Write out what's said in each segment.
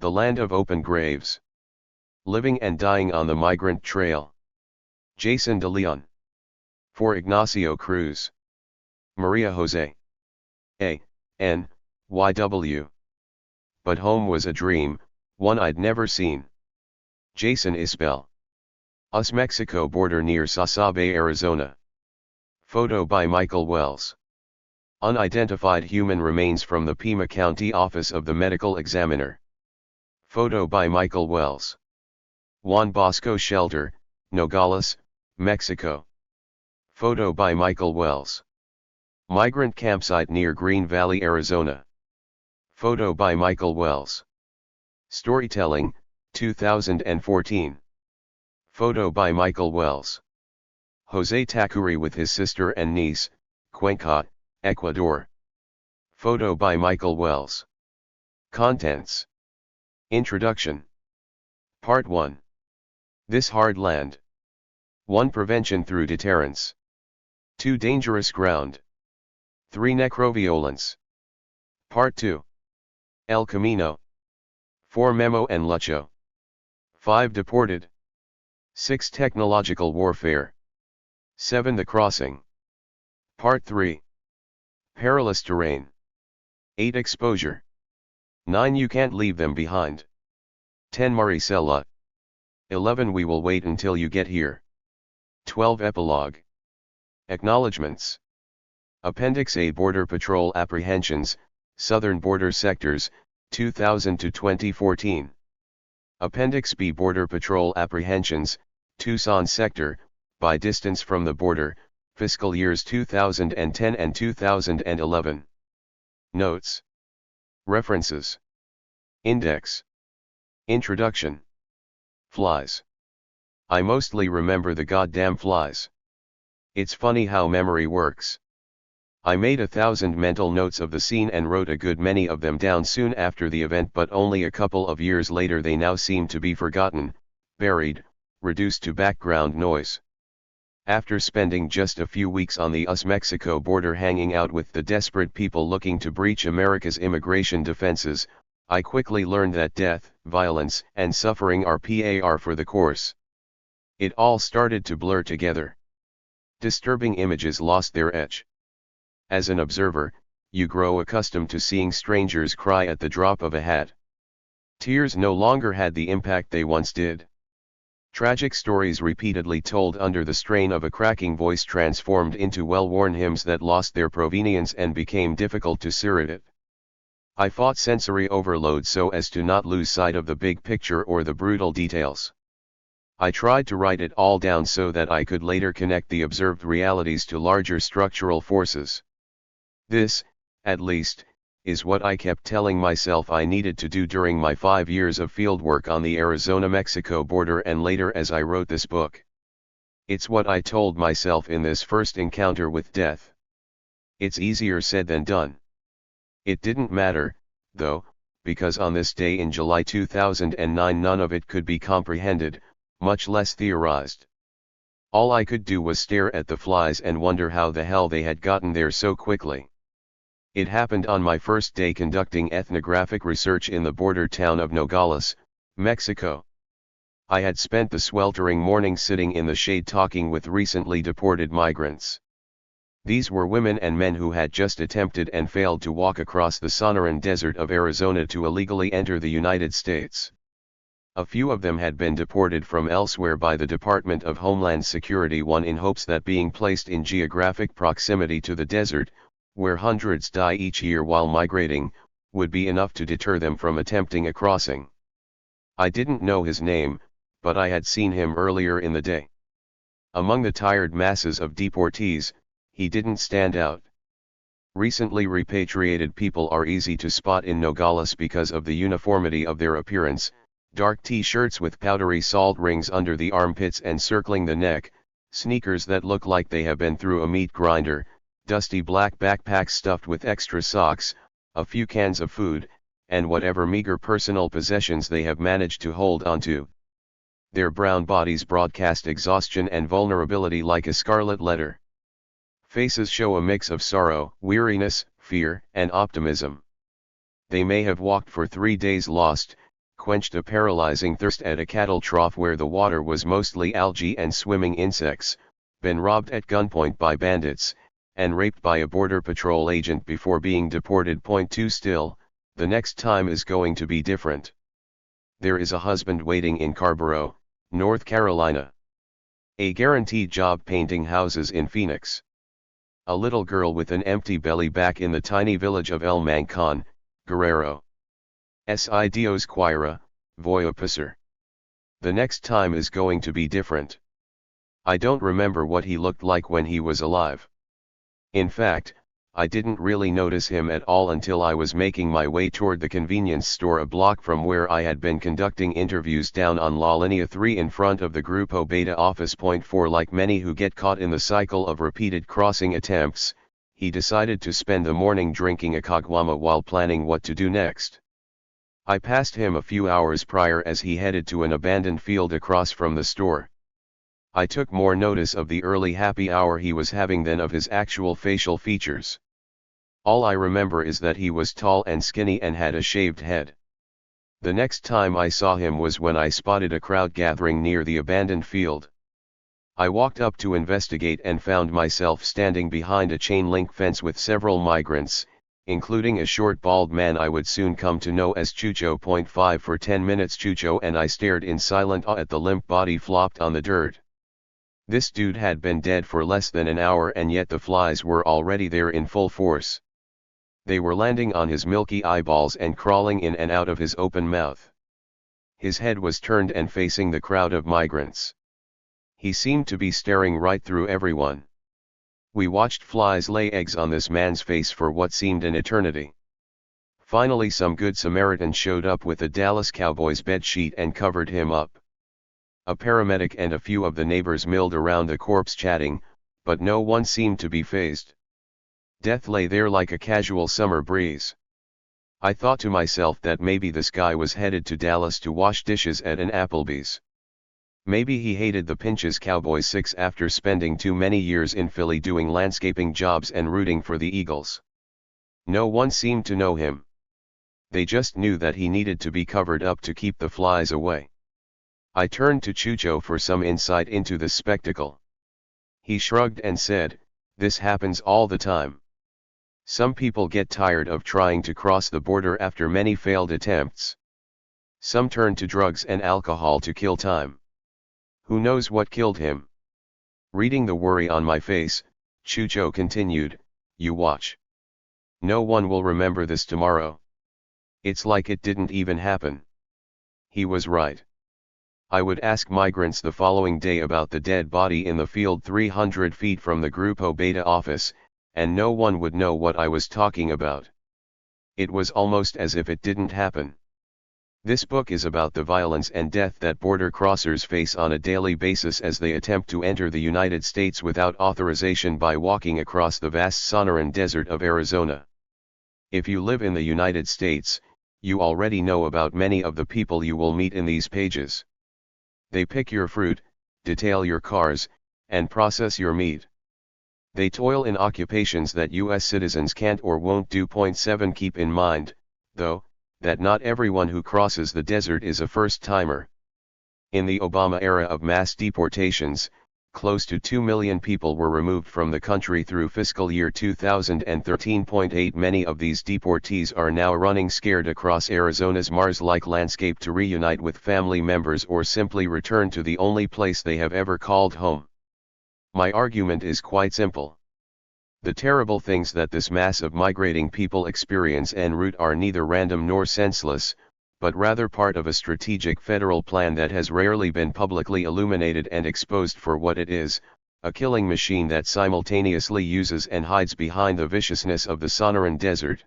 The land of open graves. Living and dying on the Migrant Trail. Jason de León. For Ignacio Cruz. Maria Jose. A. N. Y.W. But home was a dream, one I'd never seen. Jason Isbell. US Mexico border near Sasabe, Arizona. Photo by Michael Wells. Unidentified human remains from the Pima County Office of the Medical Examiner. Photo by Michael Wells. Juan Bosco Shelter, Nogales, Mexico. Photo by Michael Wells. Migrant campsite near Green Valley, Arizona. Photo by Michael Wells. Storytelling, 2014. Photo by Michael Wells. Jose Takuri with his sister and niece, Cuenca, Ecuador. Photo by Michael Wells. Contents. Introduction. Part 1. This hard land. 1. Prevention through deterrence. 2. Dangerous ground. 3. Necroviolence. Part 2. El Camino. 4. Memo and Lucho. 5. Deported. 6. Technological warfare. 7. The crossing. Part 3. Perilous terrain. 8. Exposure. 9. You can't leave them behind. 10. Maricela. 11. We will wait until you get here. 12. Epilogue. Acknowledgements. Appendix A. Border Patrol Apprehensions, Southern Border Sectors, 2000 to 2014. Appendix B. Border Patrol Apprehensions, Tucson Sector, by distance from the border, fiscal years 2010 and 2011. Notes. References. Index. Introduction. Flies. I mostly remember the goddamn flies. It's funny how memory works. I made 1,000 mental notes of the scene and wrote a good many of them down soon after the event, but only a couple of years later they now seem to be forgotten, buried, reduced to background noise. After spending just a few weeks on the US-Mexico border hanging out with the desperate people looking to breach America's immigration defenses, I quickly learned that death, violence, and suffering are par for the course. It all started to blur together. Disturbing images lost their edge. As an observer, you grow accustomed to seeing strangers cry at the drop of a hat. Tears no longer had the impact they once did. Tragic stories repeatedly told under the strain of a cracking voice transformed into well-worn hymns that lost their provenience and became difficult to sirit. I fought sensory overload so as to not lose sight of the big picture or the brutal details. I tried to write it all down so that I could later connect the observed realities to larger structural forces. This, at least, is what I kept telling myself I needed to do during my 5 years of fieldwork on the Arizona-Mexico border and later as I wrote this book. It's what I told myself in this first encounter with death. It's easier said than done. It didn't matter, though, because on this day in July 2009 none of it could be comprehended, much less theorized. All I could do was stare at the flies and wonder how the hell they had gotten there so quickly. It happened on my first day conducting ethnographic research in the border town of Nogales, Mexico. I had spent the sweltering morning sitting in the shade talking with recently deported migrants. These were women and men who had just attempted and failed to walk across the Sonoran Desert of Arizona to illegally enter the United States. A few of them had been deported from elsewhere by the Department of Homeland Security, one in hopes that being placed in geographic proximity to the desert, where hundreds die each year while migrating, would be enough to deter them from attempting a crossing. I didn't know his name, but I had seen him earlier in the day. Among the tired masses of deportees, he didn't stand out. Recently repatriated people are easy to spot in Nogales because of the uniformity of their appearance: dark t-shirts with powdery salt rings under the armpits and circling the neck, sneakers that look like they have been through a meat grinder, dusty black backpacks stuffed with extra socks, a few cans of food, and whatever meager personal possessions they have managed to hold onto. Their brown bodies broadcast exhaustion and vulnerability like a scarlet letter. Faces show a mix of sorrow, weariness, fear, and optimism. They may have walked for 3 days lost, quenched a paralyzing thirst at a cattle trough where the water was mostly algae and swimming insects, been robbed at gunpoint by bandits, and raped by a border patrol agent before being deported. Point 2 Still, the next time is going to be different. There is a husband waiting in Carborough, North Carolina. A guaranteed job painting houses in Phoenix. A little girl with an empty belly back in the tiny village of El Mancon, Guerrero. Si Dios quiera, voy a pasar. The next time is going to be different. I don't remember what he looked like when he was alive. In fact, I didn't really notice him at all until I was making my way toward the convenience store a block from where I had been conducting interviews down on La Linea 3 in front of the Grupo Beta office. Point 4 Like many who get caught in the cycle of repeated crossing attempts, he decided to spend the morning drinking a caguama while planning what to do next. I passed him a few hours prior as he headed to an abandoned field across from the store. I took more notice of the early happy hour he was having than of his actual facial features. All I remember is that he was tall and skinny and had a shaved head. The next time I saw him was when I spotted a crowd gathering near the abandoned field. I walked up to investigate and found myself standing behind a chain-link fence with several migrants, including a short bald man I would soon come to know as Chucho. Point 5 For 10 minutes Chucho and I stared in silent awe at the limp body flopped on the dirt. This dude had been dead for less than an hour and yet the flies were already there in full force. They were landing on his milky eyeballs and crawling in and out of his open mouth. His head was turned and facing the crowd of migrants. He seemed to be staring right through everyone. We watched flies lay eggs on this man's face for what seemed an eternity. Finally some good Samaritan showed up with a Dallas Cowboys bedsheet and covered him up. A paramedic and a few of the neighbors milled around the corpse chatting, but no one seemed to be fazed. Death lay there like a casual summer breeze. I thought to myself that maybe this guy was headed to Dallas to wash dishes at an Applebee's. Maybe he hated the Pinches Cowboys 6 after spending too many years in Philly doing landscaping jobs and rooting for the Eagles. No one seemed to know him. They just knew that he needed to be covered up to keep the flies away. I turned to Chucho for some insight into this spectacle. He shrugged and said, "This happens all the time. Some people get tired of trying to cross the border after many failed attempts. Some turn to drugs and alcohol to kill time. Who knows what killed him?" Reading the worry on my face, Chucho continued, "You watch. No one will remember this tomorrow. It's like it didn't even happen." He was right. I would ask migrants the following day about the dead body in the field 300 feet from the Grupo Beta office, and no one would know what I was talking about. It was almost as if it didn't happen. This book is about the violence and death that border crossers face on a daily basis as they attempt to enter the United States without authorization by walking across the vast Sonoran Desert of Arizona. If you live in the United States, you already know about many of the people you will meet in these pages. They pick your fruit, detail your cars, and process your meat. They toil in occupations that U.S. citizens can't or won't do. Point 7 Keep in mind, though, that not everyone who crosses the desert is a first-timer. In the Obama era of mass deportations, close to 2 million people were removed from the country through fiscal year 2013. 8 Many of these deportees are now running scared across Arizona's Mars-like landscape to reunite with family members or simply return to the only place they have ever called home. My argument is quite simple. The terrible things that this mass of migrating people experience en route are neither random nor senseless, but rather part of a strategic federal plan that has rarely been publicly illuminated and exposed for what it is, a killing machine that simultaneously uses and hides behind the viciousness of the Sonoran Desert.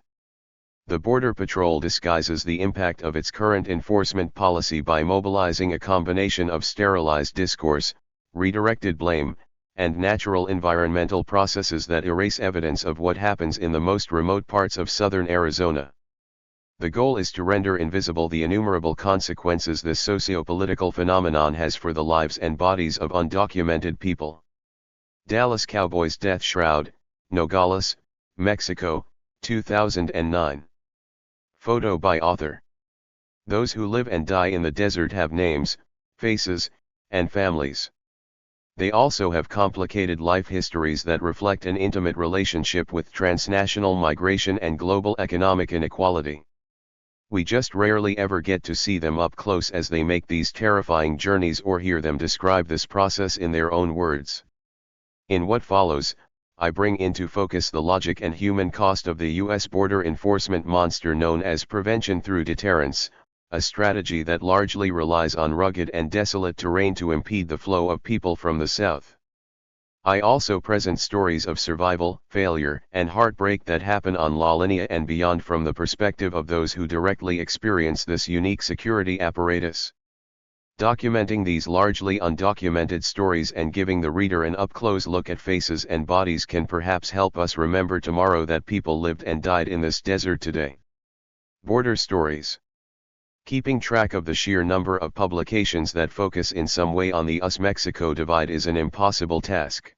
The Border Patrol disguises the impact of its current enforcement policy by mobilizing a combination of sterilized discourse, redirected blame, and natural environmental processes that erase evidence of what happens in the most remote parts of southern Arizona. The goal is to render invisible the innumerable consequences this socio-political phenomenon has for the lives and bodies of undocumented people. Dallas Cowboys Death Shroud, Nogales, Mexico, 2009. Photo by author. Those who live and die in the desert have names, faces, and families. They also have complicated life histories that reflect an intimate relationship with transnational migration and global economic inequality. We just rarely ever get to see them up close as they make these terrifying journeys or hear them describe this process in their own words. In what follows, I bring into focus the logic and human cost of the U.S. border enforcement monster known as prevention through deterrence, a strategy that largely relies on rugged and desolate terrain to impede the flow of people from the south. I also present stories of survival, failure, and heartbreak that happen on La Linea and beyond from the perspective of those who directly experience this unique security apparatus. Documenting these largely undocumented stories and giving the reader an up-close look at faces and bodies can perhaps help us remember tomorrow that people lived and died in this desert today. Border Stories. Keeping track of the sheer number of publications that focus in some way on the US-Mexico divide is an impossible task.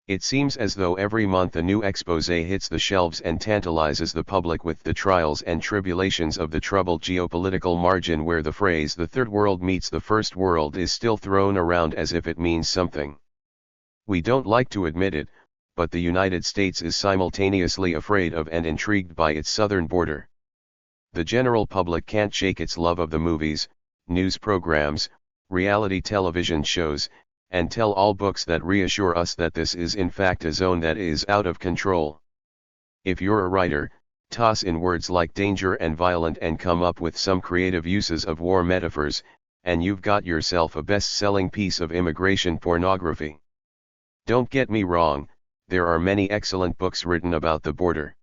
It seems as though every month a new expose hits the shelves and tantalizes the public with the trials and tribulations of the troubled geopolitical margin where the phrase "the Third World meets the First World" is still thrown around as if it means something. We don't like to admit it, but the United States is simultaneously afraid of and intrigued by its southern border. The general public can't shake its love of the movies, news programs, reality television shows, and tell-all books that reassure us that this is in fact a zone that is out of control. If you're a writer, toss in words like danger and violent and come up with some creative uses of war metaphors, and you've got yourself a best-selling piece of immigration pornography. Don't get me wrong, there are many excellent books written about the border.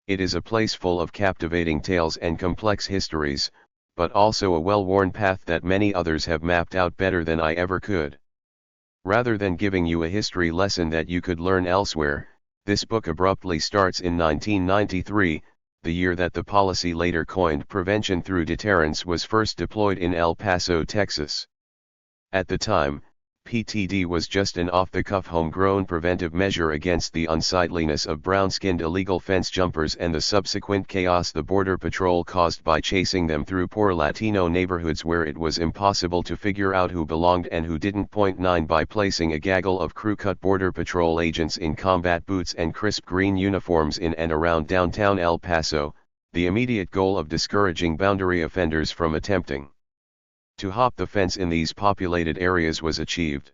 It is a place full of captivating tales and complex histories, but also a well-worn path that many others have mapped out better than I ever could. Rather than giving you a history lesson that you could learn elsewhere, this book abruptly starts in 1993, the year that the policy later coined prevention through deterrence was first deployed in El Paso, Texas. At the time, PTD was just an off-the-cuff homegrown preventive measure against the unsightliness of brown-skinned illegal fence jumpers and the subsequent chaos the Border Patrol caused by chasing them through poor Latino neighborhoods where it was impossible to figure out who belonged and who didn't. 9 By placing a gaggle of crew-cut Border Patrol agents in combat boots and crisp green uniforms in and around downtown El Paso, the immediate goal of discouraging boundary offenders from attempting to hop the fence in these populated areas was achieved.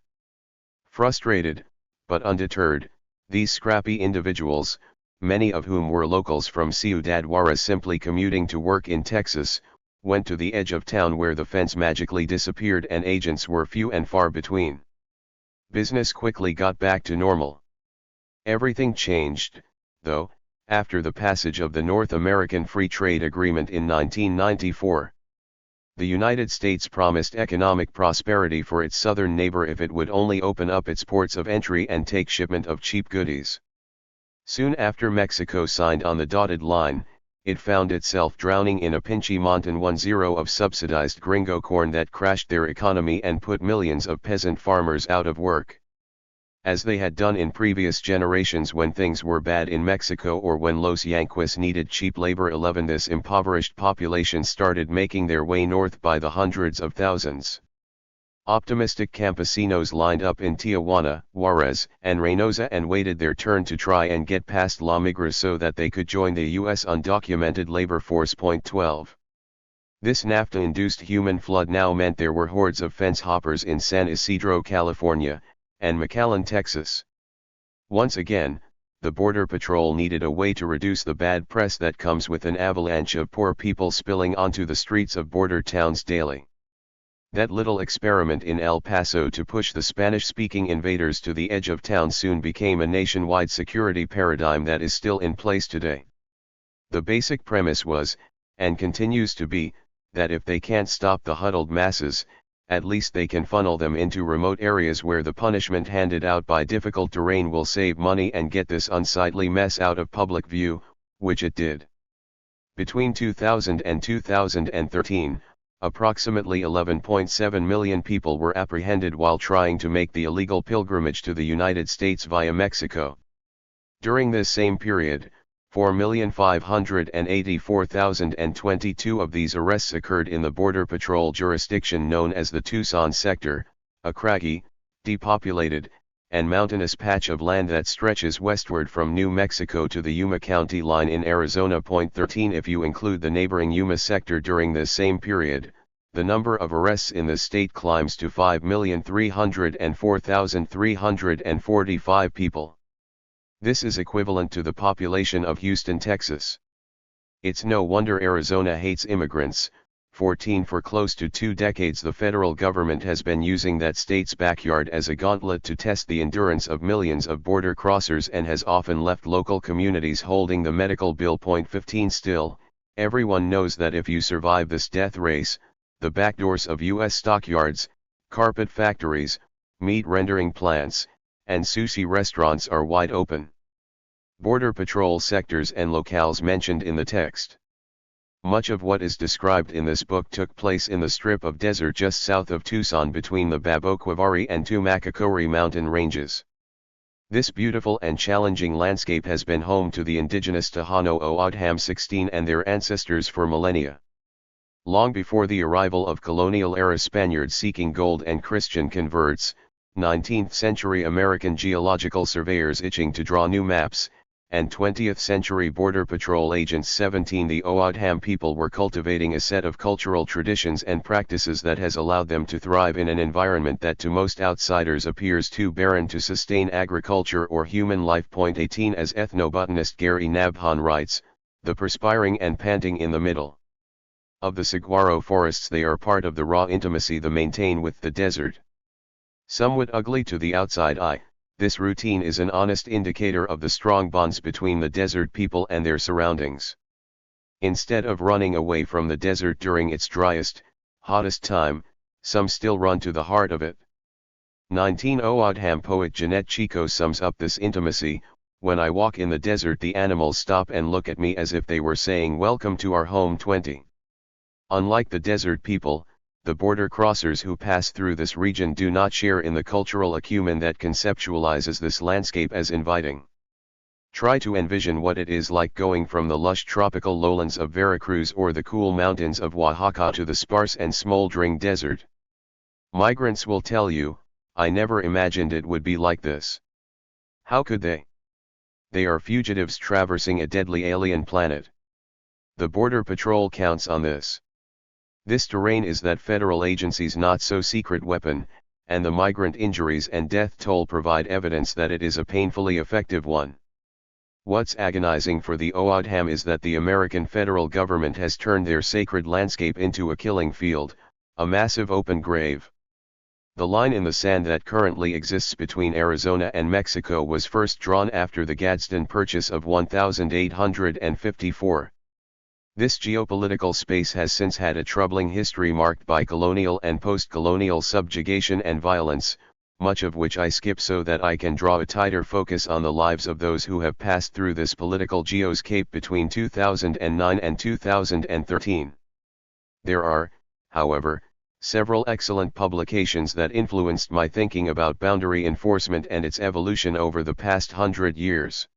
Frustrated, but undeterred, these scrappy individuals, many of whom were locals from Ciudad Juarez simply commuting to work in Texas, went to the edge of town where the fence magically disappeared and agents were few and far between. Business quickly got back to normal. Everything changed, though, after the passage of the North American Free Trade Agreement in 1994. The United States promised economic prosperity for its southern neighbor if it would only open up its ports of entry and take shipment of cheap goodies. Soon after Mexico signed on the dotted line, it found itself drowning in a pinchy Montan 10 of subsidized gringo corn that crashed their economy and put millions of peasant farmers out of work. As they had done in previous generations when things were bad in Mexico or when Los Yanquis needed cheap labor. 11 This impoverished population started making their way north by the hundreds of thousands. Optimistic campesinos lined up in Tijuana, Juarez, and Reynosa and waited their turn to try and get past La Migra so that they could join the U.S. undocumented labor force. 12. This NAFTA-induced human flood now meant there were hordes of fence hoppers in San Isidro, California, and McAllen, Texas. Once again, the Border Patrol needed a way to reduce the bad press that comes with an avalanche of poor people spilling onto the streets of border towns daily. That little experiment in El Paso to push the Spanish-speaking invaders to the edge of town soon became a nationwide security paradigm that is still in place today. The basic premise was, and continues to be, that if they can't stop the huddled masses, at least they can funnel them into remote areas where the punishment handed out by difficult terrain will save money and get this unsightly mess out of public view, which it did. Between 2000 and 2013, approximately 11.7 million people were apprehended while trying to make the illegal pilgrimage to the United States via Mexico. During this same period, 4,584,022 of these arrests occurred in the Border Patrol jurisdiction known as the Tucson sector, a craggy, depopulated, and mountainous patch of land that stretches westward from New Mexico to the Yuma County line in Arizona. 13 If you include the neighboring Yuma sector during this same period, the number of arrests in the state climbs to 5,304,345 people. This is equivalent to the population of Houston, Texas. It's no wonder Arizona hates immigrants. 14 For close to 2 decades the federal government has been using that state's backyard as a gauntlet to test the endurance of millions of border crossers and has often left local communities holding the medical bill. 15 Still, everyone knows that if you survive this death race, the back doors of U.S. stockyards, carpet factories, meat rendering plants, and sushi restaurants are wide open. Border Patrol sectors and locales mentioned in the text. Much of what is described in this book took place in the strip of desert just south of Tucson between the Baboquivari and Tumacacori mountain ranges. This beautiful and challenging landscape has been home to the indigenous Tohono O'odham 16 and their ancestors for millennia. Long before the arrival of colonial-era Spaniards seeking gold and Christian converts, 19th-century American geological surveyors itching to draw new maps, and 20th-century Border Patrol agents 17 the O'odham people were cultivating a set of cultural traditions and practices that has allowed them to thrive in an environment that to most outsiders appears too barren to sustain agriculture or human life. 18 As ethnobotanist Gary Nabhan writes, the perspiring and panting in the middle of the saguaro forests they are part of the raw intimacy they maintain with the desert. Somewhat ugly to the outside eye, this routine is an honest indicator of the strong bonds between the desert people and their surroundings. Instead of running away from the desert during its driest, hottest time, some still run to the heart of it. 19 O'odham poet Jeanette Chico sums up this intimacy, when I walk in the desert the animals stop and look at me as if they were saying welcome to our home. 20. Unlike the desert people, the border crossers who pass through this region do not share in the cultural acumen that conceptualizes this landscape as inviting. Try to envision what it is like going from the lush tropical lowlands of Veracruz or the cool mountains of Oaxaca to the sparse and smoldering desert. Migrants will tell you, I never imagined it would be like this. How could they? They are fugitives traversing a deadly alien planet. The Border Patrol counts on this. This terrain is that federal agency's not-so-secret weapon, and the migrant injuries and death toll provide evidence that it is a painfully effective one. What's agonizing for the O'odham is that the American federal government has turned their sacred landscape into a killing field, a massive open grave. The line in the sand that currently exists between Arizona and Mexico was first drawn after the Gadsden Purchase of 1854. This geopolitical space has since had a troubling history marked by colonial and post-colonial subjugation and violence, much of which I skip so that I can draw a tighter focus on the lives of those who have passed through this political geoscape between 2009 and 2013. There are, however, several excellent publications that influenced my thinking about boundary enforcement and its evolution over the past 100 years.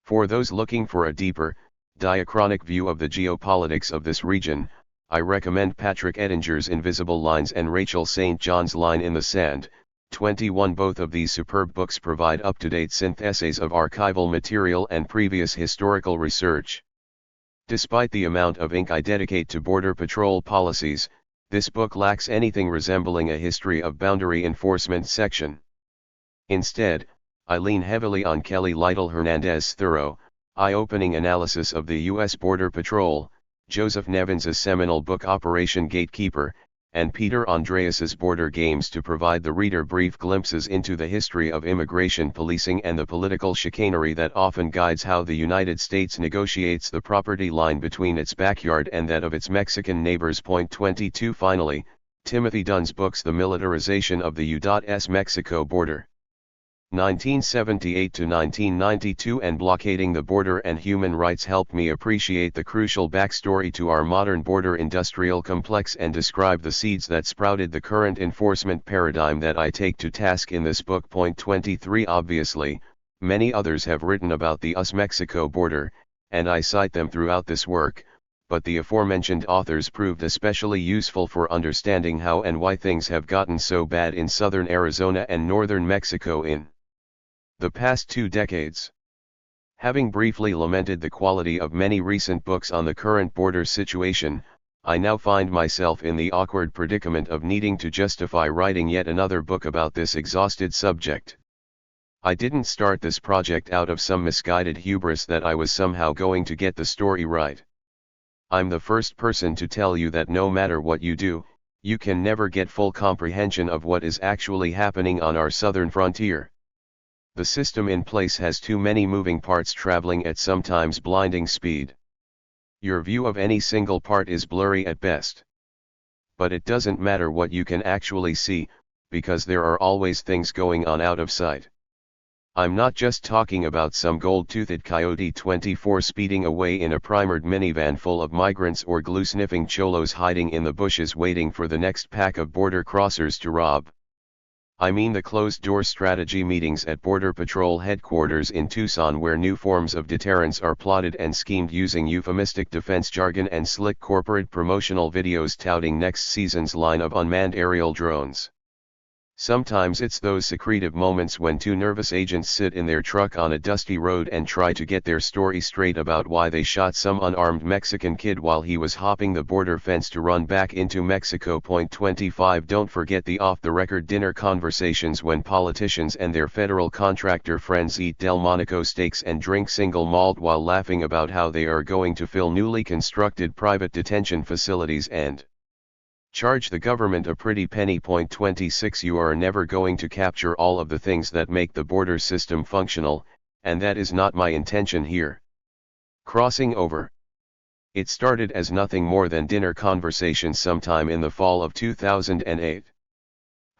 For those looking for a deeper, diachronic view of the geopolitics of this region, I recommend Patrick Ettinger's Invisible Lines and Rachel St. John's Line in the Sand, 21. Both of these superb books provide up-to-date syntheses of archival material and previous historical research. Despite the amount of ink I dedicate to Border Patrol policies, this book lacks anything resembling a history of boundary enforcement section. Instead, I lean heavily on Kelly Lytle Hernandez's thorough, eye-opening analysis of the U.S. Border Patrol, Joseph Nevins' seminal book Operation Gatekeeper, and Peter Andreas's Border Games to provide the reader brief glimpses into the history of immigration policing and the political chicanery that often guides how the United States negotiates the property line between its backyard and that of its Mexican neighbors. 22 Finally, Timothy Dunn's books The Militarization of the U.S. Mexico Border, 1978 to 1992 and Blockading the Border and Human Rights helped me appreciate the crucial backstory to our modern border industrial complex and describe the seeds that sprouted the current enforcement paradigm that I take to task in this book. 23 Obviously, many others have written about the US-Mexico border, and I cite them throughout this work, but the aforementioned authors proved especially useful for understanding how and why things have gotten so bad in southern Arizona and northern Mexico in the past 2 decades. Having briefly lamented the quality of many recent books on the current border situation, I now find myself in the awkward predicament of needing to justify writing yet another book about this exhausted subject. I didn't start this project out of some misguided hubris that I was somehow going to get the story right. I'm the first person to tell you that no matter what you do, you can never get full comprehension of what is actually happening on our southern frontier. The system in place has too many moving parts traveling at sometimes blinding speed. Your view of any single part is blurry at best. But it doesn't matter what you can actually see, because there are always things going on out of sight. I'm not just talking about some gold-toothed coyote 24 speeding away in a primered minivan full of migrants or glue-sniffing cholos hiding in the bushes waiting for the next pack of border crossers to rob. I mean the closed-door strategy meetings at Border Patrol headquarters in Tucson where new forms of deterrence are plotted and schemed using euphemistic defense jargon and slick corporate promotional videos touting next season's line of unmanned aerial drones. Sometimes it's those secretive moments when 2 nervous agents sit in their truck on a dusty road and try to get their story straight about why they shot some unarmed Mexican kid while he was hopping the border fence to run back into Mexico. 25 Don't forget the off-the-record dinner conversations when politicians and their federal contractor friends eat Delmonico steaks and drink single malt while laughing about how they are going to fill newly constructed private detention facilities and charge the government a pretty penny. 26 You are never going to capture all of the things that make the border system functional, and that is not my intention here. Crossing over. It started as nothing more than dinner conversations sometime in the fall of 2008.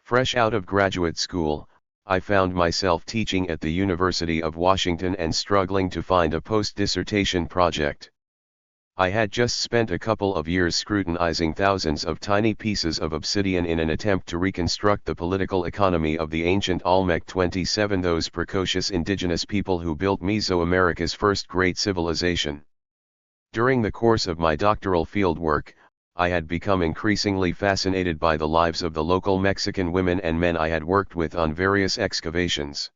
Fresh out of graduate school, I found myself teaching at the University of Washington and struggling to find a post-dissertation project. I had just spent a couple of years scrutinizing thousands of tiny pieces of obsidian in an attempt to reconstruct the political economy of the ancient Olmec. 27 Those precocious indigenous people who built Mesoamerica's first great civilization. During the course of my doctoral fieldwork, I had become increasingly fascinated by the lives of the local Mexican women and men I had worked with on various excavations.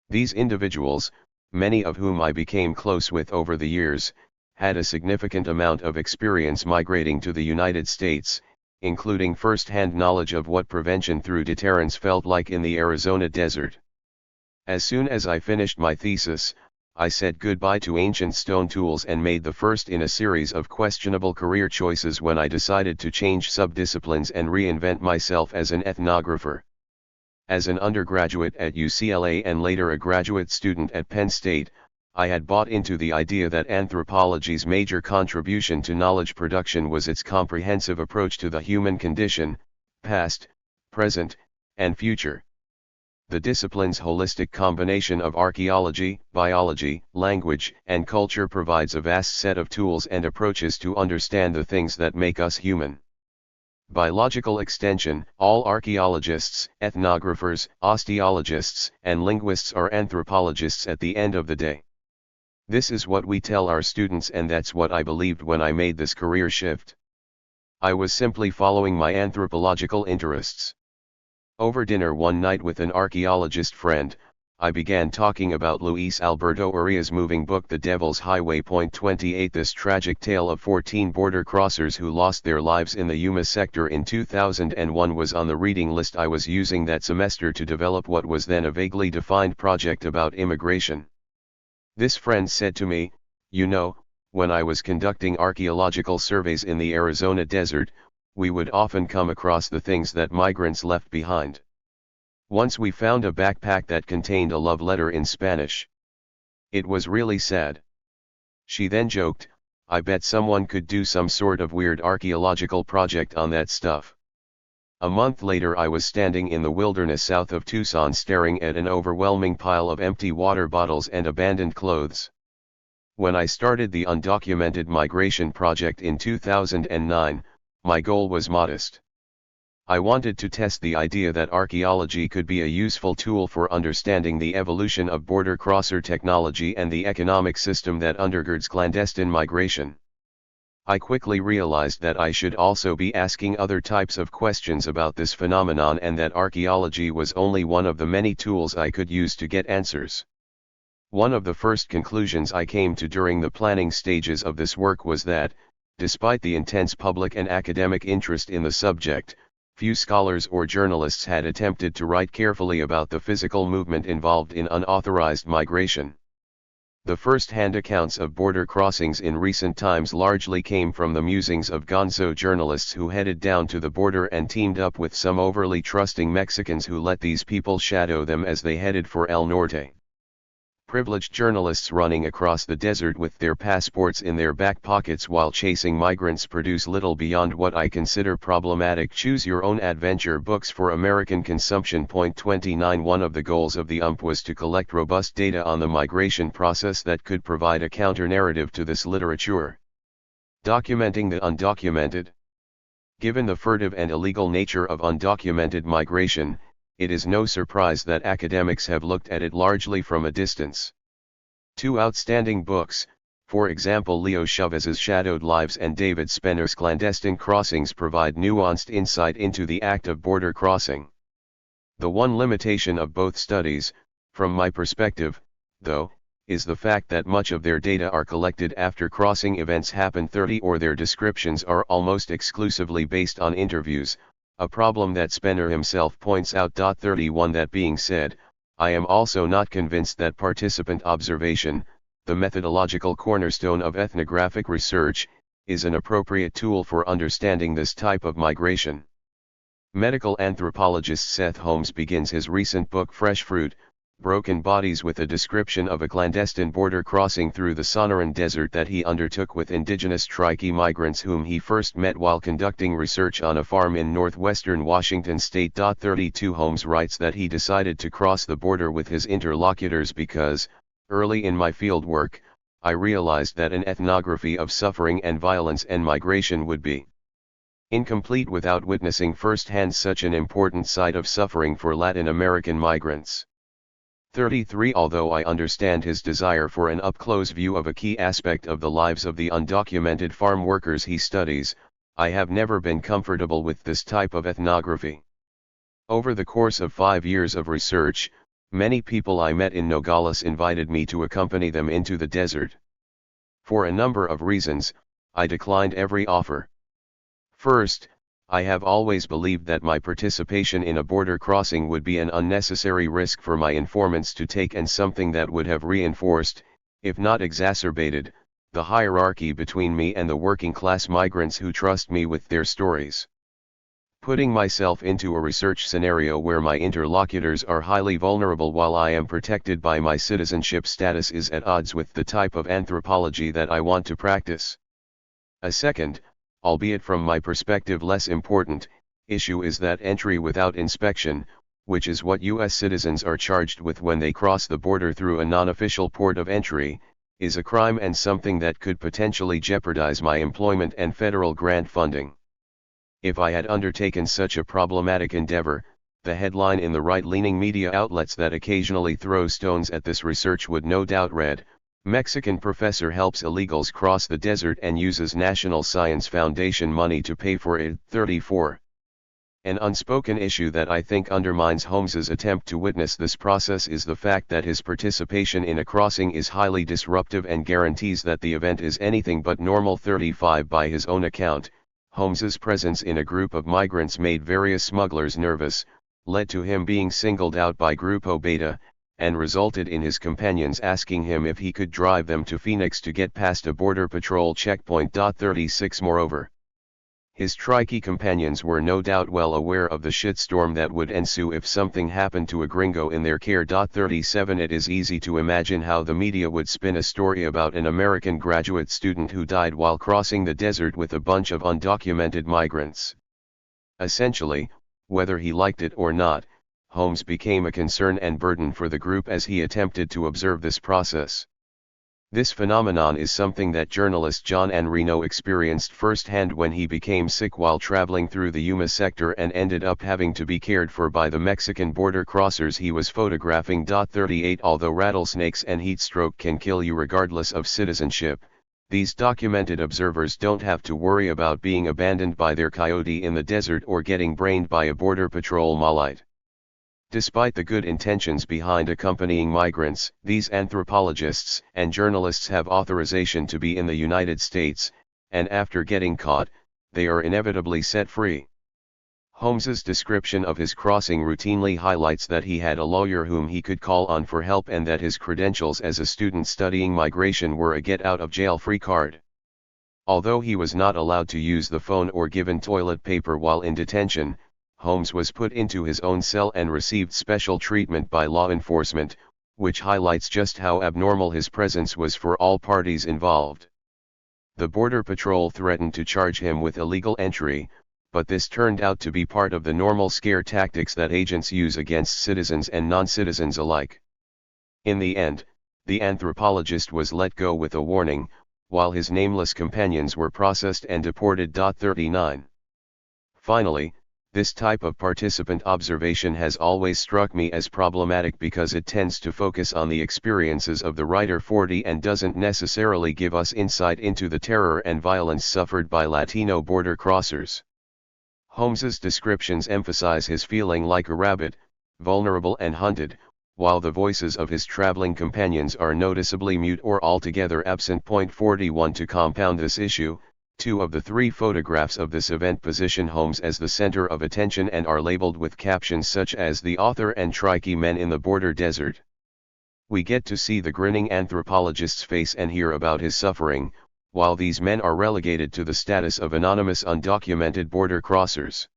These individuals, many of whom I became close with over the years, had a significant amount of experience migrating to the United States, including first-hand knowledge of what prevention through deterrence felt like in the Arizona desert. As soon as I finished my thesis, I said goodbye to ancient stone tools and made the first in a series of questionable career choices when I decided to change subdisciplines and reinvent myself as an ethnographer. As an undergraduate at UCLA and later a graduate student at Penn State, I had bought into the idea that anthropology's major contribution to knowledge production was its comprehensive approach to the human condition, past, present, and future. The discipline's holistic combination of archaeology, biology, language, and culture provides a vast set of tools and approaches to understand the things that make us human. By logical extension, all archaeologists, ethnographers, osteologists, and linguists are anthropologists at the end of the day. This is what we tell our students, and that's what I believed when I made this career shift. I was simply following my anthropological interests. Over dinner one night with an archaeologist friend, I began talking about Luis Alberto Urria's moving book The Devil's Highway. 28 This tragic tale of 14 border crossers who lost their lives in the Yuma sector in 2001 was on the reading list I was using that semester to develop what was then a vaguely defined project about immigration. This friend said to me, "You know, when I was conducting archaeological surveys in the Arizona desert, we would often come across the things that migrants left behind. Once we found a backpack that contained a love letter in Spanish. It was really sad." She then joked, "I bet someone could do some sort of weird archaeological project on that stuff." A month later I was standing in the wilderness south of Tucson staring at an overwhelming pile of empty water bottles and abandoned clothes. When I started the undocumented migration project in 2009, my goal was modest. I wanted to test the idea that archaeology could be a useful tool for understanding the evolution of border crosser technology and the economic system that undergirds clandestine migration. I quickly realized that I should also be asking other types of questions about this phenomenon and that archaeology was only one of the many tools I could use to get answers. One of the first conclusions I came to during the planning stages of this work was that, despite the intense public and academic interest in the subject, few scholars or journalists had attempted to write carefully about the physical movement involved in unauthorized migration. The first-hand accounts of border crossings in recent times largely came from the musings of gonzo journalists who headed down to the border and teamed up with some overly trusting Mexicans who let these people shadow them as they headed for El Norte. Privileged journalists running across the desert with their passports in their back pockets while chasing migrants produce little beyond what I consider problematic choose-your-own-adventure books for American consumption. 29 One of the goals of the UMP was to collect robust data on the migration process that could provide a counter-narrative to this literature. Documenting the undocumented. Given the furtive and illegal nature of undocumented migration, it is no surprise that academics have looked at it largely from a distance. Two outstanding books, for example Leo Chauvez's Shadowed Lives and David Spener's Clandestine Crossings, provide nuanced insight into the act of border crossing. The one limitation of both studies, from my perspective, though, is the fact that much of their data are collected after crossing events happen. 30 or their descriptions are almost exclusively based on interviews, a problem that Spener himself points out. 31 That being said, I am also not convinced that participant observation, the methodological cornerstone of ethnographic research, is an appropriate tool for understanding this type of migration. Medical anthropologist Seth Holmes begins his recent book Fresh Fruit, Broken Bodies with a description of a clandestine border crossing through the Sonoran Desert that he undertook with indigenous Triqui migrants whom he first met while conducting research on a farm in northwestern Washington state. 32 Holmes writes that he decided to cross the border with his interlocutors because, early in my fieldwork, I realized that an ethnography of suffering and violence and migration would be incomplete without witnessing firsthand such an important site of suffering for Latin American migrants. 33 Although I understand his desire for an up-close view of a key aspect of the lives of the undocumented farm workers he studies, I have never been comfortable with this type of ethnography. Over the course of 5 years of research, many people I met in Nogales invited me to accompany them into the desert. For a number of reasons, I declined every offer. First, I have always believed that my participation in a border crossing would be an unnecessary risk for my informants to take and something that would have reinforced, if not exacerbated, the hierarchy between me and the working-class migrants who trust me with their stories. Putting myself into a research scenario where my interlocutors are highly vulnerable while I am protected by my citizenship status is at odds with the type of anthropology that I want to practice. A second, albeit from my perspective less important, issue is that entry without inspection, which is what U.S. citizens are charged with when they cross the border through a non-official port of entry, is a crime and something that could potentially jeopardize my employment and federal grant funding. If I had undertaken such a problematic endeavor, the headline in the right-leaning media outlets that occasionally throw stones at this research would no doubt read, Mexican professor helps illegals cross the desert and uses National Science Foundation money to pay for it. 34. An unspoken issue that I think undermines Holmes's attempt to witness this process is the fact that his participation in a crossing is highly disruptive and guarantees that the event is anything but normal. 35 By his own account, Holmes's presence in a group of migrants made various smugglers nervous, led to him being singled out by Grupo Beta, and resulted in his companions asking him if he could drive them to Phoenix to get past a border patrol checkpoint. 36 Moreover, his Triqui companions were no doubt well aware of the shitstorm that would ensue if something happened to a gringo in their care. 37 It is easy to imagine how the media would spin a story about an American graduate student who died while crossing the desert with a bunch of undocumented migrants. Essentially, whether he liked it or not, Holmes became a concern and burden for the group as he attempted to observe this process. This phenomenon is something that journalist John N. Reno experienced firsthand when he became sick while traveling through the Yuma sector and ended up having to be cared for by the Mexican border crossers he was photographing. 38 Although rattlesnakes and heat stroke can kill you regardless of citizenship, these documented observers don't have to worry about being abandoned by their coyote in the desert or getting brained by a border patrol malite. Despite the good intentions behind accompanying migrants, these anthropologists and journalists have authorization to be in the United States, and after getting caught, they are inevitably set free. Holmes's description of his crossing routinely highlights that he had a lawyer whom he could call on for help and that his credentials as a student studying migration were a get-out-of-jail-free card. Although he was not allowed to use the phone or given toilet paper while in detention, Holmes was put into his own cell and received special treatment by law enforcement, which highlights just how abnormal his presence was for all parties involved. The Border Patrol threatened to charge him with illegal entry, but this turned out to be part of the normal scare tactics that agents use against citizens and non-citizens alike. In the end, the anthropologist was let go with a warning, while his nameless companions were processed and deported. 39. Finally, this type of participant observation has always struck me as problematic because it tends to focus on the experiences of the writer 40 and doesn't necessarily give us insight into the terror and violence suffered by Latino border crossers. Holmes's descriptions emphasize his feeling like a rabbit, vulnerable and hunted, while the voices of his traveling companions are noticeably mute or altogether absent. 41 To compound this issue, 2 of the 3 photographs of this event position Holmes as the center of attention and are labeled with captions such as "The Author" and "Tricky Men in the Border Desert." We get to see the grinning anthropologist's face and hear about his suffering, while these men are relegated to the status of anonymous undocumented border crossers.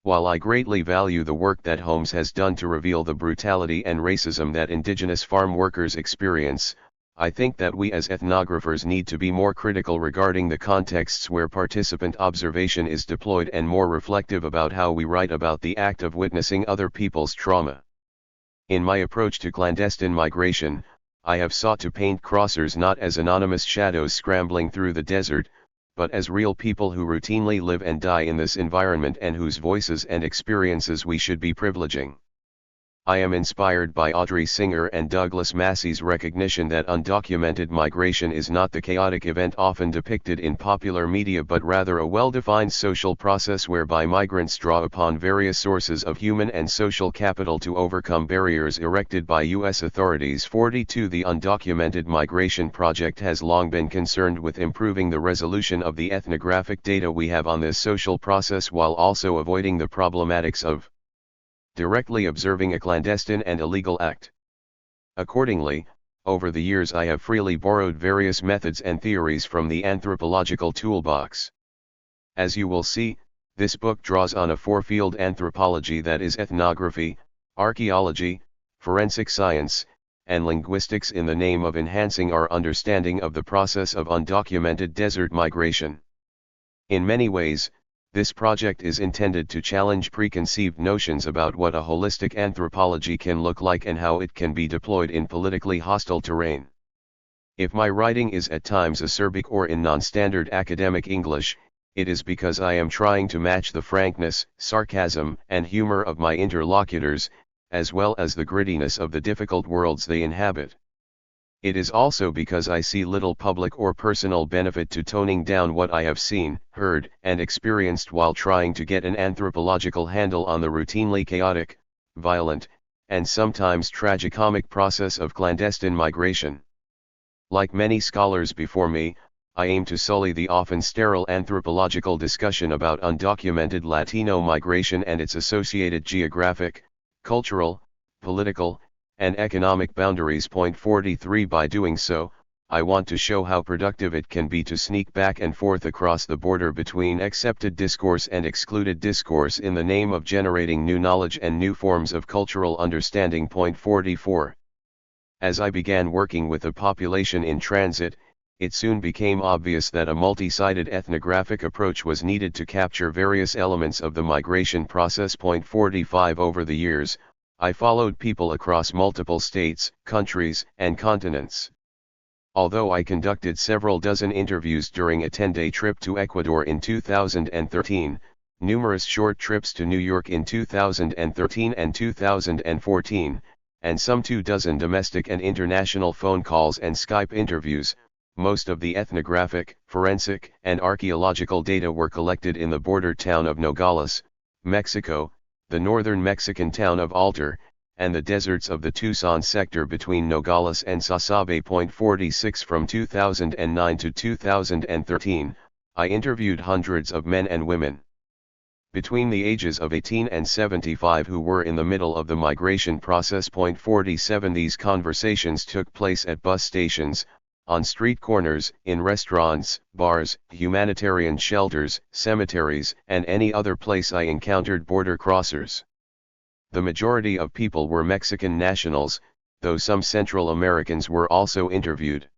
While I greatly value the work that Holmes has done to reveal the brutality and racism that indigenous farm workers experience, I think that we as ethnographers need to be more critical regarding the contexts where participant observation is deployed and more reflective about how we write about the act of witnessing other people's trauma. In my approach to clandestine migration, I have sought to paint crossers not as anonymous shadows scrambling through the desert, but as real people who routinely live and die in this environment and whose voices and experiences we should be privileging. I am inspired by Audrey Singer and Douglas Massey's recognition that undocumented migration is not the chaotic event often depicted in popular media but rather a well-defined social process whereby migrants draw upon various sources of human and social capital to overcome barriers erected by U.S. authorities. 42 The Undocumented Migration Project has long been concerned with improving the resolution of the ethnographic data we have on this social process while also avoiding the problematics of directly observing a clandestine and illegal act. Accordingly, over the years I have freely borrowed various methods and theories from the anthropological toolbox. As you will see, this book draws on a four-field anthropology that is ethnography, archaeology, forensic science, and linguistics in the name of enhancing our understanding of the process of undocumented desert migration. In many ways, this project is intended to challenge preconceived notions about what a holistic anthropology can look like and how it can be deployed in politically hostile terrain. If my writing is at times acerbic or in non-standard academic English, it is because I am trying to match the frankness, sarcasm, and humor of my interlocutors, as well as the grittiness of the difficult worlds they inhabit. It is also because I see little public or personal benefit to toning down what I have seen, heard, and experienced while trying to get an anthropological handle on the routinely chaotic, violent, and sometimes tragicomic process of clandestine migration. Like many scholars before me, I aim to sully the often sterile anthropological discussion about undocumented Latino migration and its associated geographic, cultural, political, and economic boundaries. 43 By doing so, I want to show how productive it can be to sneak back and forth across the border between accepted discourse and excluded discourse in the name of generating new knowledge and new forms of cultural understanding. 44 As I began working with a population in transit, it soon became obvious that a multi-sided ethnographic approach was needed to capture various elements of the migration process. 45 Over the years, I followed people across multiple states, countries, and continents. Although I conducted several dozen interviews during a 10-day trip to Ecuador in 2013, numerous short trips to New York in 2013 and 2014, and some 24 domestic and international phone calls and Skype interviews, most of the ethnographic, forensic, and archaeological data were collected in the border town of Nogales, Mexico, the northern Mexican town of Altar, and the deserts of the Tucson sector between Nogales and Sasabe. 46 From 2009 to 2013, I interviewed hundreds of men and women between the ages of 18 and 75 who were in the middle of the migration process. 47 These conversations took place at bus stations, on street corners, in restaurants, bars, humanitarian shelters, cemeteries, and any other place I encountered border crossers. The majority of people were Mexican nationals, though some Central Americans were also interviewed.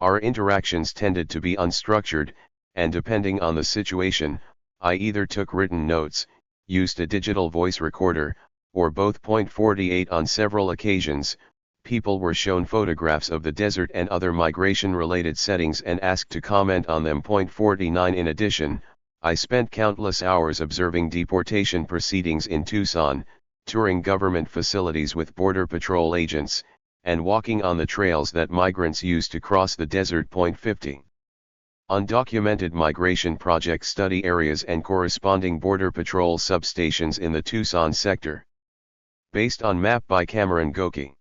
Our interactions tended to be unstructured, and depending on the situation, I either took written notes, used a digital voice recorder, or both. 48 On several occasions, people were shown photographs of the desert and other migration-related settings and asked to comment on them. 49 In addition, I spent countless hours observing deportation proceedings in Tucson, touring government facilities with Border Patrol agents, and walking on the trails that migrants use to cross the desert. 50. Undocumented migration project study areas and corresponding Border Patrol substations in the Tucson sector. Based on map by Cameron Goki.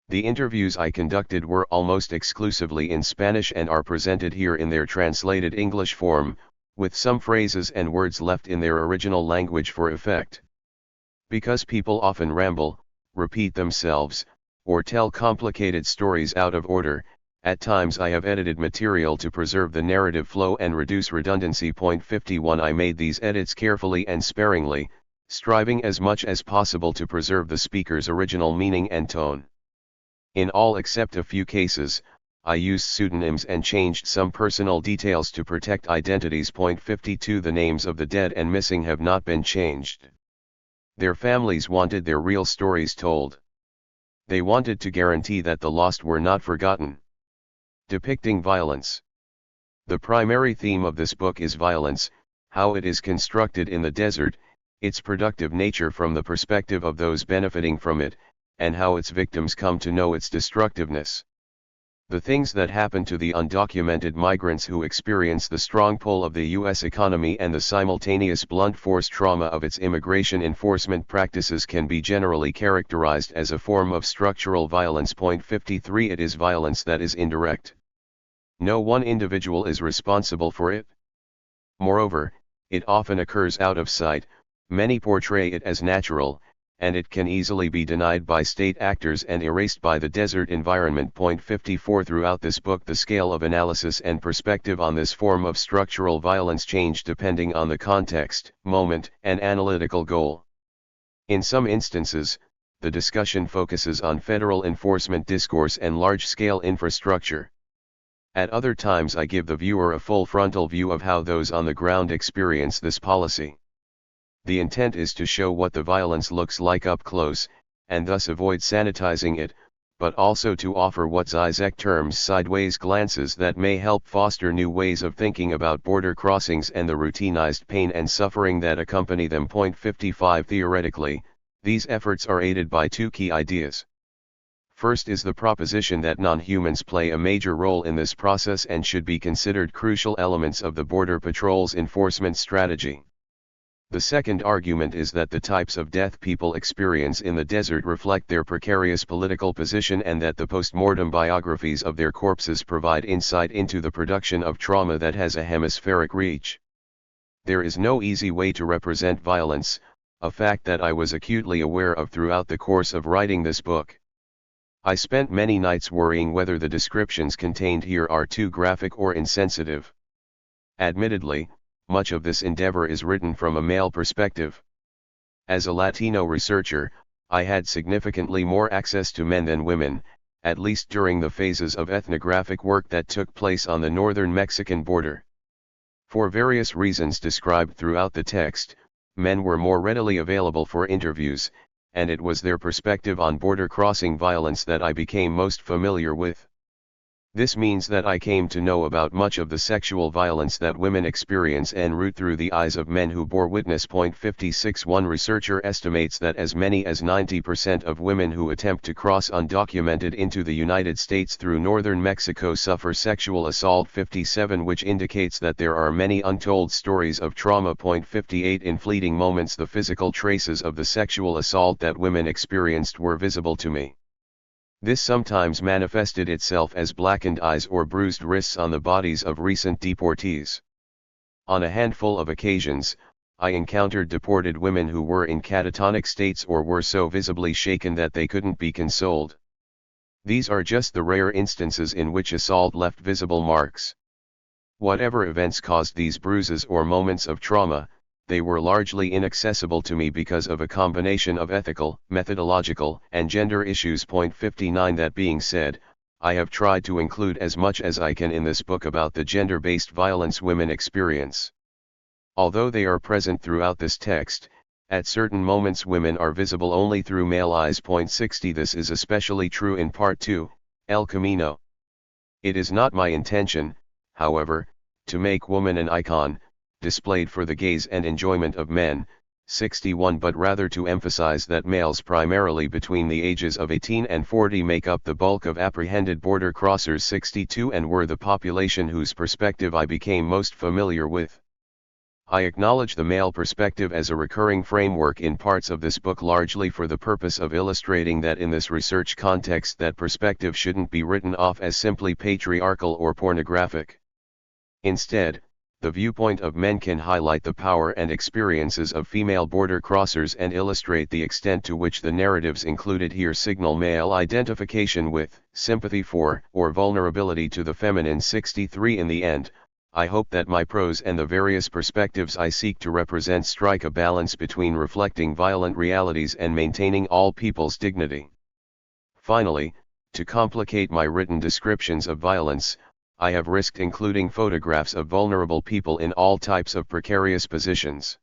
The interviews I conducted were almost exclusively in Spanish and are presented here in their translated English form, with some phrases and words left in their original language for effect. Because people often ramble, repeat themselves, or tell complicated stories out of order, at times I have edited material to preserve the narrative flow and reduce redundancy. 51 I made these edits carefully and sparingly, striving as much as possible to preserve the speaker's original meaning and tone. In all except a few cases, I used pseudonyms and changed some personal details to protect identities. 52 The names of the dead and missing have not been changed. Their families wanted their real stories told. They wanted to guarantee that the lost were not forgotten. Depicting violence. The primary theme of this book is violence, how it is constructed in the desert, its productive nature from the perspective of those benefiting from it, and how its victims come to know its destructiveness. The things that happen to the undocumented migrants who experience the strong pull of the U.S. economy and the simultaneous blunt force trauma of its immigration enforcement practices can be generally characterized as a form of structural violence. 53 It is violence that is indirect. No one individual is responsible for it. Moreover, it often occurs out of sight, many portray it as natural, and it can easily be denied by state actors and erased by the desert environment. 54 Throughout this book the scale of analysis and perspective on this form of structural violence change depending on the context, moment, and analytical goal. In some instances, the discussion focuses on federal enforcement discourse and large-scale infrastructure. At other times I give the viewer a full frontal view of how those on the ground experience this policy. The intent is to show what the violence looks like up close, and thus avoid sanitizing it, but also to offer what Zizek terms sideways glances that may help foster new ways of thinking about border crossings and the routinized pain and suffering that accompany them. 55 Theoretically, these efforts are aided by two key ideas. First is the proposition that non-humans play a major role in this process and should be considered crucial elements of the Border Patrol's enforcement strategy. The second argument is that the types of death people experience in the desert reflect their precarious political position and that the post-mortem biographies of their corpses provide insight into the production of trauma that has a hemispheric reach. There is no easy way to represent violence, a fact that I was acutely aware of throughout the course of writing this book. I spent many nights worrying whether the descriptions contained here are too graphic or insensitive. Admittedly, much of this endeavor is written from a male perspective. As a Latino researcher, I had significantly more access to men than women, at least during the phases of ethnographic work that took place on the northern Mexican border. For various reasons described throughout the text, men were more readily available for interviews, and it was their perspective on border crossing violence that I became most familiar with. This means that I came to know about much of the sexual violence that women experience en route through the eyes of men who bore witness. 56. One researcher estimates that as many as 90% of women who attempt to cross undocumented into the United States through northern Mexico suffer sexual assault. 57, which indicates that there are many untold stories of trauma. 58. In fleeting moments, the physical traces of the sexual assault that women experienced were visible to me. This sometimes manifested itself as blackened eyes or bruised wrists on the bodies of recent deportees. On a handful of occasions, I encountered deported women who were in catatonic states or were so visibly shaken that they couldn't be consoled. These are just the rare instances in which assault left visible marks. Whatever events caused these bruises or moments of trauma, they were largely inaccessible to me because of a combination of ethical, methodological, and gender issues. 59. That being said, I have tried to include as much as I can in this book about the gender-based violence women experience. Although they are present throughout this text, at certain moments women are visible only through male eyes. 60. This is especially true in Part 2, El Camino. It is not my intention, however, to make woman an icon, displayed for the gaze and enjoyment of men, 61, but rather to emphasize that males primarily between the ages of 18 and 40 make up the bulk of apprehended border crossers. 62, and were the population whose perspective I became most familiar with. I acknowledge the male perspective as a recurring framework in parts of this book, largely for the purpose of illustrating that in this research context that perspective shouldn't be written off as simply patriarchal or pornographic. Instead, the viewpoint of men can highlight the power and experiences of female border crossers and illustrate the extent to which the narratives included here signal male identification with, sympathy for, or vulnerability to the feminine. 63. In the end, I hope that my prose and the various perspectives I seek to represent strike a balance between reflecting violent realities and maintaining all people's dignity. Finally, to complicate my written descriptions of violence, I have risked including photographs of vulnerable people in all types of precarious positions.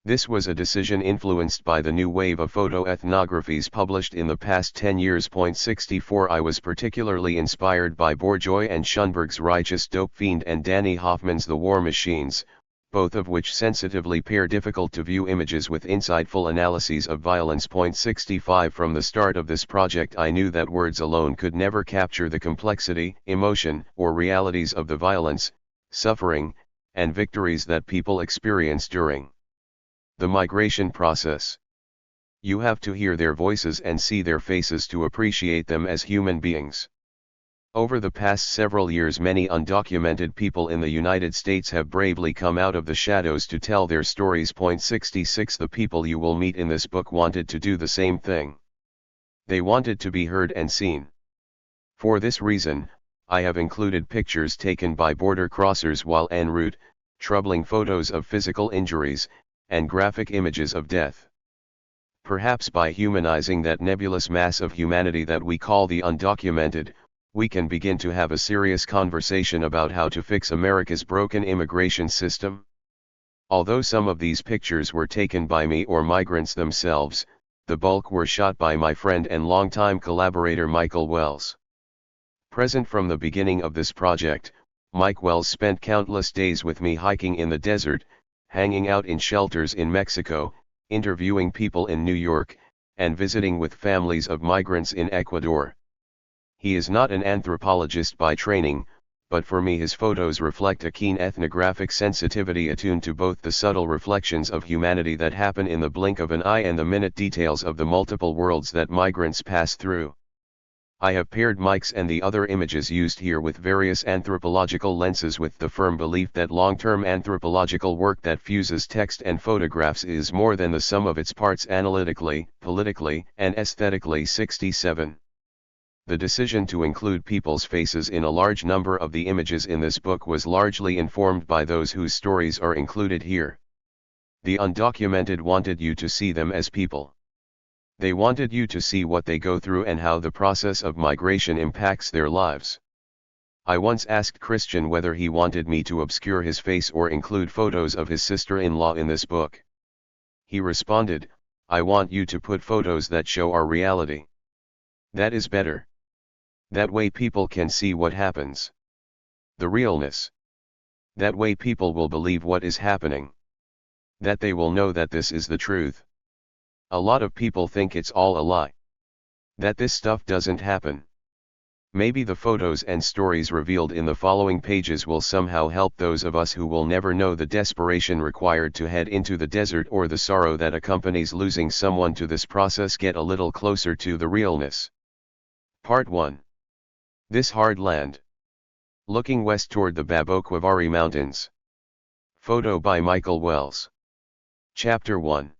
This was a decision influenced by the new wave of photoethnographies published in the past 10 years. 64. I was particularly inspired by Bourgeois and Schunberg's Righteous Dope Fiend and Danny Hoffman's The War Machines, both of which sensitively pair difficult-to-view images with insightful analyses of violence. 65. From the start of this project I knew that words alone could never capture the complexity, emotion, or realities of the violence, suffering, and victories that people experience during the migration process. You have to hear their voices and see their faces to appreciate them as human beings. Over the past several years, many undocumented people in the United States have bravely come out of the shadows to tell their stories. 66. The people you will meet in this book wanted to do the same thing. They wanted to be heard and seen. For this reason, I have included pictures taken by border crossers while en route, troubling photos of physical injuries, and graphic images of death. Perhaps by humanizing that nebulous mass of humanity that we call the undocumented, we can begin to have a serious conversation about how to fix America's broken immigration system. Although some of these pictures were taken by me or migrants themselves, the bulk were shot by my friend and longtime collaborator Michael Wells. Present from the beginning of this project, Mike Wells spent countless days with me hiking in the desert, hanging out in shelters in Mexico, interviewing people in New York, and visiting with families of migrants in Ecuador. He is not an anthropologist by training, but for me his photos reflect a keen ethnographic sensitivity attuned to both the subtle reflections of humanity that happen in the blink of an eye and the minute details of the multiple worlds that migrants pass through. I have paired Mike's and the other images used here with various anthropological lenses with the firm belief that long-term anthropological work that fuses text and photographs is more than the sum of its parts analytically, politically, and aesthetically. 67. The decision to include people's faces in a large number of the images in this book was largely informed by those whose stories are included here. The undocumented wanted you to see them as people. They wanted you to see what they go through and how the process of migration impacts their lives. I once asked Christian whether he wanted me to obscure his face or include photos of his sister-in-law in this book. He responded, "I want you to put photos that show our reality. That is better." That way people can see what happens. The realness. That way people will believe what is happening. That they will know that this is the truth. A lot of people think it's all a lie. That this stuff doesn't happen. Maybe the photos and stories revealed in the following pages will somehow help those of us who will never know the desperation required to head into the desert or the sorrow that accompanies losing someone to this process get a little closer to the realness. Part 1. This Hard Land. Looking west toward the Baboquavari Mountains. Photo by Michael Wells. Chapter 1.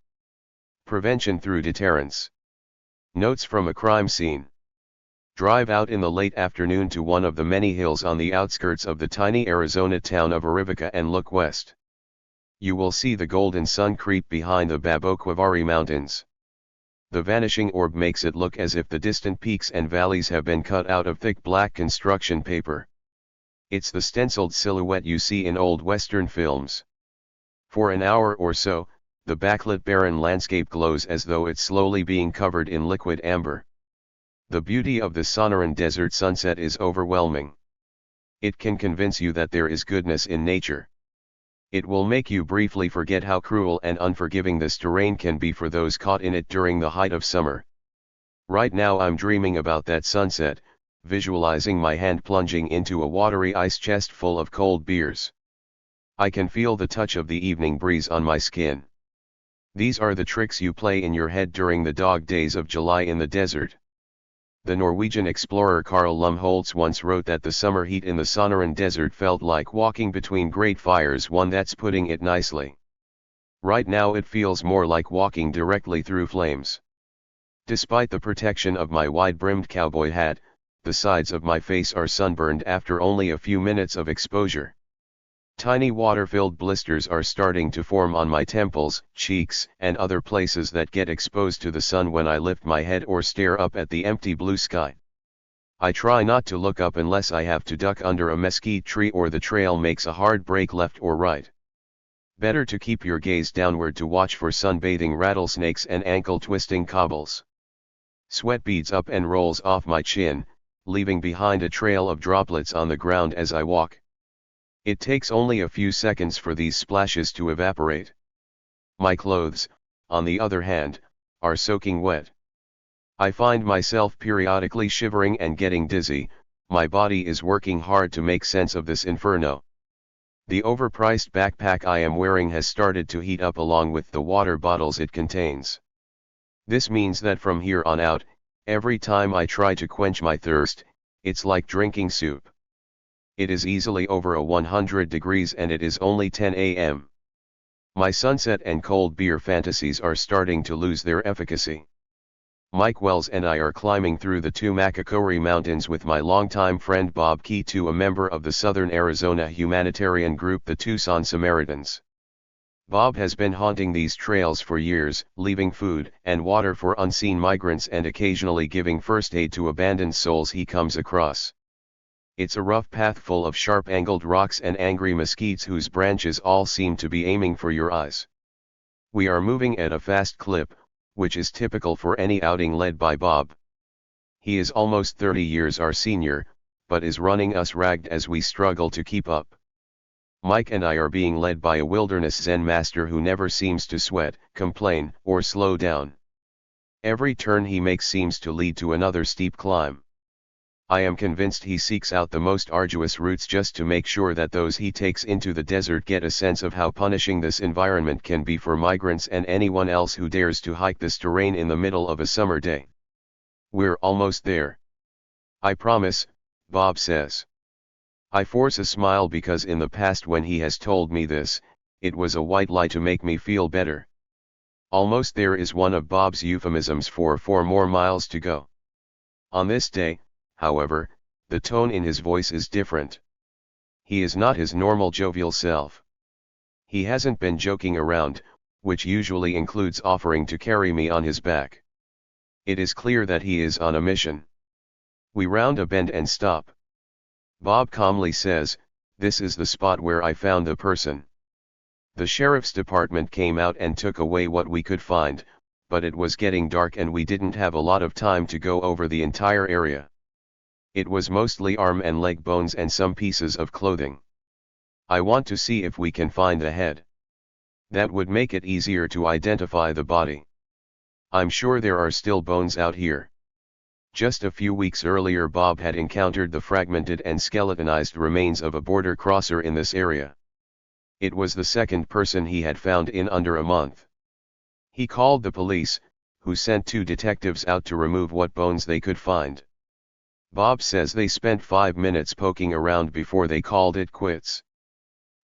Prevention through Deterrence. Notes from a crime scene. Drive out in the late afternoon to one of the many hills on the outskirts of the tiny Arizona town of Arivaca and look west. You will see the golden sun creep behind the Baboquavari Mountains. The vanishing orb makes it look as if the distant peaks and valleys have been cut out of thick black construction paper. It's the stenciled silhouette you see in old Western films. For an hour or so, the backlit barren landscape glows as though it's slowly being covered in liquid amber. The beauty of the Sonoran Desert sunset is overwhelming. It can convince you that there is goodness in nature. It will make you briefly forget how cruel and unforgiving this terrain can be for those caught in it during the height of summer. Right now I'm dreaming about that sunset, visualizing my hand plunging into a watery ice chest full of cold beers. I can feel the touch of the evening breeze on my skin. These are the tricks you play in your head during the dog days of July in the desert. The Norwegian explorer Carl Lumholtz once wrote that the summer heat in the Sonoran Desert felt like walking between great fires. That's putting it nicely. Right now it feels more like walking directly through flames. Despite the protection of my wide-brimmed cowboy hat, the sides of my face are sunburned after only a few minutes of exposure. Tiny water-filled blisters are starting to form on my temples, cheeks, and other places that get exposed to the sun when I lift my head or stare up at the empty blue sky. I try not to look up unless I have to duck under a mesquite tree or the trail makes a hard break left or right. Better to keep your gaze downward to watch for sunbathing rattlesnakes and ankle-twisting cobbles. Sweat beads up and rolls off my chin, leaving behind a trail of droplets on the ground as I walk. It takes only a few seconds for these splashes to evaporate. My clothes, on the other hand, are soaking wet. I find myself periodically shivering and getting dizzy. My body is working hard to make sense of this inferno. The overpriced backpack I am wearing has started to heat up along with the water bottles it contains. This means that from here on out, every time I try to quench my thirst, it's like drinking soup. It is easily over 100 degrees and it is only 10 a.m. My sunset and cold beer fantasies are starting to lose their efficacy. Mike Wells and I are climbing through the Tumacacory Mountains with my longtime friend Bob Key, a member of the Southern Arizona humanitarian group the Tucson Samaritans. Bob has been haunting these trails for years, leaving food and water for unseen migrants and occasionally giving first aid to abandoned souls he comes across. It's a rough path full of sharp-angled rocks and angry mesquites whose branches all seem to be aiming for your eyes. We are moving at a fast clip, which is typical for any outing led by Bob. He is almost 30 years our senior, but is running us ragged as we struggle to keep up. Mike and I are being led by a wilderness Zen master who never seems to sweat, complain, or slow down. Every turn he makes seems to lead to another steep climb. I am convinced he seeks out the most arduous routes just to make sure that those he takes into the desert get a sense of how punishing this environment can be for migrants and anyone else who dares to hike this terrain in the middle of a summer day. We're almost there. I promise, Bob says. I force a smile because in the past when he has told me this, it was a white lie to make me feel better. Almost there is one of Bob's euphemisms for 4 more miles to go. On this day, however, the tone in his voice is different. He is not his normal jovial self. He hasn't been joking around, which usually includes offering to carry me on his back. It is clear that he is on a mission. We round a bend and stop. Bob calmly says, "This is the spot where I found the person. The sheriff's department came out and took away what we could find, but it was getting dark and we didn't have a lot of time to go over the entire area. It was mostly arm and leg bones and some pieces of clothing. I want to see if we can find the head. That would make it easier to identify the body. I'm sure there are still bones out here. Just a few weeks earlier Bob had encountered the fragmented and skeletonized remains of a border crosser in this area. It was the second person he had found in under a month. He called the police, who sent 2 detectives out to remove what bones they could find. Bob says they spent 5 minutes poking around before they called it quits.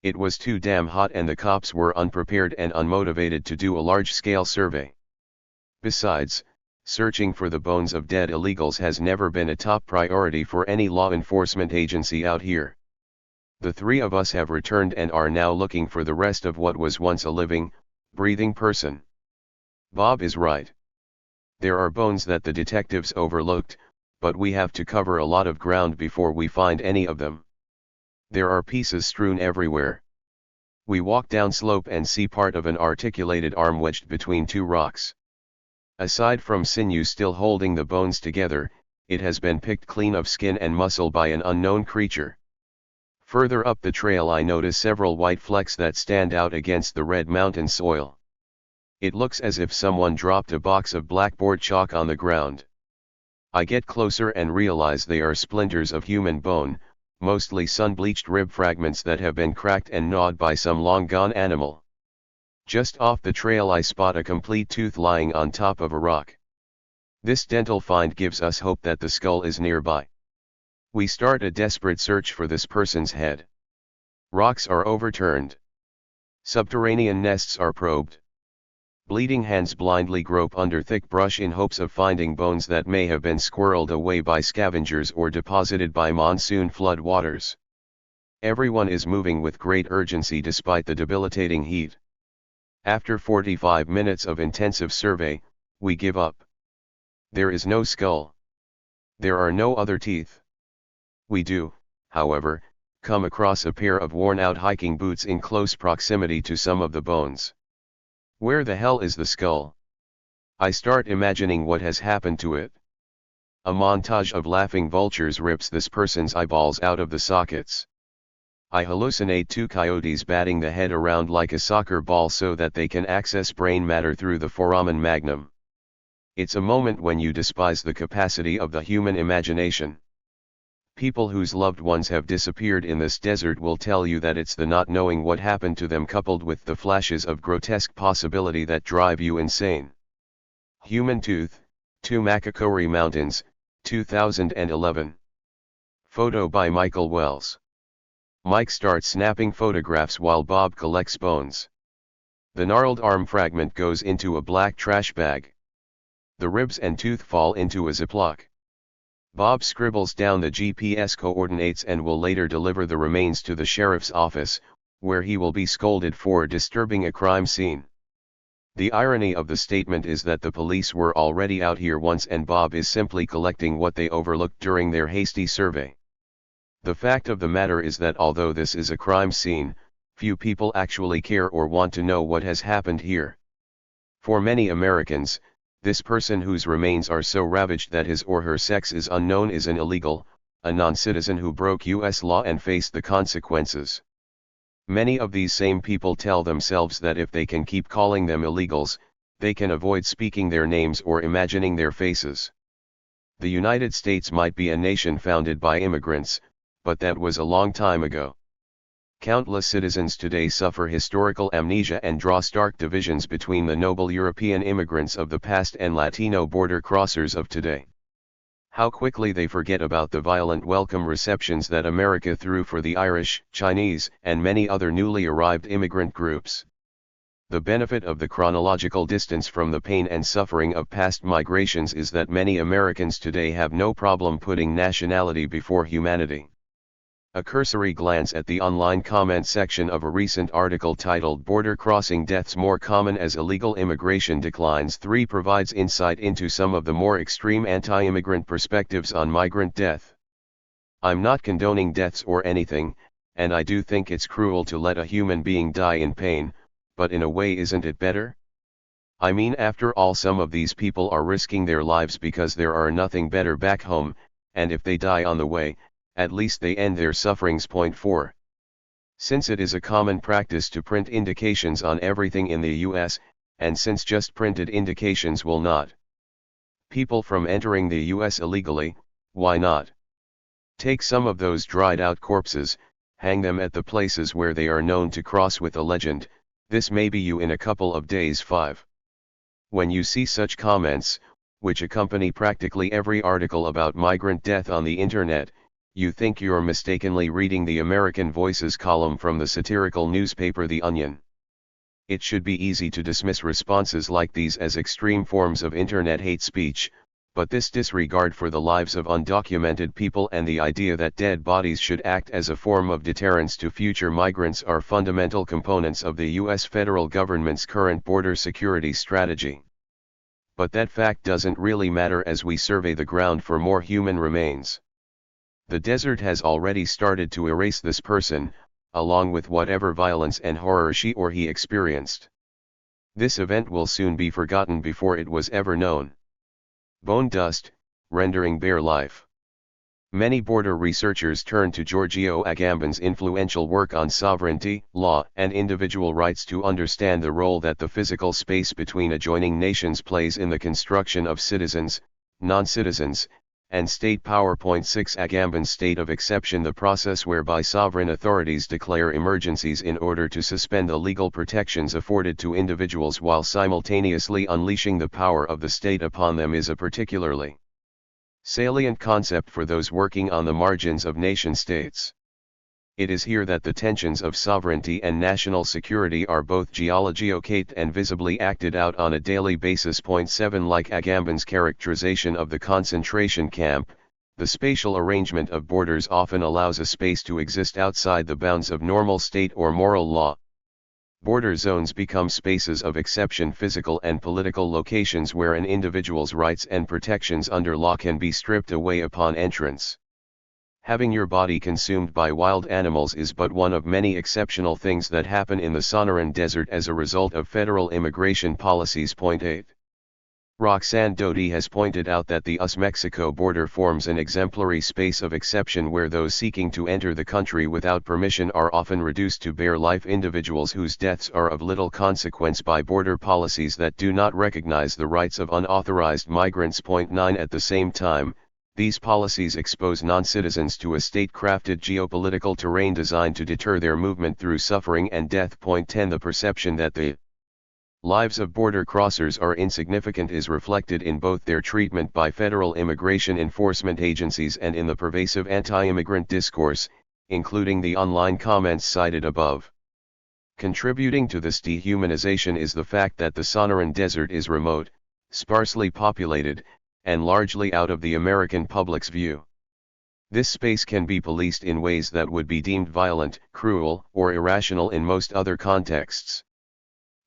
It was too damn hot and the cops were unprepared and unmotivated to do a large-scale survey. Besides, searching for the bones of dead illegals has never been a top priority for any law enforcement agency out here. The 3 of us have returned and are now looking for the rest of what was once a living, breathing person. Bob is right. There are bones that the detectives overlooked, but we have to cover a lot of ground before we find any of them. There are pieces strewn everywhere. We walk down slope and see part of an articulated arm wedged between 2 rocks. Aside from sinew still holding the bones together, it has been picked clean of skin and muscle by an unknown creature. Further up the trail I notice several white flecks that stand out against the red mountain soil. It looks as if someone dropped a box of blackboard chalk on the ground. I get closer and realize they are splinters of human bone, mostly sun-bleached rib fragments that have been cracked and gnawed by some long-gone animal. Just off the trail I spot a complete tooth lying on top of a rock. This dental find gives us hope that the skull is nearby. We start a desperate search for this person's head. Rocks are overturned. Subterranean nests are probed. Bleeding hands blindly grope under thick brush in hopes of finding bones that may have been squirreled away by scavengers or deposited by monsoon flood waters. Everyone is moving with great urgency despite the debilitating heat. After 45 minutes of intensive survey, we give up. There is no skull. There are no other teeth. We do, however, come across a pair of worn-out hiking boots in close proximity to some of the bones. Where the hell is the skull? I start imagining what has happened to it. A montage of laughing vultures rips this person's eyeballs out of the sockets. I hallucinate 2 coyotes batting the head around like a soccer ball so that they can access brain matter through the foramen magnum. It's a moment when you despise the capacity of the human imagination. People whose loved ones have disappeared in this desert will tell you that it's the not knowing what happened to them coupled with the flashes of grotesque possibility that drive you insane. Human Tooth, 2 Macacori Mountains, 2011. Photo by Michael Wells. Mike starts snapping photographs while Bob collects bones. The gnarled arm fragment goes into a black trash bag. The ribs and tooth fall into a Ziploc. Bob scribbles down the GPS coordinates and will later deliver the remains to the sheriff's office, where he will be scolded for disturbing a crime scene. The irony of the statement is that the police were already out here once and Bob is simply collecting what they overlooked during their hasty survey. The fact of the matter is that although this is a crime scene, few people actually care or want to know what has happened here. For many Americans, this person whose remains are so ravaged that his or her sex is unknown is an illegal, a non-citizen who broke U.S. law and faced the consequences. Many of these same people tell themselves that if they can keep calling them illegals, they can avoid speaking their names or imagining their faces. The United States might be a nation founded by immigrants, but that was a long time ago. Countless citizens today suffer historical amnesia and draw stark divisions between the noble European immigrants of the past and Latino border crossers of today. How quickly they forget about the violent welcome receptions that America threw for the Irish, Chinese, and many other newly arrived immigrant groups. The benefit of the chronological distance from the pain and suffering of past migrations is that many Americans today have no problem putting nationality before humanity. A cursory glance at the online comment section of a recent article titled "Border Crossing Deaths More Common as Illegal Immigration Declines 3" provides insight into some of the more extreme anti-immigrant perspectives on migrant death. I'm not condoning deaths or anything, and I do think it's cruel to let a human being die in pain, but in a way isn't it better? I mean, after all, some of these people are risking their lives because there are nothing better back home, and if they die on the way, at least they end their sufferings. Point 4. Since it is a common practice to print indications on everything in the US, and since just printed indications will not people from entering the US illegally, why not take some of those dried out corpses, hang them at the places where they are known to cross with a legend, "This may be you in a couple of days." 5. When you see such comments, which accompany practically every article about migrant death on the internet, you think you're mistakenly reading the American Voices column from the satirical newspaper The Onion. It should be easy to dismiss responses like these as extreme forms of internet hate speech, but this disregard for the lives of undocumented people and the idea that dead bodies should act as a form of deterrence to future migrants are fundamental components of the U.S. federal government's current border security strategy. But that fact doesn't really matter as we survey the ground for more human remains. The desert has already started to erase this person, along with whatever violence and horror she or he experienced. This event will soon be forgotten before it was ever known. Bone dust, rendering bare life. Many border researchers turn to Giorgio Agamben's influential work on sovereignty, law, and individual rights to understand the role that the physical space between adjoining nations plays in the construction of citizens, non-citizens, and state power. 6 Agamben's state of exception, the process whereby sovereign authorities declare emergencies in order to suspend the legal protections afforded to individuals while simultaneously unleashing the power of the state upon them, is a particularly salient concept for those working on the margins of nation-states. It is here that the tensions of sovereignty and national security are both geolocate and visibly acted out on a daily basis. 7 Like Agamben's characterization of the concentration camp, the spatial arrangement of borders often allows a space to exist outside the bounds of normal state or moral law. Border zones become spaces of exception, physical and political locations where an individual's rights and protections under law can be stripped away upon entrance. Having your body consumed by wild animals is but one of many exceptional things that happen in the Sonoran Desert as a result of federal immigration policies. 8. Roxanne Doty has pointed out that the US-Mexico border forms an exemplary space of exception where those seeking to enter the country without permission are often reduced to bare life, individuals whose deaths are of little consequence by border policies that do not recognize the rights of unauthorized migrants. 9 At the same time, these policies expose non-citizens to a state-crafted geopolitical terrain designed to deter their movement through suffering and death. 10 The perception that the lives of border crossers are insignificant is reflected in both their treatment by federal immigration enforcement agencies and in the pervasive anti-immigrant discourse, including the online comments cited above. Contributing to this dehumanization is the fact that the Sonoran Desert is remote, sparsely populated, and largely out of the American public's view. This space can be policed in ways that would be deemed violent, cruel, or irrational in most other contexts.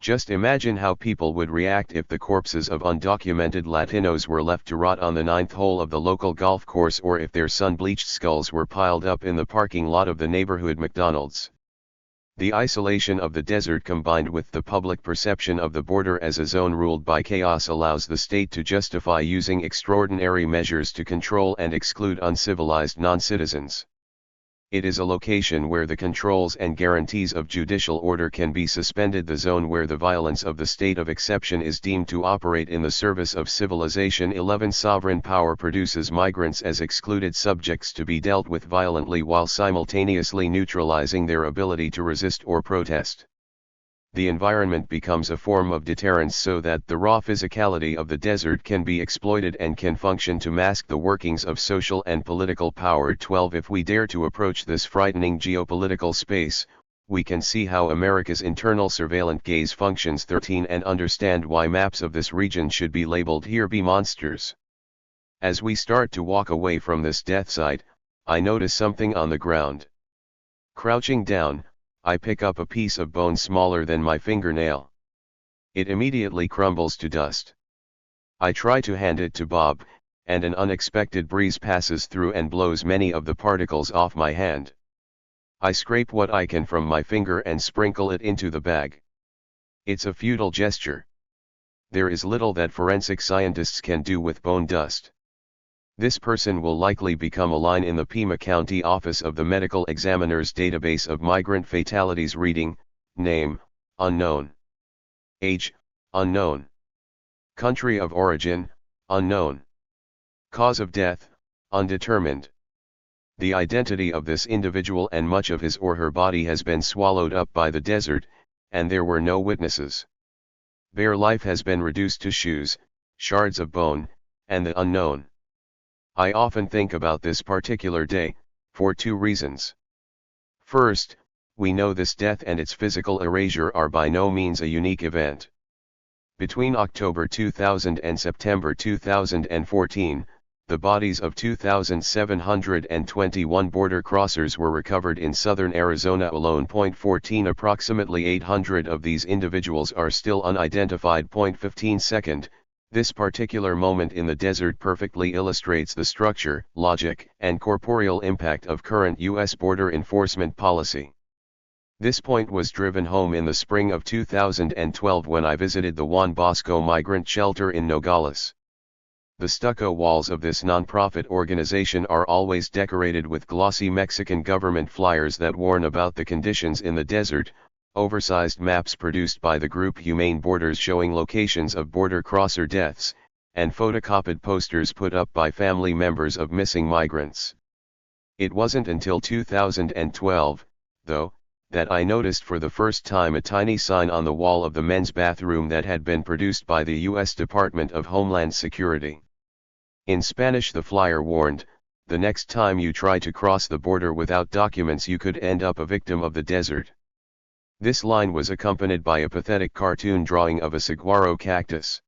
Just imagine how people would react if the corpses of undocumented Latinos were left to rot on the 9th hole of the local golf course, or if their sun-bleached skulls were piled up in the parking lot of the neighborhood McDonald's. The isolation of the desert combined with the public perception of the border as a zone ruled by chaos allows the state to justify using extraordinary measures to control and exclude uncivilized non-citizens. It is a location where the controls and guarantees of judicial order can be suspended, the zone where the violence of the state of exception is deemed to operate in the service of civilization. 11 Sovereign power produces migrants as excluded subjects to be dealt with violently while simultaneously neutralizing their ability to resist or protest. The environment becomes a form of deterrence so that the raw physicality of the desert can be exploited and can function to mask the workings of social and political power. 12 If we dare to approach this frightening geopolitical space, we can see how America's internal surveillance gaze functions. 13 And understand why maps of this region should be labeled "Here be monsters." As we start to walk away from this death site, I notice something on the ground. Crouching down, I pick up a piece of bone smaller than my fingernail. It immediately crumbles to dust. I try to hand it to Bob, and an unexpected breeze passes through and blows many of the particles off my hand. I scrape what I can from my finger and sprinkle it into the bag. It's a futile gesture. There is little that forensic scientists can do with bone dust. This person will likely become a line in the Pima County Office of the Medical Examiner's database of migrant fatalities reading, name, unknown. Age, unknown. Country of origin, unknown. Cause of death, undetermined. The identity of this individual and much of his or her body has been swallowed up by the desert, and there were no witnesses. Bare life has been reduced to shoes, shards of bone, and the unknown. I often think about this particular day, for two reasons. First, we know this death and its physical erasure are by no means a unique event. Between October 2000 and September 2014, the bodies of 2,721 border crossers were recovered in southern Arizona alone. 14 Approximately 800 of these individuals are still unidentified. 15 Second, this particular moment in the desert perfectly illustrates the structure, logic, and corporeal impact of current U.S. border enforcement policy. This point was driven home in the spring of 2012 when I visited the Juan Bosco migrant shelter in Nogales. The stucco walls of this nonprofit organization are always decorated with glossy Mexican government flyers that warn about the conditions in the desert, oversized maps produced by the group Humane Borders showing locations of border crosser deaths, and photocopied posters put up by family members of missing migrants. It wasn't until 2012, though, that I noticed for the first time a tiny sign on the wall of the men's bathroom that had been produced by the U.S. Department of Homeland Security. In Spanish, the flyer warned, "The next time you try to cross the border without documents, you could end up a victim of the desert." This line was accompanied by a pathetic cartoon drawing of a saguaro cactus.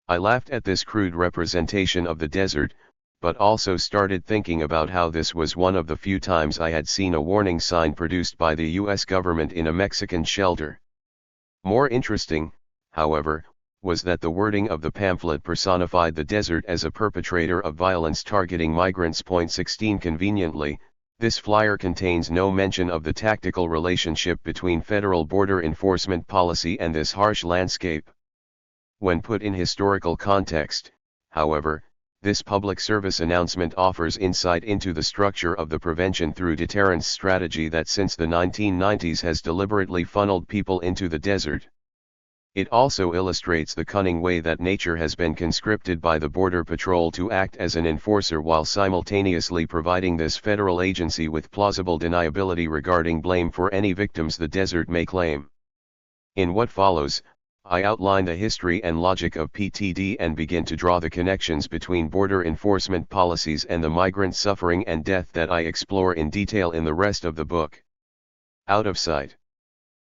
I laughed at this crude representation of the desert, but also started thinking about how this was one of the few times I had seen a warning sign produced by the U.S. government in a Mexican shelter. More interesting, however, was that the wording of the pamphlet personified the desert as a perpetrator of violence targeting migrants. 16 Conveniently, this flyer contains no mention of the tactical relationship between federal border enforcement policy and this harsh landscape. When put in historical context, however, this public service announcement offers insight into the structure of the prevention through deterrence strategy that since the 1990s has deliberately funneled people into the desert. It also illustrates the cunning way that nature has been conscripted by the Border Patrol to act as an enforcer while simultaneously providing this federal agency with plausible deniability regarding blame for any victims the desert may claim. In what follows, I outline the history and logic of PTD and begin to draw the connections between border enforcement policies and the migrant suffering and death that I explore in detail in the rest of the book. Out of sight.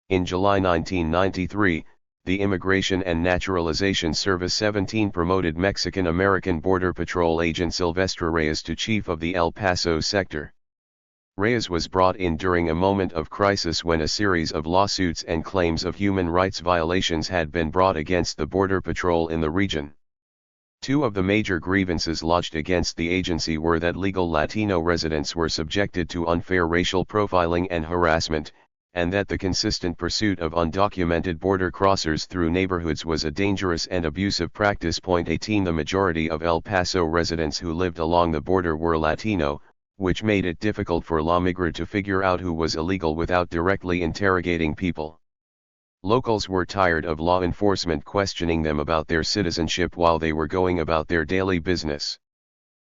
In July 1993, the Immigration and Naturalization Service 17 promoted Mexican-American Border Patrol agent Silvestre Reyes to chief of the El Paso sector. Reyes was brought in during a moment of crisis when a series of lawsuits and claims of human rights violations had been brought against the Border Patrol in the region. Two of the major grievances lodged against the agency were that legal Latino residents were subjected to unfair racial profiling and harassment, and that the consistent pursuit of undocumented border crossers through neighborhoods was a dangerous and abusive practice. 18 The majority of El Paso residents who lived along the border were Latino, which made it difficult for La Migra to figure out who was illegal without directly interrogating people. Locals were tired of law enforcement questioning them about their citizenship while they were going about their daily business.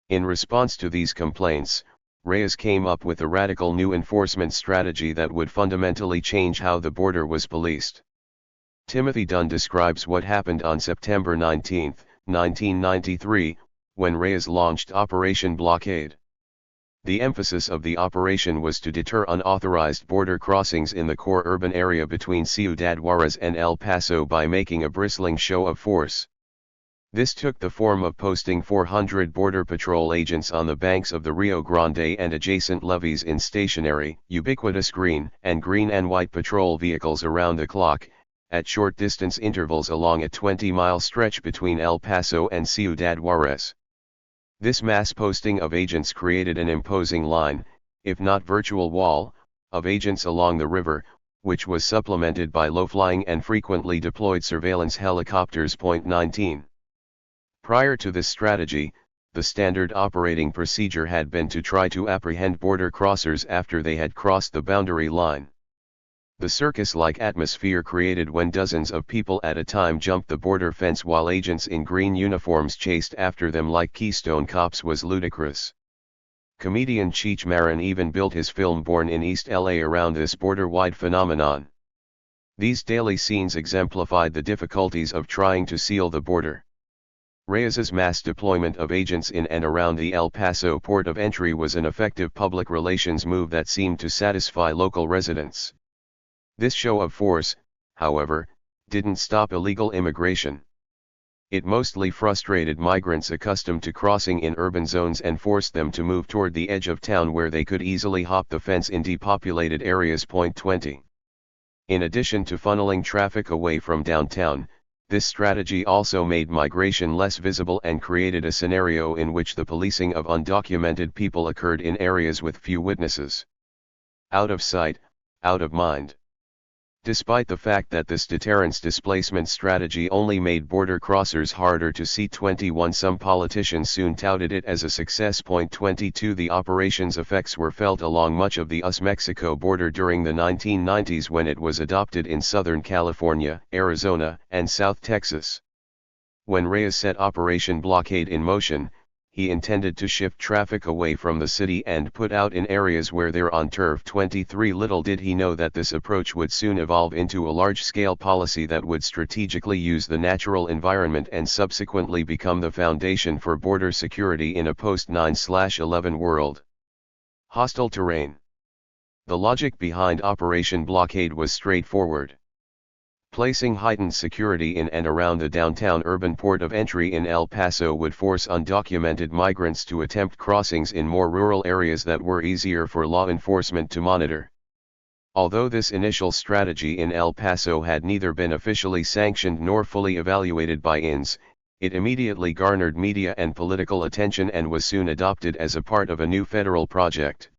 In response to these complaints, Reyes came up with a radical new enforcement strategy that would fundamentally change how the border was policed. Timothy Dunn describes what happened on September 19, 1993, when Reyes launched Operation Blockade. The emphasis of the operation was to deter unauthorized border crossings in the core urban area between Ciudad Juarez and El Paso by making a bristling show of force. This took the form of posting 400 Border Patrol agents on the banks of the Rio Grande and adjacent levees in stationary, ubiquitous green and white patrol vehicles around the clock, at short distance intervals along a 20-mile stretch between El Paso and Ciudad Juarez. This mass posting of agents created an imposing line, if not virtual wall, of agents along the river, which was supplemented by low-flying and frequently deployed surveillance helicopters. 19. Prior to this strategy, the standard operating procedure had been to try to apprehend border crossers after they had crossed the boundary line. The circus-like atmosphere created when dozens of people at a time jumped the border fence while agents in green uniforms chased after them like Keystone Cops was ludicrous. Comedian Cheech Marin even built his film Born in East LA around this border-wide phenomenon. These daily scenes exemplified the difficulties of trying to seal the border. Reyes's mass deployment of agents in and around the El Paso port of entry was an effective public relations move that seemed to satisfy local residents. This show of force, however, didn't stop illegal immigration. It mostly frustrated migrants accustomed to crossing in urban zones and forced them to move toward the edge of town where they could easily hop the fence in depopulated areas. 20. In addition to funneling traffic away from downtown, this strategy also made migration less visible and created a scenario in which the policing of undocumented people occurred in areas with few witnesses. Out of sight, out of mind. Despite the fact that this deterrence displacement strategy only made border crossers harder to see. 21 Some politicians soon touted it as a success. 22 The operation's effects were felt along much of the US-Mexico border during the 1990s when it was adopted in Southern California, Arizona, and South Texas. When Reyes set Operation Blockade in motion, he intended to shift traffic away from the city and put out in areas where they're on turf. 23 Little did he know that this approach would soon evolve into a large-scale policy that would strategically use the natural environment and subsequently become the foundation for border security in a post-9/11 world. Hostile terrain. The logic behind Operation Blockade was straightforward. Placing heightened security in and around the downtown urban port of entry in El Paso would force undocumented migrants to attempt crossings in more rural areas that were easier for law enforcement to monitor. Although this initial strategy in El Paso had neither been officially sanctioned nor fully evaluated by INS, it immediately garnered media and political attention and was soon adopted as a part of a new federal project.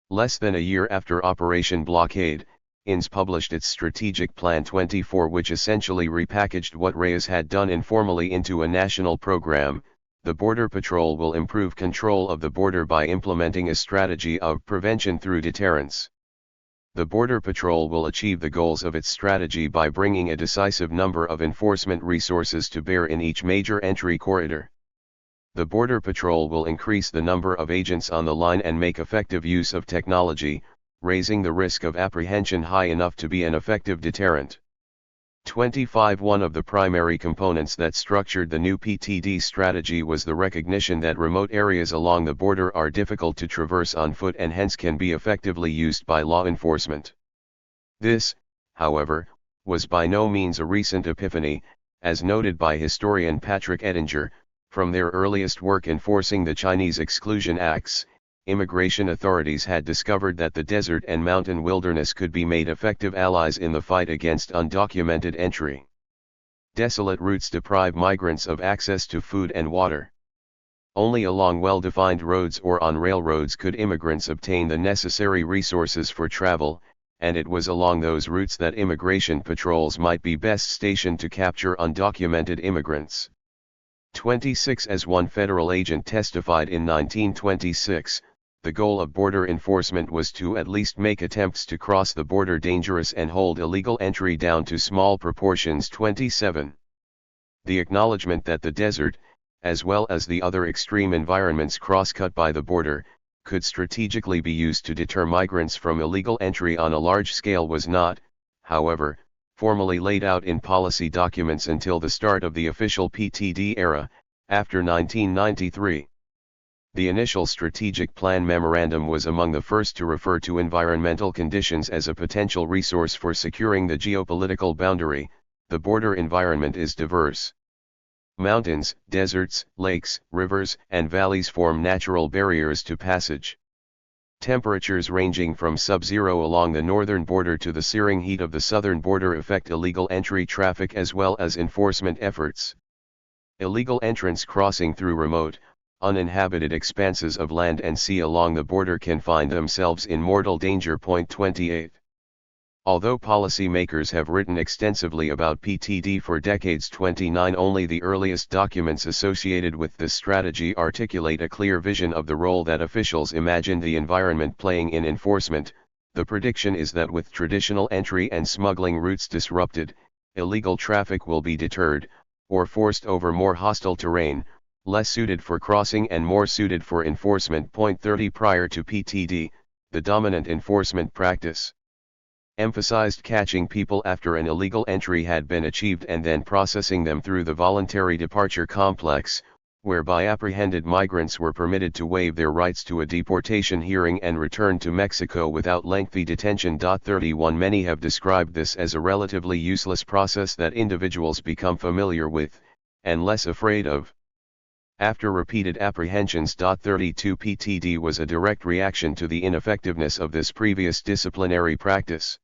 Less than a year after Operation Blockade, INS published its Strategic Plan 24, which essentially repackaged what Reyes had done informally into a national program. The Border Patrol will improve control of the border by implementing a strategy of prevention through deterrence. The Border Patrol will achieve the goals of its strategy by bringing a decisive number of enforcement resources to bear in each major entry corridor. The Border Patrol will increase the number of agents on the line and make effective use of technology, raising the risk of apprehension high enough to be an effective deterrent. 25 One of the primary components that structured the new PTD strategy was the recognition that remote areas along the border are difficult to traverse on foot and hence can be effectively used by law enforcement. This, however, was by no means a recent epiphany, as noted by historian Patrick Ettinger. From their earliest work enforcing the Chinese Exclusion Acts, immigration authorities had discovered that the desert and mountain wilderness could be made effective allies in the fight against undocumented entry. Desolate routes deprive migrants of access to food and water. Only along well-defined roads or on railroads could immigrants obtain the necessary resources for travel, and it was along those routes that immigration patrols might be best stationed to capture undocumented immigrants. 26 As one federal agent testified in 1926, the goal of border enforcement was to at least make attempts to cross the border dangerous and hold illegal entry down to small proportions. 27. The acknowledgement that the desert, as well as the other extreme environments cross-cut by the border, could strategically be used to deter migrants from illegal entry on a large scale was not, however, formally laid out in policy documents until the start of the official PTD era, after 1993. The initial strategic plan memorandum was among the first to refer to environmental conditions as a potential resource for securing the geopolitical boundary. The border environment is diverse. Mountains, deserts, lakes, rivers, and valleys form natural barriers to passage. Temperatures ranging from sub-zero along the northern border to the searing heat of the southern border affect illegal entry traffic as well as enforcement efforts. Illegal entrants crossing through remote, uninhabited expanses of land and sea along the border can find themselves in mortal danger. 28. Although policymakers have written extensively about PTD for decades, 29 only the earliest documents associated with this strategy articulate a clear vision of the role that officials imagined the environment playing in enforcement. The prediction is that with traditional entry and smuggling routes disrupted, illegal traffic will be deterred, or forced over more hostile terrain, less suited for crossing and more suited for enforcement. Point 30 Prior to PTD, the dominant enforcement practice emphasized catching people after an illegal entry had been achieved and then processing them through the voluntary departure complex, whereby apprehended migrants were permitted to waive their rights to a deportation hearing and return to Mexico without lengthy detention. 31 Many have described this as a relatively useless process that individuals become familiar with, and less afraid of. After repeated apprehensions. 32 PTD was a direct reaction to the ineffectiveness of this previous disciplinary practice.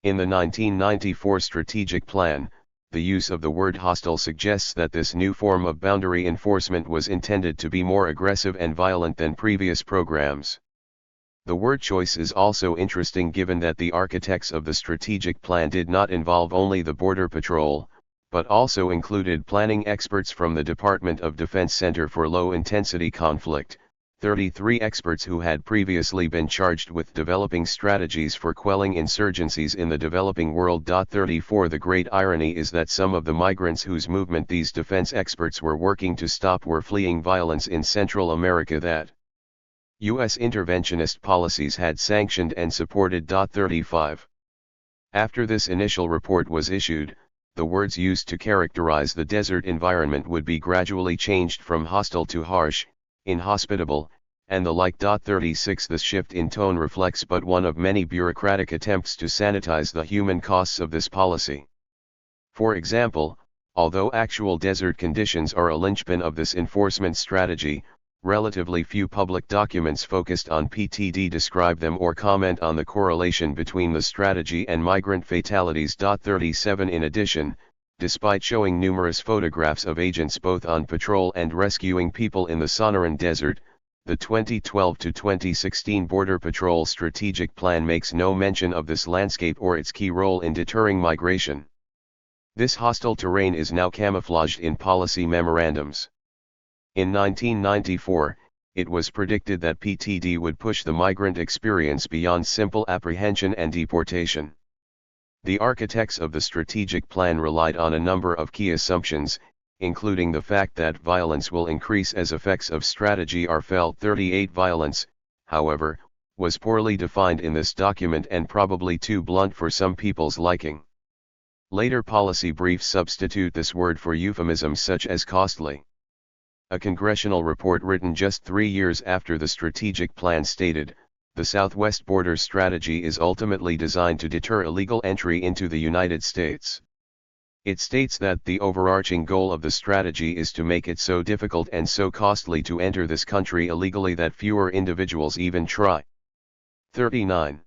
In the 1994 strategic plan, the use of the word hostile suggests that this new form of boundary enforcement was intended to be more aggressive and violent than previous programs. The word choice is also interesting given that the architects of the strategic plan did not involve only the Border Patrol, but also included planning experts from the Department of Defense Center for Low-Intensity Conflict, 33 experts who had previously been charged with developing strategies for quelling insurgencies in the developing world. 34 The great irony is that some of the migrants whose movement these defense experts were working to stop were fleeing violence in Central America that U.S. interventionist policies had sanctioned and supported. 35 After this initial report was issued, the words used to characterize the desert environment would be gradually changed from hostile to harsh, inhospitable, and the like. 36 This shift in tone reflects but one of many bureaucratic attempts to sanitize the human costs of this policy. For example, although actual desert conditions are a linchpin of this enforcement strategy, relatively few public documents focused on PTD describe them or comment on the correlation between the strategy and migrant fatalities. 37 In addition, despite showing numerous photographs of agents both on patrol and rescuing people in the Sonoran Desert, the 2012 to 2016 Border Patrol Strategic Plan makes no mention of this landscape or its key role in deterring migration. This hostile terrain is now camouflaged in policy memorandums. In 1994, it was predicted that PTD would push the migrant experience beyond simple apprehension and deportation. The architects of the strategic plan relied on a number of key assumptions, including the fact that violence will increase as effects of strategy are felt. 38 Violence, however, was poorly defined in this document and probably too blunt for some people's liking. Later policy briefs substitute this word for euphemisms such as costly. A congressional report written just 3 years after the strategic plan stated, "The Southwest border strategy is ultimately designed to deter illegal entry into the United States." It states that the overarching goal of the strategy is to make it so difficult and so costly to enter this country illegally that fewer individuals even try. 39.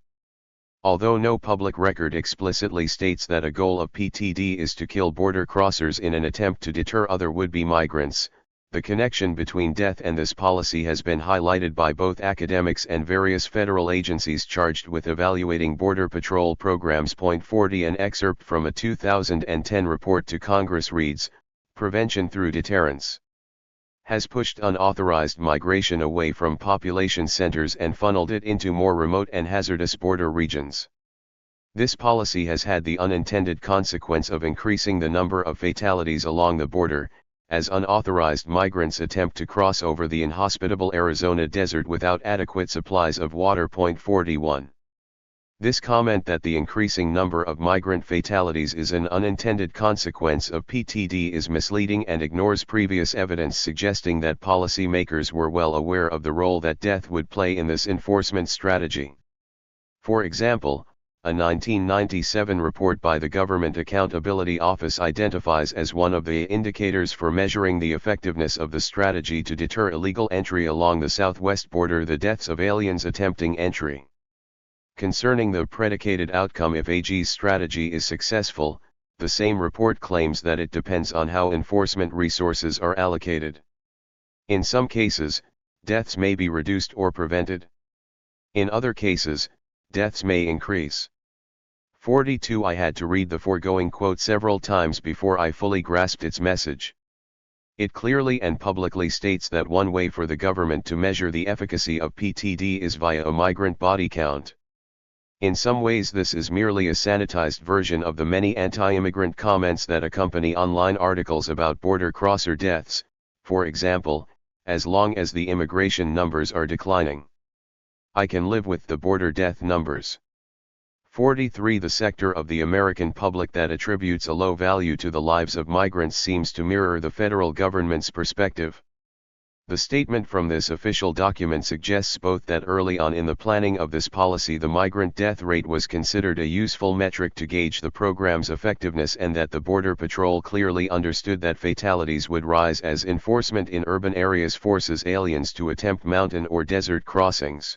Although no public record explicitly states that a goal of PTD is to kill border crossers in an attempt to deter other would-be migrants, the connection between death and this policy has been highlighted by both academics and various federal agencies charged with evaluating Border Patrol programs. 40 An excerpt from a 2010 report to Congress reads, "Prevention through deterrence has pushed unauthorized migration away from population centers and funneled it into more remote and hazardous border regions. This policy has had the unintended consequence of increasing the number of fatalities along the border, as unauthorized migrants attempt to cross over the inhospitable Arizona desert without adequate supplies of water." 41. This comment that the increasing number of migrant fatalities is an unintended consequence of PTD is misleading and ignores previous evidence suggesting that policymakers were well aware of the role that death would play in this enforcement strategy. For example, a 1997 report by the Government Accountability Office identifies as one of the indicators for measuring the effectiveness of the strategy to deter illegal entry along the southwest border the deaths of aliens attempting entry. Concerning the predicated outcome if AG's strategy is successful, the same report claims that it depends on how enforcement resources are allocated. In some cases, deaths may be reduced or prevented. In other cases, deaths may increase. 42 I had to read the foregoing quote several times before I fully grasped its message. It clearly and publicly states that one way for the government to measure the efficacy of PTD is via a migrant body count. In some ways this is merely a sanitized version of the many anti-immigrant comments that accompany online articles about border crosser deaths, for example, as long as the immigration numbers are declining. I can live with the border death numbers. 43 The sector of the American public that attributes a low value to the lives of migrants seems to mirror the federal government's perspective. The statement from this official document suggests both that early on in the planning of this policy the migrant death rate was considered a useful metric to gauge the program's effectiveness and that the Border Patrol clearly understood that fatalities would rise as enforcement in urban areas forces aliens to attempt mountain or desert crossings.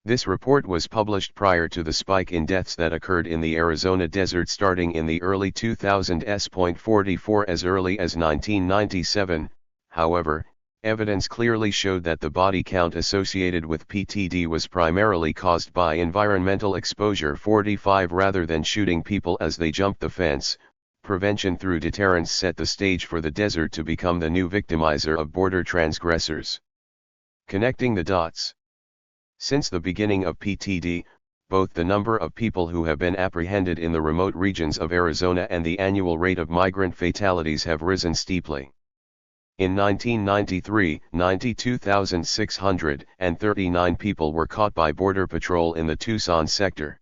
This report was published prior to the spike in deaths that occurred in the Arizona desert starting in the early 2000s. 44 As early as 1997, however, evidence clearly showed that the body count associated with PTD was primarily caused by environmental exposure. 45 Rather than shooting people as they jumped the fence, prevention through deterrence set the stage for the desert to become the new victimizer of border transgressors. Connecting the dots. Since the beginning of PTD, both the number of people who have been apprehended in the remote regions of Arizona and the annual rate of migrant fatalities have risen steeply. In 1993, 92,639 people were caught by Border Patrol in the Tucson sector.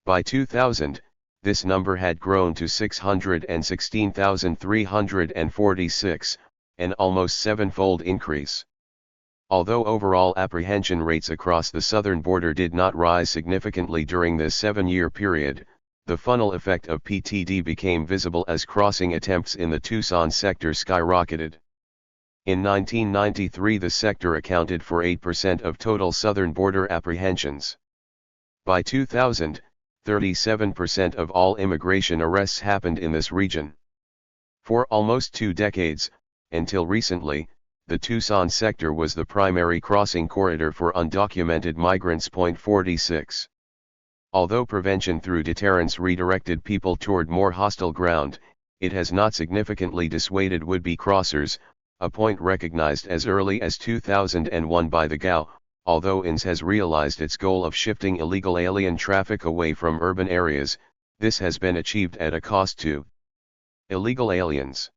By 2000, this number had grown to 616,346, an almost seven-fold increase. Although overall apprehension rates across the southern border did not rise significantly during this 7-year period, the funnel effect of PTD became visible as crossing attempts in the Tucson sector skyrocketed. In 1993 the sector accounted for 8% of total southern border apprehensions. By 2000, 37% of all immigration arrests happened in this region. For almost 2 decades, until recently, the Tucson sector was the primary crossing corridor for undocumented migrants. 46. Although prevention through deterrence redirected people toward more hostile ground, it has not significantly dissuaded would-be crossers, a point recognized as early as 2001 by the GAO, although INS has realized its goal of shifting illegal alien traffic away from urban areas. This has been achieved at a cost to illegal aliens.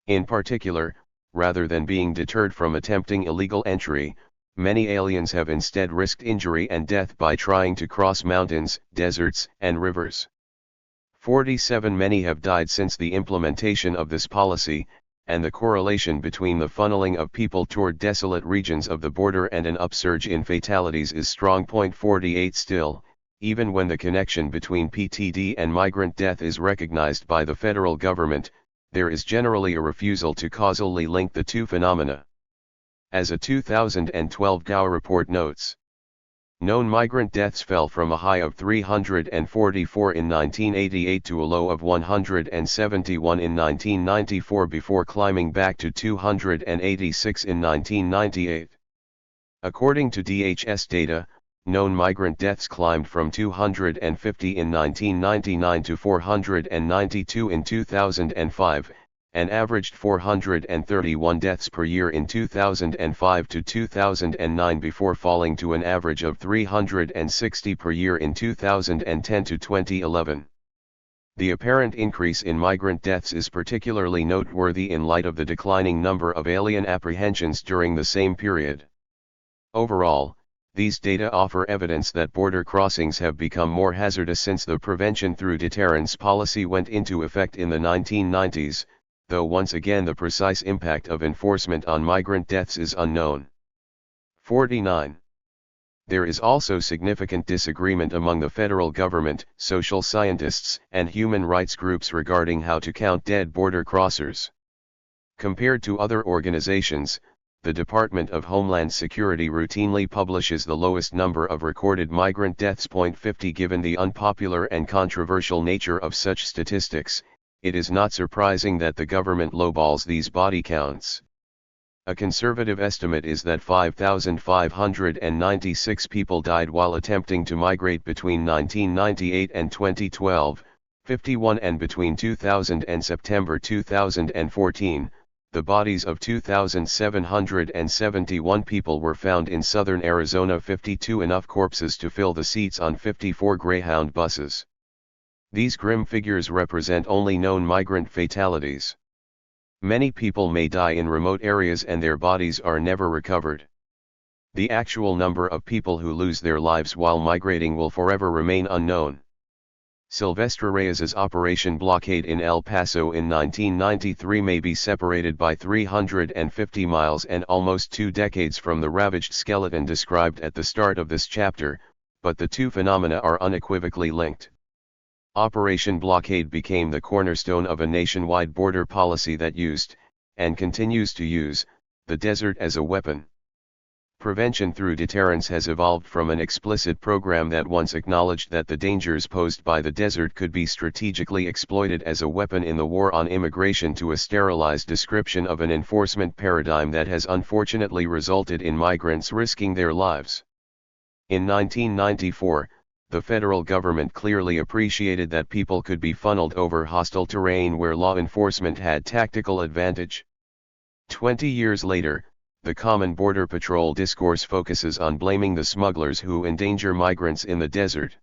In particular, rather than being deterred from attempting illegal entry, many aliens have instead risked injury and death by trying to cross mountains, deserts, and rivers. 47 Many have died since the implementation of this policy, and the correlation between the funneling of people toward desolate regions of the border and an upsurge in fatalities is strong. 48 Still, even when the connection between PTD and migrant death is recognized by the federal government, there is generally a refusal to causally link the two phenomena. As a 2012 GAO report notes, known migrant deaths fell from a high of 344 in 1988 to a low of 171 in 1994 before climbing back to 286 in 1998. According to DHS data, known migrant deaths climbed from 250 in 1999 to 492 in 2005, and averaged 431 deaths per year in 2005 to 2009 before falling to an average of 360 per year in 2010 to 2011. The apparent increase in migrant deaths is particularly noteworthy in light of the declining number of alien apprehensions during the same period. Overall, these data offer evidence that border crossings have become more hazardous since the prevention through deterrence policy went into effect in the 1990s, though once again the precise impact of enforcement on migrant deaths is unknown. 49. There is also significant disagreement among the federal government, social scientists, and human rights groups regarding how to count dead border crossers. Compared to other organizations, the Department of Homeland Security routinely publishes the lowest number of recorded migrant deaths. 50 Given the unpopular and controversial nature of such statistics, it is not surprising that the government lowballs these body counts. A conservative estimate is that 5,596 people died while attempting to migrate between 1998 and 2012, 51 and between 2000 and September 2014. The bodies of 2,771 people were found in southern Arizona, 52 enough corpses to fill the seats on 54 Greyhound buses. These grim figures represent only known migrant fatalities. Many people may die in remote areas and their bodies are never recovered. The actual number of people who lose their lives while migrating will forever remain unknown. Silvestre Reyes's Operation Blockade in El Paso in 1993 may be separated by 350 miles and almost 2 decades from the ravaged skeleton described at the start of this chapter, but the two phenomena are unequivocally linked. Operation Blockade became the cornerstone of a nationwide border policy that used, and continues to use, the desert as a weapon. Prevention through deterrence has evolved from an explicit program that once acknowledged that the dangers posed by the desert could be strategically exploited as a weapon in the war on immigration to a sterilized description of an enforcement paradigm that has unfortunately resulted in migrants risking their lives. In 1994, the federal government clearly appreciated that people could be funneled over hostile terrain where law enforcement had tactical advantage. 20 years later, the Common Border Patrol discourse focuses on blaming the smugglers who endanger migrants in the desert.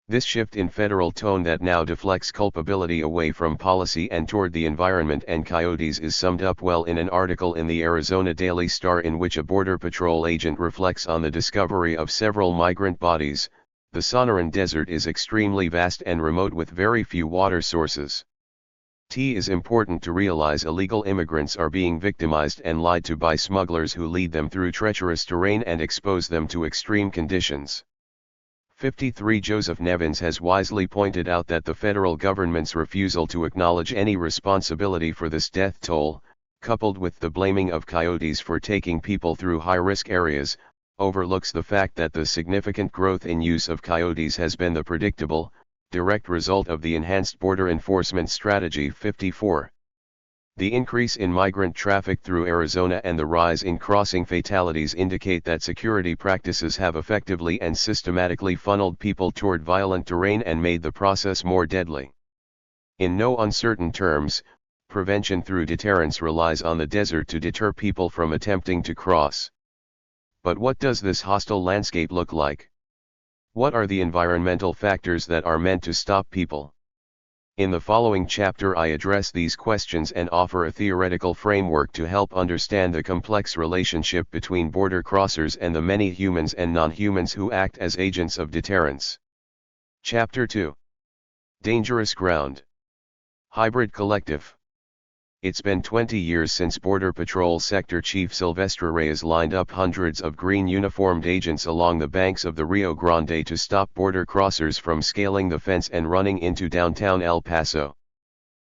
This shift in federal tone that now deflects culpability away from policy and toward the environment and coyotes is summed up well in an article in the Arizona Daily Star in which a Border Patrol agent reflects on the discovery of several migrant bodies. The Sonoran Desert is extremely vast and remote with very few water sources. It is important to realize illegal immigrants are being victimized and lied to by smugglers who lead them through treacherous terrain and expose them to extreme conditions. 53 Joseph Nevins has wisely pointed out that the federal government's refusal to acknowledge any responsibility for this death toll, coupled with the blaming of coyotes for taking people through high-risk areas, overlooks the fact that the significant growth in use of coyotes has been the predictable, direct result of the enhanced border enforcement strategy. 54. The increase in migrant traffic through Arizona and the rise in crossing fatalities indicate that security practices have effectively and systematically funneled people toward violent terrain and made the process more deadly. In no uncertain terms, prevention through deterrence relies on the desert to deter people from attempting to cross. But what does this hostile landscape look like? What are the environmental factors that are meant to stop people? In the following chapter I address these questions and offer a theoretical framework to help understand the complex relationship between border crossers and the many humans and non-humans who act as agents of deterrence. Chapter 2. Dangerous Ground. Hybrid Collective. It's been 20 years since Border Patrol Sector Chief Silvestre Reyes lined up hundreds of green uniformed agents along the banks of the Rio Grande to stop border crossers from scaling the fence and running into downtown El Paso.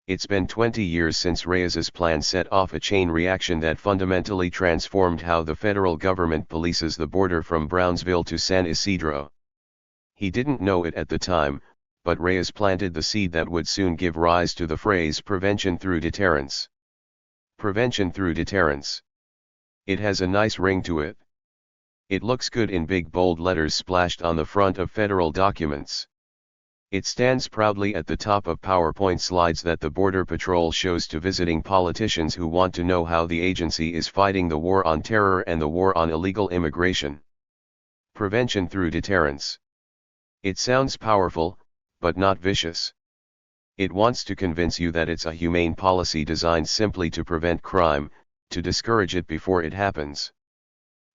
It's been 20 years since Reyes's plan set off a chain reaction that fundamentally transformed how the federal government polices the border from Brownsville to San Isidro. He didn't know it at the time, but Reyes planted the seed that would soon give rise to the phrase prevention through deterrence. Prevention through deterrence. It has a nice ring to it. It looks good in big bold letters splashed on the front of federal documents. It stands proudly at the top of PowerPoint slides that the Border Patrol shows to visiting politicians who want to know how the agency is fighting the war on terror and the war on illegal immigration. Prevention through deterrence. It sounds powerful, but not vicious. It wants to convince you that it's a humane policy designed simply to prevent crime, to discourage it before it happens.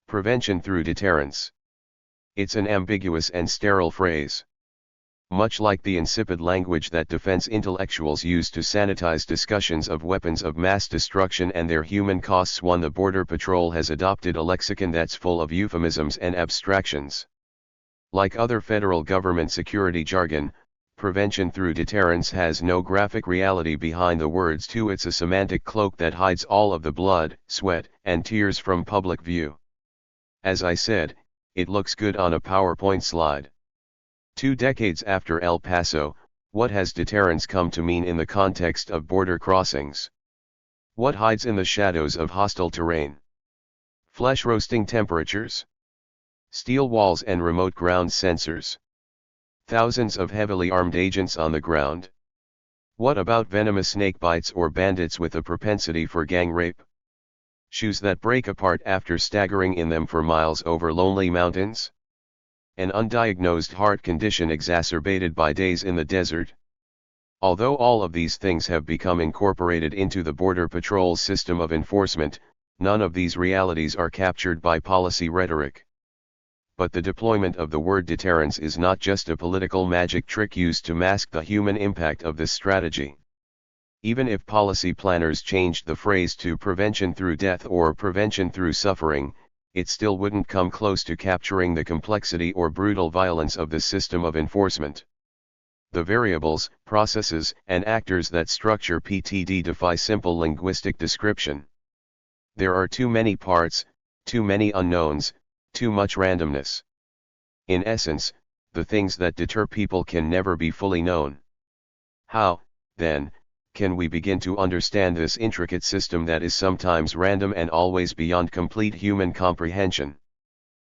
Prevention through deterrence. It's an ambiguous and sterile phrase. Much like the insipid language that defense intellectuals use to sanitize discussions of weapons of mass destruction and their human costs, the Border Patrol has adopted a lexicon that's full of euphemisms and abstractions. Like other federal government security jargon, prevention through deterrence has no graphic reality behind the words too. It's a semantic cloak that hides all of the blood, sweat, and tears from public view. As I said, it looks good on a PowerPoint slide. 2 decades after El Paso, what has deterrence come to mean in the context of border crossings? What hides in the shadows of hostile terrain? Flesh roasting temperatures. Steel walls and remote ground sensors. Thousands of heavily armed agents on the ground. What about venomous snake bites or bandits with a propensity for gang rape? Shoes that break apart after staggering in them for miles over lonely mountains? An undiagnosed heart condition exacerbated by days in the desert? Although all of these things have become incorporated into the Border Patrol's system of enforcement, none of these realities are captured by policy rhetoric. But the deployment of the word deterrence is not just a political magic trick used to mask the human impact of this strategy. Even if policy planners changed the phrase to prevention through death or prevention through suffering, it still wouldn't come close to capturing the complexity or brutal violence of this system of enforcement. The variables, processes, and actors that structure PTD defy simple linguistic description. There are too many parts, too many unknowns, too much randomness. In essence, the things that deter people can never be fully known. How, then, can we begin to understand this intricate system that is sometimes random and always beyond complete human comprehension?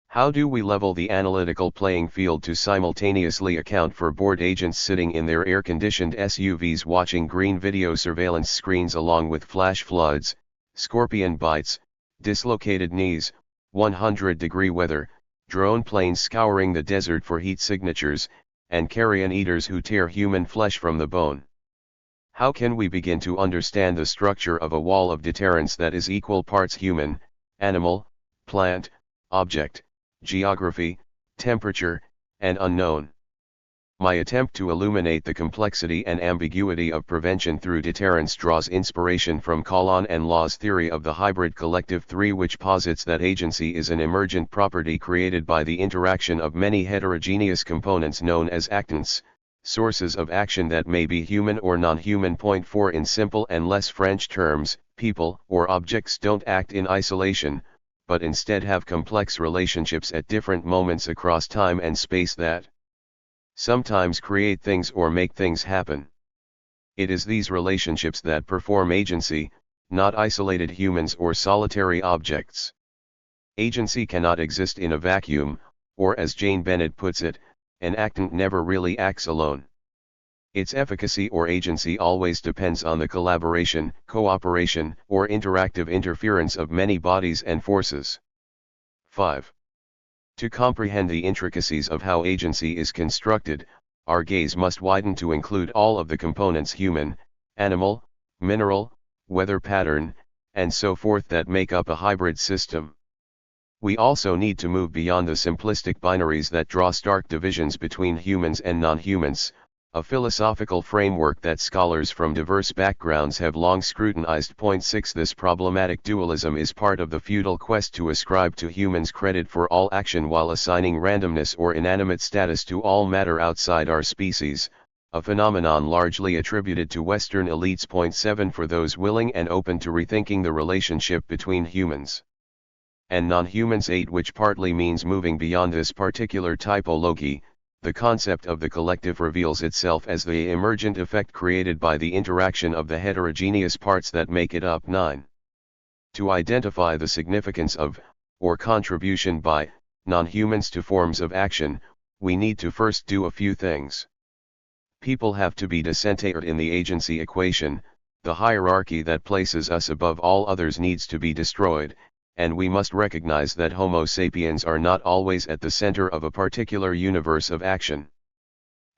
How do we level the analytical playing field to simultaneously account for bored agents sitting in their air-conditioned SUVs watching green video surveillance screens along with flash floods, scorpion bites, dislocated knees, 100-degree weather, drone planes scouring the desert for heat signatures, and carrion eaters who tear human flesh from the bone? How can we begin to understand the structure of a wall of deterrence that is equal parts human, animal, plant, object, geography, temperature, and unknown? My attempt to illuminate the complexity and ambiguity of prevention through deterrence draws inspiration from Collon and Law's theory of the hybrid collective 3, which posits that agency is an emergent property created by the interaction of many heterogeneous components known as actants, sources of action that may be human or non-human. Point 4. In simple and less French terms, people or objects don't act in isolation, but instead have complex relationships at different moments across time and space that sometimes create things or make things happen. It is these relationships that perform agency, not isolated humans or solitary objects. Agency cannot exist in a vacuum, or as Jane Bennett puts it, an actant never really acts alone. Its efficacy or agency always depends on the collaboration, cooperation, or interactive interference of many bodies and forces. 5. To comprehend the intricacies of how agency is constructed, our gaze must widen to include all of the components human, animal, mineral, weather pattern, and so forth that make up a hybrid system. We also need to move beyond the simplistic binaries that draw stark divisions between humans and non-humans, a philosophical framework that scholars from diverse backgrounds have long scrutinized. Point 6. This problematic dualism is part of the futile quest to ascribe to humans credit for all action while assigning randomness or inanimate status to all matter outside our species, a phenomenon largely attributed to Western elites. Point 7. For those willing and open to rethinking the relationship between humans and non-humans. 8. Which partly means moving beyond this particular typology, the concept of the collective reveals itself as the emergent effect created by the interaction of the heterogeneous parts that make it up. 9. To identify the significance of, or contribution by, non-humans to forms of action, we need to first do a few things. People have to be decentered in the agency equation, the hierarchy that places us above all others needs to be destroyed, and we must recognize that Homo sapiens are not always at the center of a particular universe of action.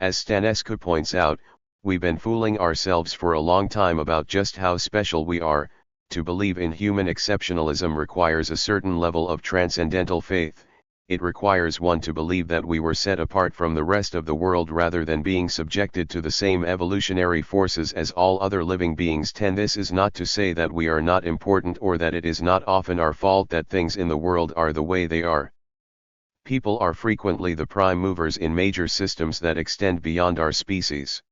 As Stanescu points out, we've been fooling ourselves for a long time about just how special we are. To believe in human exceptionalism requires a certain level of transcendental faith. It requires one to believe that we were set apart from the rest of the world rather than being subjected to the same evolutionary forces as all other living beings. 10. This is not to say that we are not important or that it is not often our fault that things in the world are the way they are. People are frequently the prime movers in major systems that extend beyond our species.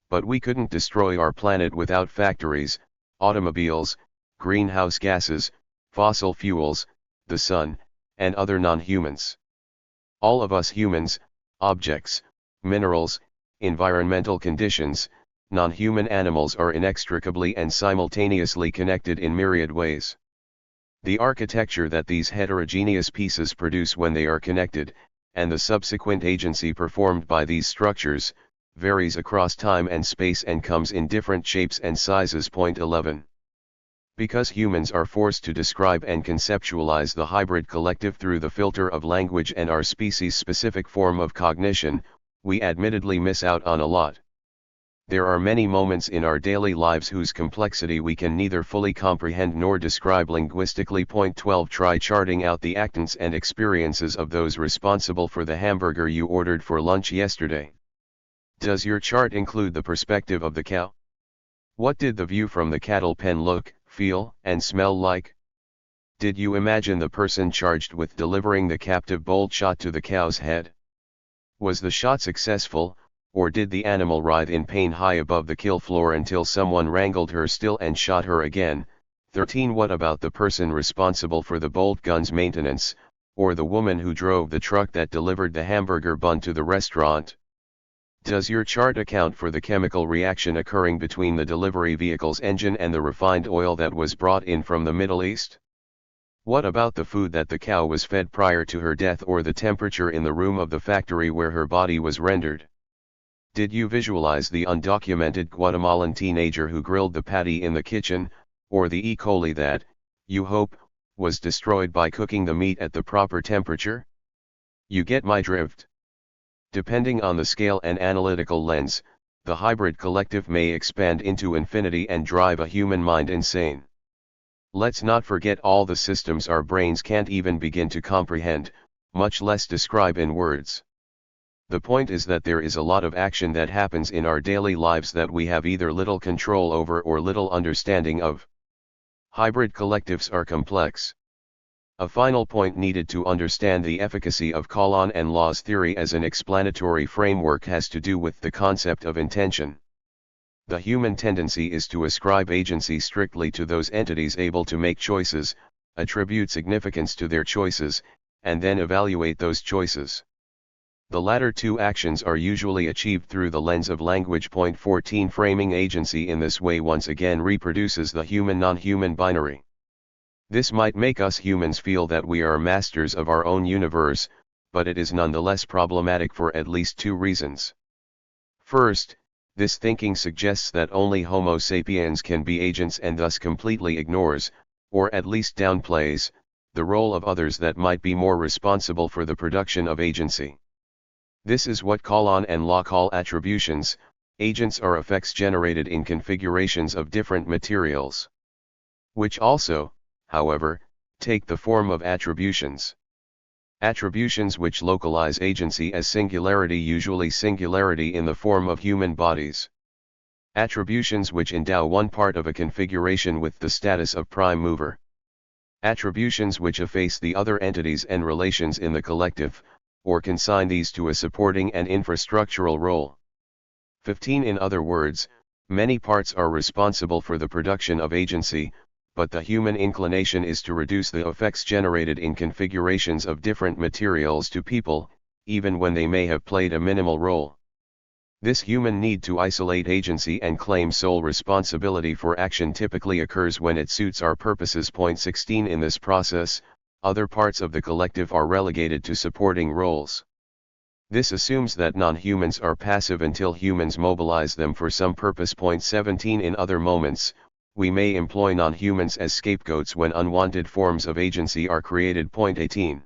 But we couldn't destroy our planet without factories, automobiles, greenhouse gases, fossil fuels, the sun, and other non-humans. All of us humans, objects, minerals, environmental conditions, non-human animals are inextricably and simultaneously connected in myriad ways. The architecture that these heterogeneous pieces produce when they are connected, and the subsequent agency performed by these structures, varies across time and space and comes in different shapes and sizes. Point 11. Because humans are forced to describe and conceptualize the hybrid collective through the filter of language and our species-specific form of cognition, we admittedly miss out on a lot. There are many moments in our daily lives whose complexity we can neither fully comprehend nor describe linguistically. Point 12. Try charting out the actants and experiences of those responsible for the hamburger you ordered for lunch yesterday. Does your chart include the perspective of the cow? What did the view from the cattle pen look, feel, and smell like? Did you imagine the person charged with delivering the captive bolt shot to the cow's head? Was the shot successful, or did the animal writhe in pain high above the kill floor until someone wrangled her still and shot her again? 13. What about the person responsible for the bolt gun's maintenance, or the woman who drove the truck that delivered the hamburger bun to the restaurant? Does your chart account for the chemical reaction occurring between the delivery vehicle's engine and the refined oil that was brought in from the Middle East? What about the food that the cow was fed prior to her death, or the temperature in the room of the factory where her body was rendered? Did you visualize the undocumented Guatemalan teenager who grilled the patty in the kitchen, or the E. coli that, you hope, was destroyed by cooking the meat at the proper temperature? You get my drift. Depending on the scale and analytical lens, the hybrid collective may expand into infinity and drive a human mind insane. Let's not forget all the systems our brains can't even begin to comprehend, much less describe in words. The point is that there is a lot of action that happens in our daily lives that we have either little control over or little understanding of. Hybrid collectives are complex. A final point needed to understand the efficacy of Call-on and Law's theory as an explanatory framework has to do with the concept of intention. The human tendency is to ascribe agency strictly to those entities able to make choices, attribute significance to their choices, and then evaluate those choices. The latter two actions are usually achieved through the lens of language. Point 14. Framing agency in this way once again reproduces the human-non-human binary. This might make us humans feel that we are masters of our own universe, but it is nonetheless problematic for at least two reasons. First, this thinking suggests that only Homo sapiens can be agents and thus completely ignores, or at least downplays, the role of others that might be more responsible for the production of agency. This is what Call-on and Law call attributions. Agents are effects generated in configurations of different materials, which also, however, take the form of attributions. Attributions which localize agency as singularity, usually singularity in the form of human bodies. Attributions which endow one part of a configuration with the status of prime mover. Attributions which efface the other entities and relations in the collective, or consign these to a supporting and infrastructural role. 15. In other words, many parts are responsible for the production of agency, but the human inclination is to reduce the effects generated in configurations of different materials to people, even when they may have played a minimal role. This human need to isolate agency and claim sole responsibility for action typically occurs when it suits our purposes. Point 16. In this process, other parts of the collective are relegated to supporting roles. This assumes that non-humans are passive until humans mobilize them for some purpose. Point 17. In other moments, we may employ non-humans as scapegoats when unwanted forms of agency are created. Point 18.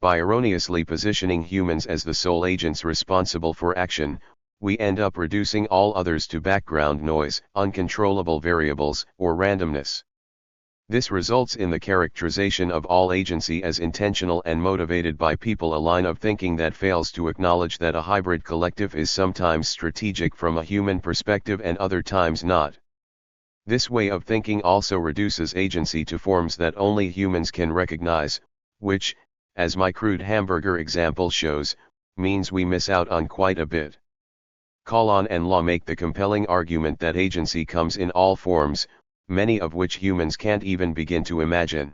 By erroneously positioning humans as the sole agents responsible for action, we end up reducing all others to background noise, uncontrollable variables, or randomness. This results in the characterization of all agency as intentional and motivated by people, a line of thinking that fails to acknowledge that a hybrid collective is sometimes strategic from a human perspective and other times not. This way of thinking also reduces agency to forms that only humans can recognize, which, as my crude hamburger example shows, means we miss out on quite a bit. Call-on and Law make the compelling argument that agency comes in all forms, many of which humans can't even begin to imagine.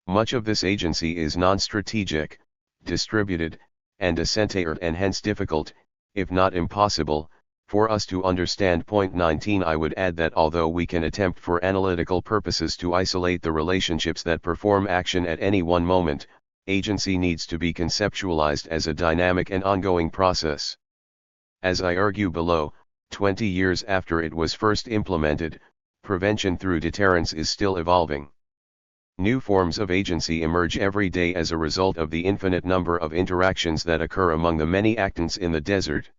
Much of this agency is non-strategic, distributed, and decentered, and hence difficult, if not impossible, For us to understand point 19, I would add that although we can attempt for analytical purposes to isolate the relationships that perform action at any one moment, agency needs to be conceptualized as a dynamic and ongoing process. As I argue below, 20 years after it was first implemented, prevention through deterrence is still evolving. New forms of agency emerge every day as a result of the infinite number of interactions that occur among the many actants in the desert.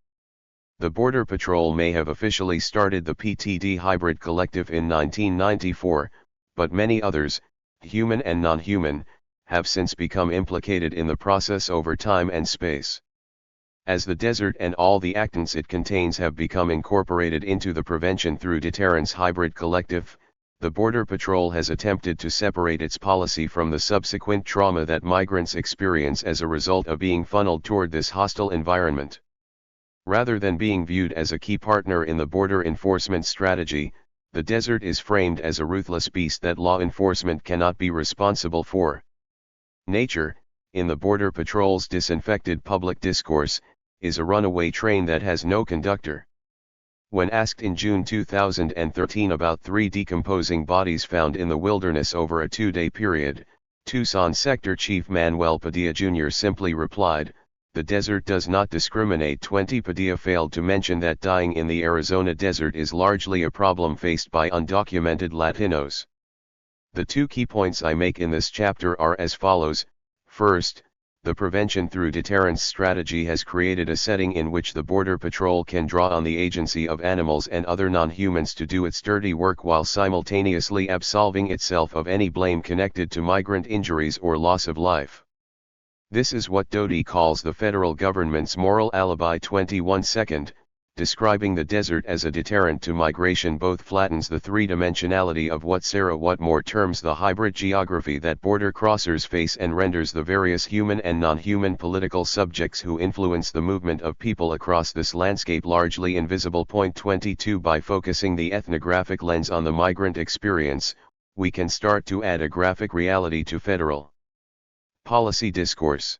The Border Patrol may have officially started the PTD Hybrid Collective in 1994, but many others, human and non-human, have since become implicated in the process over time and space. As the desert and all the actants it contains have become incorporated into the Prevention Through Deterrence Hybrid Collective, the Border Patrol has attempted to separate its policy from the subsequent trauma that migrants experience as a result of being funneled toward this hostile environment. Rather than being viewed as a key partner in the border enforcement strategy, the desert is framed as a ruthless beast that law enforcement cannot be responsible for. Nature, in the Border Patrol's disinfected public discourse, is a runaway train that has no conductor. When asked in June 2013 about 3 decomposing bodies found in the wilderness over a 2-day period, Tucson Sector Chief Manuel Padilla Jr. simply replied, "The desert does not discriminate." 20 Padilla failed to mention that dying in the Arizona desert is largely a problem faced by undocumented Latinos. The 2 key points I make in this chapter are as follows. First, the prevention through deterrence strategy has created a setting in which the Border Patrol can draw on the agency of animals and other non-humans to do its dirty work while simultaneously absolving itself of any blame connected to migrant injuries or loss of life. This is what Doty calls the federal government's moral alibi. 21 describing the desert as a deterrent to migration both flattens the three-dimensionality of what Sarah Whatmore terms the hybrid geography that border crossers face and renders the various human and non-human political subjects who influence the movement of people across this landscape largely invisible. 22 By focusing the ethnographic lens on the migrant experience, we can start to add a graphic reality to federal policy discourse.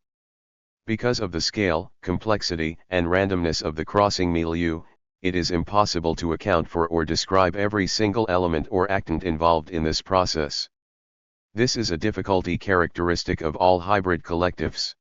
Because of the scale, complexity, and randomness of the crossing milieu, it is impossible to account for or describe every single element or actant involved in this process. This is a difficulty characteristic of all hybrid collectives.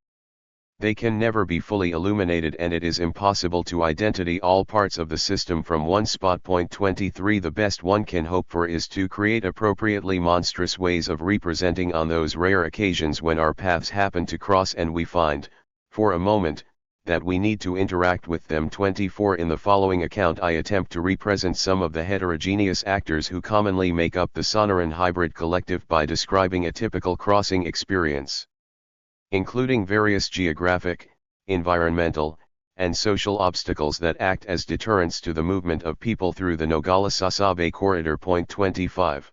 They can never be fully illuminated and it is impossible to identify all parts of the system from one spot. 23 The best one can hope for is to create appropriately monstrous ways of representing on those rare occasions when our paths happen to cross and we find, for a moment, that we need to interact with them. 24 In the following account I attempt to represent some of the heterogeneous actors who commonly make up the Sonoran Hybrid Collective by describing a typical crossing experience, including various geographic, environmental, and social obstacles that act as deterrents to the movement of people through the Nogales-Sasabe corridor. 25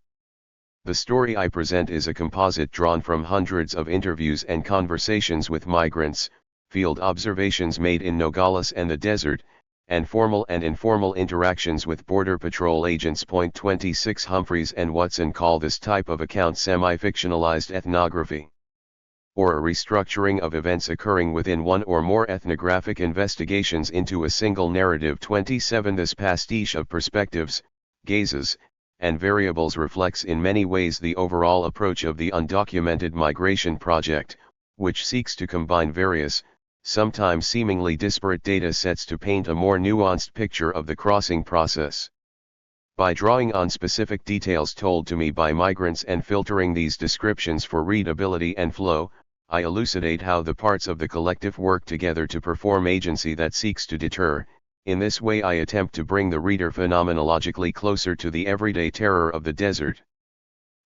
The story I present is a composite drawn from hundreds of interviews and conversations with migrants, field observations made in Nogales and the desert, and formal and informal interactions with Border Patrol agents. 26 Humphreys and Watson call this type of account semi-fictionalized ethnography, or a restructuring of events occurring within one or more ethnographic investigations into a single narrative. 27 This pastiche of perspectives, gazes, and variables reflects in many ways the overall approach of the Undocumented Migration Project, which seeks to combine various, sometimes seemingly disparate data sets to paint a more nuanced picture of the crossing process. By drawing on specific details told to me by migrants and filtering these descriptions for readability and flow, I elucidate how the parts of the collective work together to perform agency that seeks to deter. In this way I attempt to bring the reader phenomenologically closer to the everyday terror of the desert.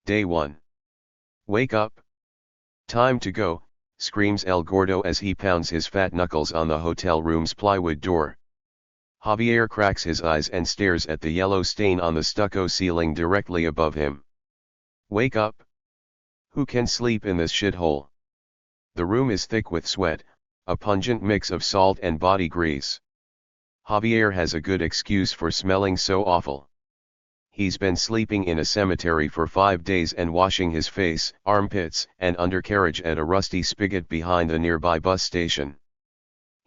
Day 1. Wake up. Time to go, screams El Gordo as he pounds his fat knuckles on the hotel room's plywood door. Javier cracks his eyes and stares at the yellow stain on the stucco ceiling directly above him. Wake up. Who can sleep in this shithole? The room is thick with sweat, a pungent mix of salt and body grease. Javier has a good excuse for smelling so awful. He's been sleeping in a cemetery for 5 days and washing his face, armpits, and undercarriage at a rusty spigot behind the nearby bus station.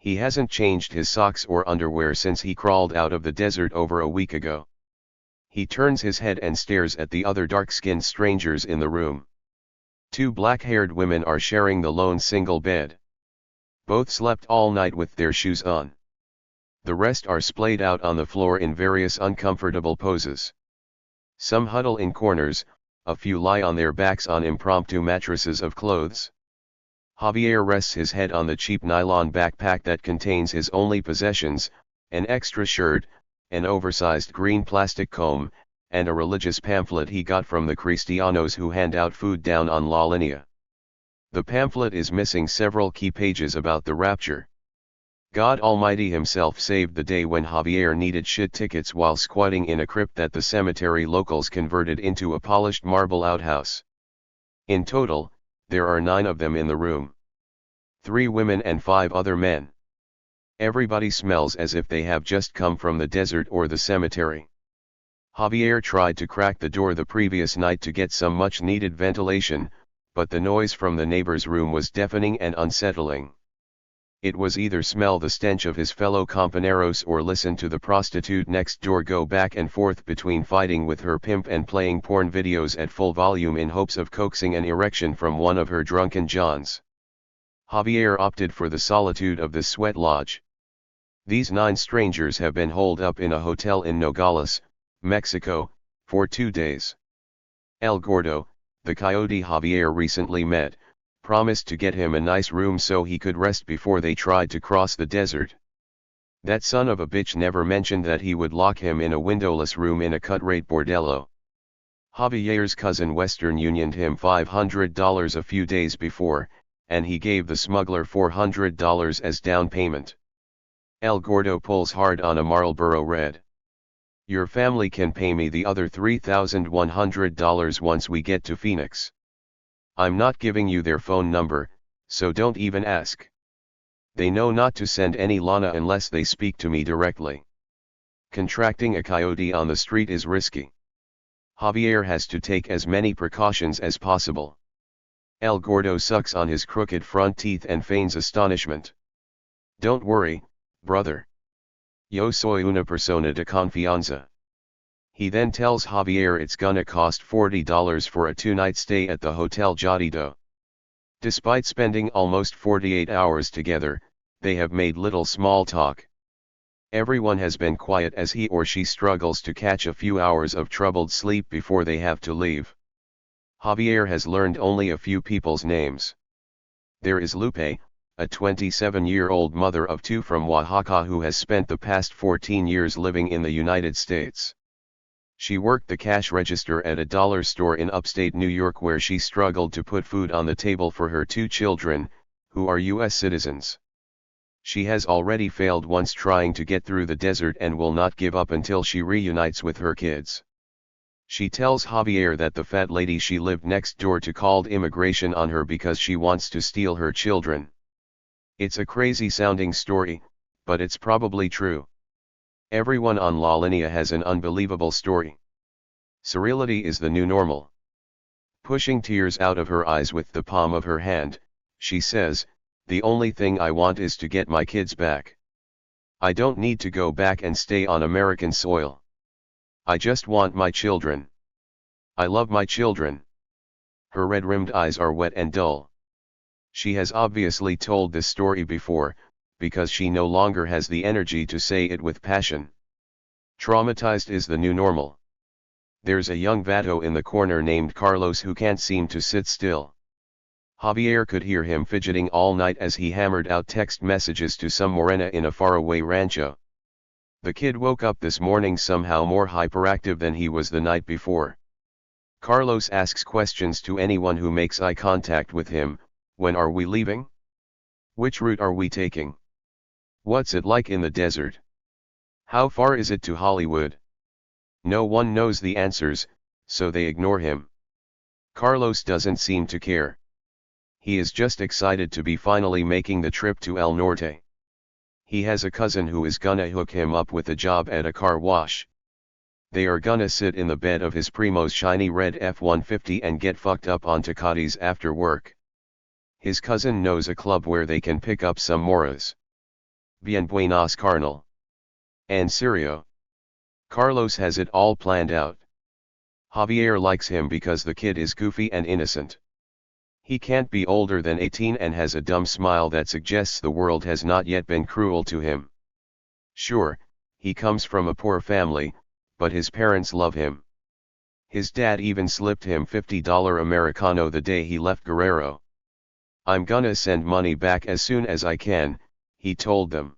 He hasn't changed his socks or underwear since he crawled out of the desert over a week ago. He turns his head and stares at the other dark-skinned strangers in the room. 2 black-haired women are sharing the lone single bed. Both slept all night with their shoes on. The rest are splayed out on the floor in various uncomfortable poses. Some huddle in corners, a few lie on their backs on impromptu mattresses of clothes. Javier rests his head on the cheap nylon backpack that contains his only possessions, an extra shirt, an oversized green plastic comb, and a religious pamphlet he got from the Cristianos who hand out food down on La Linea. The pamphlet is missing several key pages about the rapture. God Almighty himself saved the day when Javier needed shit tickets while squatting in a crypt that the cemetery locals converted into a polished marble outhouse. In total, there are 9 of them in the room. 3 women and 5 other men. Everybody smells as if they have just come from the desert or the cemetery. Javier tried to crack the door the previous night to get some much-needed ventilation, but the noise from the neighbor's room was deafening and unsettling. It was either smell the stench of his fellow compañeros or listen to the prostitute next door go back and forth between fighting with her pimp and playing porn videos at full volume in hopes of coaxing an erection from one of her drunken johns. Javier opted for the solitude of the sweat lodge. These 9 strangers have been holed up in a hotel in Nogales, Mexico, for 2 days. El Gordo, the coyote Javier recently met, promised to get him a nice room so he could rest before they tried to cross the desert. That son of a bitch never mentioned that he would lock him in a windowless room in a cut-rate bordello. Javier's cousin Western Unioned him $500 a few days before, and he gave the smuggler $400 as down payment. El Gordo pulls hard on a Marlboro Red. Your family can pay me the other $3,100 once we get to Phoenix. I'm not giving you their phone number, so don't even ask. They know not to send any lana unless they speak to me directly. Contracting a coyote on the street is risky. Javier has to take as many precautions as possible. El Gordo sucks on his crooked front teeth and feigns astonishment. Don't worry, brother. Yo soy una persona de confianza. He then tells Javier it's gonna cost $40 for a 2-night stay at the Hotel Jodido. Despite spending almost 48 hours together, they have made little small talk. Everyone has been quiet as he or she struggles to catch a few hours of troubled sleep before they have to leave. Javier has learned only a few people's names. There is Lupe, a 27-year-old mother of 2 from Oaxaca who has spent the past 14 years living in the United States. She worked the cash register at a dollar store in upstate New York where she struggled to put food on the table for her 2 children, who are U.S. citizens. She has already failed once trying to get through the desert and will not give up until she reunites with her kids. She tells Javier that the fat lady she lived next door to called immigration on her because she wants to steal her children. It's a crazy sounding story, but it's probably true. Everyone on La Linea has an unbelievable story. Surreality is the new normal. Pushing tears out of her eyes with the palm of her hand, she says, "The only thing I want is to get my kids back. I don't need to go back and stay on American soil. I just want my children. I love my children." Her red-rimmed eyes are wet and dull. She has obviously told this story before, because she no longer has the energy to say it with passion. Traumatized is the new normal. There's a young vato in the corner named Carlos who can't seem to sit still. Javier could hear him fidgeting all night as he hammered out text messages to some morena in a faraway rancho. The kid woke up this morning somehow more hyperactive than he was the night before. Carlos asks questions to anyone who makes eye contact with him. When are we leaving? Which route are we taking? What's it like in the desert? How far is it to Hollywood? No one knows the answers, so they ignore him. Carlos doesn't seem to care. He is just excited to be finally making the trip to El Norte. He has a cousin who is gonna hook him up with a job at a car wash. They are gonna sit in the bed of his primo's shiny red F-150 and get fucked up on Tecates after work. His cousin knows a club where they can pick up some moras. Bien buenas carnal. En serio. Carlos has it all planned out. Javier likes him because the kid is goofy and innocent. He can't be older than 18 and has a dumb smile that suggests the world has not yet been cruel to him. Sure, he comes from a poor family, but his parents love him. His dad even slipped him $50 Americano the day he left Guerrero. I'm gonna send money back as soon as I can, he told them.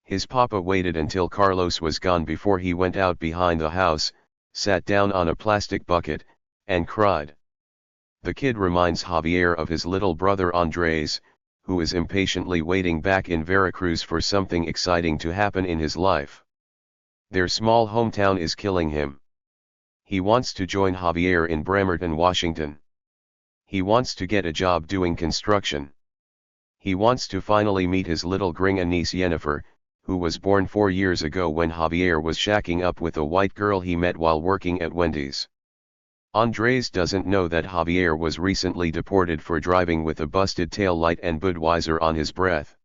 His papa waited until Carlos was gone before he went out behind the house, sat down on a plastic bucket, and cried. The kid reminds Javier of his little brother Andres, who is impatiently waiting back in Veracruz for something exciting to happen in his life. Their small hometown is killing him. He wants to join Javier in Bremerton, Washington. He wants to get a job doing construction. He wants to finally meet his little gringa niece Yennefer, who was born 4 years ago when Javier was shacking up with a white girl he met while working at Wendy's. Andres doesn't know that Javier was recently deported for driving with a busted tail light and Budweiser on his breath.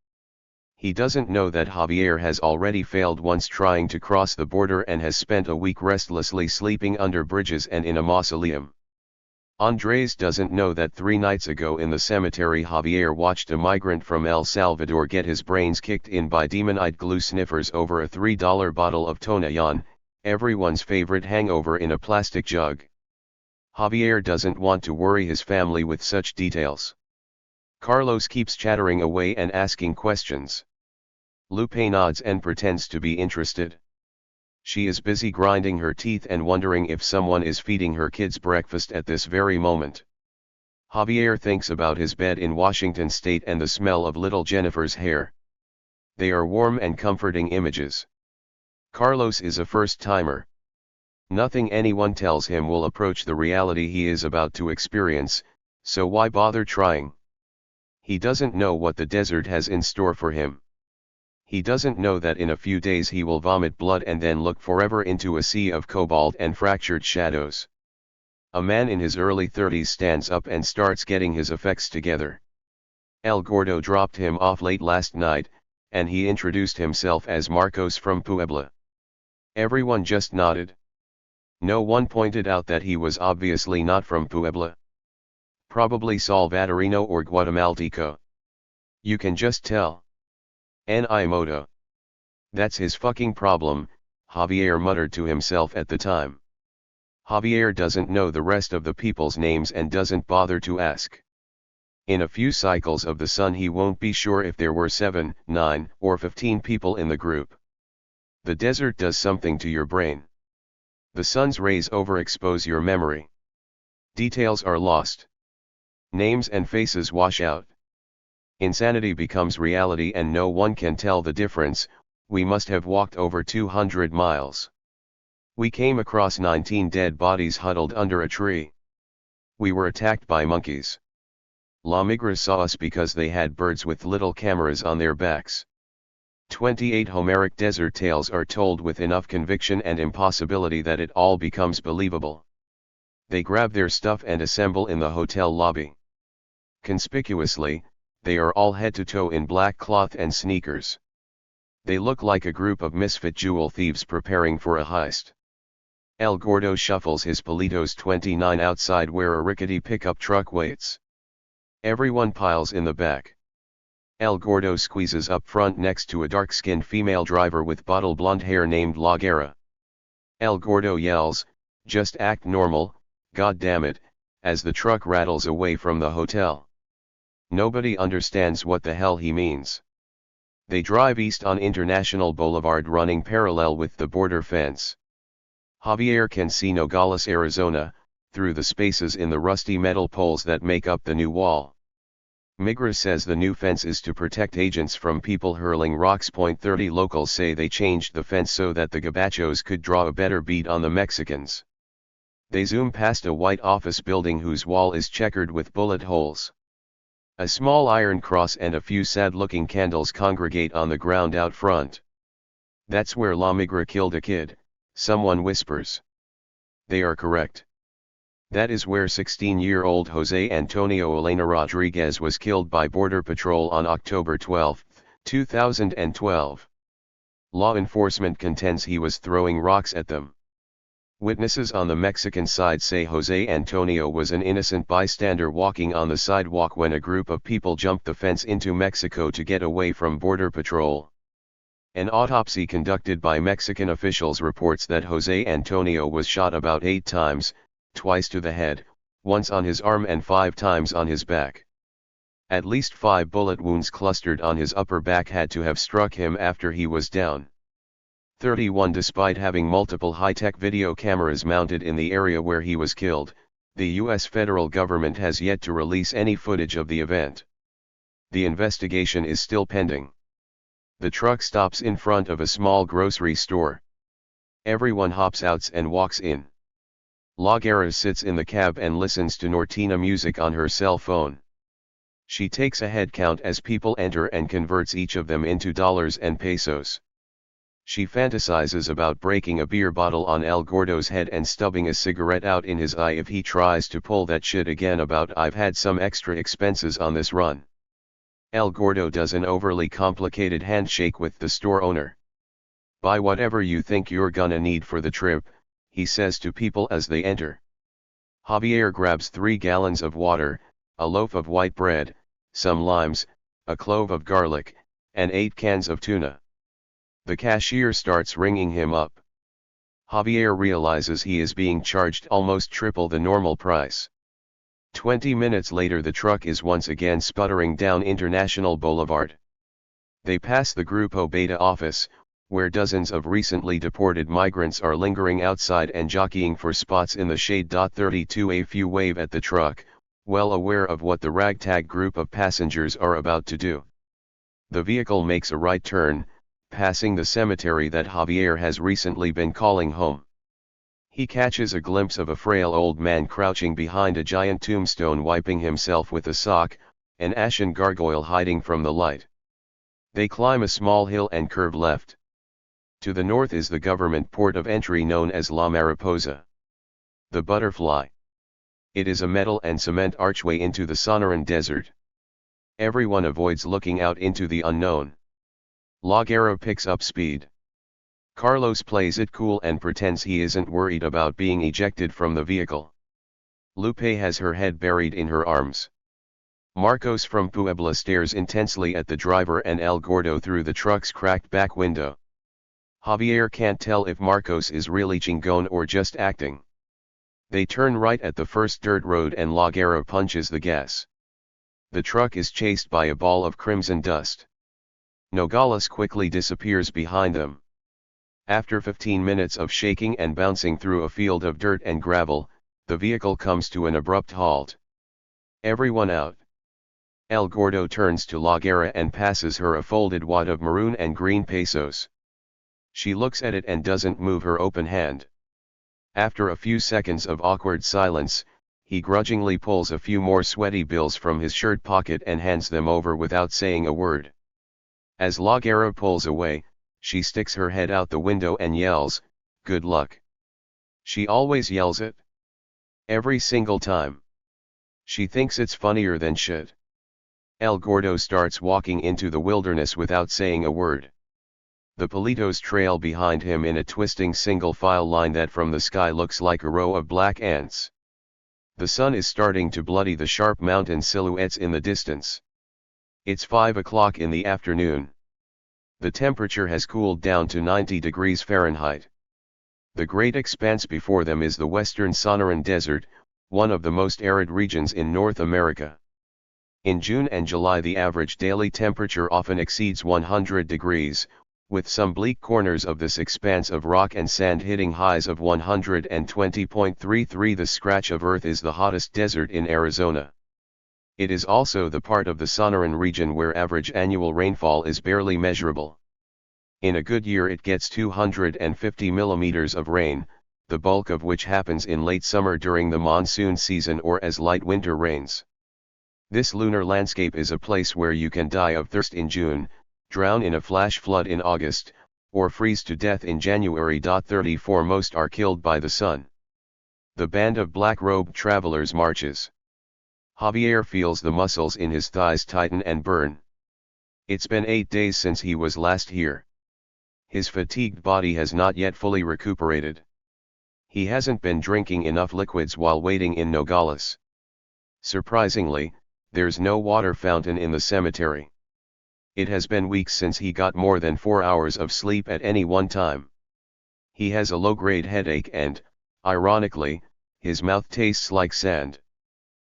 He doesn't know that Javier has already failed once trying to cross the border and has spent a week restlessly sleeping under bridges and in a mausoleum. Andres doesn't know that 3 nights ago in the cemetery Javier watched a migrant from El Salvador get his brains kicked in by demon-eyed glue sniffers over a $3 bottle of Tonallon, everyone's favorite hangover in a plastic jug. Javier doesn't want to worry his family with such details. Carlos keeps chattering away and asking questions. Lupe nods and pretends to be interested. She is busy grinding her teeth and wondering if someone is feeding her kids breakfast at this very moment. Javier thinks about his bed in Washington state and the smell of little Jennifer's hair. They are warm and comforting images. Carlos is a first-timer. Nothing anyone tells him will approach the reality he is about to experience, so why bother trying? He doesn't know what the desert has in store for him. He doesn't know that in a few days he will vomit blood and then look forever into a sea of cobalt and fractured shadows. A man in his early 30s stands up and starts getting his effects together. El Gordo dropped him off late last night, and he introduced himself as Marcos from Puebla. Everyone just nodded. No one pointed out that he was obviously not from Puebla. Probably Salvadorino or Guatemalteco. You can just tell. Ni modo. That's his fucking problem, Javier muttered to himself at the time. Javier doesn't know the rest of the people's names and doesn't bother to ask. In a few cycles of the sun he won't be sure if there were 7, 9, or 15 people in the group. The desert does something to your brain. The sun's rays overexpose your memory. Details are lost. Names and faces wash out. Insanity becomes reality and no one can tell the difference. We must have walked over 200 miles. We came across 19 dead bodies huddled under a tree. We were attacked by monkeys. La Migra saw us because they had birds with little cameras on their backs. 28 Homeric desert tales are told with enough conviction and impossibility that it all becomes believable. They grab their stuff and assemble in the hotel lobby. Conspicuously, they are all head to toe in black cloth and sneakers. They look like a group of misfit jewel thieves preparing for a heist. El Gordo shuffles his Politos 29 outside where a rickety pickup truck waits. Everyone piles in the back. El Gordo squeezes up front next to a dark-skinned female driver with bottle blonde hair named La Guerra. El Gordo yells, "Just act normal, god damn it," as the truck rattles away from the hotel. Nobody understands what the hell he means. They drive east on International Boulevard running parallel with the border fence. Javier can see Nogales, Arizona, through the spaces in the rusty metal poles that make up the new wall. Migra says the new fence is to protect agents from people hurling rocks. 30 locals say they changed the fence so that the gabachos could draw a better bead on the Mexicans. They zoom past a white office building whose wall is checkered with bullet holes. A small iron cross and a few sad-looking candles congregate on the ground out front. "That's where La Migra killed a kid," someone whispers. They are correct. That is where 16-year-old Jose Antonio Elena Rodriguez was killed by Border Patrol on October 12, 2012. Law enforcement contends he was throwing rocks at them. Witnesses on the Mexican side say Jose Antonio was an innocent bystander walking on the sidewalk when a group of people jumped the fence into Mexico to get away from Border Patrol. An autopsy conducted by Mexican officials reports that Jose Antonio was shot about 8 times, twice to the head, once on his arm and 5 times on his back. At least 5 bullet wounds clustered on his upper back had to have struck him after he was down. 31. Despite having multiple high-tech video cameras mounted in the area where he was killed, the U.S. federal government has yet to release any footage of the event. The investigation is still pending. The truck stops in front of a small grocery store. Everyone hops out and walks in. La Guerra sits in the cab and listens to Nortina music on her cell phone. She takes a head count as people enter and converts each of them into dollars and pesos. She fantasizes about breaking a beer bottle on El Gordo's head and stubbing a cigarette out in his eye if he tries to pull that shit again about "I've had some extra expenses on this run." El Gordo does an overly complicated handshake with the store owner. "Buy whatever you think you're gonna need for the trip," he says to people as they enter. Javier grabs 3 gallons of water, a loaf of white bread, some limes, a clove of garlic, and 8 cans of tuna. The cashier starts ringing him up. Javier realizes he is being charged almost triple the normal price. 20 minutes later the truck is once again sputtering down International Boulevard. They pass the Grupo Beta office, where dozens of recently deported migrants are lingering outside and jockeying for spots in the shade. 32. A few wave at the truck, well aware of what the ragtag group of passengers are about to do. The vehicle makes a right turn, passing the cemetery that Javier has recently been calling home. He catches a glimpse of a frail old man crouching behind a giant tombstone wiping himself with a sock, an ashen gargoyle hiding from the light. They climb a small hill and curve left. To the north is the government port of entry known as La Mariposa. The Butterfly. It is a metal and cement archway into the Sonoran Desert. Everyone avoids looking out into the unknown. La Guerra picks up speed. Carlos plays it cool and pretends he isn't worried about being ejected from the vehicle. Lupe has her head buried in her arms. Marcos from Puebla stares intensely at the driver and El Gordo through the truck's cracked back window. Javier can't tell if Marcos is really chingon or just acting. They turn right at the first dirt road and La Guerra punches the gas. The truck is chased by a ball of crimson dust. Nogales quickly disappears behind them. After 15 minutes of shaking and bouncing through a field of dirt and gravel, the vehicle comes to an abrupt halt. Everyone out. El Gordo turns to La Guerra and passes her a folded wad of maroon and green pesos. She looks at it and doesn't move her open hand. After a few seconds of awkward silence, he grudgingly pulls a few more sweaty bills from his shirt pocket and hands them over without saying a word. As La Guerra pulls away, she sticks her head out the window and yells, "Good luck." She always yells it. Every single time. She thinks it's funnier than shit. El Gordo starts walking into the wilderness without saying a word. The Politos trail behind him in a twisting single-file line that from the sky looks like a row of black ants. The sun is starting to bloody the sharp mountain silhouettes in the distance. It's 5 o'clock in the afternoon. The temperature has cooled down to 90 degrees Fahrenheit. The great expanse before them is the western Sonoran Desert, one of the most arid regions in North America. In June and July the average daily temperature often exceeds 100 degrees, with some bleak corners of this expanse of rock and sand hitting highs of 120.33. The scratch of earth is the hottest desert in Arizona. It is also the part of the Sonoran region where average annual rainfall is barely measurable. In a good year it gets 250 millimeters of rain, the bulk of which happens in late summer during the monsoon season or as light winter rains. This lunar landscape is a place where you can die of thirst in June, drown in a flash flood in August, or freeze to death in January. 34 Most are killed by the sun. The band of black-robed travelers marches. Javier feels the muscles in his thighs tighten and burn. It's been 8 days since he was last here. His fatigued body has not yet fully recuperated. He hasn't been drinking enough liquids while waiting in Nogales. Surprisingly, there's no water fountain in the cemetery. It has been weeks since he got more than 4 hours of sleep at any one time. He has a low-grade headache and, ironically, his mouth tastes like sand.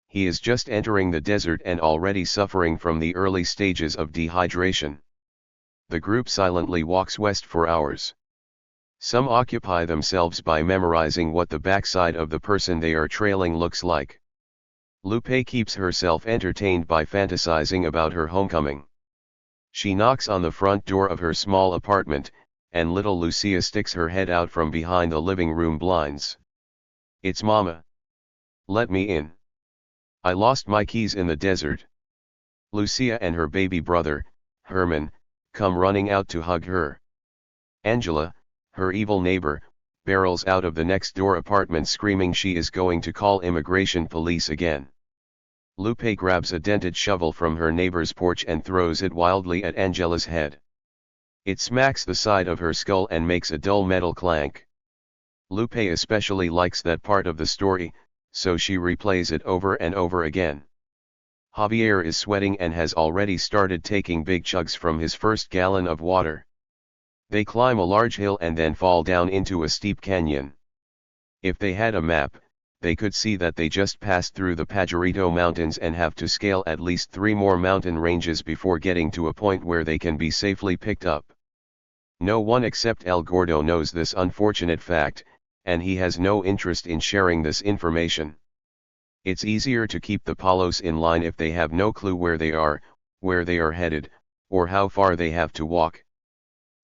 He is just entering the desert and already suffering from the early stages of dehydration. The group silently walks west for hours. Some occupy themselves by memorizing what the backside of the person they are trailing looks like. Lupe keeps herself entertained by fantasizing about her homecoming. She knocks on the front door of her small apartment, and little Lucia sticks her head out from behind the living room blinds. "It's Mama. Let me in. I lost my keys in the desert." Lucia and her baby brother, Herman, come running out to hug her. Angela, her evil neighbor, barrels out of the next door apartment screaming she is going to call immigration police again. Lupe grabs a dented shovel from her neighbor's porch and throws it wildly at Angela's head. It smacks the side of her skull and makes a dull metal clank. Lupe especially likes that part of the story, so she replays it over and over again. Javier is sweating and has already started taking big chugs from his first gallon of water. They climb a large hill and then fall down into a steep canyon. If they had a map, they could see that they just passed through the Pajarito Mountains and have to scale at least 3 more mountain ranges before getting to a point where they can be safely picked up. No one except El Gordo knows this unfortunate fact, and he has no interest in sharing this information. It's easier to keep the Palos in line if they have no clue where they are headed, or how far they have to walk.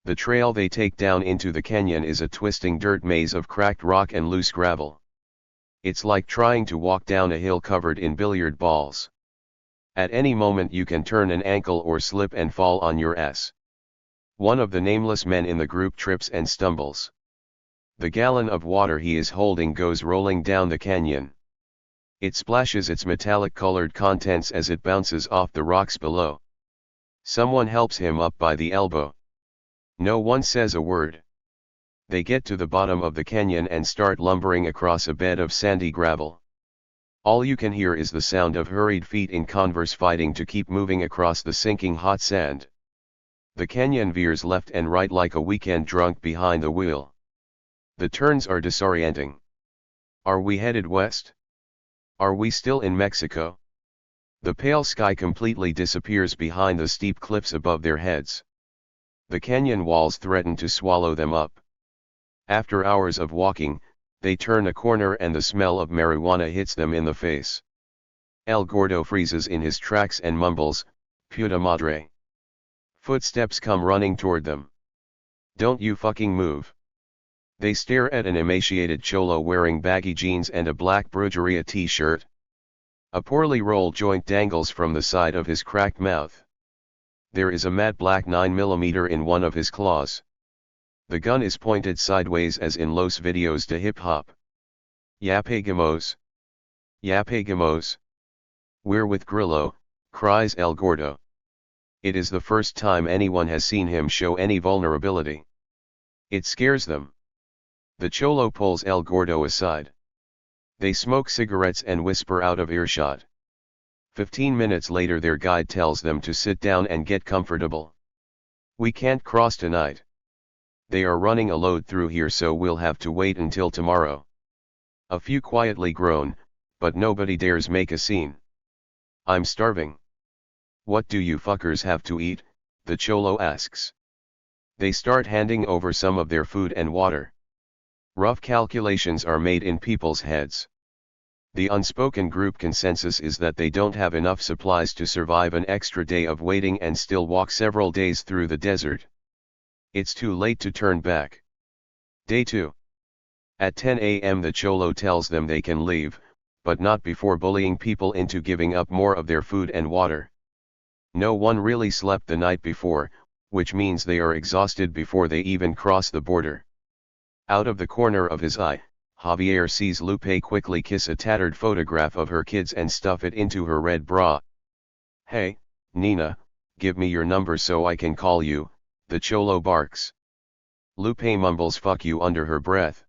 The trail they take down into the canyon is a twisting dirt maze of cracked rock and loose gravel. It's like trying to walk down a hill covered in billiard balls. At any moment you can turn an ankle or slip and fall on your ass. One of the nameless men in the group trips and stumbles. The gallon of water he is holding goes rolling down the canyon. It splashes its metallic-colored contents as it bounces off the rocks below. Someone helps him up by the elbow. No one says a word. They get to the bottom of the canyon and start lumbering across a bed of sandy gravel. All you can hear is the sound of hurried feet in Converse fighting to keep moving across the sinking hot sand. The canyon veers left and right like a weekend drunk behind the wheel. The turns are disorienting. Are we headed west? Are we still in Mexico? The pale sky completely disappears behind the steep cliffs above their heads. The canyon walls threaten to swallow them up. After hours of walking, they turn a corner and the smell of marijuana hits them in the face. El Gordo freezes in his tracks and mumbles, "Puta madre." Footsteps come running toward them. "Don't you fucking move." They stare at an emaciated cholo wearing baggy jeans and a black Brujeria t-shirt. A poorly rolled joint dangles from the side of his cracked mouth. There is a matte black 9mm in one of his claws. The gun is pointed sideways as in Los Videos de Hip Hop. "Ya pegamos. Ya pegamos. We're with Grillo," cries El Gordo. It is the first time anyone has seen him show any vulnerability. It scares them. The cholo pulls El Gordo aside. They smoke cigarettes and whisper out of earshot. 15 minutes later their guide tells them to sit down and get comfortable. "We can't cross tonight. They are running a load through here so we'll have to wait until tomorrow." A few quietly groan, but nobody dares make a scene. "I'm starving." "What do you fuckers have to eat?" the cholo asks. They start handing over some of their food and water. Rough calculations are made in people's heads. The unspoken group consensus is that they don't have enough supplies to survive an extra day of waiting and still walk several days through the desert. It's too late to turn back. Day 2. At 10 a.m. the cholo tells them they can leave, but not before bullying people into giving up more of their food and water. No one really slept the night before, which means they are exhausted before they even cross the border. Out of the corner of his eye, Javier sees Lupe quickly kiss a tattered photograph of her kids and stuff it into her red bra. "Hey, Nina, "Give me your number so I can call you," the cholo barks. Lupe mumbles "fuck you" under her breath.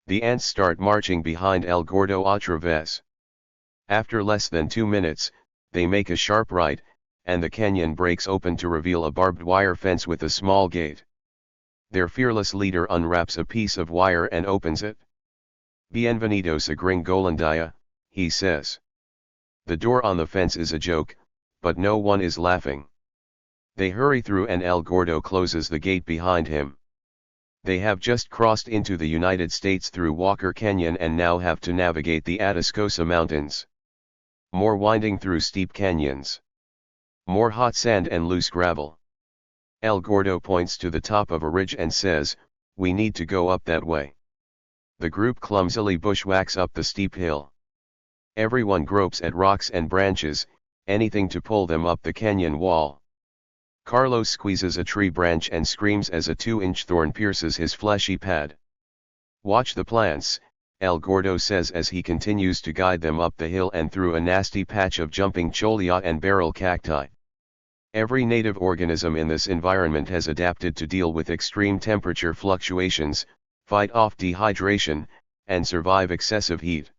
The ants start marching behind El Gordo otra vez. After less than 2 minutes, they make a sharp right, and the canyon breaks open to reveal a barbed wire fence with a small gate. Their fearless leader unwraps a piece of wire and opens it. "Bienvenidos a Gringolandia," he says. The door on the fence is a joke, but no one is laughing. They hurry through and El Gordo closes the gate behind him. They have just crossed into the United States through Walker Canyon and now have to navigate the Atascosa Mountains. More winding through steep canyons. More hot sand and loose gravel. El Gordo points to the top of a ridge and says, "We need to go up that way." The group clumsily bushwhacks up the steep hill. Everyone gropes at rocks and branches, anything to pull them up the canyon wall. Carlos squeezes a tree branch and screams as a 2-inch thorn pierces his fleshy pad. "Watch the plants," El Gordo says as he continues to guide them up the hill and through a nasty patch of jumping cholla and barrel cacti. Every native organism in this environment has adapted to deal with extreme temperature fluctuations, fight off dehydration, and survive excessive heat.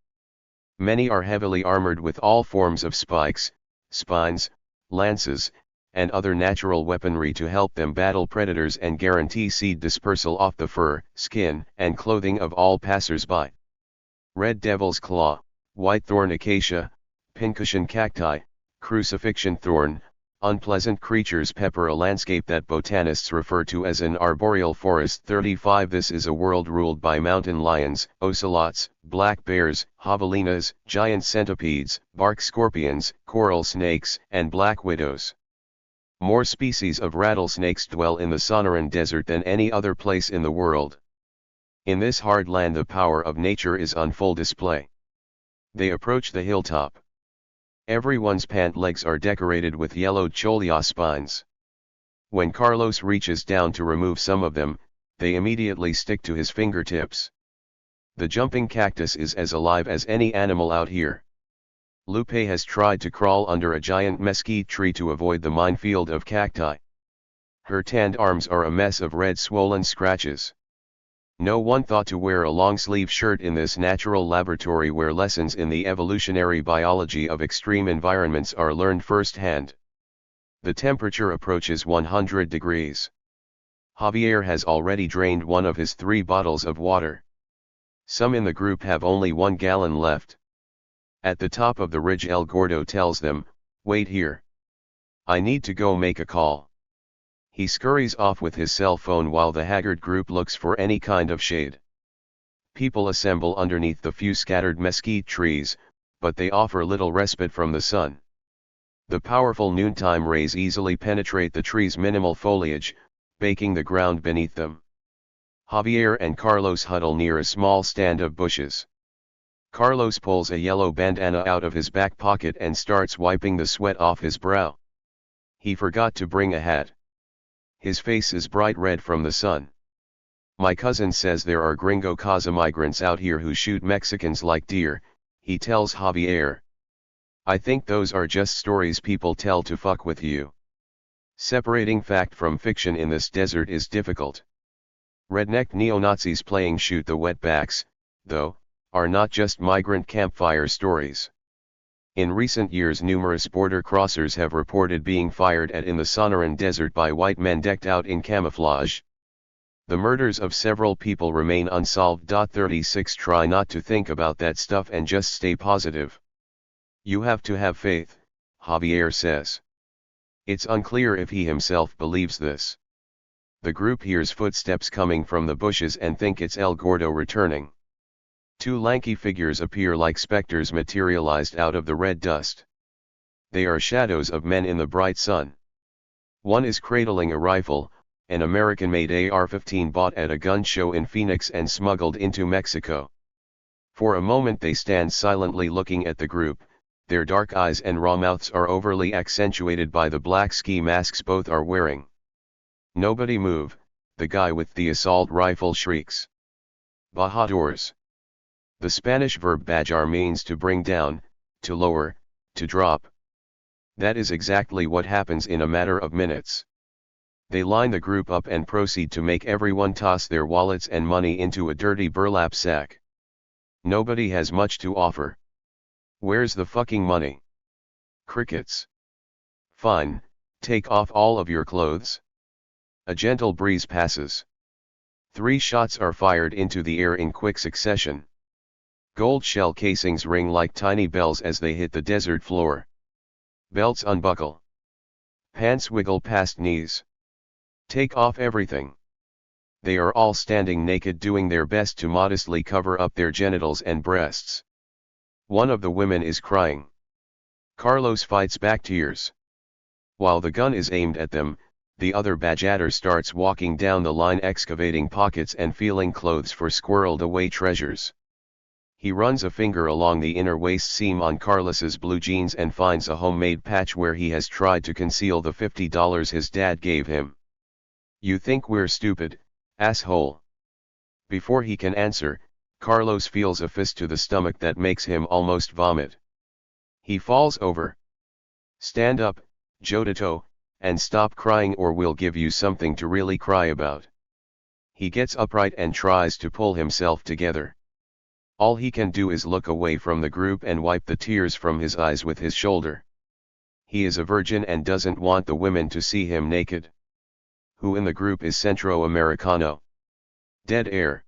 Many are heavily armored with all forms of spikes, spines, lances, and other natural weaponry to help them battle predators and guarantee seed dispersal off the fur, skin, and clothing of all passers-by. Red devil's claw, white thorn acacia, pincushion cacti, crucifixion thorn, unpleasant creatures pepper a landscape that botanists refer to as an arboreal forest. 35 This is a world ruled by mountain lions, ocelots, black bears, javelinas, giant centipedes, bark scorpions, coral snakes, and black widows. More species of rattlesnakes dwell in the Sonoran Desert than any other place in the world. In this hard land the power of nature is on full display. They approach the hilltop. Everyone's pant legs are decorated with yellowed cholla spines. When Carlos reaches down to remove some of them, they immediately stick to his fingertips. The jumping cactus is as alive as any animal out here. Lupe has tried to crawl under a giant mesquite tree to avoid the minefield of cacti. Her tanned arms are a mess of red swollen scratches. No one thought to wear a long-sleeve shirt in this natural laboratory where lessons in the evolutionary biology of extreme environments are learned firsthand. The temperature approaches 100 degrees. Javier has already drained one of his 3 bottles of water. Some in the group have only 1 gallon left. At the top of the ridge El Gordo tells them, "Wait here. I need to go make a call." He scurries off with his cell phone while the haggard group looks for any kind of shade. People assemble underneath the few scattered mesquite trees, but they offer little respite from the sun. The powerful noontime rays easily penetrate the trees' minimal foliage, baking the ground beneath them. Javier and Carlos huddle near a small stand of bushes. Carlos pulls a yellow bandana out of his back pocket and starts wiping the sweat off his brow. He forgot to bring a hat. His face is bright red from the sun. "My cousin says there are gringo casa migrants out here who shoot Mexicans like deer," he tells Javier. "I think those are just stories people tell to fuck with you." Separating fact from fiction in this desert is difficult. Redneck neo-Nazis playing shoot the wetbacks, though, are not just migrant campfire stories. In recent years numerous border crossers have reported being fired at in the Sonoran Desert by white men decked out in camouflage. The murders of several people remain unsolved. 36 Try not to think about that stuff and just stay positive. "You have to have faith," Javier says. It's unclear if he himself believes this. The group hears footsteps coming from the bushes and think it's El Gordo returning. 2 lanky figures appear like specters materialized out of the red dust. They are shadows of men in the bright sun. One is cradling a rifle, an American-made AR-15 bought at a gun show in Phoenix and smuggled into Mexico. For a moment they stand silently looking at the group, their dark eyes and raw mouths are overly accentuated by the black ski masks both are wearing. "Nobody move," the guy with the assault rifle shrieks. "Bajadores." The Spanish verb bajar means to bring down, to lower, to drop. That is exactly what happens in a matter of minutes. They line the group up and proceed to make everyone toss their wallets and money into a dirty burlap sack. Nobody has much to offer. Where's the fucking money? Crickets. Fine, take off all of your clothes. A gentle breeze passes. 3 shots are fired into the air in quick succession. Gold shell casings ring like tiny bells as they hit the desert floor. Belts unbuckle. Pants wiggle past knees. Take off everything. They are all standing naked, doing their best to modestly cover up their genitals and breasts. One of the women is crying. Carlos fights back tears. While the gun is aimed at them, the other badger starts walking down the line, excavating pockets and feeling clothes for squirreled away treasures. He runs a finger along the inner waist seam on Carlos's blue jeans and finds a homemade patch where he has tried to conceal the $50 his dad gave him. You think we're stupid, asshole? Before he can answer, Carlos feels a fist to the stomach that makes him almost vomit. He falls over. Stand up, Jodito, and stop crying or we'll give you something to really cry about. He gets upright and tries to pull himself together. All he can do is look away from the group and wipe the tears from his eyes with his shoulder. He is a virgin and doesn't want the women to see him naked. Who in the group is Centro Americano? Dead air.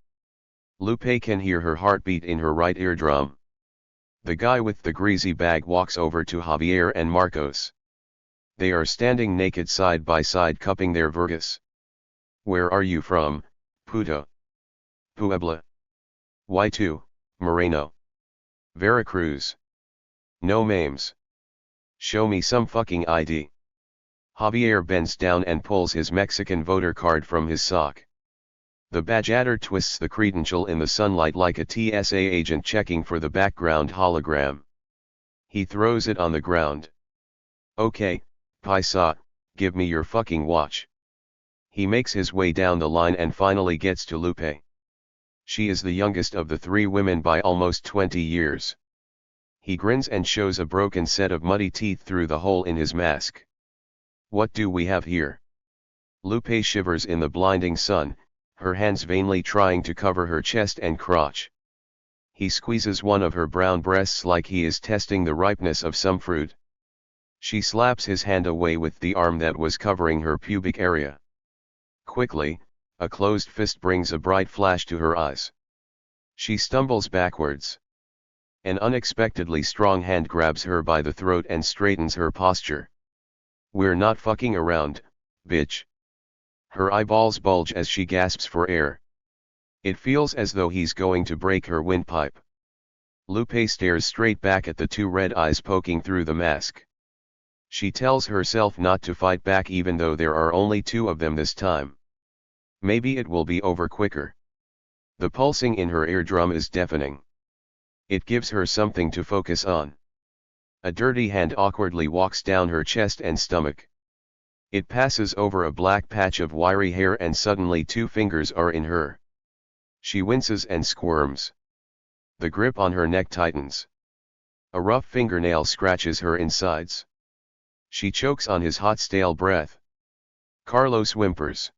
Lupe can hear her heartbeat in her right eardrum. The guy with the greasy bag walks over to Javier and Marcos. They are standing naked side by side, cupping their vergas. Where are you from, puto? Puebla. Y2, Moreno. Veracruz. No names. Show me some fucking ID. Javier bends down and pulls his Mexican voter card from his sock. The badger twists the credential in the sunlight like a TSA agent checking for the background hologram. He throws it on the ground. Okay, paisa, give me your fucking watch. He makes his way down the line and finally gets to Lupe. She is the youngest of the 3 women by almost 20 years. He grins and shows a broken set of muddy teeth through the hole in his mask. What do we have here? Lupe shivers in the blinding sun, her hands vainly trying to cover her chest and crotch. He squeezes one of her brown breasts like he is testing the ripeness of some fruit. She slaps his hand away with the arm that was covering her pubic area. Quickly, a closed fist brings a bright flash to her eyes. She stumbles backwards. An unexpectedly strong hand grabs her by the throat and straightens her posture. We're not fucking around, bitch. Her eyeballs bulge as she gasps for air. It feels as though he's going to break her windpipe. Lupe stares straight back at the 2 red eyes poking through the mask. She tells herself not to fight back even though there are only 2 of them this time. Maybe it will be over quicker. The pulsing in her eardrum is deafening. It gives her something to focus on. A dirty hand awkwardly walks down her chest and stomach. It passes over a black patch of wiry hair and suddenly 2 fingers are in her. She winces and squirms. The grip on her neck tightens. A rough fingernail scratches her insides. She chokes on his hot stale breath. Carlos whimpers.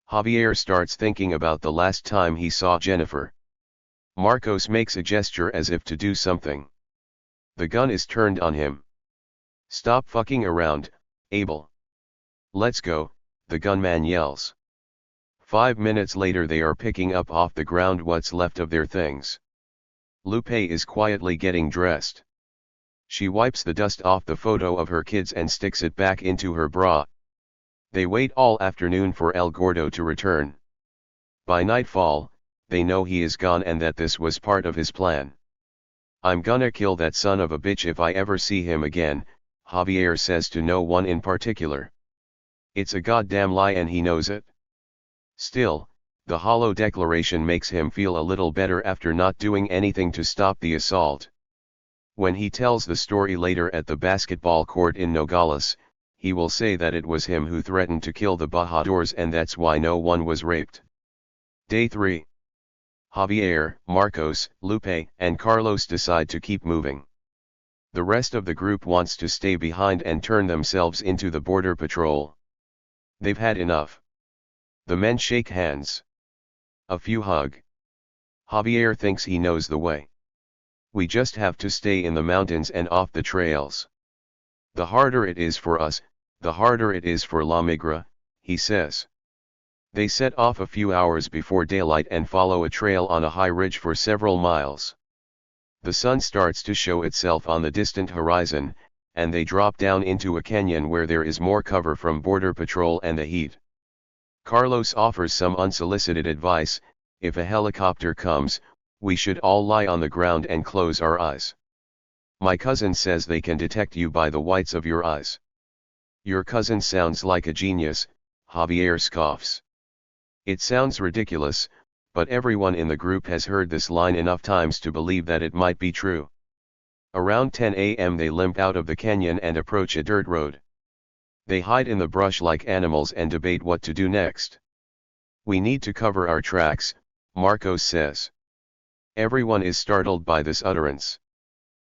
Javier starts thinking about the last time he saw Jennifer. Marcos makes a gesture as if to do something. The gun is turned on him. Stop fucking around, Abel. Let's go, the gunman yells. 5 minutes later they are picking up off the ground what's left of their things. Lupe is quietly getting dressed. She wipes the dust off the photo of her kids and sticks it back into her bra. They wait all afternoon for El Gordo to return. By nightfall, they know he is gone and that this was part of his plan. I'm gonna kill that son of a bitch if I ever see him again, Javier says to no one in particular. It's a goddamn lie and he knows it. Still, the hollow declaration makes him feel a little better after not doing anything to stop the assault. When he tells the story later at the basketball court in Nogales, he will say that it was him who threatened to kill the Bajadores and that's why no one was raped. Day 3. Javier, Marcos, Lupe, and Carlos decide to keep moving. The rest of the group wants to stay behind and turn themselves into the border patrol. They've had enough. The men shake hands. A few hug. Javier thinks he knows the way. We just have to stay in the mountains and off the trails. The harder it is for us, the harder it is for La Migra, he says. They set off a few hours before daylight and follow a trail on a high ridge for several miles. The sun starts to show itself on the distant horizon, and they drop down into a canyon where there is more cover from border patrol and the heat. Carlos offers some unsolicited advice: if a helicopter comes, we should all lie on the ground and close our eyes. My cousin says they can detect you by the whites of your eyes. Your cousin sounds like a genius, Javier scoffs. It sounds ridiculous, but everyone in the group has heard this line enough times to believe that it might be true. Around 10 a.m. they limp out of the canyon and approach a dirt road. They hide in the brush like animals and debate what to do next. We need to cover our tracks, Marcos says. Everyone is startled by this utterance.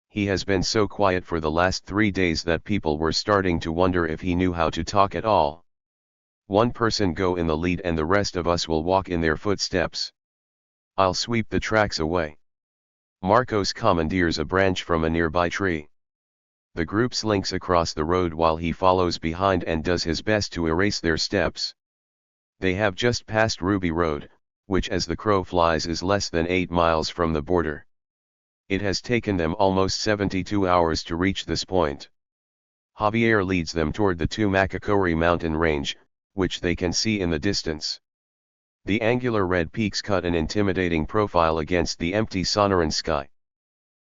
He has been so quiet for the last 3 days that people were starting to wonder if he knew how to talk at all. One person go in the lead and the rest of us will walk in their footsteps. I'll sweep the tracks away. Marcos commandeers a branch from a nearby tree. The group slinks across the road while he follows behind and does his best to erase their steps. They have just passed Ruby Road, which as the crow flies is less than 8 miles from the border. It has taken them almost 72 hours to reach this point. Javier leads them toward the Tumacacori mountain range, which they can see in the distance. The angular red peaks cut an intimidating profile against the empty Sonoran sky.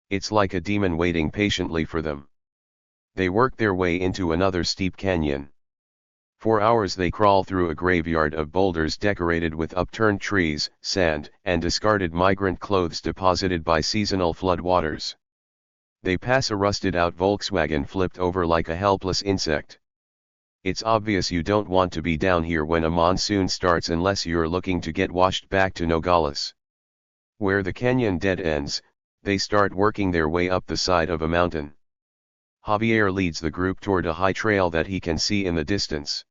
It's like a demon waiting patiently for them. They work their way into another steep canyon. For hours they crawl through a graveyard of boulders decorated with upturned trees, sand, and discarded migrant clothes deposited by seasonal floodwaters. They pass a rusted-out Volkswagen flipped over like a helpless insect. It's obvious you don't want to be down here when a monsoon starts unless you're looking to get washed back to Nogales. Where the canyon dead ends, they start working their way up the side of a mountain. Javier leads the group toward a high trail that he can see in the distance.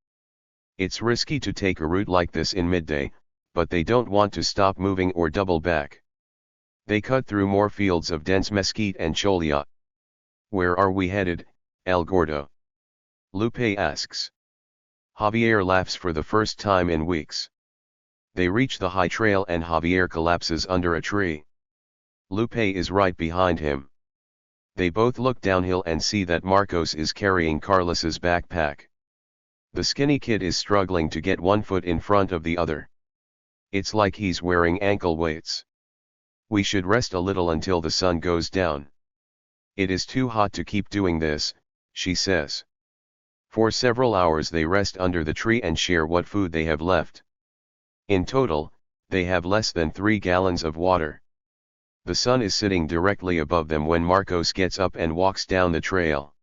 It's risky to take a route like this in midday, but they don't want to stop moving or double back. They cut through more fields of dense mesquite and cholla. Where are we headed, El Gordo? Lupe asks. Javier laughs for the first time in weeks. They reach the high trail and Javier collapses under a tree. Lupe is right behind him. They both look downhill and see that Marcos is carrying Carlos's backpack. The skinny kid is struggling to get one foot in front of the other. It's like he's wearing ankle weights. We should rest a little until the sun goes down. It is too hot to keep doing this, she says. For several hours they rest under the tree and share what food they have left. In total, they have less than 3 gallons of water. The sun is sitting directly above them when Marcos gets up and walks down the trail.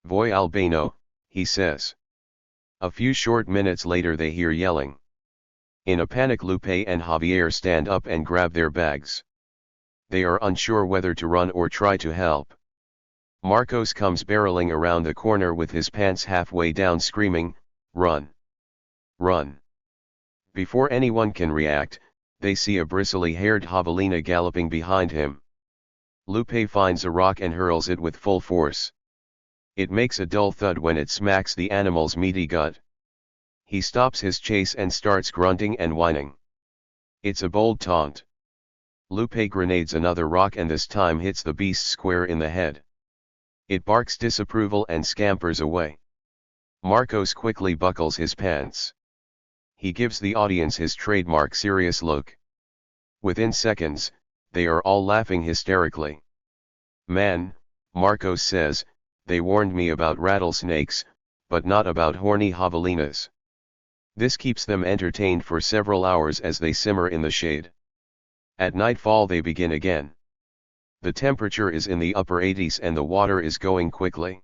Voy al baño, he says. A few short minutes later they hear yelling. In a panic Lupe and Javier stand up and grab their bags. They are unsure whether to run or try to help. Marcos comes barreling around the corner with his pants halfway down screaming, "Run! Run!" Before anyone can react, they see a bristly-haired javelina galloping behind him. Lupe finds a rock and hurls it with full force. It makes a dull thud when it smacks the animal's meaty gut. He stops his chase and starts grunting and whining. It's a bold taunt. Lupe grenades another rock and this time hits the beast square in the head. It barks disapproval and scampers away. Marcos quickly buckles his pants. He gives the audience his trademark serious look. Within seconds, they are all laughing hysterically. "Man," Marcos says, "they warned me about rattlesnakes, but not about horny javelinas." This keeps them entertained for several hours as they simmer in the shade. At nightfall they begin again. The temperature is in the upper 80s and the water is going quickly.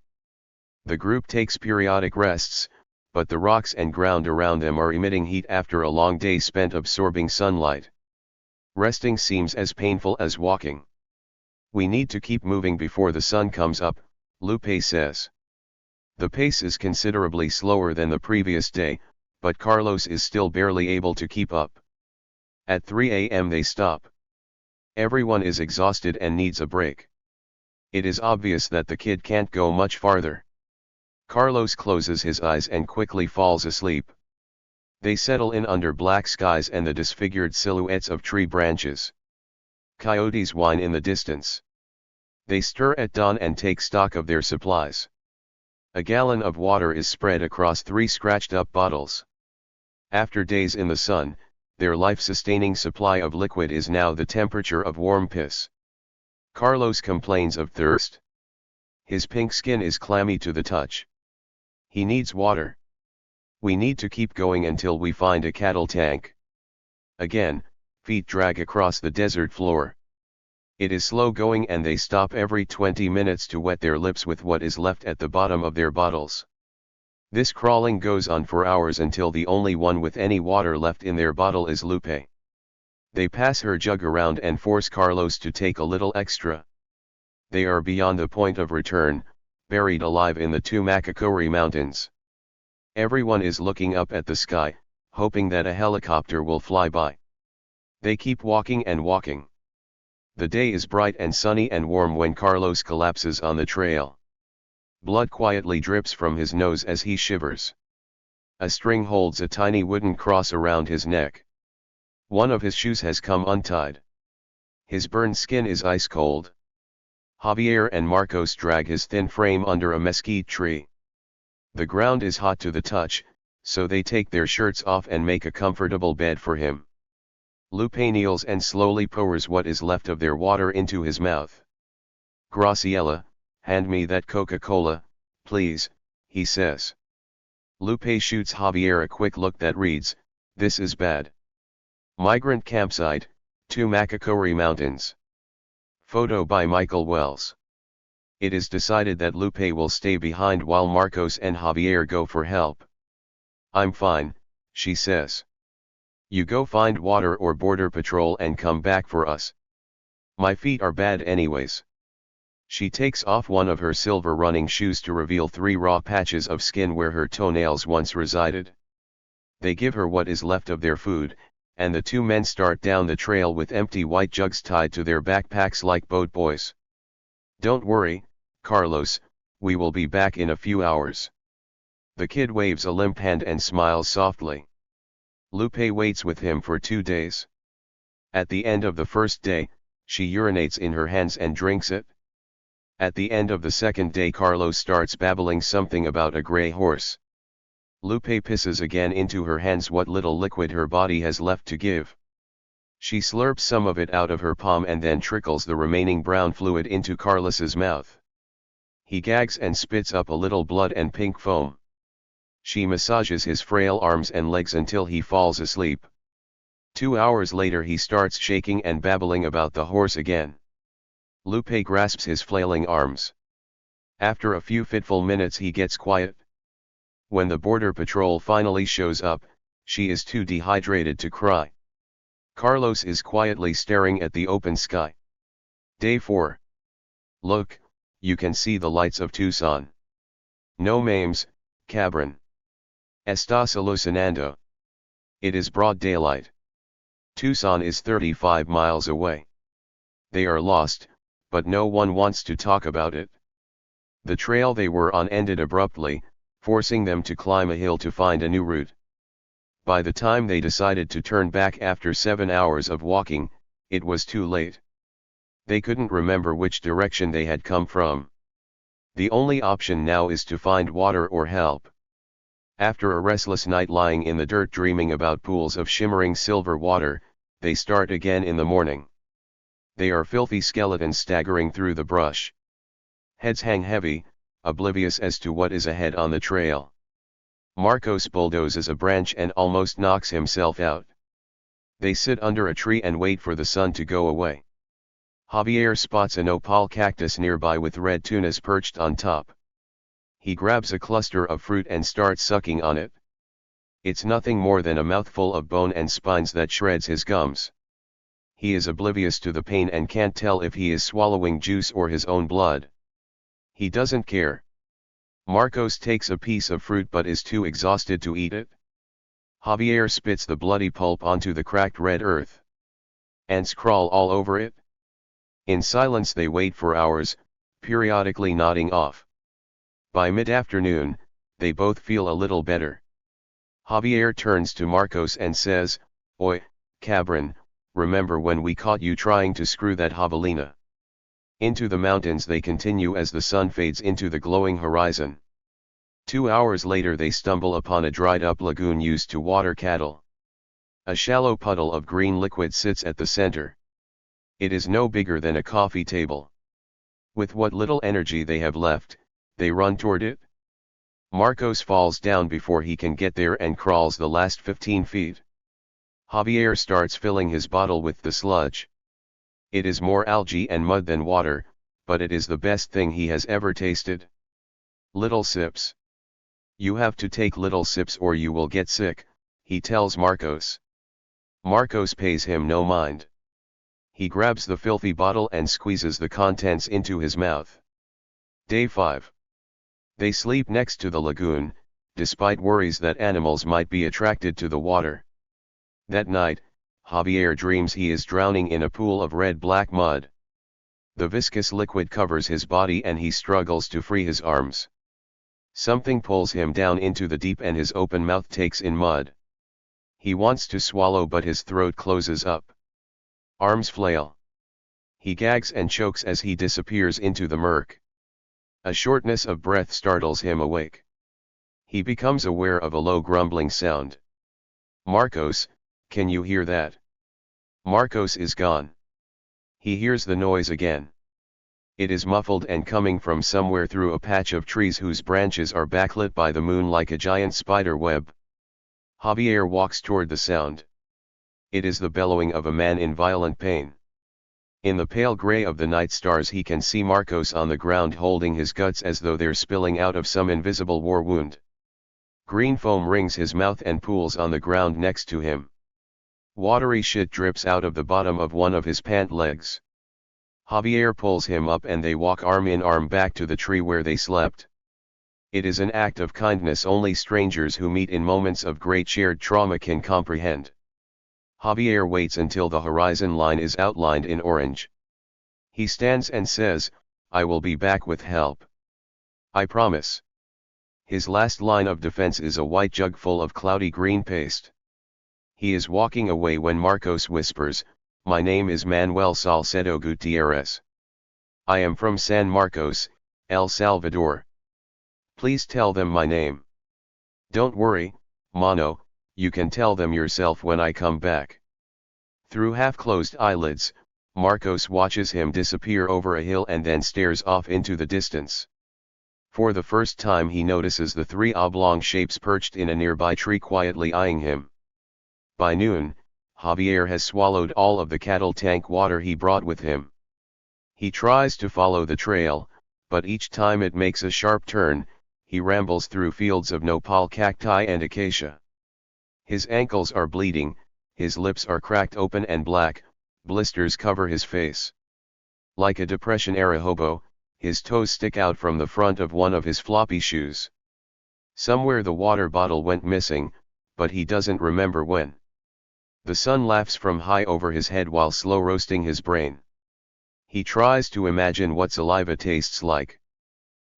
The group takes periodic rests, but the rocks and ground around them are emitting heat after a long day spent absorbing sunlight. Resting seems as painful as walking. We need to keep moving before the sun comes up, Lupe says. The pace is considerably slower than the previous day, but Carlos is still barely able to keep up. At 3 a.m. they stop. Everyone is exhausted and needs a break. It is obvious that the kid can't go much farther. Carlos closes his eyes and quickly falls asleep. They settle in under black skies and the disfigured silhouettes of tree branches. Coyotes whine in the distance. They stir at dawn and take stock of their supplies. A gallon of water is spread across 3 scratched-up bottles. After days in the sun, their life-sustaining supply of liquid is now the temperature of warm piss. Carlos complains of thirst. His pink skin is clammy to the touch. He needs water. We need to keep going until we find a cattle tank. Again, feet drag across the desert floor. It is slow going and they stop every 20 minutes to wet their lips with what is left at the bottom of their bottles. This crawling goes on for hours until the only one with any water left in their bottle is Lupe. They pass her jug around and force Carlos to take a little extra. They are beyond the point of return, buried alive in the 2 Macacori Mountains. Everyone is looking up at the sky, hoping that a helicopter will fly by. They keep walking and walking. The day is bright and sunny and warm when Carlos collapses on the trail. Blood quietly drips from his nose as he shivers. A string holds a tiny wooden cross around his neck. One of his shoes has come untied. His burned skin is ice cold. Javier and Marcos drag his thin frame under a mesquite tree. The ground is hot to the touch, so they take their shirts off and make a comfortable bed for him. Lupe kneels and slowly pours what is left of their water into his mouth. "Graciela, hand me that Coca-Cola, please," he says. Lupe shoots Javier a quick look that reads, "This is bad." Migrant campsite, 2 Macacori Mountains. Photo by Michael Wells. It is decided that Lupe will stay behind while Marcos and Javier go for help. "I'm fine," she says. "You go find water or border patrol and come back for us. My feet are bad anyways." She takes off one of her silver running shoes to reveal 3 raw patches of skin where her toenails once resided. They give her what is left of their food, and the 2 men start down the trail with empty white jugs tied to their backpacks like boat boys. "Don't worry, Carlos, we will be back in a few hours." The kid waves a limp hand and smiles softly. Lupe waits with him for 2 days. At the end of the first day, she urinates in her hands and drinks it. At the end of the second day Carlos starts babbling something about a gray horse. Lupe pisses again into her hands what little liquid her body has left to give. She slurps some of it out of her palm and then trickles the remaining brown fluid into Carlos's mouth. He gags and spits up a little blood and pink foam. She massages his frail arms and legs until he falls asleep. 2 hours later he starts shaking and babbling about the horse again. Lupe grasps his flailing arms. After a few fitful minutes he gets quiet. When the border patrol finally shows up, she is too dehydrated to cry. Carlos is quietly staring at the open sky. Day 4. "Look, you can see the lights of Tucson. No mames, cabrón. Estás alucinando. It is broad daylight. Tucson is 35 miles away. They are lost, but no one wants to talk about it." The trail they were on ended abruptly, forcing them to climb a hill to find a new route. By the time they decided to turn back after 7 hours of walking, it was too late. They couldn't remember which direction they had come from. The only option now is to find water or help. After a restless night lying in the dirt dreaming about pools of shimmering silver water, they start again in the morning. They are filthy skeletons staggering through the brush. Heads hang heavy, oblivious as to what is ahead on the trail. Marcos bulldozes a branch and almost knocks himself out. They sit under a tree and wait for the sun to go away. Javier spots a nopal cactus nearby with red tunas perched on top. He grabs a cluster of fruit and starts sucking on it. It's nothing more than a mouthful of bone and spines that shreds his gums. He is oblivious to the pain and can't tell if he is swallowing juice or his own blood. He doesn't care. Marcos takes a piece of fruit but is too exhausted to eat it. Javier spits the bloody pulp onto the cracked red earth. Ants crawl all over it. In silence they wait for hours, periodically nodding off. By mid-afternoon, they both feel a little better. Javier turns to Marcos and says, "Oi, cabron, remember when we caught you trying to screw that javelina?" Into the mountains they continue as the sun fades into the glowing horizon. 2 hours later they stumble upon a dried-up lagoon used to water cattle. A shallow puddle of green liquid sits at the center. It is no bigger than a coffee table. With what little energy they have left, they run toward it. Marcos falls down before he can get there and crawls the last 15 feet. Javier starts filling his bottle with the sludge. It is more algae and mud than water, but it is the best thing he has ever tasted. Little sips. "You have to take little sips or you will get sick," he tells Marcos. Marcos pays him no mind. He grabs the filthy bottle and squeezes the contents into his mouth. Day 5. They sleep next to the lagoon, despite worries that animals might be attracted to the water. That night, Javier dreams he is drowning in a pool of red-black mud. The viscous liquid covers his body and he struggles to free his arms. Something pulls him down into the deep and his open mouth takes in mud. He wants to swallow but his throat closes up. Arms flail. He gags and chokes as he disappears into the murk. A shortness of breath startles him awake. He becomes aware of a low grumbling sound. "Marcos, can you hear that?" Marcos is gone. He hears the noise again. It is muffled and coming from somewhere through a patch of trees whose branches are backlit by the moon like a giant spider web. Javier walks toward the sound. It is the bellowing of a man in violent pain. In the pale gray of the night stars he can see Marcos on the ground holding his guts as though they're spilling out of some invisible war wound. Green foam rings his mouth and pools on the ground next to him. Watery shit drips out of the bottom of one of his pant legs. Javier pulls him up and they walk arm in arm back to the tree where they slept. It is an act of kindness only strangers who meet in moments of great shared trauma can comprehend. Javier waits until the horizon line is outlined in orange. He stands and says, "I will be back with help. I promise." His last line of defense is a white jug full of cloudy green paste. He is walking away when Marcos whispers, "My name is Manuel Salcedo Gutierrez. I am from San Marcos, El Salvador. Please tell them my name." "Don't worry, Mano, you can tell them yourself when I come back." Through half-closed eyelids, Marcos watches him disappear over a hill and then stares off into the distance. For the first time he notices the 3 oblong shapes perched in a nearby tree quietly eyeing him. By noon, Javier has swallowed all of the cattle tank water he brought with him. He tries to follow the trail, but each time it makes a sharp turn, he rambles through fields of nopal cacti and acacia. His ankles are bleeding, his lips are cracked open and black, blisters cover his face. Like a Depression-era hobo, his toes stick out from the front of one of his floppy shoes. Somewhere the water bottle went missing, but he doesn't remember when. The sun laughs from high over his head while slow roasting his brain. He tries to imagine what saliva tastes like.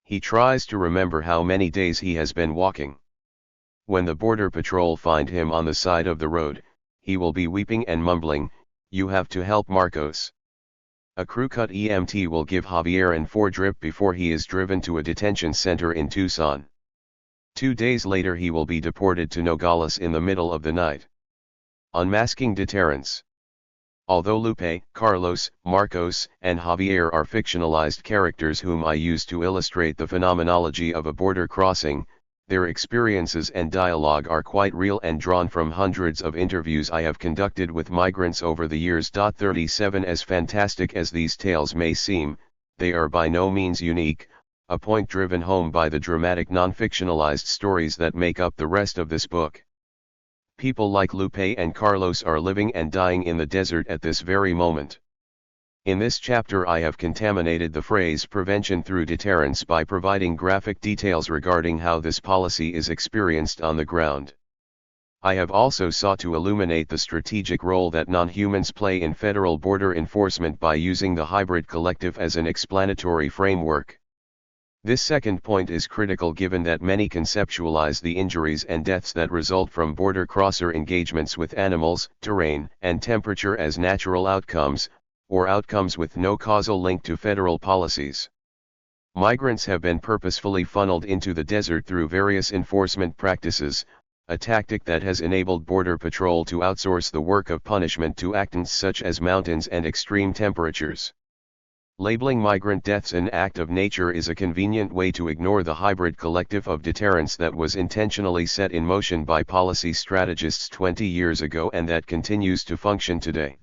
He tries to remember how many days he has been walking. When the border patrol find him on the side of the road, he will be weeping and mumbling, "You have to help Marcos." A crew-cut EMT will give Javier an 4-drip before he is driven to a detention center in Tucson. 2 days later he will be deported to Nogales in the middle of the night. Unmasking deterrence. Although Lupe, Carlos, Marcos, and Javier are fictionalized characters whom I use to illustrate the phenomenology of a border crossing, their experiences and dialogue are quite real and drawn from hundreds of interviews I have conducted with migrants over the years. 37 As fantastic as these tales may seem, they are by no means unique, a point driven home by the dramatic non-fictionalized stories that make up the rest of this book. People like Lupe and Carlos are living and dying in the desert at this very moment. In this chapter I have contaminated the phrase prevention through deterrence by providing graphic details regarding how this policy is experienced on the ground. I have also sought to illuminate the strategic role that non-humans play in federal border enforcement by using the hybrid collective as an explanatory framework. This second point is critical given that many conceptualize the injuries and deaths that result from border crosser engagements with animals, terrain, and temperature as natural outcomes, or outcomes with no causal link to federal policies. Migrants have been purposefully funneled into the desert through various enforcement practices, a tactic that has enabled Border Patrol to outsource the work of punishment to actants such as mountains and extreme temperatures. Labeling migrant deaths an act of nature is a convenient way to ignore the hybrid collective of deterrence that was intentionally set in motion by policy strategists 20 years ago and that continues to function today.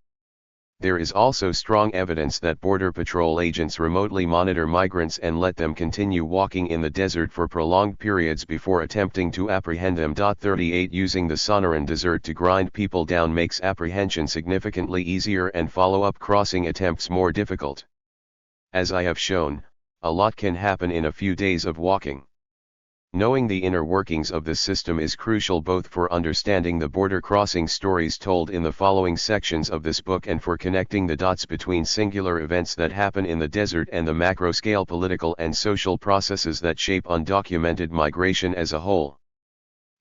There is also strong evidence that Border Patrol agents remotely monitor migrants and let them continue walking in the desert for prolonged periods before attempting to apprehend them. 38 Using the Sonoran Desert to grind people down makes apprehension significantly easier and follow-up crossing attempts more difficult. As I have shown, a lot can happen in a few days of walking. Knowing the inner workings of this system is crucial both for understanding the border crossing stories told in the following sections of this book and for connecting the dots between singular events that happen in the desert and the macro-scale political and social processes that shape undocumented migration as a whole.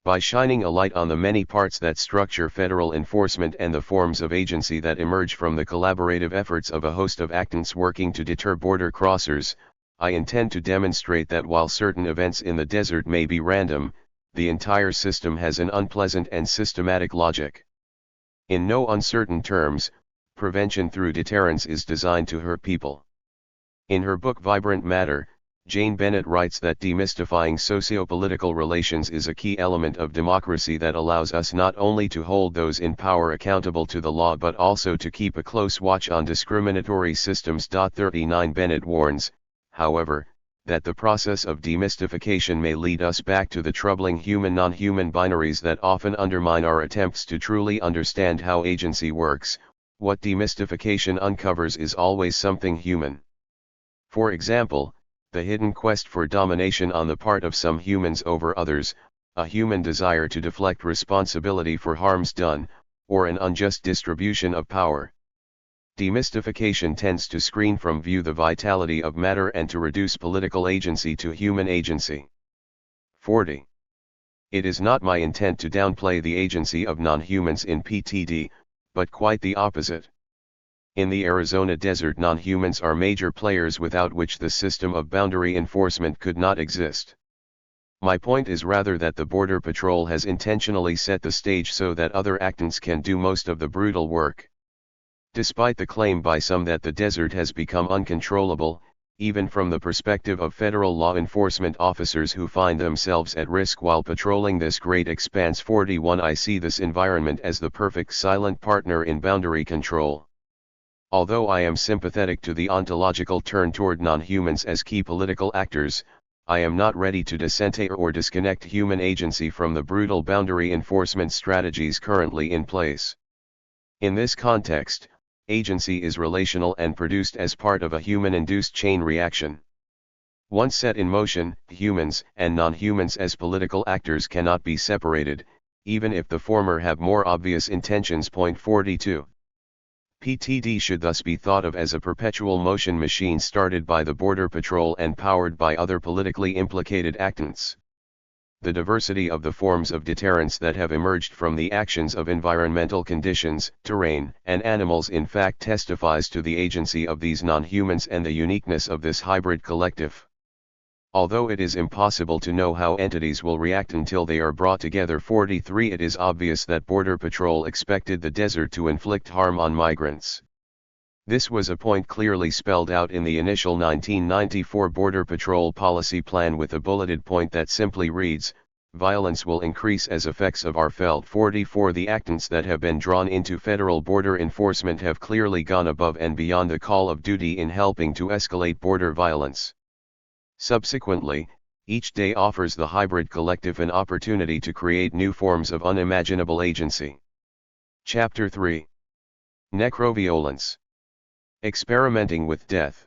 By shining a light on the many parts that structure federal enforcement and the forms of agency that emerge from the collaborative efforts of a host of actants working to deter border crossers, I intend to demonstrate that while certain events in the desert may be random, the entire system has an unpleasant and systematic logic. In no uncertain terms, prevention through deterrence is designed to hurt people. In her book Vibrant Matter, Jane Bennett writes that demystifying socio-political relations is a key element of democracy that allows us not only to hold those in power accountable to the law but also to keep a close watch on discriminatory systems. 39 Bennett warns, however, that the process of demystification may lead us back to the troubling human-non-human binaries that often undermine our attempts to truly understand how agency works. What demystification uncovers is always something human. For example, the hidden quest for domination on the part of some humans over others, a human desire to deflect responsibility for harms done, or an unjust distribution of power. Demystification tends to screen from view the vitality of matter and to reduce political agency to human agency. 40. It is not my intent to downplay the agency of non-humans in PTD, but quite the opposite. In the Arizona desert, non-humans are major players without which the system of boundary enforcement could not exist. My point is rather that the Border Patrol has intentionally set the stage so that other actants can do most of the brutal work. Despite the claim by some that the desert has become uncontrollable, even from the perspective of federal law enforcement officers who find themselves at risk while patrolling this great expanse. 41 I see this environment as the perfect silent partner in boundary control. Although I am sympathetic to the ontological turn toward non-humans as key political actors, I am not ready to dissentate or disconnect human agency from the brutal boundary enforcement strategies currently in place. In this context, agency is relational and produced as part of a human-induced chain reaction. Once set in motion, humans and non-humans as political actors cannot be separated, even if the former have more obvious intentions. 42. PTD should thus be thought of as a perpetual motion machine started by the Border Patrol and powered by other politically implicated actants. The diversity of the forms of deterrence that have emerged from the actions of environmental conditions, terrain, and animals in fact testifies to the agency of these non-humans and the uniqueness of this hybrid collective. Although it is impossible to know how entities will react until they are brought together. 43 It is obvious that Border Patrol expected the desert to inflict harm on migrants. This was a point clearly spelled out in the initial 1994 Border Patrol policy plan with a bulleted point that simply reads, "Violence will increase as effects of are felt." 44 The actants that have been drawn into federal border enforcement have clearly gone above and beyond the call of duty in helping to escalate border violence. Subsequently, Each day offers the hybrid collective an opportunity to create new forms of unimaginable agency. Chapter 3. Necroviolence. Experimenting with death.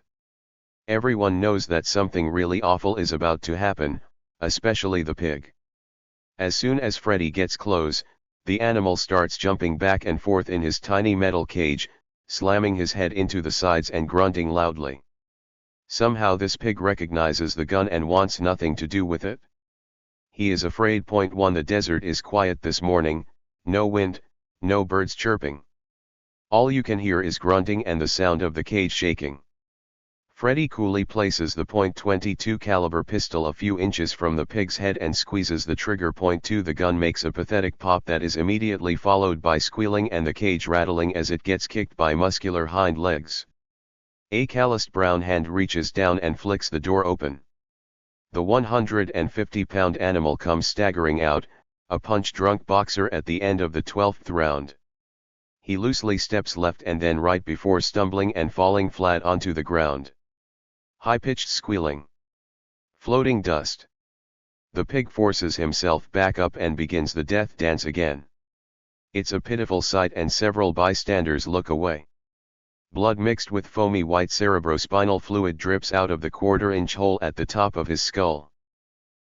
Everyone knows that something really awful is about to happen, especially the pig. As soon as Freddy gets close, the animal starts jumping back and forth in his tiny metal cage, slamming his head into the sides and grunting loudly. Somehow this pig recognizes the gun and wants nothing to do with it. He is afraid. 1 The desert is quiet this morning, no wind, no birds chirping. All you can hear is grunting and the sound of the cage shaking. Freddy coolly places the .22 caliber pistol a few inches from the pig's head and squeezes the trigger. 2 The gun makes a pathetic pop that is immediately followed by squealing and the cage rattling as it gets kicked by muscular hind legs. A calloused brown hand reaches down and flicks the door open. The 150-pound animal comes staggering out, a punch-drunk boxer at the end of the 12th round. He loosely steps left and then right before stumbling and falling flat onto the ground. High-pitched squealing. Floating dust. The pig forces himself back up and begins the death dance again. It's a pitiful sight and several bystanders look away. Blood mixed with foamy white cerebrospinal fluid drips out of the quarter-inch hole at the top of his skull.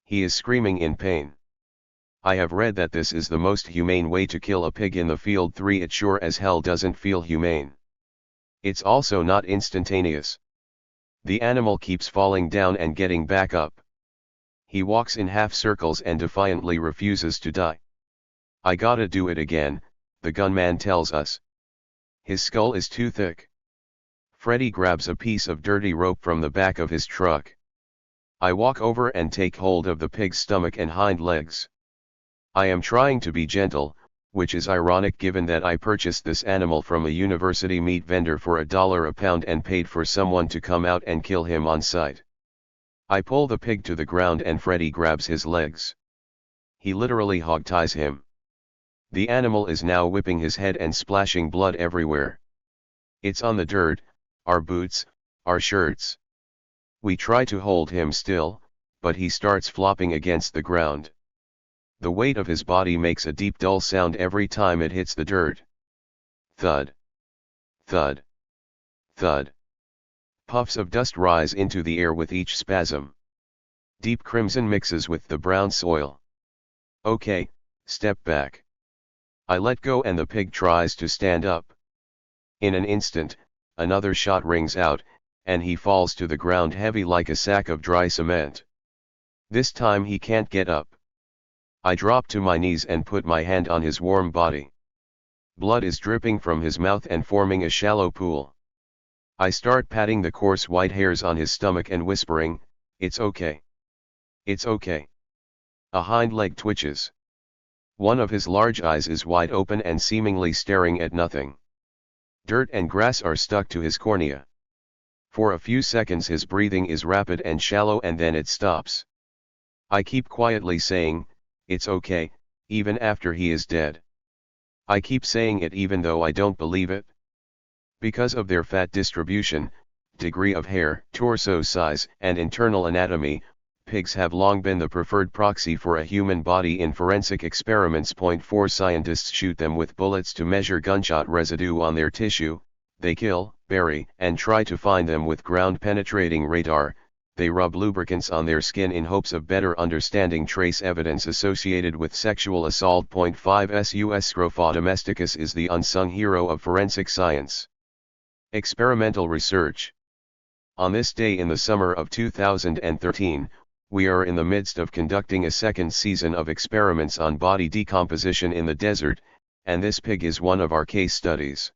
He is screaming in pain. I have read that this is the most humane way to kill a pig in the field. 3 It sure as hell doesn't feel humane. It's also not instantaneous. The animal keeps falling down and getting back up. He walks in half circles and defiantly refuses to die. I gotta do it again, the gunman tells us. His skull is too thick. Freddy grabs a piece of dirty rope from the back of his truck. I walk over and take hold of the pig's stomach and hind legs. I am trying to be gentle, which is ironic given that I purchased this animal from a university meat vendor for $1 a pound and paid for someone to come out and kill him on site. I pull the pig to the ground and Freddy grabs his legs. He literally hogties him. The animal is now whipping his head and splashing blood everywhere. It's on the dirt, our boots, our shirts. We try to hold him still, but he starts flopping against the ground. The weight of his body makes a deep dull sound every time it hits the dirt. Thud. Thud. Thud. Puffs of dust rise into the air with each spasm. Deep crimson mixes with the brown soil. Okay, step back. I let go and the pig tries to stand up. In an instant, another shot rings out, and he falls to the ground heavy like a sack of dry cement. This time he can't get up. I drop to my knees and put my hand on his warm body. Blood is dripping from his mouth and forming a shallow pool. I start patting the coarse white hairs on his stomach and whispering, "It's okay. It's okay." A hind leg twitches. One of his large eyes is wide open and seemingly staring at nothing. Dirt and grass are stuck to his cornea. For a few seconds his breathing is rapid and shallow and then it stops. I keep quietly saying, "It's okay," even after he is dead. I keep saying it even though I don't believe it. Because of their fat distribution, degree of hair, torso size, and internal anatomy, pigs have long been the preferred proxy for a human body in forensic experiments. 4 Scientists shoot them with bullets to measure gunshot residue on their tissue, they kill, bury, and try to find them with ground-penetrating radar, they rub lubricants on their skin in hopes of better understanding trace evidence associated with sexual assault. 5 Sus Scrofa domesticus is the unsung hero of forensic science. Experimental research. On this day in the summer of 2013, we are in the midst of conducting a second season of experiments on body decomposition in the desert, and this pig is one of our case studies.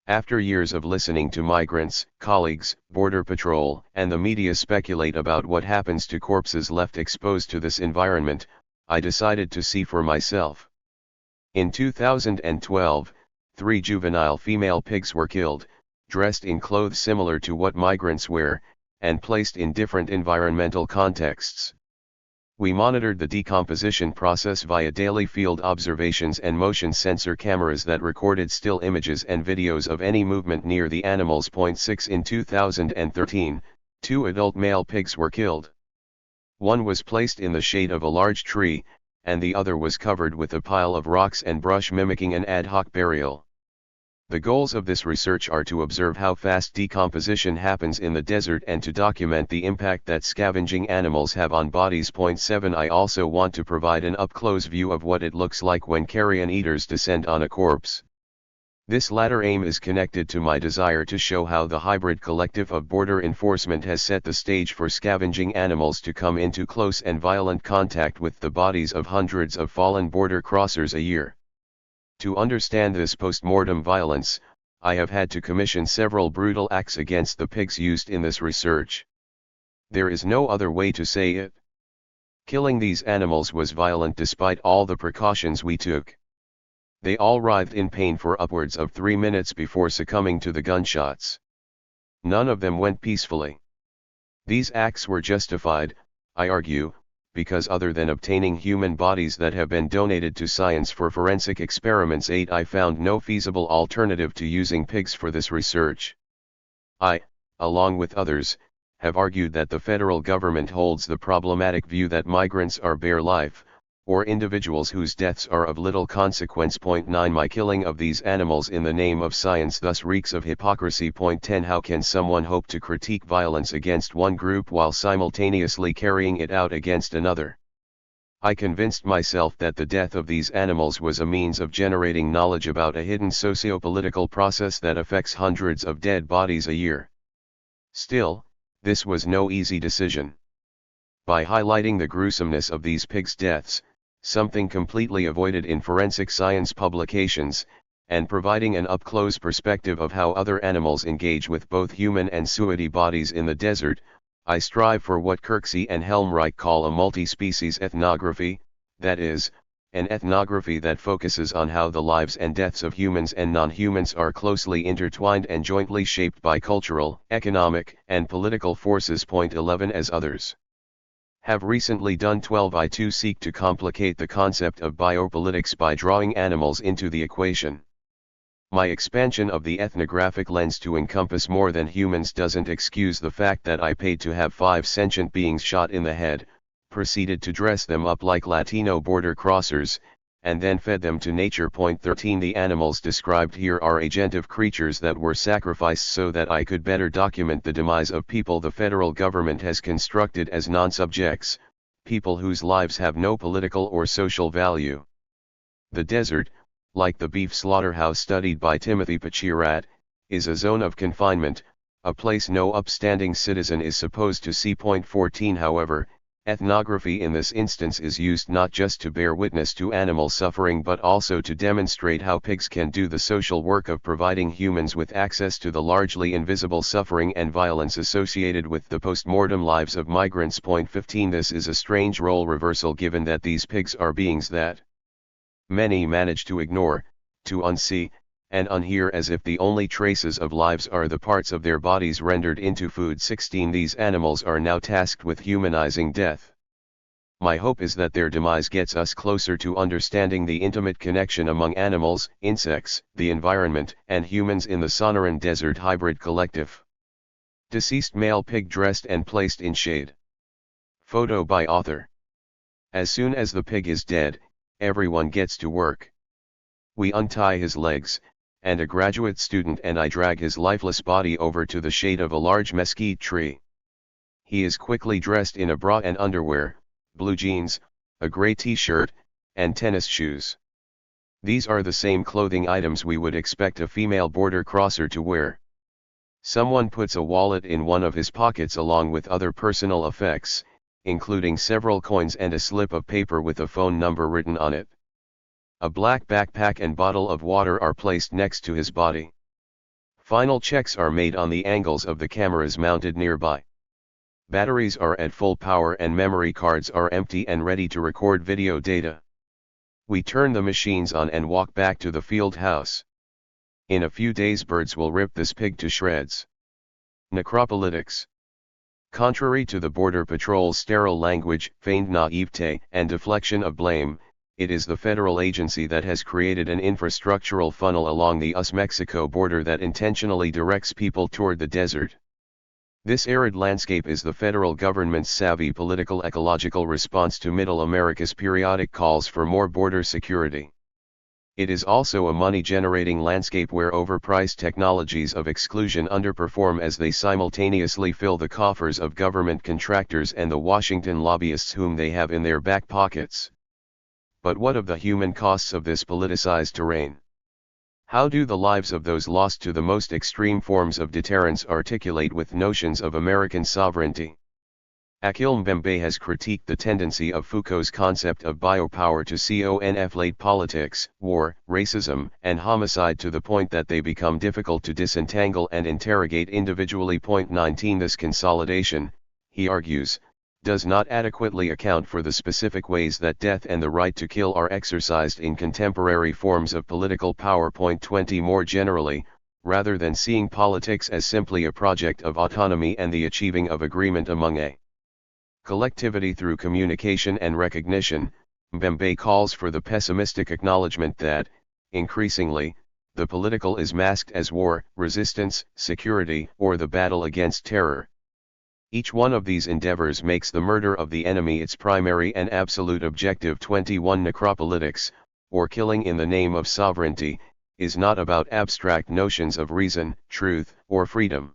After years of listening to migrants, colleagues, Border Patrol, and the media speculate about what happens to corpses left exposed to this environment, I decided to see for myself. In 2012, 3 juvenile female pigs were killed, dressed in clothes similar to what migrants wear, and placed in different environmental contexts. We monitored the decomposition process via daily field observations and motion sensor cameras that recorded still images and videos of any movement near the animals. 6 In 2013, 2 adult male pigs were killed. One was placed in the shade of a large tree, and the other was covered with a pile of rocks and brush mimicking an ad hoc burial. The goals of this research are to observe how fast decomposition happens in the desert and to document the impact that scavenging animals have on bodies. 7 I also want to provide an up-close view of what it looks like when carrion eaters descend on a corpse. This latter aim is connected to my desire to show how the hybrid collective of border enforcement has set the stage for scavenging animals to come into close and violent contact with the bodies of hundreds of fallen border crossers a year. To understand this post-mortem violence, I have had to commission several brutal acts against the pigs used in this research. There is no other way to say it. Killing these animals was violent despite all the precautions we took. They all writhed in pain for upwards of 3 minutes before succumbing to the gunshots. None of them went peacefully. These acts were justified, I argue, because other than obtaining human bodies that have been donated to science for forensic experiments, I found no feasible alternative to using pigs for this research. I, along with others, have argued that the federal government holds the problematic view that migrants are bare life, or individuals whose deaths are of little consequence. 9 My killing of these animals in the name of science thus reeks of hypocrisy. 10 How can someone hope to critique violence against one group while simultaneously carrying it out against another? I convinced myself that the death of these animals was a means of generating knowledge about a hidden socio-political process that affects hundreds of dead bodies a year. Still, this was no easy decision. By highlighting the gruesomeness of these pigs' deaths, something completely avoided in forensic science publications, and providing an up-close perspective of how other animals engage with both human and sueti bodies in the desert, I strive for what Kirksey and Helmreich call a multi-species ethnography, that is, an ethnography that focuses on how the lives and deaths of humans and non-humans are closely intertwined and jointly shaped by cultural, economic, and political forces. 11 As others have recently done, 12 I too seek to complicate the concept of biopolitics by drawing animals into the equation. My expansion of the ethnographic lens to encompass more than humans doesn't excuse the fact that I paid to have 5 sentient beings shot in the head, proceeded to dress them up like Latino border crossers, and then fed them to nature. 13 The animals described here are agentive creatures that were sacrificed so that I could better document the demise of people the federal government has constructed as non-subjects, people whose lives have no political or social value. The desert, like the beef slaughterhouse studied by Timothy Pachirat, is a zone of confinement, a place no upstanding citizen is supposed to see. 14 However, ethnography in this instance is used not just to bear witness to animal suffering but also to demonstrate how pigs can do the social work of providing humans with access to the largely invisible suffering and violence associated with the post-mortem lives of migrants. 15 This is a strange role reversal given that these pigs are beings that many manage to ignore, to unsee, and unhear as if the only traces of lives are the parts of their bodies rendered into food. 16 These animals are now tasked with humanizing death. My hope is that their demise gets us closer to understanding the intimate connection among animals, insects, the environment, and humans in the Sonoran Desert Hybrid Collective. Deceased male pig dressed and placed in shade. Photo by author. As soon as the pig is dead, everyone gets to work. We untie his legs, and a graduate student and I drag his lifeless body over to the shade of a large mesquite tree. He is quickly dressed in a bra and underwear, blue jeans, a gray t-shirt, and tennis shoes. These are the same clothing items we would expect a female border crosser to wear. Someone puts a wallet in one of his pockets along with other personal effects, including several coins and a slip of paper with a phone number written on it. A black backpack and bottle of water are placed next to his body. Final checks are made on the angles of the cameras mounted nearby. Batteries are at full power and memory cards are empty and ready to record video data. We turn the machines on and walk back to the field house. In a few days birds will rip this pig to shreds. Necropolitics. Contrary to the Border Patrol's sterile language, feigned naivete, and deflection of blame, it is the federal agency that has created an infrastructural funnel along the US-Mexico border that intentionally directs people toward the desert. This arid landscape is the federal government's savvy political ecological response to Middle America's periodic calls for more border security. It is also a money-generating landscape where overpriced technologies of exclusion underperform as they simultaneously fill the coffers of government contractors and the Washington lobbyists whom they have in their back pockets. But what of the human costs of this politicized terrain? How do the lives of those lost to the most extreme forms of deterrence articulate with notions of American sovereignty? Achille Mbembe has critiqued the tendency of Foucault's concept of biopower to conflate politics, war, racism, and homicide to the point that they become difficult to disentangle and interrogate individually. 19 This consolidation, he argues, does not adequately account for the specific ways that death and the right to kill are exercised in contemporary forms of political power. 20 More generally, rather than seeing politics as simply a project of autonomy and the achieving of agreement among a collectivity through communication and recognition, Mbembe calls for the pessimistic acknowledgement that, increasingly, the political is masked as war, resistance, security, or the battle against terror. Each one of these endeavors makes the murder of the enemy its primary and absolute objective. 21 Necropolitics, or killing in the name of sovereignty, is not about abstract notions of reason, truth, or freedom.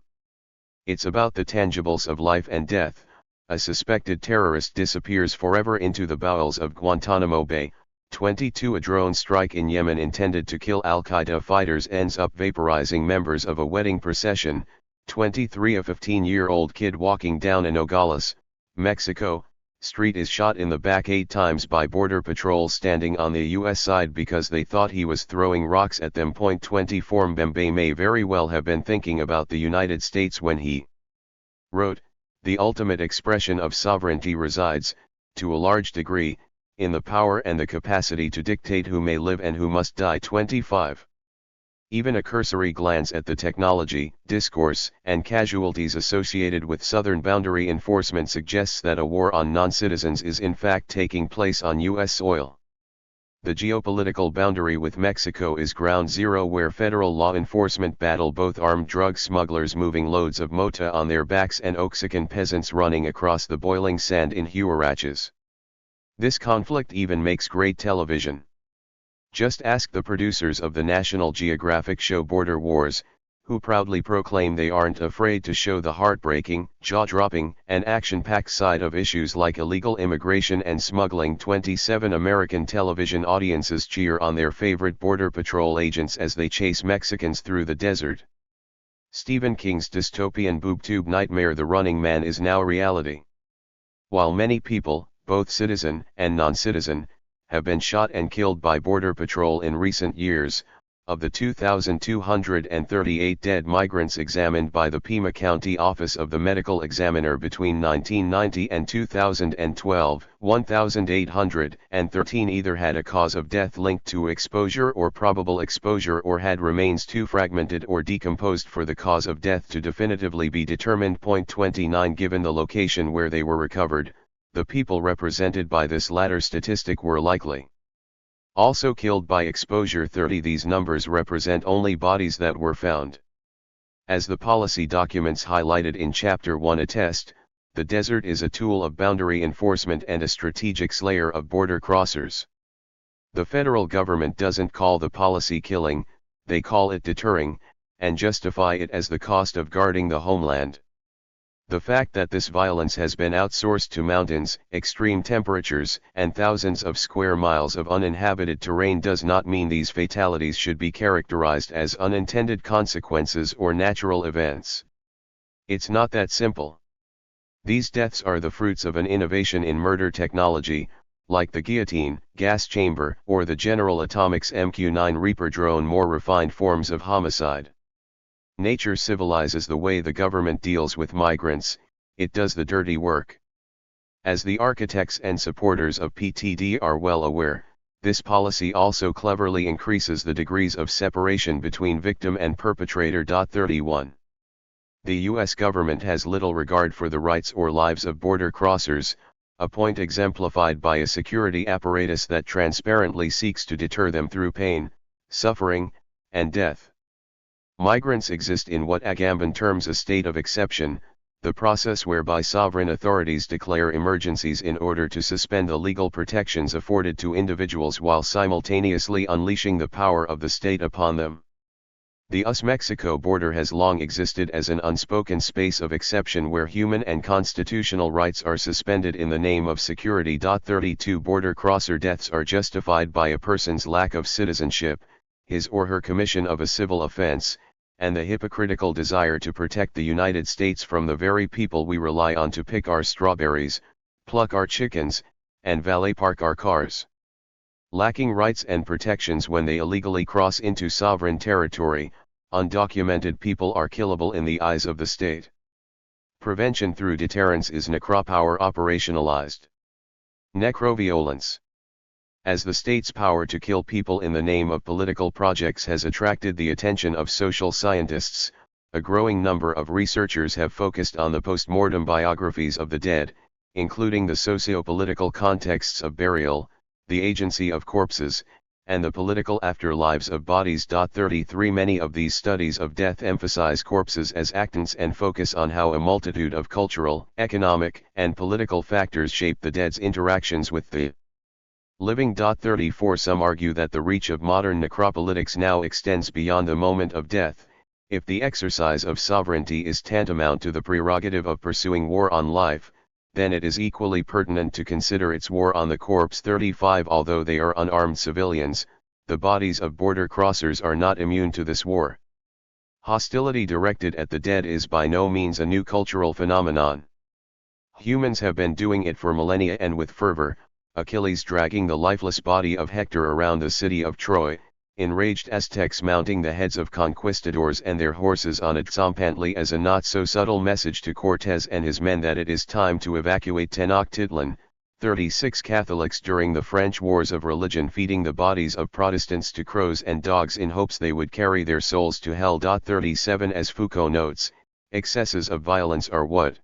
It's about the tangibles of life and death. A suspected terrorist disappears forever into the bowels of Guantanamo Bay. 22 A drone strike in Yemen intended to kill Al-Qaeda fighters ends up vaporizing members of a wedding procession. 23 A 15-year-old kid walking down a Nogales, Mexico, street is shot in the back 8 times by Border Patrol standing on the U.S. side because they thought he was throwing rocks at them. 24 Mbembe may very well have been thinking about the United States when he wrote, "The ultimate expression of sovereignty resides, to a large degree, in the power and the capacity to dictate who may live and who must die." 25. Even a cursory glance at the technology, discourse, and casualties associated with southern boundary enforcement suggests that a war on non-citizens is in fact taking place on U.S. soil. The geopolitical boundary with Mexico is ground zero where federal law enforcement battle both armed drug smugglers moving loads of mota on their backs and Oaxacan peasants running across the boiling sand in huaraches. This conflict even makes great television. Just ask the producers of the National Geographic show Border Wars, who proudly proclaim they aren't afraid to show the heartbreaking, jaw-dropping, and action-packed side of issues like illegal immigration and smuggling. 27 American television audiences cheer on their favorite Border Patrol agents as they chase Mexicans through the desert. Stephen King's dystopian booktube nightmare The Running Man is now reality. While many people, both citizen and non-citizen, have been shot and killed by Border Patrol in recent years, of the 2,238 dead migrants examined by the Pima County Office of the Medical Examiner between 1990 and 2012, 1,813 either had a cause of death linked to exposure or probable exposure or had remains too fragmented or decomposed for the cause of death to definitively be determined. 29 Given the location where they were recovered, the people represented by this latter statistic were likely also killed by exposure. 30 These numbers represent only bodies that were found. As the policy documents highlighted in Chapter 1 attest, the desert is a tool of boundary enforcement and a strategic slayer of border crossers. The federal government doesn't call the policy killing, they call it deterring, and justify it as the cost of guarding the homeland. The fact that this violence has been outsourced to mountains, extreme temperatures, and thousands of square miles of uninhabited terrain does not mean these fatalities should be characterized as unintended consequences or natural events. It's not that simple. These deaths are the fruits of an innovation in murder technology, like the guillotine, gas chamber, or the General Atomics MQ-9 Reaper drone, more refined forms of homicide. Nature civilizes the way the government deals with migrants, it does the dirty work. As the architects and supporters of PTD are well aware, this policy also cleverly increases the degrees of separation between victim and perpetrator. 31. The U.S. government has little regard for the rights or lives of border crossers, a point exemplified by a security apparatus that transparently seeks to deter them through pain, suffering, and death. Migrants exist in what Agamben terms a state of exception, the process whereby sovereign authorities declare emergencies in order to suspend the legal protections afforded to individuals while simultaneously unleashing the power of the state upon them. The US-Mexico border has long existed as an unspoken space of exception where human and constitutional rights are suspended in the name of security. 32 Border crosser deaths are justified by a person's lack of citizenship, his or her commission of a civil offense, and the hypocritical desire to protect the United States from the very people we rely on to pick our strawberries, pluck our chickens, and valet park our cars. Lacking rights and protections when they illegally cross into sovereign territory, undocumented people are killable in the eyes of the state. Prevention through deterrence is necropower operationalized. Necroviolence. As the state's power to kill people in the name of political projects has attracted the attention of social scientists, a growing number of researchers have focused on the post-mortem biographies of the dead, including the socio-political contexts of burial, the agency of corpses, and the political afterlives of bodies. 33 Many of these studies of death emphasize corpses as actants and focus on how a multitude of cultural, economic, and political factors shape the dead's interactions with the living. 34 Some argue that the reach of modern necropolitics now extends beyond the moment of death. If the exercise of sovereignty is tantamount to the prerogative of pursuing war on life, then it is equally pertinent to consider its war on the corpse. 35 Although they are unarmed civilians, the bodies of border crossers are not immune to this war. Hostility directed at the dead is by no means a new cultural phenomenon. Humans have been doing it for millennia and with fervor. Achilles dragging the lifeless body of Hector around the city of Troy, enraged Aztecs mounting the heads of conquistadors and their horses on it Tzompantli as a not-so-subtle message to Cortés and his men that it is time to evacuate Tenochtitlan. 36 Catholics during the French Wars of Religion feeding the bodies of Protestants to crows and dogs in hopes they would carry their souls to hell. 37 As Foucault notes, excesses of violence are what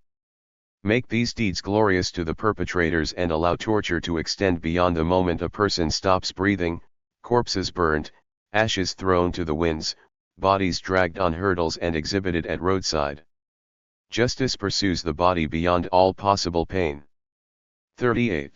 make these deeds glorious to the perpetrators and allow torture to extend beyond the moment a person stops breathing, corpses burned, ashes thrown to the winds, bodies dragged on hurdles and exhibited at roadside. Justice pursues the body beyond all possible pain. 38.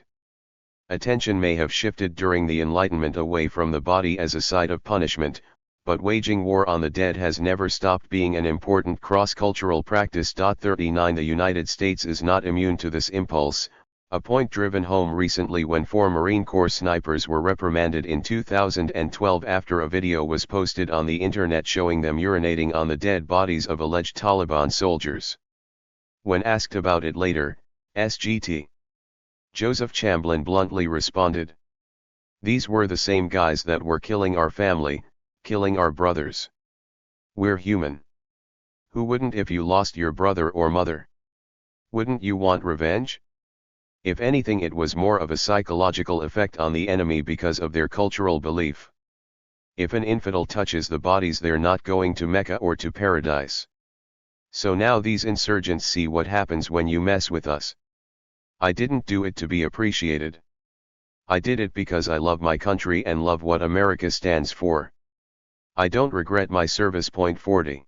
Attention may have shifted during the Enlightenment away from the body as a site of punishment, but waging war on the dead has never stopped being an important cross-cultural practice. 39 The United States is not immune to this impulse, a point driven home recently when 4 Marine Corps snipers were reprimanded in 2012 after a video was posted on the internet showing them urinating on the dead bodies of alleged Taliban soldiers. When asked about it later, SGT Joseph Chamblin bluntly responded, "These were the same guys that were killing our family, killing our brothers. We're human. Who wouldn't if you lost your brother or mother? Wouldn't you want revenge? If anything, it was more of a psychological effect on the enemy because of their cultural belief. If an infidel touches the bodies, they're not going to Mecca or to paradise. So now these insurgents see what happens when you mess with us. I didn't do it to be appreciated. I did it because I love my country and love what America stands for. I don't regret my service." 40.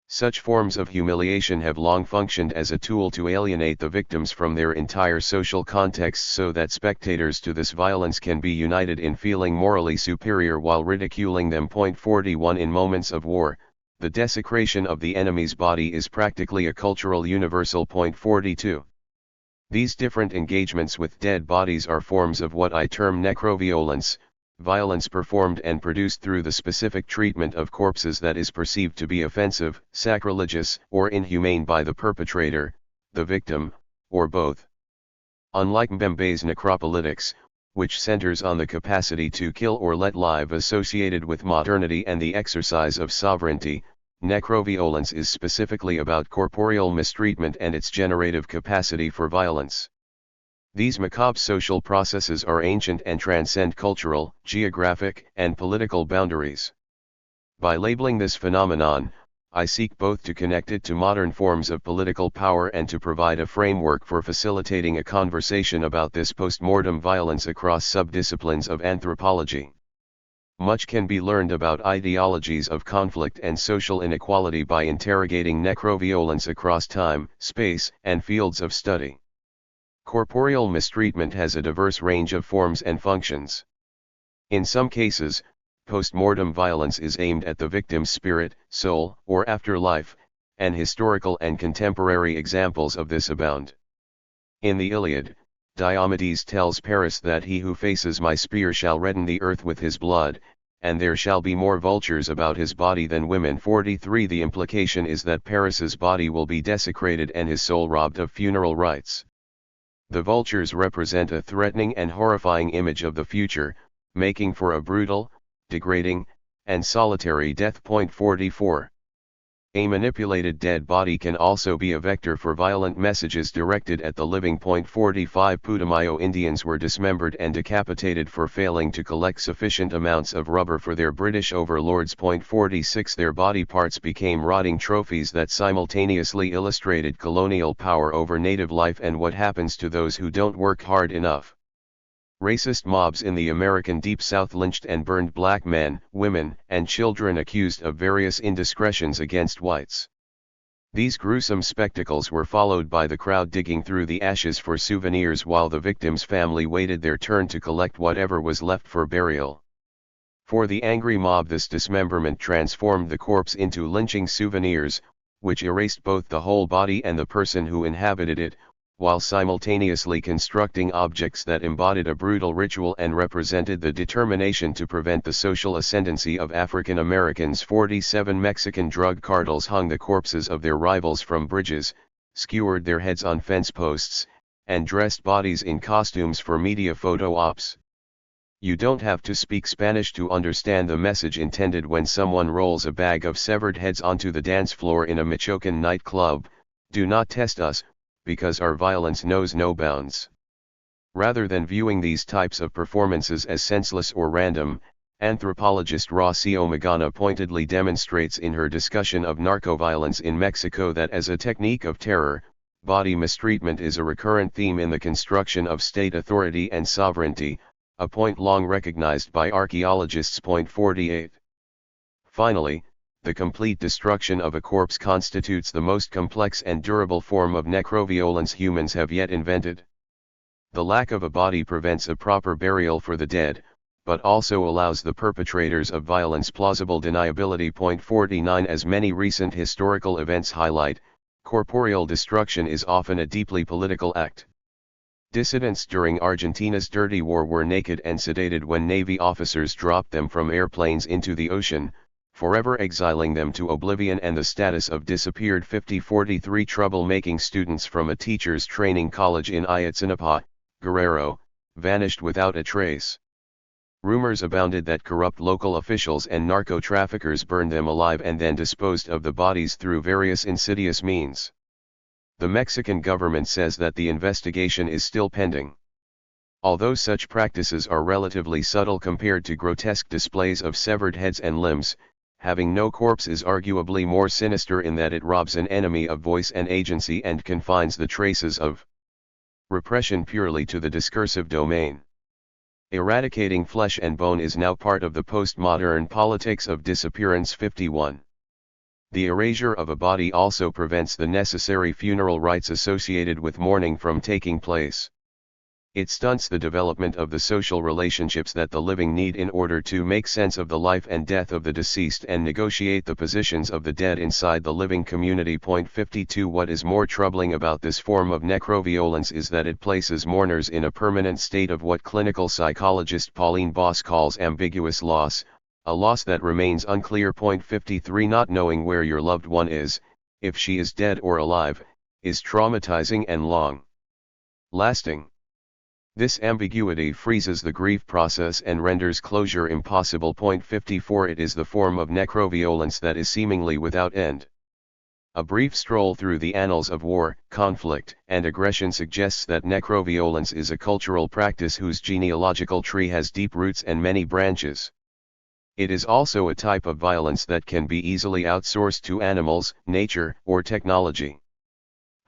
Such forms of humiliation have long functioned as a tool to alienate the victims from their entire social context so that spectators to this violence can be united in feeling morally superior while ridiculing them. 41 In moments of war, the desecration of the enemy's body is practically a cultural universal. 42. These different engagements with dead bodies are forms of what I term necroviolence, violence performed and produced through the specific treatment of corpses that is perceived to be offensive, sacrilegious, or inhumane by the perpetrator, the victim, or both. Unlike Mbembe's necropolitics, which centers on the capacity to kill or let live associated with modernity and the exercise of sovereignty, necroviolence is specifically about corporeal mistreatment and its generative capacity for violence. These macabre social processes are ancient and transcend cultural, geographic, and political boundaries. By labeling this phenomenon, I seek both to connect it to modern forms of political power and to provide a framework for facilitating a conversation about this post-mortem violence across subdisciplines of anthropology. Much can be learned about ideologies of conflict and social inequality by interrogating necroviolence across time, space, and fields of study. Corporeal mistreatment has a diverse range of forms and functions. In some cases, post-mortem violence is aimed at the victim's spirit, soul, or afterlife, and historical and contemporary examples of this abound. In the Iliad, Diomedes tells Paris that he who faces my spear shall redden the earth with his blood, and there shall be more vultures about his body than women. 43. The implication is that Paris's body will be desecrated and his soul robbed of funeral rites. The vultures represent a threatening and horrifying image of the future, making for a brutal, degrading, and solitary death. 44. A manipulated dead body can also be a vector for violent messages directed at the living. 45. Putumayo Indians were dismembered and decapitated for failing to collect sufficient amounts of rubber for their British overlords. 46. Their body parts became rotting trophies that simultaneously illustrated colonial power over native life and what happens to those who don't work hard enough. Racist mobs in the American Deep South lynched and burned black men, women, and children accused of various indiscretions against whites. These gruesome spectacles were followed by the crowd digging through the ashes for souvenirs while the victim's family waited their turn to collect whatever was left for burial. For the angry mob, this dismemberment transformed the corpse into lynching souvenirs, which erased both the whole body and the person who inhabited it, while simultaneously constructing objects that embodied a brutal ritual and represented the determination to prevent the social ascendancy of African Americans. 47. Mexican drug cartels hung the corpses of their rivals from bridges, skewered their heads on fence posts, and dressed bodies in costumes for media photo ops. You don't have to speak Spanish to understand the message intended when someone rolls a bag of severed heads onto the dance floor in a Michoacan nightclub. Do not test us, because our violence knows no bounds. Rather than viewing these types of performances as senseless or random, anthropologist Rocío Magana pointedly demonstrates in her discussion of narcoviolence in Mexico that as a technique of terror, body mistreatment is a recurrent theme in the construction of state authority and sovereignty, a point long recognized by archaeologists. 48. Finally, the complete destruction of a corpse constitutes the most complex and durable form of necroviolence humans have yet invented. The lack of a body prevents a proper burial for the dead, but also allows the perpetrators of violence plausible deniability. 49. As many recent historical events highlight, corporeal destruction is often a deeply political act. Dissidents during Argentina's Dirty War were naked and sedated when Navy officers dropped them from airplanes into the ocean, forever exiling them to oblivion and the status of disappeared. 43. Trouble-making students from a teacher's training college in Ayotzinapa, Guerrero, vanished without a trace. Rumors abounded that corrupt local officials and narco-traffickers burned them alive and then disposed of the bodies through various insidious means. The Mexican government says that the investigation is still pending. Although such practices are relatively subtle compared to grotesque displays of severed heads and limbs, having no corpse is arguably more sinister in that it robs an enemy of voice and agency and confines the traces of repression purely to the discursive domain. Eradicating flesh and bone is now part of the postmodern politics of disappearance. 51. The erasure of a body also prevents the necessary funeral rites associated with mourning from taking place. It stunts the development of the social relationships that the living need in order to make sense of the life and death of the deceased and negotiate the positions of the dead inside the living community. 52. What is more troubling about this form of necroviolence is that it places mourners in a permanent state of what clinical psychologist Pauline Boss calls ambiguous loss, a loss that remains unclear. 53. Not knowing where your loved one is, if she is dead or alive, is traumatizing and long-lasting. This ambiguity freezes the grief process and renders closure impossible. 54. It is the form of necroviolence that is seemingly without end. A brief stroll through the annals of war, conflict, and aggression suggests that necroviolence is a cultural practice whose genealogical tree has deep roots and many branches. It is also a type of violence that can be easily outsourced to animals, nature, or technology.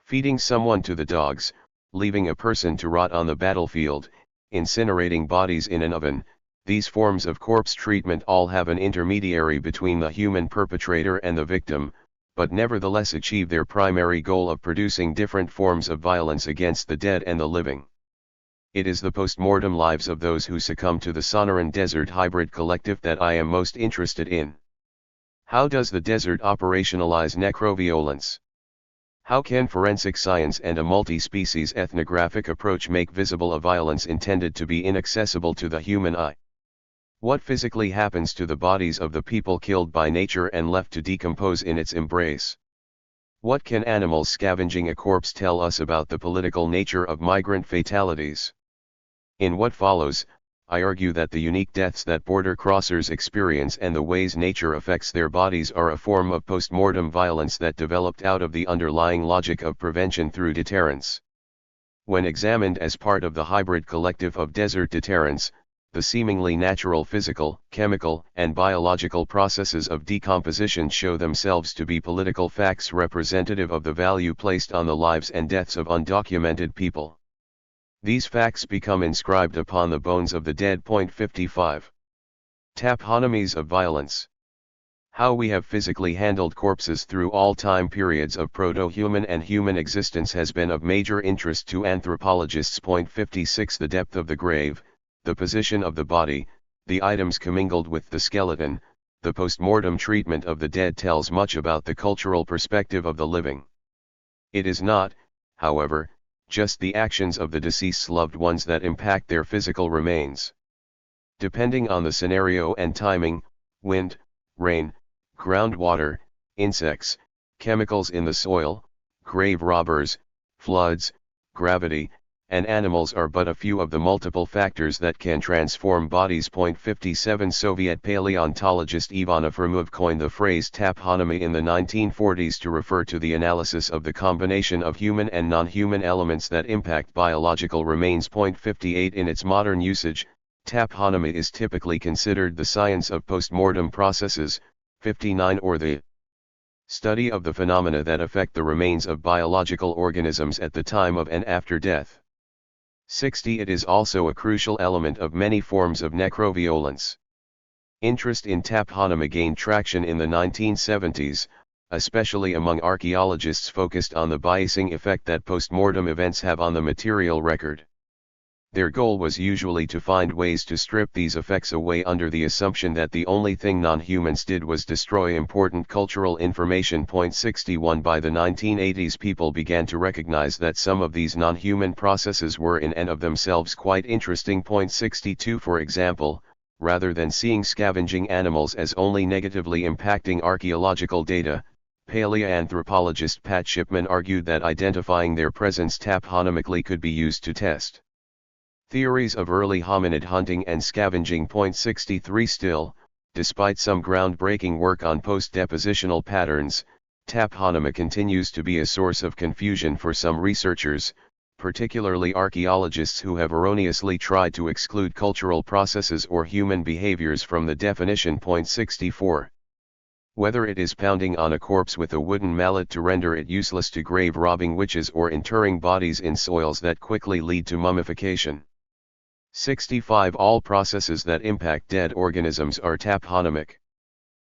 Feeding someone to the dogs, leaving a person to rot on the battlefield, incinerating bodies in an oven, These forms of corpse treatment all have an intermediary between the human perpetrator and the victim, but nevertheless achieve their primary goal of producing different forms of violence against the dead and the living. It is the post-mortem lives of those who succumb to the Sonoran Desert hybrid collective that I am most interested in. How does the desert operationalize necroviolence? How can forensic science and a multi-species ethnographic approach make visible a violence intended to be inaccessible to the human eye? What physically happens to the bodies of the people killed by nature and left to decompose in its embrace? What can animals scavenging a corpse tell us about the political nature of migrant fatalities? In what follows, I argue that the unique deaths that border crossers experience and the ways nature affects their bodies are a form of post-mortem violence that developed out of the underlying logic of prevention through deterrence. When examined as part of the hybrid collective of desert deterrence, the seemingly natural physical, chemical, and biological processes of decomposition show themselves to be political facts representative of the value placed on the lives and deaths of undocumented people. These facts become inscribed upon the bones of the dead. 55. Taphonomies of violence. How we have physically handled corpses through all time periods of proto-human and human existence has been of major interest to anthropologists. 56. The depth of the grave, the position of the body, the items commingled with the skeleton, the post-mortem treatment of the dead tells much about the cultural perspective of the living. It is not, however, just the actions of the deceased's loved ones that impact their physical remains. Depending on the scenario and timing, wind, rain, groundwater, insects, chemicals in the soil, grave robbers, floods, gravity, and animals are but a few of the multiple factors that can transform bodies. 57. Soviet paleontologist Ivan Afremov coined the phrase taphonomy in the 1940s to refer to the analysis of the combination of human and non-human elements that impact biological remains. 58. In its modern usage, taphonomy is typically considered the science of post-mortem processes. 59. Or the study of the phenomena that affect the remains of biological organisms at the time of and after death. 60. It is also a crucial element of many forms of necroviolence. Interest in taphonomy gained traction in the 1970s, especially among archaeologists focused on the biasing effect that post-mortem events have on the material record. Their goal was usually to find ways to strip these effects away under the assumption that the only thing non-humans did was destroy important cultural information. 61. By the 1980s, people began to recognize that some of these non-human processes were in and of themselves quite interesting. 62. For example, rather than seeing scavenging animals as only negatively impacting archaeological data, paleoanthropologist Pat Shipman argued that identifying their presence taphonomically could be used to test theories of early hominid hunting and scavenging. 63. Still, despite some groundbreaking work on post-depositional patterns, taphonomy continues to be a source of confusion for some researchers, particularly archaeologists who have erroneously tried to exclude cultural processes or human behaviors from the definition. 64. Whether it is pounding on a corpse with a wooden mallet to render it useless to grave robbing witches or interring bodies in soils that quickly lead to mummification. 65. All processes that impact dead organisms are taphonomic.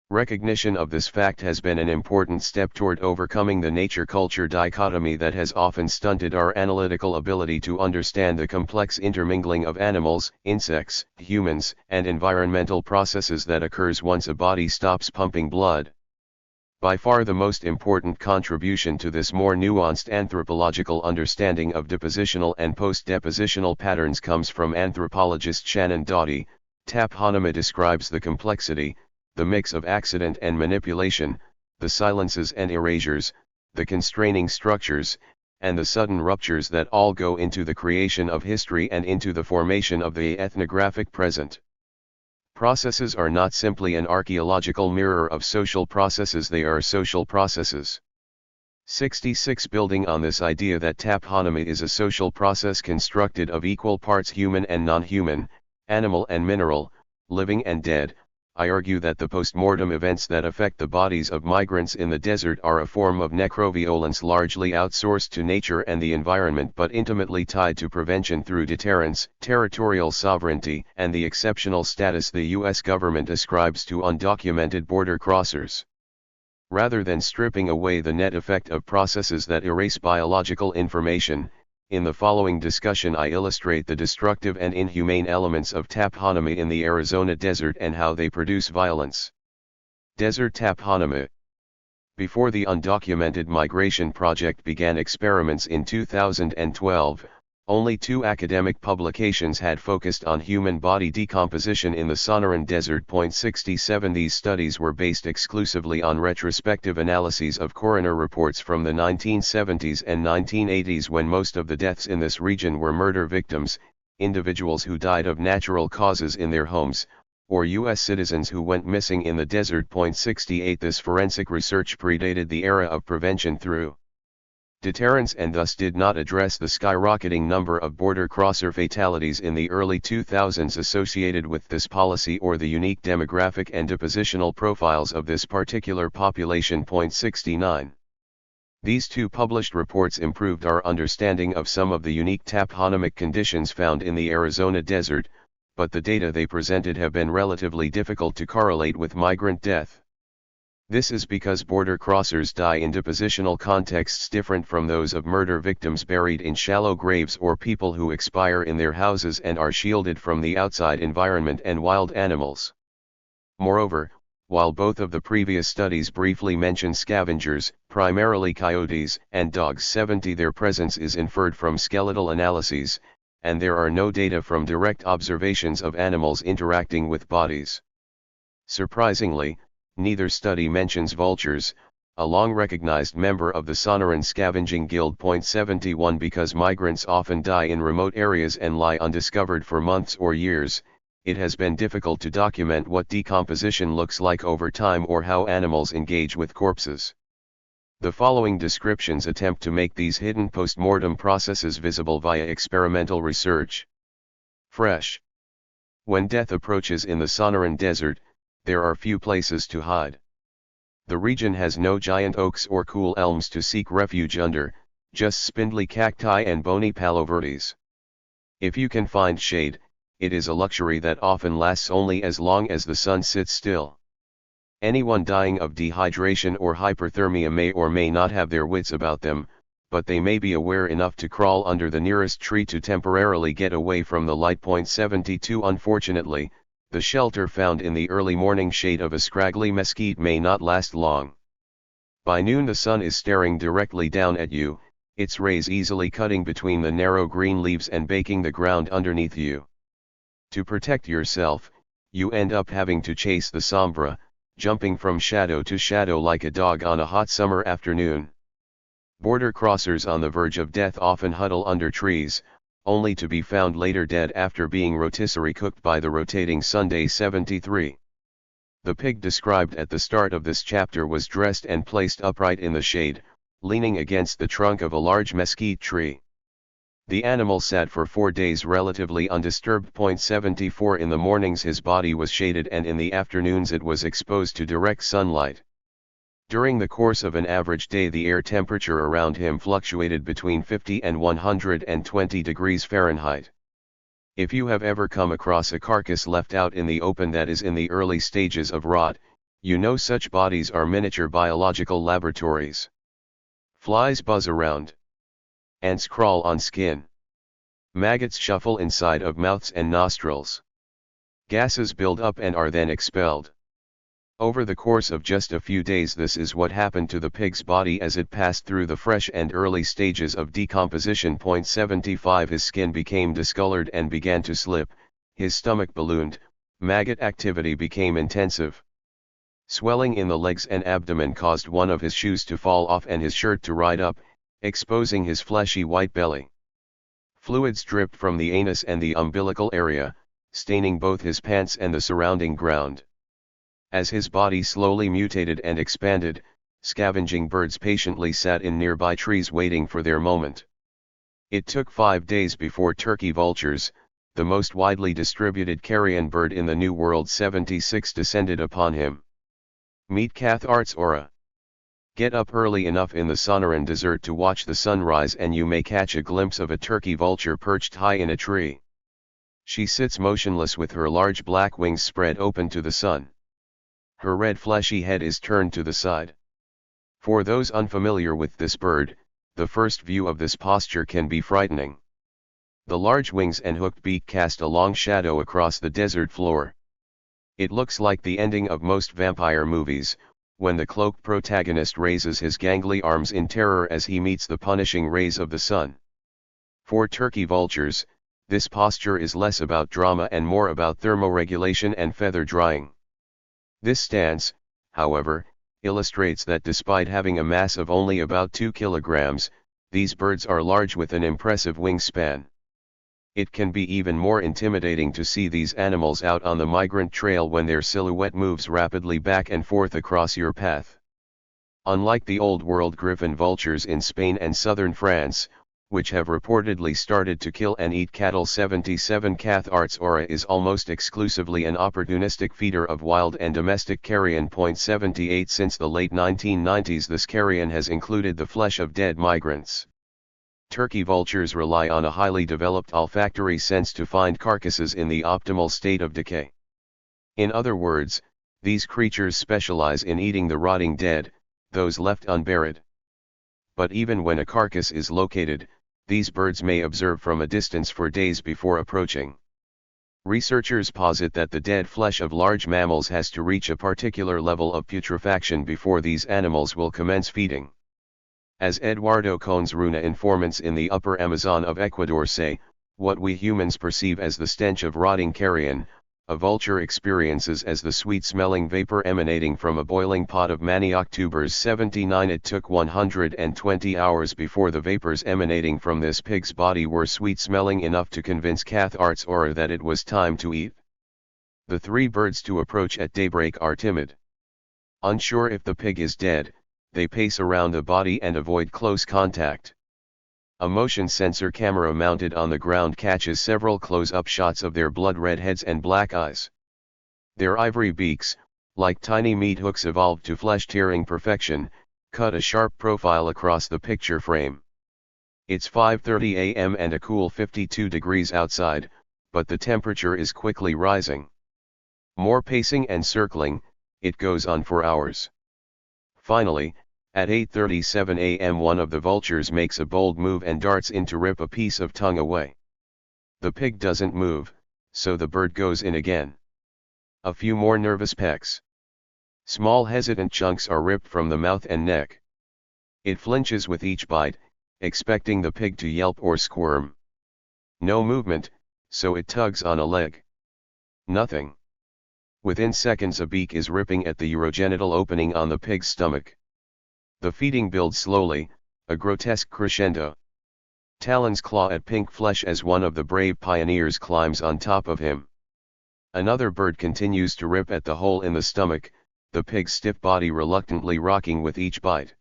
Recognition of this fact has been an important step toward overcoming the nature-culture dichotomy that has often stunted our analytical ability to understand the complex intermingling of animals, insects, humans, and environmental processes that occurs once a body stops pumping blood. By far the most important contribution to this more nuanced anthropological understanding of depositional and post-depositional patterns comes from anthropologist Shannon Doughty. Taphonomy describes the complexity, the mix of accident and manipulation, the silences and erasures, the constraining structures, and the sudden ruptures that all go into the creation of history and into the formation of the ethnographic present. Processes are not simply an archaeological mirror of social processes, they are social processes. 66. Building on this idea that taphonomy is a social process constructed of equal parts human and non-human, animal and mineral, living and dead, I argue that the post-mortem events that affect the bodies of migrants in the desert are a form of necroviolence largely outsourced to nature and the environment but intimately tied to prevention through deterrence, territorial sovereignty, and the exceptional status the U.S. government ascribes to undocumented border crossers. Rather than stripping away the net effect of processes that erase biological information, in the following discussion I illustrate the destructive and inhumane elements of taphonomy in the Arizona desert and how they produce violence. Desert taphonomy. Before the Undocumented Migration Project began experiments in 2012, only 2 academic publications had focused on human body decomposition in the Sonoran Desert. 67 These studies were based exclusively on retrospective analyses of coroner reports from the 1970s and 1980s when most of the deaths in this region were murder victims, individuals who died of natural causes in their homes, or U.S. citizens who went missing in the desert. 68 This forensic research predated the era of prevention through deterrence and thus did not address the skyrocketing number of border crosser fatalities in the early 2000s associated with this policy or the unique demographic and depositional profiles of this particular population. 69. These 2 published reports improved our understanding of some of the unique taphonomic conditions found in the Arizona desert, but the data they presented have been relatively difficult to correlate with migrant death. This is because border crossers die in depositional contexts different from those of murder victims buried in shallow graves or people who expire in their houses and are shielded from the outside environment and wild animals. Moreover, while both of the previous studies briefly mention scavengers, primarily coyotes and dogs, their presence is inferred from skeletal analyses, and there are no data from direct observations of animals interacting with bodies. Surprisingly, neither study mentions vultures, a long-recognized member of the Sonoran Scavenging Guild. 71 Because migrants often die in remote areas and lie undiscovered for months or years, it has been difficult to document what decomposition looks like over time or how animals engage with corpses. The following descriptions attempt to make these hidden post-mortem processes visible via experimental research. Fresh. When death approaches in the Sonoran Desert, there are few places to hide. The region has no giant oaks or cool elms to seek refuge under, just spindly cacti and bony paloverdes. If you can find shade, it is a luxury that often lasts only as long as the sun sits still. Anyone dying of dehydration or hyperthermia may or may not have their wits about them, but they may be aware enough to crawl under the nearest tree to temporarily get away from the light. 72 Unfortunately, the shelter found in the early morning shade of a scraggly mesquite may not last long. By noon the sun is staring directly down at you, its rays easily cutting between the narrow green leaves and baking the ground underneath you. To protect yourself, you end up having to chase the sombra, jumping from shadow to shadow like a dog on a hot summer afternoon. Border crossers on the verge of death often huddle under trees, only to be found later dead after being rotisserie cooked by the rotating Sunday. 73. The pig described at the start of this chapter was dressed and placed upright in the shade, leaning against the trunk of a large mesquite tree. The animal sat for 4 days relatively undisturbed. 74 In the mornings his body was shaded and in the afternoons it was exposed to direct sunlight. During the course of an average day the air temperature around him fluctuated between 50 and 120 degrees Fahrenheit. If you have ever come across a carcass left out in the open that is in the early stages of rot, you know such bodies are miniature biological laboratories. Flies buzz around. Ants crawl on skin. Maggots shuffle inside of mouths and nostrils. Gases build up and are then expelled. Over the course of just a few days this is what happened to the pig's body as it passed through the fresh and early stages of decomposition. 75 His skin became discolored and began to slip, his stomach ballooned, maggot activity became intensive. Swelling in the legs and abdomen caused one of his shoes to fall off and his shirt to ride up, exposing his fleshy white belly. Fluids dripped from the anus and the umbilical area, staining both his pants and the surrounding ground. As his body slowly mutated and expanded, scavenging birds patiently sat in nearby trees waiting for their moment. It took 5 days before turkey vultures, the most widely distributed carrion bird in the New World. 76 descended upon him. Meet Cathart's aura. Get up early enough in the Sonoran Desert to watch the sunrise and you may catch a glimpse of a turkey vulture perched high in a tree. She sits motionless with her large black wings spread open to the sun. Her red fleshy head is turned to the side. For those unfamiliar with this bird, the first view of this posture can be frightening. The large wings and hooked beak cast a long shadow across the desert floor. It looks like the ending of most vampire movies, when the cloaked protagonist raises his gangly arms in terror as he meets the punishing rays of the sun. For turkey vultures, this posture is less about drama and more about thermoregulation and feather drying. This stance, however, illustrates that despite having a mass of only about 2 kilograms, these birds are large with an impressive wingspan. It can be even more intimidating to see these animals out on the migrant trail when their silhouette moves rapidly back and forth across your path. Unlike the Old World griffon vultures in Spain and southern France, which have reportedly started to kill and eat cattle, 77 Cathart's aura is almost exclusively an opportunistic feeder of wild and domestic carrion. 78 Since the late 1990s this carrion has included the flesh of dead migrants. Turkey vultures rely on a highly developed olfactory sense to find carcasses in the optimal state of decay. In other words, these creatures specialize in eating the rotting dead, those left unburied. But even when a carcass is located, these birds may observe from a distance for days before approaching. Researchers posit that the dead flesh of large mammals has to reach a particular level of putrefaction before these animals will commence feeding. As Eduardo Cones Runa, informants in the upper Amazon of Ecuador, say, what we humans perceive as the stench of rotting carrion, a vulture experiences as the sweet-smelling vapor emanating from a boiling pot of manioc tubers. 79 It took 120 hours before the vapors emanating from this pig's body were sweet-smelling enough to convince Cathart's aura that it was time to eat. The 3 birds to approach at daybreak are timid. Unsure if the pig is dead, they pace around the body and avoid close contact. A motion sensor camera mounted on the ground catches several close-up shots of their blood-red heads and black eyes. Their ivory beaks, like tiny meat hooks evolved to flesh-tearing perfection, cut a sharp profile across the picture frame. It's 5:30 a.m. and a cool 52 degrees outside, but the temperature is quickly rising. More pacing and circling, it goes on for hours. Finally, at 8:37 a.m. one of the vultures makes a bold move and darts in to rip a piece of tongue away. The pig doesn't move, so the bird goes in again. A few more nervous pecks. Small hesitant chunks are ripped from the mouth and neck. It flinches with each bite, expecting the pig to yelp or squirm. No movement, so it tugs on a leg. Nothing. Within seconds a beak is ripping at the urogenital opening on the pig's stomach. The feeding builds slowly, a grotesque crescendo. Talons claw at pink flesh as one of the brave pioneers climbs on top of him. Another bird continues to rip at the hole in the stomach, the pig's stiff body reluctantly rocking with each bite.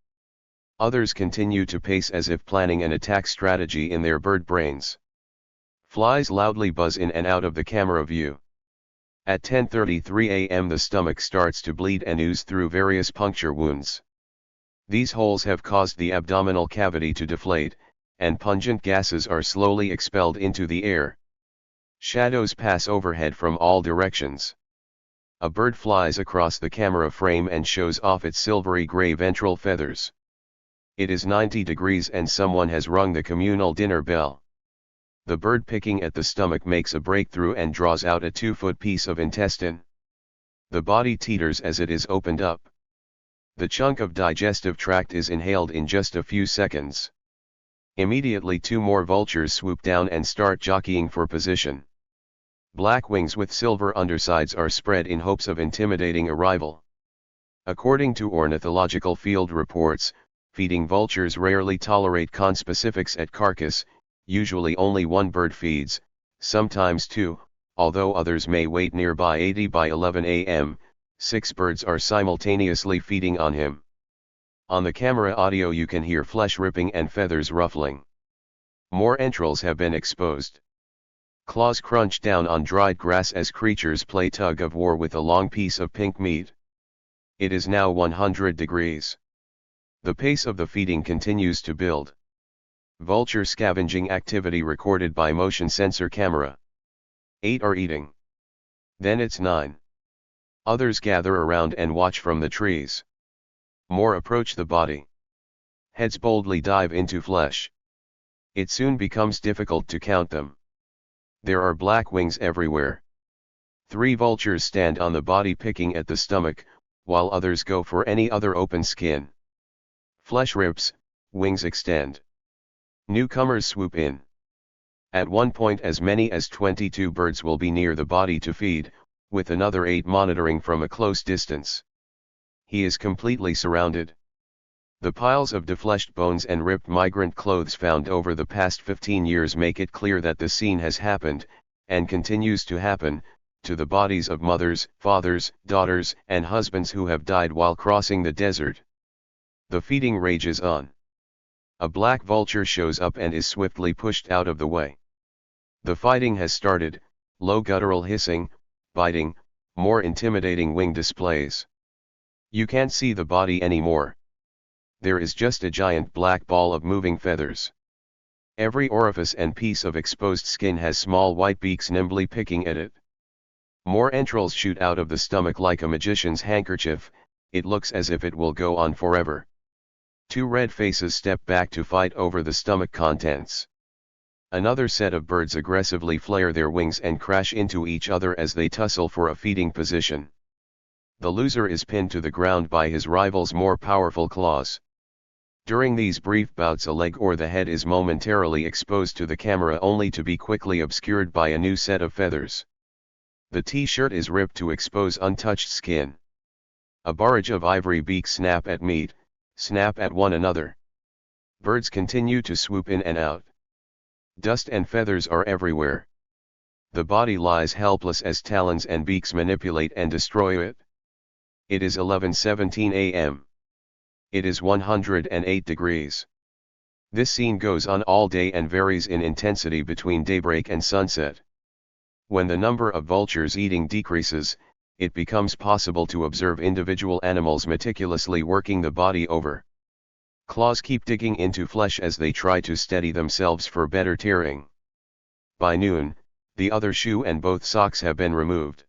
Others continue to pace as if planning an attack strategy in their bird brains. Flies loudly buzz in and out of the camera view. At 10:33 a.m. the stomach starts to bleed and ooze through various puncture wounds. These holes have caused the abdominal cavity to deflate, and pungent gases are slowly expelled into the air. Shadows pass overhead from all directions. A bird flies across the camera frame and shows off its silvery gray ventral feathers. It is 90 degrees and someone has rung the communal dinner bell. The bird picking at the stomach makes a breakthrough and draws out a 2-foot piece of intestine. The body teeters as it is opened up. The chunk of digestive tract is inhaled in just a few seconds. Immediately 2 more vultures swoop down and start jockeying for position. Black wings with silver undersides are spread in hopes of intimidating a rival. According to ornithological field reports, feeding vultures rarely tolerate conspecifics at carcass, usually only 1 bird feeds, sometimes 2, although others may wait nearby. 80 by 11 a.m., 6 birds are simultaneously feeding on him. On the camera audio you can hear flesh ripping and feathers ruffling. More entrails have been exposed. Claws crunch down on dried grass as creatures play tug of war with a long piece of pink meat. It is now 100 degrees. The pace of the feeding continues to build. Vulture scavenging activity recorded by motion sensor camera. 8 are eating. Then it's 9. Others gather around and watch from the trees. More approach the body. Heads boldly dive into flesh. It soon becomes difficult to count them. There are black wings everywhere. 3 vultures stand on the body picking at the stomach, while others go for any other open skin. Flesh rips, wings extend. Newcomers swoop in. At one point as many as 22 birds will be near the body to feed, with another 8 monitoring from a close distance. He is completely surrounded. The piles of defleshed bones and ripped migrant clothes found over the past 15 years make it clear that the scene has happened, and continues to happen, to the bodies of mothers, fathers, daughters, and husbands who have died while crossing the desert. The feeding rages on. A black vulture shows up and is swiftly pushed out of the way. The fighting has started, low guttural hissing, biting, more intimidating wing displays. You can't see the body anymore. There is just a giant black ball of moving feathers. Every orifice and piece of exposed skin has small white beaks nimbly picking at it. More entrails shoot out of the stomach like a magician's handkerchief. It looks as if it will go on forever. 2 red faces step back to fight over the stomach contents. Another set of birds aggressively flare their wings and crash into each other as they tussle for a feeding position. The loser is pinned to the ground by his rival's more powerful claws. During these brief bouts a leg or the head is momentarily exposed to the camera only to be quickly obscured by a new set of feathers. The t-shirt is ripped to expose untouched skin. A barrage of ivory beaks snap at meat, snap at one another. Birds continue to swoop in and out. Dust and feathers are everywhere. The body lies helpless as talons and beaks manipulate and destroy it. It is 11:17 a.m. It is 108 degrees. This scene goes on all day and varies in intensity between daybreak and sunset. When the number of vultures eating decreases, it becomes possible to observe individual animals meticulously working the body over. Claws keep digging into flesh as they try to steady themselves for better tearing. By noon, the other shoe and both socks have been removed.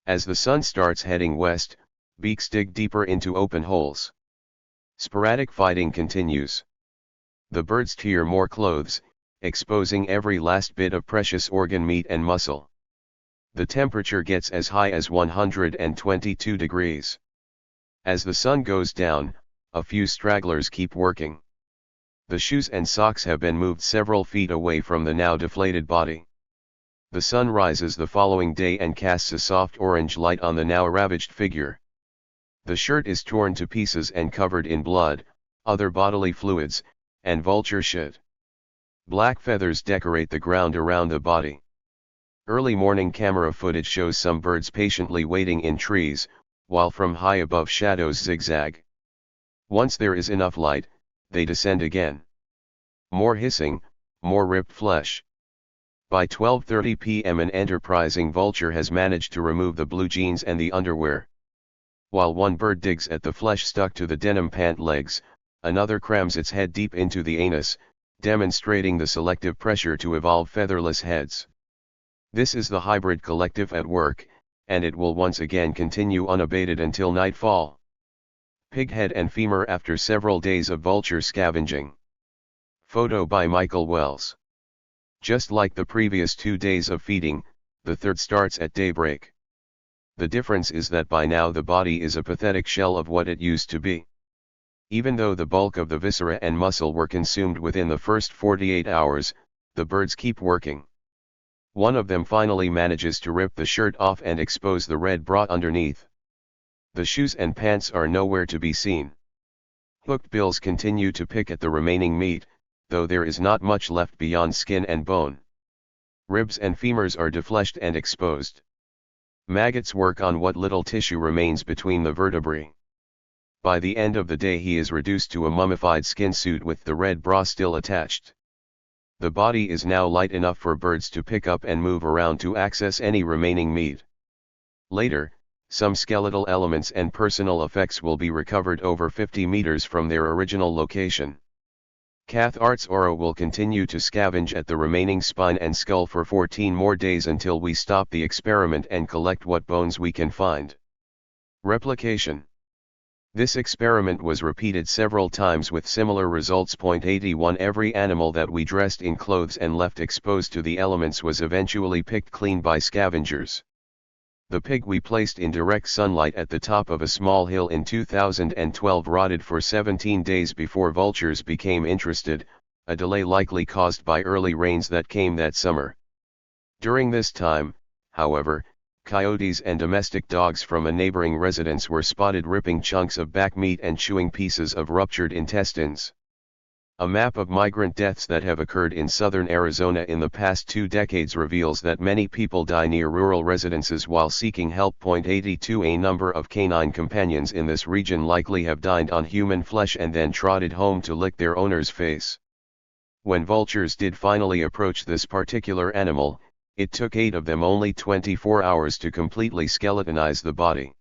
As the sun starts heading west, beaks dig deeper into open holes. Sporadic fighting continues. The birds tear more clothes, exposing every last bit of precious organ meat and muscle. The temperature gets as high as 122 degrees. As the sun goes down, a few stragglers keep working. The shoes and socks have been moved several feet away from the now deflated body. The sun rises the following day and casts a soft orange light on the now ravaged figure. The shirt is torn to pieces and covered in blood, other bodily fluids, and vulture shit. Black feathers decorate the ground around the body. Early morning camera footage shows some birds patiently waiting in trees, while from high above shadows zigzag. Once there is enough light, they descend again. More hissing, more ripped flesh. By 12:30 p.m. an enterprising vulture has managed to remove the blue jeans and the underwear. While one bird digs at the flesh stuck to the denim pant legs, another crams its head deep into the anus, demonstrating the selective pressure to evolve featherless heads. This is the hybrid collective at work, and it will once again continue unabated until nightfall. Pig head and femur after several days of vulture scavenging. Photo by Michael Wells. Just like the previous 2 days of feeding, the third starts at daybreak. The difference is that by now the body is a pathetic shell of what it used to be. Even though the bulk of the viscera and muscle were consumed within the first 48 hours, the birds keep working. One of them finally manages to rip the shirt off and expose the red bra underneath. The shoes and pants are nowhere to be seen. Hooked bills continue to pick at the remaining meat, though there is not much left beyond skin and bone. Ribs and femurs are defleshed and exposed. Maggots work on what little tissue remains between the vertebrae. By the end of the day he is reduced to a mummified skin suit with the red bra still attached. The body is now light enough for birds to pick up and move around to access any remaining meat. Later, some skeletal elements and personal effects will be recovered over 50 meters from their original location. Cathart's aura will continue to scavenge at the remaining spine and skull for 14 more days until we stop the experiment and collect what bones we can find. Replication. This experiment was repeated several times with similar results. 81 Every animal that we dressed in clothes and left exposed to the elements was eventually picked clean by scavengers. The pig we placed in direct sunlight at the top of a small hill in 2012 rotted for 17 days before vultures became interested, a delay likely caused by early rains that came that summer. During this time, however, coyotes and domestic dogs from a neighboring residence were spotted ripping chunks of back meat and chewing pieces of ruptured intestines. A map of migrant deaths that have occurred in southern Arizona in the past 2 decades reveals that many people die near rural residences while seeking help. 82 A number of canine companions in this region likely have dined on human flesh and then trotted home to lick their owner's face. When vultures did finally approach this particular animal, it took 8 of them only 24 hours to completely skeletonize the body.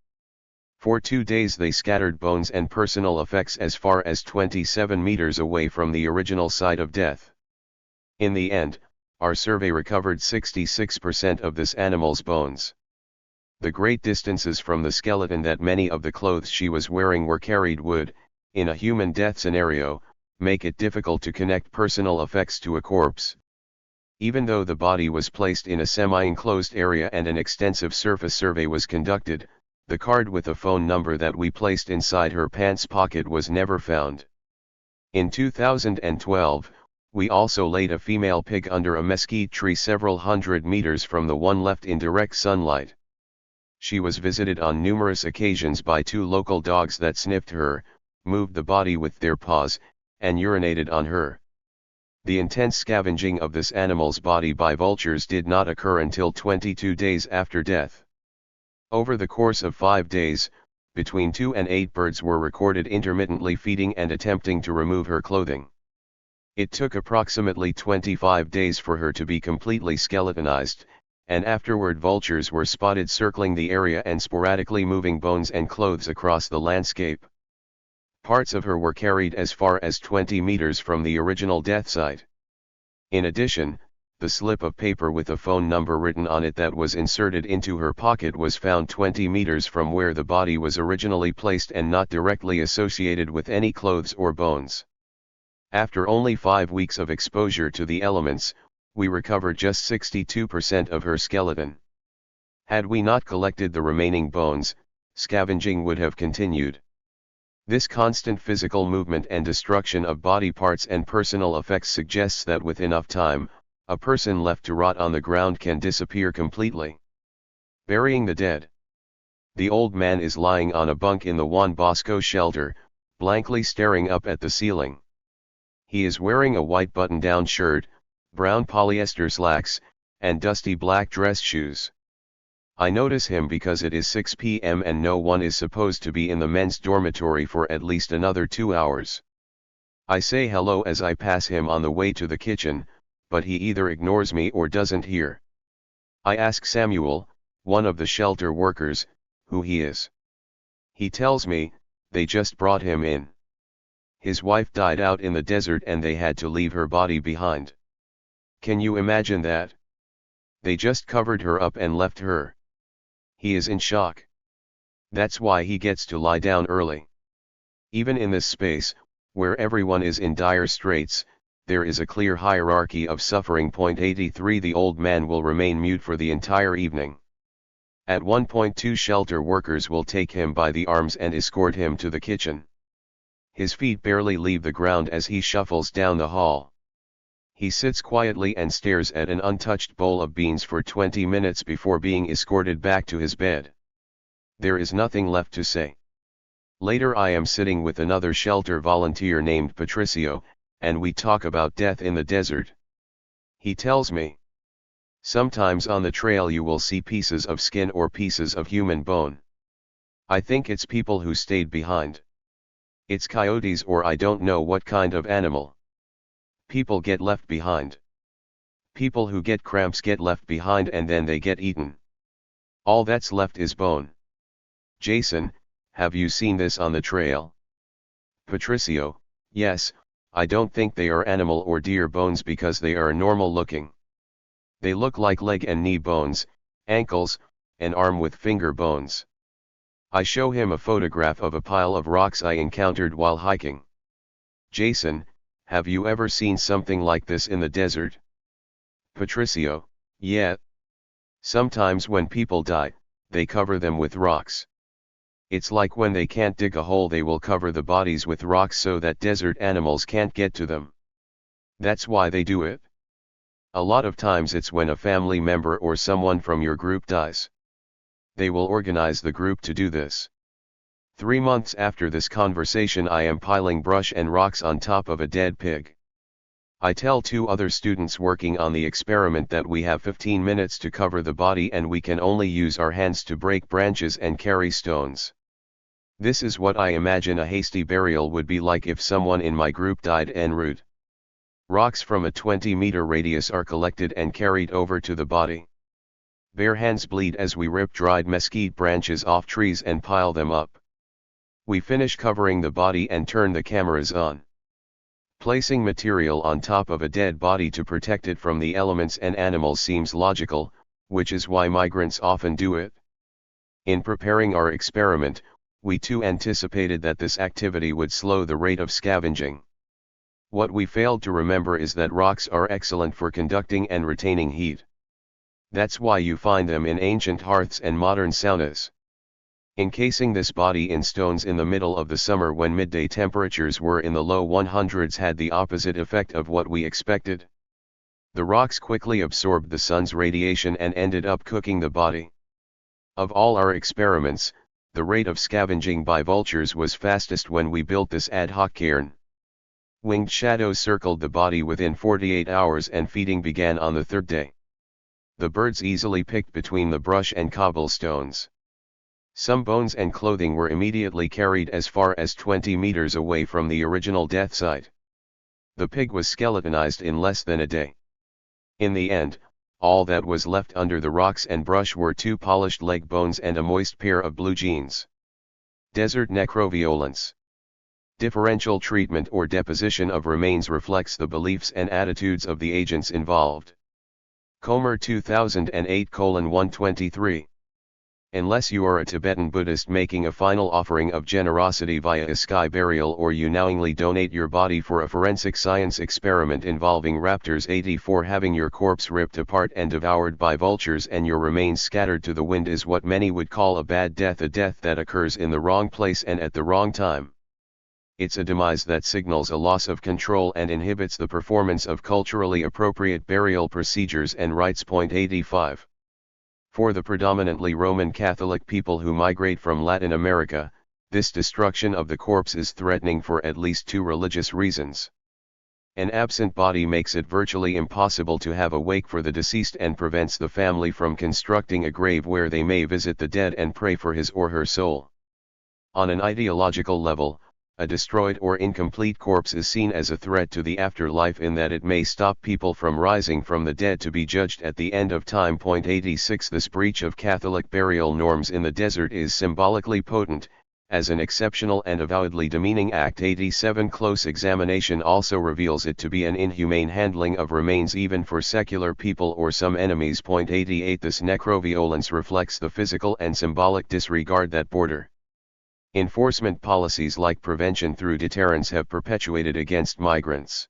For 2 days they scattered bones and personal effects as far as 27 meters away from the original site of death. In the end, our survey recovered 66% of this animal's bones. The great distances from the skeleton that many of the clothes she was wearing were carried would, in a human death scenario, make it difficult to connect personal effects to a corpse. Even though the body was placed in a semi-enclosed area and an extensive surface survey was conducted, the card with a phone number that we placed inside her pants pocket was never found. In 2012, we also laid a female pig under a mesquite tree several hundred meters from the one left in direct sunlight. She was visited on numerous occasions by 2 local dogs that sniffed her, moved the body with their paws, and urinated on her. The intense scavenging of this animal's body by vultures did not occur until 22 days after death. Over the course of 5 days, between 2 and 8 birds were recorded intermittently feeding and attempting to remove her clothing. It took approximately 25 days for her to be completely skeletonized, and afterward vultures were spotted circling the area and sporadically moving bones and clothes across the landscape. Parts of her were carried as far as 20 meters from the original death site. In addition, the slip of paper with a phone number written on it that was inserted into her pocket was found 20 meters from where the body was originally placed and not directly associated with any clothes or bones. After only 5 weeks of exposure to the elements, we recovered just 62% of her skeleton. Had we not collected the remaining bones, scavenging would have continued. This constant physical movement and destruction of body parts and personal effects suggests that with enough time, a person left to rot on the ground can disappear completely. Burying the dead. The old man is lying on a bunk in the Juan Bosco shelter, blankly staring up at the ceiling. He is wearing a white button-down shirt, brown polyester slacks, and dusty black dress shoes. I notice him because it is 6 p.m. and no one is supposed to be in the men's dormitory for at least another 2 hours. I say hello as I pass him on the way to the kitchen, but he either ignores me or doesn't hear. I ask Samuel, one of the shelter workers, who he is. He tells me, they just brought him in. His wife died out in the desert and they had to leave her body behind. Can you imagine that? They just covered her up and left her. He is in shock. That's why he gets to lie down early. Even in this space, where everyone is in dire straits, there is a clear hierarchy of suffering. 83 The old man will remain mute for the entire evening. At one point 2 shelter workers will take him by the arms and escort him to the kitchen. His feet barely leave the ground as he shuffles down the hall. He sits quietly and stares at an untouched bowl of beans for 20 minutes before being escorted back to his bed. There is nothing left to say. Later I am sitting with another shelter volunteer named Patricio, and we talk about death in the desert. He tells me, sometimes on the trail you will see pieces of skin or pieces of human bone. I think it's people who stayed behind. It's coyotes or I don't know what kind of animal. People get left behind. People who get cramps get left behind and then they get eaten. All that's left is bone. Jason, have you seen this on the trail? Patricio, yes, I don't think they are animal or deer bones because they are normal looking. They look like leg and knee bones, ankles, and arm with finger bones. I show him a photograph of a pile of rocks I encountered while hiking. Jason, have you ever seen something like this in the desert? Patricio, yeah. Sometimes when people die, they cover them with rocks. It's like when they can't dig a hole, they will cover the bodies with rocks so that desert animals can't get to them. That's why they do it. A lot of times it's when a family member or someone from your group dies. They will organize the group to do this. 3 months after this conversation, I am piling brush and rocks on top of a dead pig. I tell 2 other students working on the experiment that we have 15 minutes to cover the body and we can only use our hands to break branches and carry stones. This is what I imagine a hasty burial would be like if someone in my group died en route. Rocks from a 20-meter radius are collected and carried over to the body. Bare hands bleed as we rip dried mesquite branches off trees and pile them up. We finish covering the body and turn the cameras on. Placing material on top of a dead body to protect it from the elements and animals seems logical, which is why migrants often do it. In preparing our experiment, we too anticipated that this activity would slow the rate of scavenging. What we failed to remember is that rocks are excellent for conducting and retaining heat. That's why you find them in ancient hearths and modern saunas. Encasing this body in stones in the middle of the summer when midday temperatures were in the low 100s had the opposite effect of what we expected. The rocks quickly absorbed the sun's radiation and ended up cooking the body. Of all our experiments, the rate of scavenging by vultures was fastest when we built this ad hoc cairn. Winged shadows circled the body within 48 hours and feeding began on the 3rd day. The birds easily picked between the brush and cobblestones. Some bones and clothing were immediately carried as far as 20 meters away from the original death site. The pig was skeletonized in less than a day. In the end, all that was left under the rocks and brush were 2 polished leg bones and a moist pair of blue jeans. Desert necroviolence. Differential treatment or deposition of remains reflects the beliefs and attitudes of the agents involved. Comer 2008:123. Unless you are a Tibetan Buddhist making a final offering of generosity via a sky burial or you knowingly donate your body for a forensic science experiment involving raptors 84, having your corpse ripped apart and devoured by vultures and your remains scattered to the wind is what many would call a bad death, a death that occurs in the wrong place and at the wrong time. It's a demise that signals a loss of control and inhibits the performance of culturally appropriate burial procedures and rites. 85. For the predominantly Roman Catholic people who migrate from Latin America, this destruction of the corpse is threatening for at least 2 religious reasons. An absent body makes it virtually impossible to have a wake for the deceased and prevents the family from constructing a grave where they may visit the dead and pray for his or her soul. On an ideological level, a destroyed or incomplete corpse is seen as a threat to the afterlife in that it may stop people from rising from the dead to be judged at the end of time. 86. This breach of Catholic burial norms in the desert is symbolically potent, as an exceptional and avowedly demeaning act. 87. Close examination also reveals it to be an inhumane handling of remains even for secular people or some enemies. 88. This necroviolence reflects the physical and symbolic disregard that border enforcement policies like prevention through deterrence have perpetuated against migrants.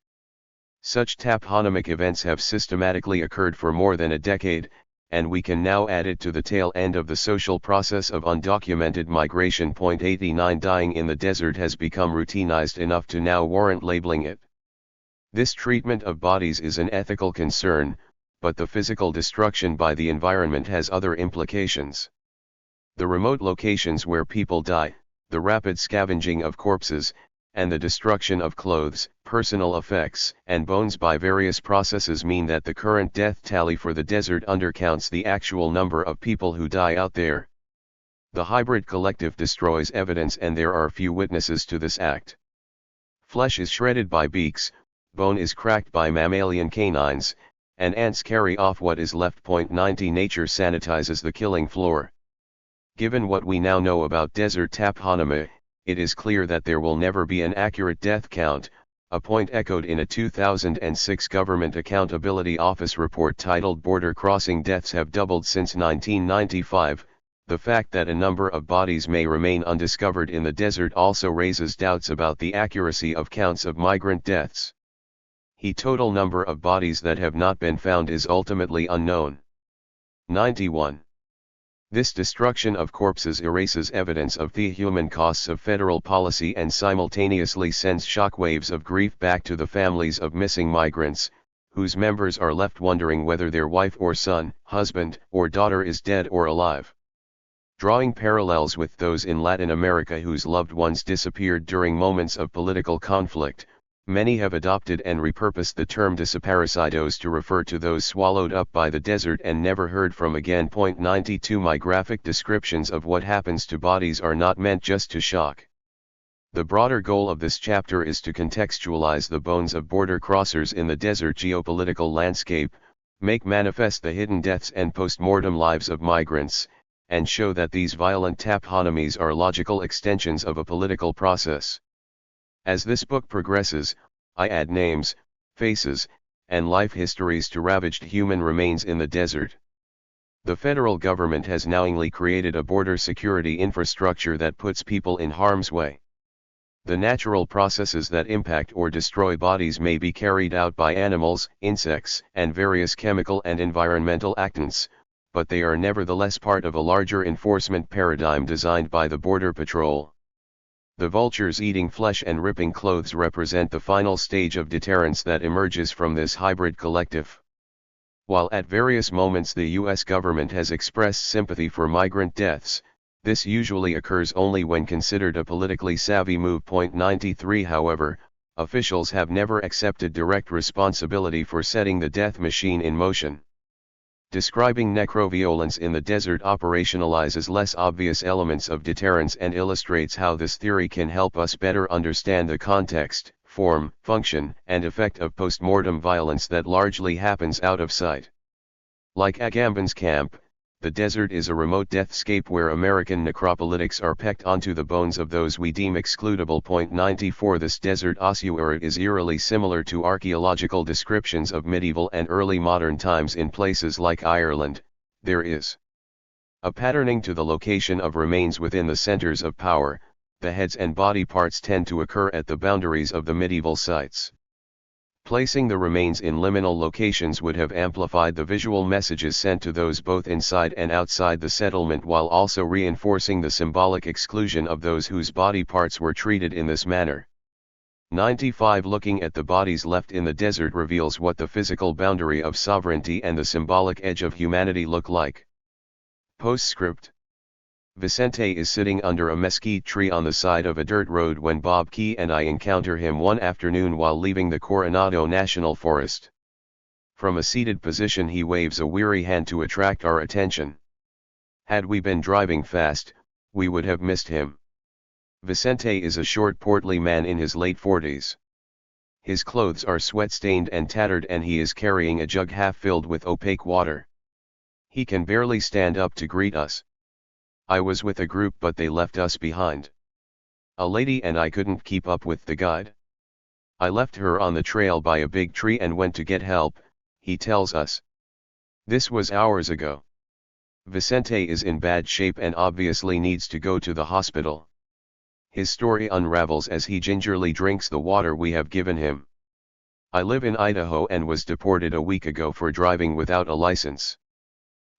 Such taphonomic events have systematically occurred for more than a decade, and we can now add it to the tail end of the social process of undocumented migration. 89. Dying in the desert has become routinized enough to now warrant labeling it. This treatment of bodies is an ethical concern, but the physical destruction by the environment has other implications. The remote locations where people die, the rapid scavenging of corpses, and the destruction of clothes, personal effects, and bones by various processes mean that the current death tally for the desert undercounts the actual number of people who die out there. The hybrid collective destroys evidence and there are few witnesses to this act. Flesh is shredded by beaks, bone is cracked by mammalian canines, and ants carry off what is left. 90 Nature sanitizes the killing floor. Given what we now know about desert taphonomy, it is clear that there will never be an accurate death count, a point echoed in a 2006 Government Accountability Office report titled "Border Crossing Deaths Have Doubled Since 1995." The fact that a number of bodies may remain undiscovered in the desert also raises doubts about the accuracy of counts of migrant deaths. The total number of bodies that have not been found is ultimately unknown. 91. This destruction of corpses erases evidence of the human costs of federal policy and simultaneously sends shockwaves of grief back to the families of missing migrants, whose members are left wondering whether their wife or son, husband, or daughter is dead or alive. Drawing parallels with those in Latin America whose loved ones disappeared during moments of political conflict, many have adopted and repurposed the term desaparecidos to refer to those swallowed up by the desert and never heard from again. 92 My graphic descriptions of what happens to bodies are not meant just to shock. The broader goal of this chapter is to contextualize the bones of border crossers in the desert geopolitical landscape, make manifest the hidden deaths and post-mortem lives of migrants, and show that these violent taphonomies are logical extensions of a political process. As this book progresses, I add names, faces, and life histories to ravaged human remains in the desert. The federal government has knowingly created a border security infrastructure that puts people in harm's way. The natural processes that impact or destroy bodies may be carried out by animals, insects, and various chemical and environmental actants, but they are nevertheless part of a larger enforcement paradigm designed by the Border Patrol. The vultures eating flesh and ripping clothes represent the final stage of deterrence that emerges from this hybrid collective. While at various moments the U.S. government has expressed sympathy for migrant deaths, this usually occurs only when considered a politically savvy move. 93 However, officials have never accepted direct responsibility for setting the death machine in motion. Describing necroviolence in the desert operationalizes less obvious elements of deterrence and illustrates how this theory can help us better understand the context, form, function, and effect of postmortem violence that largely happens out of sight. Like Agamben's camp, the desert is a remote deathscape where American necropolitics are pecked onto the bones of those we deem excludable. 94 This desert ossuary is eerily similar to archaeological descriptions of medieval and early modern times in places like Ireland. There is a patterning to the location of remains within the centers of power. The heads and body parts tend to occur at the boundaries of the medieval sites. Placing the remains in liminal locations would have amplified the visual messages sent to those both inside and outside the settlement while also reinforcing the symbolic exclusion of those whose body parts were treated in this manner. 95 Looking at the bodies left in the desert reveals what the physical boundary of sovereignty and the symbolic edge of humanity look like. Postscript: Vicente is sitting under a mesquite tree on the side of a dirt road when Bob Key and I encounter him one afternoon while leaving the Coronado National Forest. From a seated position he waves a weary hand to attract our attention. Had we been driving fast, we would have missed him. Vicente is a short portly man in his late 40s. His clothes are sweat-stained and tattered and he is carrying a jug half filled with opaque water. He can barely stand up to greet us. I was with a group but they left us behind. A lady and I couldn't keep up with the guide. I left her on the trail by a big tree and went to get help, he tells us. This was hours ago. Vicente is in bad shape and obviously needs to go to the hospital. His story unravels as he gingerly drinks the water we have given him. I live in Idaho and was deported a week ago for driving without a license.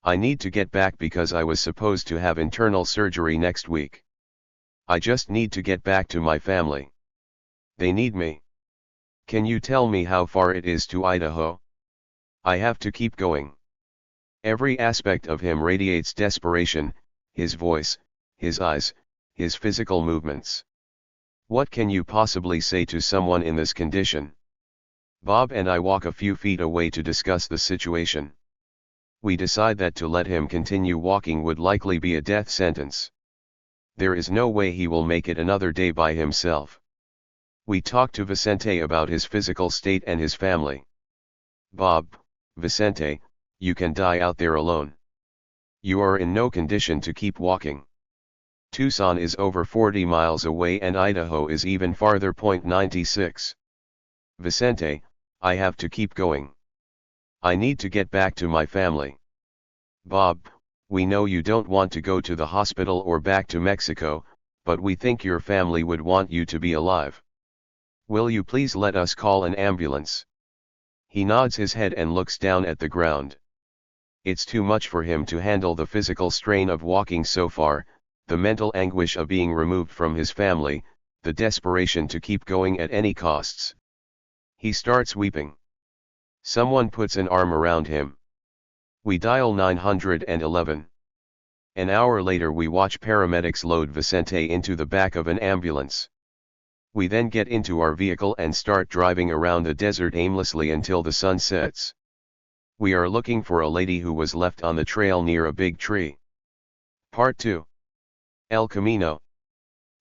I need to get back because I was supposed to have internal surgery next week. I just need to get back to my family. They need me. Can you tell me how far it is to Idaho? I have to keep going. Every aspect of him radiates desperation, his voice, his eyes, his physical movements. What can you possibly say to someone in this condition? Bob and I walk a few feet away to discuss the situation. We decide that to let him continue walking would likely be a death sentence. There is no way he will make it another day by himself. We talk to Vicente about his physical state and his family. Bob, Vicente, you can die out there alone. You are in no condition to keep walking. Tucson is over 40 miles away and Idaho is even farther. 96. Vicente, I have to keep going. I need to get back to my family. Bob, we know you don't want to go to the hospital or back to Mexico, but we think your family would want you to be alive. Will you please let us call an ambulance? He nods his head and looks down at the ground. It's too much for him to handle, the physical strain of walking so far, the mental anguish of being removed from his family, the desperation to keep going at any costs. He starts weeping. Someone puts an arm around him. We dial 911. An hour later we watch paramedics load Vicente into the back of an ambulance. We then get into our vehicle and start driving around the desert aimlessly until the sun sets. We are looking for a lady who was left on the trail near a big tree. Part 2. El Camino.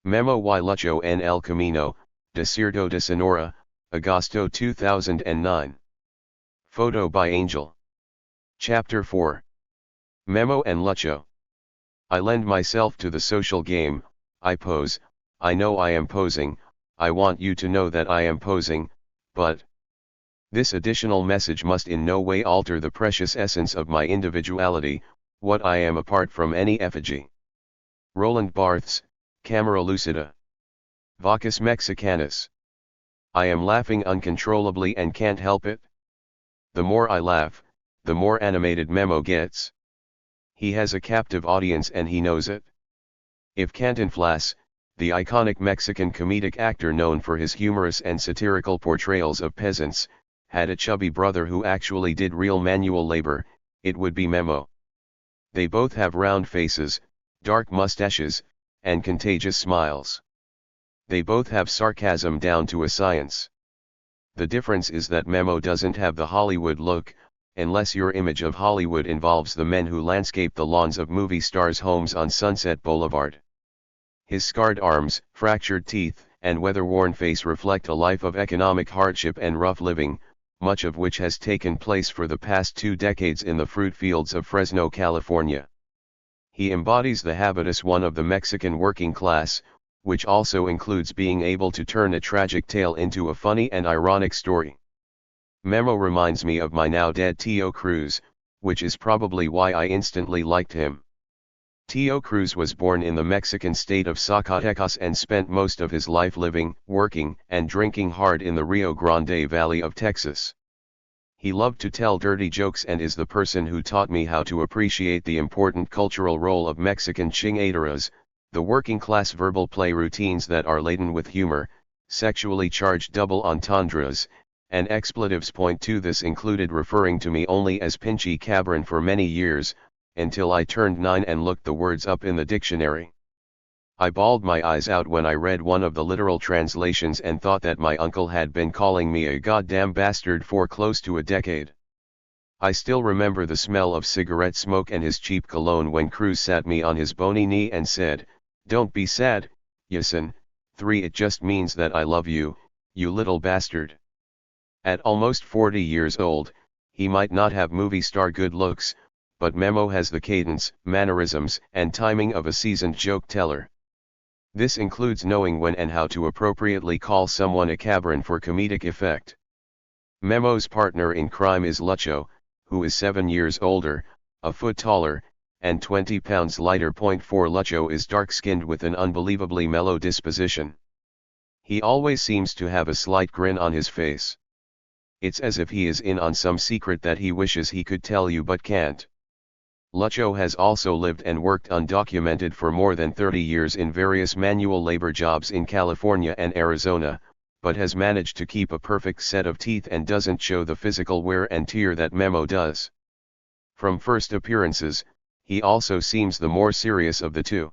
Memo y Lucho en el Camino, Desierto de Sonora, Agosto 2009. Photo by Angel. Chapter 4. Memo and Lucho. I lend myself to the social game, I pose, I know I am posing, I want you to know that I am posing, but this additional message must in no way alter the precious essence of my individuality, what I am apart from any effigy. Roland Barthes, Camera Lucida. Vocus Mexicanus. I am laughing uncontrollably and can't help it. The more I laugh, the more animated Memo gets. He has a captive audience and he knows it. If Cantinflas, the iconic Mexican comedic actor known for his humorous and satirical portrayals of peasants, had a chubby brother who actually did real manual labor, it would be Memo. They both have round faces, dark mustaches, and contagious smiles. They both have sarcasm down to a science. The difference is that Memo doesn't have the Hollywood look, unless your image of Hollywood involves the men who landscape the lawns of movie stars' homes on Sunset Boulevard. His scarred arms, fractured teeth, and weather-worn face reflect a life of economic hardship and rough living, much of which has taken place for the past 2 decades in the fruit fields of Fresno, California. He embodies the habitus one of the Mexican working class, which also includes being able to turn a tragic tale into a funny and ironic story. Memo reminds me of my now dead Tio Cruz, which is probably why I instantly liked him. Tio Cruz was born in the Mexican state of Zacatecas and spent most of his life living, working, and drinking hard in the Rio Grande Valley of Texas. He loved to tell dirty jokes and is the person who taught me how to appreciate the important cultural role of Mexican chingaderas, the working-class verbal play routines that are laden with humor, sexually charged double entendres, and expletives. Point 2. This included referring to me only as Pinchy Cabron for many years, until I turned 9 and looked the words up in the dictionary. I bawled my eyes out when I read one of the literal translations and thought that my uncle had been calling me a goddamn bastard for close to a decade. I still remember the smell of cigarette smoke and his cheap cologne when Cruz sat me on his bony knee and said, "Don't be sad, Yasin. 3. It just means that I love you, you little bastard." At almost 40 years old, he might not have movie star good looks, but Memo has the cadence, mannerisms, and timing of a seasoned joke teller. This includes knowing when and how to appropriately call someone a cabron for comedic effect. Memo's partner in crime is Lucho, who is 7 years older, a foot taller, and 20 pounds lighter. 4. Lucho is dark-skinned with an unbelievably mellow disposition. He always seems to have a slight grin on his face. It's as if he is in on some secret that he wishes he could tell you but can't. Lucho has also lived and worked undocumented for more than 30 years in various manual labor jobs in California and Arizona, but has managed to keep a perfect set of teeth and doesn't show the physical wear and tear that Memo does. From first appearances, he also seems the more serious of the two.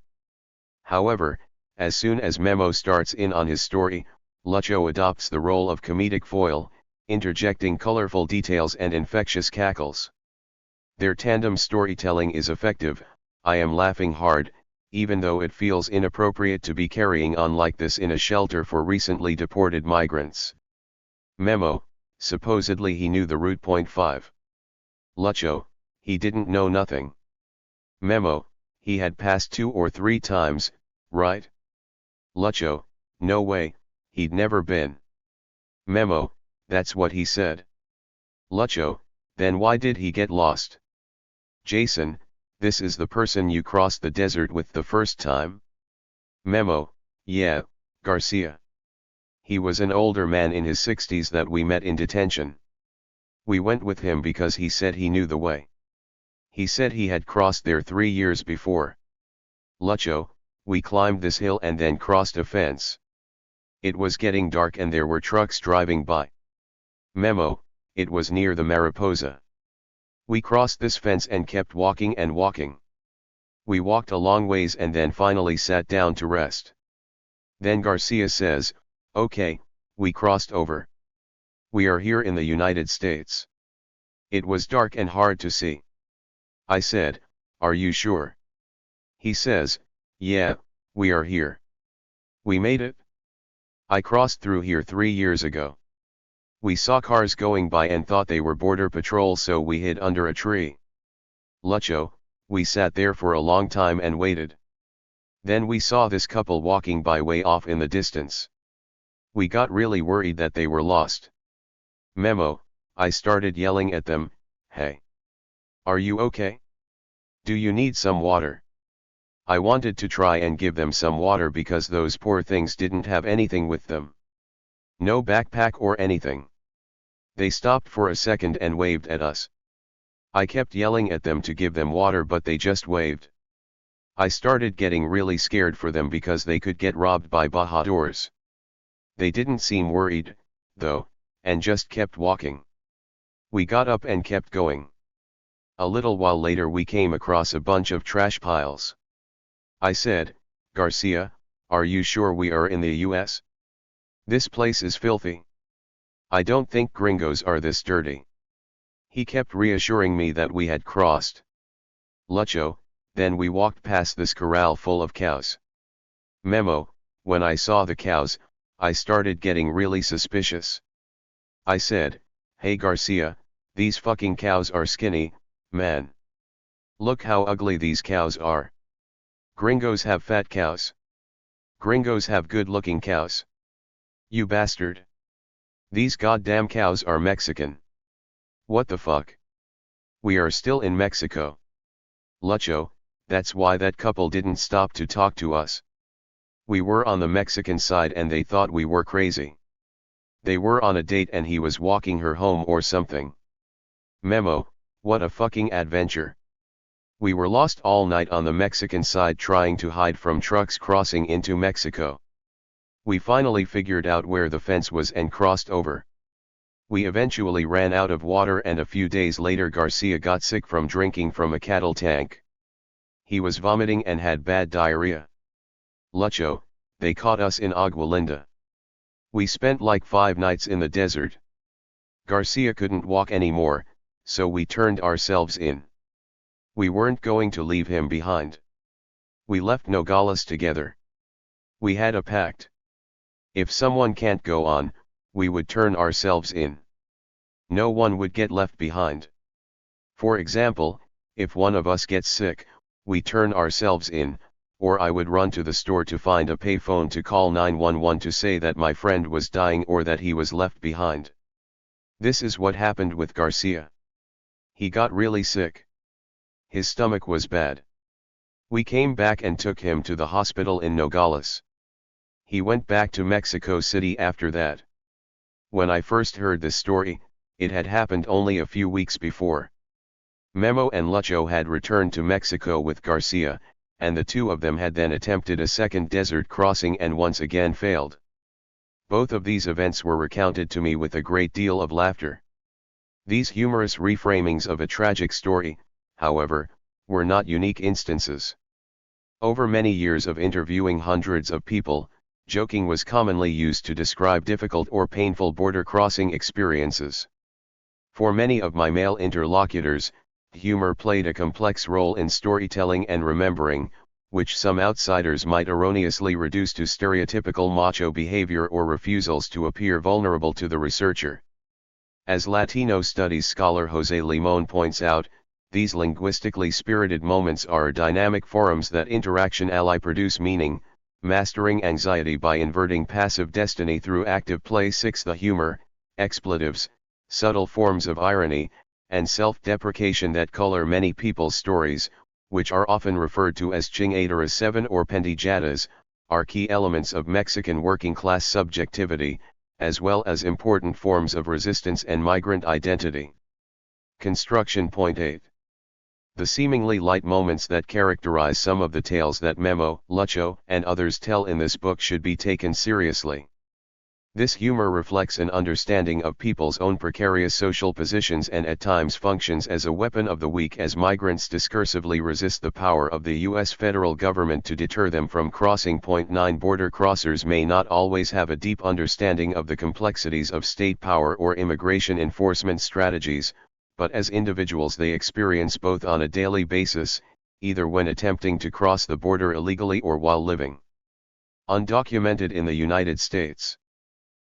However, as soon as Memo starts in on his story, Lucho adopts the role of comedic foil, interjecting colorful details and infectious cackles. Their tandem storytelling is effective. I am laughing hard, even though it feels inappropriate to be carrying on like this in a shelter for recently deported migrants. Memo, supposedly he knew the route. 5. Lucho, he didn't know nothing. Memo, he had passed 2 or 3 times, right? Lucho, no way, he'd never been. Memo, that's what he said. Lucho, then why did he get lost? Jason, this is the person you crossed the desert with the first time? Memo, yeah, Garcia. He was an older man in his 60s that we met in detention. We went with him because he said he knew the way. He said he had crossed there 3 years before. Lucho, we climbed this hill and then crossed a fence. It was getting dark and there were trucks driving by. Memo, it was near the Mariposa. We crossed this fence and kept walking and walking. We walked a long ways and then finally sat down to rest. Then Garcia says, okay, we crossed over. We are here in the United States. It was dark and hard to see. I said, are you sure? He says, yeah, we are here. We made it. I crossed through here 3 years ago. We saw cars going by and thought they were border patrol, so we hid under a tree. Lucho, we sat there for a long time and waited. Then we saw this couple walking by way off in the distance. We got really worried that they were lost. Memo, I started yelling at them, hey. Are you okay? Do you need some water? I wanted to try and give them some water because those poor things didn't have anything with them. No backpack or anything. They stopped for a second and waved at us. I kept yelling at them to give them water, but they just waved. I started getting really scared for them because they could get robbed by bajadores. They didn't seem worried, though, and just kept walking. We got up and kept going. A little while later we came across a bunch of trash piles. I said, Garcia, are you sure we are in the US? This place is filthy. I don't think gringos are this dirty. He kept reassuring me that we had crossed. Lucho, then we walked past this corral full of cows. Memo, when I saw the cows, I started getting really suspicious. I said, hey Garcia, these fucking cows are skinny, man. Look how ugly these cows are. Gringos have fat cows. Gringos have good-looking cows. You bastard. These goddamn cows are Mexican. What the fuck? We are still in Mexico. Lucho, that's why that couple didn't stop to talk to us. We were on the Mexican side and they thought we were crazy. They were on a date and he was walking her home or something. Memo, what a fucking adventure. We were lost all night on the Mexican side trying to hide from trucks crossing into Mexico. We finally figured out where the fence was and crossed over. We eventually ran out of water and a few days later Garcia got sick from drinking from a cattle tank. He was vomiting and had bad diarrhea. Lucho, they caught us in Agua Linda. We spent like 5 nights in the desert. Garcia couldn't walk anymore, so we turned ourselves in. We weren't going to leave him behind. We left Nogales together. We had a pact. If someone can't go on, we would turn ourselves in. No one would get left behind. For example, if one of us gets sick, we turn ourselves in, or I would run to the store to find a payphone to call 911 to say that my friend was dying or that he was left behind. This is what happened with Garcia. He got really sick. His stomach was bad. We came back and took him to the hospital in Nogales. He went back to Mexico City after that. When I first heard this story, it had happened only a few weeks before. Memo and Lucho had returned to Mexico with Garcia, and the two of them had then attempted a second desert crossing and once again failed. Both of these events were recounted to me with a great deal of laughter. These humorous reframings of a tragic story, however, were not unique instances. Over many years of interviewing hundreds of people, joking was commonly used to describe difficult or painful border crossing experiences. For many of my male interlocutors, humor played a complex role in storytelling and remembering, which some outsiders might erroneously reduce to stereotypical macho behavior or refusals to appear vulnerable to the researcher. As Latino studies scholar José Limón points out, these linguistically spirited moments are dynamic forums that interaction ally produce meaning, mastering anxiety by inverting passive destiny through active play. 6. The humor, expletives, subtle forms of irony, and self-deprecation that color many people's stories, which are often referred to as chingaderas 7 or pendijadas, are key elements of Mexican working-class subjectivity, as well as important forms of resistance and migrant identity. Construction. Point 8. The seemingly light moments that characterize some of the tales that Memo, Lucho, and others tell in this book should be taken seriously. This humor reflects an understanding of people's own precarious social positions and at times functions as a weapon of the weak as migrants discursively resist the power of the U.S. federal government to deter them from crossing. Point 9. Border crossers may not always have a deep understanding of the complexities of state power or immigration enforcement strategies, but as individuals they experience both on a daily basis, either when attempting to cross the border illegally or while living undocumented in the United States.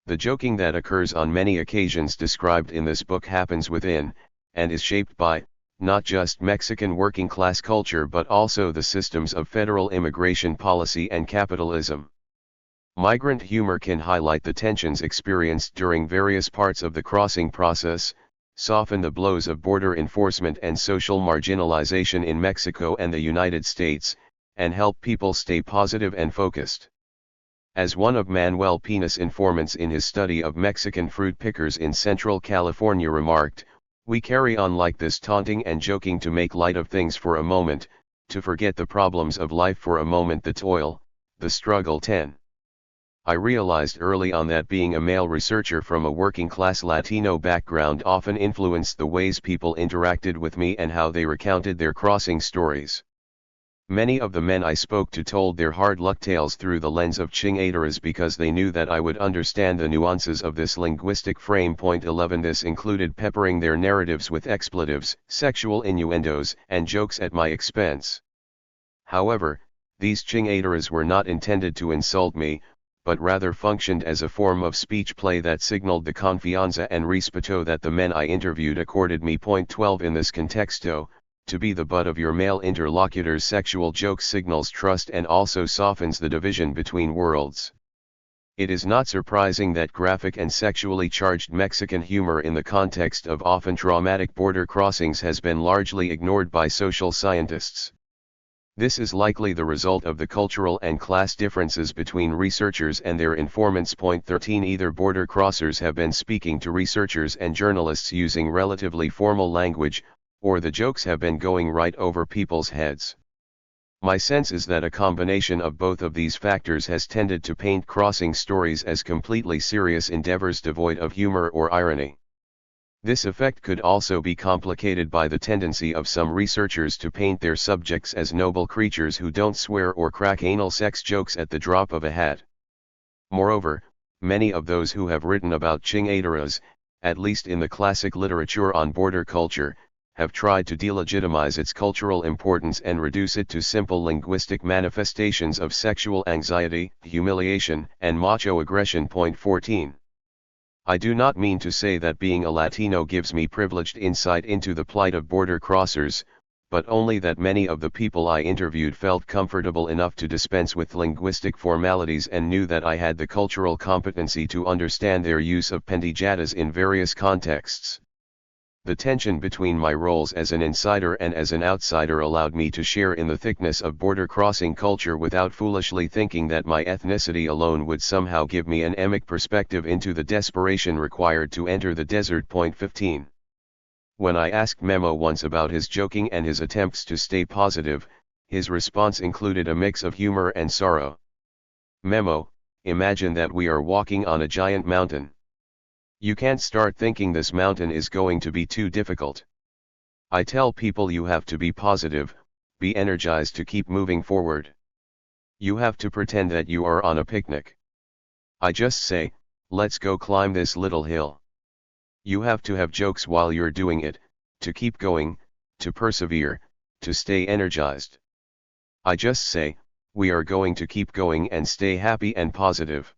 The joking that occurs on many occasions described in this book happens within, and is shaped by, not just Mexican working-class culture but also the systems of federal immigration policy and capitalism. Migrant humor can highlight the tensions experienced during various parts of the crossing process, soften the blows of border enforcement and social marginalization in Mexico and the United States, and help people stay positive and focused. As one of Manuel Pena's informants in his study of Mexican fruit pickers in Central California remarked, "We carry on like this, taunting and joking to make light of things for a moment, to forget the problems of life for a moment, the toil, the struggle." 10. I realized early on that being a male researcher from a working-class Latino background often influenced the ways people interacted with me and how they recounted their crossing stories. Many of the men I spoke to told their hard luck tales through the lens of chingaderas because they knew that I would understand the nuances of this linguistic frame. Point 11. This included peppering their narratives with expletives, sexual innuendos, and jokes at my expense. However, these chingaderas were not intended to insult me, but rather functioned as a form of speech play that signaled the confianza and respeto that the men I interviewed accorded me. Point 12. In this contexto, to be the butt of your male interlocutor's sexual joke signals trust and also softens the division between worlds. It is not surprising that graphic and sexually charged Mexican humor in the context of often traumatic border crossings has been largely ignored by social scientists. This is likely the result of the cultural and class differences between researchers and their informants. Point 13. Either border crossers have been speaking to researchers and journalists using relatively formal language, or the jokes have been going right over people's heads. My sense is that a combination of both of these factors has tended to paint crossing stories as completely serious endeavors devoid of humor or irony. This effect could also be complicated by the tendency of some researchers to paint their subjects as noble creatures who don't swear or crack anal sex jokes at the drop of a hat. Moreover, many of those who have written about chingaderas, at least in the classic literature on border culture, have tried to delegitimize its cultural importance and reduce it to simple linguistic manifestations of sexual anxiety, humiliation, and macho aggression. Point 14. I do not mean to say that being a Latino gives me privileged insight into the plight of border crossers, but only that many of the people I interviewed felt comfortable enough to dispense with linguistic formalities and knew that I had the cultural competency to understand their use of pendijadas in various contexts. The tension between my roles as an insider and as an outsider allowed me to share in the thickness of border crossing culture without foolishly thinking that my ethnicity alone would somehow give me an emic perspective into the desperation required to enter the desert. Point 15. When I asked Memo once about his joking and his attempts to stay positive, his response included a mix of humor and sorrow. Memo, imagine that we are walking on a giant mountain. You can't start thinking this mountain is going to be too difficult. I tell people you have to be positive, be energized to keep moving forward. You have to pretend that you are on a picnic. I just say, let's go climb this little hill. You have to have jokes while you're doing it, to keep going, to persevere, to stay energized. I just say, we are going to keep going and stay happy and positive.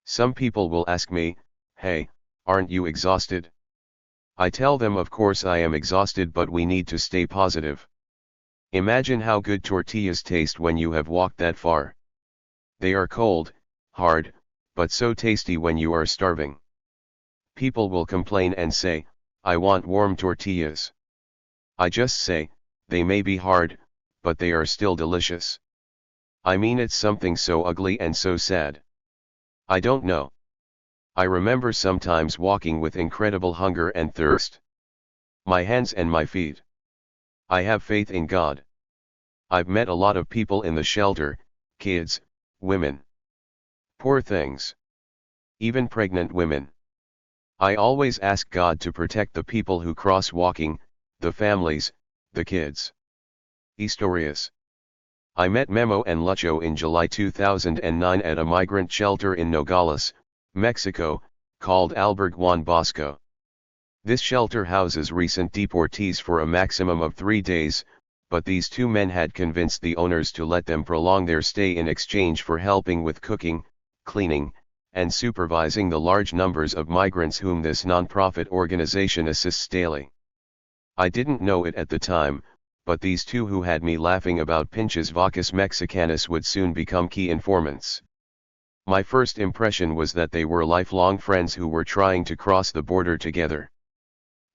Some people will ask me, hey, aren't you exhausted? I tell them of course I am exhausted but we need to stay positive. Imagine how good tortillas taste when you have walked that far. They are cold, hard, but so tasty when you are starving. People will complain and say, I want warm tortillas. I just say, they may be hard, but they are still delicious. I mean it's something so ugly and so sad. I don't know. I remember sometimes walking with incredible hunger and thirst. My hands and my feet. I have faith in God. I've met a lot of people in the shelter, kids, women. Poor things. Even pregnant women. I always ask God to protect the people who cross walking, the families, the kids. Historias. I met Memo and Lucho in July 2009 at a migrant shelter in Nogales, Mexico, called Albergue Juan Bosco. This shelter houses recent deportees for a maximum of 3 days, but these two men had convinced the owners to let them prolong their stay in exchange for helping with cooking, cleaning, and supervising the large numbers of migrants whom this non-profit organization assists daily. I didn't know it at the time, but these two who had me laughing about pinches vacas mexicanas would soon become key informants. My first impression was that they were lifelong friends who were trying to cross the border together.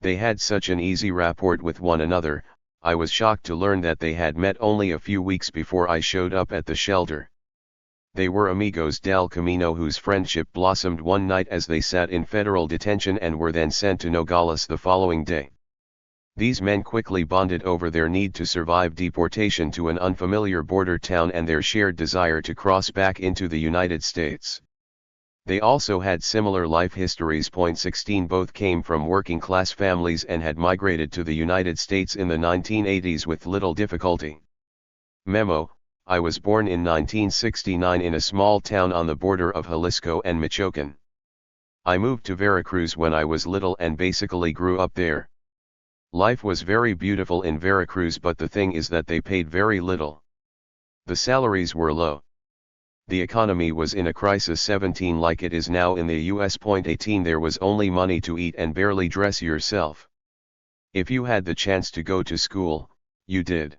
They had such an easy rapport with one another. I was shocked to learn that they had met only a few weeks before I showed up at the shelter. They were amigos del camino whose friendship blossomed one night as they sat in federal detention and were then sent to Nogales the following day. These men quickly bonded over their need to survive deportation to an unfamiliar border town and their shared desire to cross back into the United States. They also had similar life histories. 16 Both came from working class families and had migrated to the United States in the 1980s with little difficulty. Memo: I was born in 1969 in a small town on the border of Jalisco and Michoacán. I moved to Veracruz when I was little and basically grew up there. Life was very beautiful in Veracruz, but the thing is that they paid very little. The salaries were low. The economy was in a crisis. 17 Like it is now in the US. 18 There was only money to eat and barely dress yourself. If you had the chance to go to school, you did.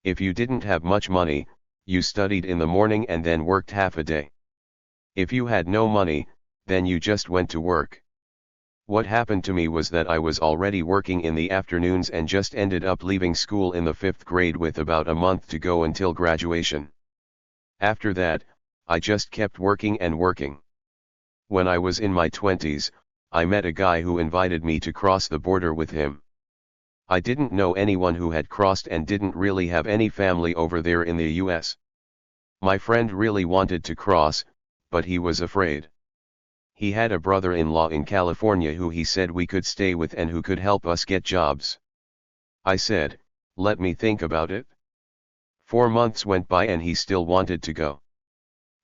If you didn't have much money, you studied in the morning and then worked half a day. If you had no money, then you just went to work. What happened to me was that I was already working in the afternoons and just ended up leaving school in the 5th grade with about a month to go until graduation. After that, I just kept working and working. When I was in my 20s, I met a guy who invited me to cross the border with him. I didn't know anyone who had crossed and didn't really have any family over there in the US. My friend really wanted to cross, but he was afraid. He had a brother-in-law in California who he said we could stay with and who could help us get jobs. I said, let me think about it. 4 months went by and he still wanted to go.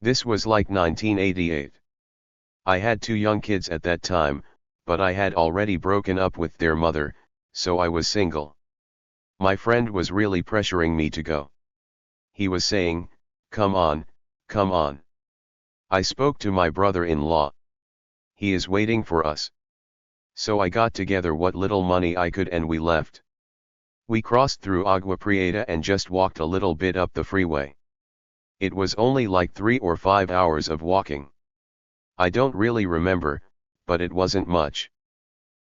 This was like 1988. I had 2 young kids at that time, but I had already broken up with their mother, so I was single. My friend was really pressuring me to go. He was saying, come on, come on. I spoke to my brother-in-law. He is waiting for us. So I got together what little money I could and we left. We crossed through Agua Prieta and just walked a little bit up the freeway. It was only like 3 or 5 hours of walking. I don't really remember, but it wasn't much.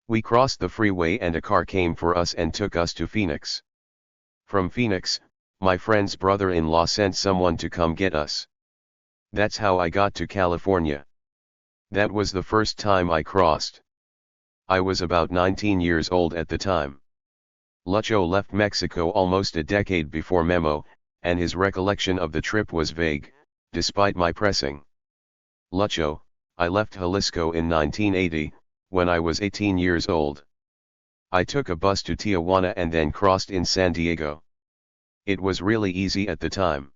We crossed the freeway and a car came for us and took us to Phoenix. From Phoenix, my friend's brother-in-law sent someone to come get us. That's how I got to California. That was the first time I crossed. I was about 19 years old at the time. Lucho left Mexico almost a decade before Memo, and his recollection of the trip was vague, despite my pressing. Lucho: I left Jalisco in 1980, when I was 18 years old. I took a bus to Tijuana and then crossed in San Diego. It was really easy at the time.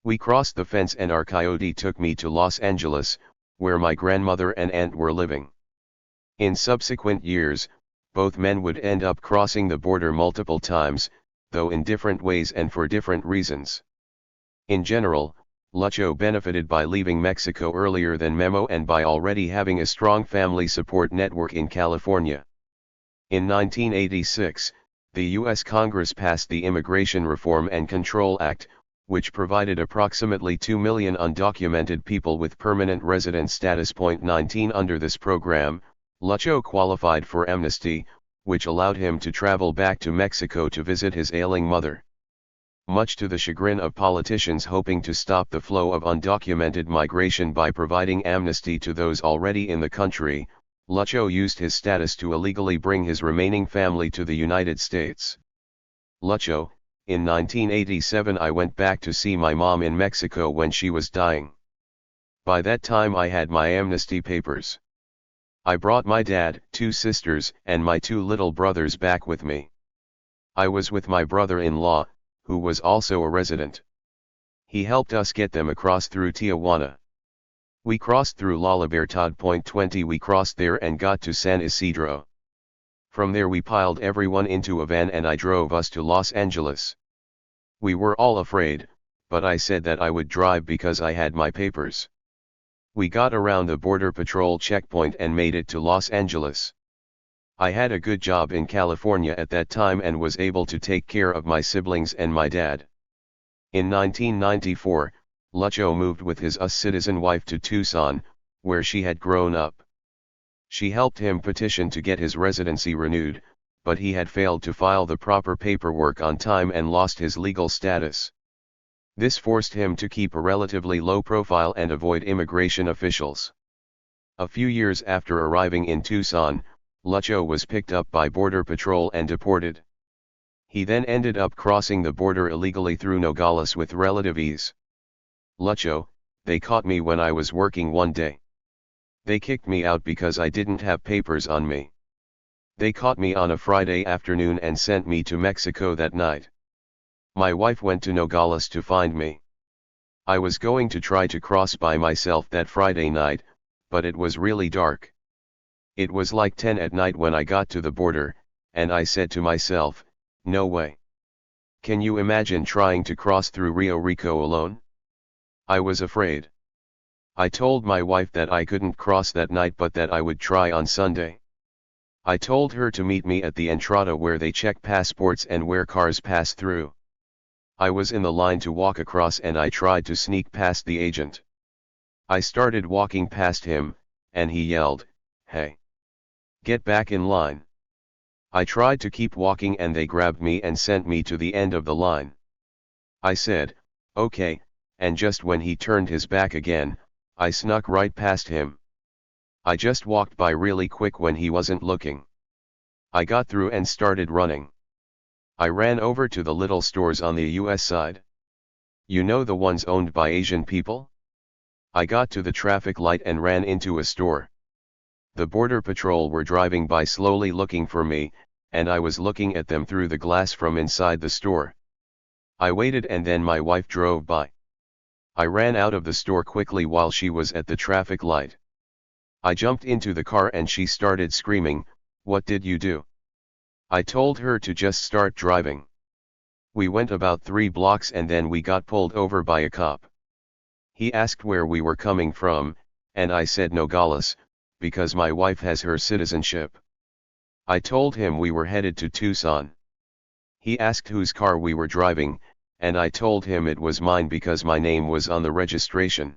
We crossed the fence and our coyote took me to Los Angeles, where my grandmother and aunt were living. In subsequent years, both men would end up crossing the border multiple times, though in different ways and for different reasons. In general, Lucho benefited by leaving Mexico earlier than Memo and by already having a strong family support network in California. In 1986, the U.S. Congress passed the Immigration Reform and Control Act, which provided approximately 2 million undocumented people with permanent resident status. 19 Under this program, Lucho qualified for amnesty, which allowed him to travel back to Mexico to visit his ailing mother. Much to the chagrin of politicians hoping to stop the flow of undocumented migration by providing amnesty to those already in the country, Lucho used his status to illegally bring his remaining family to the United States. Lucho: in 1987 I went back to see my mom in Mexico when she was dying. By that time I had my amnesty papers. I brought my dad, 2 sisters, and my 2 little brothers back with me. I was with my brother-in-law, who was also a resident. He helped us get them across through Tijuana. We crossed through La Libertad. 20 We crossed there and got to San Isidro. From there we piled everyone into a van and I drove us to Los Angeles. We were all afraid, but I said that I would drive because I had my papers. We got around the Border Patrol checkpoint and made it to Los Angeles. I had a good job in California at that time and was able to take care of my siblings and my dad. In 1994, Lucho moved with his US citizen wife to Tucson, where she had grown up. She helped him petition to get his residency renewed, but he had failed to file the proper paperwork on time and lost his legal status. This forced him to keep a relatively low profile and avoid immigration officials. A few years after arriving in Tucson, Lucho was picked up by Border Patrol and deported. He then ended up crossing the border illegally through Nogales with relative ease. Lucho: they caught me when I was working one day. They kicked me out because I didn't have papers on me. They caught me on a Friday afternoon and sent me to Mexico that night. My wife went to Nogales to find me. I was going to try to cross by myself that Friday night, but it was really dark. It was like 10 at night when I got to the border, and I said to myself, no way. Can you imagine trying to cross through Rio Rico alone? I was afraid. I told my wife that I couldn't cross that night but that I would try on Sunday. I told her to meet me at the entrada where they check passports and where cars pass through. I was in the line to walk across and I tried to sneak past the agent. I started walking past him, and he yelled, "Hey! Get back in line." I tried to keep walking and they grabbed me and sent me to the end of the line. I said, "Okay," and just when he turned his back again, I snuck right past him. I just walked by really quick when he wasn't looking. I got through and started running. I ran over to the little stores on the US side. You know, the ones owned by Asian people? I got to the traffic light and ran into a store. The Border Patrol were driving by slowly looking for me, and I was looking at them through the glass from inside the store. I waited and then my wife drove by. I ran out of the store quickly while she was at the traffic light. I jumped into the car and she started screaming, "What did you do?" I told her to just start driving. We went about 3 blocks and then we got pulled over by a cop. He asked where we were coming from, and I said Nogales, because my wife has her citizenship. I told him we were headed to Tucson. He asked whose car we were driving, and I told him it was mine because my name was on the registration.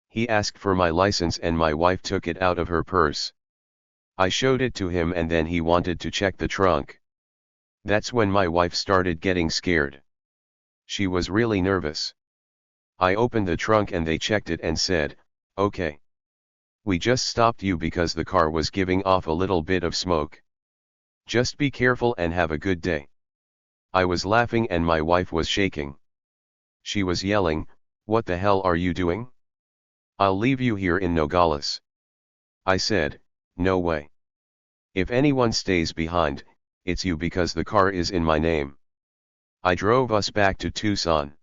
He asked for my license and my wife took it out of her purse. I showed it to him and then he wanted to check the trunk. That's when my wife started getting scared. She was really nervous. I opened the trunk and they checked it and said, "Okay. We just stopped you because the car was giving off a little bit of smoke. Just be careful and have a good day." I was laughing and my wife was shaking. She was yelling, "What the hell are you doing? I'll leave you here in Nogales." I said, "No way. If anyone stays behind, it's you because the car is in my name." I drove us back to Tucson.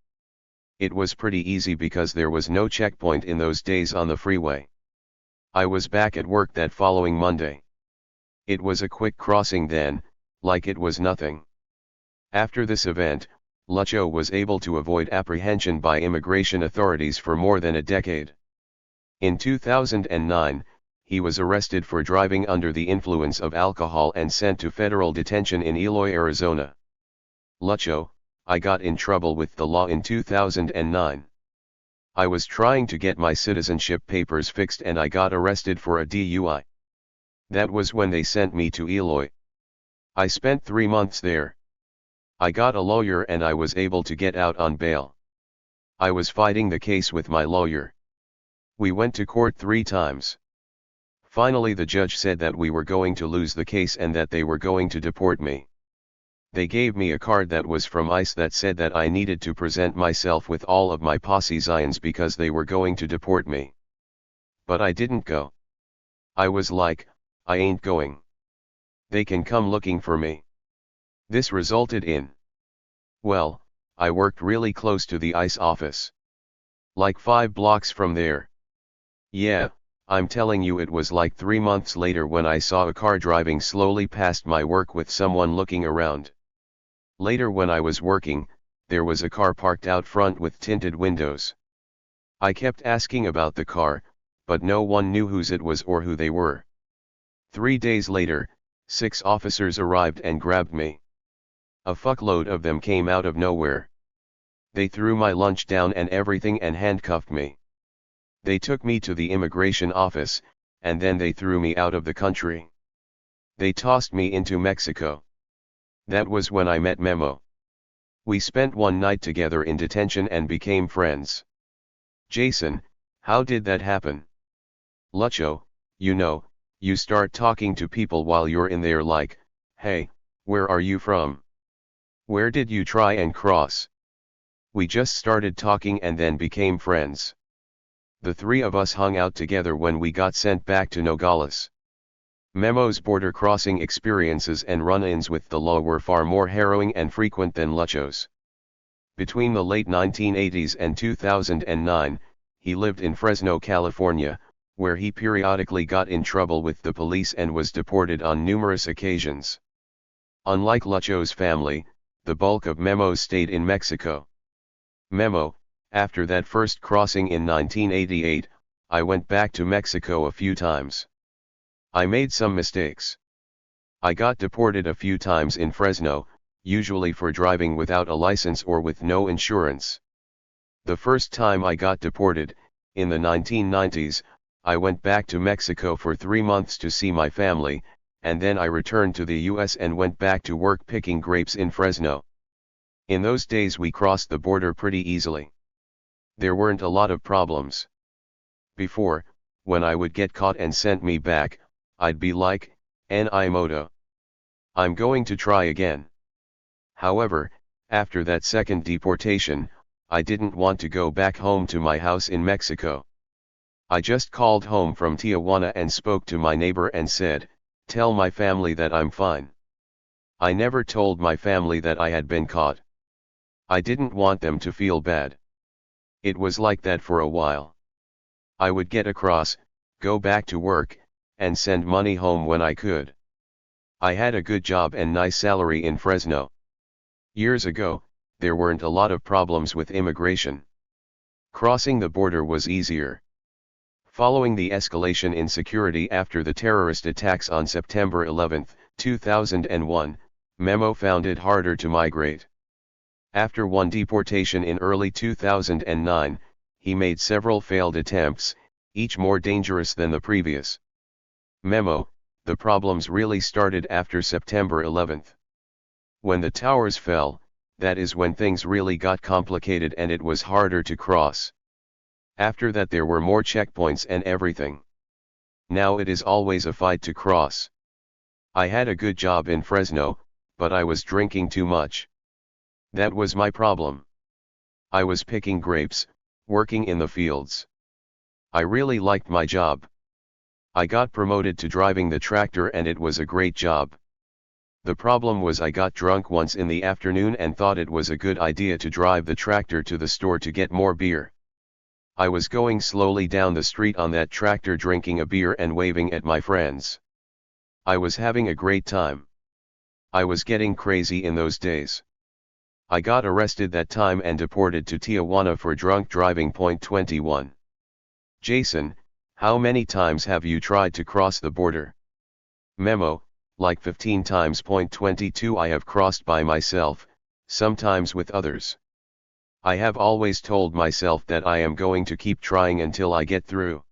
It was pretty easy because there was no checkpoint in those days on the freeway. I was back at work that following Monday. It was a quick crossing then, like it was nothing. After this event, Lucho was able to avoid apprehension by immigration authorities for more than a decade. In 2009, he was arrested for driving under the influence of alcohol and sent to federal detention in Eloy, Arizona. Lucho, I got in trouble with the law in 2009. I was trying to get my citizenship papers fixed and I got arrested for a DUI. That was when they sent me to Eloy. I spent 3 months there. I got a lawyer and I was able to get out on bail. I was fighting the case with my lawyer. We went to court 3 times. Finally the judge said that we were going to lose the case and that they were going to deport me. They gave me a card that was from ICE that said that I needed to present myself with all of my posse Zions because they were going to deport me. But I didn't go. I was like, I ain't going. They can come looking for me. This resulted in, well, I worked really close to the ICE office. Like 5 blocks from there. Yeah, I'm telling you, it was like 3 months later when I saw a car driving slowly past my work with someone looking around. Later when I was working, there was a car parked out front with tinted windows. I kept asking about the car, but no one knew whose it was or who they were. 3 days later, 6 officers arrived and grabbed me. A fuckload of them came out of nowhere. They threw my lunch down and everything and handcuffed me. They took me to the immigration office, and then they threw me out of the country. They tossed me into Mexico. That was when I met Memo. We spent one night together in detention and became friends. Jason, how did that happen? Lucho, you start talking to people while you're in there like, hey, where are you from? Where did you try and cross? We just started talking and then became friends. The 3 of us hung out together when we got sent back to Nogales. Memo's border crossing experiences and run-ins with the law were far more harrowing and frequent than Lucho's. Between the late 1980s and 2009, he lived in Fresno, California, where he periodically got in trouble with the police and was deported on numerous occasions. Unlike Lucho's family, the bulk of Memo stayed in Mexico. Memo, after that first crossing in 1988, I went back to Mexico a few times. I made some mistakes. I got deported a few times in Fresno, usually for driving without a license or with no insurance. The first time I got deported, in the 1990s, I went back to Mexico for 3 months to see my family, and then I returned to the US and went back to work picking grapes in Fresno. In those days we crossed the border pretty easily. There weren't a lot of problems. Before, when I would get caught and sent me back, I'd be like, "Ni modo. I'm going to try again." However, after that second deportation, I didn't want to go back home to my house in Mexico. I just called home from Tijuana and spoke to my neighbor and said, "Tell my family that I'm fine." I never told my family that I had been caught. I didn't want them to feel bad. It was like that for a while. I would get across, go back to work, and send money home when I could. I had a good job and nice salary in Fresno. Years ago, there weren't a lot of problems with immigration. Crossing the border was easier. Following the escalation in security after the terrorist attacks on September 11, 2001, Memo found it harder to migrate. After one deportation in early 2009, he made several failed attempts, each more dangerous than the previous. Memo, the problems really started after September 11. When the towers fell, that is when things really got complicated and it was harder to cross. After that there were more checkpoints and everything. Now it is always a fight to cross. I had a good job in Fresno, but I was drinking too much. That was my problem. I was picking grapes, working in the fields. I really liked my job. I got promoted to driving the tractor and it was a great job. The problem was I got drunk once in the afternoon and thought it was a good idea to drive the tractor to the store to get more beer. I was going slowly down the street on that tractor drinking a beer and waving at my friends. I was having a great time. I was getting crazy in those days. I got arrested that time and deported to Tijuana for drunk driving. 21. Jason, How many times have you tried to cross the border? Memo, like 15 times. 22 I have crossed by myself, sometimes with others. I have always told myself that I am going to keep trying until I get through.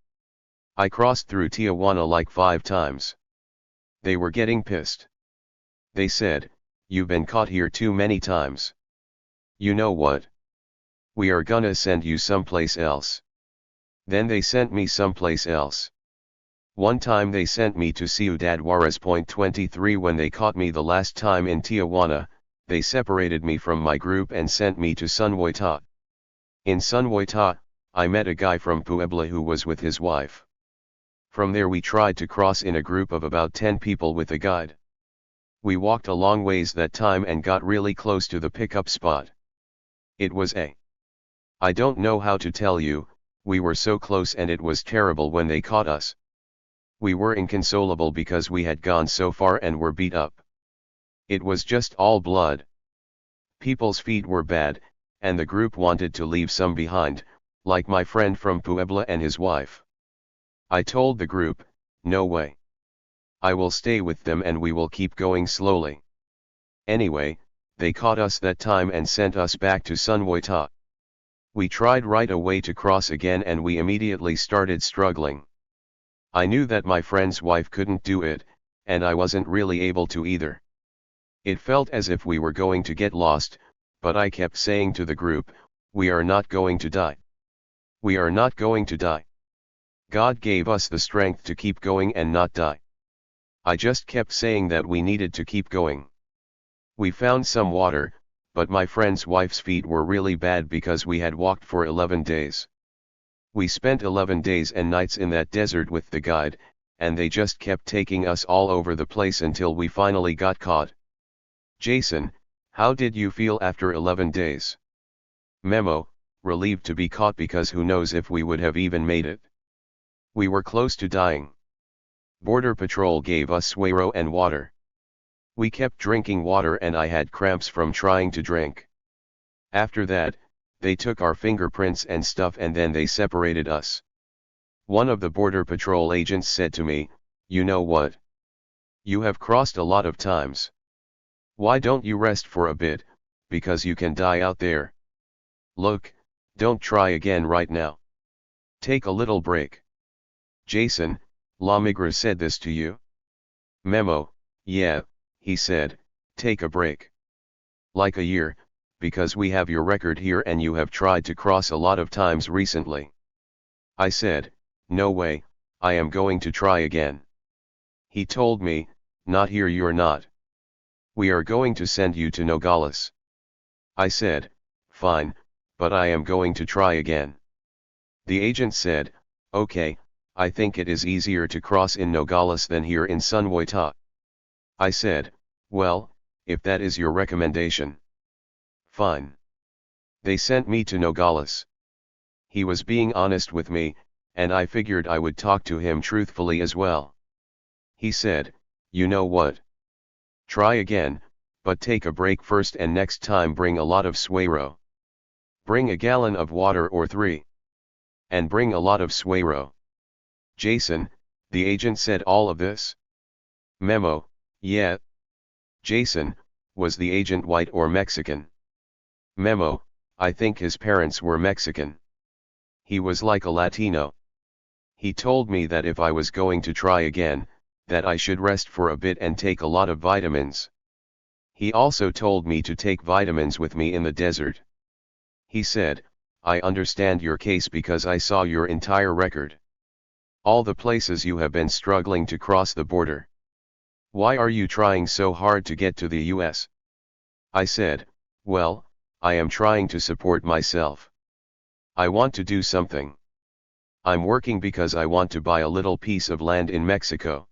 I crossed through Tijuana like 5 times. They were getting pissed. They said, "You've been caught here too many times. You know what? We are gonna send you someplace else." Then they sent me someplace else. One time they sent me to Ciudad Juarez. 23 When they caught me the last time in Tijuana, they separated me from my group and sent me to Sunhuita. In Sunhuita, I met a guy from Puebla who was with his wife. From there we tried to cross in a group of about 10 people with a guide. We walked a long ways that time and got really close to the pickup spot. I don't know how to tell you, we were so close and it was terrible when they caught us. We were inconsolable because we had gone so far and were beat up. It was just all blood. People's feet were bad, and the group wanted to leave some behind, like my friend from Puebla and his wife. I told the group, "No way. I will stay with them and we will keep going slowly." Anyway, they caught us that time and sent us back to Sunhuita. We tried right away to cross again and we immediately started struggling. I knew that my friend's wife couldn't do it, and I wasn't really able to either. It felt as if we were going to get lost, but I kept saying to the group, "We are not going to die. We are not going to die. God gave us the strength to keep going and not die." I just kept saying that we needed to keep going. We found some water, but my friend's wife's feet were really bad because we had walked for 11 days. We spent 11 days and nights in that desert with the guide, and they just kept taking us all over the place until we finally got caught. Jason, how did you feel after 11 days? Memo, relieved to be caught because who knows if we would have even made it. We were close to dying. Border Patrol gave us suero and water. We kept drinking water and I had cramps from trying to drink. After that, they took our fingerprints and stuff and then they separated us. One of the Border Patrol agents said to me, "You know what? You have crossed a lot of times. Why don't you rest for a bit, because you can die out there. Look, don't try again right now. Take a little break." Jason, La Migra said this to you? Memo, yeah, he said, "Take a break. Like a year, because we have your record here and you have tried to cross a lot of times recently." I said, "No way, I am going to try again." He told me, "Not here, you're not. We are going to send you to Nogales." I said, "Fine, but I am going to try again." The agent said, "Okay, I think it is easier to cross in Nogales than here in Sunhuita." I said, "Well, if that is your recommendation. Fine." They sent me to Nogales. He was being honest with me, and I figured I would talk to him truthfully as well. He said, "You know what? Try again, but take a break first and next time bring a lot of suero. Bring a gallon of water or 3. And bring a lot of suero." Jason, the agent said all of this? Memo, yeah. Jason, was the agent white or Mexican? Memo, I think his parents were Mexican. He was like a Latino. He told me that if I was going to try again, that I should rest for a bit and take a lot of vitamins. He also told me to take vitamins with me in the desert. He said, "I understand your case because I saw your entire record. All the places you have been struggling to cross the border. Why are you trying so hard to get to the US?" I said, "Well, I am trying to support myself. I want to do something. I'm working because I want to buy a little piece of land in Mexico.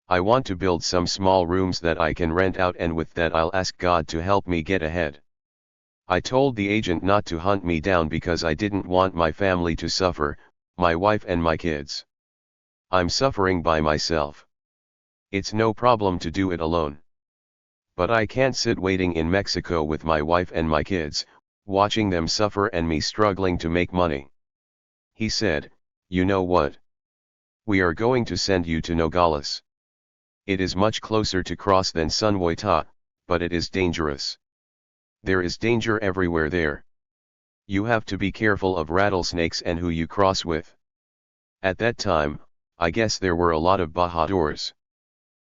I want to build some small rooms that I can rent out, and with that I'll ask God to help me get ahead." I told the agent not to hunt me down because I didn't want my family to suffer, my wife and my kids. I'm suffering by myself. It's no problem to do it alone. But I can't sit waiting in Mexico with my wife and my kids, watching them suffer and me struggling to make money. He said, "You know what? We are going to send you to Nogales. It is much closer to cross than Sunwayta, but it is dangerous. There is danger everywhere there. You have to be careful of rattlesnakes and who you cross with. At that time, I guess there were a lot of Bahadors.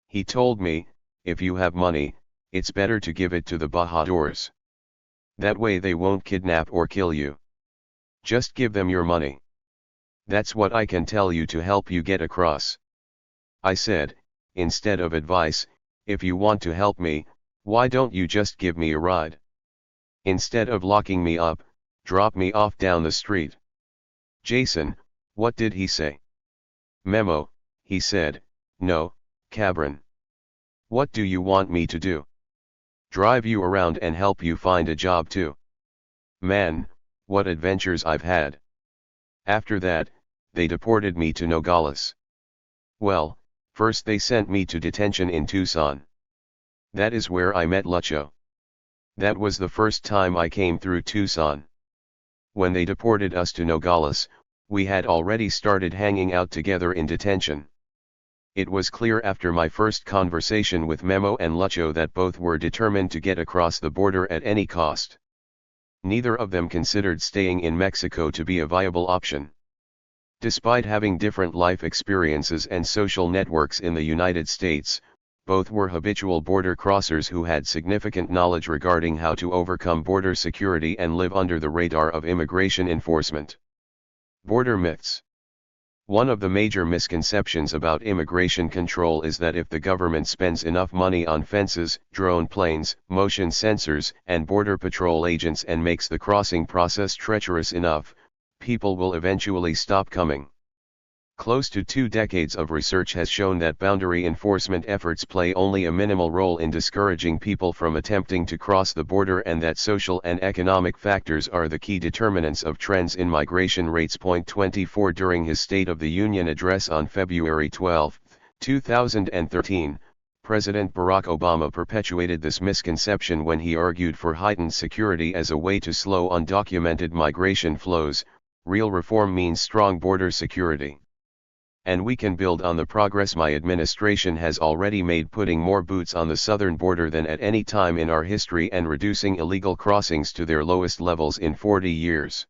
He told me, if you have money, it's better to give it to the Bahadors. That way they won't kidnap or kill you. Just give them your money. That's what I can tell you to help you get across. I said, instead of advice, if you want to help me, why don't you just give me a ride? Instead of locking me up, drop me off down the street. Jason, what did he say? Memo, he said, no, cabron. What do you want me to do? Drive you around and help you find a job too. Man, what adventures I've had. After that, they deported me to Nogales. Well, first they sent me to detention in Tucson. That is where I met Lucho. That was the first time I came through Tucson. When they deported us to Nogales, we had already started hanging out together in detention. It was clear after my first conversation with Memo and Lucho that both were determined to get across the border at any cost. Neither of them considered staying in Mexico to be a viable option. Despite having different life experiences and social networks in the United States, both were habitual border crossers who had significant knowledge regarding how to overcome border security and live under the radar of immigration enforcement. Border myths. One of the major misconceptions about immigration control is that if the government spends enough money on fences, drone planes, motion sensors, and border patrol agents and makes the crossing process treacherous enough, people will eventually stop coming. Close to 2 decades of research has shown that boundary enforcement efforts play only a minimal role in discouraging people from attempting to cross the border and that social and economic factors are the key determinants of trends in migration rates. 24 During his State of the Union address on February 12, 2013, President Barack Obama perpetuated this misconception when he argued for heightened security as a way to slow undocumented migration flows. Real reform means strong border security. And we can build on the progress my administration has already made, putting more boots on the southern border than at any time in our history and reducing illegal crossings to their lowest levels in 40 years.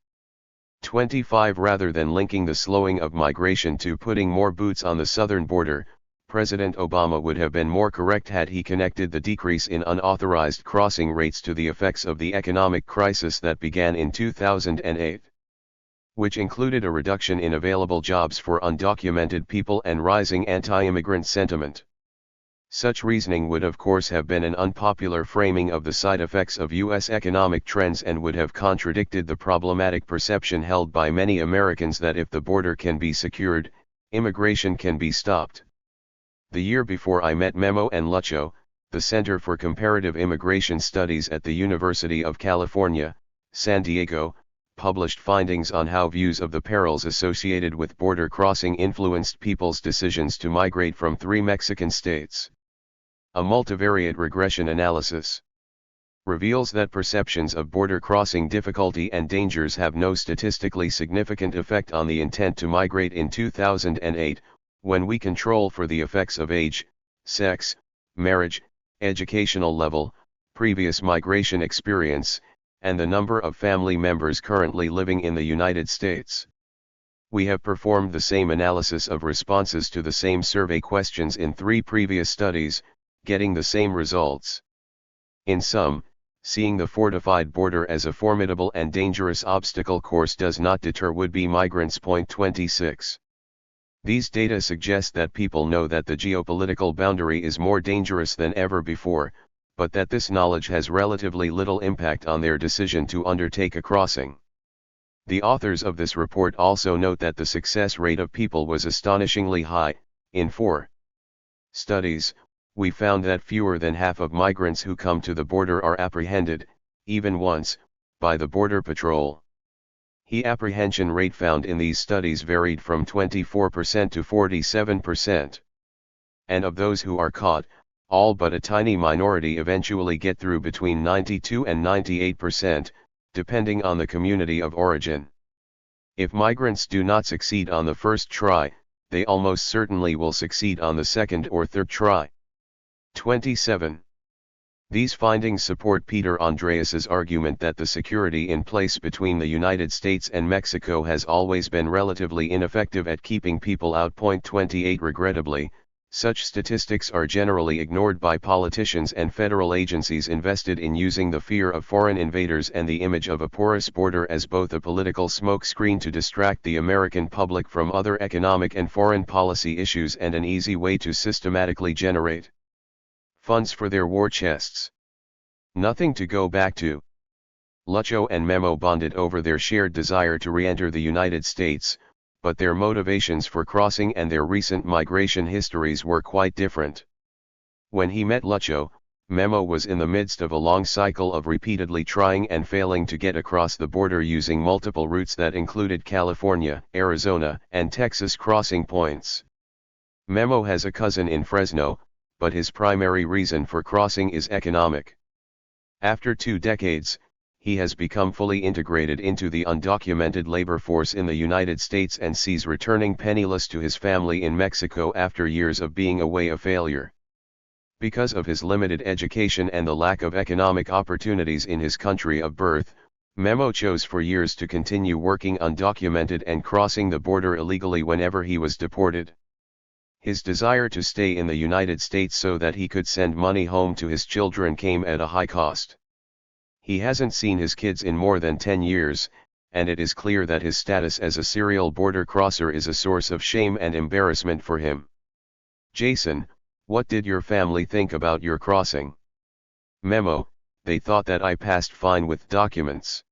25 Rather than linking the slowing of migration to putting more boots on the southern border, President Obama would have been more correct had he connected the decrease in unauthorized crossing rates to the effects of the economic crisis that began in 2008. Which included a reduction in available jobs for undocumented people and rising anti-immigrant sentiment. Such reasoning would of course have been an unpopular framing of the side effects of U.S. economic trends and would have contradicted the problematic perception held by many Americans that if the border can be secured, immigration can be stopped. The year before I met Memo and Lucho, the Center for Comparative Immigration Studies at the University of California, San Diego, published findings on how views of the perils associated with border crossing influenced people's decisions to migrate from 3 Mexican states. A multivariate regression analysis reveals that perceptions of border crossing difficulty and dangers have no statistically significant effect on the intent to migrate in 2008, when we control for the effects of age, sex, marriage, educational level, previous migration experience, and the number of family members currently living in the United States. We have performed the same analysis of responses to the same survey questions in 3 previous studies, getting the same results. In sum, seeing the fortified border as a formidable and dangerous obstacle course does not deter would-be migrants. 26. These data suggest that people know that the geopolitical boundary is more dangerous than ever before, but that this knowledge has relatively little impact on their decision to undertake a crossing. The authors of this report also note that the success rate of people was astonishingly high. In 4 studies, we found that fewer than half of migrants who come to the border are apprehended, even once, by the Border Patrol. The apprehension rate found in these studies varied from 24% to 47%. And of those who are caught, all but a tiny minority eventually get through, between 92 and 98%, depending on the community of origin. If migrants do not succeed on the first try, they almost certainly will succeed on the second or third try. 27. These findings support Peter Andreas's argument that the security in place between the United States and Mexico has always been relatively ineffective at keeping people out. 28. Regrettably, such statistics are generally ignored by politicians and federal agencies invested in using the fear of foreign invaders and the image of a porous border as both a political smokescreen to distract the American public from other economic and foreign policy issues and an easy way to systematically generate funds for their war chests. Nothing to go back to. Lucho and Memo bonded over their shared desire to re-enter the United States, but their motivations for crossing and their recent migration histories were quite different. When he met Lucho, Memo was in the midst of a long cycle of repeatedly trying and failing to get across the border using multiple routes that included California, Arizona, and Texas crossing points. Memo has a cousin in Fresno, but his primary reason for crossing is economic. After 2 decades, he has become fully integrated into the undocumented labor force in the United States and sees returning penniless to his family in Mexico after years of being away a failure. Because of his limited education and the lack of economic opportunities in his country of birth, Memo chose for years to continue working undocumented and crossing the border illegally whenever he was deported. His desire to stay in the United States so that he could send money home to his children came at a high cost. He hasn't seen his kids in more than 10 years, and it is clear that his status as a serial border crosser is a source of shame and embarrassment for him. Jason, what did your family think about your crossing? Memo, they thought that I passed fine with documents.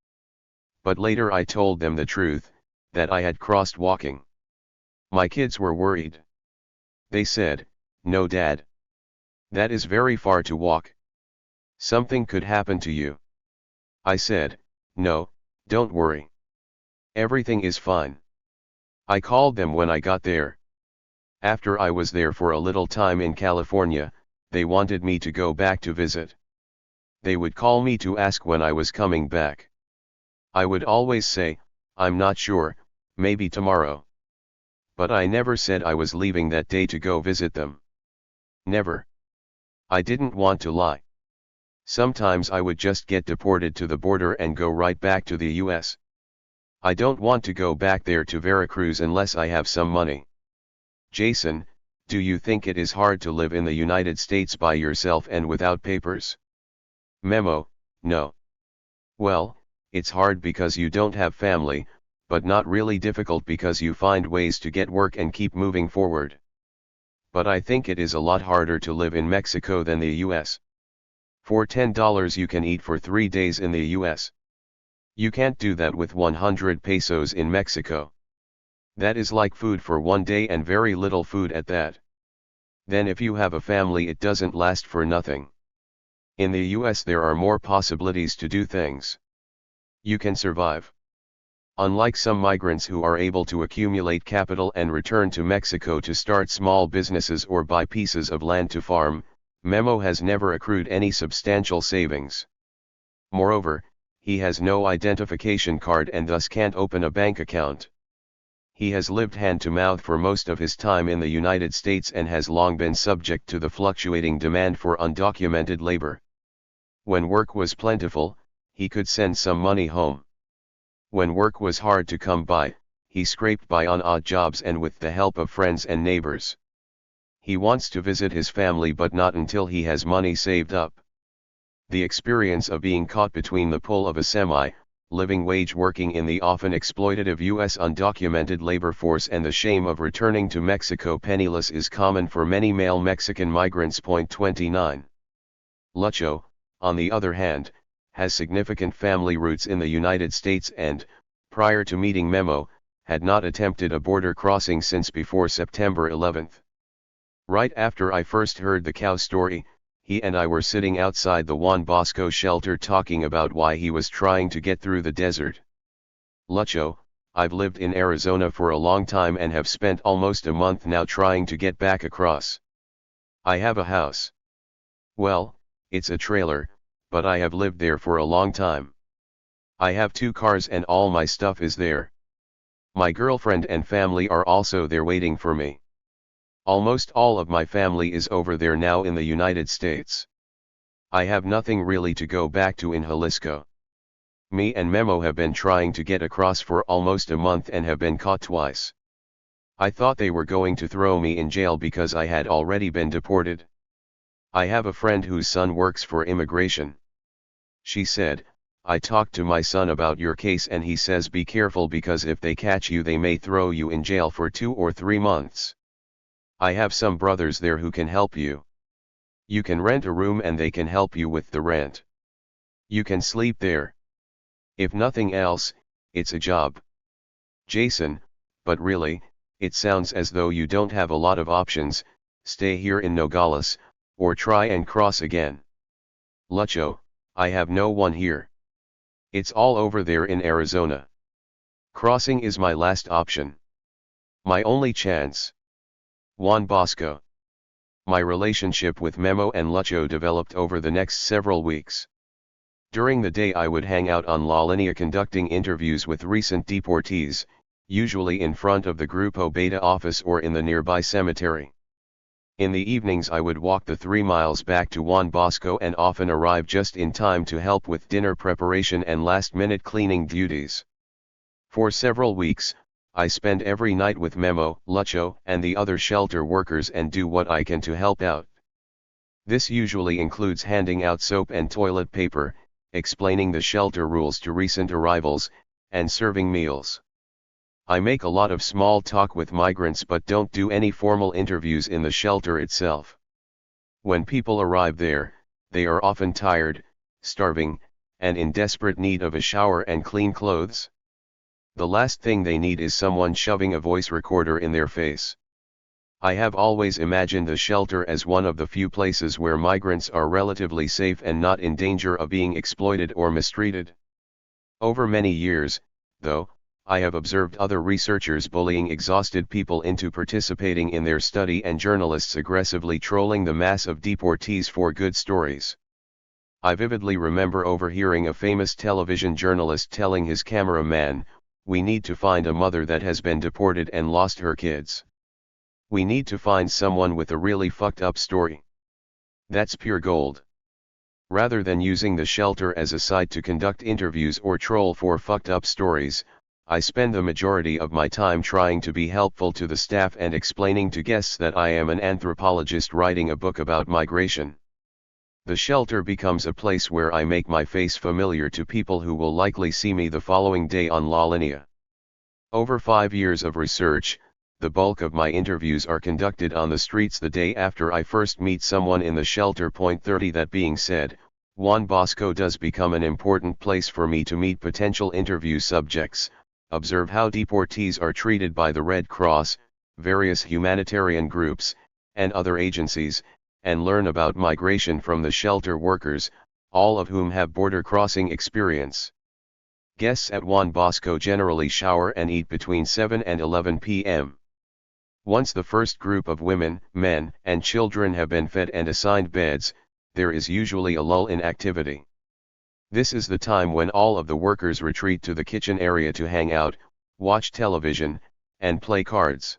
But later I told them the truth, that I had crossed walking. My kids were worried. They said, "No, Dad. That is very far to walk. Something could happen to you." I said, "No, don't worry. Everything is fine." I called them when I got there. After I was there for a little time in California, they wanted me to go back to visit. They would call me to ask when I was coming back. I would always say, "I'm not sure, maybe tomorrow." But I never said I was leaving that day to go visit them. Never. I didn't want to lie. Sometimes I would just get deported to the border and go right back to the US. I don't want to go back there to Veracruz unless I have some money. Jason, do you think it is hard to live in the United States by yourself and without papers? Memo, no. Well, it's hard because you don't have family, but not really difficult because you find ways to get work and keep moving forward. But I think it is a lot harder to live in Mexico than the US. For $10 you can eat for 3 days in the US. You can't do that with 100 pesos in Mexico. That is like food for 1 day and very little food at that. Then if you have a family it doesn't last for nothing. In the US there are more possibilities to do things. You can survive. Unlike some migrants who are able to accumulate capital and return to Mexico to start small businesses or buy pieces of land to farm, Memo has never accrued any substantial savings. Moreover, he has no identification card and thus can't open a bank account. He has lived hand-to-mouth for most of his time in the United States and has long been subject to the fluctuating demand for undocumented labor. When work was plentiful, he could send some money home. When work was hard to come by, he scraped by on odd jobs and with the help of friends and neighbors. He wants to visit his family but not until he has money saved up. The experience of being caught between the pull of a living wage working in the often exploitative U.S. undocumented labor force and the shame of returning to Mexico penniless is common for many male Mexican migrants. 29. Lucho, on the other hand, has significant family roots in the United States and, prior to meeting Memo, had not attempted a border crossing since before September 11. Right after I first heard the cow story, he and I were sitting outside the Juan Bosco shelter talking about why he was trying to get through the desert. Lucho, I've lived in Arizona for a long time and have spent almost a month now trying to get back across. I have a house. Well, it's a trailer, but I have lived there for a long time. I have 2 cars and all my stuff is there. My girlfriend and family are also there waiting for me. Almost all of my family is over there now in the United States. I have nothing really to go back to in Jalisco. Me and Memo have been trying to get across for almost a month and have been caught twice. I thought they were going to throw me in jail because I had already been deported. I have a friend whose son works for immigration. She said, I talked to my son about your case and he says be careful because if they catch you they may throw you in jail for 2 or 3 months. I have some brothers there who can help you. You can rent a room and they can help you with the rent. You can sleep there. If nothing else, it's a job. Jason, but really, it sounds as though you don't have a lot of options, stay here in Nogales, or try and cross again. Lucho, I have no one here. It's all over there in Arizona. Crossing is my last option. My only chance. Juan Bosco. My relationship with Memo and Lucho developed over the next several weeks. During the day I would hang out on La Linea conducting interviews with recent deportees, usually in front of the Grupo Beta office or in the nearby cemetery. In the evenings I would walk the 3 miles back to Juan Bosco and often arrive just in time to help with dinner preparation and last-minute cleaning duties. For several weeks, I spend every night with Memo, Lucho, and the other shelter workers and do what I can to help out. This usually includes handing out soap and toilet paper, explaining the shelter rules to recent arrivals, and serving meals. I make a lot of small talk with migrants but don't do any formal interviews in the shelter itself. When people arrive there, they are often tired, starving, and in desperate need of a shower and clean clothes. The last thing they need is someone shoving a voice recorder in their face. I have always imagined the shelter as one of the few places where migrants are relatively safe and not in danger of being exploited or mistreated. Over many years, though, I have observed other researchers bullying exhausted people into participating in their study and journalists aggressively trolling the mass of deportees for good stories. I vividly remember overhearing a famous television journalist telling his cameraman, "We need to find a mother that has been deported and lost her kids. We need to find someone with a really fucked up story. That's pure gold." Rather than using the shelter as a site to conduct interviews or troll for fucked up stories, I spend the majority of my time trying to be helpful to the staff and explaining to guests that I am an anthropologist writing a book about migration. The shelter becomes a place where I make my face familiar to people who will likely see me the following day on La Linea. Over 5 years of research, the bulk of my interviews are conducted on the streets the day after I first meet someone in the shelter. 30 That being said, Juan Bosco does become an important place for me to meet potential interview subjects, observe how deportees are treated by the Red Cross, various humanitarian groups, and other agencies, and learn about migration from the shelter workers, all of whom have border crossing experience. Guests at Juan Bosco generally shower and eat between 7 and 11 p.m. Once the first group of women, men, and children have been fed and assigned beds, there is usually a lull in activity. This is the time when all of the workers retreat to the kitchen area to hang out, watch television, and play cards.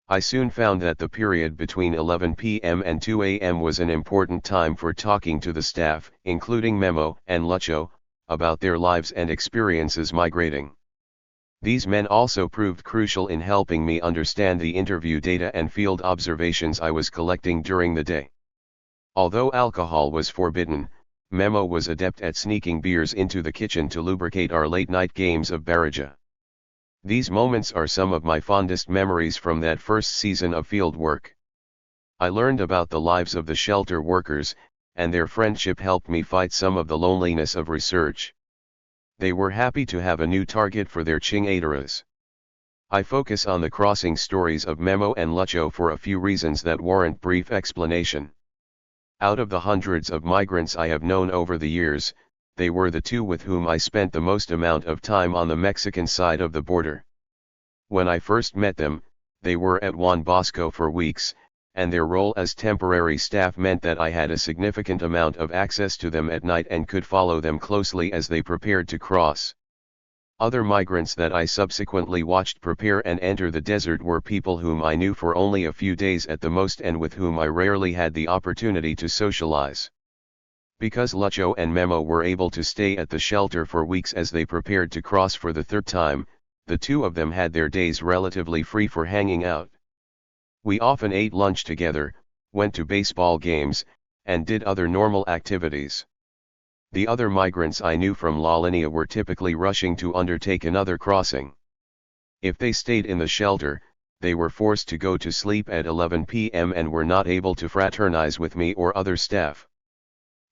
I soon found that the period between 11 p.m. and 2 a.m. was an important time for talking to the staff, including Memo and Lucho, about their lives and experiences migrating. These men also proved crucial in helping me understand the interview data and field observations I was collecting during the day. Although alcohol was forbidden, Memo was adept at sneaking beers into the kitchen to lubricate our late-night games of Barraja. These moments are some of my fondest memories from that first season of field work. I learned about the lives of the shelter workers, and their friendship helped me fight some of the loneliness of research. They were happy to have a new target for their chingaderas. I focus on the crossing stories of Memo and Lucho for a few reasons that warrant brief explanation. Out of the hundreds of migrants I have known over the years, they were the two with whom I spent the most amount of time on the Mexican side of the border. When I first met them, they were at Juan Bosco for weeks, and their role as temporary staff meant that I had a significant amount of access to them at night and could follow them closely as they prepared to cross. Other migrants that I subsequently watched prepare and enter the desert were people whom I knew for only a few days at the most and with whom I rarely had the opportunity to socialize. Because Lucho and Memo were able to stay at the shelter for weeks as they prepared to cross for the third time, the two of them had their days relatively free for hanging out. We often ate lunch together, went to baseball games, and did other normal activities. The other migrants I knew from La Linea were typically rushing to undertake another crossing. If they stayed in the shelter, they were forced to go to sleep at 11 p.m. and were not able to fraternize with me or other staff.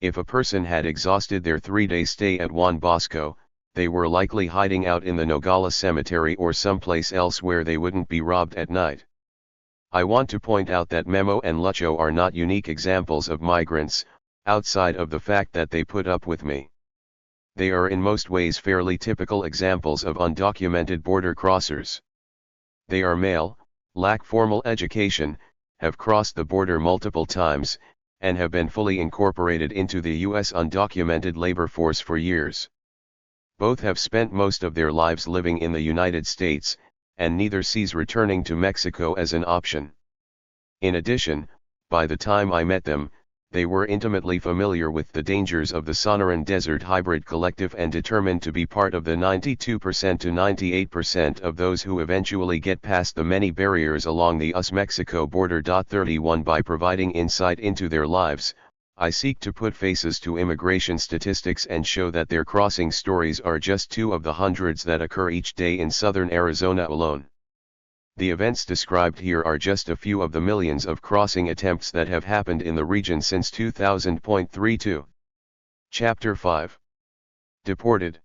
If a person had exhausted their 3-day stay at Juan Bosco, they were likely hiding out in the Nogales Cemetery or someplace else where they wouldn't be robbed at night. I want to point out that Memo and Lucho are not unique examples of migrants, outside of the fact that they put up with me. They are in most ways fairly typical examples of undocumented border crossers. They are male, lack formal education, have crossed the border multiple times, and have been fully incorporated into the U.S. undocumented labor force for years. Both have spent most of their lives living in the United States, and neither sees returning to Mexico as an option. In addition, by the time I met them, they were intimately familiar with the dangers of the Sonoran Desert Hybrid Collective and determined to be part of the 92% to 98% of those who eventually get past the many barriers along the US-Mexico border. 31 By providing insight into their lives, I seek to put faces to immigration statistics and show that their crossing stories are just two of the hundreds that occur each day in southern Arizona alone. The events described here are just a few of the millions of crossing attempts that have happened in the region since 2000.32. Chapter 5. Deported.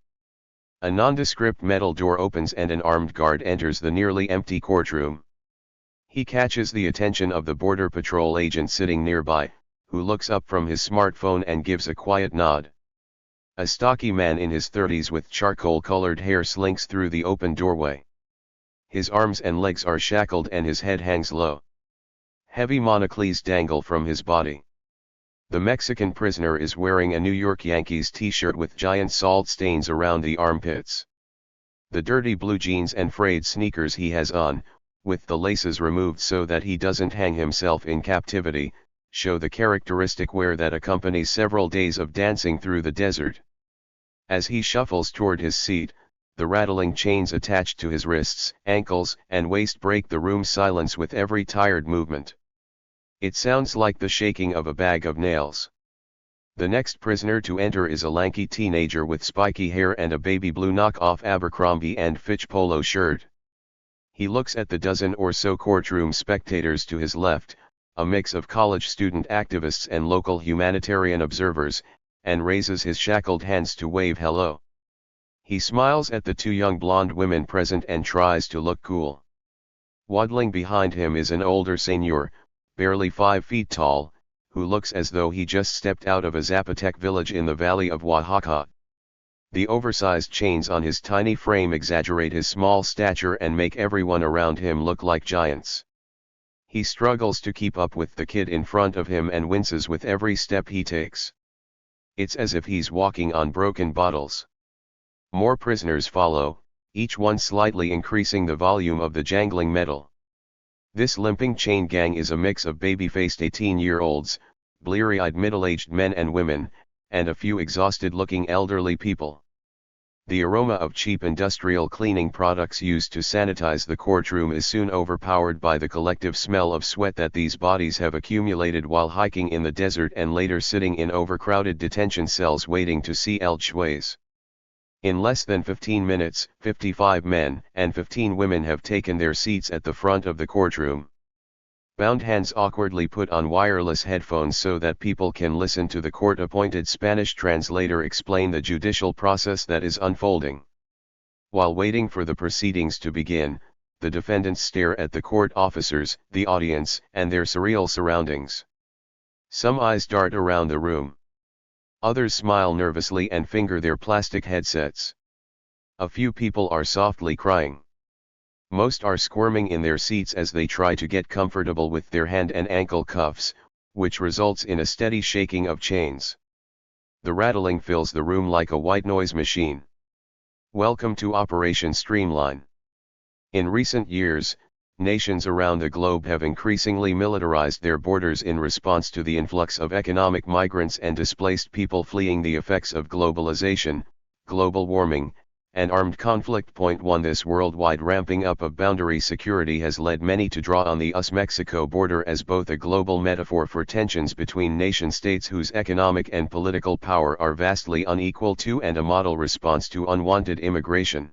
A nondescript metal door opens and an armed guard enters the nearly empty courtroom. He catches the attention of the Border Patrol agent sitting nearby, who looks up from his smartphone and gives a quiet nod. A stocky man in his 30s with charcoal-colored hair slinks through the open doorway. His arms and legs are shackled and his head hangs low. Heavy monocles dangle from his body. The Mexican prisoner is wearing a New York Yankees t-shirt with giant salt stains around the armpits. The dirty blue jeans and frayed sneakers he has on, with the laces removed so that he doesn't hang himself in captivity, show the characteristic wear that accompanies several days of dancing through the desert. As he shuffles toward his seat, the rattling chains attached to his wrists, ankles, and waist break the room's silence with every tired movement. It sounds like the shaking of a bag of nails. The next prisoner to enter is a lanky teenager with spiky hair and a baby blue knockoff Abercrombie & Fitch polo shirt. He looks at the dozen or so courtroom spectators to his left, a mix of college student activists and local humanitarian observers, and raises his shackled hands to wave hello. He smiles at the two young blonde women present and tries to look cool. Waddling behind him is an older señor, barely 5 feet tall, who looks as though he just stepped out of a Zapotec village in the valley of Oaxaca. The oversized chains on his tiny frame exaggerate his small stature and make everyone around him look like giants. He struggles to keep up with the kid in front of him and winces with every step he takes. It's as if he's walking on broken bottles. More prisoners follow, each one slightly increasing the volume of the jangling metal. This limping chain gang is a mix of baby-faced 18-year-olds, bleary-eyed middle-aged men and women, and a few exhausted-looking elderly people. The aroma of cheap industrial cleaning products used to sanitize the courtroom is soon overpowered by the collective smell of sweat that these bodies have accumulated while hiking in the desert and later sitting in overcrowded detention cells waiting to see el juez. In less than 15 minutes, 55 men and 15 women have taken their seats at the front of the courtroom. Bound hands awkwardly put on wireless headphones so that people can listen to the court-appointed Spanish translator explain the judicial process that is unfolding. While waiting for the proceedings to begin, the defendants stare at the court officers, the audience, and their surreal surroundings. Some eyes dart around the room. Others smile nervously and finger their plastic headsets. A few people are softly crying. Most are squirming in their seats as they try to get comfortable with their hand and ankle cuffs, which results in a steady shaking of chains. The rattling fills the room like a white noise machine. Welcome to Operation Streamline. In recent years, nations around the globe have increasingly militarized their borders in response to the influx of economic migrants and displaced people fleeing the effects of globalization, global warming, and armed conflict. 1 This worldwide ramping up of boundary security has led many to draw on the US-Mexico border as both a global metaphor for tensions between nation-states whose economic and political power are vastly unequal to and a model response to unwanted immigration.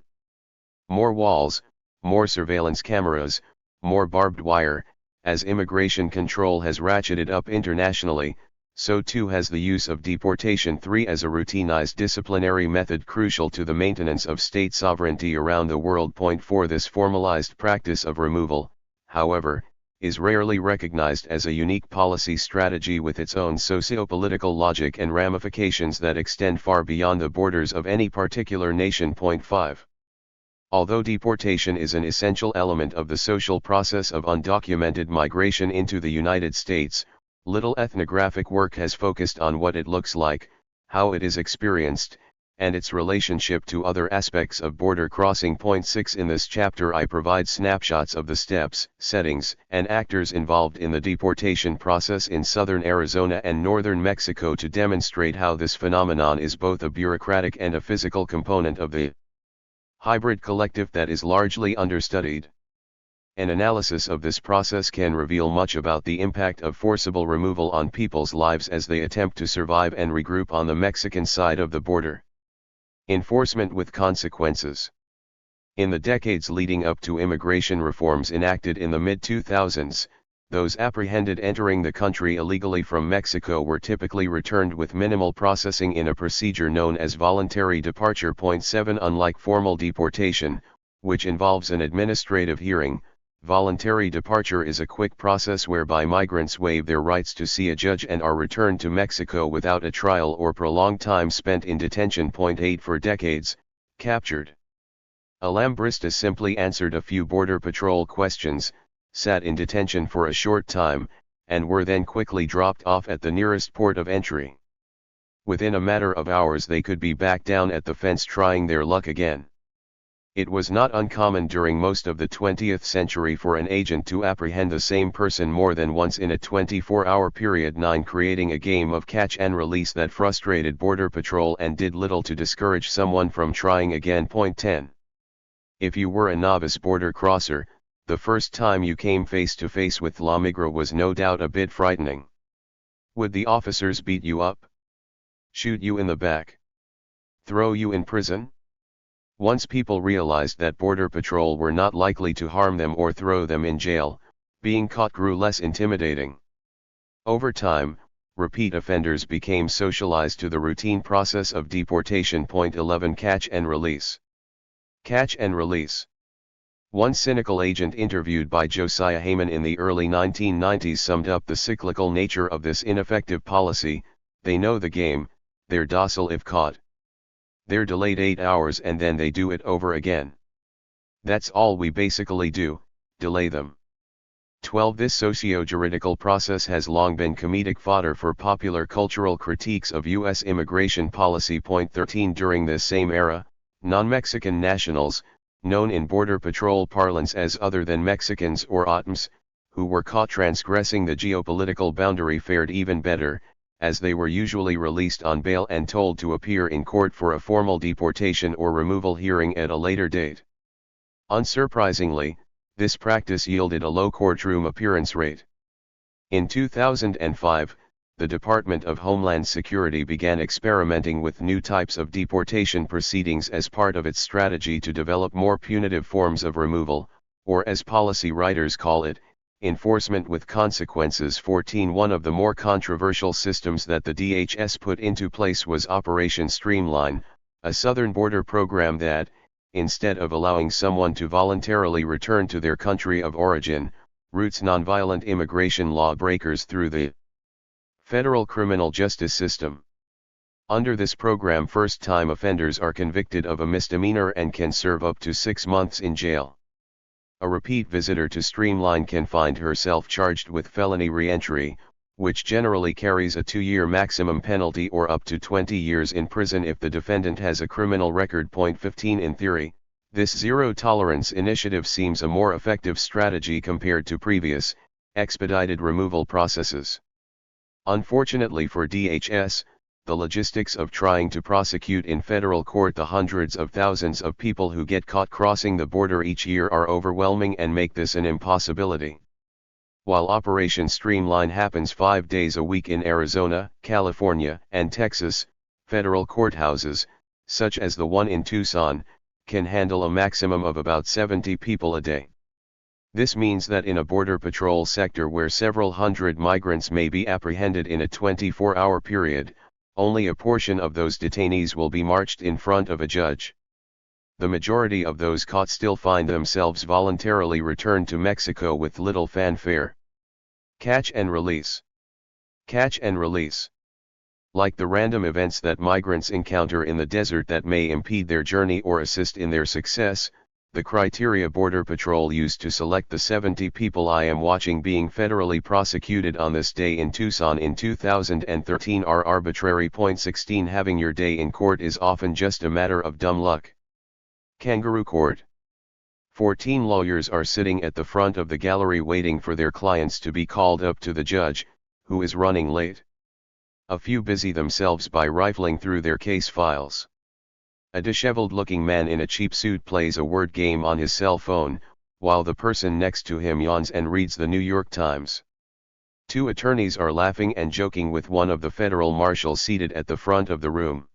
More walls, more surveillance cameras, more barbed wire. As immigration control has ratcheted up internationally, so too has the use of deportation. 3 As a routinized disciplinary method crucial to the maintenance of state sovereignty around the world. 4 This formalized practice of removal, however, is rarely recognized as a unique policy strategy with its own socio-political logic and ramifications that extend far beyond the borders of any particular nation. 5 Although deportation is an essential element of the social process of undocumented migration into the United States, little ethnographic work has focused on what it looks like, how it is experienced, and its relationship to other aspects of border crossing. 6 In this chapter I provide snapshots of the steps, settings, and actors involved in the deportation process in southern Arizona and northern Mexico to demonstrate how this phenomenon is both a bureaucratic and a physical component of the hybrid collective that is largely understudied. An analysis of this process can reveal much about the impact of forcible removal on people's lives as they attempt to survive and regroup on the Mexican side of the border. Enforcement with consequences. In the decades leading up to immigration reforms enacted in the mid-2000s, those apprehended entering the country illegally from Mexico were typically returned with minimal processing in a procedure known as voluntary departure. 7 Unlike formal deportation, which involves an administrative hearing, voluntary departure is a quick process whereby migrants waive their rights to see a judge and are returned to Mexico without a trial or prolonged time spent in detention. 8 For decades, captured Alambristas simply answered a few border patrol questions, sat in detention for a short time, and were then quickly dropped off at the nearest port of entry. Within a matter of hours they could be back down at the fence trying their luck again. It was not uncommon during most of the 20th century for an agent to apprehend the same person more than once in a 24-hour period. 9 Creating a game of catch and release that frustrated Border Patrol and did little to discourage someone from trying again. 10 If you were a novice border crosser, the first time you came face to face with La Migra was no doubt a bit frightening. Would the officers beat you up? Shoot you in the back? Throw you in prison? Once people realized that Border Patrol were not likely to harm them or throw them in jail, being caught grew less intimidating. Over time, repeat offenders became socialized to the routine process of deportation. 11 Catch and release. Catch and release. One cynical agent interviewed by Josiah Heyman in the early 1990s summed up the cyclical nature of this ineffective policy: they know the game, they're docile if caught. They're delayed 8 hours and then they do it over again. That's all we basically do, delay them. 12 This socio-juridical process has long been comedic fodder for popular cultural critiques of U.S. immigration policy. 13 During this same era, non-Mexican nationals, known in Border Patrol parlance as other than Mexicans or ATMs, who were caught transgressing the geopolitical boundary fared even better, as they were usually released on bail and told to appear in court for a formal deportation or removal hearing at a later date. Unsurprisingly, this practice yielded a low courtroom appearance rate. In 2005, the Department of Homeland Security began experimenting with new types of deportation proceedings as part of its strategy to develop more punitive forms of removal, or as policy writers call it, enforcement with consequences. 14 One of the more controversial systems that the DHS put into place was Operation Streamline, a southern border program that, instead of allowing someone to voluntarily return to their country of origin, routes nonviolent immigration law breakers through the federal criminal justice system. Under this program, first-time offenders are convicted of a misdemeanor and can serve up to 6 months in jail. A repeat visitor to Streamline can find herself charged with felony re-entry, which generally carries a 2-year maximum penalty or up to 20 years in prison if the defendant has a criminal record. 15 In theory, this zero-tolerance initiative seems a more effective strategy compared to previous, expedited removal processes. Unfortunately for DHS, the logistics of trying to prosecute in federal court the hundreds of thousands of people who get caught crossing the border each year are overwhelming and make this an impossibility. While Operation Streamline happens 5 days a week in Arizona, California, and Texas, federal courthouses, such as the one in Tucson, can handle a maximum of about 70 people a day. This means that in a border patrol sector where several hundred migrants may be apprehended in a 24-hour period, only a portion of those detainees will be marched in front of a judge. The majority of those caught still find themselves voluntarily returned to Mexico with little fanfare. Catch and release. Catch and release. Like the random events that migrants encounter in the desert that may impede their journey or assist in their success, the criteria Border Patrol used to select the 70 people I am watching being federally prosecuted on this day in Tucson in 2013 are arbitrary. 16 Having your day in court is often just a matter of dumb luck. Kangaroo Court. 14 lawyers are sitting at the front of the gallery waiting for their clients to be called up to the judge, who is running late. A few busy themselves by rifling through their case files. A disheveled-looking man in a cheap suit plays a word game on his cell phone, while the person next to him yawns and reads the New York Times. 2 attorneys are laughing and joking with one of the federal marshals seated at the front of the room.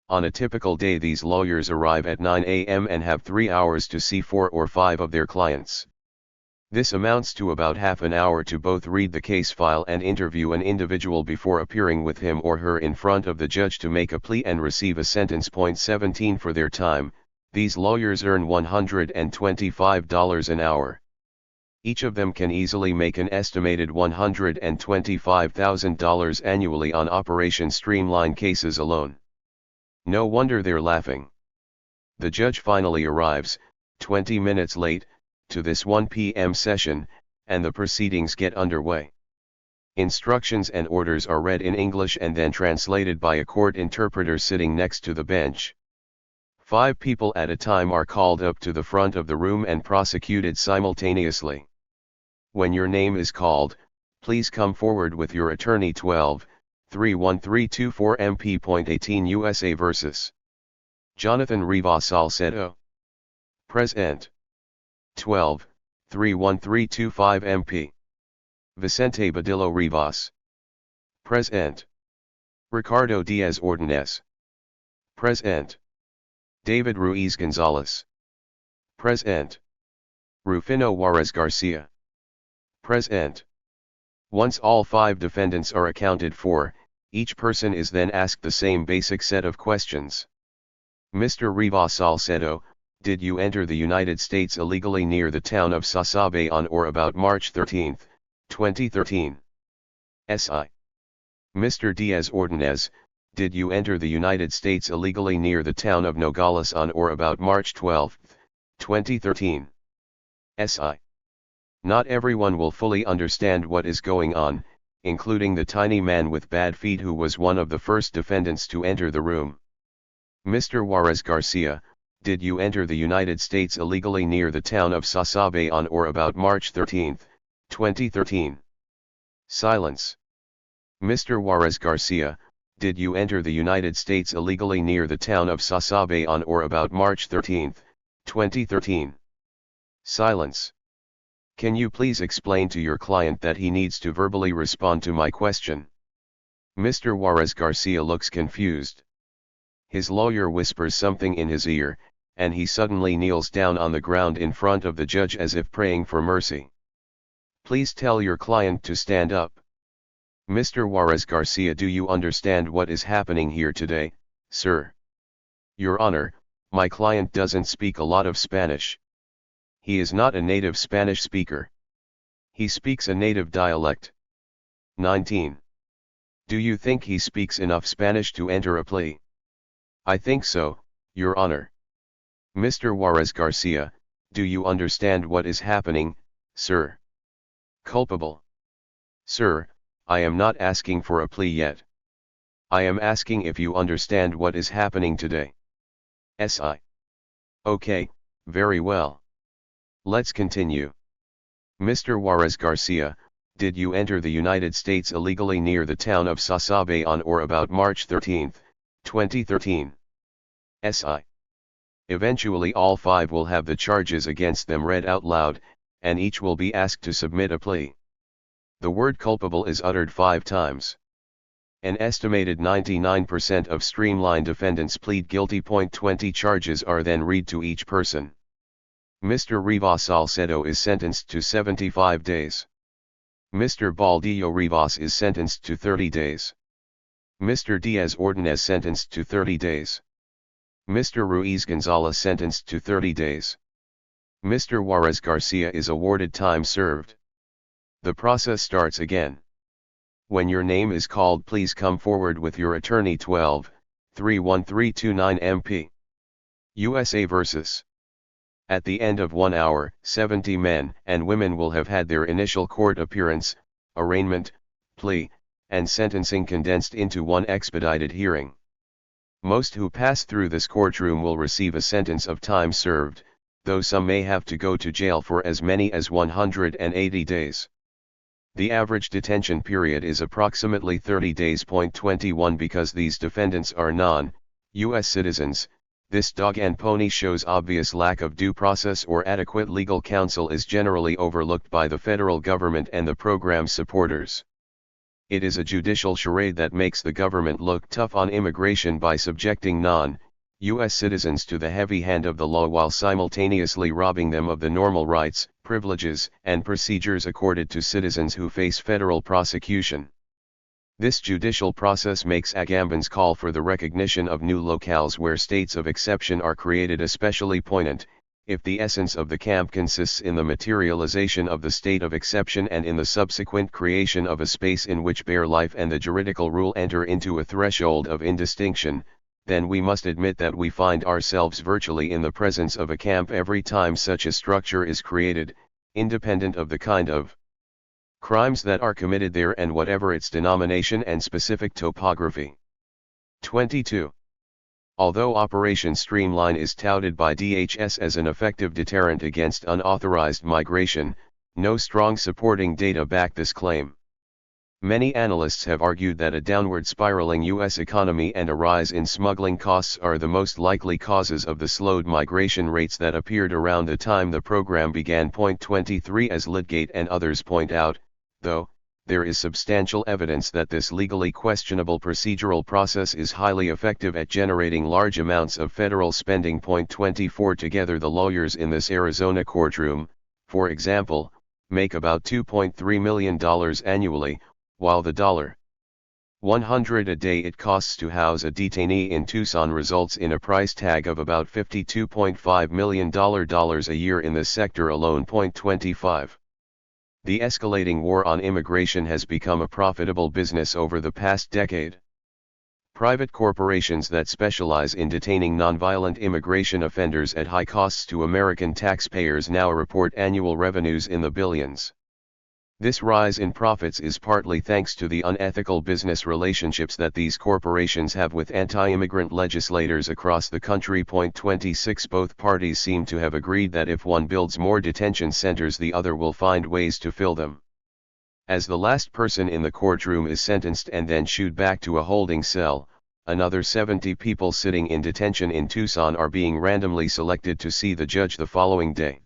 On a typical day these lawyers arrive at 9 a.m. and have 3 hours to see 4 or 5 of their clients. This amounts to about half an hour to both read the case file and interview an individual before appearing with him or her in front of the judge to make a plea and receive a sentence. 17 For their time, these lawyers earn $125 an hour. Each of them can easily make an estimated $125,000 annually on Operation Streamline cases alone. No wonder they're laughing. The judge finally arrives, 20 minutes late, to this 1 p.m. session, and the proceedings get underway. Instructions and orders are read in English and then translated by a court interpreter sitting next to the bench. 5 people at a time are called up to the front of the room and prosecuted simultaneously. When your name is called, please come forward with your attorney. 12-31324 MP.18 USA vs. Jonathan Rivas Salcedo. Present. 12-31325 MP. Vicente Badillo Rivas. Present. Ricardo Diaz Ordonez. Present. David Ruiz Gonzalez. Present. Rufino Juarez Garcia. Present. Once all 5 defendants are accounted for, each person is then asked the same basic set of questions. Mr. Rivas Salcedo, did you enter the United States illegally near the town of Sasabe on or about March 13, 2013? S.I. Mr. Diaz Ordonez, did you enter the United States illegally near the town of Nogales on or about March 12, 2013? S.I. Not everyone will fully understand what is going on, including the tiny man with bad feet who was one of the first defendants to enter the room. Mr. Juarez Garcia, did you enter the United States illegally near the town of Sasabe on or about March 13, 2013? Silence. Mr. Juarez Garcia, did you enter the United States illegally near the town of Sasabe on or about March 13, 2013? Silence. Can you please explain to your client that he needs to verbally respond to my question? Mr. Juarez Garcia looks confused. His lawyer whispers something in his ear, and he suddenly kneels down on the ground in front of the judge as if praying for mercy. Please tell your client to stand up. Mr. Juarez Garcia, do you understand what is happening here today, sir? Your Honor, my client doesn't speak a lot of Spanish. He is not a native Spanish speaker. He speaks a native dialect. 19. Do you think he speaks enough Spanish to enter a plea? I think so, Your Honor. Mr. Juarez Garcia, do you understand what is happening, sir? Culpable. Sir, I am not asking for a plea yet. I am asking if you understand what is happening today. SI. Okay, very well. Let's continue. Mr. Juarez Garcia, did you enter the United States illegally near the town of Sasabe on or about March 13, 2013? SI. Eventually all 5 will have the charges against them read out loud, and each will be asked to submit a plea. The word culpable is uttered 5 times. An estimated 99% of streamlined defendants plead guilty. 20 charges are then read to each person. Mr. Rivas Salcedo is sentenced to 75 days. Mr. Baldillo Rivas is sentenced to 30 days. Mr. Diaz Ordonez sentenced to 30 days. Mr. Ruiz Gonzalez sentenced to 30 days. Mr. Juarez Garcia is awarded time served. The process starts again. When your name is called, please come forward with your attorney. 12-31329 MP. USA vs. At the end of 1 hour, 70 men and women will have had their initial court appearance, arraignment, plea, and sentencing condensed into one expedited hearing. Most who pass through this courtroom will receive a sentence of time served, though some may have to go to jail for as many as 180 days. The average detention period is approximately 30 days. 21 Because these defendants are non-U.S. citizens, this dog and pony show's obvious lack of due process or adequate legal counsel is generally overlooked by the federal government and the program's supporters. It is a judicial charade that makes the government look tough on immigration by subjecting non-U.S. citizens to the heavy hand of the law while simultaneously robbing them of the normal rights, privileges, and procedures accorded to citizens who face federal prosecution. This judicial process makes Agamben's call for the recognition of new locales where states of exception are created especially poignant, if the essence of the camp consists in the materialization of the state of exception and in the subsequent creation of a space in which bare life and the juridical rule enter into a threshold of indistinction, then we must admit that we find ourselves virtually in the presence of a camp every time such a structure is created, independent of the kind of crimes that are committed there and whatever its denomination and specific topography. 22. Although Operation Streamline is touted by DHS as an effective deterrent against unauthorized migration, no strong supporting data back this claim. Many analysts have argued that a downward spiraling U.S. economy and a rise in smuggling costs are the most likely causes of the slowed migration rates that appeared around the time the program began. 23 As Lydgate and others point out, though, there is substantial evidence that this legally questionable procedural process is highly effective at generating large amounts of federal spending. 24 Together the lawyers in this Arizona courtroom, for example, make about $2.3 million annually, while the $100 a day it costs to house a detainee in Tucson results in a price tag of about $52.5 million a year in this sector alone. 25. The escalating war on immigration has become a profitable business over the past decade. Private corporations that specialize in detaining nonviolent immigration offenders at high costs to American taxpayers now report annual revenues in the billions. This rise in profits is partly thanks to the unethical business relationships that these corporations have with anti-immigrant legislators across the country. 26 Both parties seem to have agreed that if one builds more detention centers, the other will find ways to fill them. As the last person in the courtroom is sentenced and then shooed back to a holding cell, another 70 people sitting in detention in Tucson are being randomly selected to see the judge the following day.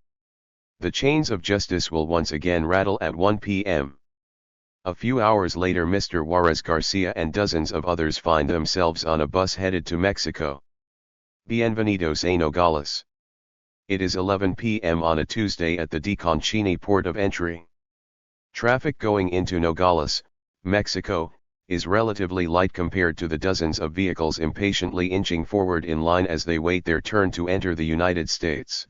The chains of justice will once again rattle at 1 p.m. A few hours later, Mr. Juarez Garcia and dozens of others find themselves on a bus headed to Mexico. Bienvenidos a Nogales. It is 11 p.m. on a Tuesday at the Deconchini port of entry. Traffic going into Nogales, Mexico, is relatively light compared to the dozens of vehicles impatiently inching forward in line as they wait their turn to enter the United States.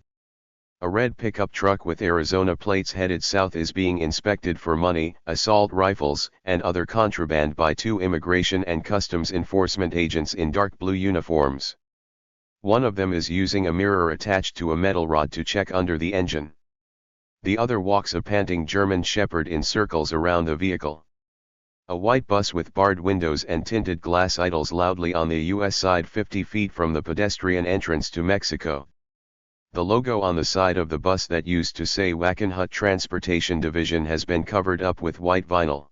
A red pickup truck with Arizona plates headed south is being inspected for money, assault rifles, and other contraband by 2 immigration and customs enforcement agents in dark blue uniforms. One of them is using a mirror attached to a metal rod to check under the engine. The other walks a panting German shepherd in circles around the vehicle. A white bus with barred windows and tinted glass idles loudly on the US side 50 feet from the pedestrian entrance to Mexico. The logo on the side of the bus that used to say Wackenhut Transportation Division has been covered up with white vinyl.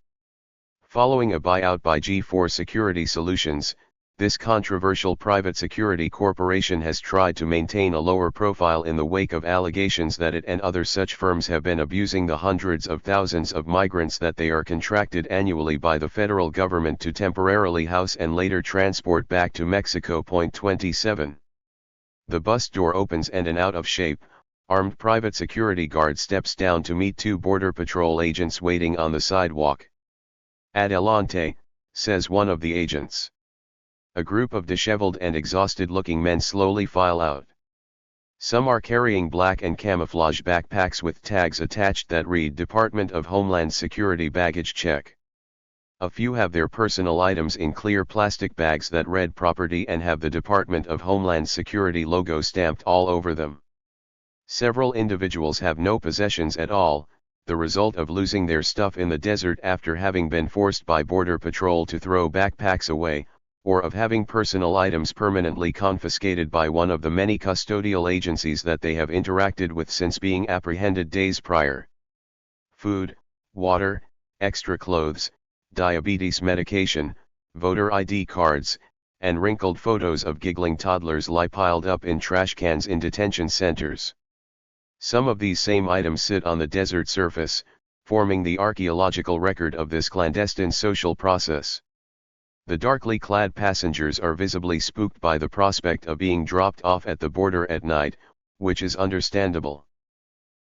Following a buyout by G4 Security Solutions, this controversial private security corporation has tried to maintain a lower profile in the wake of allegations that it and other such firms have been abusing the hundreds of thousands of migrants that they are contracted annually by the federal government to temporarily house and later transport back to Mexico. 27. The bus door opens and an out-of-shape, armed private security guard steps down to meet two Border Patrol agents waiting on the sidewalk. "Adelante," says one of the agents. A group of disheveled and exhausted-looking men slowly file out. Some are carrying black and camouflage backpacks with tags attached that read Department of Homeland Security Baggage Check. A few have their personal items in clear plastic bags that read Property and have the Department of Homeland Security logo stamped all over them. Several individuals have no possessions at all, the result of losing their stuff in the desert after having been forced by Border Patrol to throw backpacks away, or of having personal items permanently confiscated by one of the many custodial agencies that they have interacted with since being apprehended days prior. Food, water, extra clothes, diabetes medication, voter ID cards, and wrinkled photos of giggling toddlers lie piled up in trash cans in detention centers. Some of these same items sit on the desert surface, forming the archaeological record of this clandestine social process. The darkly clad passengers are visibly spooked by the prospect of being dropped off at the border at night, which is understandable.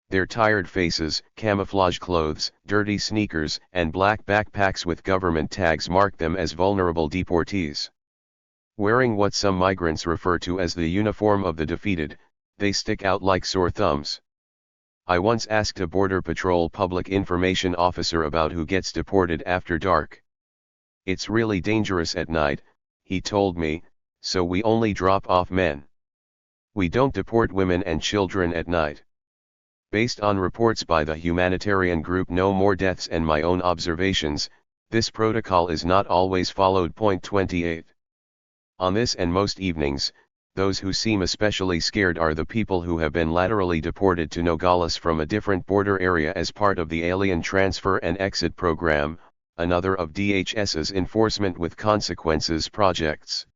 Their tired faces, camouflage clothes, dirty sneakers, and black backpacks with government tags mark them as vulnerable deportees. Wearing what some migrants refer to as the uniform of the defeated, they stick out like sore thumbs. I once asked a Border Patrol public information officer about who gets deported after dark. "It's really dangerous at night," he told me, "so we only drop off men. We don't deport women and children at night." Based on reports by the humanitarian group No More Deaths and my own observations, this protocol is not always followed. 28. On this and most evenings, those who seem especially scared are the people who have been laterally deported to Nogales from a different border area as part of the Alien Transfer and Exit Program, another of DHS's enforcement with consequences projects.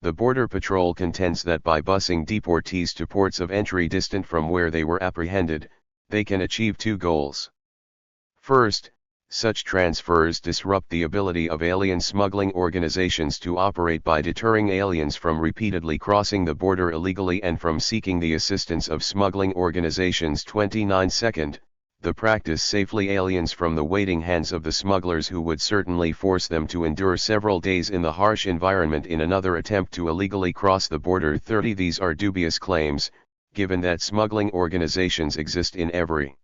The Border Patrol contends that by busing deportees to ports of entry distant from where they were apprehended, they can achieve two goals. First, such transfers disrupt the ability of alien smuggling organizations to operate by deterring aliens from repeatedly crossing the border illegally and from seeking the assistance of smuggling organizations. 29. Second, the practice safely aliens from the waiting hands of the smugglers who would certainly force them to endure several days in the harsh environment in another attempt to illegally cross the border. 30. These are dubious claims, given that smuggling organizations exist in every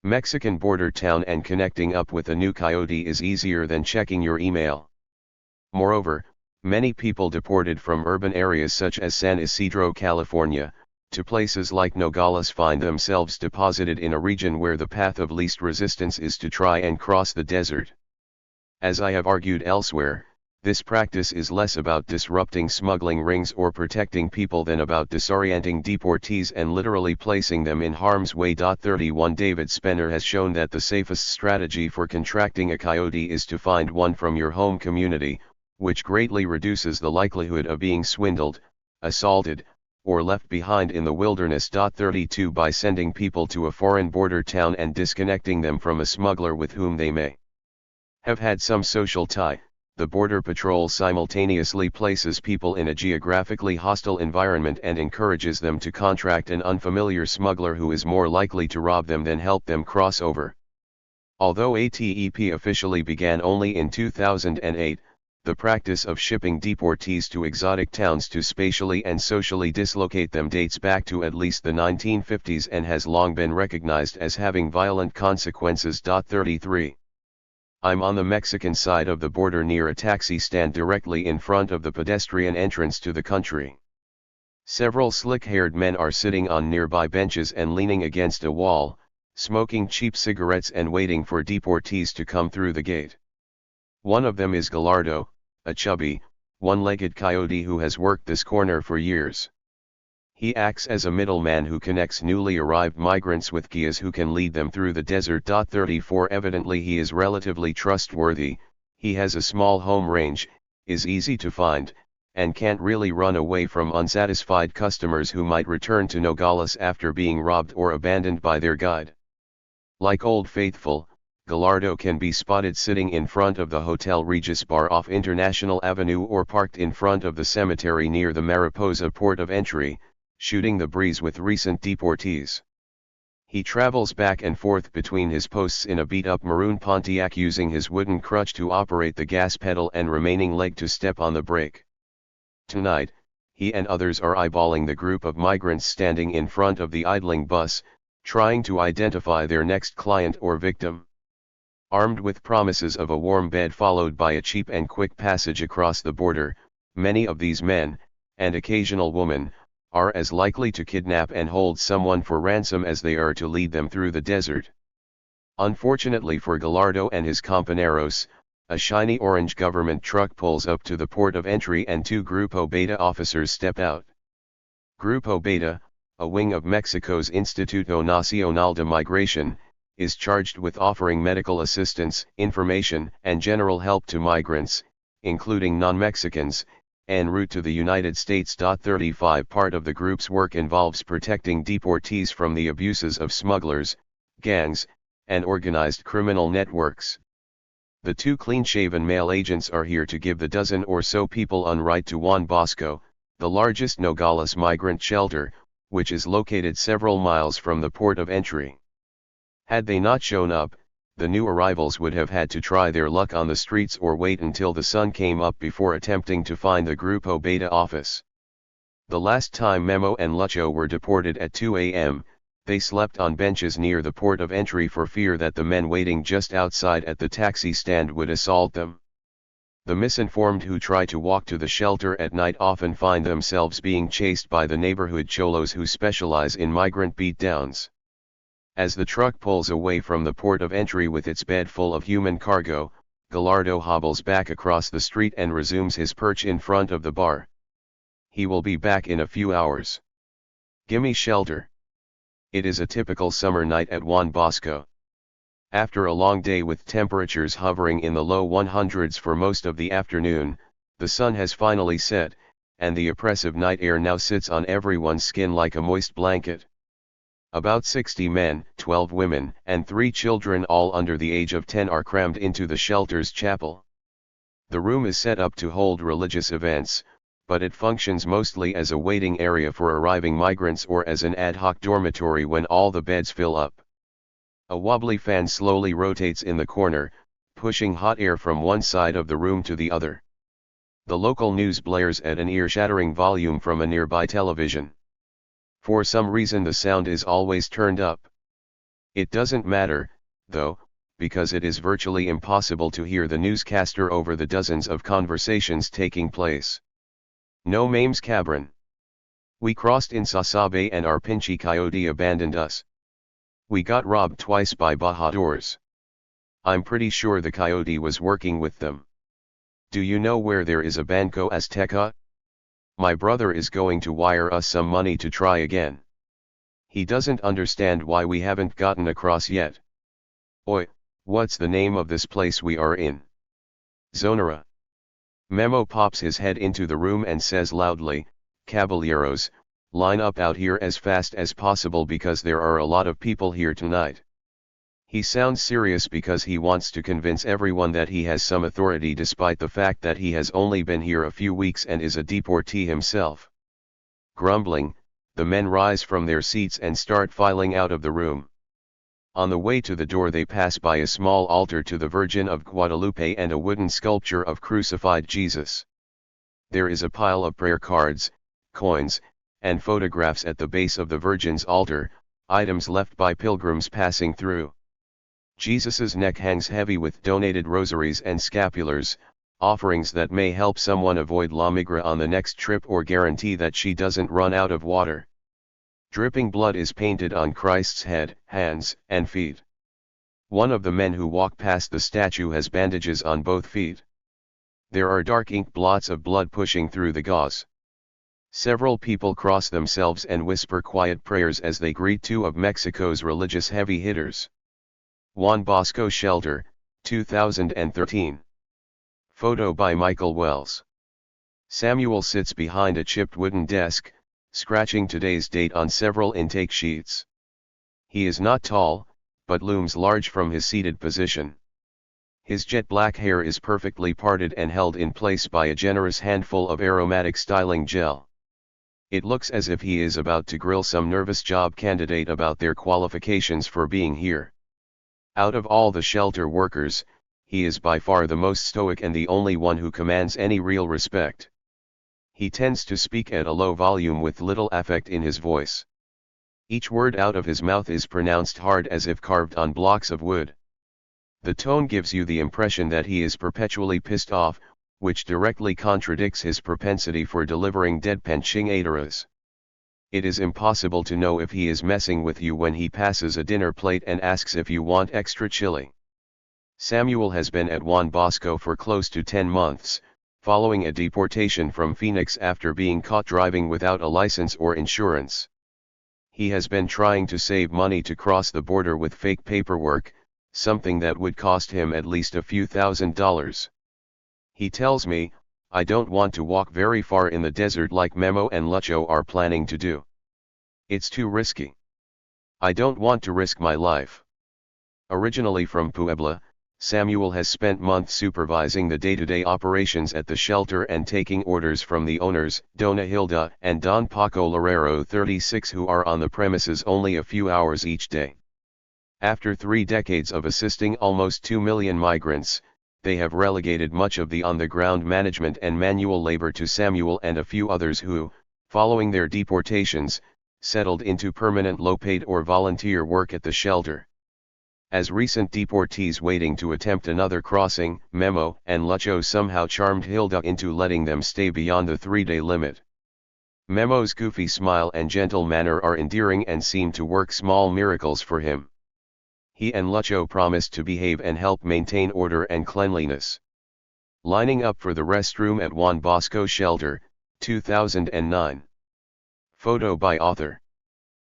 Mexican border town and connecting up with a new coyote is easier than checking your email. Moreover, many people deported from urban areas such as San Isidro, California, to places like Nogales find themselves deposited in a region where the path of least resistance is to try and cross the desert. As I have argued elsewhere, this practice is less about disrupting smuggling rings or protecting people than about disorienting deportees and literally placing them in harm's way. 31. David Spenner has shown that the safest strategy for contracting a coyote is to find one from your home community, which greatly reduces the likelihood of being swindled, assaulted, or left behind in the wilderness. 32. By sending people to a foreign border town and disconnecting them from a smuggler with whom they may have had some social tie, the Border Patrol simultaneously places people in a geographically hostile environment and encourages them to contract an unfamiliar smuggler who is more likely to rob them than help them cross over. Although ATEP officially began only in 2008, the practice of shipping deportees to exotic towns to spatially and socially dislocate them dates back to at least the 1950s and has long been recognized as having violent consequences. 33. I'm on the Mexican side of the border near a taxi stand directly in front of the pedestrian entrance to the country. Several slick-haired men are sitting on nearby benches and leaning against a wall, smoking cheap cigarettes and waiting for deportees to come through the gate. One of them is Gallardo, a chubby, one-legged coyote who has worked this corner for years. He acts as a middleman who connects newly arrived migrants with guias who can lead them through the desert. 34 Evidently he is relatively trustworthy, he has a small home range, is easy to find, and can't really run away from unsatisfied customers who might return to Nogales after being robbed or abandoned by their guide. Like Old Faithful, Gallardo can be spotted sitting in front of the Hotel Regis bar off International Avenue or parked in front of the cemetery near the Mariposa port of entry, shooting the breeze with recent deportees. He travels back and forth between his posts in a beat-up maroon Pontiac using his wooden crutch to operate the gas pedal and remaining leg to step on the brake. Tonight, he and others are eyeballing the group of migrants standing in front of the idling bus, trying to identify their next client or victim. Armed with promises of a warm bed followed by a cheap and quick passage across the border, many of these men, and occasional women, are as likely to kidnap and hold someone for ransom as they are to lead them through the desert. Unfortunately for Gallardo and his compañeros, a shiny orange government truck pulls up to the port of entry and two Grupo Beta officers step out. Grupo Beta, a wing of Mexico's Instituto Nacional de Migración, is charged with offering medical assistance, information, and general help to migrants, including non-Mexicans, en route to the United States. 35 Part of the group's work involves protecting deportees from the abuses of smugglers, gangs, and organized criminal networks. The two clean-shaven male agents are here to give the dozen or so people en route to Juan Bosco, the largest Nogales migrant shelter, which is located several miles from the port of entry. Had they not shown up, the new arrivals would have had to try their luck on the streets or wait until the sun came up before attempting to find the Grupo Beta office. The last time Memo and Lucho were deported at 2 a.m., they slept on benches near the port of entry for fear that the men waiting just outside at the taxi stand would assault them. The misinformed who try to walk to the shelter at night often find themselves being chased by the neighborhood cholos who specialize in migrant beatdowns. As the truck pulls away from the port of entry with its bed full of human cargo, Gallardo hobbles back across the street and resumes his perch in front of the bar. He will be back in a few hours. Gimme shelter. It is a typical summer night at Juan Bosco. After a long day with temperatures hovering in the low 100s for most of the afternoon, the sun has finally set, and the oppressive night air now sits on everyone's skin like a moist blanket. About 60 men, 12 women, and 3 children all under the age of 10 are crammed into the shelter's chapel. The room is set up to hold religious events, but it functions mostly as a waiting area for arriving migrants or as an ad hoc dormitory when all the beds fill up. A wobbly fan slowly rotates in the corner, pushing hot air from one side of the room to the other. The local news blares at an ear-shattering volume from a nearby television. For some reason the sound is always turned up. It doesn't matter, though, because it is virtually impossible to hear the newscaster over the dozens of conversations taking place. No mames cabron. We crossed in Sasabe and our pinchy coyote abandoned us. We got robbed twice by bajadores. I'm pretty sure the coyote was working with them. Do you know where there is a Banco Azteca? My brother is going to wire us some money to try again. He doesn't understand why we haven't gotten across yet. Oi, what's the name of this place we are in? Zonera. Memo pops his head into the room and says loudly, Caballeros, line up out here as fast as possible because there are a lot of people here tonight. He sounds serious because he wants to convince everyone that he has some authority despite the fact that he has only been here a few weeks and is a deportee himself. Grumbling, the men rise from their seats and start filing out of the room. On the way to the door they pass by a small altar to the Virgin of Guadalupe and a wooden sculpture of crucified Jesus. There is a pile of prayer cards, coins, and photographs at the base of the Virgin's altar, items left by pilgrims passing through. Jesus's neck hangs heavy with donated rosaries and scapulars, offerings that may help someone avoid la migra on the next trip or guarantee that she doesn't run out of water. Dripping blood is painted on Christ's head, hands, and feet. One of the men who walk past the statue has bandages on both feet. There are dark ink blots of blood pushing through the gauze. Several people cross themselves and whisper quiet prayers as they greet two of Mexico's religious heavy hitters. Juan Bosco Shelter, 2013. Photo by Michael Wells. Samuel sits behind a chipped wooden desk, scratching today's date on several intake sheets. He is not tall, but looms large from his seated position. His jet black hair is perfectly parted and held in place by a generous handful of aromatic styling gel. It looks as if he is about to grill some nervous job candidate about their qualifications for being here. Out of all the shelter workers, he is by far the most stoic and the only one who commands any real respect. He tends to speak at a low volume with little affect in his voice. Each word out of his mouth is pronounced hard as if carved on blocks of wood. The tone gives you the impression that he is perpetually pissed off, which directly contradicts his propensity for delivering deadpan chingaderas. It is impossible to know if he is messing with you when he passes a dinner plate and asks if you want extra chili. Samuel has been at Juan Bosco for close to 10 months, following a deportation from Phoenix after being caught driving without a license or insurance. He has been trying to save money to cross the border with fake paperwork, something that would cost him at least a few $1,000s. He tells me, "I don't want to walk very far in the desert like Memo and Lucho are planning to do. It's too risky. I don't want to risk my life." Originally from Puebla, Samuel has spent months supervising the day-to-day operations at the shelter and taking orders from the owners, Dona Hilda and Don Paco Lerrero 36, who are on the premises only a few hours each day. After 3 decades of assisting almost 2 million migrants, they have relegated much of the on-the-ground management and manual labor to Samuel and a few others who, following their deportations, settled into permanent low-paid or volunteer work at the shelter. As recent deportees waiting to attempt another crossing, Memo and Lucho somehow charmed Hilda into letting them stay beyond the 3-day limit. Memo's goofy smile and gentle manner are endearing and seem to work small miracles for him. He and Lucho promised to behave and help maintain order and cleanliness. Lining up for the restroom at Juan Bosco Shelter, 2009. Photo by author.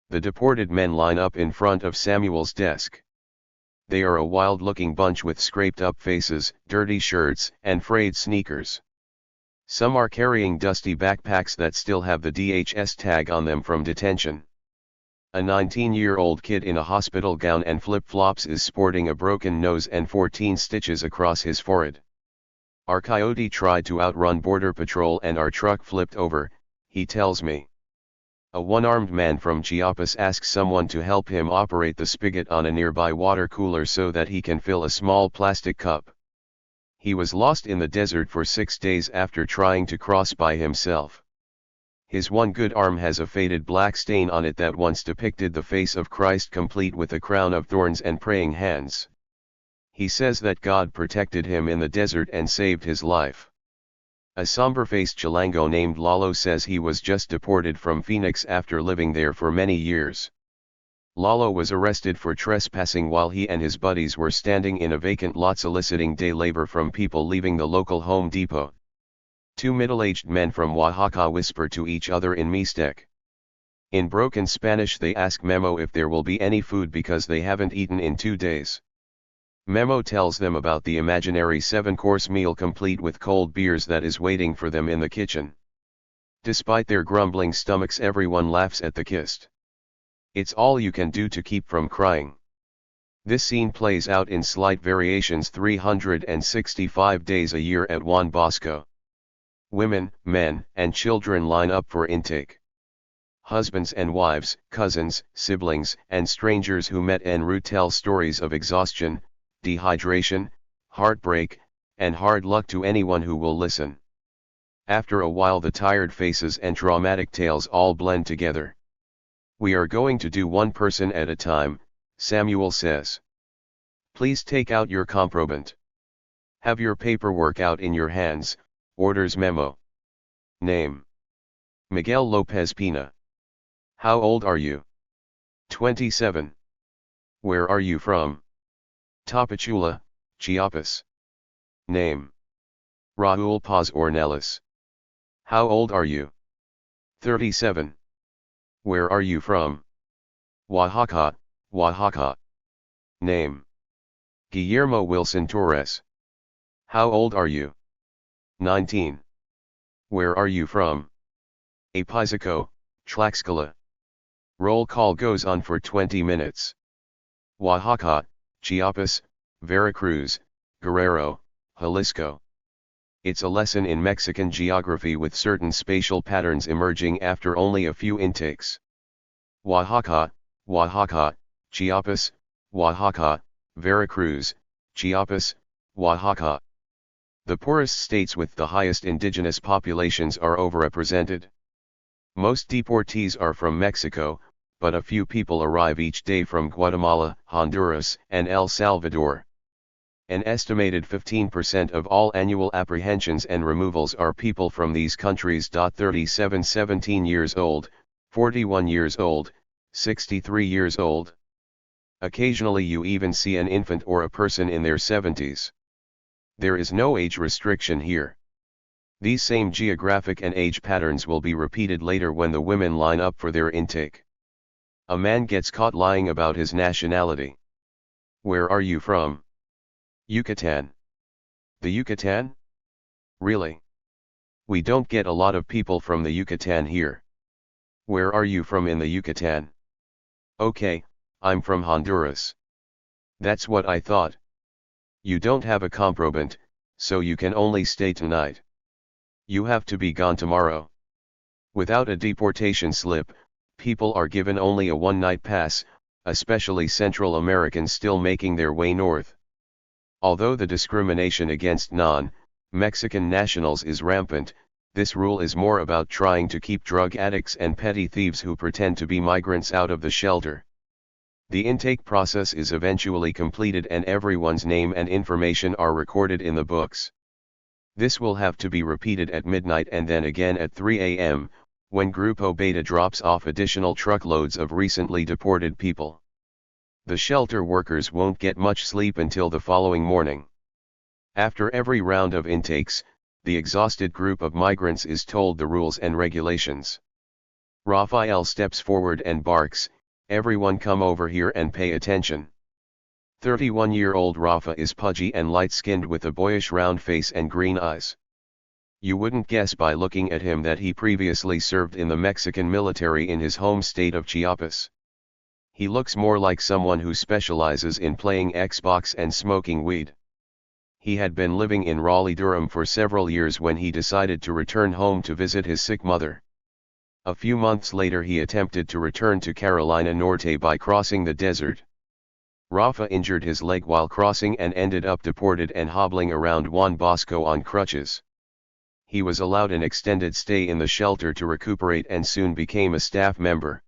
The deported men line up in front of Samuel's desk. They are a wild-looking bunch with scraped-up faces, dirty shirts, and frayed sneakers. Some are carrying dusty backpacks that still have the DHS tag on them from detention. A 19-year-old kid in a hospital gown and flip-flops is sporting a broken nose and 14 stitches across his forehead. "Our coyote tried to outrun Border Patrol and our truck flipped over," he tells me. A one-armed man from Chiapas asks someone to help him operate the spigot on a nearby water cooler so that he can fill a small plastic cup. He was lost in the desert for 6 days after trying to cross by himself. His one good arm has a faded black stain on it that once depicted the face of Christ complete with a crown of thorns and praying hands. He says that God protected him in the desert and saved his life. A somber-faced Chilango named Lalo says he was just deported from Phoenix after living there for many years. Lalo was arrested for trespassing while he and his buddies were standing in a vacant lot soliciting day labor from people leaving the local Home Depot. 2 middle-aged men from Oaxaca whisper to each other in Mixtec. In broken Spanish they ask Memo if there will be any food because they haven't eaten in 2 days. Memo tells them about the imaginary 7-course meal complete with cold beers that is waiting for them in the kitchen. Despite their grumbling stomachs, everyone laughs at the kissed. It's all you can do to keep from crying. This scene plays out in slight variations 365 days a year at Juan Bosco. Women, men, and children line up for intake. Husbands and wives, cousins, siblings, and strangers who met en route tell stories of exhaustion, dehydration, heartbreak, and hard luck to anyone who will listen. After a while the tired faces and traumatic tales all blend together. "We are going to do one person at a time," Samuel says. "Please take out your comprobant. Have your paperwork out in your hands," orders Memo. Name: Miguel Lopez Pina. How old are you? 27. Where are you from? Tapachula, Chiapas. Name: Raul Paz Ornelas. How old are you? 37. Where are you from? Oaxaca, Oaxaca. Name: Guillermo Wilson Torres. How old are you? 19. Where are you from? Apizaco, Tlaxcala. Roll call goes on for 20 minutes. Oaxaca, Chiapas, Veracruz, Guerrero, Jalisco. It's a lesson in Mexican geography with certain spatial patterns emerging after only a few intakes. Oaxaca, Oaxaca, Chiapas, Oaxaca, Veracruz, Chiapas, Oaxaca. The poorest states with the highest indigenous populations are overrepresented. Most deportees are from Mexico, but a few people arrive each day from Guatemala, Honduras, and El Salvador. An estimated 15% of all annual apprehensions and removals are people from these countries. 37 17 years old, 41 years old, 63 years old. Occasionally you even see an infant or a person in their 70s. There is no age restriction here. These same geographic and age patterns will be repeated later when the women line up for their intake. A man gets caught lying about his nationality. Where are you from? Yucatan. The Yucatan? Really? We don't get a lot of people from the Yucatan here. Where are you from in the Yucatan? Okay, I'm from Honduras. That's what I thought. You don't have a comprobant, so you can only stay tonight. You have to be gone tomorrow. Without a deportation slip, people are given only a one-night pass, especially Central Americans still making their way north. Although the discrimination against non-Mexican nationals is rampant, this rule is more about trying to keep drug addicts and petty thieves who pretend to be migrants out of the shelter. The intake process is eventually completed and everyone's name and information are recorded in the books. This will have to be repeated at midnight and then again at 3 a.m., when Grupo Beta drops off additional truckloads of recently deported people. The shelter workers won't get much sleep until the following morning. After every round of intakes, the exhausted group of migrants is told the rules and regulations. Rafael steps forward and barks, "Everyone come over here and pay attention." 31-year-old Rafa is pudgy and light-skinned with a boyish round face and green eyes. You wouldn't guess by looking at him that he previously served in the Mexican military in his home state of Chiapas. He looks more like someone who specializes in playing Xbox and smoking weed. He had been living in Raleigh-Durham for several years when he decided to return home to visit his sick mother. A few months later he attempted to return to Carolina Norte by crossing the desert. Rafa injured his leg while crossing and ended up deported and hobbling around Juan Bosco on crutches. He was allowed an extended stay in the shelter to recuperate and soon became a staff member.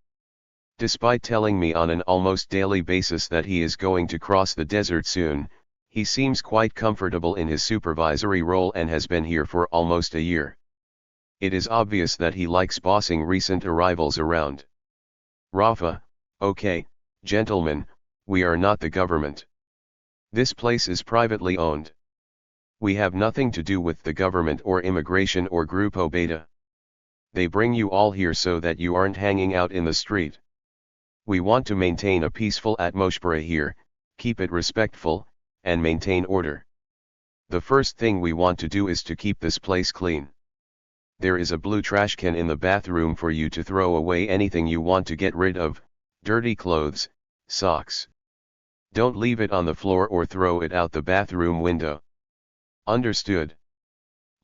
Despite telling me on an almost daily basis that he is going to cross the desert soon, he seems quite comfortable in his supervisory role and has been here for almost a year. It is obvious that he likes bossing recent arrivals around. Rafa: "Okay, gentlemen, we are not the government. This place is privately owned. We have nothing to do with the government or immigration or Grupo Beta. They bring you all here so that you aren't hanging out in the street. We want to maintain a peaceful atmosphere here, keep it respectful, and maintain order. The first thing we want to do is to keep this place clean. There is a blue trash can in the bathroom for you to throw away anything you want to get rid of, dirty clothes, socks. Don't leave it on the floor or throw it out the bathroom window. Understood?"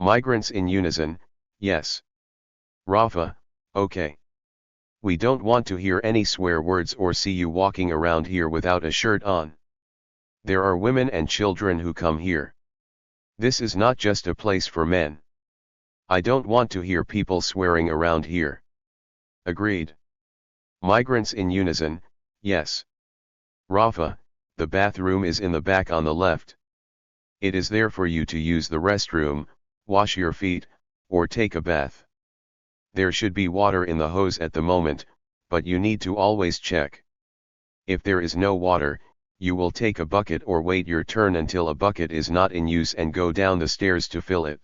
Migrants in unison: "Yes." Rafa: "Okay. We don't want to hear any swear words or see you walking around here without a shirt on. There are women and children who come here. This is not just a place for men. I don't want to hear people swearing around here." Agreed. Migrants in unison: "Yes." Rafa: "The bathroom is in the back on the left. It is there for you to use the restroom, wash your feet, or take a bath. There should be water in the hose at the moment, but you need to always check. If there is no water, you will take a bucket or wait your turn until a bucket is not in use and go down the stairs to fill it.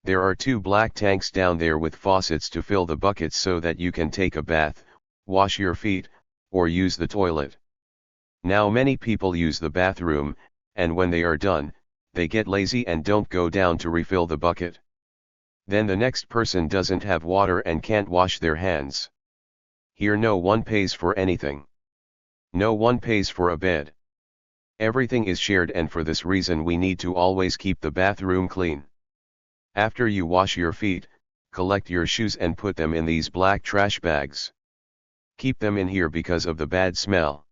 There are 2 black tanks down there with faucets to fill the buckets so that you can take a bath, wash your feet, or use the toilet. Now many people use the bathroom, and when they are done, they get lazy and don't go down to refill the bucket. Then the next person doesn't have water and can't wash their hands. Here no one pays for anything. No one pays for a bed. Everything is shared, and for this reason we need to always keep the bathroom clean. After you wash your feet, collect your shoes and put them in these black trash bags. Keep them in here because of the bad smell.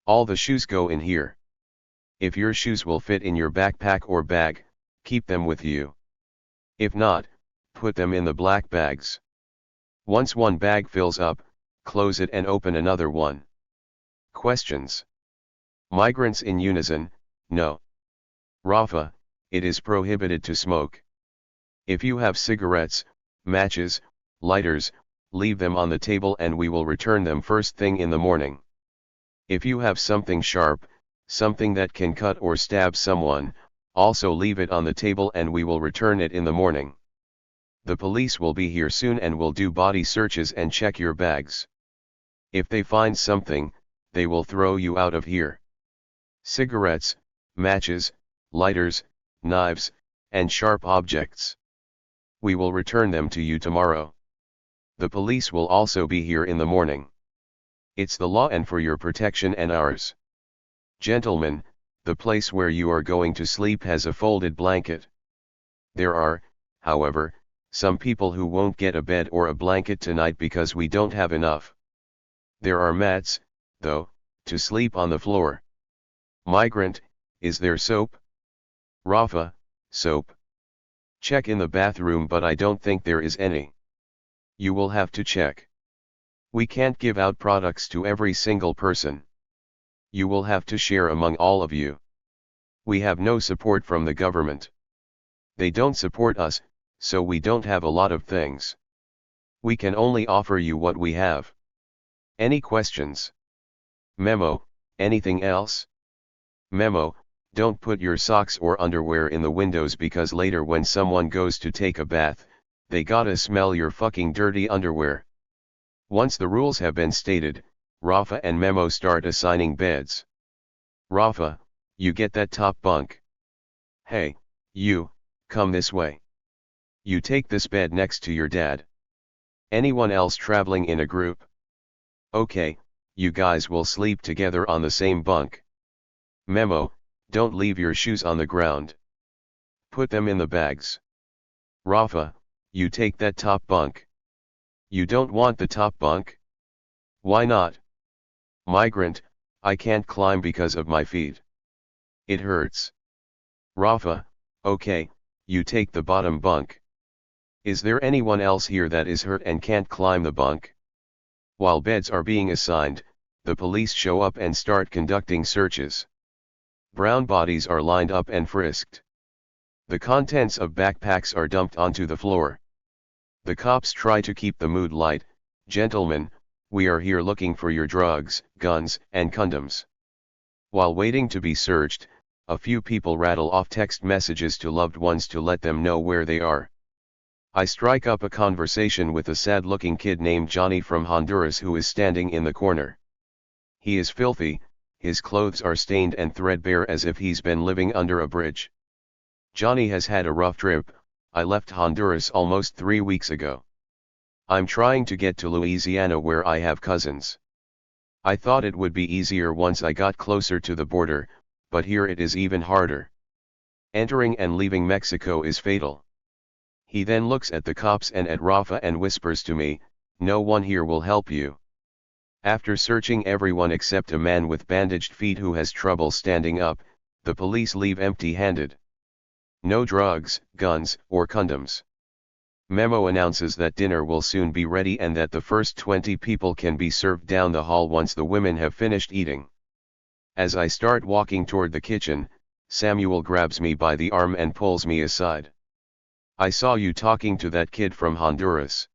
All the shoes go in here. If your shoes will fit in your backpack or bag, keep them with you. If not, put them in the black bags. Once one bag fills up, close it and open another one. Questions? Migrants in unison, no. Rafa, it is prohibited to smoke. If you have cigarettes, matches, lighters, leave them on the table and we will return them first thing in the morning. If you have something sharp, something that can cut or stab someone, also leave it on the table and we will return it in the morning. The police will be here soon and will do body searches and check your bags. If they find something, they will throw you out of here. Cigarettes, matches, lighters, knives, and sharp objects. We will return them to you tomorrow. The police will also be here in the morning. It's the law and for your protection and ours. Gentlemen, the place where you are going to sleep has a folded blanket. There are, however, some people who won't get a bed or a blanket tonight because we don't have enough. There are mats, though, to sleep on the floor. Migrant, is there soap? Rafa, soap. Check in the bathroom, but I don't think there is any. You will have to check. We can't give out products to every single person. You will have to share among all of you. We have no support from the government. They don't support us, so we don't have a lot of things. We can only offer you what we have. Any questions? Memo, anything else? Memo, don't put your socks or underwear in the windows because later when someone goes to take a bath, they gotta smell your fucking dirty underwear. Once the rules have been stated, Rafa and Memo start assigning beds. Rafa, you get that top bunk. Hey, you, come this way. You take this bed next to your dad. Anyone else traveling in a group? Okay, you guys will sleep together on the same bunk. Memo, don't leave your shoes on the ground. Put them in the bags. Rafa, you take that top bunk. You don't want the top bunk? Why not? Migrant, I can't climb because of my feet. It hurts. Rafa, okay, you take the bottom bunk. Is there anyone else here that is hurt and can't climb the bunk? While beds are being assigned, the police show up and start conducting searches. Brown bodies are lined up and frisked. The contents of backpacks are dumped onto the floor. The cops try to keep the mood light. Gentlemen, we are here looking for your drugs, guns, and condoms. While waiting to be searched, a few people rattle off text messages to loved ones to let them know where they are. I strike up a conversation with a sad-looking kid named Johnny from Honduras who is standing in the corner. He is filthy, his clothes are stained and threadbare as if he's been living under a bridge. Johnny has had a rough trip. I left Honduras almost 3 weeks ago. I'm trying to get to Louisiana where I have cousins. I thought it would be easier once I got closer to the border, but here it is even harder. Entering and leaving Mexico is fatal. He then looks at the cops and at Rafa and whispers to me, "No one here will help you." After searching everyone except a man with bandaged feet who has trouble standing up, the police leave empty-handed. No drugs, guns, or condoms. Memo announces that dinner will soon be ready and that the first 20 people can be served down the hall once the women have finished eating. As I start walking toward the kitchen, Samuel grabs me by the arm and pulls me aside. "I saw you talking to that kid from Honduras.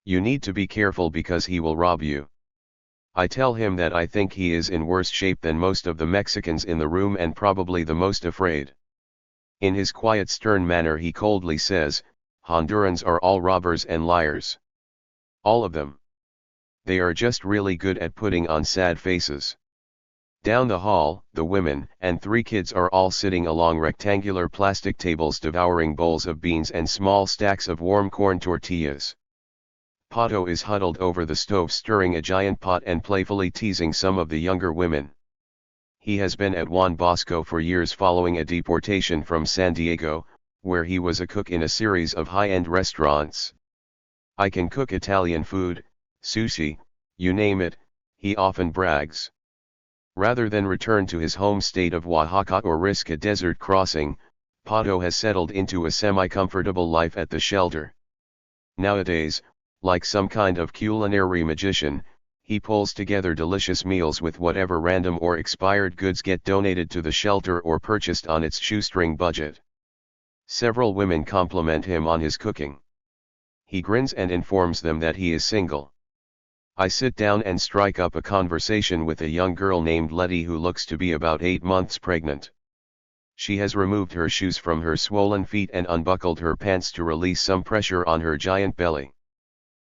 You need to be careful because he will rob you." I tell him that I think he is in worse shape than most of the Mexicans in the room and probably the most afraid. In his quiet stern manner he coldly says, Hondurans are all robbers and liars. All of them. They are just really good at putting on sad faces. Down the hall, the women and 3 kids are all sitting along rectangular plastic tables devouring bowls of beans and small stacks of warm corn tortillas. Pato is huddled over the stove stirring a giant pot and playfully teasing some of the younger women. He has been at Juan Bosco for years following a deportation from San Diego, where he was a cook in a series of high-end restaurants. I can cook Italian food, sushi, you name it, he often brags. Rather than return to his home state of Oaxaca or risk a desert crossing, Pato has settled into a semi-comfortable life at the shelter. Nowadays, like some kind of culinary magician, he pulls together delicious meals with whatever random or expired goods get donated to the shelter or purchased on its shoestring budget. Several women compliment him on his cooking. He grins and informs them that he is single. I sit down and strike up a conversation with a young girl named Letty who looks to be about 8 months pregnant. She has removed her shoes from her swollen feet and unbuckled her pants to release some pressure on her giant belly.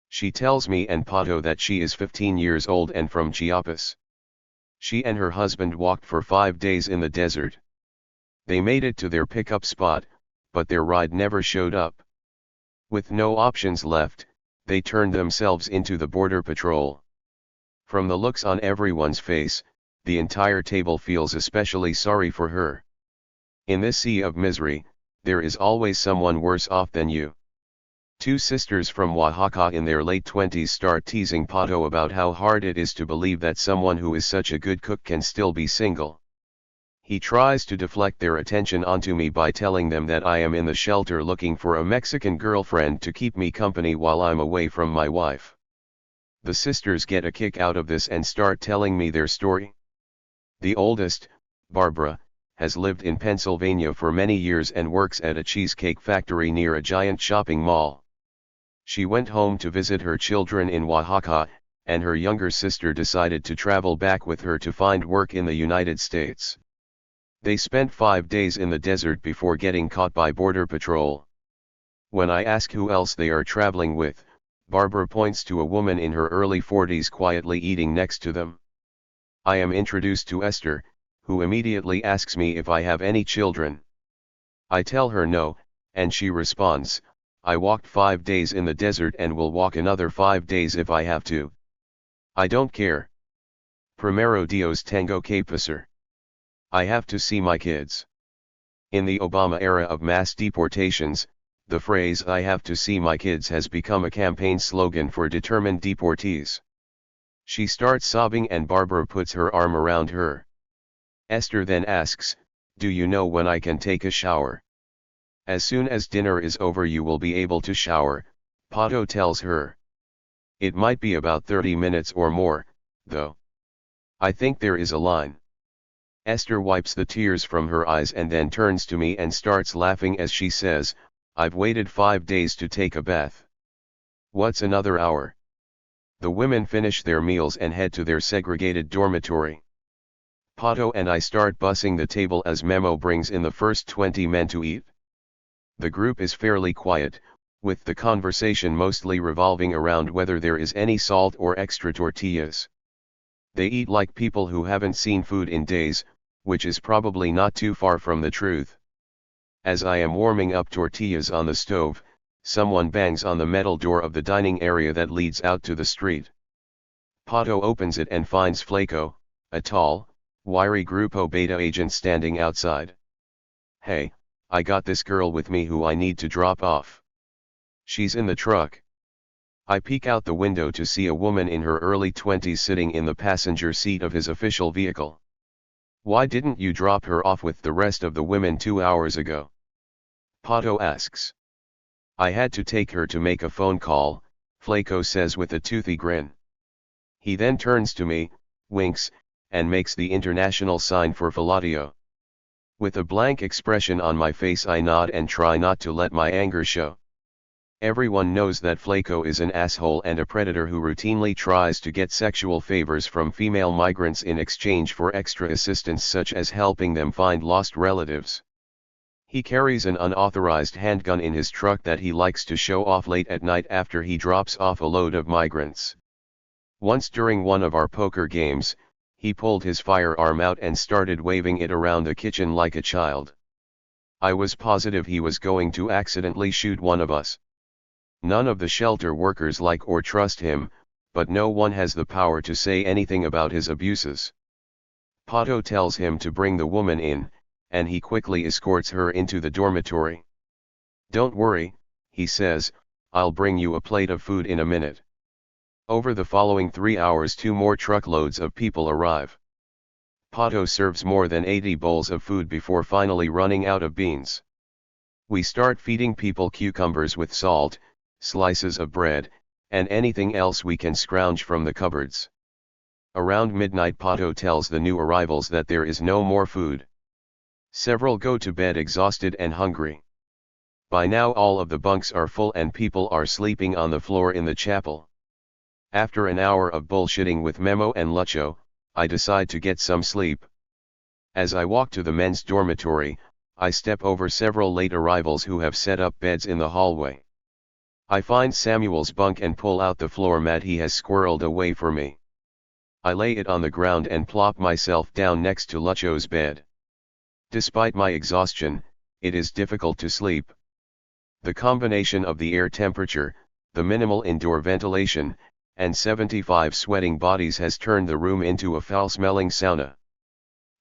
She tells me and Pato that she is 15 years old and from Chiapas. She and her husband walked for 5 days in the desert. They made it to their pickup spot, but their ride never showed up. With no options left, they turned themselves into the border patrol. From the looks on everyone's face, the entire table feels especially sorry for her. In this sea of misery, there is always someone worse off than you. 2 sisters from Oaxaca in their late 20s start teasing Pato about how hard it is to believe that someone who is such a good cook can still be single. He tries to deflect their attention onto me by telling them that I am in the shelter looking for a Mexican girlfriend to keep me company while I'm away from my wife. The sisters get a kick out of this and start telling me their story. The oldest, Barbara, has lived in Pennsylvania for many years and works at a cheesecake factory near a giant shopping mall. She went home to visit her children in Oaxaca, and her younger sister decided to travel back with her to find work in the United States. They spent 5 days in the desert before getting caught by Border Patrol. When I ask who else they are traveling with, Barbara points to a woman in her early 40s quietly eating next to them. I am introduced to Esther, who immediately asks me if I have any children. I tell her no, and she responds, I walked 5 days in the desert and will walk another 5 days if I have to. I don't care. Primero Dios tengo que pasar. I have to see my kids. In the Obama era of mass deportations, the phrase I have to see my kids has become a campaign slogan for determined deportees. She starts sobbing and Barbara puts her arm around her. Esther then asks, do you know when I can take a shower? As soon as dinner is over you will be able to shower, Pato tells her. It might be about 30 minutes or more, though. I think there is a line. Esther wipes the tears from her eyes and then turns to me and starts laughing as she says, I've waited 5 days to take a bath. What's another hour? The women finish their meals and head to their segregated dormitory. Pato and I start bussing the table as Memo brings in the first 20 men to eat. The group is fairly quiet, with the conversation mostly revolving around whether there is any salt or extra tortillas. They eat like people who haven't seen food in days, which is probably not too far from the truth. As I am warming up tortillas on the stove, someone bangs on the metal door of the dining area that leads out to the street. Pato opens it and finds Flaco, a tall, wiry Grupo Beta agent standing outside. Hey, I got this girl with me who I need to drop off. She's in the truck. I peek out the window to see a woman in her early 20s sitting in the passenger seat of his official vehicle. Why didn't you drop her off with the rest of the women 2 hours ago? Pato asks. I had to take her to make a phone call, Flaco says with a toothy grin. He then turns to me, winks, and makes the international sign for fellatio. With a blank expression on my face I nod and try not to let my anger show. Everyone knows that Flaco is an asshole and a predator who routinely tries to get sexual favors from female migrants in exchange for extra assistance such as helping them find lost relatives. He carries an unauthorized handgun in his truck that he likes to show off late at night after he drops off a load of migrants. Once during one of our poker games, he pulled his firearm out and started waving it around the kitchen like a child. I was positive he was going to accidentally shoot one of us. None of the shelter workers like or trust him, but no one has the power to say anything about his abuses. Pato tells him to bring the woman in, and he quickly escorts her into the dormitory. "Don't worry," he says, "I'll bring you a plate of food in a minute." Over the following 3 hours 2 more truckloads of people arrive. Pato serves more than 80 bowls of food before finally running out of beans. We start feeding people cucumbers with salt, slices of bread, and anything else we can scrounge from the cupboards. Around midnight Pato tells the new arrivals that there is no more food. Several go to bed exhausted and hungry. By now all of the bunks are full and people are sleeping on the floor in the chapel. After an hour of bullshitting with Memo and Lucho, I decide to get some sleep. As I walk to the men's dormitory, I step over several late arrivals who have set up beds in the hallway. I find Samuel's bunk and pull out the floor mat he has squirreled away for me. I lay it on the ground and plop myself down next to Lucho's bed. Despite my exhaustion, it is difficult to sleep. The combination of the air temperature, the minimal indoor ventilation, and 75 sweating bodies has turned the room into a foul-smelling sauna.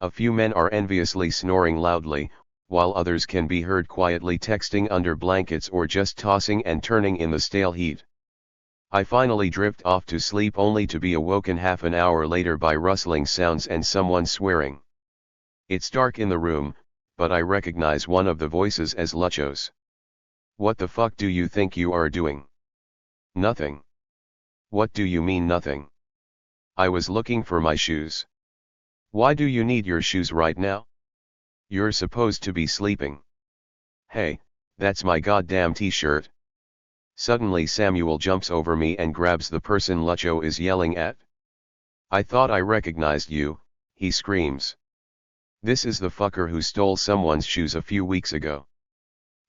A few men are enviously snoring loudly, while others can be heard quietly texting under blankets or just tossing and turning in the stale heat. I finally drift off to sleep only to be awoken half an hour later by rustling sounds and someone swearing. It's dark in the room, but I recognize one of the voices as Lucho's. "What the fuck do you think you are doing?" "Nothing." "What do you mean nothing?" "I was looking for my shoes." "Why do you need your shoes right now? You're supposed to be sleeping." "Hey, that's my goddamn t-shirt." Suddenly Samuel jumps over me and grabs the person Lucho is yelling at. "I thought I recognized you," he screams. "This is the fucker who stole someone's shoes a few weeks ago."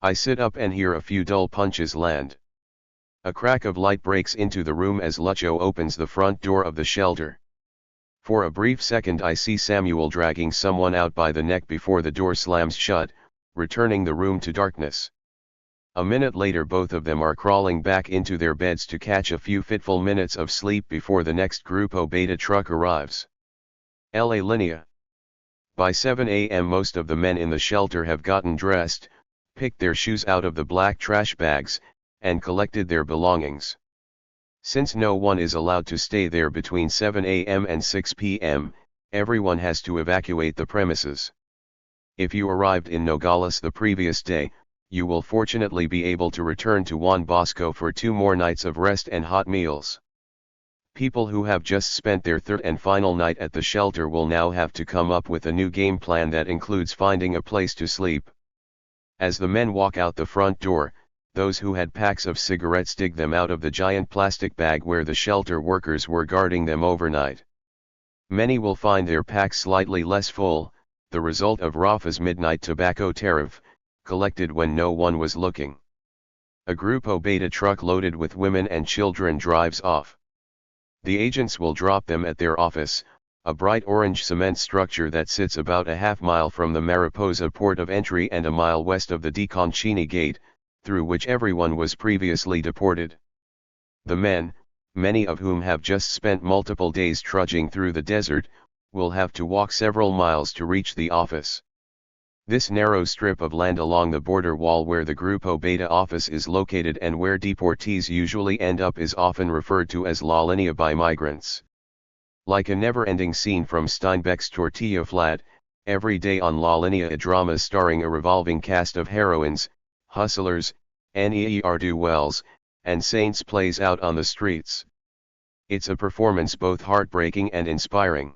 I sit up and hear a few dull punches land. A crack of light breaks into the room as Lucho opens the front door of the shelter. For a brief second I see Samuel dragging someone out by the neck before the door slams shut, returning the room to darkness. A minute later both of them are crawling back into their beds to catch a few fitful minutes of sleep before the next Grupo Beta truck arrives. La Linea. By 7 a.m. most of the men in the shelter have gotten dressed, picked their shoes out of the black trash bags, and collected their belongings. Since no one is allowed to stay there between 7 a.m. and 6 p.m., everyone has to evacuate the premises. If you arrived in Nogales the previous day, you will fortunately be able to return to Juan Bosco for 2 more nights of rest and hot meals. People who have just spent their third and final night at the shelter will now have to come up with a new game plan that includes finding a place to sleep. As the men walk out the front door, those who had packs of cigarettes dig them out of the giant plastic bag where the shelter workers were guarding them overnight. Many will find their packs slightly less full, the result of Rafa's midnight tobacco tariff, collected when no one was looking. A Grupo Beta truck loaded with women and children drives off. The agents will drop them at their office, a bright orange cement structure that sits about a half-mile from the Mariposa port of entry and a mile west of the DeConchini Gate, through which everyone was previously deported. The men, many of whom have just spent multiple days trudging through the desert, will have to walk several miles to reach the office. This narrow strip of land along the border wall where the Grupo Beta office is located and where deportees usually end up is often referred to as La Linea by migrants. Like a never-ending scene from Steinbeck's Tortilla Flat, every day on La Linea a drama starring a revolving cast of heroines, hustlers, ne'er-do-wells, and saints plays out on the streets. It's a performance both heartbreaking and inspiring.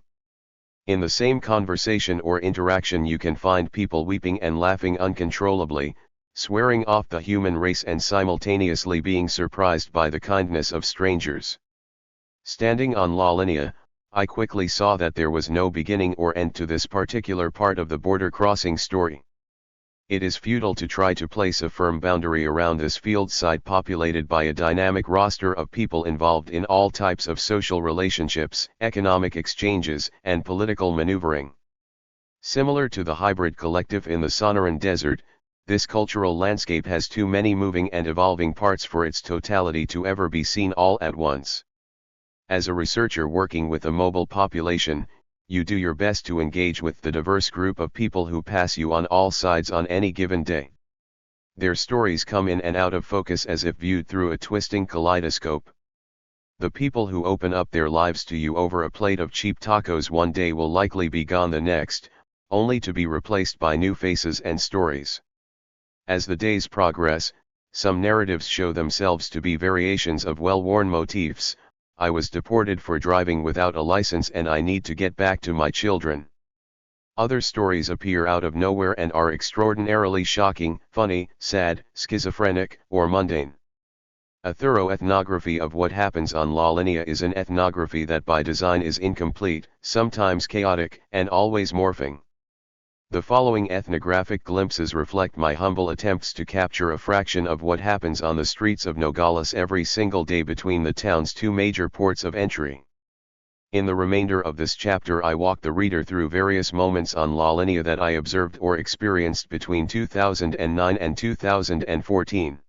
In the same conversation or interaction you can find people weeping and laughing uncontrollably, swearing off the human race and simultaneously being surprised by the kindness of strangers. Standing on La Linea, I quickly saw that there was no beginning or end to this particular part of the border crossing story. It is futile to try to place a firm boundary around this field site populated by a dynamic roster of people involved in all types of social relationships, economic exchanges, and political maneuvering. Similar to the hybrid collective in the Sonoran Desert, this cultural landscape has too many moving and evolving parts for its totality to ever be seen all at once. As a researcher working with a mobile population, you do your best to engage with the diverse group of people who pass you on all sides on any given day. Their stories come in and out of focus as if viewed through a twisting kaleidoscope. The people who open up their lives to you over a plate of cheap tacos one day will likely be gone the next, only to be replaced by new faces and stories. As the days progress, some narratives show themselves to be variations of well-worn motifs. I was deported for driving without a license and I need to get back to my children. Other stories appear out of nowhere and are extraordinarily shocking, funny, sad, schizophrenic, or mundane. A thorough ethnography of what happens on La Linea is an ethnography that by design is incomplete, sometimes chaotic, and always morphing. The following ethnographic glimpses reflect my humble attempts to capture a fraction of what happens on the streets of Nogales every single day between the town's two major ports of entry. In the remainder of this chapter I walk the reader through various moments on La Linea that I observed or experienced between 2009 and 2014.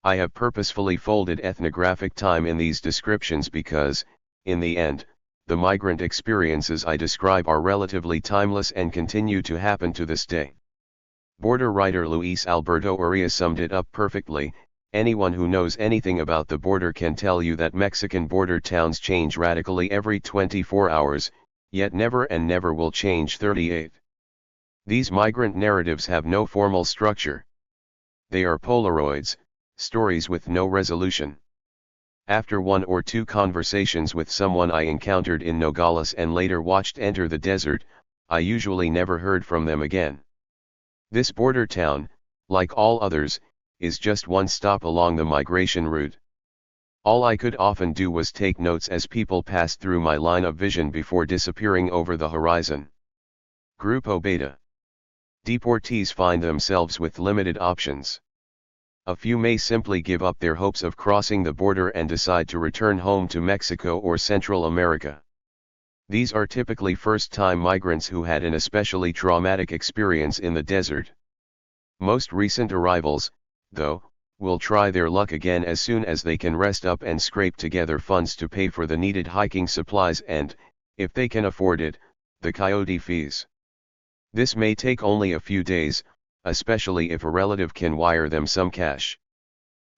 I have purposefully folded ethnographic time in these descriptions because, in the end, the migrant experiences I describe are relatively timeless and continue to happen to this day. Border writer Luis Alberto Uria summed it up perfectly. Anyone who knows anything about the border can tell you that Mexican border towns change radically every 24 hours, yet never and never will change 38. These migrant narratives have no formal structure. They are Polaroids, stories with no resolution. After one or two conversations with someone I encountered in Nogales and later watched enter the desert, I usually never heard from them again. This border town, like all others, is just one stop along the migration route. All I could often do was take notes as people passed through my line of vision before disappearing over the horizon. Grupo Beta. Deportees find themselves with limited options. A few may simply give up their hopes of crossing the border and decide to return home to Mexico or Central America. These are typically first-time migrants who had an especially traumatic experience in the desert. Most recent arrivals, though, will try their luck again as soon as they can rest up and scrape together funds to pay for the needed hiking supplies and, if they can afford it, the coyote fees. This may take only a few days, especially if a relative can wire them some cash.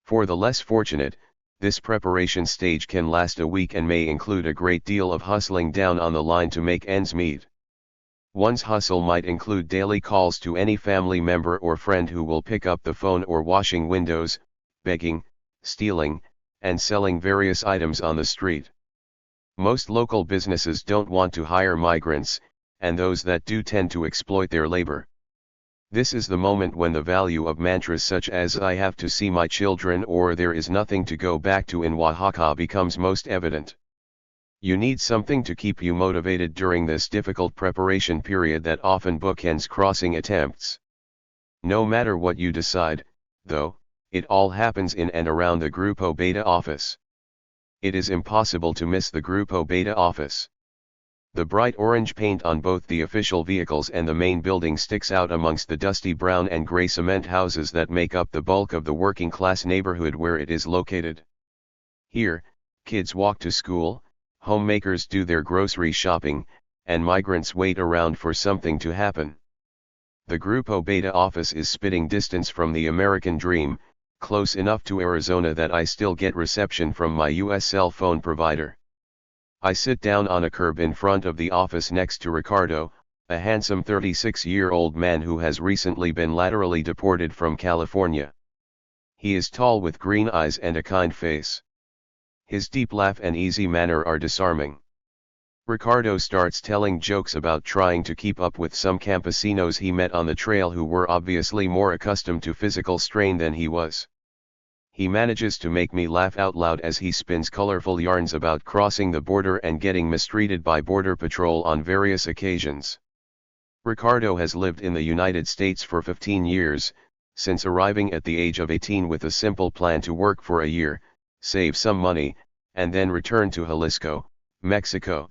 For the less fortunate, this preparation stage can last a week and may include a great deal of hustling down on the line to make ends meet. One's hustle might include daily calls to any family member or friend who will pick up the phone or washing windows, begging, stealing, and selling various items on the street. Most local businesses don't want to hire migrants, and those that do tend to exploit their labor. This is the moment when the value of mantras such as "I have to see my children" or "there is nothing to go back to in Oaxaca" becomes most evident. You need something to keep you motivated during this difficult preparation period that often bookends crossing attempts. No matter what you decide, though, it all happens in and around the Grupo Beta office. It is impossible to miss the Grupo Beta office. The bright orange paint on both the official vehicles and the main building sticks out amongst the dusty brown and gray cement houses that make up the bulk of the working-class neighborhood where it is located. Here, kids walk to school, homemakers do their grocery shopping, and migrants wait around for something to happen. The Grupo Beta office is spitting distance from the American dream, close enough to Arizona that I still get reception from my US cell phone provider. I sit down on a curb in front of the office next to Ricardo, a handsome 36-year-old man who has recently been laterally deported from California. He is tall with green eyes and a kind face. His deep laugh and easy manner are disarming. Ricardo starts telling jokes about trying to keep up with some campesinos he met on the trail who were obviously more accustomed to physical strain than he was. He manages to make me laugh out loud as he spins colorful yarns about crossing the border and getting mistreated by Border Patrol on various occasions. Ricardo has lived in the United States for 15 years, since arriving at the age of 18 with a simple plan to work for a year, save some money, and then return to Jalisco, Mexico.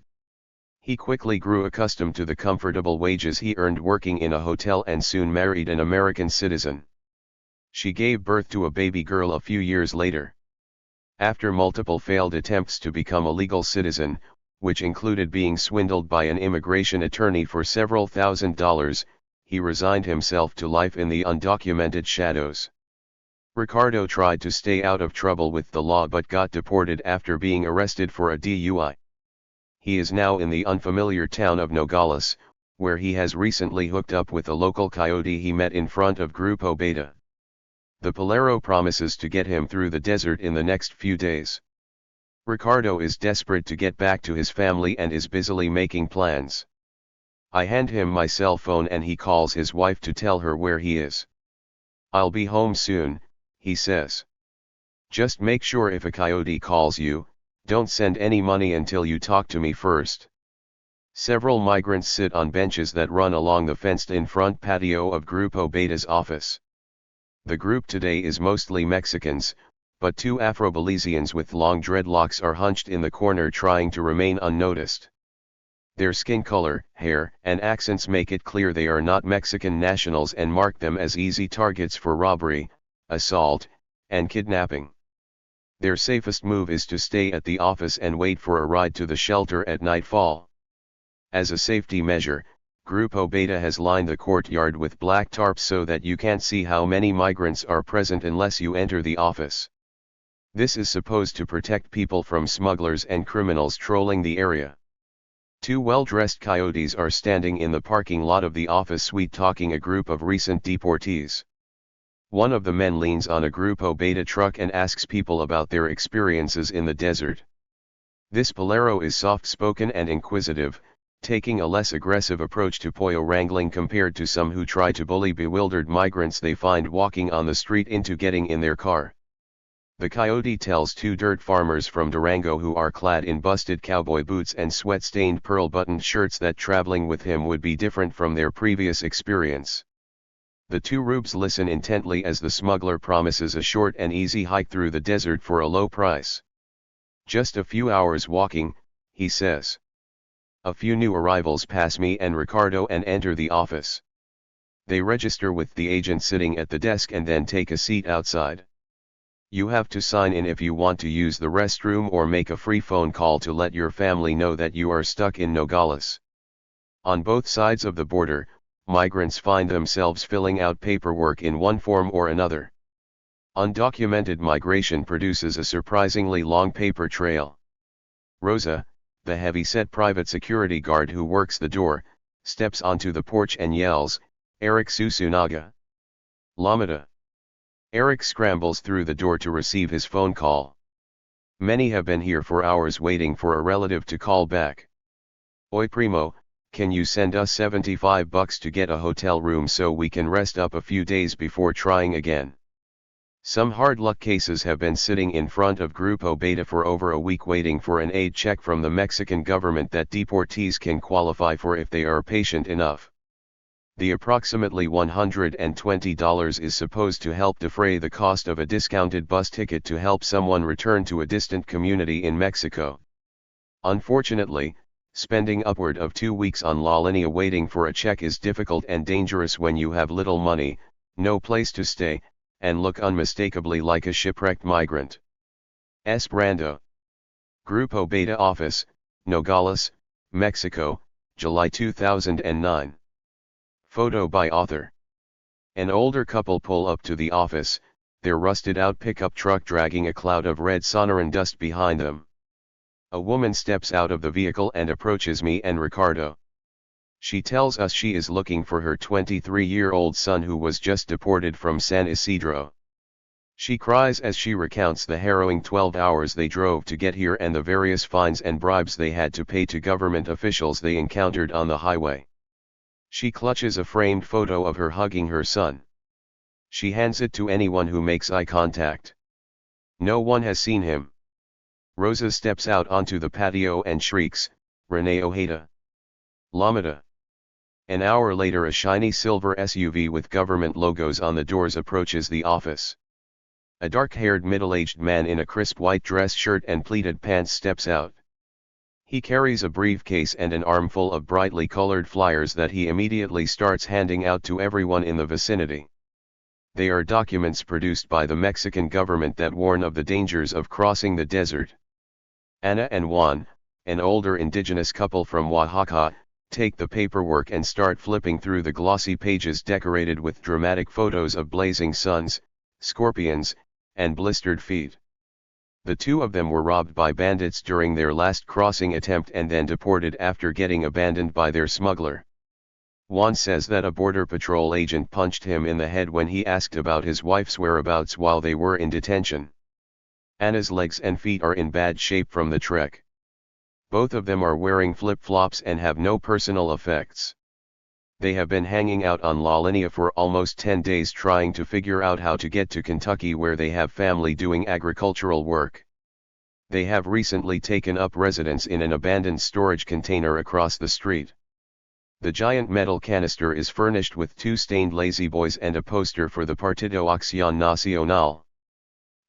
He quickly grew accustomed to the comfortable wages he earned working in a hotel and soon married an American citizen. She gave birth to a baby girl a few years later. After multiple failed attempts to become a legal citizen, which included being swindled by an immigration attorney for several $1,000s, he resigned himself to life in the undocumented shadows. Ricardo tried to stay out of trouble with the law but got deported after being arrested for a DUI. He is now in the unfamiliar town of Nogales, where he has recently hooked up with a local coyote he met in front of Grupo Beta. The Polero promises to get him through the desert in the next few days. Ricardo is desperate to get back to his family and is busily making plans. I hand him my cell phone and he calls his wife to tell her where he is. "I'll be home soon," he says. "Just make sure if a coyote calls you, don't send any money until you talk to me first." Several migrants sit on benches that run along the fenced-in front patio of Grupo Beta's office. The group today is mostly Mexicans, but two Afro-Belizeans with long dreadlocks are hunched in the corner trying to remain unnoticed. Their skin color, hair, and accents make it clear they are not Mexican nationals and mark them as easy targets for robbery, assault, and kidnapping. Their safest move is to stay at the office and wait for a ride to the shelter at nightfall. As a safety measure, Grupo Beta has lined the courtyard with black tarps so that you can't see how many migrants are present unless you enter the office. This is supposed to protect people from smugglers and criminals trolling the area. Two well-dressed coyotes are standing in the parking lot of the office suite talking a group of recent deportees. One of the men leans on a Grupo Beta truck and asks people about their experiences in the desert. This Polero is soft-spoken and inquisitive, taking a less aggressive approach to pollo wrangling compared to some who try to bully bewildered migrants they find walking on the street into getting in their car. The coyote tells two dirt farmers from Durango who are clad in busted cowboy boots and sweat-stained pearl-buttoned shirts that traveling with him would be different from their previous experience. The two rubes listen intently as the smuggler promises a short and easy hike through the desert for a low price. "Just a few hours walking," he says. A few new arrivals pass me and Ricardo and enter the office. They register with the agent sitting at the desk and then take a seat outside. You have to sign in if you want to use the restroom or make a free phone call to let your family know that you are stuck in Nogales. On both sides of the border, migrants find themselves filling out paperwork in one form or another. Undocumented migration produces a surprisingly long paper trail. Rosa, the heavy-set private security guard who works the door, steps onto the porch and yells, "Eric Susunaga. Lamada." Eric scrambles through the door to receive his phone call. Many have been here for hours waiting for a relative to call back. "Oi primo, can you send us $75 to get a hotel room so we can rest up a few days before trying again?" Some hard luck cases have been sitting in front of Grupo Beta for over a week waiting for an aid check from the Mexican government that deportees can qualify for if they are patient enough. The approximately $120 is supposed to help defray the cost of a discounted bus ticket to help someone return to a distant community in Mexico. Unfortunately, spending upward of 2 weeks on La Linea waiting for a check is difficult and dangerous when you have little money, no place to stay, and look unmistakably like a shipwrecked migrant. Esperando. Grupo Beta Office, Nogales, Mexico, July 2009. Photo by author. An older couple pull up to the office, their rusted-out pickup truck dragging a cloud of red Sonoran dust behind them. A woman steps out of the vehicle and approaches me and Ricardo. She tells us she is looking for her 23-year-old son who was just deported from San Isidro. She cries as she recounts the harrowing 12 hours they drove to get here and the various fines and bribes they had to pay to government officials they encountered on the highway. She clutches a framed photo of her hugging her son. She hands it to anyone who makes eye contact. No one has seen him. Rosa steps out onto the patio and shrieks, "Renee Ojeda! Lamada!" An hour later, a shiny silver SUV with government logos on the doors approaches the office. A dark-haired middle-aged man in a crisp white dress shirt and pleated pants steps out. He carries a briefcase and an armful of brightly colored flyers that he immediately starts handing out to everyone in the vicinity. They are documents produced by the Mexican government that warn of the dangers of crossing the desert. Ana and Juan, an older indigenous couple from Oaxaca, take the paperwork and start flipping through the glossy pages decorated with dramatic photos of blazing suns, scorpions, and blistered feet. The two of them were robbed by bandits during their last crossing attempt and then deported after getting abandoned by their smuggler. Juan says that a border patrol agent punched him in the head when he asked about his wife's whereabouts while they were in detention. Ana's legs and feet are in bad shape from the trek. Both of them are wearing flip-flops and have no personal effects. They have been hanging out on La Linea for almost 10 days trying to figure out how to get to Kentucky, where they have family doing agricultural work. They have recently taken up residence in an abandoned storage container across the street. The giant metal canister is furnished with 2 stained lazy boys and a poster for the Partido Acción Nacional.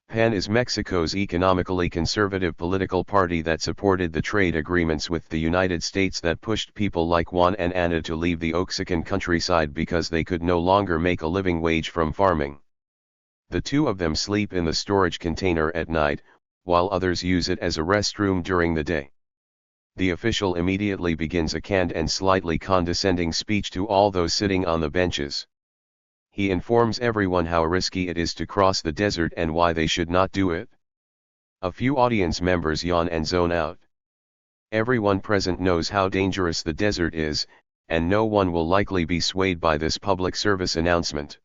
PAN is Mexico's economically conservative political party that supported the trade agreements with the United States that pushed people like Juan and Ana to leave the Oaxacan countryside because they could no longer make a living wage from farming. The two of them sleep in the storage container at night, while others use it as a restroom during the day. The official immediately begins a canned and slightly condescending speech to all those sitting on the benches. He informs everyone how risky it is to cross the desert and why they should not do it. A few audience members yawn and zone out. Everyone present knows how dangerous the desert is, and no one will likely be swayed by this public service announcement.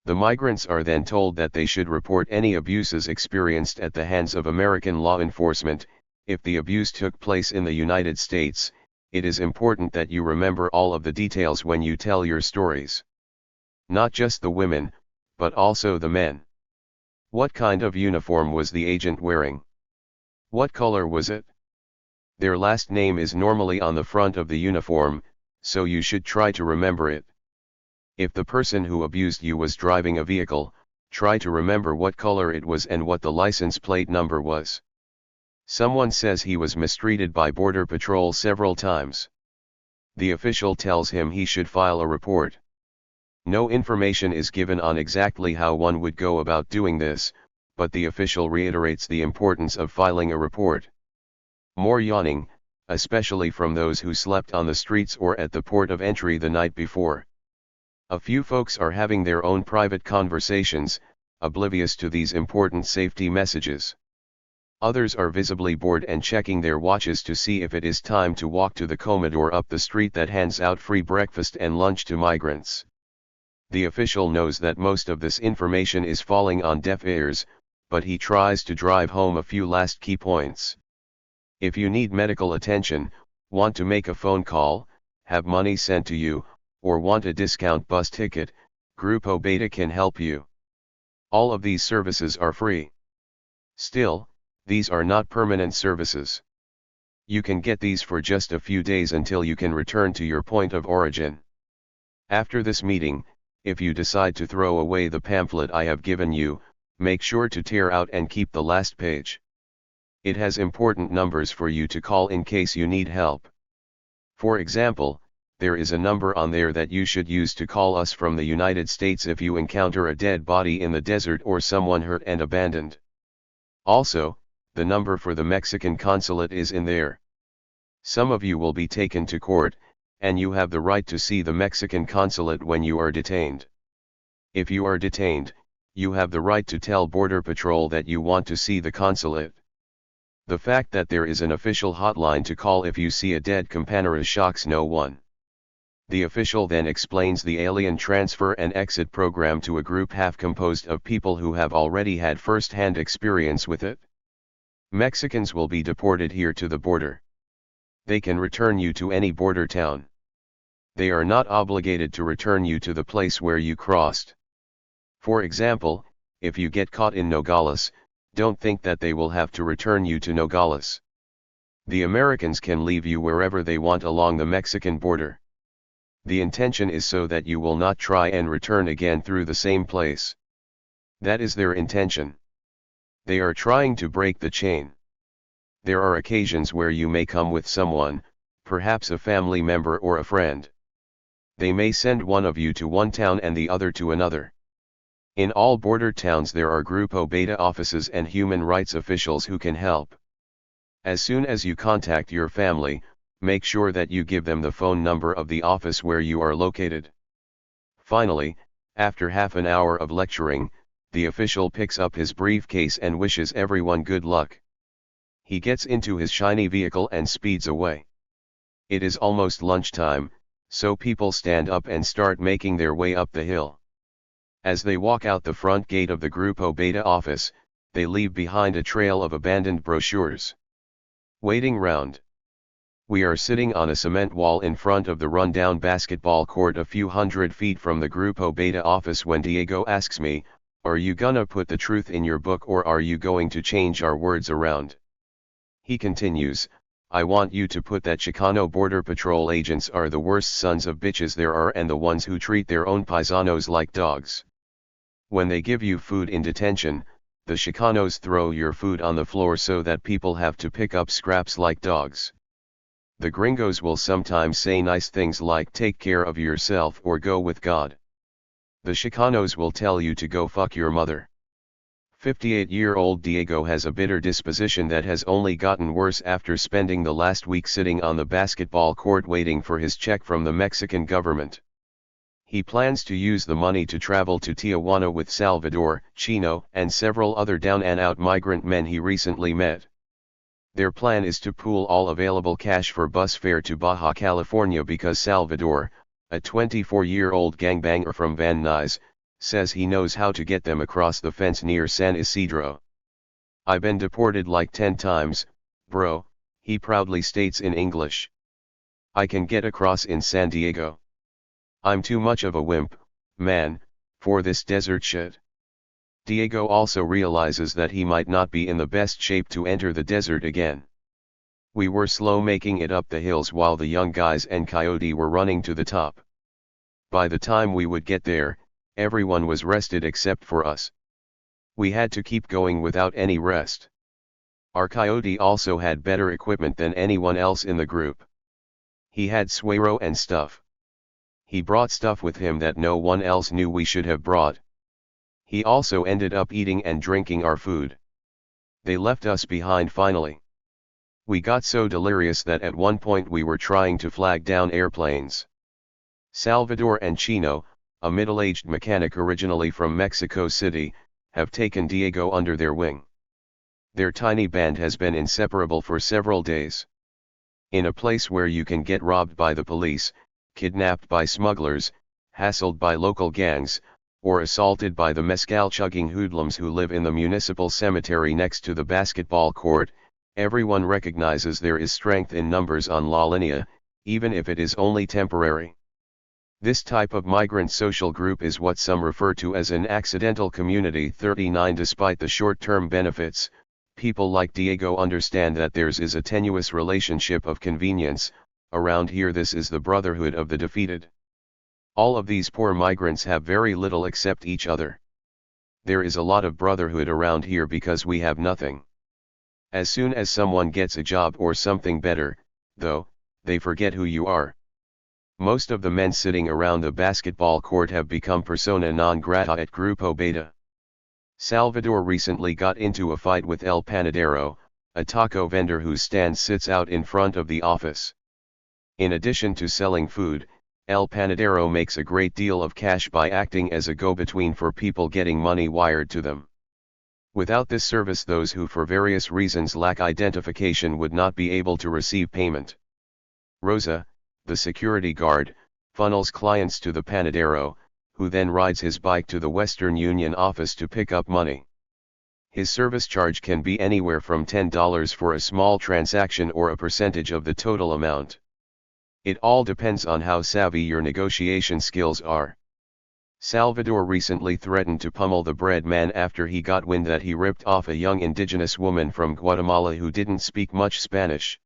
The migrants are then told that they should report any abuses experienced at the hands of American law enforcement. If the abuse took place in the United States, it is important that you remember all of the details when you tell your stories. Not just the women, but also the men. What kind of uniform was the agent wearing? What color was it? Their last name is normally on the front of the uniform, so you should try to remember it. If the person who abused you was driving a vehicle, try to remember what color it was and what the license plate number was. Someone says he was mistreated by Border Patrol several times. The official tells him he should file a report. No information is given on exactly how one would go about doing this, but the official reiterates the importance of filing a report. More yawning, especially from those who slept on the streets or at the port of entry the night before. A few folks are having their own private conversations, oblivious to these important safety messages. Others are visibly bored and checking their watches to see if it is time to walk to the Comedor up the street that hands out free breakfast and lunch to migrants. The official knows that most of this information is falling on deaf ears, but he tries to drive home a few last key points. If you need medical attention, want to make a phone call, have money sent to you, or want a discount bus ticket, Grupo Beta can help you. All of these services are free. Still, these are not permanent services. You can get these for just a few days until you can return to your point of origin. After this meeting, if you decide to throw away the pamphlet I have given you, make sure to tear out and keep the last page. It has important numbers for you to call in case you need help. For example, there is a number on there that you should use to call us from the United States if you encounter a dead body in the desert or someone hurt and abandoned. Also, the number for the Mexican consulate is in there. Some of you will be taken to court, and you have the right to see the Mexican consulate when you are detained. If you are detained, you have the right to tell Border Patrol that you want to see the consulate. The fact that there is an official hotline to call if you see a dead compañera shocks no one. The official then explains the alien transfer and exit program to a group half composed of people who have already had first-hand experience with it. Mexicans will be deported here to the border. They can return you to any border town. They are not obligated to return you to the place where you crossed. For example, if you get caught in Nogales, don't think that they will have to return you to Nogales. The Americans can leave you wherever they want along the Mexican border. The intention is so that you will not try and return again through the same place. That is their intention. They are trying to break the chain. There are occasions where you may come with someone, perhaps a family member or a friend. They may send one of you to one town and the other to another. In all border towns there are Grupo Beta offices and human rights officials who can help. As soon as you contact your family, make sure that you give them the phone number of the office where you are located. Finally, after half an hour of lecturing, the official picks up his briefcase and wishes everyone good luck. He gets into his shiny vehicle and speeds away. It is almost lunchtime, so people stand up and start making their way up the hill. As they walk out the front gate of the Grupo Beta office, they leave behind a trail of abandoned brochures. Waiting round. We are sitting on a cement wall in front of the rundown basketball court a few hundred feet from the Grupo Beta office when Diego asks me, "Are you gonna put the truth in your book or are you going to change our words around?" He continues, "I want you to put that Chicano border patrol agents are the worst sons of bitches there are and the ones who treat their own paisanos like dogs. When they give you food in detention, the Chicanos throw your food on the floor so that people have to pick up scraps like dogs. The gringos will sometimes say nice things like take care of yourself or go with God. The Chicanos will tell you to go fuck your mother." 58-year-old Diego has a bitter disposition that has only gotten worse after spending the last week sitting on the basketball court waiting for his check from the Mexican government. He plans to use the money to travel to Tijuana with Salvador, Chino, and several other down-and-out migrant men he recently met. Their plan is to pool all available cash for bus fare to Baja California because Salvador, a 24-year-old gangbanger from Van Nuys, says he knows how to get them across the fence near San Isidro. "I been deported like 10 times, bro," he proudly states in English. "I can get across in San Diego. I'm too much of a wimp, man, for this desert shit." Diego also realizes that he might not be in the best shape to enter the desert again. "We were slow making it up the hills while the young guys and Coyote were running to the top. By the time we would get there, everyone was rested except for us. We had to keep going without any rest. Our Coyote also had better equipment than anyone else in the group. He had suero and stuff. He brought stuff with him that no one else knew we should have brought. He also ended up eating and drinking our food. They left us behind finally. We got so delirious that at one point we were trying to flag down airplanes." Salvador and Chino, a middle-aged mechanic originally from Mexico City, have taken Diego under their wing. Their tiny band has been inseparable for several days. In a place where you can get robbed by the police, kidnapped by smugglers, hassled by local gangs, or assaulted by the mezcal-chugging hoodlums who live in the municipal cemetery next to the basketball court, everyone recognizes there is strength in numbers on La Linea, even if it is only temporary. This type of migrant social group is what some refer to as an accidental community 39. Despite the short-term benefits, people like Diego understand that theirs is a tenuous relationship of convenience. Around here this is the brotherhood of the defeated. All of these poor migrants have very little except each other. There is a lot of brotherhood around here because we have nothing. As soon as someone gets a job or something better, though, they forget who you are. Most of the men sitting around the basketball court have become persona non grata at Grupo Beta. Salvador recently got into a fight with El Panadero, a taco vendor whose stand sits out in front of the office. In addition to selling food, El Panadero makes a great deal of cash by acting as a go-between for people getting money wired to them. Without this service, those who for various reasons lack identification would not be able to receive payment. Rosa, the security guard, funnels clients to the panadero, who then rides his bike to the Western Union office to pick up money. His service charge can be anywhere from $10 for a small transaction or a percentage of the total amount. It all depends on how savvy your negotiation skills are. Salvador recently threatened to pummel the bread man after he got wind that he ripped off a young indigenous woman from Guatemala who didn't speak much Spanish.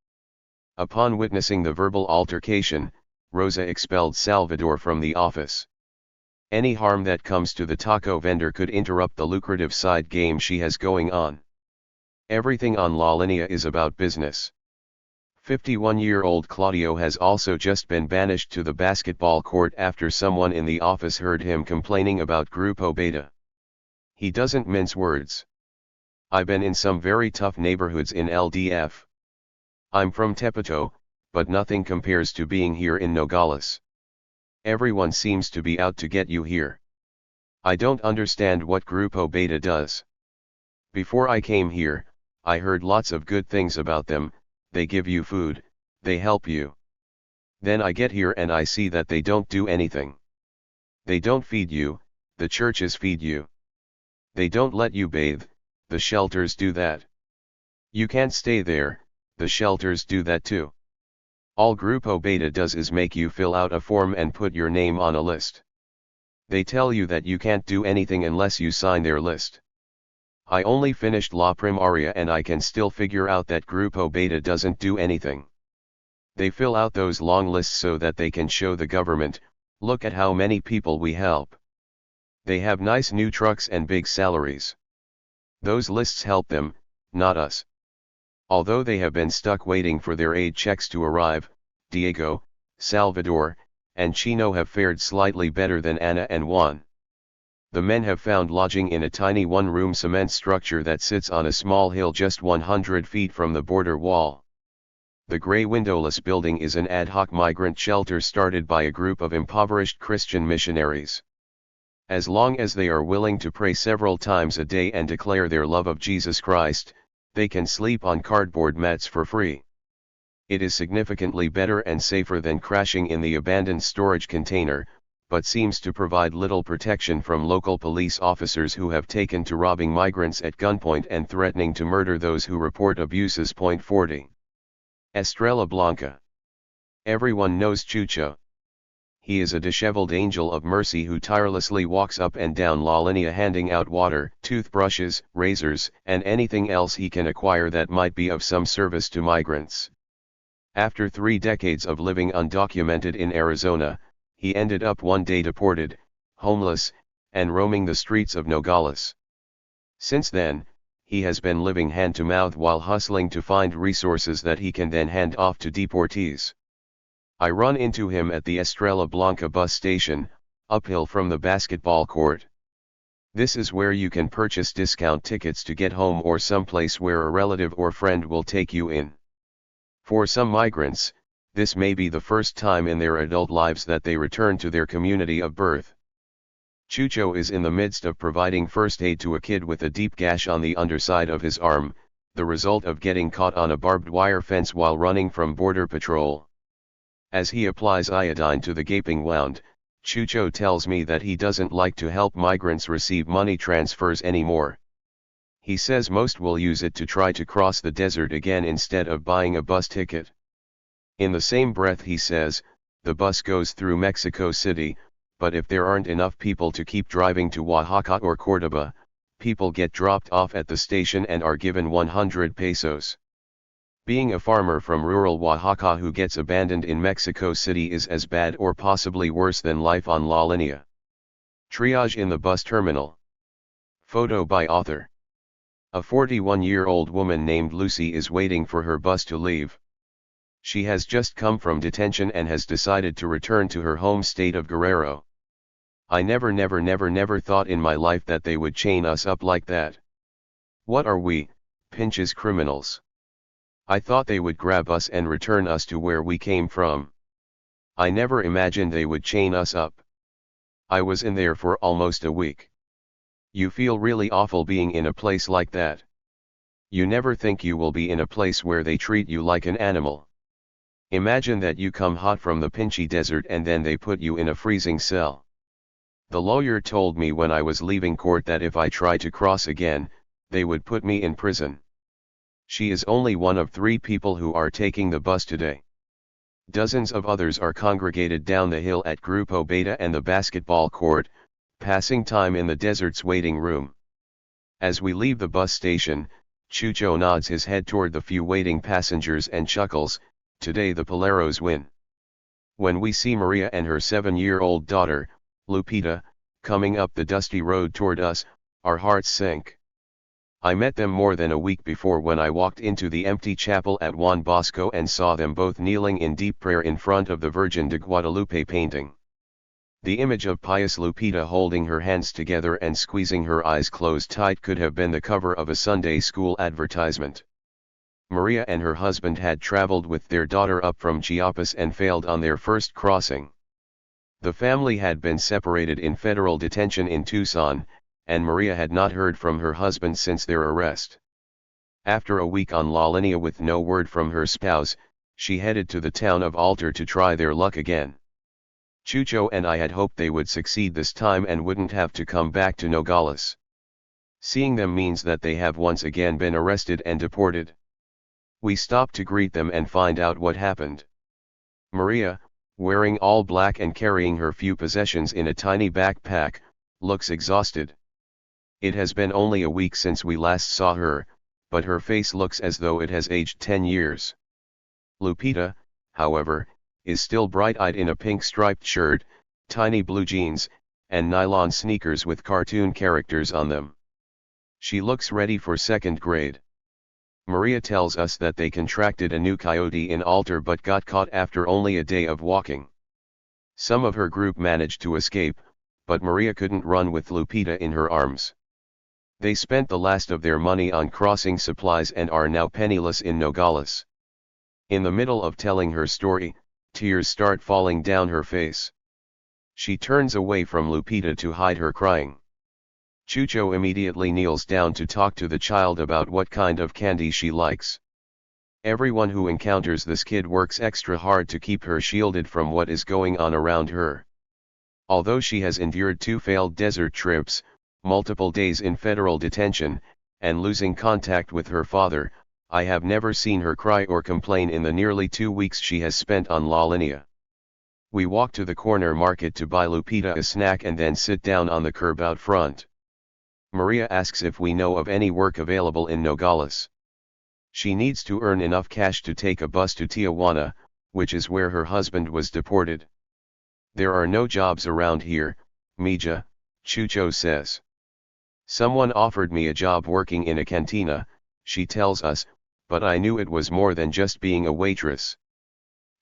Upon witnessing the verbal altercation, Rosa expelled Salvador from the office. Any harm that comes to the taco vendor could interrupt the lucrative side game she has going on. Everything on La Linea is about business. 51-year-old Claudio has also just been banished to the basketball court after someone in the office heard him complaining about Grupo Beta. He doesn't mince words. I've been in some very tough neighborhoods in LDF. I'm from Tepito, but nothing compares to being here in Nogales. Everyone seems to be out to get you here. I don't understand what Grupo Beta does. Before I came here, I heard lots of good things about them. They give you food, they help you. Then I get here and I see that they don't do anything. They don't feed you, the churches feed you. They don't let you bathe, the shelters do that. You can't stay there, the shelters do that too. All Grupo Beta does is make you fill out a form and put your name on a list. They tell you that you can't do anything unless you sign their list. I only finished La Primaria and I can still figure out that Grupo Beta doesn't do anything. They fill out those long lists so that they can show the government, look at how many people we help. They have nice new trucks and big salaries. Those lists help them, not us. Although they have been stuck waiting for their aid checks to arrive, Diego, Salvador, and Chino have fared slightly better than Ana and Juan. The men have found lodging in a tiny one-room cement structure that sits on a small hill just 100 feet from the border wall. The gray windowless building is an ad hoc migrant shelter started by a group of impoverished Christian missionaries. As long as they are willing to pray several times a day and declare their love of Jesus Christ, they can sleep on cardboard mats for free. It is significantly better and safer than crashing in the abandoned storage container, but seems to provide little protection from local police officers who have taken to robbing migrants at gunpoint and threatening to murder those who report abuses. 40. Estrella Blanca. Everyone knows Chucho. He is a disheveled angel of mercy who tirelessly walks up and down La Linea handing out water, toothbrushes, razors, and anything else he can acquire that might be of some service to migrants. After 3 decades of living undocumented in Arizona, he ended up one day deported, homeless, and roaming the streets of Nogales. Since then, he has been living hand-to-mouth while hustling to find resources that he can then hand off to deportees. I run into him at the Estrella Blanca bus station, uphill from the basketball court. This is where you can purchase discount tickets to get home or someplace where a relative or friend will take you in. For some migrants, this may be the first time in their adult lives that they return to their community of birth. Chucho is in the midst of providing first aid to a kid with a deep gash on the underside of his arm, the result of getting caught on a barbed wire fence while running from Border Patrol. As he applies iodine to the gaping wound, Chucho tells me that he doesn't like to help migrants receive money transfers anymore. He says most will use it to try to cross the desert again instead of buying a bus ticket. In the same breath he says, the bus goes through Mexico City, but if there aren't enough people to keep driving to Oaxaca or Cordoba, people get dropped off at the station and are given 100 pesos. Being a farmer from rural Oaxaca who gets abandoned in Mexico City is as bad or possibly worse than life on La Linea. Triage in the bus terminal. Photo by author. A 41-year-old woman named Lucy is waiting for her bus to leave. She has just come from detention and has decided to return to her home state of Guerrero. I never thought in my life that they would chain us up like that. What are we, pinches criminals? I thought they would grab us and return us to where we came from. I never imagined they would chain us up. I was in there for almost a week. You feel really awful being in a place like that. You never think you will be in a place where they treat you like an animal. Imagine that you come hot from the pinchy desert and then they put you in a freezing cell. The lawyer told me when I was leaving court that if I try to cross again, they would put me in prison. She is only one of 3 people who are taking the bus today. Dozens of others are congregated down the hill at Grupo Beta and the basketball court, passing time in the desert's waiting room. As we leave the bus station, Chucho nods his head toward the few waiting passengers and chuckles, "Today the Poleros win." When we see Maria and her 7-year-old daughter, Lupita, coming up the dusty road toward us, our hearts sink. I met them more than a week before when I walked into the empty chapel at Juan Bosco and saw them both kneeling in deep prayer in front of the Virgin de Guadalupe painting. The image of pious Lupita holding her hands together and squeezing her eyes closed tight could have been the cover of a Sunday school advertisement. Maria and her husband had traveled with their daughter up from Chiapas and failed on their first crossing. The family had been separated in federal detention in Tucson, and Maria had not heard from her husband since their arrest. After a week on La Linea with no word from her spouse, she headed to the town of Altar to try their luck again. Chucho and I had hoped they would succeed this time and wouldn't have to come back to Nogales. Seeing them means that they have once again been arrested and deported. We stopped to greet them and find out what happened. Maria, wearing all black and carrying her few possessions in a tiny backpack, looks exhausted. It has been only a week since we last saw her, but her face looks as though it has aged 10 years. Lupita, however, is still bright-eyed in a pink striped shirt, tiny blue jeans, and nylon sneakers with cartoon characters on them. She looks ready for 2nd grade. Maria tells us that they contracted a new coyote in Altar but got caught after only a day of walking. Some of her group managed to escape, but Maria couldn't run with Lupita in her arms. They spent the last of their money on crossing supplies and are now penniless in Nogales. In the middle of telling her story, tears start falling down her face. She turns away from Lupita to hide her crying. Chucho immediately kneels down to talk to the child about what kind of candy she likes. Everyone who encounters this kid works extra hard to keep her shielded from what is going on around her. Although she has endured 2 failed desert trips, multiple days in federal detention, and losing contact with her father, I have never seen her cry or complain in the nearly 2 weeks she has spent on La Linea. We walk to the corner market to buy Lupita a snack and then sit down on the curb out front. Maria asks if we know of any work available in Nogales. She needs to earn enough cash to take a bus to Tijuana, which is where her husband was deported. "There are no jobs around here, Mija," Chucho says. "Someone offered me a job working in a cantina," she tells us, "but I knew it was more than just being a waitress."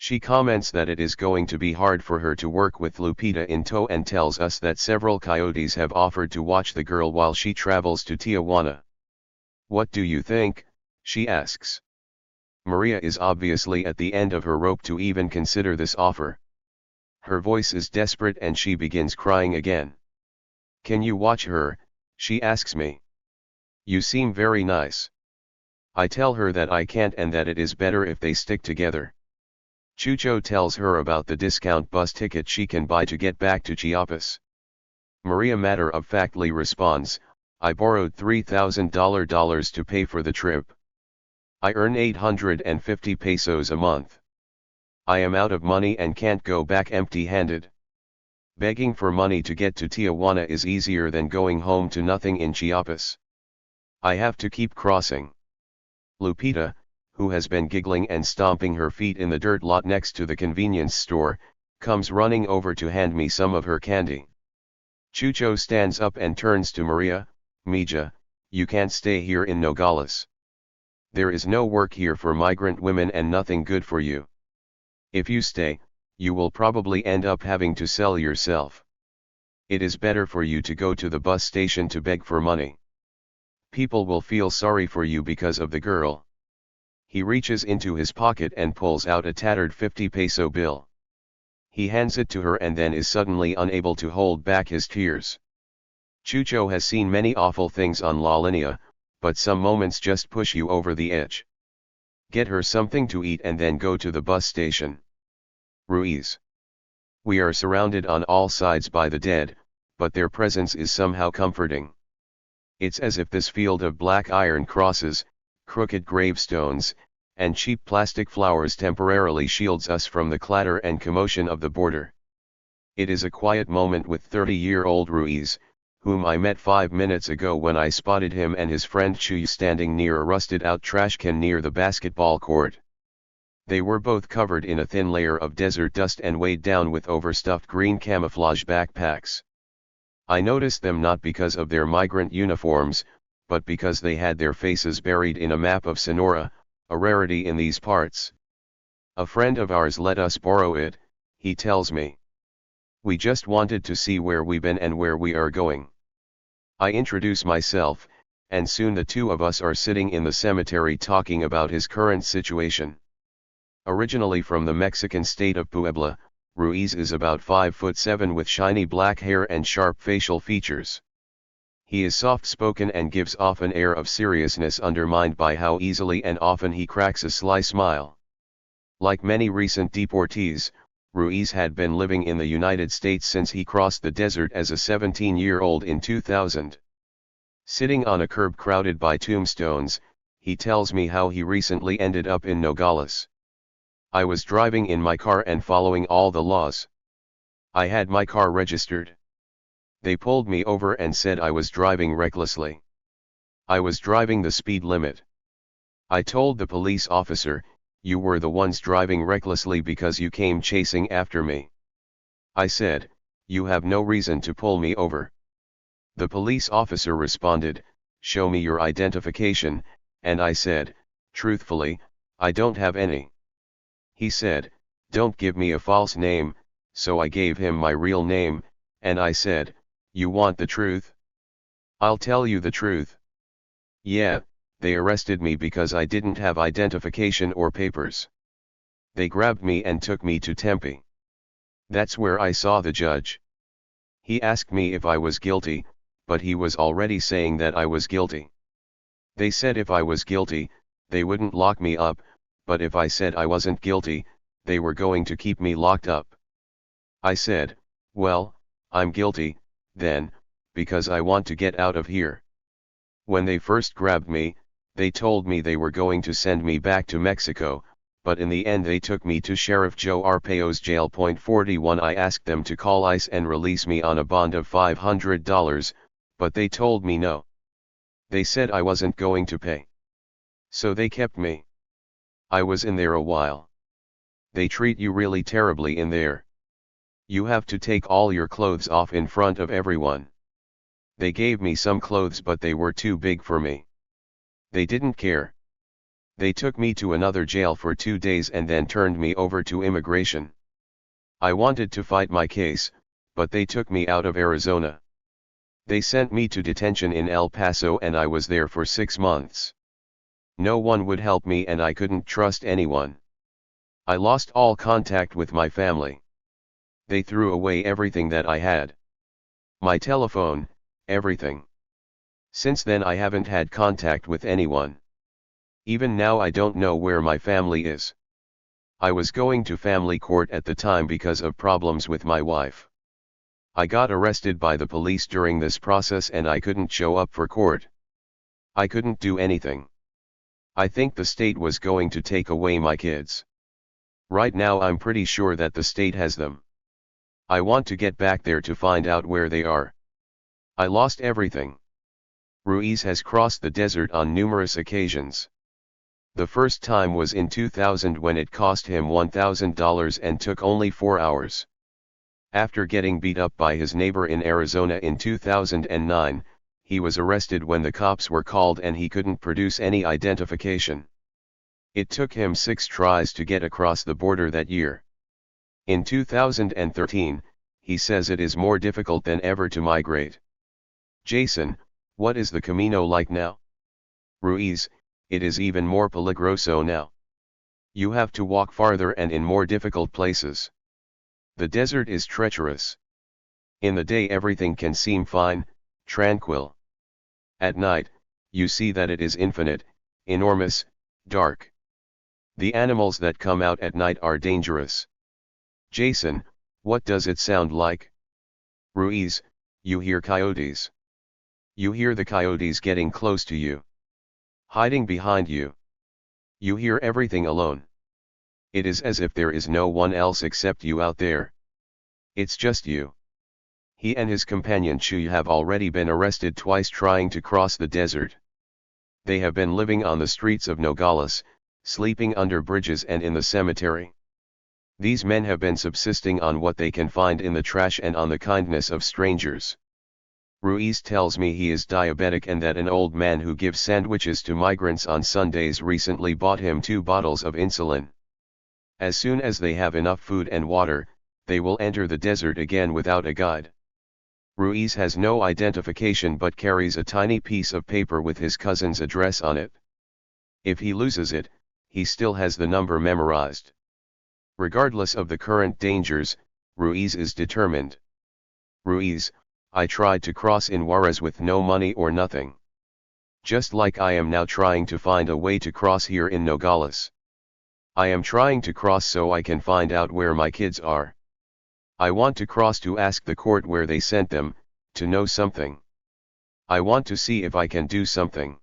She comments that it is going to be hard for her to work with Lupita in tow and tells us that several coyotes have offered to watch the girl while she travels to Tijuana. "What do you think?" she asks. Maria is obviously at the end of her rope to even consider this offer. Her voice is desperate and she begins crying again. "Can you watch her?" she asks me. "You seem very nice." I tell her that I can't and that it is better if they stick together. Chucho tells her about the discount bus ticket she can buy to get back to Chiapas. Maria matter-of-factly responds, "I borrowed $3,000 to pay for the trip. I earn 850 pesos a month. I am out of money and can't go back empty-handed. Begging for money to get to Tijuana is easier than going home to nothing in Chiapas. I have to keep crossing." Lupita, who has been giggling and stomping her feet in the dirt lot next to the convenience store, comes running over to hand me some of her candy. Chucho stands up and turns to Maria, "Mija, you can't stay here in Nogales. There is no work here for migrant women and nothing good for you. If you stay, you will probably end up having to sell yourself. It is better for you to go to the bus station to beg for money. People will feel sorry for you because of the girl." He reaches into his pocket and pulls out a tattered 50 peso bill. He hands it to her and then is suddenly unable to hold back his tears. Chucho has seen many awful things on La Linea, but some moments just push you over the edge. Get her something to eat and then go to the bus station. Ruiz. We are surrounded on all sides by the dead, but their presence is somehow comforting. It's as if this field of black iron crosses, crooked gravestones, and cheap plastic flowers temporarily shields us from the clatter and commotion of the border. It is a quiet moment with 30-year-old Ruiz, whom I met 5 minutes ago when I spotted him and his friend Chu standing near a rusted-out trash can near the basketball court. They were both covered in a thin layer of desert dust and weighed down with overstuffed green camouflage backpacks. I noticed them not because of their migrant uniforms, but because they had their faces buried in a map of Sonora, a rarity in these parts. A friend of ours let us borrow it, he tells me. We just wanted to see where we've been and where we are going. I introduce myself, and soon the two of us are sitting in the cemetery talking about his current situation. Originally from the Mexican state of Puebla, Ruiz is about 5'7" with shiny black hair and sharp facial features. He is soft-spoken and gives off an air of seriousness undermined by how easily and often he cracks a sly smile. Like many recent deportees, Ruiz had been living in the United States since he crossed the desert as a 17-year-old in 2000. Sitting on a curb crowded by tombstones, he tells me how he recently ended up in Nogales. I was driving in my car and following all the laws. I had my car registered. They pulled me over and said I was driving recklessly. I was driving the speed limit. I told the police officer, "You were the ones driving recklessly because you came chasing after me." I said, "You have no reason to pull me over." The police officer responded, "Show me your identification," and I said, "Truthfully, I don't have any." He said, "Don't give me a false name," so I gave him my real name, and I said, "You want the truth? I'll tell you the truth." Yeah, they arrested me because I didn't have identification or papers. They grabbed me and took me to Tempe. That's where I saw the judge. He asked me if I was guilty, but he was already saying that I was guilty. They said if I was guilty, they wouldn't lock me up, but if I said I wasn't guilty, they were going to keep me locked up. I said, "Well, I'm guilty, then, because I want to get out of here." When they first grabbed me, they told me they were going to send me back to Mexico, but in the end they took me to Sheriff Joe Arpaio's jail. 41 I asked them to call ICE and release me on a bond of $500, but they told me no. They said I wasn't going to pay. So they kept me. I was in there a while. They treat you really terribly in there. You have to take all your clothes off in front of everyone. They gave me some clothes but they were too big for me. They didn't care. They took me to another jail for 2 days and then turned me over to immigration. I wanted to fight my case, but they took me out of Arizona. They sent me to detention in El Paso and I was there for 6 months. No one would help me and I couldn't trust anyone. I lost all contact with my family. They threw away everything that I had. My telephone, everything. Since then I haven't had contact with anyone. Even now I don't know where my family is. I was going to family court at the time because of problems with my wife. I got arrested by the police during this process and I couldn't show up for court. I couldn't do anything. I think the state was going to take away my kids. Right now I'm pretty sure that the state has them. I want to get back there to find out where they are. I lost everything. Ruiz has crossed the desert on numerous occasions. The first time was in 2000 when it cost him $1,000 and took only 4 hours. After getting beat up by his neighbor in Arizona in 2009, he was arrested when the cops were called and he couldn't produce any identification. It took him 6 tries to get across the border that year. In 2013, he says it is more difficult than ever to migrate. Jason, what is the Camino like now? Ruiz, it is even more peligroso now. You have to walk farther and in more difficult places. The desert is treacherous. In the day everything can seem fine, tranquil. At night, you see that it is infinite, enormous, dark. The animals that come out at night are dangerous. Jason, what does it sound like? Ruiz, you hear coyotes. You hear the coyotes getting close to you. Hiding behind you. You hear everything alone. It is as if there is no one else except you out there. It's just you. He and his companion Chu have already been arrested twice trying to cross the desert. They have been living on the streets of Nogales, sleeping under bridges and in the cemetery. These men have been subsisting on what they can find in the trash and on the kindness of strangers. Ruiz tells me he is diabetic and that an old man who gives sandwiches to migrants on Sundays recently bought him 2 bottles of insulin. As soon as they have enough food and water, they will enter the desert again without a guide. Ruiz has no identification but carries a tiny piece of paper with his cousin's address on it. If he loses it, he still has the number memorized. Regardless of the current dangers, Ruiz is determined. Ruiz, I tried to cross in Juarez with no money or nothing. Just like I am now trying to find a way to cross here in Nogales. I am trying to cross so I can find out where my kids are. I want to cross to ask the court where they sent them, to know something. I want to see if I can do something.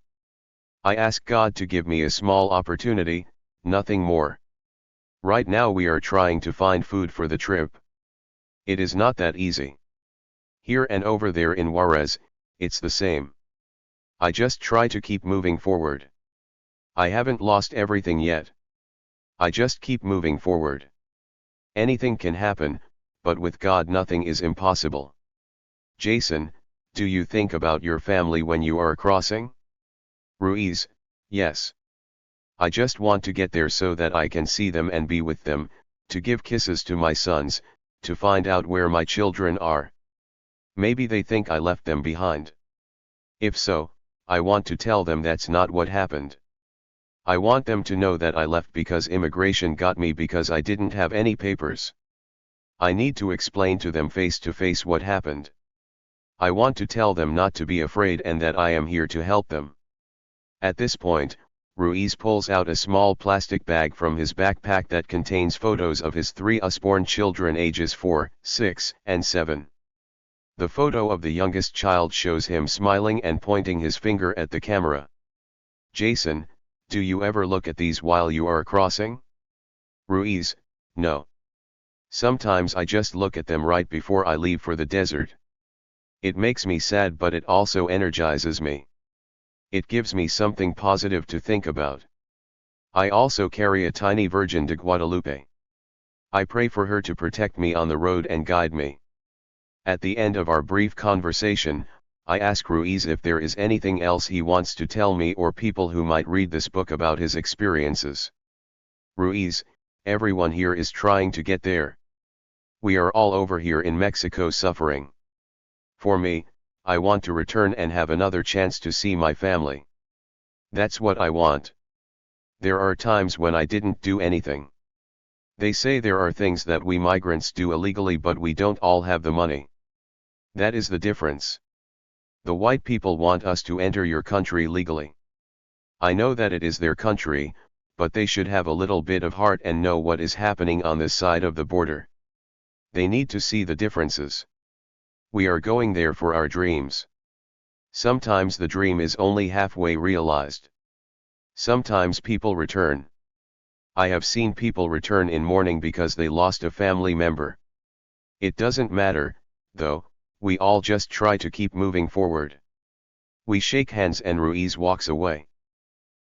I ask God to give me a small opportunity, nothing more. Right now we are trying to find food for the trip. It is not that easy. Here and over there in Juarez, it's the same. I just try to keep moving forward. I haven't lost everything yet. I just keep moving forward. Anything can happen, but with God nothing is impossible. Jason, do you think about your family when you are crossing? Ruiz, yes. I just want to get there so that I can see them and be with them, to give kisses to my sons, to find out where my children are. Maybe they think I left them behind. If so, I want to tell them that's not what happened. I want them to know that I left because immigration got me because I didn't have any papers. I need to explain to them face to face what happened. I want to tell them not to be afraid and that I am here to help them. At this point, Ruiz pulls out a small plastic bag from his backpack that contains photos of his 3 usborn children ages 4, 6, and 7. The photo of the youngest child shows him smiling and pointing his finger at the camera. Jason, do you ever look at these while you are crossing? Ruiz, no. Sometimes I just look at them right before I leave for the desert. It makes me sad but it also energizes me. It gives me something positive to think about. I also carry a tiny Virgin de Guadalupe. I pray for her to protect me on the road and guide me. At the end of our brief conversation, I ask Ruiz if there is anything else he wants to tell me or people who might read this book about his experiences. Ruiz, everyone here is trying to get there. We are all over here in Mexico suffering. For me, I want to return and have another chance to see my family. That's what I want. There are times when I didn't do anything. They say there are things that we migrants do illegally but we don't all have the money. That is the difference. The white people want us to enter your country legally. I know that it is their country, but they should have a little bit of heart and know what is happening on this side of the border. They need to see the differences. We are going there for our dreams. Sometimes the dream is only halfway realized. Sometimes people return. I have seen people return in mourning because they lost a family member. It doesn't matter, though, we all just try to keep moving forward. We shake hands and Ruiz walks away.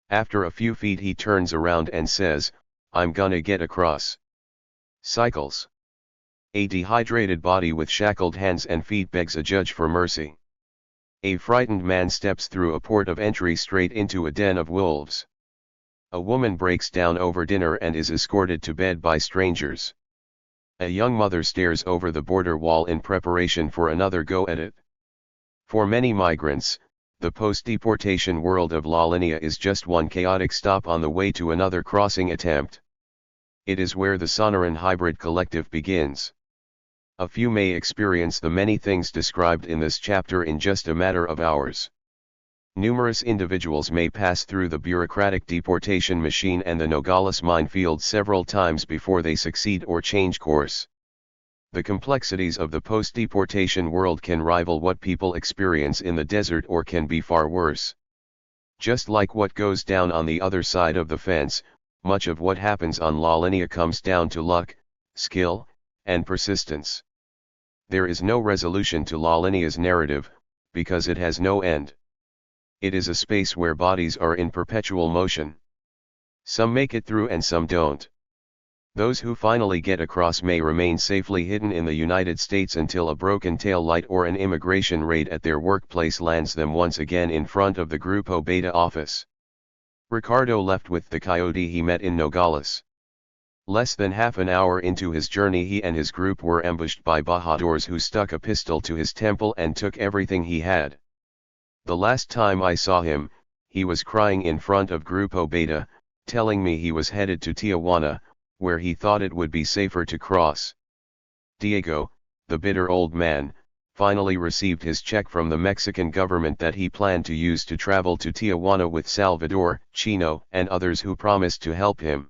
After a few feet he turns around and says, I'm gonna get across. Cycles. A dehydrated body with shackled hands and feet begs a judge for mercy. A frightened man steps through a port of entry straight into a den of wolves. A woman breaks down over dinner and is escorted to bed by strangers. A young mother stares over the border wall in preparation for another go at it. For many migrants, the post-deportation world of La Linea is just one chaotic stop on the way to another crossing attempt. It is where the Sonoran hybrid collective begins. A few may experience the many things described in this chapter in just a matter of hours. Numerous individuals may pass through the bureaucratic deportation machine and the Nogales minefield several times before they succeed or change course. The complexities of the post-deportation world can rival what people experience in the desert or can be far worse. Just like what goes down on the other side of the fence, much of what happens on La Linea comes down to luck, skill, and persistence. There is no resolution to La Linea's narrative, because it has no end. It is a space where bodies are in perpetual motion. Some make it through and some don't. Those who finally get across may remain safely hidden in the United States until a broken tail light or an immigration raid at their workplace lands them once again in front of the Grupo Beta office. Ricardo left with the coyote he met in Nogales. Less than half an hour into his journey he and his group were ambushed by bajadores who stuck a pistol to his temple and took everything he had. The last time I saw him, he was crying in front of Grupo Beta, telling me he was headed to Tijuana, where he thought it would be safer to cross. Diego, the bitter old man, finally received his check from the Mexican government that he planned to use to travel to Tijuana with Salvador, Chino, and others who promised to help him.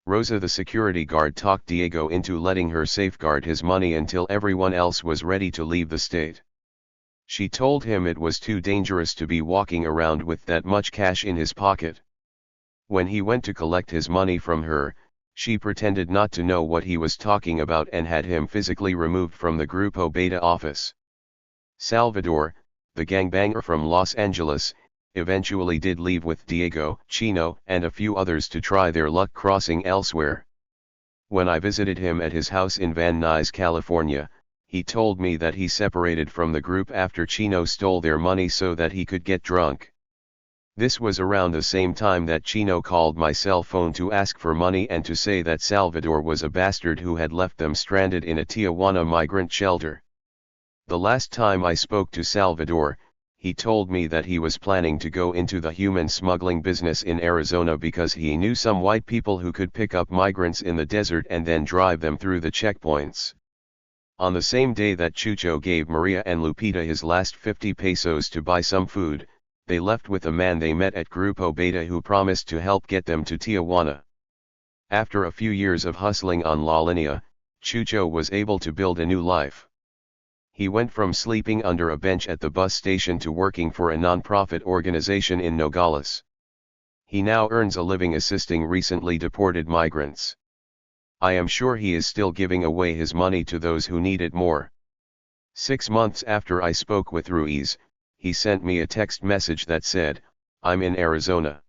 Rosa the security guard talked Diego into letting her safeguard his money until everyone else was ready to leave the state. She told him it was too dangerous to be walking around with that much cash in his pocket. When he went to collect his money from her, she pretended not to know what he was talking about and had him physically removed from the Grupo Beta office. Salvador, the gangbanger from Los Angeles, eventually did leave with Diego, Chino, and a few others to try their luck crossing elsewhere. When I visited him at his house in Van Nuys, California, he told me that he separated from the group after Chino stole their money so that he could get drunk. This was around the same time that Chino called my cell phone to ask for money and to say that Salvador was a bastard who had left them stranded in a Tijuana migrant shelter. The last time I spoke to Salvador, he told me that he was planning to go into the human smuggling business in Arizona because he knew some white people who could pick up migrants in the desert and then drive them through the checkpoints. On the same day that Chucho gave Maria and Lupita his last 50 pesos to buy some food, they left with a man they met at Grupo Beta who promised to help get them to Tijuana. After a few years of hustling on La Linea, Chucho was able to build a new life. He went from sleeping under a bench at the bus station to working for a non-profit organization in Nogales. He now earns a living assisting recently deported migrants. I am sure he is still giving away his money to those who need it more. 6 months after I spoke with Ruiz, he sent me a text message that said, "I'm in Arizona.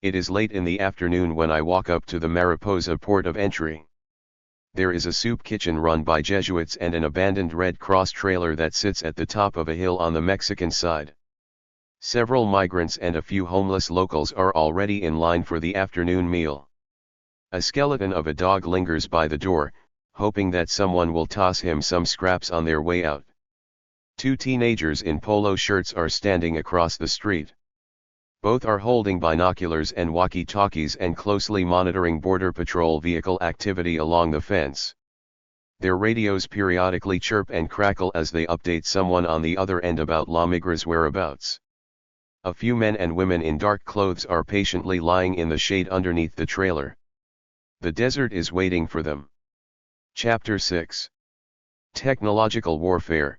It is late in the afternoon when I walk up to the Mariposa port of entry. There is a soup kitchen run by Jesuits and an abandoned Red Cross trailer that sits at the top of a hill on the Mexican side. Several migrants and a few homeless locals are already in line for the afternoon meal. A skeleton of a dog lingers by the door, hoping that someone will toss him some scraps on their way out. 2 teenagers in polo shirts are standing across the street. Both are holding binoculars and walkie-talkies and closely monitoring Border Patrol vehicle activity along the fence. Their radios periodically chirp and crackle as they update someone on the other end about La Migra's whereabouts. A few men and women in dark clothes are patiently lying in the shade underneath the trailer. The desert is waiting for them. Chapter 6. Technological Warfare.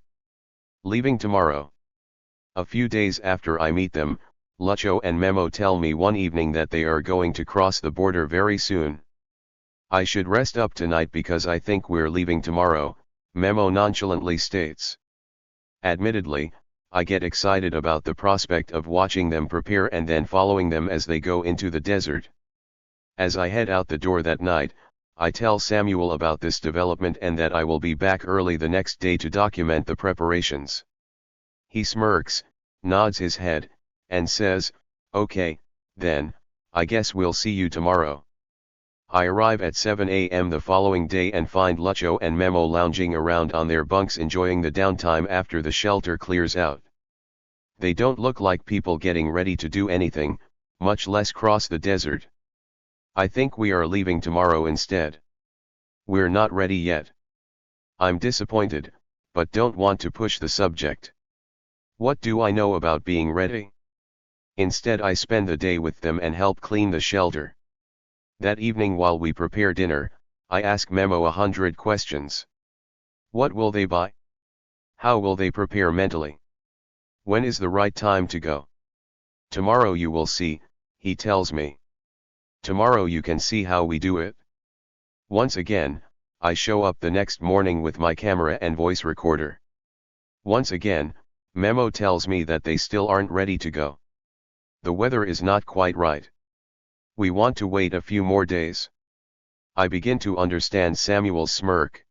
Leaving tomorrow. A few days after I meet them, Lucho and Memo tell me one evening that they are going to cross the border very soon. I should rest up tonight because I think we're leaving tomorrow, Memo nonchalantly states. Admittedly, I get excited about the prospect of watching them prepare and then following them as they go into the desert. As I head out the door that night, I tell Samuel about this development and that I will be back early the next day to document the preparations. He smirks, nods his head, and says, "Okay, then, I guess we'll see you tomorrow." I arrive at 7 a.m. the following day and find Lucho and Memo lounging around on their bunks enjoying the downtime after the shelter clears out. They don't look like people getting ready to do anything, much less cross the desert. I think we are leaving tomorrow instead. We're not ready yet. I'm disappointed, but don't want to push the subject. What do I know about being ready? Instead I spend the day with them and help clean the shelter. That evening while we prepare dinner, I ask Memo 100 questions. What will they buy? How will they prepare mentally? When is the right time to go? Tomorrow you will see, he tells me. Tomorrow you can see how we do it. Once again, I show up the next morning with my camera and voice recorder. Once again, Memo tells me that they still aren't ready to go. The weather is not quite right. We want to wait a few more days. I begin to understand Samuel's smirk.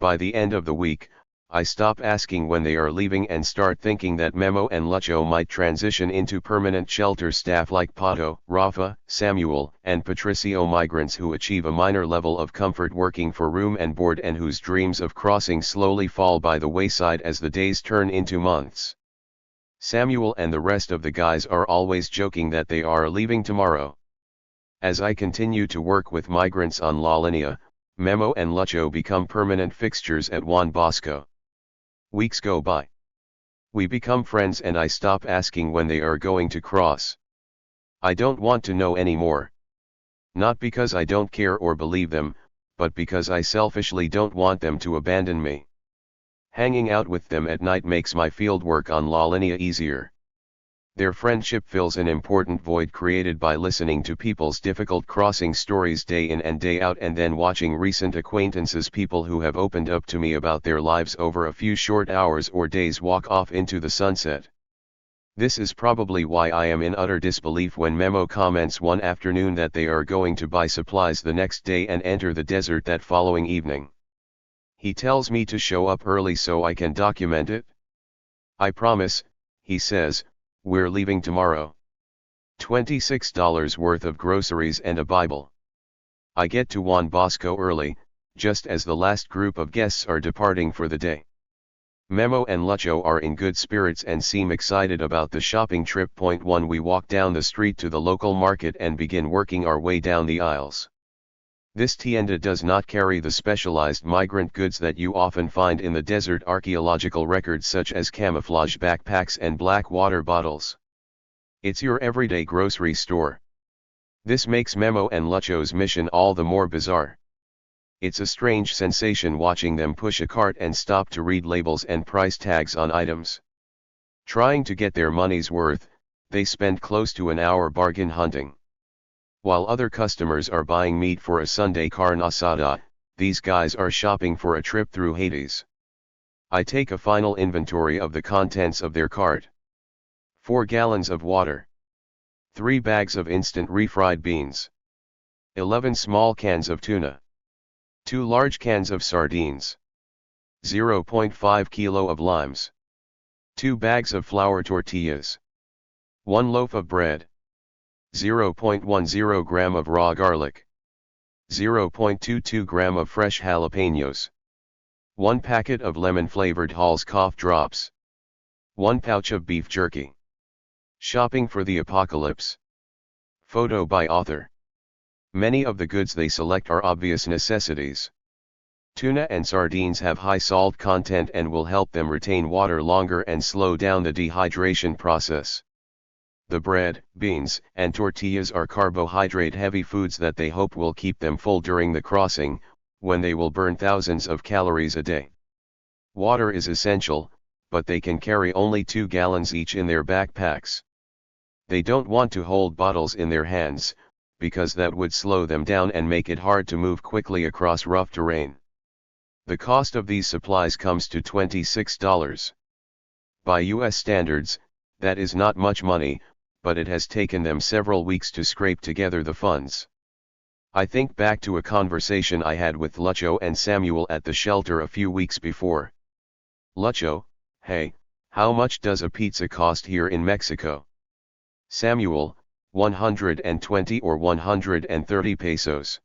By the end of the week, I stop asking when they are leaving and start thinking that Memo and Lucho might transition into permanent shelter staff like Pato, Rafa, Samuel, and Patricio, migrants who achieve a minor level of comfort working for room and board and whose dreams of crossing slowly fall by the wayside as the days turn into months. Samuel and the rest of the guys are always joking that they are leaving tomorrow. As I continue to work with migrants on La Linea, Memo and Lucho become permanent fixtures at Juan Bosco. Weeks go by. We become friends and I stop asking when they are going to cross. I don't want to know anymore. Not because I don't care or believe them, but because I selfishly don't want them to abandon me. Hanging out with them at night makes my fieldwork on La Linea easier. Their friendship fills an important void created by listening to people's difficult crossing stories day in and day out and then watching recent acquaintances, people who have opened up to me about their lives over a few short hours or days, walk off into the sunset. This is probably why I am in utter disbelief when Memo comments one afternoon that they are going to buy supplies the next day and enter the desert that following evening. He tells me to show up early so I can document it. I promise, he says, we're leaving tomorrow. $26 worth of groceries and a Bible. I get to Juan Bosco early, just as the last group of guests are departing for the day. Memo and Lucho are in good spirits and seem excited about the shopping trip. Point 1. We walk down the street to the local market and begin working our way down the aisles. This tienda does not carry the specialized migrant goods that you often find in the desert, archaeological records such as camouflage backpacks and black water bottles. It's your everyday grocery store. This makes Memo and Lucho's mission all the more bizarre. It's a strange sensation watching them push a cart and stop to read labels and price tags on items. Trying to get their money's worth, they spend close to an hour bargain hunting. While other customers are buying meat for a Sunday carne asada, these guys are shopping for a trip through Hades. I take a final inventory of the contents of their cart. 4 gallons of water. 3 bags of instant refried beans. 11 small cans of tuna. 2 large cans of sardines. 0.5 kilo of limes. 2 bags of flour tortillas. 1 loaf of bread. 0.10 gram of raw garlic. 0.22 gram of fresh jalapenos. 1 packet of lemon-flavored Hall's cough drops. 1 pouch of beef jerky. Shopping for the apocalypse. Photo by author. Many of the goods they select are obvious necessities. Tuna and sardines have high salt content and will help them retain water longer and slow down the dehydration process. The bread, beans, and tortillas are carbohydrate-heavy foods that they hope will keep them full during the crossing, when they will burn thousands of calories a day. Water is essential, but they can carry only 2 gallons each in their backpacks. They don't want to hold bottles in their hands, because that would slow them down and make it hard to move quickly across rough terrain. The cost of these supplies comes to $26. By US standards, that is not much money, but it has taken them several weeks to scrape together the funds. I think back to a conversation I had with Lucho and Samuel at the shelter a few weeks before. Lucho: hey, how much does a pizza cost here in Mexico? Samuel: 120 or 130 pesos.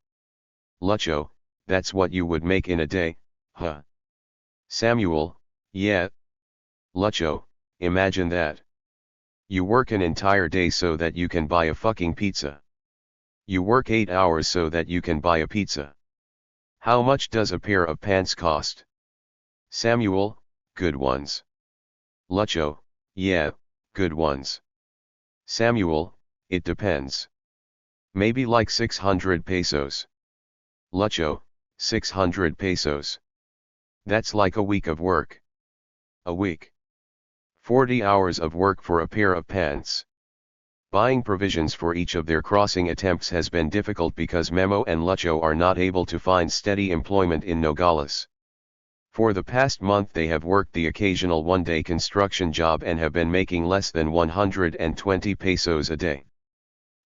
Lucho: that's what you would make in a day, huh? Samuel: yeah. Lucho: imagine that. You work an entire day so that you can buy a fucking pizza. You work 8 hours so that you can buy a pizza. How much does a pair of pants cost? Samuel: good ones. Lucho: Yeah, good ones. Samuel, it depends. Maybe like 600 pesos. Lucho, 600 pesos. That's like a week of work. A week. 40 hours of work for a pair of pants. Buying provisions for each of their crossing attempts has been difficult because Memo and Lucho are not able to find steady employment in Nogales. For the past month they have worked the occasional one-day construction job and have been making less than 120 pesos a day.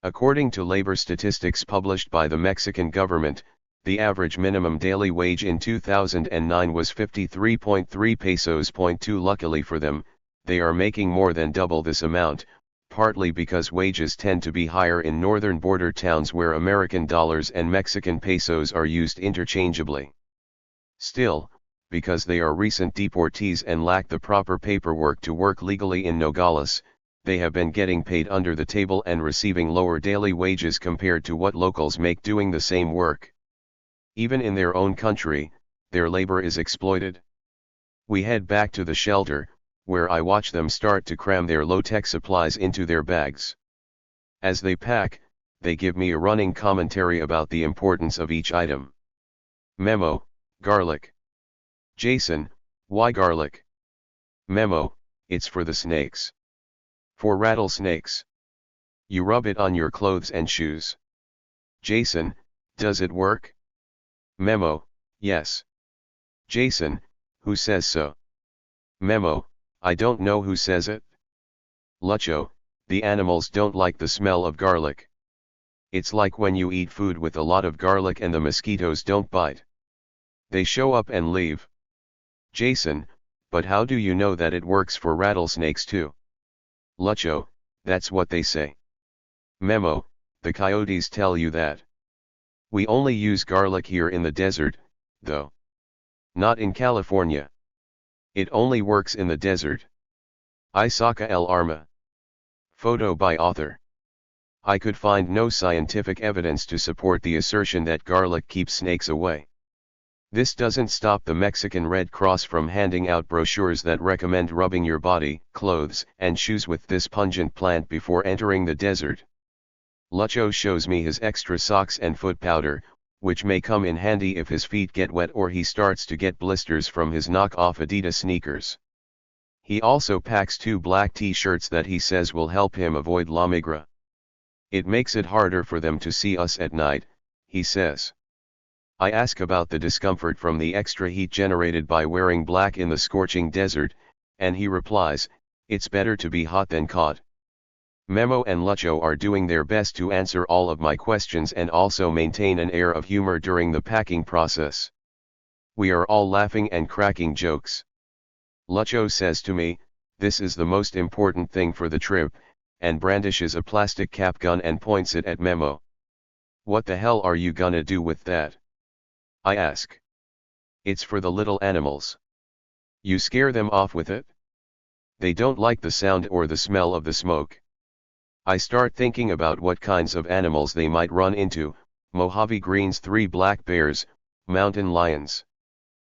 According to labor statistics published by the Mexican government, the average minimum daily wage in 2009 was 53.3 pesos. 2 Luckily for them, they are making more than double this amount, partly because wages tend to be higher in northern border towns where American dollars and Mexican pesos are used interchangeably. Still, because they are recent deportees and lack the proper paperwork to work legally in Nogales, they have been getting paid under the table and receiving lower daily wages compared to what locals make doing the same work. Even in their own country, their labor is exploited. We head back to the shelter, where I watch them start to cram their low-tech supplies into their bags. As they pack, they give me a running commentary about the importance of each item. Memo, garlic. Jason, why garlic? Memo, it's for the snakes. For rattlesnakes. You rub it on your clothes and shoes. Jason, does it work? Memo, yes. Jason, who says so? Memo, I don't know who says it. Lucho, the animals don't like the smell of garlic. It's like when you eat food with a lot of garlic and the mosquitoes don't bite. They show up and leave. Jason, but how do you know that it works for rattlesnakes too? Lucho, that's what they say. Memo, the coyotes tell you that. We only use garlic here in the desert, though. Not in California. It only works in the desert. Isaca El Arma. Photo by author. I could find no scientific evidence to support the assertion that garlic keeps snakes away. This doesn't stop the Mexican Red Cross from handing out brochures that recommend rubbing your body, clothes, and shoes with this pungent plant before entering the desert. Lucho shows me his extra socks and foot powder, which may come in handy if his feet get wet or he starts to get blisters from his knock-off Adidas sneakers. He also packs 2 black t-shirts that he says will help him avoid la migra. It makes it harder for them to see us at night, he says. I ask about the discomfort from the extra heat generated by wearing black in the scorching desert, and he replies, it's better to be hot than caught. Memo and Lucho are doing their best to answer all of my questions and also maintain an air of humor during the packing process. We are all laughing and cracking jokes. Lucho says to me, this is the most important thing for the trip, and brandishes a plastic cap gun and points it at Memo. What the hell are you gonna do with that? I ask. It's for the little animals. You scare them off with it? They don't like the sound or the smell of the smoke. I start thinking about what kinds of animals they might run into: Mojave Green's 3 black bears, mountain lions.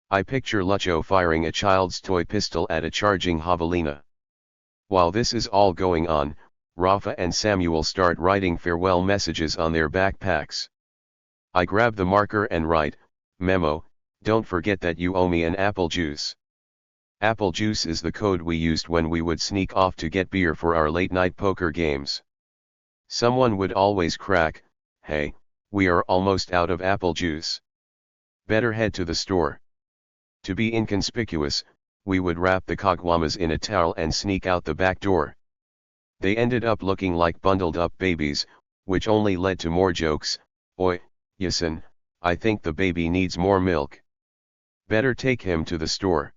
I picture Lucho firing a child's toy pistol at a charging javelina. While this is all going on, Rafa and Samuel start writing farewell messages on their backpacks. I grab the marker and write, Memo, don't forget that you owe me an apple juice. Apple juice is the code we used when we would sneak off to get beer for our late-night poker games. Someone would always crack, hey, we are almost out of apple juice. Better head to the store. To be inconspicuous, we would wrap the caguamas in a towel and sneak out the back door. They ended up looking like bundled-up babies, which only led to more jokes. Oi, Yasin, I think the baby needs more milk. Better take him to the store.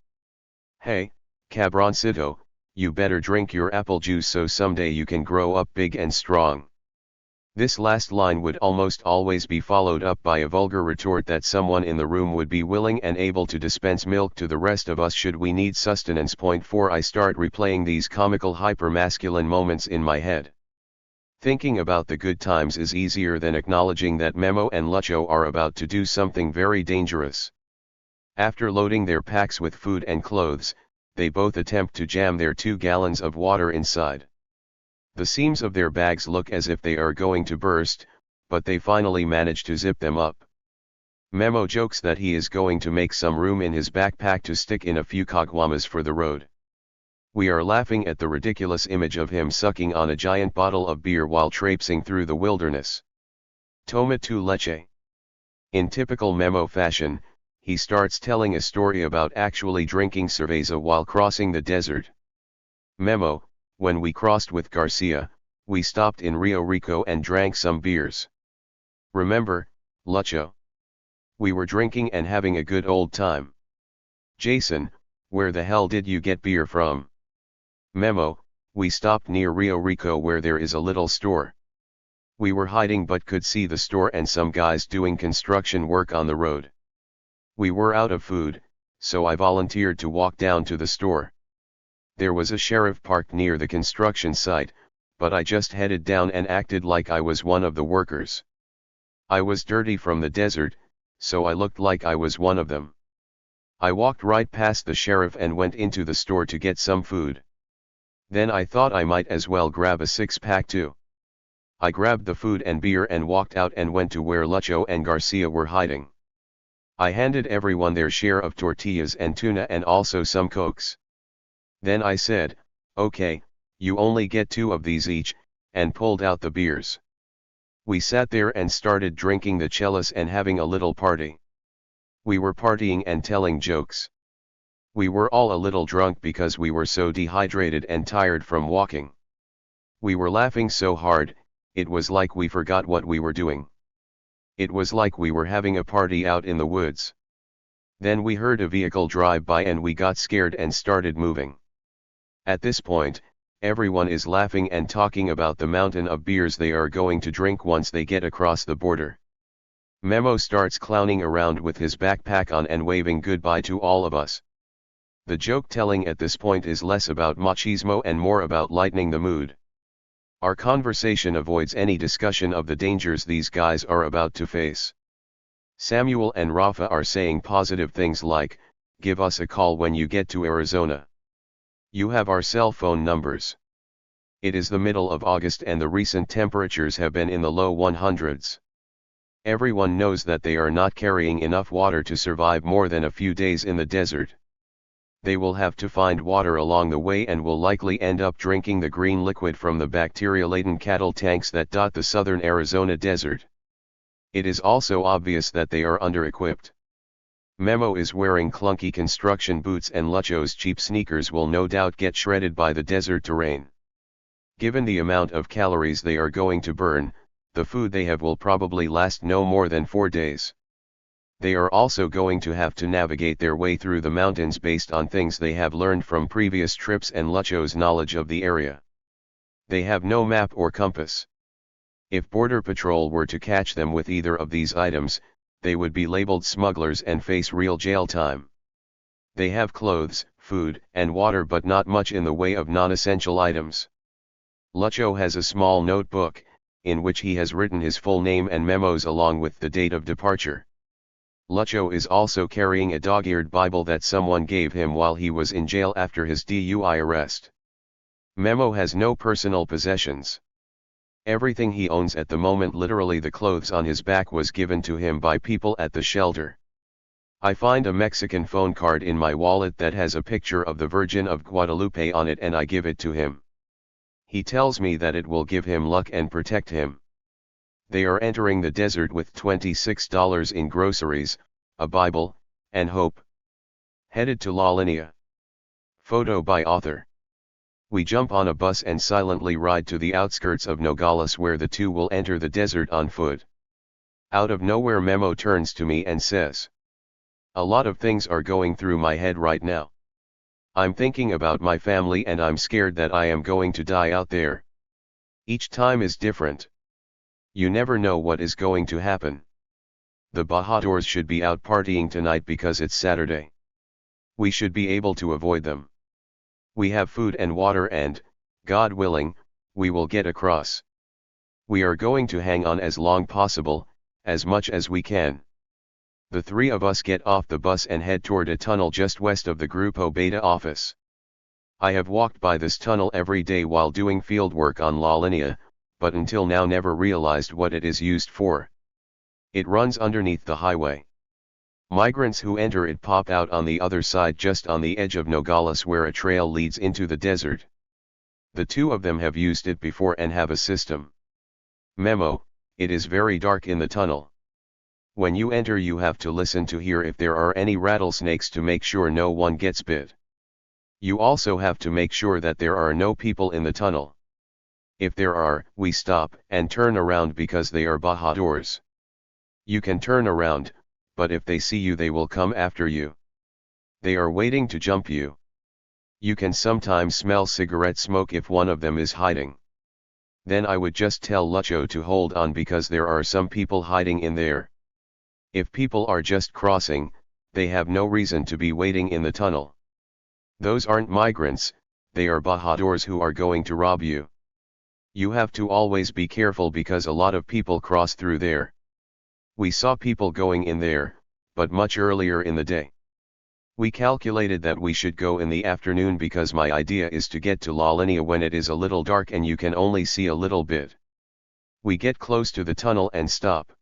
Hey, cabroncito, you better drink your apple juice so someday you can grow up big and strong. This last line would almost always be followed up by a vulgar retort that someone in the room would be willing and able to dispense milk to the rest of us should we need sustenance. Point 4 I start replaying these comical hypermasculine moments in my head. Thinking about the good times is easier than acknowledging that Memo and Lucho are about to do something very dangerous. After loading their packs with food and clothes, they both attempt to jam their 2 gallons of water inside. The seams of their bags look as if they are going to burst, but they finally manage to zip them up. Memo jokes that he is going to make some room in his backpack to stick in a few caguamas for the road. We are laughing at the ridiculous image of him sucking on a giant bottle of beer while traipsing through the wilderness. Toma tu leche. In typical Memo fashion, he starts telling a story about actually drinking cerveza while crossing the desert. Memo, when we crossed with Garcia, we stopped in Rio Rico and drank some beers. Remember, Lucho? We were drinking and having a good old time. Jason, where the hell did you get beer from? Memo, we stopped near Rio Rico where there is a little store. We were hiding but could see the store and some guys doing construction work on the road. We were out of food, so I volunteered to walk down to the store. There was a sheriff parked near the construction site, but I just headed down and acted like I was one of the workers. I was dirty from the desert, so I looked like I was one of them. I walked right past the sheriff and went into the store to get some food. Then I thought I might as well grab a 6-pack too. I grabbed the food and beer and walked out and went to where Lucho and Garcia were hiding. I handed everyone their share of tortillas and tuna and also some cokes. Then I said, "Okay, you only get 2 of these each," and pulled out the beers. We sat there and started drinking the chelas and having a little party. We were partying and telling jokes. We were all a little drunk because we were so dehydrated and tired from walking. We were laughing so hard, it was like we forgot what we were doing. It was like we were having a party out in the woods. Then we heard a vehicle drive by and we got scared and started moving. At this point, everyone is laughing and talking about the mountain of beers they are going to drink once they get across the border. Memo starts clowning around with his backpack on and waving goodbye to all of us. The joke telling at this point is less about machismo and more about lightening the mood. Our conversation avoids any discussion of the dangers these guys are about to face. Samuel and Rafa are saying positive things like, "Give us a call when you get to Arizona. You have our cell phone numbers." It is the middle of August and the recent temperatures have been in the low 100s. Everyone knows that they are not carrying enough water to survive more than a few days in the desert. They will have to find water along the way and will likely end up drinking the green liquid from the bacteria-laden cattle tanks that dot the southern Arizona desert. It is also obvious that they are under-equipped. Memo is wearing clunky construction boots and Lucho's cheap sneakers will no doubt get shredded by the desert terrain. Given the amount of calories they are going to burn, the food they have will probably last no more than 4 days. They are also going to have to navigate their way through the mountains based on things they have learned from previous trips and Lucho's knowledge of the area. They have no map or compass. If Border Patrol were to catch them with either of these items, they would be labeled smugglers and face real jail time. They have clothes, food, and water but not much in the way of non-essential items. Lucho has a small notebook, in which he has written his full name and memos along with the date of departure. Lucho is also carrying a dog-eared Bible that someone gave him while he was in jail after his DUI arrest. Memo has no personal possessions. Everything he owns at the moment, literally the clothes on his back, was given to him by people at the shelter. I find a Mexican phone card in my wallet that has a picture of the Virgin of Guadalupe on it and I give it to him. He tells me that it will give him luck and protect him. They are entering the desert with $26 in groceries, a Bible, and hope. Headed to La Linea. Photo by author. We jump on a bus and silently ride to the outskirts of Nogales where the two will enter the desert on foot. Out of nowhere Memo turns to me and says, "A lot of things are going through my head right now. I'm thinking about my family and I'm scared that I am going to die out there. Each time is different. You never know what is going to happen. The Bajadors should be out partying tonight because it's Saturday. We should be able to avoid them. We have food and water and, God willing, we will get across. We are going to hang on as long possible, as much as we can." The three of us get off the bus and head toward a tunnel just west of the Grupo Beta office. I have walked by this tunnel every day while doing fieldwork on La Linea, but until now never realized what it is used for. It runs underneath the highway. Migrants who enter it pop out on the other side just on the edge of Nogales where a trail leads into the desert. The two of them have used it before and have a system. Memo: it is very dark in the tunnel. When you enter you have to listen to hear if there are any rattlesnakes to make sure no one gets bit. You also have to make sure that there are no people in the tunnel. If there are, we stop and turn around because they are bajadors. You can turn around, but if they see you they will come after you. They are waiting to jump you. You can sometimes smell cigarette smoke if one of them is hiding. Then I would just tell Lucho to hold on because there are some people hiding in there. If people are just crossing, they have no reason to be waiting in the tunnel. Those aren't migrants, they are bajadors who are going to rob you. You have to always be careful because a lot of people cross through there. We saw people going in there, but much earlier in the day. We calculated that we should go in the afternoon because my idea is to get to La Linea when it is a little dark and you can only see a little bit. We get close to the tunnel and stop.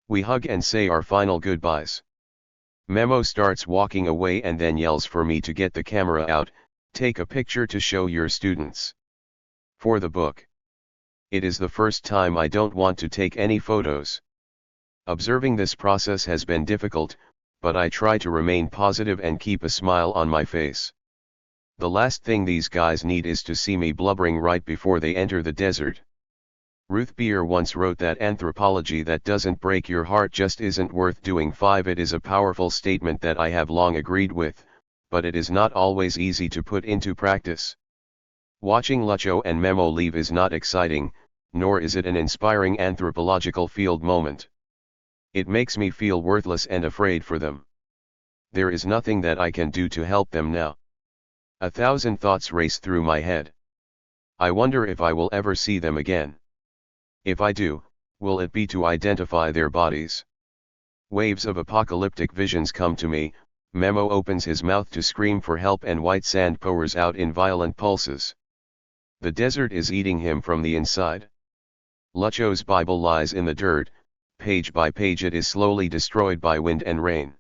We hug and say our final goodbyes. Memo starts walking away and then yells for me to get the camera out, take a picture to show your students. For the book. It is the first time I don't want to take any photos. Observing this process has been difficult, but I try to remain positive and keep a smile on my face. The last thing these guys need is to see me blubbering right before they enter the desert. Ruth Beer once wrote that anthropology that doesn't break your heart just isn't worth doing. 5. It is a powerful statement that I have long agreed with, but it is not always easy to put into practice. Watching Lucho and Memo leave is not exciting, nor is it an inspiring anthropological field moment. It makes me feel worthless and afraid for them. There is nothing that I can do to help them now. 1,000 thoughts race through my head. I wonder if I will ever see them again. If I do, will it be to identify their bodies? Waves of apocalyptic visions come to me. Memo opens his mouth to scream for help and white sand pours out in violent pulses. The desert is eating him from the inside. Lucho's Bible lies in the dirt. Page by page it is slowly destroyed by wind and rain.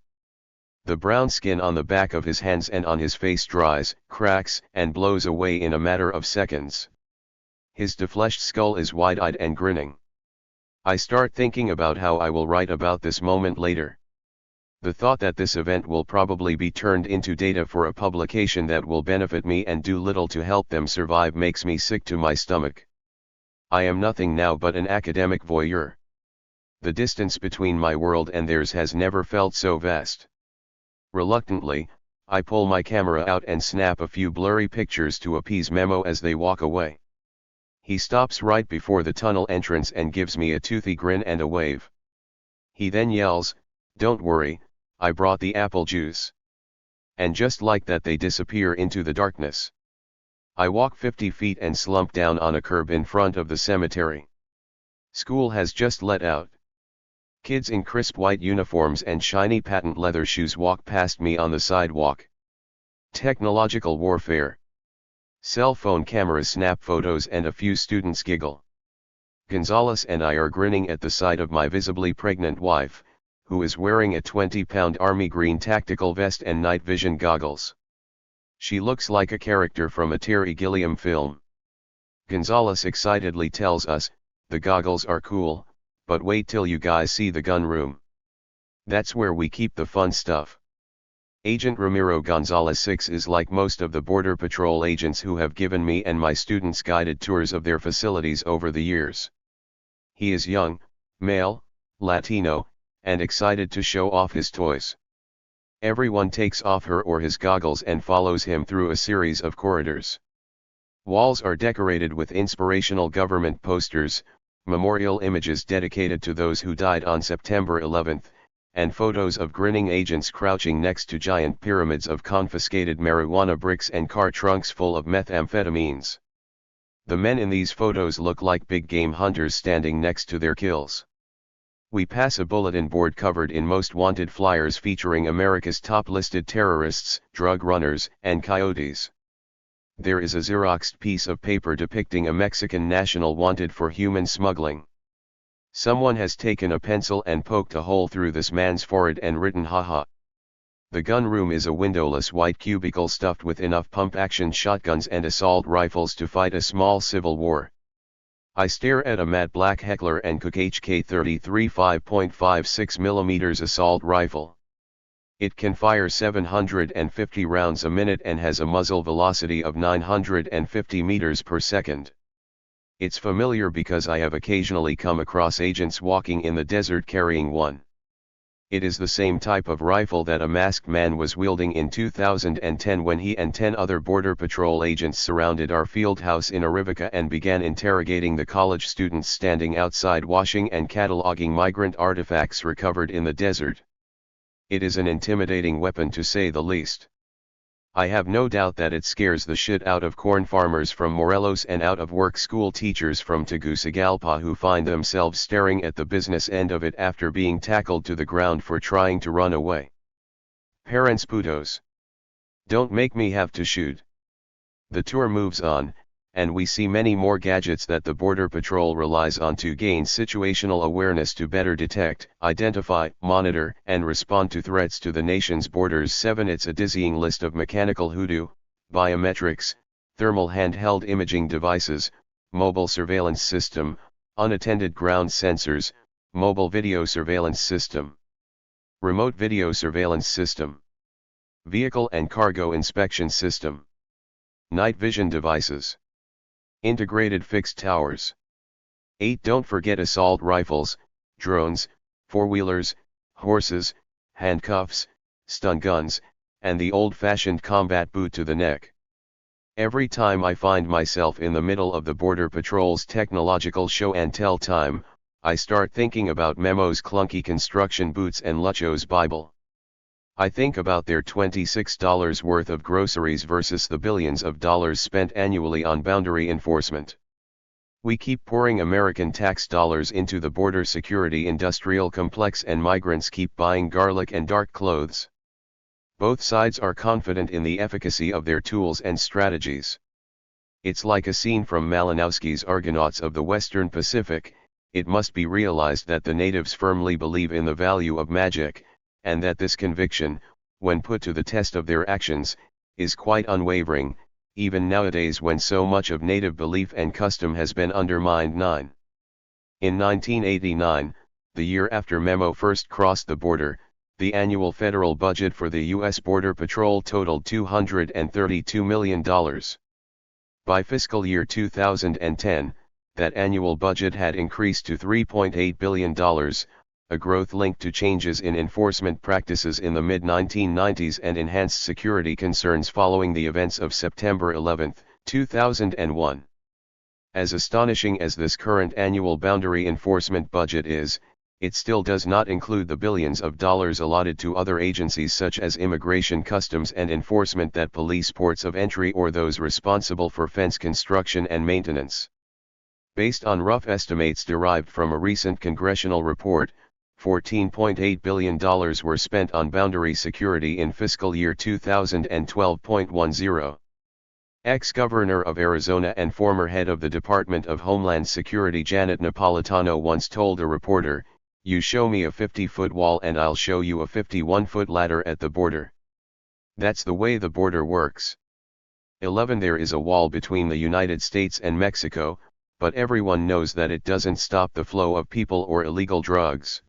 The brown skin on the back of his hands and on his face dries, cracks, and blows away in a matter of seconds. His defleshed skull is wide-eyed and grinning. I start thinking about how I will write about this moment later. The thought that this event will probably be turned into data for a publication that will benefit me and do little to help them survive makes me sick to my stomach. I am nothing now but an academic voyeur. The distance between my world and theirs has never felt so vast. Reluctantly, I pull my camera out and snap a few blurry pictures to appease Memo as they walk away. He stops right before the tunnel entrance and gives me a toothy grin and a wave. He then yells, "Don't worry, I brought the apple juice." And just like that they disappear into the darkness. I walk 50 feet and slump down on a curb in front of the cemetery. School has just let out. Kids in crisp white uniforms and shiny patent leather shoes walk past me on the sidewalk. Technological warfare. Cell phone cameras snap photos and a few students giggle. Gonzalez and I are grinning at the sight of my visibly pregnant wife, who is wearing a 20-pound army green tactical vest and night vision goggles. She looks like a character from a Terry Gilliam film. Gonzalez excitedly tells us, "The goggles are cool, but wait till you guys see the gun room. That's where we keep the fun stuff." Agent Ramiro Gonzalez 6 is like most of the Border Patrol agents who have given me and my students guided tours of their facilities over the years. He is young, male, Latino, and excited to show off his toys. Everyone takes off her or his goggles and follows him through a series of corridors. Walls are decorated with inspirational government posters, memorial images dedicated to those who died on September 11, and photos of grinning agents crouching next to giant pyramids of confiscated marijuana bricks and car trunks full of methamphetamines. The men in these photos look like big game hunters standing next to their kills. We pass a bulletin board covered in most wanted flyers featuring America's top listed terrorists, drug runners, and coyotes. there is a Xeroxed piece of paper depicting a Mexican national wanted for human smuggling. Someone has taken a pencil and poked a hole through this man's forehead and written "haha." The gun room is a windowless white cubicle stuffed with enough pump-action shotguns and assault rifles to fight a small civil war. I stare at a matte black Heckler & Koch HK-33 5.56mm assault rifle. It can fire 750 rounds a minute and has a muzzle velocity of 950 meters per second. It's familiar because I have occasionally come across agents walking in the desert carrying one. It is the same type of rifle that a masked man was wielding in 2010 when he and 10 other Border Patrol agents surrounded our field house in Arivica and began interrogating the college students standing outside washing and cataloging migrant artifacts recovered in the desert. It is an intimidating weapon to say the least. I have no doubt that it scares the shit out of corn farmers from Morelos and out-of-work school teachers from Tegucigalpa who find themselves staring at the business end of it after being tackled to the ground for trying to run away. Parents putos. Don't make me have to shoot. The tour moves on, and we see many more gadgets that the Border Patrol relies on to gain situational awareness to better detect, identify, monitor, and respond to threats to the nation's borders. 7. It's a dizzying list of mechanical hoodoo, biometrics, thermal handheld imaging devices, mobile surveillance system, unattended ground sensors, mobile video surveillance system, remote video surveillance system, vehicle and cargo inspection system, night vision devices, integrated fixed towers. 8. Don't forget assault rifles, drones, four-wheelers, horses, handcuffs, stun guns, and the old-fashioned combat boot to the neck. Every time I find myself in the middle of the Border Patrol's technological show and tell time, I start thinking about Memo's clunky construction boots and Lucho's Bible. I think about their $26 worth of groceries versus the billions of dollars spent annually on boundary enforcement. We keep pouring American tax dollars into the border security industrial complex and migrants keep buying garlic and dark clothes. Both sides are confident in the efficacy of their tools and strategies. It's like a scene from Malinowski's Argonauts of the Western Pacific. It must be realized that the natives firmly believe in the value of magic, and that this conviction, when put to the test of their actions, is quite unwavering, even nowadays when so much of native belief and custom has been undermined. 9. In 1989, the year after Memo first crossed the border, the annual federal budget for the U.S. Border Patrol totaled $232 million. By fiscal year 2010, that annual budget had increased to $3.8 billion, a growth linked to changes in enforcement practices in the mid-1990s and enhanced security concerns following the events of September 11, 2001. As astonishing as this current annual boundary enforcement budget is, it still does not include the billions of dollars allotted to other agencies such as Immigration, Customs and Enforcement that police ports of entry or those responsible for fence construction and maintenance. Based on rough estimates derived from a recent congressional report, $14.8 billion were spent on boundary security in fiscal year 2012.10. Ex-governor of Arizona and former head of the Department of Homeland Security Janet Napolitano once told a reporter, "You show me a 50-foot wall and I'll show you a 51-foot ladder at the border. That's the way the border works." 11. There is a wall between the United States and Mexico, but everyone knows that it doesn't stop the flow of people or illegal drugs.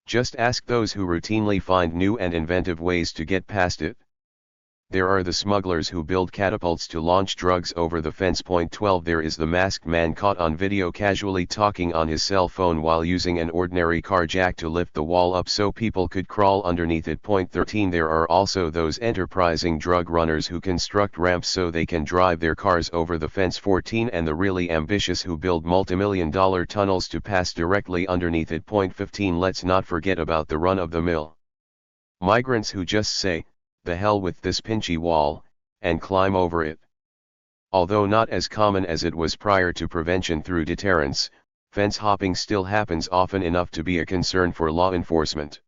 Just ask those who routinely find new and inventive ways to get past it. There are the smugglers who build catapults to launch drugs over the fence. 12. There is the masked man caught on video casually talking on his cell phone while using an ordinary car jack to lift the wall up so people could crawl underneath it. 13. There are also those enterprising drug runners who construct ramps so they can drive their cars over the fence. 14. And the really ambitious who build multimillion-dollar tunnels to pass directly underneath it. 15. Let's not forget about the run-of-the-mill migrants who just say, "The hell with this pinchy wall," and climb over it. Although not as common as it was prior to prevention through deterrence, fence hopping still happens often enough to be a concern for law enforcement.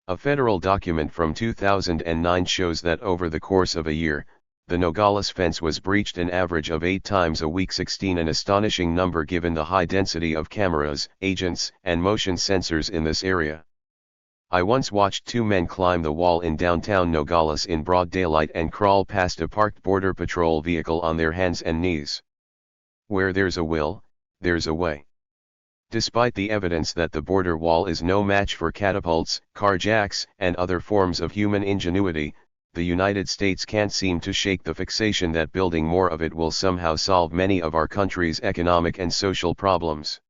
A federal document from 2009 shows that over the course of a year, the Nogales fence was breached an average of 8 times a week, 16, an astonishing number given the high density of cameras, agents, and motion sensors in this area. I once watched 2 men climb the wall in downtown Nogales in broad daylight and crawl past a parked Border Patrol vehicle on their hands and knees. Where there's a will, there's a way. Despite the evidence that the border wall is no match for catapults, carjacks, and other forms of human ingenuity, the United States can't seem to shake the fixation that building more of it will somehow solve many of our country's economic and social problems.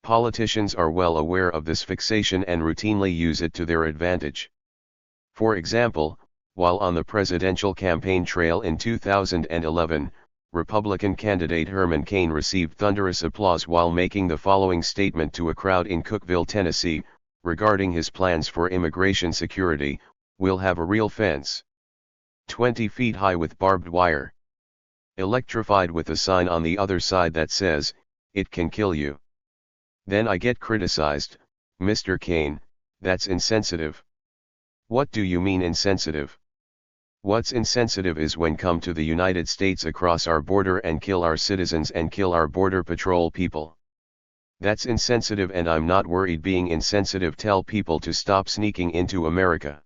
Politicians are well aware of this fixation and routinely use it to their advantage. For example, while on the presidential campaign trail in 2011, Republican candidate Herman Cain received thunderous applause while making the following statement to a crowd in Cookeville, Tennessee, regarding his plans for immigration security: "We'll have a real fence. 20 feet high with barbed wire. Electrified with a sign on the other side that says, 'It can kill you.'" Then I get criticized, "Mr. Cain, that's insensitive." What do you mean insensitive? What's insensitive is when come to the United States across our border and kill our citizens and kill our Border Patrol people. That's insensitive, and I'm not worried being insensitive. Tell people to stop sneaking into America.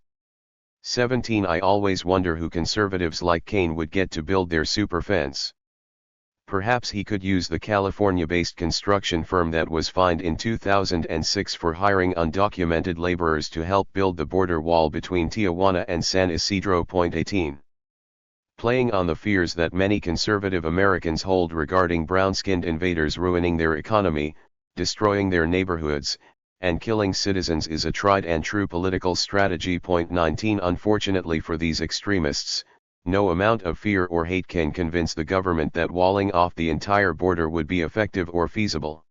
17. I always wonder who conservatives like Cain would get to build their super fence. Perhaps he could use the California-based construction firm that was fined in 2006 for hiring undocumented laborers to help build the border wall between Tijuana and San Isidro. 18. Playing on the fears that many conservative Americans hold regarding brown-skinned invaders ruining their economy, destroying their neighborhoods, and killing citizens is a tried and true political strategy. 19. Unfortunately for these extremists, no amount of fear or hate can convince the government that walling off the entire border would be effective or feasible.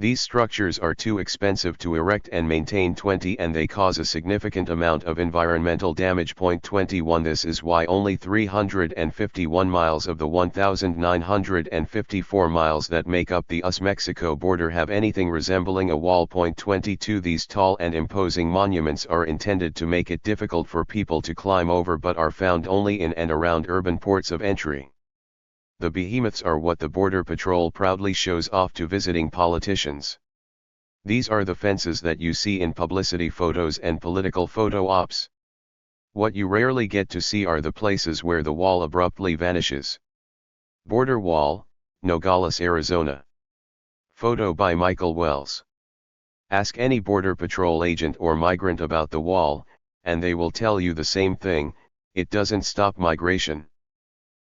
These structures are too expensive to erect and maintain. 20. And they cause a significant amount of environmental damage. 21. This is why only 351 miles of the 1,954 miles that make up the US-Mexico border have anything resembling a wall. 22. These tall and imposing monuments are intended to make it difficult for people to climb over, but are found only in and around urban ports of entry. The behemoths are what the Border Patrol proudly shows off to visiting politicians. These are the fences that you see in publicity photos and political photo ops. What you rarely get to see are the places where the wall abruptly vanishes. Border Wall, Nogales, Arizona. Photo by Michael Wells. Ask any Border Patrol agent or migrant about the wall, and they will tell you the same thing: it doesn't stop migration.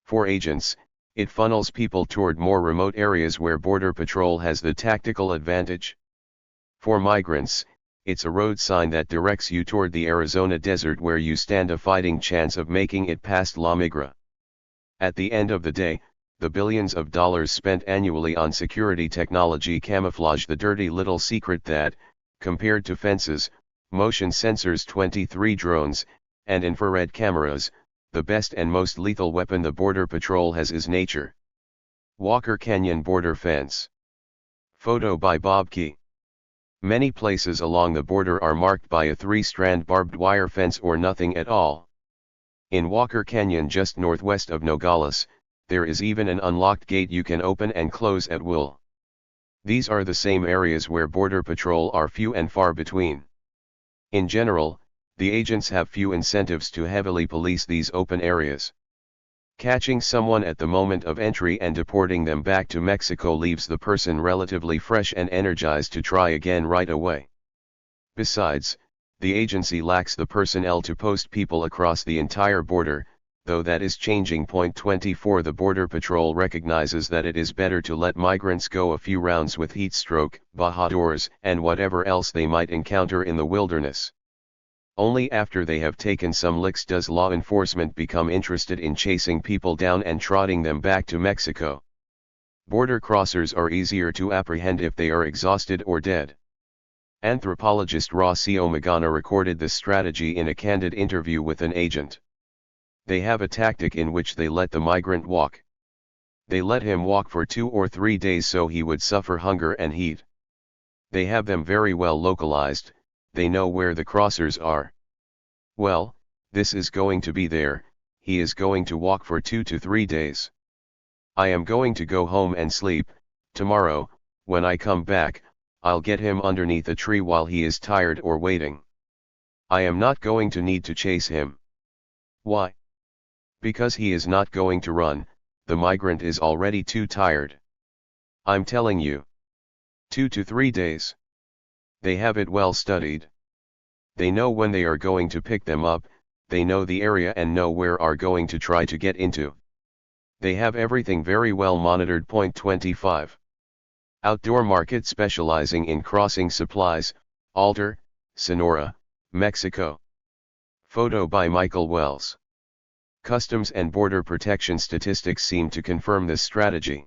For agents, it funnels people toward more remote areas where Border Patrol has the tactical advantage. For migrants, it's a road sign that directs you toward the Arizona desert, where you stand a fighting chance of making it past La Migra. At the end of the day, the billions of dollars spent annually on security technology camouflage the dirty little secret that, compared to fences, motion sensors, 23 drones, and infrared cameras, the best and most lethal weapon the Border Patrol has is nature. Walker Canyon Border Fence. Photo by Bob Key. Many places along the border are marked by a 3-strand barbed wire fence or nothing at all. In Walker Canyon, just northwest of Nogales, there is even an unlocked gate you can open and close at will. These are the same areas where Border Patrol are few and far between. In general, the agents have few incentives to heavily police these open areas. Catching someone at the moment of entry and deporting them back to Mexico leaves the person relatively fresh and energized to try again right away. Besides, the agency lacks the personnel to post people across the entire border, though that is changing. 24. The Border Patrol recognizes that it is better to let migrants go a few rounds with heat stroke, bajadores, and whatever else they might encounter in the wilderness. Only after they have taken some licks does law enforcement become interested in chasing people down and trotting them back to Mexico. Border crossers are easier to apprehend if they are exhausted or dead. Anthropologist Rocio Magana recorded this strategy in a candid interview with an agent. They have a tactic in which they let the migrant walk. They let him walk for 2 or 3 days so he would suffer hunger and heat. They have them very well localized. They know where the crossers are. Well, this is going to be there, he is going to walk for 2 to 3 days. I am going to go home and sleep. Tomorrow, when I come back, I'll get him underneath a tree while he is tired or waiting. I am not going to need to chase him. Why? Because he is not going to run, the migrant is already too tired. I'm telling you. 2 to 3 days. They have it well studied. They know when they are going to pick them up, they know the area and know where are going to try to get into. They have everything very well monitored. Point 25. Outdoor market specializing in crossing supplies, Altar, Sonora, Mexico. Photo by Michael Wells. Customs and Border Protection statistics seem to confirm this strategy.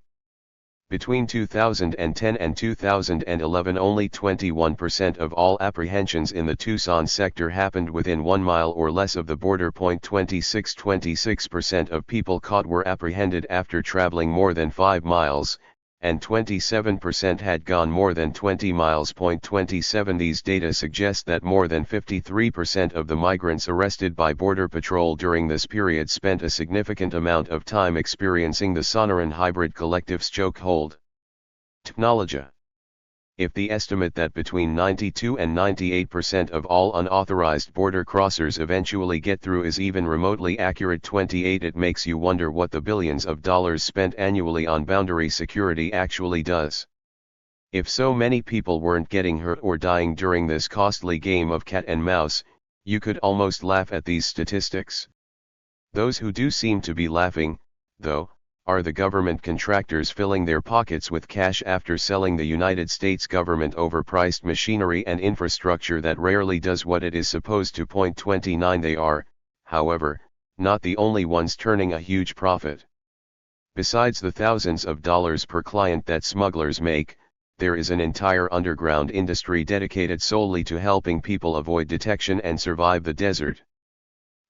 Between 2010 and 2011, only 21% of all apprehensions in the Tucson sector happened within 1 mile or less of the border. 26% of people caught were apprehended after traveling more than 5 miles, and 27% had gone more than 20 miles. 27 These data suggest that more than 53% of the migrants arrested by Border Patrol during this period spent a significant amount of time experiencing the Sonoran hybrid collective's chokehold. Technology. If the estimate that between 92 and 98% of all unauthorized border crossers eventually get through is even remotely accurate, 28 it makes you wonder what the billions of dollars spent annually on boundary security actually does. If so many people weren't getting hurt or dying during this costly game of cat and mouse, you could almost laugh at these statistics. Those who do seem to be laughing, though, are the government contractors filling their pockets with cash after selling the United States government overpriced machinery and infrastructure that rarely does what it is supposed to. 29 They are, however, not the only ones turning a huge profit. Besides the thousands of dollars per client that smugglers make, there is an entire underground industry dedicated solely to helping people avoid detection and survive the desert.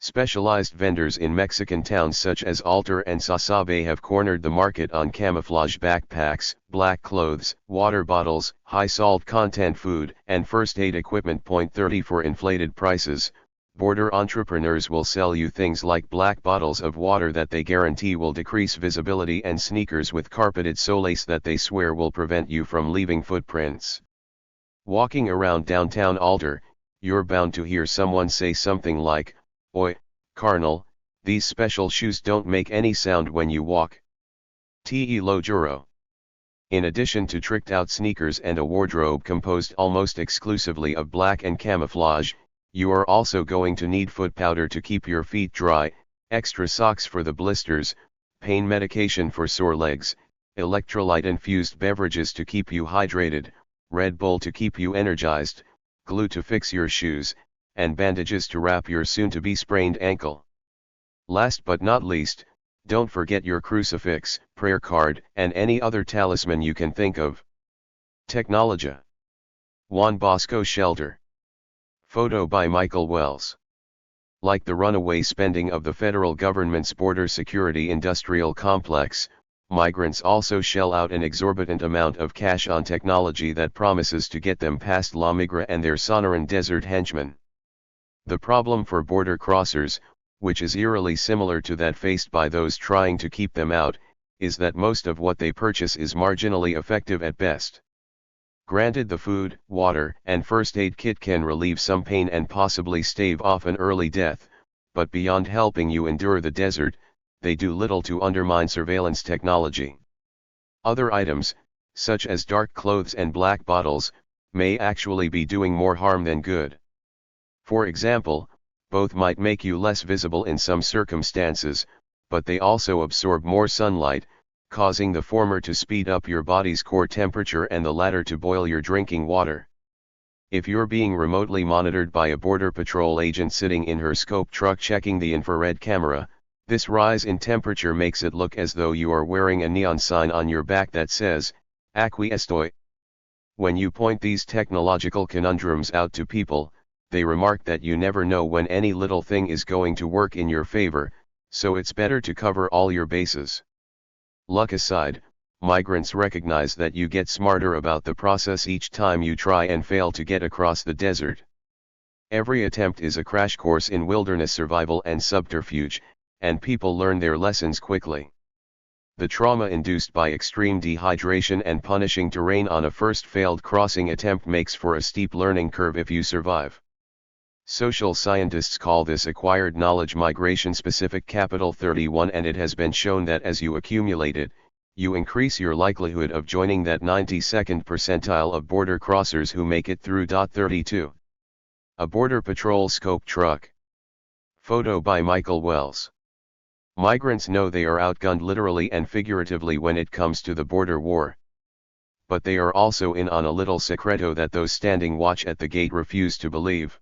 Specialized vendors in Mexican towns such as Altar and Sasabe have cornered the market on camouflage backpacks, black clothes, water bottles, high salt content food, and first aid equipment. 30 For inflated prices, border entrepreneurs will sell you things like black bottles of water that they guarantee will decrease visibility and sneakers with carpeted soles that they swear will prevent you from leaving footprints. Walking around downtown Altar, you're bound to hear someone say something like, "Oi, carnal, these special shoes don't make any sound when you walk. Te lo juro." In addition to tricked-out sneakers and a wardrobe composed almost exclusively of black and camouflage, you are also going to need foot powder to keep your feet dry, extra socks for the blisters, pain medication for sore legs, electrolyte-infused beverages to keep you hydrated, Red Bull to keep you energized, glue to fix your shoes, and bandages to wrap your soon-to-be sprained ankle. Last but not least, don't forget your crucifix, prayer card, and any other talisman you can think of. Technology. Juan Bosco Shelter. Photo by Michael Wells. Like the runaway spending of the federal government's border security industrial complex, migrants also shell out an exorbitant amount of cash on technology that promises to get them past La Migra and their Sonoran desert henchmen. The problem for border crossers, which is eerily similar to that faced by those trying to keep them out, is that most of what they purchase is marginally effective at best. Granted, the food, water, and first aid kit can relieve some pain and possibly stave off an early death, but beyond helping you endure the desert, they do little to undermine surveillance technology. Other items, such as dark clothes and black bottles, may actually be doing more harm than good. For example, both might make you less visible in some circumstances, but they also absorb more sunlight, causing the former to speed up your body's core temperature and the latter to boil your drinking water. If you're being remotely monitored by a Border Patrol agent sitting in her scope truck checking the infrared camera, this rise in temperature makes it look as though you are wearing a neon sign on your back that says, "Aquí estoy." When you point these technological conundrums out to people, they remark that you never know when any little thing is going to work in your favor, so it's better to cover all your bases. Luck aside, migrants recognize that you get smarter about the process each time you try and fail to get across the desert. Every attempt is a crash course in wilderness survival and subterfuge, and people learn their lessons quickly. The trauma induced by extreme dehydration and punishing terrain on a first failed crossing attempt makes for a steep learning curve if you survive. Social scientists call this acquired knowledge migration-specific capital 31, and it has been shown that as you accumulate it, you increase your likelihood of joining that 92nd percentile of border crossers who make it through. 32. A Border Patrol Scope Truck. Photo by Michael Wells. Migrants know they are outgunned literally and figuratively when it comes to the border war. But they are also in on a little secreto that those standing watch at the gate refuse to believe.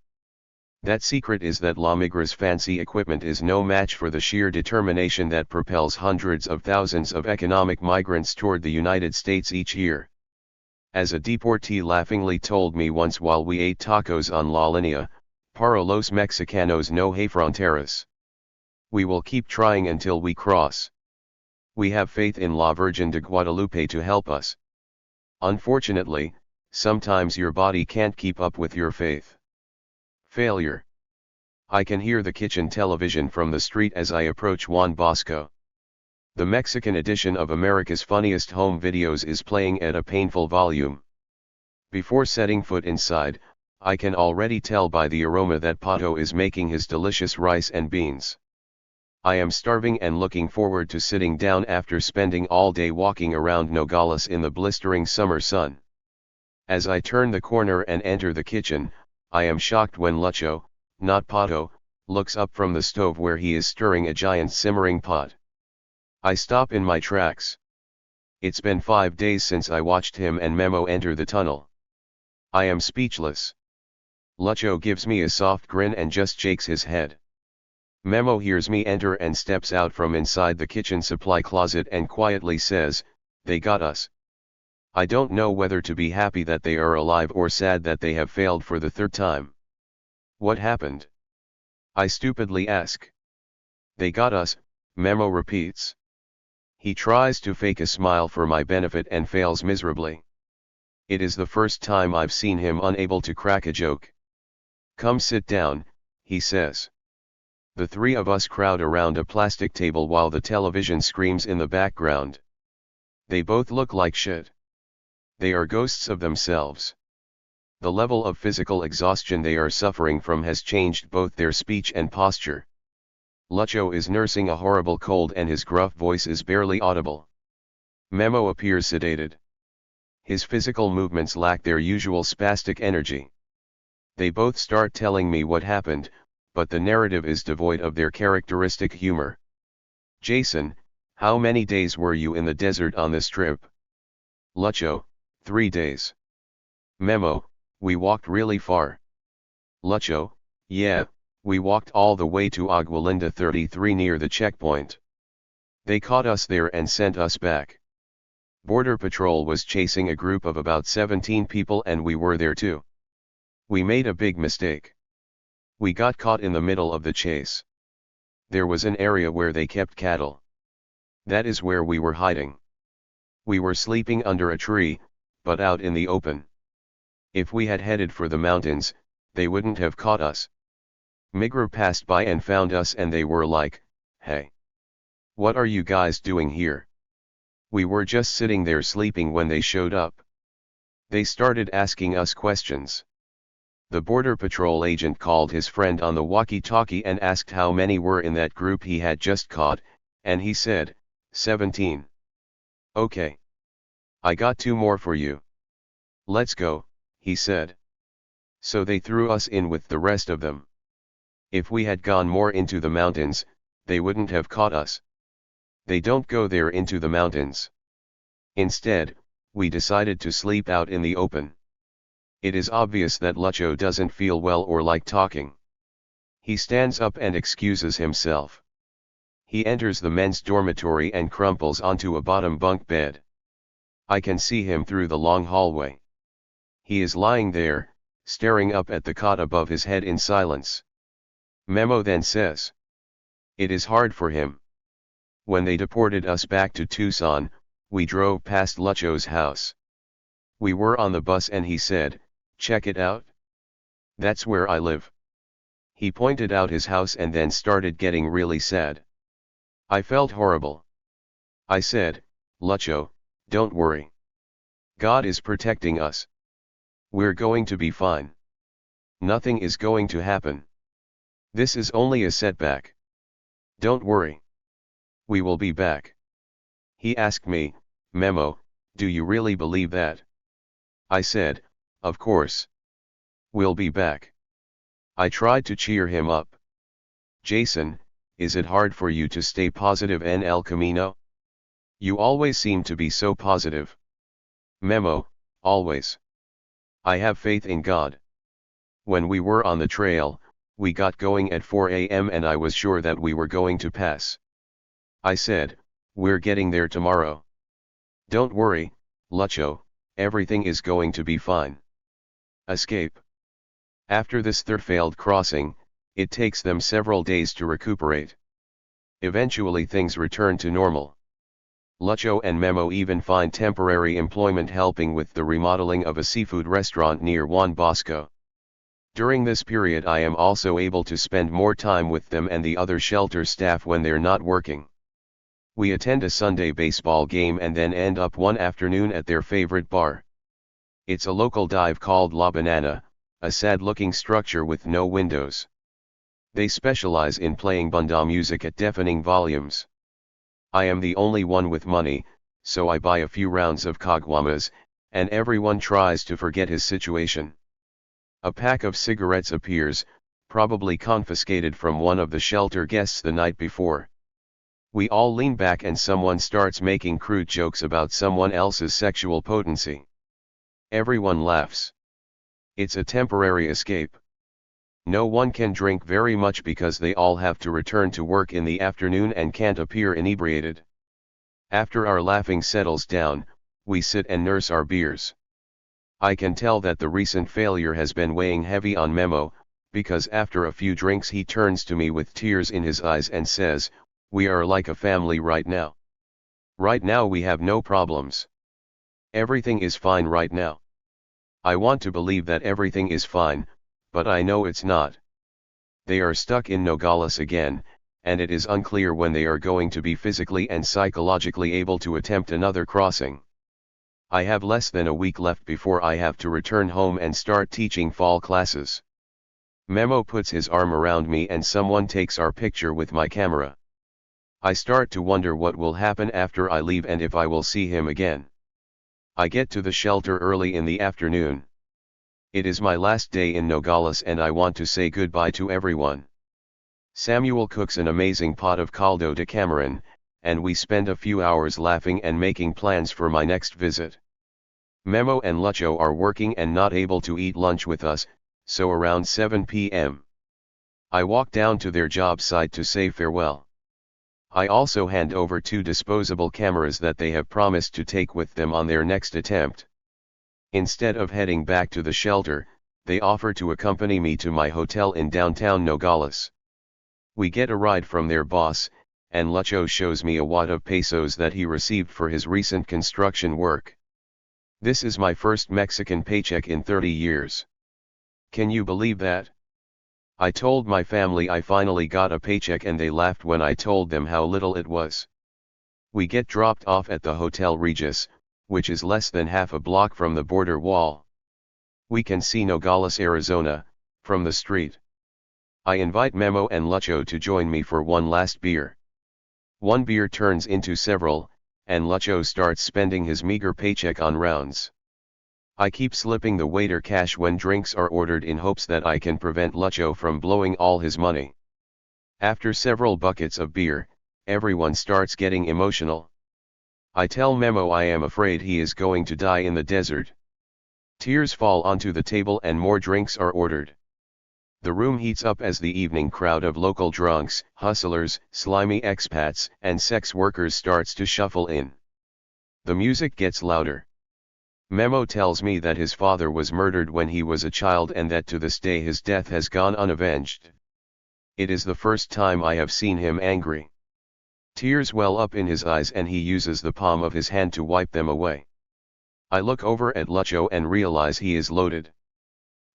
That secret is that La Migra's fancy equipment is no match for the sheer determination that propels hundreds of thousands of economic migrants toward the United States each year. As a deportee laughingly told me once while we ate tacos on La Linea, "Para los Mexicanos no hay fronteras." We will keep trying until we cross. We have faith in La Virgen de Guadalupe to help us. Unfortunately, sometimes your body can't keep up with your faith. Failure. I can hear the kitchen television from the street as I approach Juan Bosco. The Mexican edition of America's Funniest Home Videos is playing at a painful volume. Before setting foot inside, I can already tell by the aroma that Pato is making his delicious rice and beans. I am starving and looking forward to sitting down after spending all day walking around Nogales in the blistering summer sun. As I turn the corner and enter the kitchen, I am shocked when Lucho, not Pato, looks up from the stove where he is stirring a giant simmering pot. I stop in my tracks. It's been 5 days since I watched him and Memo enter the tunnel. I am speechless. Lucho gives me a soft grin and just shakes his head. Memo hears me enter and steps out from inside the kitchen supply closet and quietly says, "They got us." I don't know whether to be happy that they are alive or sad that they have failed for the third time. What happened? I stupidly ask. "They got us," Memo repeats. He tries to fake a smile for my benefit and fails miserably. It is the first time I've seen him unable to crack a joke. "Come sit down," he says. The three of us crowd around a plastic table while the television screams in the background. They both look like shit. They are ghosts of themselves. The level of physical exhaustion they are suffering from has changed both their speech and posture. Lucho is nursing a horrible cold and his gruff voice is barely audible. Memo appears sedated. His physical movements lack their usual spastic energy. They both start telling me what happened, but the narrative is devoid of their characteristic humor. "Jason, how many days were you in the desert on this trip?" Lucho, 3 days. Memo, we walked really far. Lucho, yeah, we walked all the way to Agualinda 33 near the checkpoint. They caught us there and sent us back. Border Patrol was chasing a group of about 17 people and we were there too. We made a big mistake. We got caught in the middle of the chase. There was an area where they kept cattle. That is where we were hiding. We were sleeping under a tree, but out in the open. If we had headed for the mountains, they wouldn't have caught us. Migra passed by and found us and they were like, "Hey, what are you guys doing here?" We were just sitting there sleeping when they showed up. They started asking us questions. The Border Patrol agent called his friend on the walkie-talkie and asked how many were in that group he had just caught, and he said, 17. "Okay. I got 2 more for you. Let's go," he said. So they threw us in with the rest of them. If we had gone more into the mountains, they wouldn't have caught us. They don't go there into the mountains. Instead, we decided to sleep out in the open. It is obvious that Lucho doesn't feel well or like talking. He stands up and excuses himself. He enters the men's dormitory and crumples onto a bottom bunk bed. I can see him through the long hallway. He is lying there, staring up at the cot above his head in silence. Memo then says, "It is hard for him. When they deported us back to Tucson, we drove past Lucho's house. We were on the bus and he said, 'Check it out. That's where I live.' He pointed out his house and then started getting really sad. I felt horrible. I said, Lucho, don't worry. God is protecting us. We're going to be fine. Nothing is going to happen. This is only a setback. Don't worry. We will be back. He asked me, Memo, do you really believe that? I said, of course. We'll be back. I tried to cheer him up. Jason, is it hard for you to stay positive en el camino? You always seem to be so positive. Memo, always. I have faith in God. When we were on the trail, we got going at 4 a.m. and I was sure that we were going to pass. I said, we're getting there tomorrow. Don't worry, Lucho, everything is going to be fine. Escape. After this third failed crossing, it takes them several days to recuperate. Eventually things return to normal. Lucho and Memo even find temporary employment helping with the remodeling of a seafood restaurant near Juan Bosco. During this period I am also able to spend more time with them and the other shelter staff when they're not working. We attend a Sunday baseball game and then end up one afternoon at their favorite bar. It's a local dive called La Banana, a sad-looking structure with no windows. They specialize in playing banda music at deafening volumes. I am the only one with money, so I buy a few rounds of caguamas, and everyone tries to forget his situation. A pack of cigarettes appears, probably confiscated from one of the shelter guests the night before. We all lean back and someone starts making crude jokes about someone else's sexual potency. Everyone laughs. It's a temporary escape. No one can drink very much because they all have to return to work in the afternoon and can't appear inebriated. After our laughing settles down, we sit and nurse our beers. I can tell that the recent failure has been weighing heavy on Memo, because after a few drinks he turns to me with tears in his eyes and says, we are like a family right now. Right now we have no problems. Everything is fine right now. I want to believe that everything is fine, but I know it's not. They are stuck in Nogales again, and it is unclear when they are going to be physically and psychologically able to attempt another crossing. I have less than a week left before I have to return home and start teaching fall classes. Memo puts his arm around me and someone takes our picture with my camera. I start to wonder what will happen after I leave and if I will see him again. I get to the shelter early in the afternoon. It is my last day in Nogales and I want to say goodbye to everyone. Samuel cooks an amazing pot of caldo de camarón, and we spend a few hours laughing and making plans for my next visit. Memo and Lucho are working and not able to eat lunch with us, so around 7 p.m. I walk down to their job site to say farewell. I also hand over 2 disposable cameras that they have promised to take with them on their next attempt. Instead of heading back to the shelter, they offer to accompany me to my hotel in downtown Nogales. We get a ride from their boss, and Lucho shows me a wad of pesos that he received for his recent construction work. This is my first Mexican paycheck in 30 years. Can you believe that? I told my family I finally got a paycheck and they laughed when I told them how little it was. We get dropped off at the Hotel Regis, which is less than half a block from the border wall. We can see Nogales, Arizona, from the street. I invite Memo and Lucho to join me for one last beer. One beer turns into several, and Lucho starts spending his meager paycheck on rounds. I keep slipping the waiter cash when drinks are ordered in hopes that I can prevent Lucho from blowing all his money. After several buckets of beer, everyone starts getting emotional. I tell Memo I am afraid he is going to die in the desert. Tears fall onto the table and more drinks are ordered. The room heats up as the evening crowd of local drunks, hustlers, slimy expats, and sex workers starts to shuffle in. The music gets louder. Memo tells me that his father was murdered when he was a child and that to this day his death has gone unavenged. It is the first time I have seen him angry. Tears well up in his eyes and he uses the palm of his hand to wipe them away. I look over at Lucho and realize he is loaded.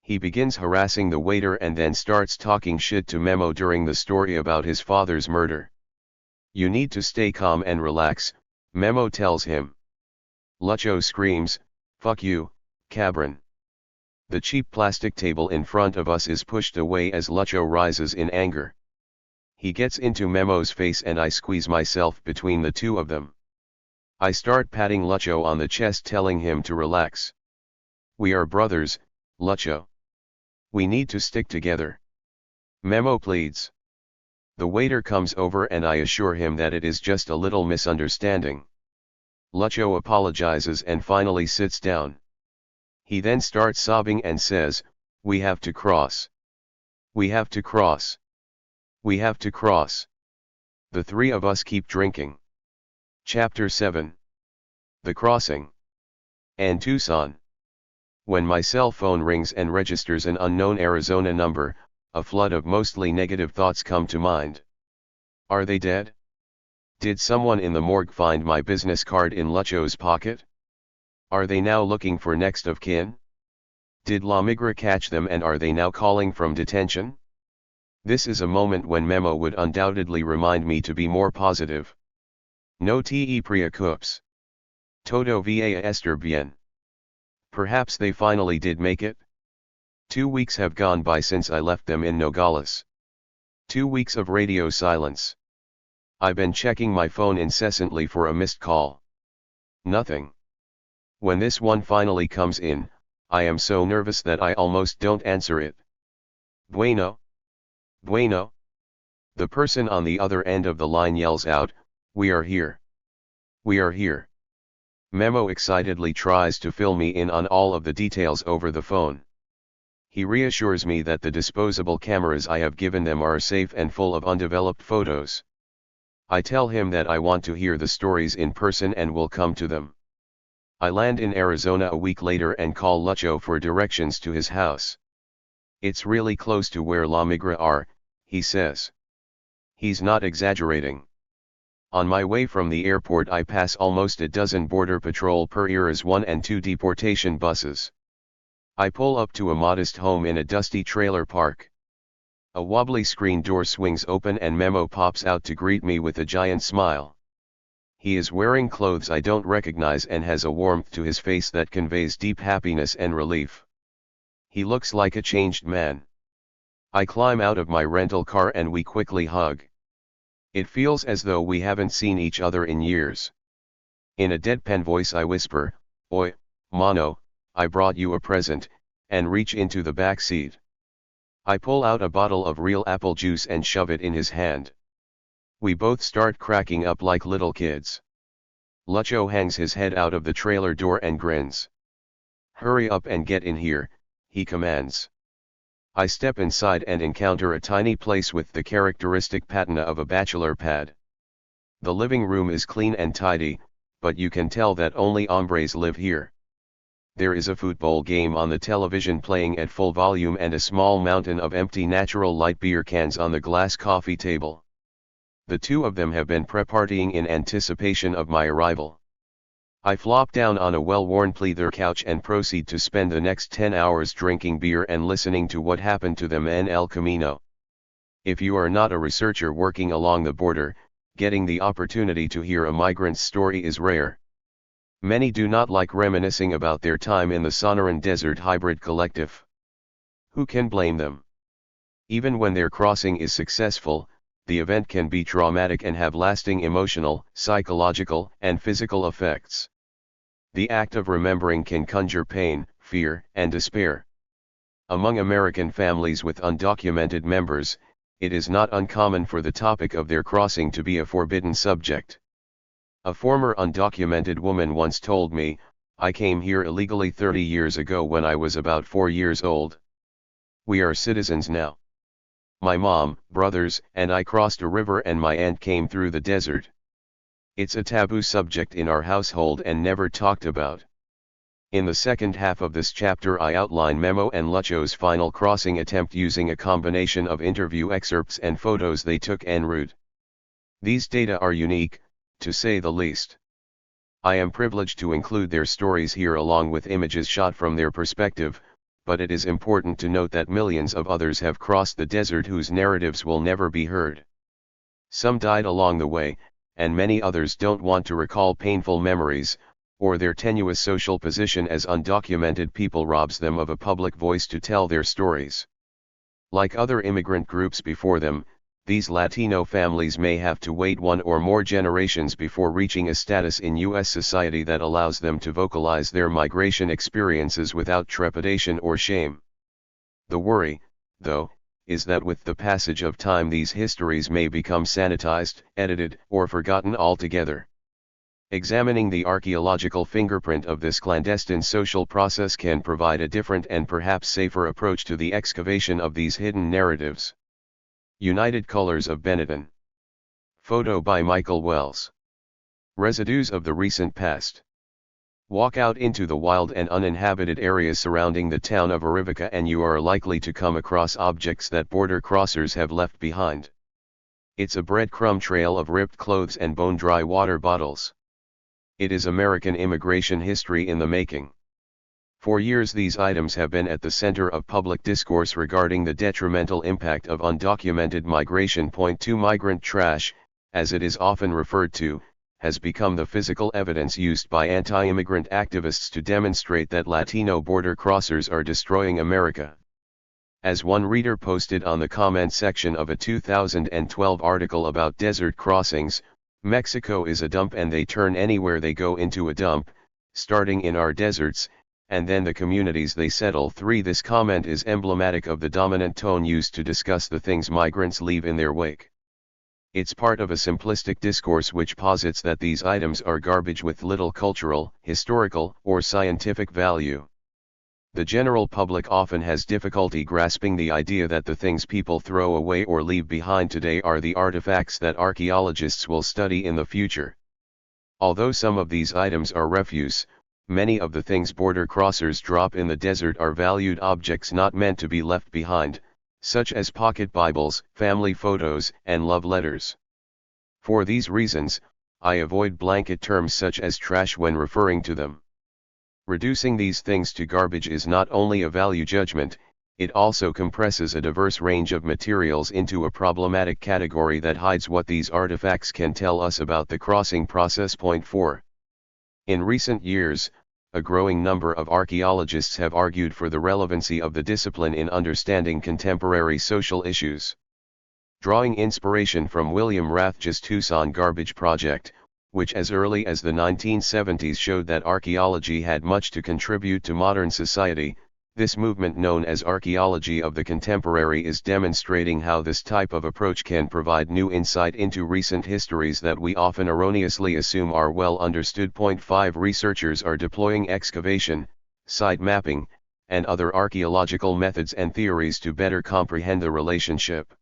He begins harassing the waiter and then starts talking shit to Memo during the story about his father's murder. You need to stay calm and relax, Memo tells him. Lucho screams, "Fuck you, cabron." The cheap plastic table in front of us is pushed away as Lucho rises in anger. He gets into Memo's face and I squeeze myself between the two of them. I start patting Lucho on the chest, telling him to relax. "We are brothers, Lucho. We need to stick together," Memo pleads. The waiter comes over and I assure him that it is just a little misunderstanding. Lucho apologizes and finally sits down. He then starts sobbing and says, "We have to cross. We have to cross. We have to cross." The three of us keep drinking. Chapter 7. The Crossing. And Tucson. When my cell phone rings and registers an unknown Arizona number, a flood of mostly negative thoughts come to mind. Are they dead? Did someone in the morgue find my business card in Lucho's pocket? Are they now looking for next of kin? Did La Migra catch them and are they now calling from detention? This is a moment when Memo would undoubtedly remind me to be more positive. No te preocupes. Todo va a estar bien. Perhaps they finally did make it? 2 weeks have gone by since I left them in Nogales. 2 weeks of radio silence. I've been checking my phone incessantly for a missed call. Nothing. When this one finally comes in, I am so nervous that I almost don't answer it. Bueno? Bueno? The person on the other end of the line yells out, "We are here. We are here." Memo excitedly tries to fill me in on all of the details over the phone. He reassures me that the disposable cameras I have given them are safe and full of undeveloped photos. I tell him that I want to hear the stories in person and will come to them. I land in Arizona a week later and call Lucho for directions to his house. "It's really close to where La Migra are," he says. He's not exaggerating. On my way from the airport I pass almost a dozen Border Patrol Pereiras 1 and 2 deportation buses. I pull up to a modest home in a dusty trailer park. A wobbly screen door swings open and Memo pops out to greet me with a giant smile. He is wearing clothes I don't recognize and has a warmth to his face that conveys deep happiness and relief. He looks like a changed man. I climb out of my rental car and we quickly hug. It feels as though we haven't seen each other in years. In a deadpan voice I whisper, "Oi, mano, I brought you a present," and reach into the back seat. I pull out a bottle of real apple juice and shove it in his hand. We both start cracking up like little kids. Lucho hangs his head out of the trailer door and grins. "Hurry up and get in here," he commands. I step inside and encounter a tiny place with the characteristic patina of a bachelor pad. The living room is clean and tidy, but you can tell that only hombres live here. There is a football game on the television playing at full volume and a small mountain of empty natural light beer cans on the glass coffee table. The two of them have been pre-partying in anticipation of my arrival. I flop down on a well-worn pleather couch and proceed to spend the next 10 hours drinking beer and listening to what happened to them en el camino. If you are not a researcher working along the border, getting the opportunity to hear a migrant's story is rare. Many do not like reminiscing about their time in the Sonoran Desert Hybrid Collective. Who can blame them? Even when their crossing is successful, the event can be traumatic and have lasting emotional, psychological, and physical effects. The act of remembering can conjure pain, fear, and despair. Among American families with undocumented members, it is not uncommon for the topic of their crossing to be a forbidden subject. A former undocumented woman once told me, "I came here illegally 30 years ago when I was about 4 years old. We are citizens now. My mom, brothers, and I crossed a river and my aunt came through the desert. It's a taboo subject in our household and never talked about." In the second half of this chapter I outline Memo and Lucho's final crossing attempt using a combination of interview excerpts and photos they took en route. These data are unique, to say the least. I am privileged to include their stories here along with images shot from their perspective, but it is important to note that millions of others have crossed the desert whose narratives will never be heard. Some died along the way, and many others don't want to recall painful memories, or their tenuous social position as undocumented people robs them of a public voice to tell their stories. Like other immigrant groups before them, these Latino families may have to wait one or more generations before reaching a status in U.S. society that allows them to vocalize their migration experiences without trepidation or shame. The worry, though, is that with the passage of time these histories may become sanitized, edited, or forgotten altogether. Examining the archaeological fingerprint of this clandestine social process can provide a different and perhaps safer approach to the excavation of these hidden narratives. United Colors of Benetton. Photo by Michael Wells. Residues of the recent past. Walk out into the wild and uninhabited areas surrounding the town of Arivaca and you are likely to come across objects that border crossers have left behind. It's a breadcrumb trail of ripped clothes and bone-dry water bottles. It is American immigration history in the making. For years these items have been at the center of public discourse regarding the detrimental impact of undocumented migration. Point 2 Migrant trash, as it is often referred to, has become the physical evidence used by anti-immigrant activists to demonstrate that Latino border crossers are destroying America. As one reader posted on the comment section of a 2012 article about desert crossings, Mexico is a dump and they turn anywhere they go into a dump, starting in our deserts, and then the communities they settle. 3 This comment is emblematic of the dominant tone used to discuss the things migrants leave in their wake. It's part of a simplistic discourse which posits that these items are garbage with little cultural, historical, or scientific value. The general public often has difficulty grasping the idea that the things people throw away or leave behind today are the artifacts that archaeologists will study in the future. Although some of these items are refuse, many of the things border crossers drop in the desert are valued objects not meant to be left behind, such as pocket Bibles, family photos, and love letters. For these reasons, I avoid blanket terms such as trash when referring to them. Reducing these things to garbage is not only a value judgment, it also compresses a diverse range of materials into a problematic category that hides what these artifacts can tell us about the crossing process. Point 4. In recent years, a growing number of archaeologists have argued for the relevancy of the discipline in understanding contemporary social issues. Drawing inspiration from William Rathje's Tucson Garbage Project, which as early as the 1970s showed that archaeology had much to contribute to modern society, this movement known as archaeology of the contemporary is demonstrating how this type of approach can provide new insight into recent histories that we often erroneously assume are well understood. Point 5 Researchers are deploying excavation, site mapping, and other archaeological methods and theories to better comprehend the relationship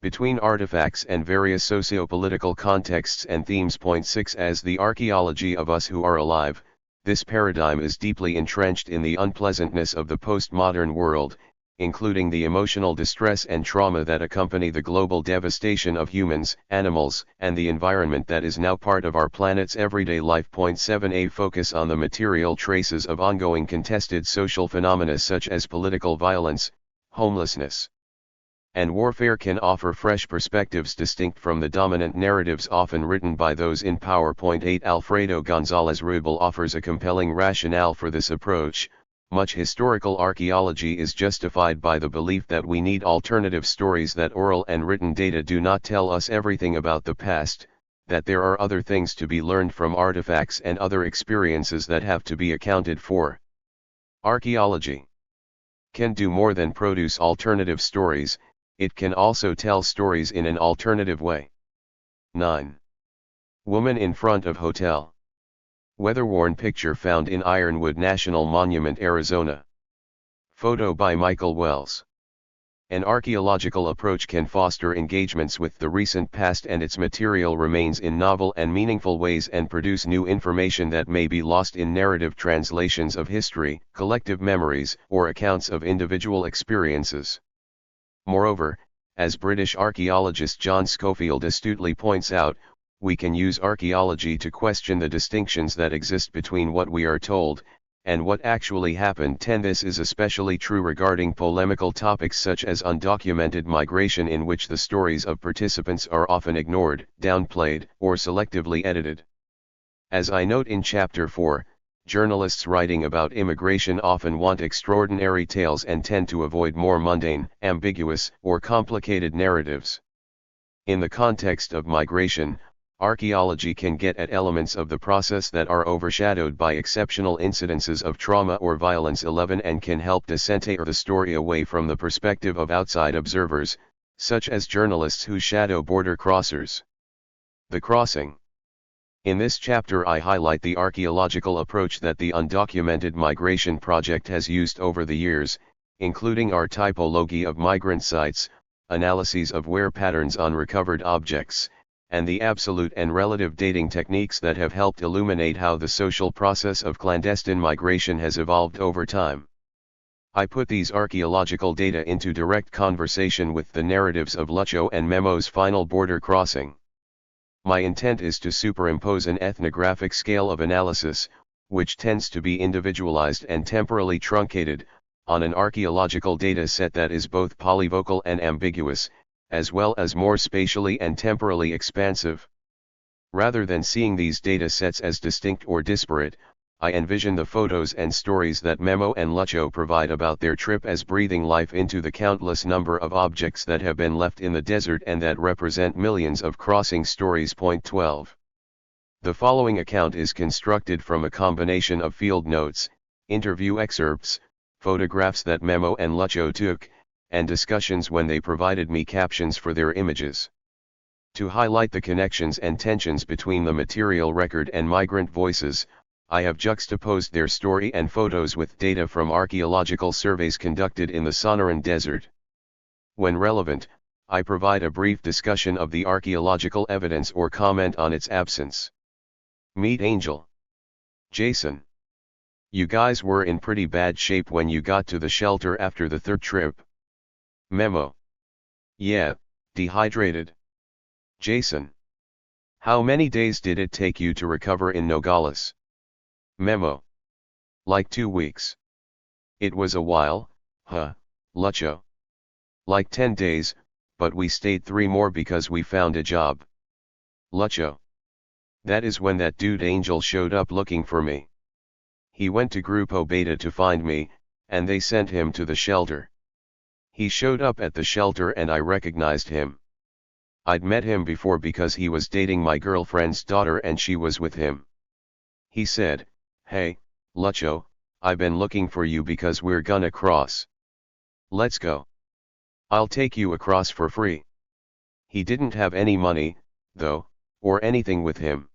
between artifacts and various socio-political contexts and themes. Point 6 As the archaeology of us who are alive, this paradigm is deeply entrenched in the unpleasantness of the postmodern world, including the emotional distress and trauma that accompany the global devastation of humans, animals, and the environment that is now part of our planet's everyday life. Point 7 A focus on the material traces of ongoing contested social phenomena such as political violence, homelessness, and warfare can offer fresh perspectives distinct from the dominant narratives often written by those in power. Point 8 Alfredo González Rubel offers a compelling rationale for this approach. Much historical archaeology is justified by the belief that we need alternative stories, that oral and written data do not tell us everything about the past, that there are other things to be learned from artifacts and other experiences that have to be accounted for. Archaeology can do more than produce alternative stories. It can also tell stories in an alternative way. 9. Woman in front of hotel. Weather-worn picture found in Ironwood National Monument, Arizona. Photo by Michael Wells. An archaeological approach can foster engagements with the recent past and its material remains in novel and meaningful ways and produce new information that may be lost in narrative translations of history, collective memories, or accounts of individual experiences. Moreover, as British archaeologist John Schofield astutely points out, we can use archaeology to question the distinctions that exist between what we are told, and what actually happened. 10. This is especially true regarding polemical topics such as undocumented migration, in which the stories of participants are often ignored, downplayed, or selectively edited. As I note in Chapter 4, journalists writing about immigration often want extraordinary tales and tend to avoid more mundane, ambiguous, or complicated narratives. In the context of migration, archaeology can get at elements of the process that are overshadowed by exceptional incidences of trauma or violence. 11. And can help decenter the story away from the perspective of outside observers, such as journalists who shadow border crossers. The crossing. In this chapter I highlight the archaeological approach that the Undocumented Migration Project has used over the years, including our typology of migrant sites, analyses of wear patterns on recovered objects, and the absolute and relative dating techniques that have helped illuminate how the social process of clandestine migration has evolved over time. I put these archaeological data into direct conversation with the narratives of Lucho and Memo's final border crossing. My intent is to superimpose an ethnographic scale of analysis, which tends to be individualized and temporally truncated, on an archaeological data set that is both polyvocal and ambiguous, as well as more spatially and temporally expansive. Rather than seeing these data sets as distinct or disparate, I envision the photos and stories that Memo and Lucho provide about their trip as breathing life into the countless number of objects that have been left in the desert and that represent millions of crossing stories. Point 12. The following account is constructed from a combination of field notes, interview excerpts, photographs that Memo and Lucho took, and discussions when they provided me captions for their images. To highlight the connections and tensions between the material record and migrant voices, I have juxtaposed their story and photos with data from archaeological surveys conducted in the Sonoran Desert. When relevant, I provide a brief discussion of the archaeological evidence or comment on its absence. Meet Angel. Jason. You guys were in pretty bad shape when you got to the shelter after the third trip. Memo. Yeah, dehydrated. Jason. How many days did it take you to recover in Nogales? Memo. Like 2 weeks. It was a while, huh, Lucho? Like 10 days, but we stayed 3 more because we found a job. Lucho. That is when that dude Angel showed up looking for me. He went to Grupo Beta to find me, and they sent him to the shelter. He showed up at the shelter and I recognized him. I'd met him before because he was dating my girlfriend's daughter and she was with him. He said, "Hey, Lucho, I've been looking for you because we're gonna cross. Let's go. I'll take you across for free." He didn't have any money, though, or anything with him.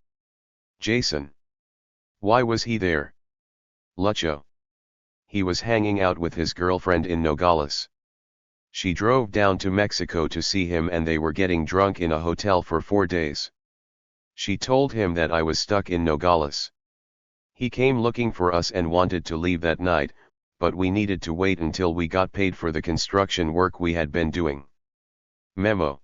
Jason. Why was he there? Lucho. He was hanging out with his girlfriend in Nogales. She drove down to Mexico to see him and they were getting drunk in a hotel for 4 days. She told him that I was stuck in Nogales. He came looking for us and wanted to leave that night, but we needed to wait until we got paid for the construction work we had been doing. Memo.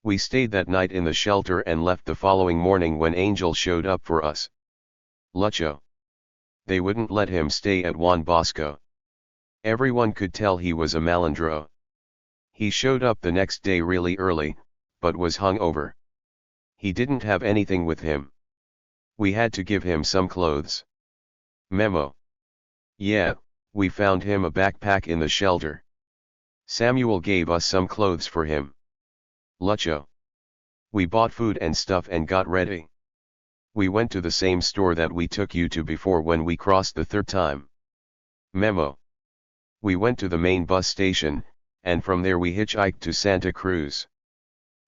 We stayed that night in the shelter and left the following morning when Angel showed up for us. Lucho. They wouldn't let him stay at Juan Bosco. Everyone could tell he was a malandro. He showed up the next day really early, but was hungover. He didn't have anything with him. We had to give him some clothes. Memo. Yeah, we found him a backpack in the shelter. Samuel gave us some clothes for him. Lucho. We bought food and stuff and got ready. We went to the same store that we took you to before when we crossed the 3rd time. Memo. We went to the main bus station, and from there we hitchhiked to Santa Cruz.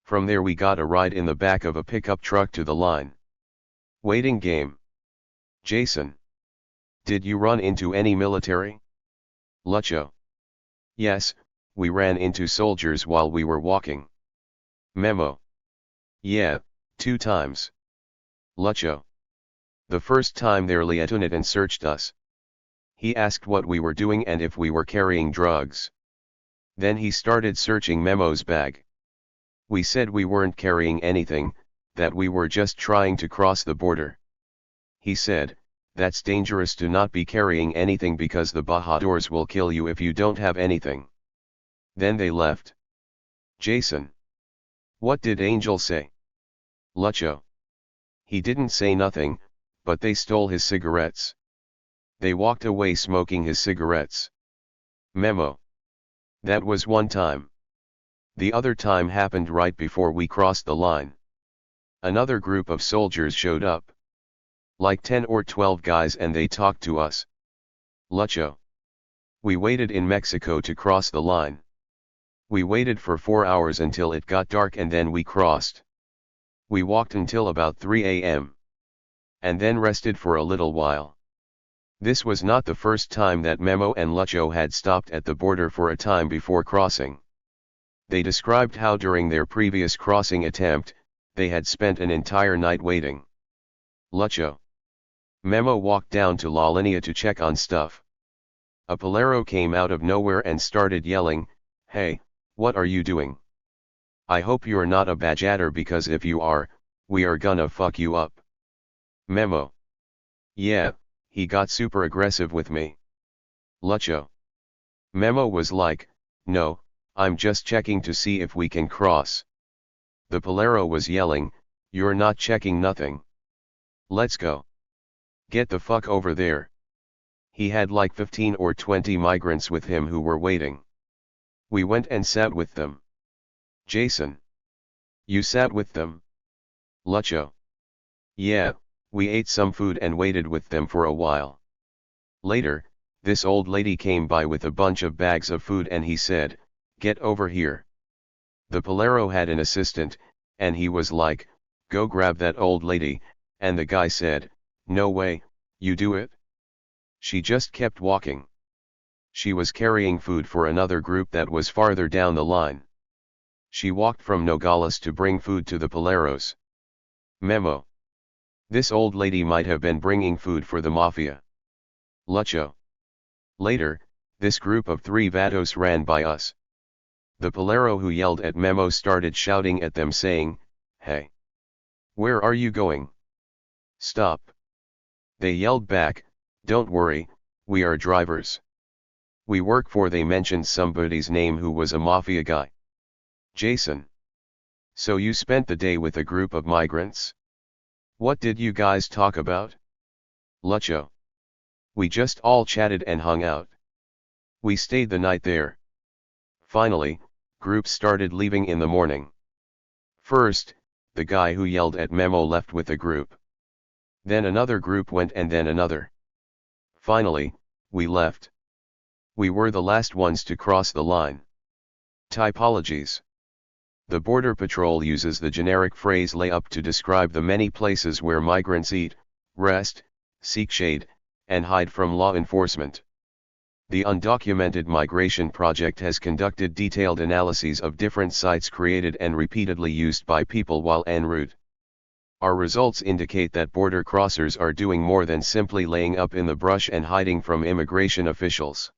From there we got a ride in the back of a pickup truck to the line. Waiting game. Jason. Did you run into any military? Lucho. Yes, we ran into soldiers while we were walking. Memo. Yeah, 2 times. Lucho. The first time their lieutenant searched us. He asked what we were doing and if we were carrying drugs. Then he started searching Memo's bag. We said we weren't carrying anything, that we were just trying to cross the border. He said, That's dangerous to not be carrying anything because the Bahadors will kill you if you don't have anything. Then they left. Jason. What did Angel say? Lucho. He didn't say nothing, but they stole his cigarettes. They walked away smoking his cigarettes. Memo. That was one time. The other time happened right before we crossed the line. Another group of soldiers showed up. Like 10 or 12 guys, and they talked to us. Lucho. We waited in Mexico to cross the line. We waited for 4 hours until it got dark and then we crossed. We walked until about 3 a.m. and then rested for a little while. This was not the first time that Memo and Lucho had stopped at the border for a time before crossing. They described how during their previous crossing attempt, they had spent an entire night waiting. Lucho. Memo walked down to La Linea to check on stuff. A Polero came out of nowhere and started yelling, "Hey, what are you doing? I hope you're not a Bajader because if you are, we are gonna fuck you up." Memo. Yeah, he got super aggressive with me. Lucho. Memo was like, "No, I'm just checking to see if we can cross." The Polero was yelling, "You're not checking nothing. Let's go. Get the fuck over there." He had like 15 or 20 migrants with him who were waiting. We went and sat with them. Jason. You sat with them? Lucho. Yeah, we ate some food and waited with them for a while. Later, this old lady came by with a bunch of bags of food and he said, "Get over here." The Polero had an assistant, and he was like, "Go grab that old lady," and the guy said, "No way, you do it." She just kept walking. She was carrying food for another group that was farther down the line. She walked from Nogales to bring food to the Poleros. Memo. This old lady might have been bringing food for the mafia. Lucho. Later, this group of 3 vatos ran by us. The Polero who yelled at Memo started shouting at them saying, "Hey! Where are you going? Stop!" They yelled back, "Don't worry, we are drivers. We work for." They mentioned somebody's name who was a mafia guy. Jason. So you spent the day with a group of migrants? What did you guys talk about? Lucho. We just all chatted and hung out. We stayed the night there. Finally, groups started leaving in the morning. First, the guy who yelled at Memo left with a group. Then another group went and then another. Finally, we left. We were the last ones to cross the line. Typologies. The Border Patrol uses the generic phrase lay up to describe the many places where migrants eat, rest, seek shade, and hide from law enforcement. The Undocumented Migration Project has conducted detailed analyses of different sites created and repeatedly used by people while en route. Our results indicate that border crossers are doing more than simply laying up in the brush and hiding from immigration officials.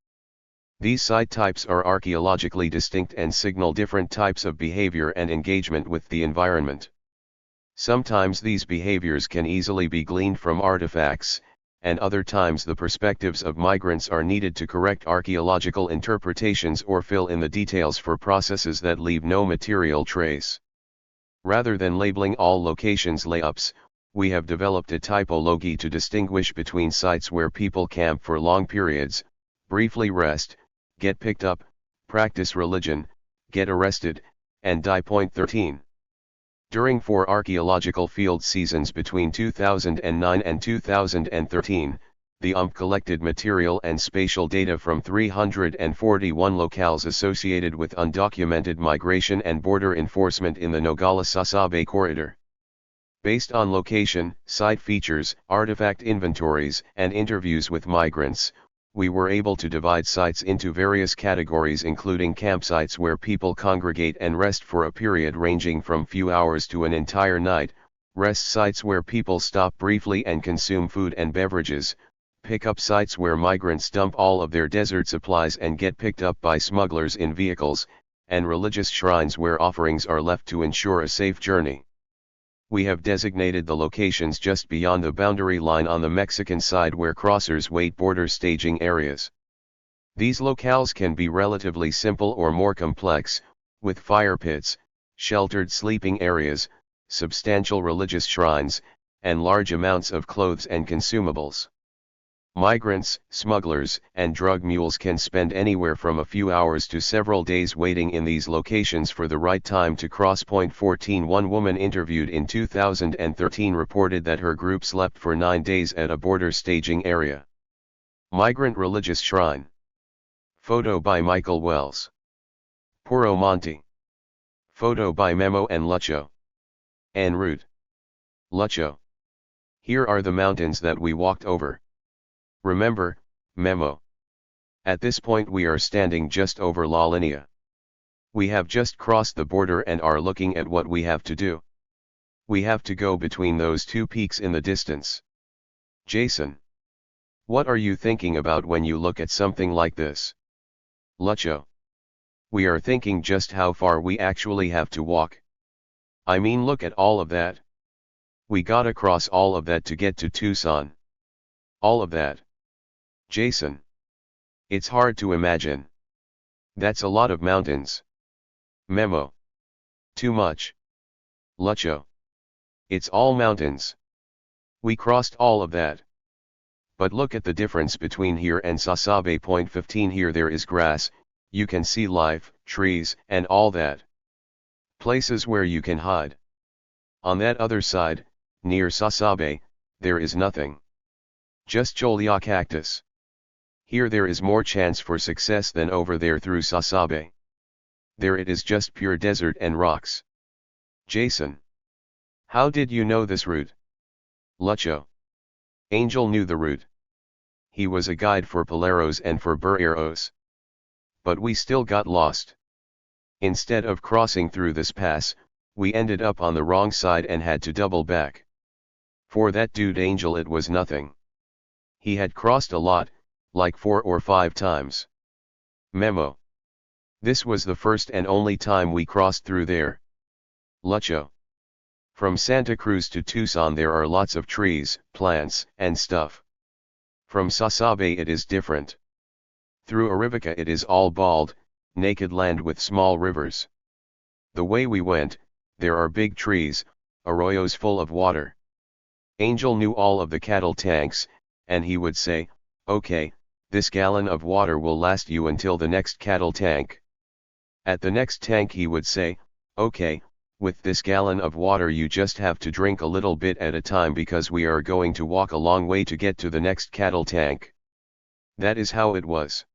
These site types are archaeologically distinct and signal different types of behavior and engagement with the environment. Sometimes these behaviors can easily be gleaned from artifacts, and other times the perspectives of migrants are needed to correct archaeological interpretations or fill in the details for processes that leave no material trace. Rather than labeling all locations layups, we have developed a typology to distinguish between sites where people camp for long periods, briefly rest, get picked up, practice religion, get arrested, and die. Point 13. During 4 archaeological field seasons between 2009 and 2013, the collected material and spatial data from 341 locales associated with undocumented migration and border enforcement in the Nogales-Sasabe corridor. Based on location, site features, artifact inventories, and interviews with migrants, we were able to divide sites into various categories, including campsites where people congregate and rest for a period ranging from few hours to an entire night, rest sites where people stop briefly and consume food and beverages, pickup sites where migrants dump all of their desert supplies and get picked up by smugglers in vehicles, and religious shrines where offerings are left to ensure a safe journey. We have designated the locations just beyond the boundary line on the Mexican side where crossers wait border staging areas. These locales can be relatively simple or more complex, with fire pits, sheltered sleeping areas, substantial religious shrines, and large amounts of clothes and consumables. Migrants, smugglers, and drug mules can spend anywhere from a few hours to several days waiting in these locations for the right time to cross. 14 One woman interviewed in 2013 reported that her group slept for 9 days at a border staging area. Migrant religious shrine. Photo by Michael Wells. Puro Monte. Photo by Memo and Lucho. En route. Lucho. Here are the mountains that we walked over. Remember, Memo. At this point we are standing just over La Linea. We have just crossed the border and are looking at what we have to do. We have to go between those two peaks in the distance. Jason. What are you thinking about when you look at something like this? Lucho. We are thinking just how far we actually have to walk. I mean, look at all of that. We gotta cross all of that to get to Tucson. All of that. Jason. It's hard to imagine. That's a lot of mountains. Memo. Too much. Lucho. It's all mountains. We crossed all of that. But look at the difference between here and Sasabe. 15 Here there is grass, you can see life, trees, and all that. Places where you can hide. On that other side, near Sasabe, there is nothing. Just Cholla cactus. Here there is more chance for success than over there through Sasabe. There it is just pure desert and rocks. Jason. How did you know this route? Lucho. Angel knew the route. He was a guide for Paleros and for Burreros. But we still got lost. Instead of crossing through this pass, we ended up on the wrong side and had to double back. For that dude Angel it was nothing. He had crossed a lot, like 4 or 5 times. Memo. This was the first and only time we crossed through there. Lucho. From Santa Cruz to Tucson there are lots of trees, plants, and stuff. From Sasabe it is different. Through Arivaca it is all bald, naked land with small rivers. The way we went, there are big trees, arroyos full of water. Angel knew all of the cattle tanks, and he would say, okay, this gallon of water will last you until the next cattle tank. At the next tank he would say, okay, with this gallon of water you just have to drink a little bit at a time because we are going to walk a long way to get to the next cattle tank. That is how it was.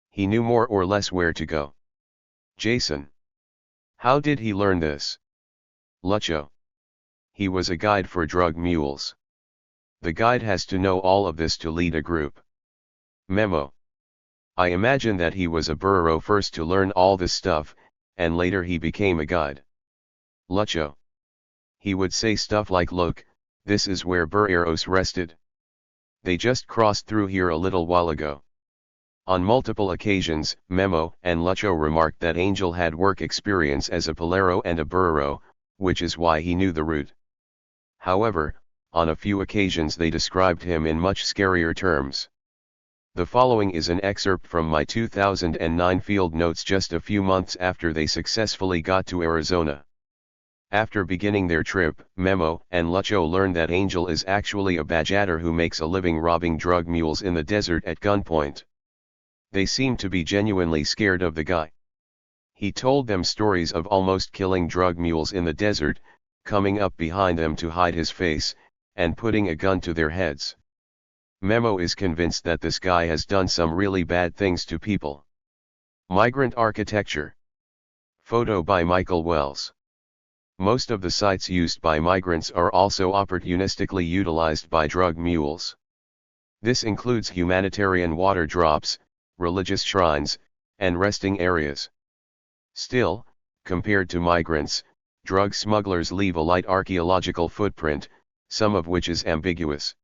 He knew more or less where to go. Jason. How did he learn this? Lucho. He was a guide for drug mules. The guide has to know all of this to lead a group. Memo. I imagine that he was a burro first to learn all this stuff, and later he became a guide. Lucho. He would say stuff like, look, this is where burreros rested. They just crossed through here a little while ago. On multiple occasions, Memo and Lucho remarked that Angel had work experience as a palero and a burro, which is why he knew the route. However, on a few occasions they described him in much scarier terms. The following is an excerpt from my 2009 field notes just a few months after they successfully got to Arizona. After beginning their trip, Memo and Lucho learned that Angel is actually a badger who makes a living robbing drug mules in the desert at gunpoint. They seemed to be genuinely scared of the guy. He told them stories of almost killing drug mules in the desert, coming up behind them to hide his face, and putting a gun to their heads. Memo is convinced that this guy has done some really bad things to people. Migrant architecture. Photo by Michael Wells. Most of the sites used by migrants are also opportunistically utilized by drug mules. This includes humanitarian water drops, religious shrines, and resting areas. Still, compared to migrants, drug smugglers leave a light archaeological footprint, some of which is ambiguous.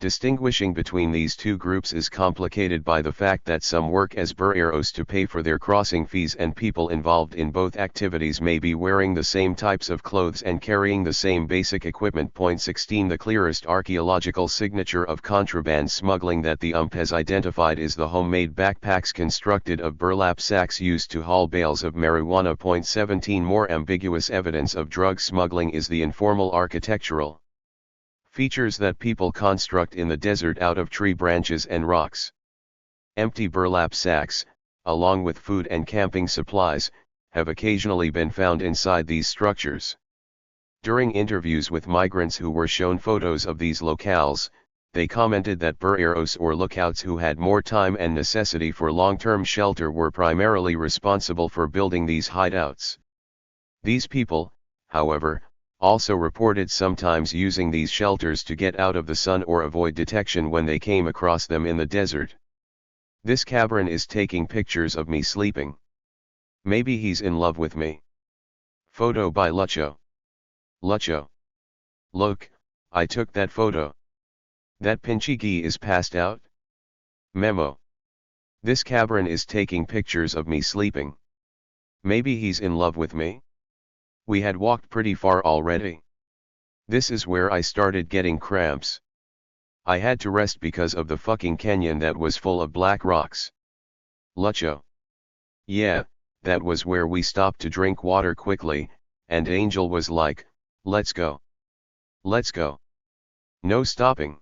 Distinguishing between these two groups is complicated by the fact that some work as bureros to pay for their crossing fees, and people involved in both activities may be wearing the same types of clothes and carrying the same basic equipment. Point 16. The clearest archaeological signature of contraband smuggling that the UMP has identified is the homemade backpacks constructed of burlap sacks used to haul bales of marijuana. Point 17. More ambiguous evidence of drug smuggling is the informal architectural features that people construct in the desert out of tree branches and rocks. Empty burlap sacks, along with food and camping supplies, have occasionally been found inside these structures. During interviews with migrants who were shown photos of these locales, they commented that bureros or lookouts who had more time and necessity for long-term shelter were primarily responsible for building these hideouts. These people, however, also reported sometimes using these shelters to get out of the sun or avoid detection when they came across them in the desert. This cabron is taking pictures of me sleeping. Maybe he's in love with me. Photo by Lucho. Lucho. Look, I took that photo. That Pinchigi is passed out? Memo. This cabron is taking pictures of me sleeping. Maybe he's in love with me? We had walked pretty far already. This is where I started getting cramps. I had to rest because of the fucking canyon that was full of black rocks. Lucho. Yeah, that was where we stopped to drink water quickly, and Angel was like, let's go. Let's go. No stopping.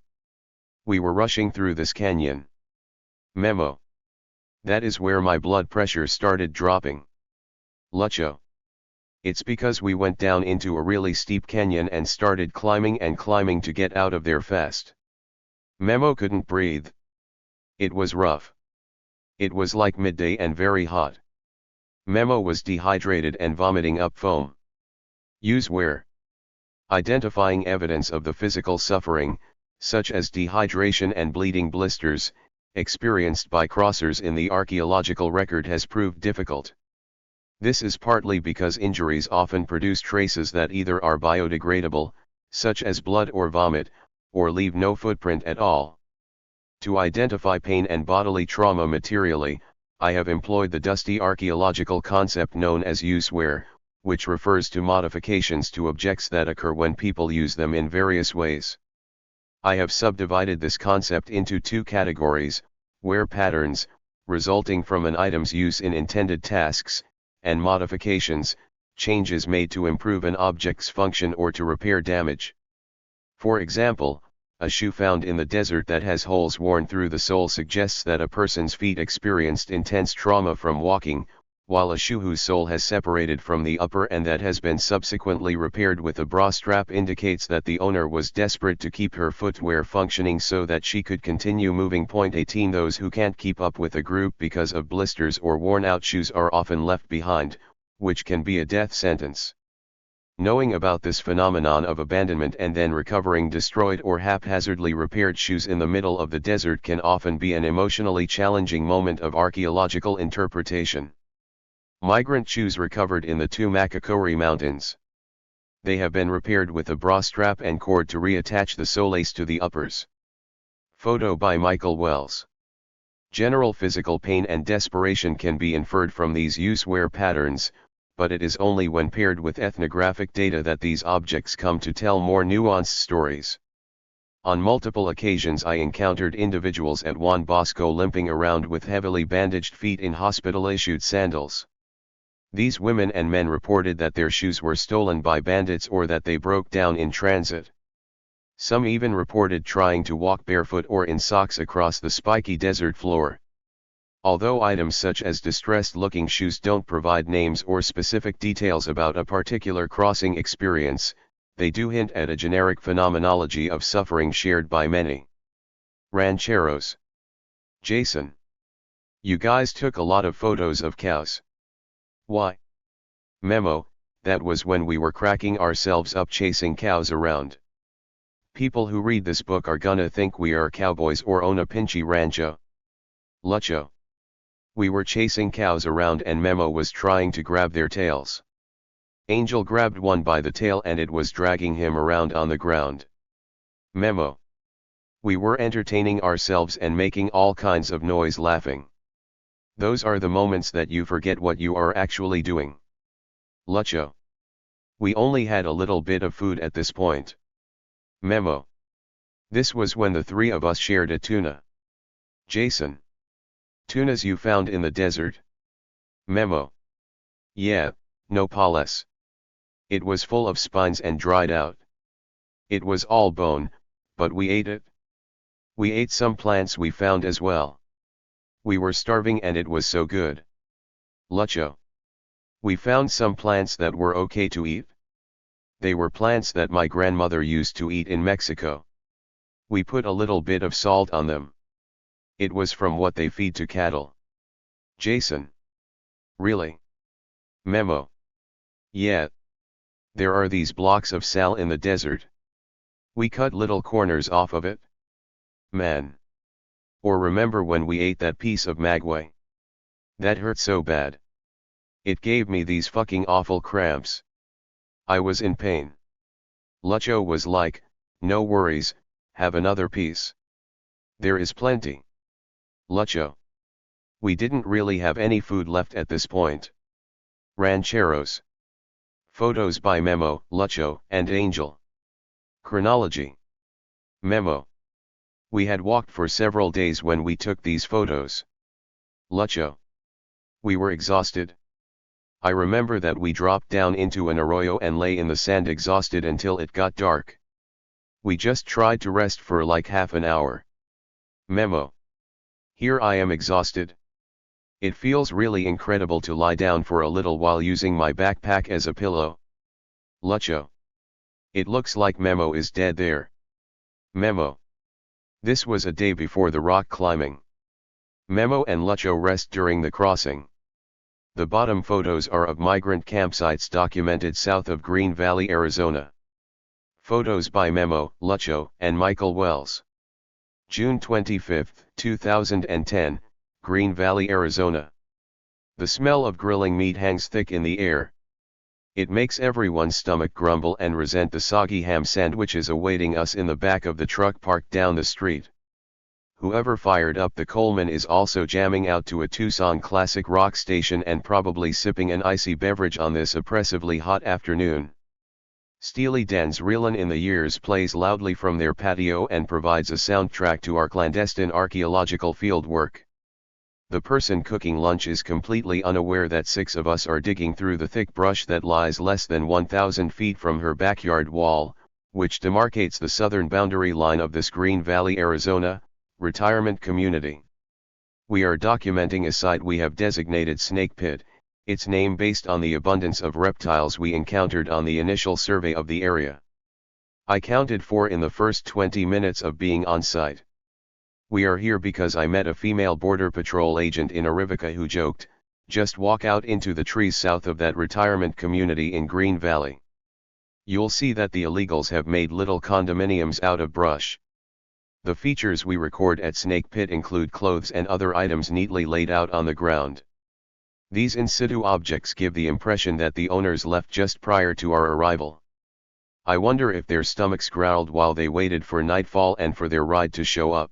We were rushing through this canyon. Memo. That is where my blood pressure started dropping. Lucho. It's because we went down into a really steep canyon and started climbing and climbing to get out of there fast. Memo couldn't breathe. It was rough. It was like midday and very hot. Memo was dehydrated and vomiting up foam. Use where? Identifying evidence of the physical suffering, such as dehydration and bleeding blisters, experienced by crossers in the archaeological record has proved difficult. This is partly because injuries often produce traces that either are biodegradable, such as blood or vomit, or leave no footprint at all. To identify pain and bodily trauma materially, I have employed the dusty archaeological concept known as use wear, which refers to modifications to objects that occur when people use them in various ways. I have subdivided this concept into two categories: wear patterns, resulting from an item's use in intended tasks, and modifications, changes made to improve an object's function or to repair damage. For example, a shoe found in the desert that has holes worn through the sole suggests that a person's feet experienced intense trauma from walking, while a shoe whose sole has separated from the upper and that has been subsequently repaired with a bra strap indicates that the owner was desperate to keep her footwear functioning so that she could continue moving. Point 18. Those who can't keep up with a group because of blisters or worn-out shoes are often left behind, which can be a death sentence. Knowing about this phenomenon of abandonment and then recovering destroyed or haphazardly repaired shoes in the middle of the desert can often be an emotionally challenging moment of archaeological interpretation. Migrant shoes recovered in the two Makakori Mountains. They have been repaired with a bra strap and cord to reattach the soles to the uppers. Photo by Michael Wells. General physical pain and desperation can be inferred from these use-wear patterns, but it is only when paired with ethnographic data that these objects come to tell more nuanced stories. On multiple occasions I encountered individuals at Juan Bosco limping around with heavily bandaged feet in hospital-issued sandals. These women and men reported that their shoes were stolen by bandits or that they broke down in transit. Some even reported trying to walk barefoot or in socks across the spiky desert floor. Although items such as distressed-looking shoes don't provide names or specific details about a particular crossing experience, they do hint at a generic phenomenology of suffering shared by many. Rancheros. Jason. You guys took a lot of photos of cows. Why? Memo, that was when we were cracking ourselves up chasing cows around. People who read this book are gonna think we are cowboys or own a pinchy rancho. Lucho. We were chasing cows around and Memo was trying to grab their tails. Angel grabbed one by the tail and it was dragging him around on the ground. Memo. We were entertaining ourselves and making all kinds of noise laughing. Those are the moments that you forget what you are actually doing. Lucho. We only had a little bit of food at this point. Memo. This was when the three of us shared a tuna. Jason. Tunas you found in the desert? Memo. Yeah, no pales. It was full of spines and dried out. It was all bone, but we ate it. We ate some plants we found as well. We were starving and it was so good. Lucho. We found some plants that were okay to eat. They were plants that my grandmother used to eat in Mexico. We put a little bit of salt on them. It was from what they feed to cattle. Jason. Really? Memo. Yeah. There are these blocks of sal in the desert. We cut little corners off of it. Man. Or remember when we ate that piece of maguey? That hurt so bad. It gave me these fucking awful cramps. I was in pain. Lucho was like, no worries, have another piece. There is plenty. Lucho. We didn't really have any food left at this point. Rancheros. Photos by Memo, Lucho, and Angel. Chronology. Memo. We had walked for several days when we took these photos. Lucho. We were exhausted. I remember that we dropped down into an arroyo and lay in the sand exhausted until it got dark. We just tried to rest for like half an hour. Memo. Here I am exhausted. It feels really incredible to lie down for a little while using my backpack as a pillow. Lucho. It looks like Memo is dead there. Memo. This was a day before the rock climbing. Memo and Lucho rest during the crossing. The bottom photos are of migrant campsites documented south of Green Valley, Arizona. Photos by Memo, Lucho, and Michael Wells. June 25, 2010, Green Valley, Arizona. The smell of grilling meat hangs thick in the air. It makes everyone's stomach grumble and resent the soggy ham sandwiches awaiting us in the back of the truck parked down the street. Whoever fired up the Coleman is also jamming out to a Tucson classic rock station and probably sipping an icy beverage on this oppressively hot afternoon. Steely Dan's Reelin' in the Years plays loudly from their patio and provides a soundtrack to our clandestine archaeological fieldwork. The person cooking lunch is completely unaware that 6 of us are digging through the thick brush that lies less than 1,000 feet from her backyard wall, which demarcates the southern boundary line of this Green Valley, Arizona, retirement community. We are documenting a site we have designated Snake Pit, its name based on the abundance of reptiles we encountered on the initial survey of the area. I counted 4 in the first 20 minutes of being on site. We are here because I met a female Border Patrol agent in Arivica who joked, just walk out into the trees south of that retirement community in Green Valley. You'll see that the illegals have made little condominiums out of brush. The features we record at Snake Pit include clothes and other items neatly laid out on the ground. These in situ objects give the impression that the owners left just prior to our arrival. I wonder if their stomachs growled while they waited for nightfall and for their ride to show up.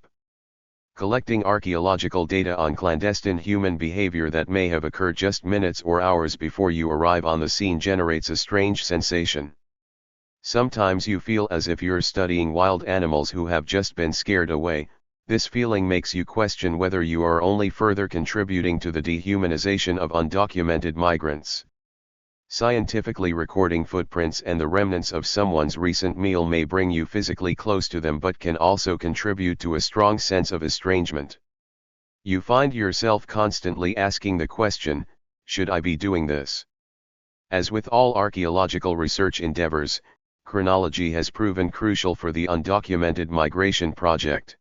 Collecting archaeological data on clandestine human behavior that may have occurred just minutes or hours before you arrive on the scene generates a strange sensation. Sometimes you feel as if you're studying wild animals who have just been scared away. This feeling makes you question whether you are only further contributing to the dehumanization of undocumented migrants. Scientifically recording footprints and the remnants of someone's recent meal may bring you physically close to them but can also contribute to a strong sense of estrangement. You find yourself constantly asking the question, should I be doing this? As with all archaeological research endeavors, chronology has proven crucial for the undocumented migration project.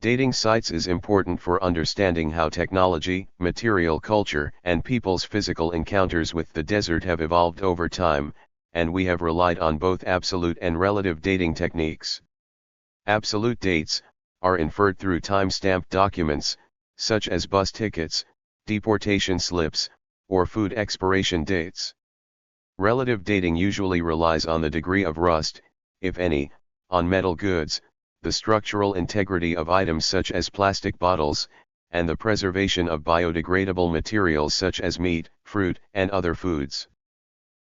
Dating sites is important for understanding how technology, material culture, and people's physical encounters with the desert have evolved over time, and we have relied on both absolute and relative dating techniques. Absolute dates are inferred through time-stamped documents, such as bus tickets, deportation slips, or food expiration dates. Relative dating usually relies on the degree of rust, if any, on metal goods, the structural integrity of items such as plastic bottles, and the preservation of biodegradable materials such as meat, fruit, and other foods.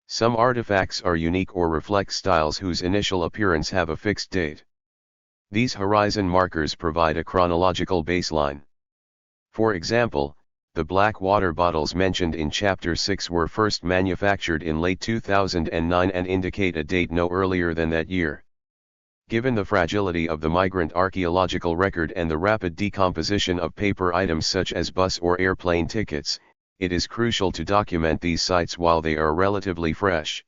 Some artifacts are unique or reflect styles whose initial appearance have a fixed date. These horizon markers provide a chronological baseline. For example, the black water bottles mentioned in Chapter 6 were first manufactured in late 2009 and indicate a date no earlier than that year. Given the fragility of the migrant archaeological record and the rapid decomposition of paper items such as bus or airplane tickets, it is crucial to document these sites while they are relatively fresh.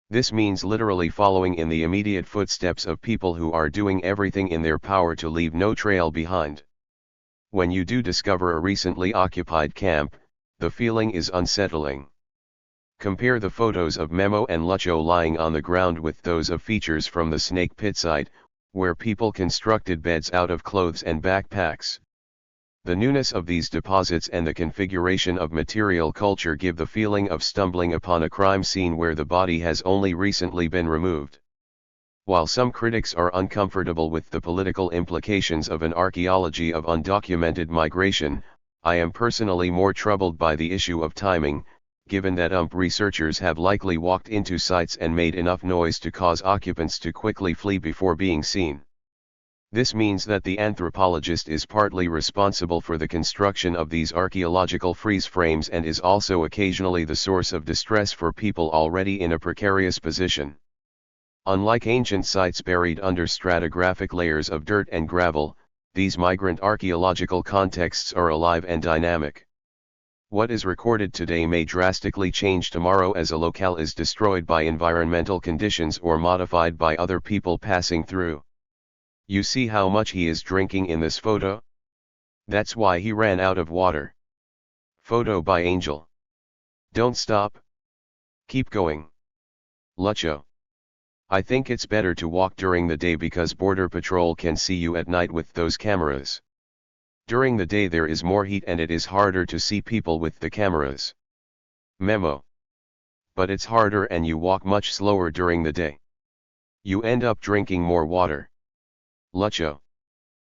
This means literally following in the immediate footsteps of people who are doing everything in their power to leave no trail behind. When you do discover a recently occupied camp, the feeling is unsettling. Compare the photos of Memo and Lucho lying on the ground with those of features from the Snake Pit site, where people constructed beds out of clothes and backpacks. The newness of these deposits and the configuration of material culture give the feeling of stumbling upon a crime scene where the body has only recently been removed. While some critics are uncomfortable with the political implications of an archaeology of undocumented migration, I am personally more troubled by the issue of timing, given that researchers have likely walked into sites and made enough noise to cause occupants to quickly flee before being seen. This means that the anthropologist is partly responsible for the construction of these archaeological freeze frames and is also occasionally the source of distress for people already in a precarious position. Unlike ancient sites buried under stratigraphic layers of dirt and gravel, these migrant archaeological contexts are alive and dynamic. What is recorded today may drastically change tomorrow as a locale is destroyed by environmental conditions or modified by other people passing through. You see how much he is drinking in this photo? That's why he ran out of water. Photo by Angel. Don't stop. Keep going. Lucho. I think it's better to walk during the day because Border Patrol can see you at night with those cameras. During the day there is more heat and it is harder to see people with the cameras. Memo. But it's harder and you walk much slower during the day. You end up drinking more water. Lucho.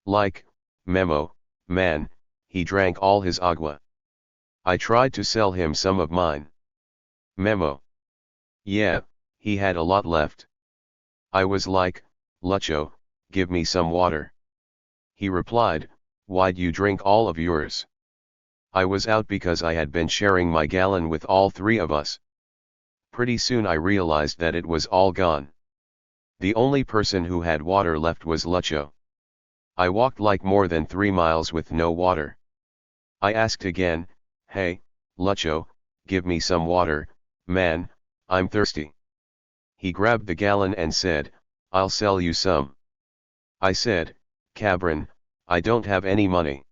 Like, Memo, man, he drank all his agua. I tried to sell him some of mine. Memo. Yeah, he had a lot left. I was like, Lucho, give me some water. He replied, why'd you drink all of yours? I was out because I had been sharing my gallon with all three of us. Pretty soon I realized that it was all gone. The only person who had water left was Lucho. I walked like more than 3 miles with no water. I asked again, hey, Lucho, give me some water, man, I'm thirsty. He grabbed the gallon and said, I'll sell you some. I said, Cabron, I don't have any money.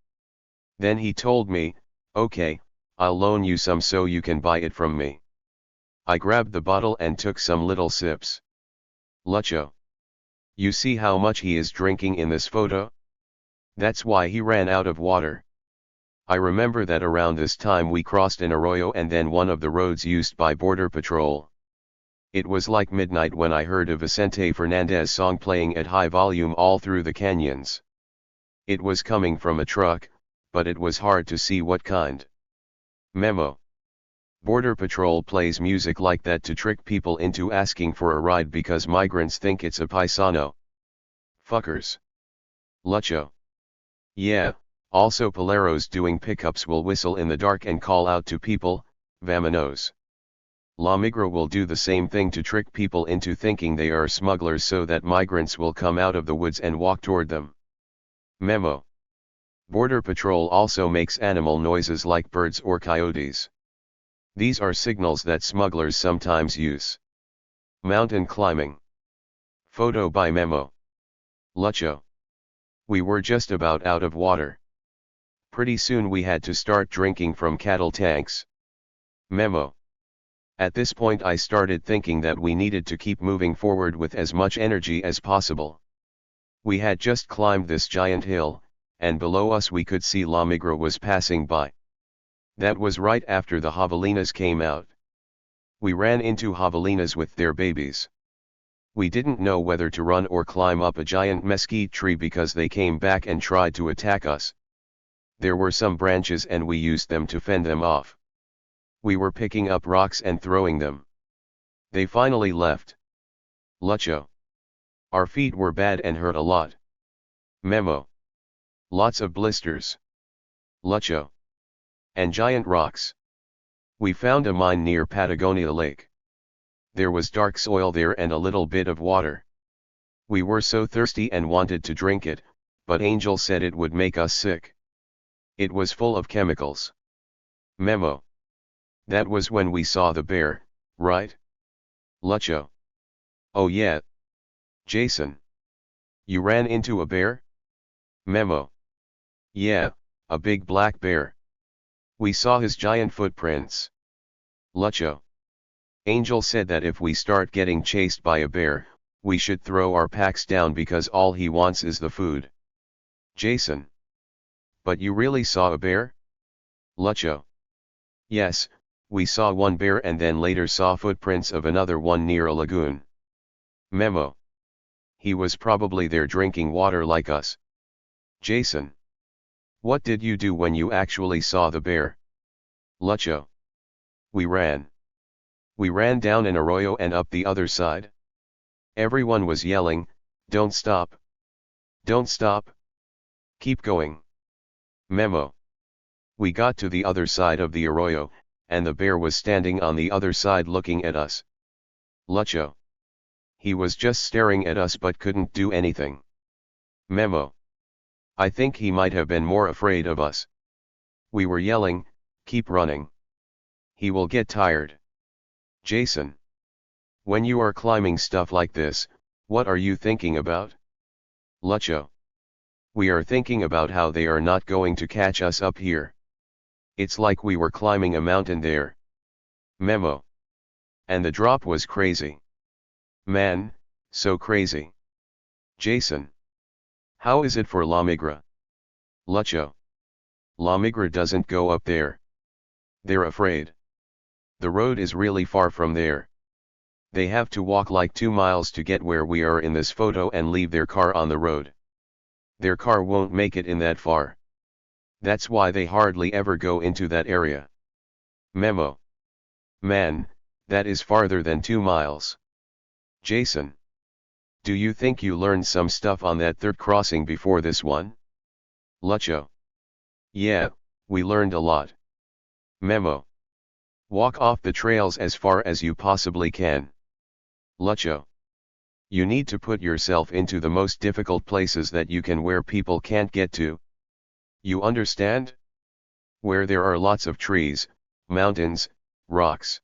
Then he told me, okay, I'll loan you some so you can buy it from me. I grabbed the bottle and took some little sips. Lucho. You see how much he is drinking in this photo? That's why he ran out of water. I remember that around this time we crossed an arroyo and then one of the roads used by Border Patrol. It was like midnight when I heard a Vicente Fernandez song playing at high volume all through the canyons. It was coming from a truck, but it was hard to see what kind. Memo. Border Patrol plays music like that to trick people into asking for a ride because migrants think it's a paisano. Fuckers. Lucho. Yeah, also paleros doing pickups will whistle in the dark and call out to people, vamonos. La Migra will do the same thing to trick people into thinking they are smugglers so that migrants will come out of the woods and walk toward them. Memo. Border Patrol also makes animal noises like birds or coyotes. These are signals that smugglers sometimes use. Mountain climbing. Photo by Memo. Lucho. We were just about out of water. Pretty soon we had to start drinking from cattle tanks. Memo. At this point I started thinking that we needed to keep moving forward with as much energy as possible. We had just climbed this giant hill, and below us we could see La Migra was passing by. That was right after the javelinas came out. We ran into javelinas with their babies. We didn't know whether to run or climb up a giant mesquite tree because they came back and tried to attack us. There were some branches and we used them to fend them off. We were picking up rocks and throwing them. They finally left. Lucho. Our feet were bad and hurt a lot. Memo. Lots of blisters. Lucho. And giant rocks. We found a mine near Patagonia Lake. There was dark soil there and a little bit of water. We were so thirsty and wanted to drink it, but Angel said it would make us sick. It was full of chemicals. Memo. That was when we saw the bear, right? Lucho. Oh yeah. Jason. You ran into a bear? Memo. Yeah, a big black bear. We saw his giant footprints. Lucho. Angel said that if we start getting chased by a bear, we should throw our packs down because all he wants is the food. Jason. But you really saw a bear? Lucho. Yes, we saw one bear and then later saw footprints of another one near a lagoon. Memo. He was probably there drinking water like us. Jason. What did you do when you actually saw the bear? Lucho. We ran. We ran down an arroyo and up the other side. Everyone was yelling, "Don't stop! Don't stop! Keep going!" Memo. We got to the other side of the arroyo, and the bear was standing on the other side looking at us. Lucho. He was just staring at us but couldn't do anything. Memo. I think he might have been more afraid of us. We were yelling, "Keep running! He will get tired." Jason. When you are climbing stuff like this, what are you thinking about? Lucho. We are thinking about how they are not going to catch us up here. It's like we were climbing a mountain there. Memo. And the drop was crazy. Man, so crazy. Jason. How is it for La Migra? Lucho. La Migra doesn't go up there. They're afraid. The road is really far from there. They have to walk like 2 miles to get where we are in this photo and leave their car on the road. Their car won't make it in that far. That's why they hardly ever go into that area. Memo. Man, that is farther than 2 miles. Jason. Do you think you learned some stuff on that third crossing before this one? Lucho. Yeah, we learned a lot. Memo. Walk off the trails as far as you possibly can. Lucho. You need to put yourself into the most difficult places that you can where people can't get to. You understand? Where there are lots of trees, mountains, rocks.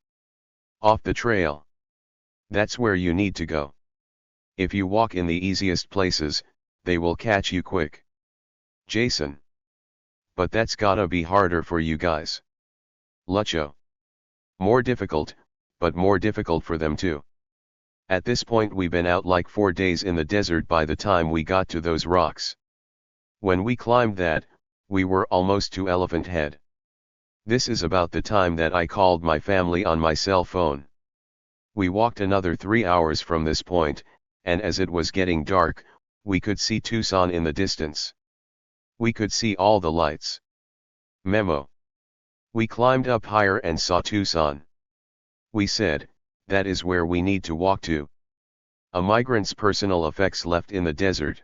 Off the trail. That's where you need to go. If you walk in the easiest places, they will catch you quick. Jason. But that's gotta be harder for you guys. Lucho. More difficult, but more difficult for them too. At this point we've been out like 4 days in the desert by the time we got to those rocks. When we climbed that, we were almost to Elephant Head. This is about the time that I called my family on my cell phone. We walked another 3 hours from this point, and as it was getting dark, we could see Tucson in the distance. We could see all the lights. Memo. We climbed up higher and saw Tucson. We said, that is where we need to walk to. A migrant's personal effects left in the desert.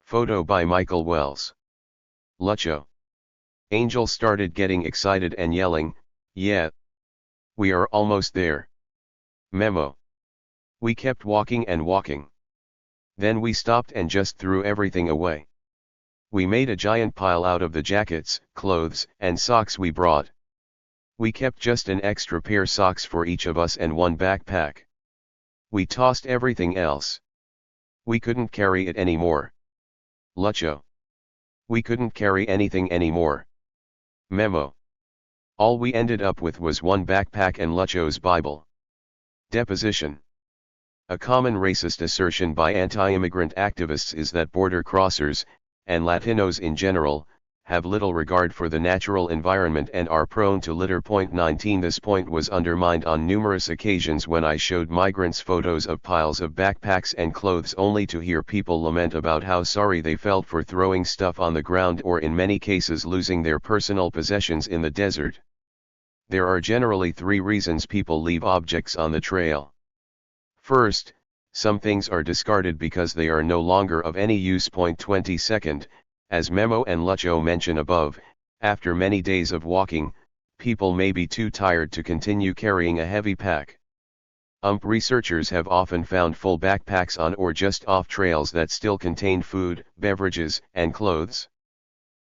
Photo by Michael Wells. Lucho. Angel started getting excited and yelling, yeah. We are almost there. Memo. We kept walking and walking. Then we stopped and just threw everything away. We made a giant pile out of the jackets, clothes, and socks we brought. We kept just an extra pair socks for each of us and one backpack. We tossed everything else. We couldn't carry it anymore. Lucho. We couldn't carry anything anymore. Memo. All we ended up with was one backpack and Lucho's Bible. Deposition. A common racist assertion by anti-immigrant activists is that border crossers, and Latinos in general, have little regard for the natural environment and are prone to litter. Point 19. This point was undermined on numerous occasions when I showed migrants photos of piles of backpacks and clothes only to hear people lament about how sorry they felt for throwing stuff on the ground or in many cases losing their personal possessions in the desert. There are generally three reasons people leave objects on the trail. First, some things are discarded because they are no longer of any use. Point 22. As Memo and Lucho mention above, after many days of walking, people may be too tired to continue carrying a heavy pack. Researchers have often found full backpacks on or just off trails that still contain food, beverages, and clothes.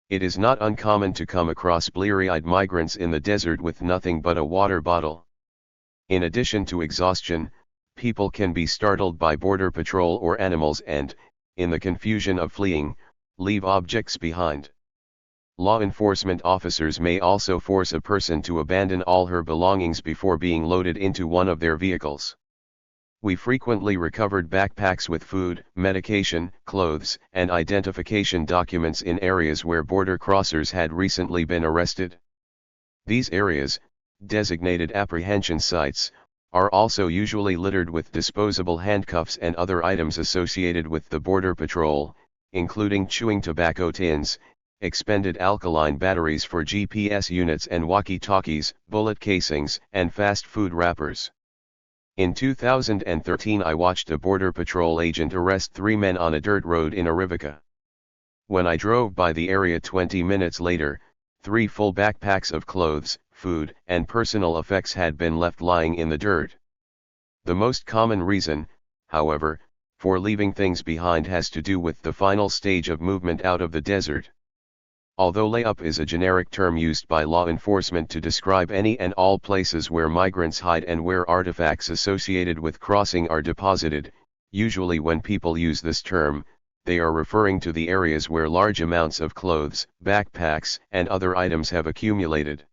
It is not uncommon to come across bleary-eyed migrants in the desert with nothing but a water bottle. In addition to exhaustion, people can be startled by border patrol or animals and, in the confusion of fleeing, leave objects behind. Law enforcement officers may also force a person to abandon all her belongings before being loaded into one of their vehicles. We frequently recovered backpacks with food, medication, clothes, and identification documents in areas where border crossers had recently been arrested. These areas, designated apprehension sites, are also usually littered with disposable handcuffs and other items associated with the border patrol, including chewing tobacco tins, expended alkaline batteries for GPS units and walkie-talkies, bullet casings, and fast food wrappers. In 2013 I watched a Border Patrol agent arrest 3 men on a dirt road in Arivica. When I drove by the area 20 minutes later, 3 full backpacks of clothes, food, and personal effects had been left lying in the dirt. The most common reason, however, for leaving things behind has to do with the final stage of movement out of the desert. Although layup is a generic term used by law enforcement to describe any and all places where migrants hide and where artifacts associated with crossing are deposited, usually when people use this term, they are referring to the areas where large amounts of clothes, backpacks, and other items have accumulated.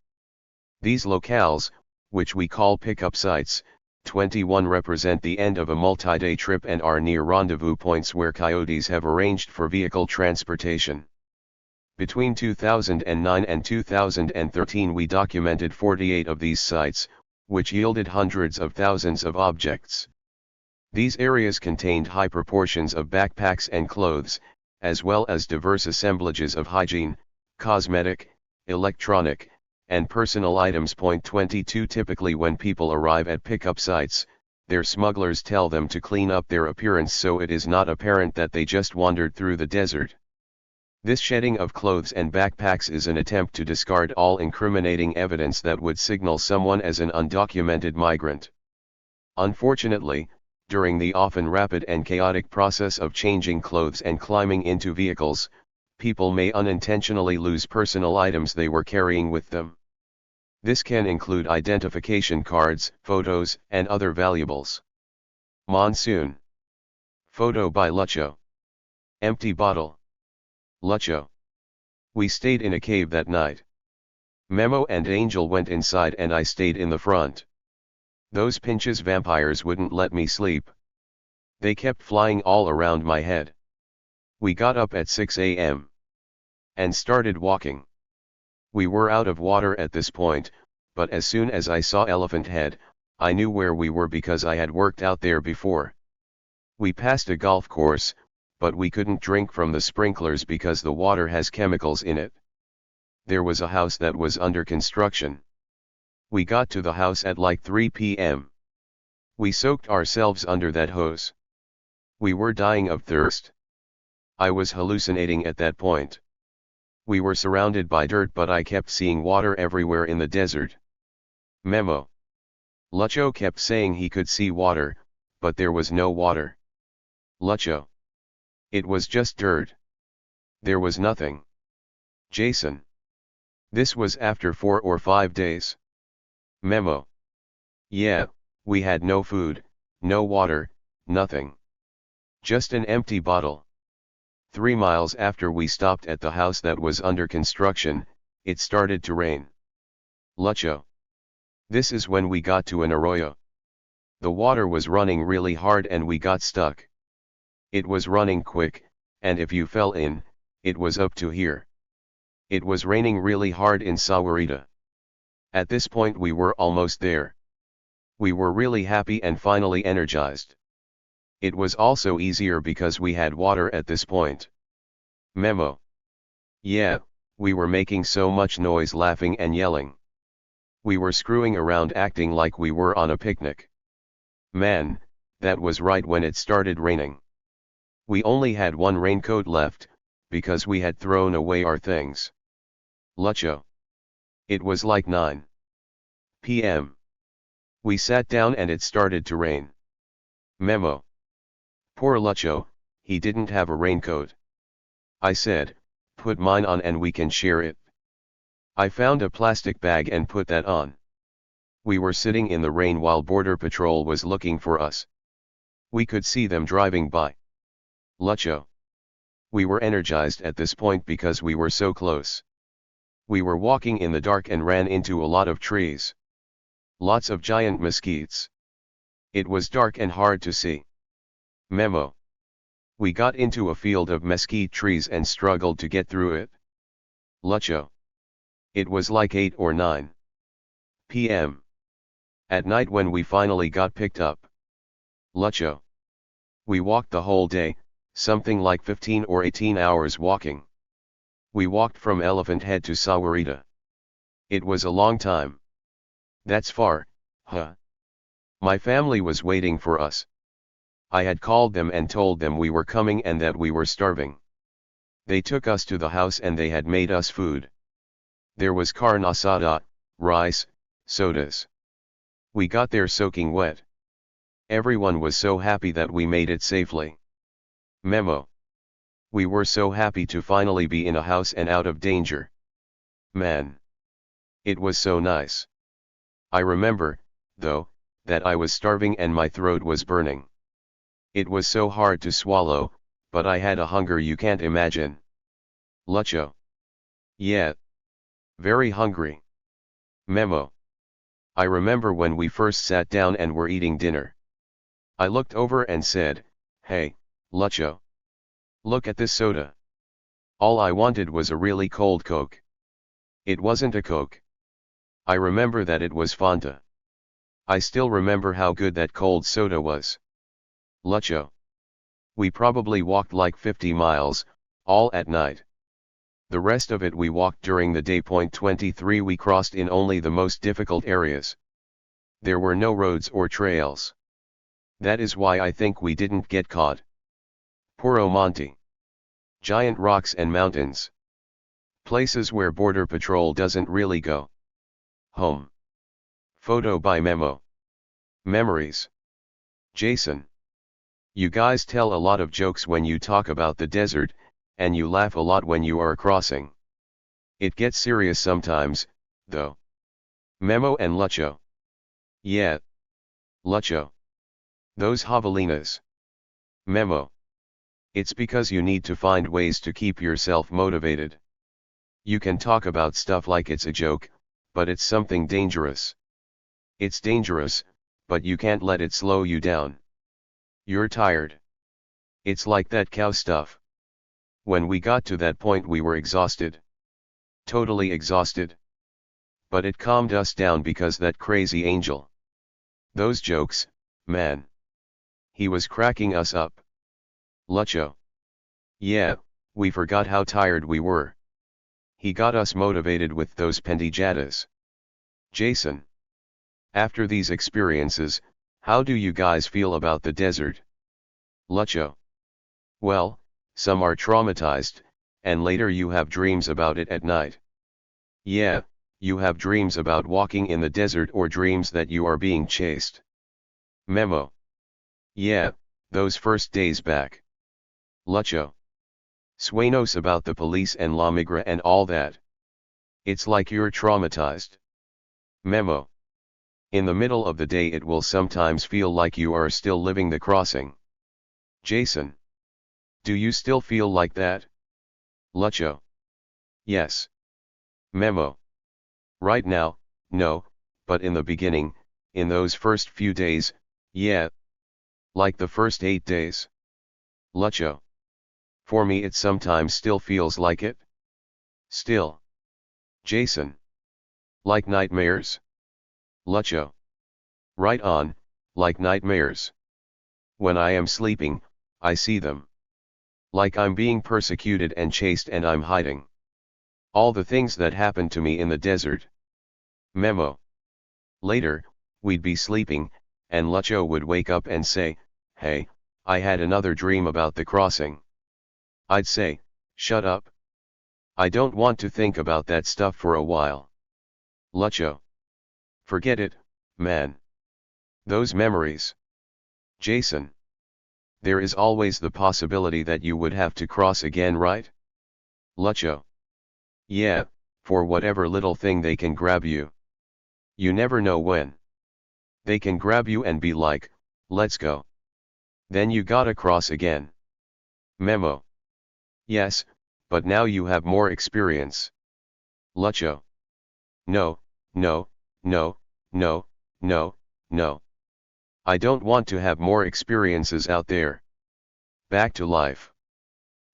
These locales, which we call pickup sites, 21 represent the end of a multi-day trip and are near rendezvous points where coyotes have arranged for vehicle transportation. Between 2009 and 2013 we documented 48 of these sites, which yielded hundreds of thousands of objects. These areas contained high proportions of backpacks and clothes, as well as diverse assemblages of hygiene, cosmetic, electronic, and personal items. Point 22. Typically when people arrive at pickup sites, their smugglers tell them to clean up their appearance so it is not apparent that they just wandered through the desert. This shedding of clothes and backpacks is an attempt to discard all incriminating evidence that would signal someone as an undocumented migrant. Unfortunately, during the often rapid and chaotic process of changing clothes and climbing into vehicles, people may unintentionally lose personal items they were carrying with them. This can include identification cards, photos, and other valuables. Monsoon. Photo by Lucho. Empty bottle. Lucho. We stayed in a cave that night. Memo and Angel went inside and I stayed in the front. Those Pinch's vampires wouldn't let me sleep. They kept flying all around my head. We got up at 6 a.m. and started walking. We were out of water at this point, but as soon as I saw Elephant Head, I knew where we were because I had worked out there before. We passed a golf course, but we couldn't drink from the sprinklers because the water has chemicals in it. There was a house that was under construction. We got to the house at like 3 p.m. We soaked ourselves under that hose. We were dying of thirst. I was hallucinating at that point. We were surrounded by dirt but I kept seeing water everywhere in the desert. Memo. Lucho kept saying he could see water, but there was no water. Lucho. It was just dirt. There was nothing. Jason. This was after 4 or 5 days. Memo. Yeah, we had no food, no water, nothing. Just an empty bottle. 3 miles after we stopped at the house that was under construction, it started to rain. Lucho. This is when we got to an arroyo. The water was running really hard and we got stuck. It was running quick, and if you fell in, it was up to here. It was raining really hard in Sahuarita. At this point we were almost there. We were really happy and finally energized. It was also easier because we had water at this point. Memo. Yeah, we were making so much noise laughing and yelling. We were screwing around acting like we were on a picnic. Man, that was right when it started raining. We only had one raincoat left, because we had thrown away our things. Lucho. It was like 9 p.m. We sat down and it started to rain. Memo. Poor Lucho, he didn't have a raincoat. I said, put mine on and we can share it. I found a plastic bag and put that on. We were sitting in the rain while Border Patrol was looking for us. We could see them driving by. Lucho. We were energized at this point because we were so close. We were walking in the dark and ran into a lot of trees. Lots of giant mesquites. It was dark and hard to see. Memo. We got into a field of mesquite trees and struggled to get through it. Lucho. It was like 8 or 9 p.m. At night when we finally got picked up. Lucho. We walked the whole day, something like 15 or 18 hours walking. We walked from Elephant Head to Sahuarita. It was a long time. That's far, huh? My family was waiting for us. I had called them and told them we were coming and that we were starving. They took us to the house and they had made us food. There was carne asada, rice, sodas. We got there soaking wet. Everyone was so happy that we made it safely. Memo. We were so happy to finally be in a house and out of danger. Man. It was so nice. I remember, though, that I was starving and my throat was burning. It was so hard to swallow, but I had a hunger you can't imagine. Lucho. Yeah. Very hungry. Memo. I remember when we first sat down and were eating dinner. I looked over and said, "Hey, Lucho. Look at this soda." All I wanted was a really cold Coke. It wasn't a Coke. I remember that it was Fanta. I still remember how good that cold soda was. Lucho. We probably walked like 50 miles, all at night. The rest of it we walked during the day. 23 We crossed in only the most difficult areas. There were no roads or trails. That is why I think we didn't get caught. Puro Monte. Giant rocks and mountains. Places where Border Patrol doesn't really go. Home. Photo by Memo. Memories. Jason. You guys tell a lot of jokes when you talk about the desert, and you laugh a lot when you are crossing. It gets serious sometimes, though. Memo and Lucho. Yeah. Lucho. Those javelinas. Memo. It's because you need to find ways to keep yourself motivated. You can talk about stuff like it's a joke, but it's something dangerous. It's dangerous, but you can't let it slow you down. You're tired. It's like that cow stuff. When we got to that point we were exhausted. Totally exhausted. But it calmed us down because that crazy angel. Those jokes, man. He was cracking us up. Lucho. Yeah, we forgot how tired we were. He got us motivated with those pendijadas. Jason. After these experiences, how do you guys feel about the desert? Lucho. Well, some are traumatized, and later you have dreams about it at night. Yeah, you have dreams about walking in the desert or dreams that you are being chased. Memo. Yeah, those first days back. Lucho. Sueños about the police and La Migra and all that. It's like you're traumatized. Memo. In the middle of the day it will sometimes feel like you are still living the crossing. Jason. Do you still feel like that? Lucho. Yes. Memo. Right now, no, but in the beginning, in those first few days, yeah. Like the first 8 days. Lucho. For me it sometimes still feels like it. Still. Jason. Like nightmares? Lucho. Right on, like nightmares. When I am sleeping, I see them. Like I'm being persecuted and chased and I'm hiding. All the things that happened to me in the desert. Memo. Later, we'd be sleeping, and Lucho would wake up and say, "Hey, I had another dream about the crossing." I'd say, "Shut up. I don't want to think about that stuff for a while." Lucho. Forget it, man. Those memories. Jason. There is always the possibility that you would have to cross again, right? Lucho. Yeah, for whatever little thing they can grab you. You never know when. They can grab you and be like, "Let's go." Then you gotta cross again. Memo. Yes, but now you have more experience. Lucho. No, no, no, no, no, no. I don't want to have more experiences out there. Back to life.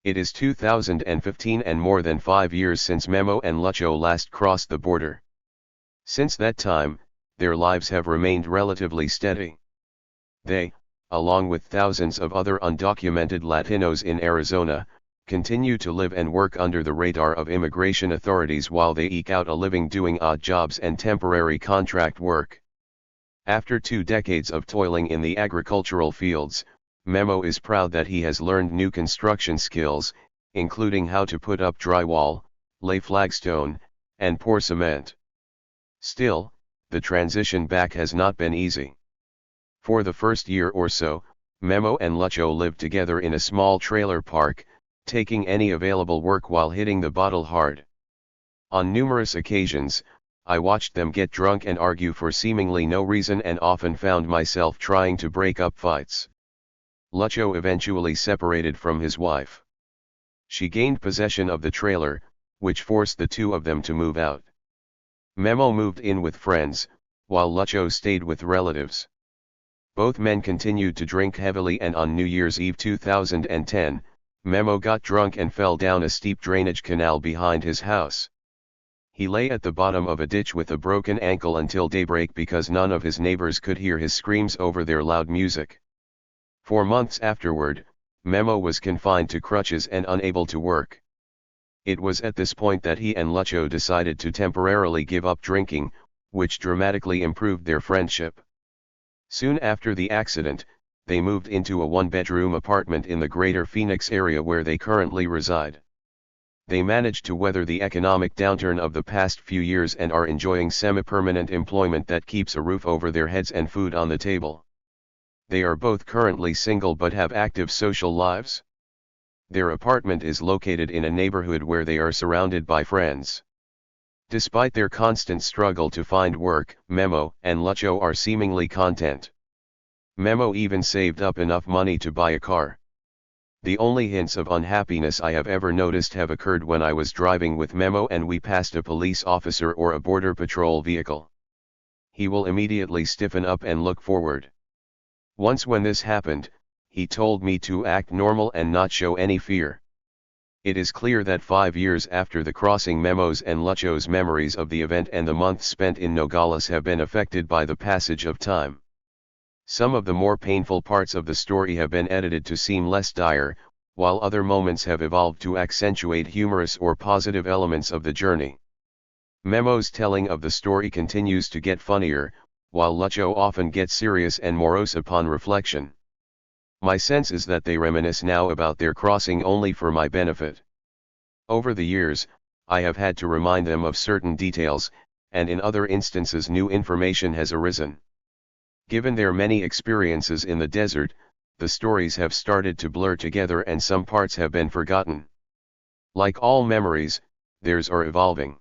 It is 2015 and more than 5 years since Memo and Lucho last crossed the border. Since that time, their lives have remained relatively steady. They, along with thousands of other undocumented Latinos in Arizona, continue to live and work under the radar of immigration authorities while they eke out a living doing odd jobs and temporary contract work. After 2 decades of toiling in the agricultural fields, Memo is proud that he has learned new construction skills, including how to put up drywall, lay flagstone, and pour cement. Still, the transition back has not been easy. For the first year or so, Memo and Lucho lived together in a small trailer park, taking any available work while hitting the bottle hard. On numerous occasions, I watched them get drunk and argue for seemingly no reason and often found myself trying to break up fights. Lucho eventually separated from his wife. She gained possession of the trailer, which forced the two of them to move out. Memo moved in with friends, while Lucho stayed with relatives. Both men continued to drink heavily, and on New Year's Eve 2010, Memo got drunk and fell down a steep drainage canal behind his house. He lay at the bottom of a ditch with a broken ankle until daybreak because none of his neighbors could hear his screams over their loud music. For months afterward, Memo was confined to crutches and unable to work. It was at this point that he and Lucho decided to temporarily give up drinking, which dramatically improved their friendship. Soon after the accident, they moved into a 1-bedroom apartment in the greater Phoenix area where they currently reside. They managed to weather the economic downturn of the past few years and are enjoying semi-permanent employment that keeps a roof over their heads and food on the table. They are both currently single but have active social lives. Their apartment is located in a neighborhood where they are surrounded by friends. Despite their constant struggle to find work, Memo and Lucho are seemingly content. Memo even saved up enough money to buy a car. The only hints of unhappiness I have ever noticed have occurred when I was driving with Memo and we passed a police officer or a border patrol vehicle. He will immediately stiffen up and look forward. Once when this happened, he told me to act normal and not show any fear. It is clear that 5 years after the crossing, Memo's and Lucho's memories of the event and the months spent in Nogales have been affected by the passage of time. Some of the more painful parts of the story have been edited to seem less dire, while other moments have evolved to accentuate humorous or positive elements of the journey. Memo's telling of the story continues to get funnier, while Lucho often gets serious and morose upon reflection. My sense is that they reminisce now about their crossing only for my benefit. Over the years, I have had to remind them of certain details, and in other instances new information has arisen. Given their many experiences in the desert, the stories have started to blur together and some parts have been forgotten. Like all memories, theirs are evolving.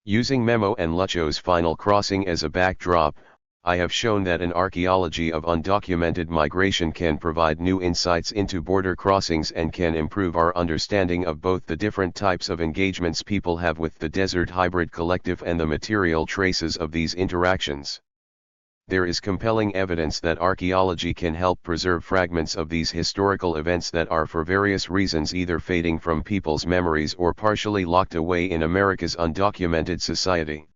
Using Memo and Lucho's final crossing as a backdrop, I have shown that an archaeology of undocumented migration can provide new insights into border crossings and can improve our understanding of both the different types of engagements people have with the Desert Hybrid Collective and the material traces of these interactions. there is compelling evidence that archaeology can help preserve fragments of these historical events that are for various reasons either fading from people's memories or partially locked away in America's undocumented society.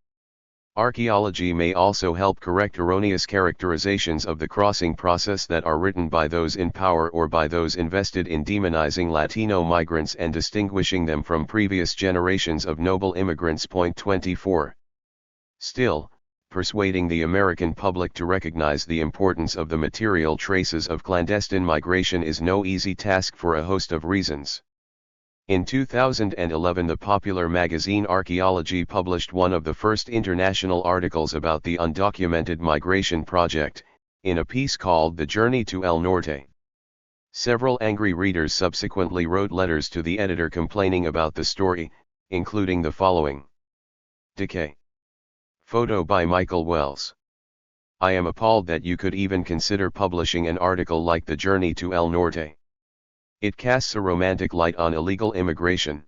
Archaeology may also help correct erroneous characterizations of the crossing process that are written by those in power or by those invested in demonizing Latino migrants and distinguishing them from previous generations of noble immigrants. Point 24. Still, persuading the American public to recognize the importance of the material traces of clandestine migration is no easy task for a host of reasons. In 2011, the popular magazine Archaeology published one of the first international articles about the undocumented migration project, in a piece called The Journey to El Norte. Several angry readers subsequently wrote letters to the editor complaining about the story, including the following. Decay. Photo by Michael Wells. I am appalled that you could even consider publishing an article like The Journey to El Norte. It casts a romantic light on illegal immigration.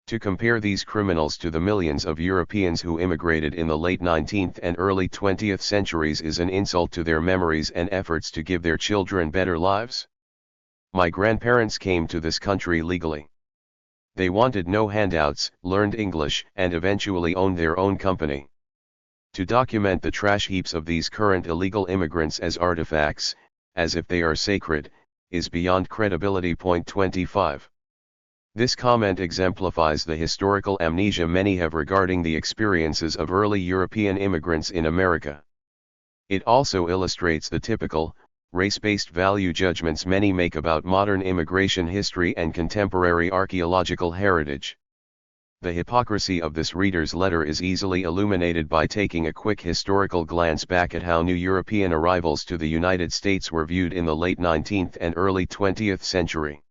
To compare these criminals to the millions of Europeans who immigrated in the late 19th and early 20th centuries is an insult to their memories and efforts to give their children better lives. My grandparents came to this country legally. They wanted no handouts, learned English, and eventually owned their own company. To document the trash heaps of these current illegal immigrants as artifacts, as if they are sacred, is beyond credibility. Point 25. This comment exemplifies the historical amnesia many have regarding the experiences of early European immigrants in America. It also illustrates the typical, race-based value judgments many make about modern immigration history and contemporary archaeological heritage. The hypocrisy of this reader's letter is easily illuminated by taking a quick historical glance back at how new European arrivals to the United States were viewed in the late 19th and early 20th century.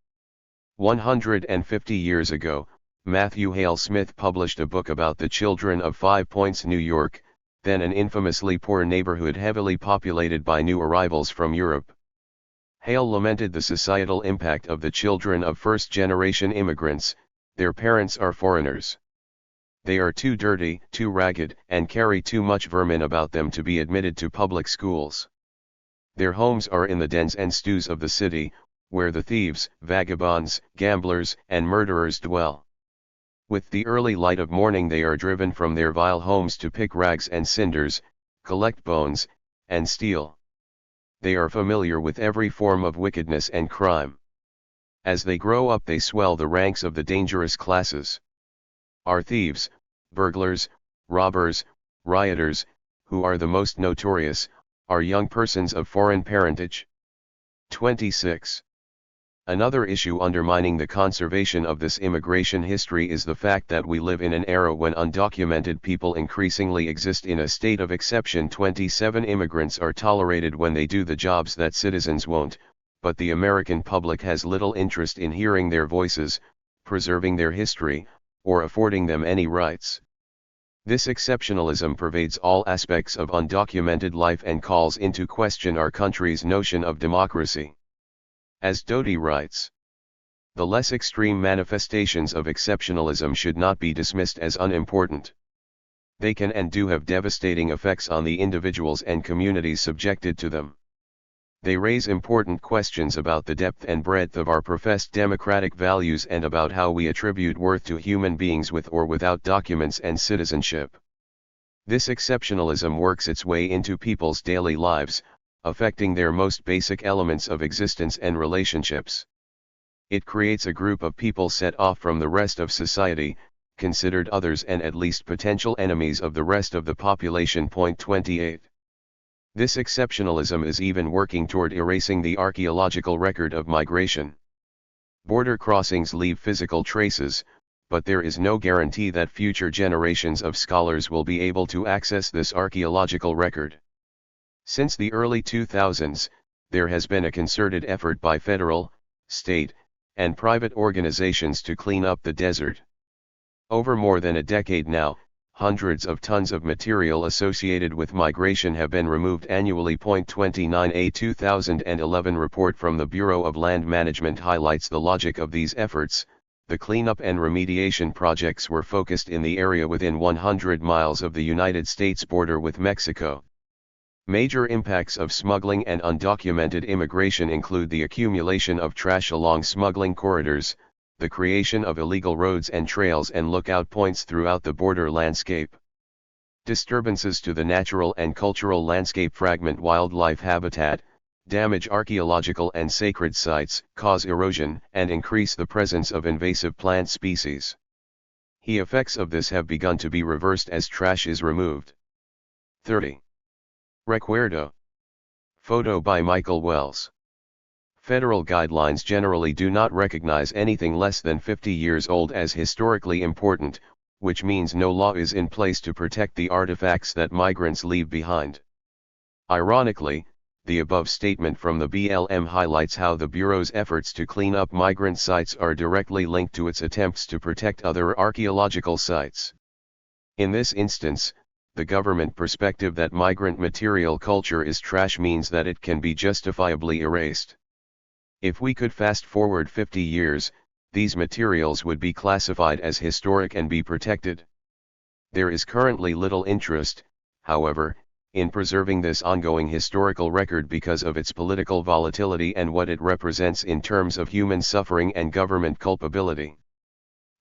150 years ago, Matthew Hale Smith published a book about the Children of 5 Points, New York, then an infamously poor neighborhood heavily populated by new arrivals from Europe. Hale lamented the societal impact of the children of first-generation immigrants. Their parents are foreigners. They are too dirty, too ragged, and carry too much vermin about them to be admitted to public schools. Their homes are in the dens and stews of the city, where the thieves, vagabonds, gamblers, and murderers dwell. With the early light of morning they are driven from their vile homes to pick rags and cinders, collect bones, and steal. They are familiar with every form of wickedness and crime. As they grow up they swell the ranks of the dangerous classes. Are thieves, burglars, robbers, rioters, who are the most notorious, are young persons of foreign parentage. 26. Another issue undermining the conservation of this immigration history is the fact that we live in an era when undocumented people increasingly exist in a state of exception. 27 Immigrants are tolerated when they do the jobs that citizens won't, but the American public has little interest in hearing their voices, preserving their history, or affording them any rights. This exceptionalism pervades all aspects of undocumented life and calls into question our country's notion of democracy. As Doty writes, the less extreme manifestations of exceptionalism should not be dismissed as unimportant. They can and do have devastating effects on the individuals and communities subjected to them. They raise important questions about the depth and breadth of our professed democratic values and about how we attribute worth to human beings with or without documents and citizenship. This exceptionalism works its way into people's daily lives, affecting their most basic elements of existence and relationships. It creates a group of people set off from the rest of society, considered others and at least potential enemies of the rest of the population. 28. This exceptionalism is even working toward erasing the archaeological record of migration. Border crossings leave physical traces, but there is no guarantee that future generations of scholars will be able to access this archaeological record. Since the early 2000s, there has been a concerted effort by federal, state, and private organizations to clean up the desert. Over more than a decade now, hundreds of tons of material associated with migration have been removed annually. 29. A 2011 report from the Bureau of Land Management highlights the logic of these efforts. The cleanup and remediation projects were focused in the area within 100 miles of the United States border with Mexico. Major impacts of smuggling and undocumented immigration include the accumulation of trash along smuggling corridors, the creation of illegal roads and trails and lookout points throughout the border landscape. Disturbances to the natural and cultural landscape fragment wildlife habitat, damage archaeological and sacred sites, cause erosion, and increase the presence of invasive plant species. The effects of this have begun to be reversed as trash is removed. 30. Recuerdo. Photo by Michael Wells. Federal guidelines generally do not recognize anything less than 50 years old as historically important, which means no law is in place to protect the artifacts that migrants leave behind. Ironically, the above statement from the BLM highlights how the Bureau's efforts to clean up migrant sites are directly linked to its attempts to protect other archaeological sites. In this instance, the government perspective that migrant material culture is trash means that it can be justifiably erased. If we could fast forward 50 years, these materials would be classified as historic and be protected. There is currently little interest, however, in preserving this ongoing historical record because of its political volatility and what it represents in terms of human suffering and government culpability.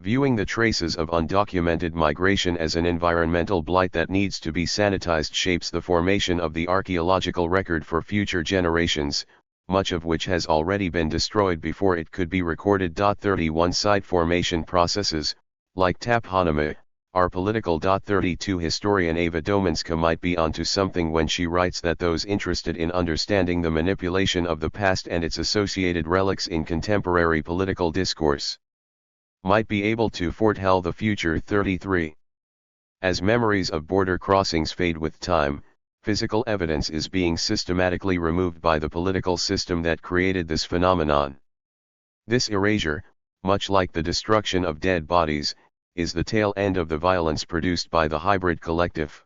Viewing the traces of undocumented migration as an environmental blight that needs to be sanitized shapes the formation of the archaeological record for future generations, much of which has already been destroyed before it could be recorded. 31 Site formation processes, like taponymy, are political. 32 Historian Ava Dominska might be onto something when she writes that those interested in understanding the manipulation of the past and its associated relics in contemporary political discourse might be able to foretell the future. 33. As memories of border crossings fade with time, physical evidence is being systematically removed by the political system that created this phenomenon. This erasure, much like the destruction of dead bodies, is the tail end of the violence produced by the hybrid collective.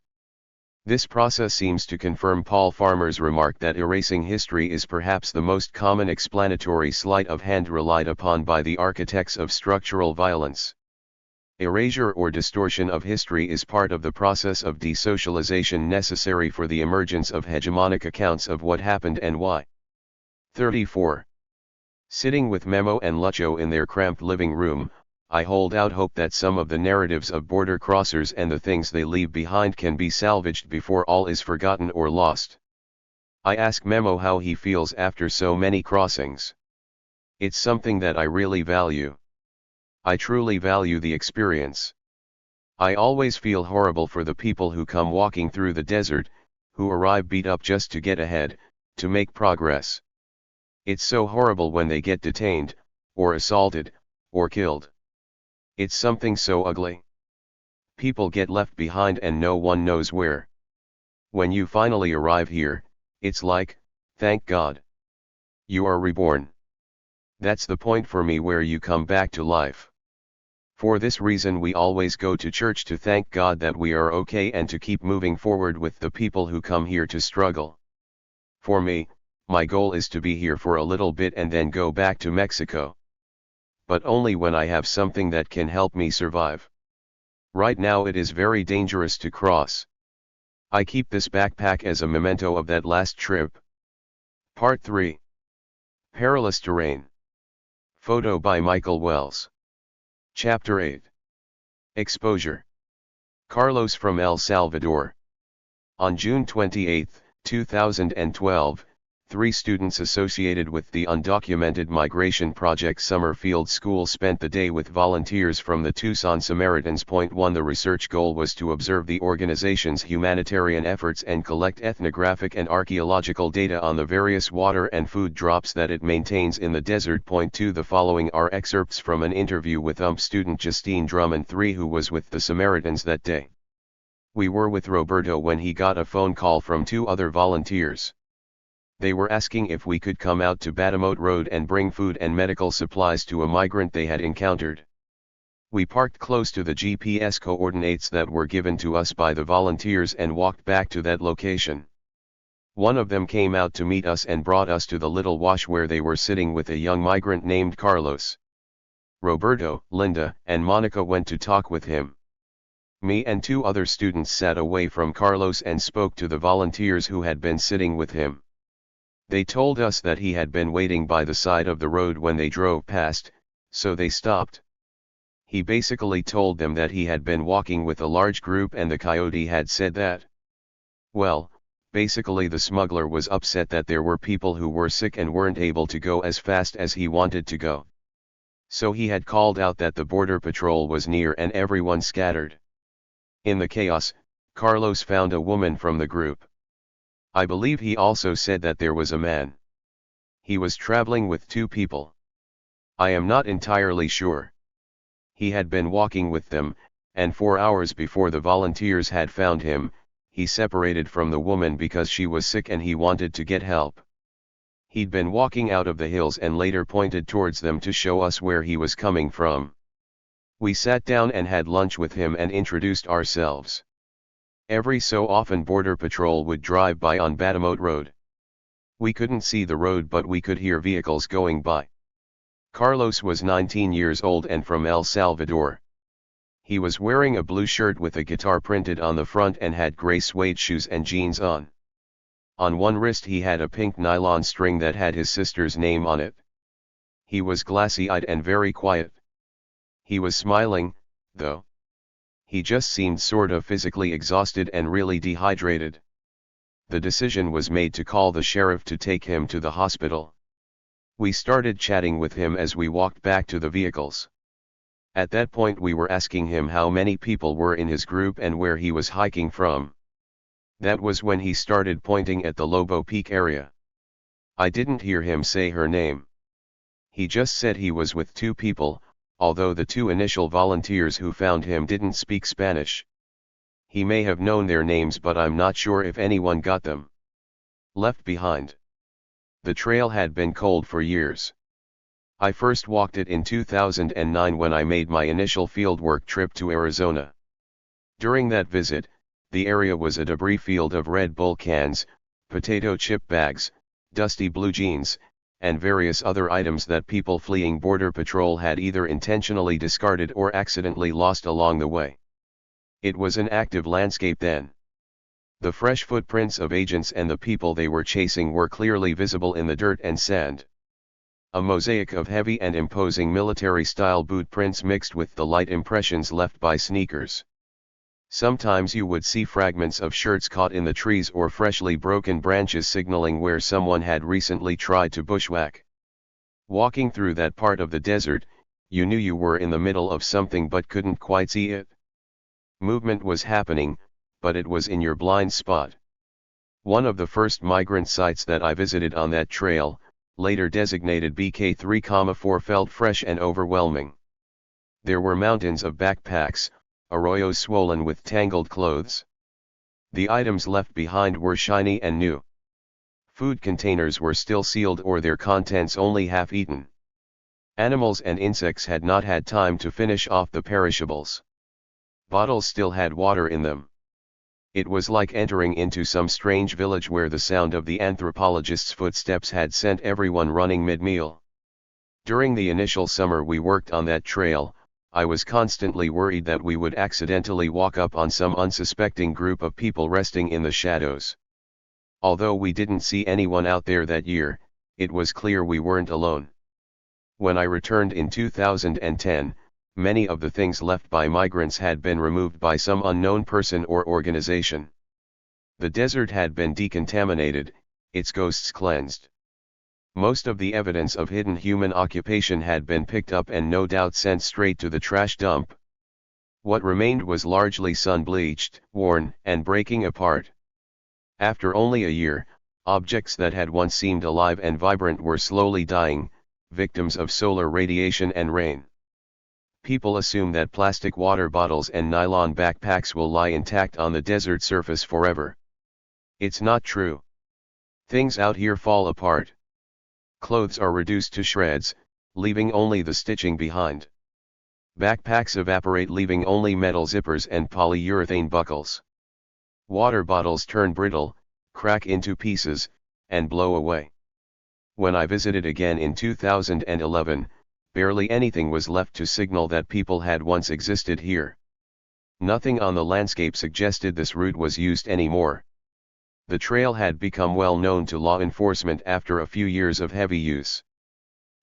This process seems to confirm Paul Farmer's remark that erasing history is perhaps the most common explanatory sleight of hand relied upon by the architects of structural violence. Erasure or distortion of history is part of the process of desocialization necessary for the emergence of hegemonic accounts of what happened and why. 34. Sitting with Memo and Lucho in their cramped living room, I hold out hope that some of the narratives of border crossers and the things they leave behind can be salvaged before all is forgotten or lost. I ask Memo how he feels after so many crossings. It's something that I really value. I truly value the experience. I always feel horrible for the people who come walking through the desert, who arrive beat up just to get ahead, to make progress. It's so horrible when they get detained, or assaulted, or killed. It's something so ugly. People get left behind and no one knows where. When you finally arrive here, it's like, thank God. You are reborn. That's the point for me where you come back to life. For this reason we always go to church to thank God that we are okay and to keep moving forward with the people who come here to struggle. For me, my goal is to be here for a little bit and then go back to Mexico. But only when I have something that can help me survive. Right now it is very dangerous to cross. I keep this backpack as a memento of that last trip. Part 3. Perilous Terrain. Photo by Michael Wells. Chapter 8. Exposure. Carlos from El Salvador. On June 28, 2012, 3 students associated with the Undocumented Migration Project Summer Field School spent the day with volunteers from the Tucson Samaritans. 1. The research goal was to observe the organization's humanitarian efforts and collect ethnographic and archaeological data on the various water and food drops that it maintains in the desert. 2. The following are excerpts from an interview with student Justine Drummond 3, who was with the Samaritans that day. We were with Roberto when he got a phone call from 2 other volunteers. They were asking if we could come out to Batamote Road and bring food and medical supplies to a migrant they had encountered. We parked close to the GPS coordinates that were given to us by the volunteers and walked back to that location. One of them came out to meet us and brought us to the little wash where they were sitting with a young migrant named Carlos. Roberto, Linda, and Monica went to talk with him. Me and two other students sat away from Carlos and spoke to the volunteers who had been sitting with him. They told us that he had been waiting by the side of the road when they drove past, so they stopped. He basically told them that he had been walking with a large group and the coyote had said that. Well, basically the smuggler was upset that there were people who were sick and weren't able to go as fast as he wanted to go. So he had called out that the border patrol was near and everyone scattered. In the chaos, Carlos found a woman from the group. I believe he also said that there was a man. He was traveling with two people. I am not entirely sure. He had been walking with them, and 4 hours before the volunteers had found him, he separated from the woman because she was sick and he wanted to get help. He'd been walking out of the hills and later pointed towards them to show us where he was coming from. We sat down and had lunch with him and introduced ourselves. Every so often Border Patrol would drive by on Batamote Road. We couldn't see the road but we could hear vehicles going by. Carlos was 19 years old and from El Salvador. He was wearing a blue shirt with a guitar printed on the front and had gray suede shoes and jeans on. On one wrist he had a pink nylon string that had his sister's name on it. He was glassy-eyed and very quiet. He was smiling, though. He just seemed sort of physically exhausted and really dehydrated. The decision was made to call the sheriff to take him to the hospital. We started chatting with him as we walked back to the vehicles. At that point we were asking him how many people were in his group and where he was hiking from. That was when he started pointing at the Lobo Peak area. I didn't hear him say her name. He just said he was with two people, although the two initial volunteers who found him didn't speak Spanish. He may have known their names but I'm not sure if anyone got them. Left behind. The trail had been cold for years. I first walked it in 2009 when I made my initial fieldwork trip to Arizona. During that visit, the area was a debris field of Red Bull cans, potato chip bags, dusty blue jeans, and various other items that people fleeing Border Patrol had either intentionally discarded or accidentally lost along the way. It was an active landscape then. The fresh footprints of agents and the people they were chasing were clearly visible in the dirt and sand. A mosaic of heavy and imposing military-style boot prints mixed with the light impressions left by sneakers. Sometimes you would see fragments of shirts caught in the trees or freshly broken branches signaling where someone had recently tried to bushwhack. Walking through that part of the desert, you knew you were in the middle of something but couldn't quite see it. Movement was happening, but it was in your blind spot. One of the first migrant sites that I visited on that trail, later designated BK3,4, felt fresh and overwhelming. There were mountains of backpacks, arroyos swollen with tangled clothes. The items left behind were shiny and new. Food containers were still sealed or their contents only half eaten. Animals and insects had not had time to finish off the perishables. Bottles still had water in them. It was like entering into some strange village where the sound of the anthropologist's footsteps had sent everyone running mid-meal. During the initial summer we worked on that trail, I was constantly worried that we would accidentally walk up on some unsuspecting group of people resting in the shadows. Although we didn't see anyone out there that year, it was clear we weren't alone. When I returned in 2010, many of the things left by migrants had been removed by some unknown person or organization. The desert had been decontaminated, its ghosts cleansed. Most of the evidence of hidden human occupation had been picked up and no doubt sent straight to the trash dump. What remained was largely sun-bleached, worn, and breaking apart. After only a year, objects that had once seemed alive and vibrant were slowly dying, victims of solar radiation and rain. People assume that plastic water bottles and nylon backpacks will lie intact on the desert surface forever. It's not true. Things out here fall apart. Clothes are reduced to shreds, leaving only the stitching behind. Backpacks evaporate, leaving only metal zippers and polyurethane buckles. Water bottles turn brittle, crack into pieces, and blow away. When I visited again in 2011, barely anything was left to signal that people had once existed here. Nothing on the landscape suggested this route was used anymore. The trail had become well known to law enforcement after a few years of heavy use.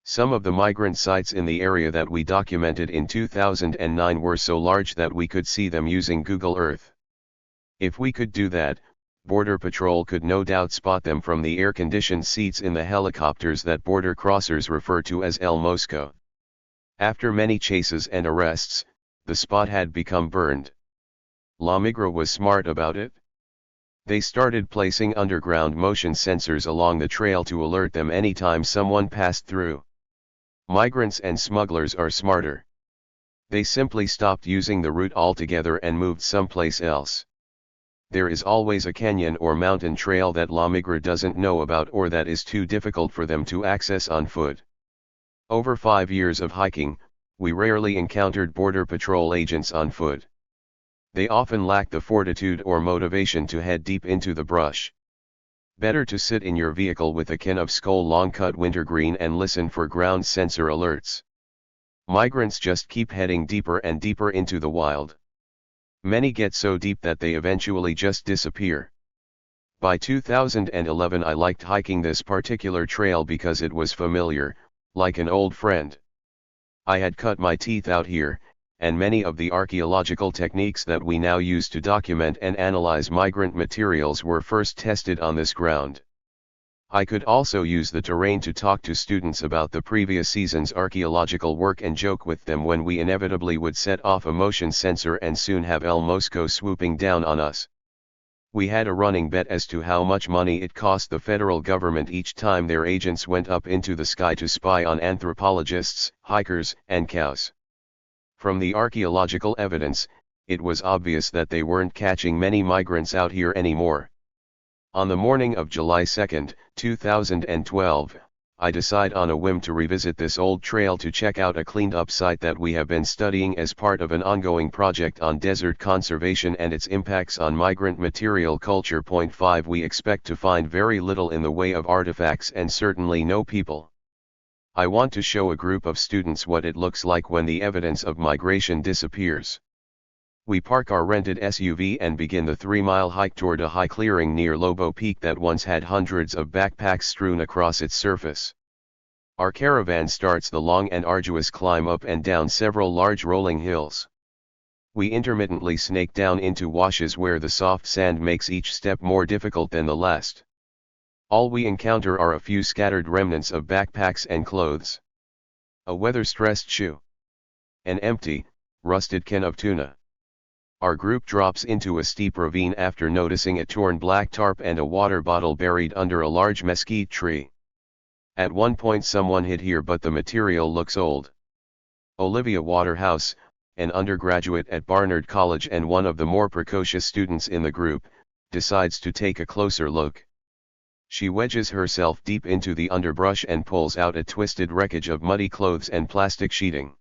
Some of the migrant sites in the area that we documented in 2009 were so large that we could see them using Google Earth. If we could do that, Border Patrol could no doubt spot them from the air-conditioned seats in the helicopters that border crossers refer to as El Mosco. After many chases and arrests, the spot had become burned. La Migra was smart about it. They started placing underground motion sensors along the trail to alert them anytime someone passed through. Migrants and smugglers are smarter. They simply stopped using the route altogether and moved someplace else. There is always a canyon or mountain trail that La Migra doesn't know about or that is too difficult for them to access on foot. Over 5 years of hiking, we rarely encountered Border Patrol agents on foot. They often lack the fortitude or motivation to head deep into the brush. Better to sit in your vehicle with a can of Skoal long-cut wintergreen and listen for ground sensor alerts. Migrants just keep heading deeper and deeper into the wild. Many get so deep that they eventually just disappear. By 2011 I liked hiking this particular trail because it was familiar, like an old friend. I had cut my teeth out here, and many of the archaeological techniques that we now use to document and analyze migrant materials were first tested on this ground. I could also use the terrain to talk to students about the previous season's archaeological work and joke with them when we inevitably would set off a motion sensor and soon have El Mosco swooping down on us. We had a running bet as to how much money it cost the federal government each time their agents went up into the sky to spy on anthropologists, hikers, and cows. From the archaeological evidence, it was obvious that they weren't catching many migrants out here anymore. On the morning of July 2, 2012, I decide on a whim to revisit this old trail to check out a cleaned-up site that we have been studying as part of an ongoing project on desert conservation and its impacts on migrant material culture. 5 We expect to find very little in the way of artifacts and certainly no people. I want to show a group of students what it looks like when the evidence of migration disappears. We park our rented SUV and begin the 3-mile hike toward a high clearing near Lobo Peak that once had hundreds of backpacks strewn across its surface. Our caravan starts the long and arduous climb up and down several large rolling hills. We intermittently snake down into washes where the soft sand makes each step more difficult than the last. All we encounter are a few scattered remnants of backpacks and clothes. A weather-stressed shoe. An empty, rusted can of tuna. Our group drops into a steep ravine after noticing a torn black tarp and a water bottle buried under a large mesquite tree. At one point someone hid here, but the material looks old. Olivia Waterhouse, an undergraduate at Barnard College and one of the more precocious students in the group, decides to take a closer look. She wedges herself deep into the underbrush and pulls out a twisted wreckage of muddy clothes and plastic sheeting.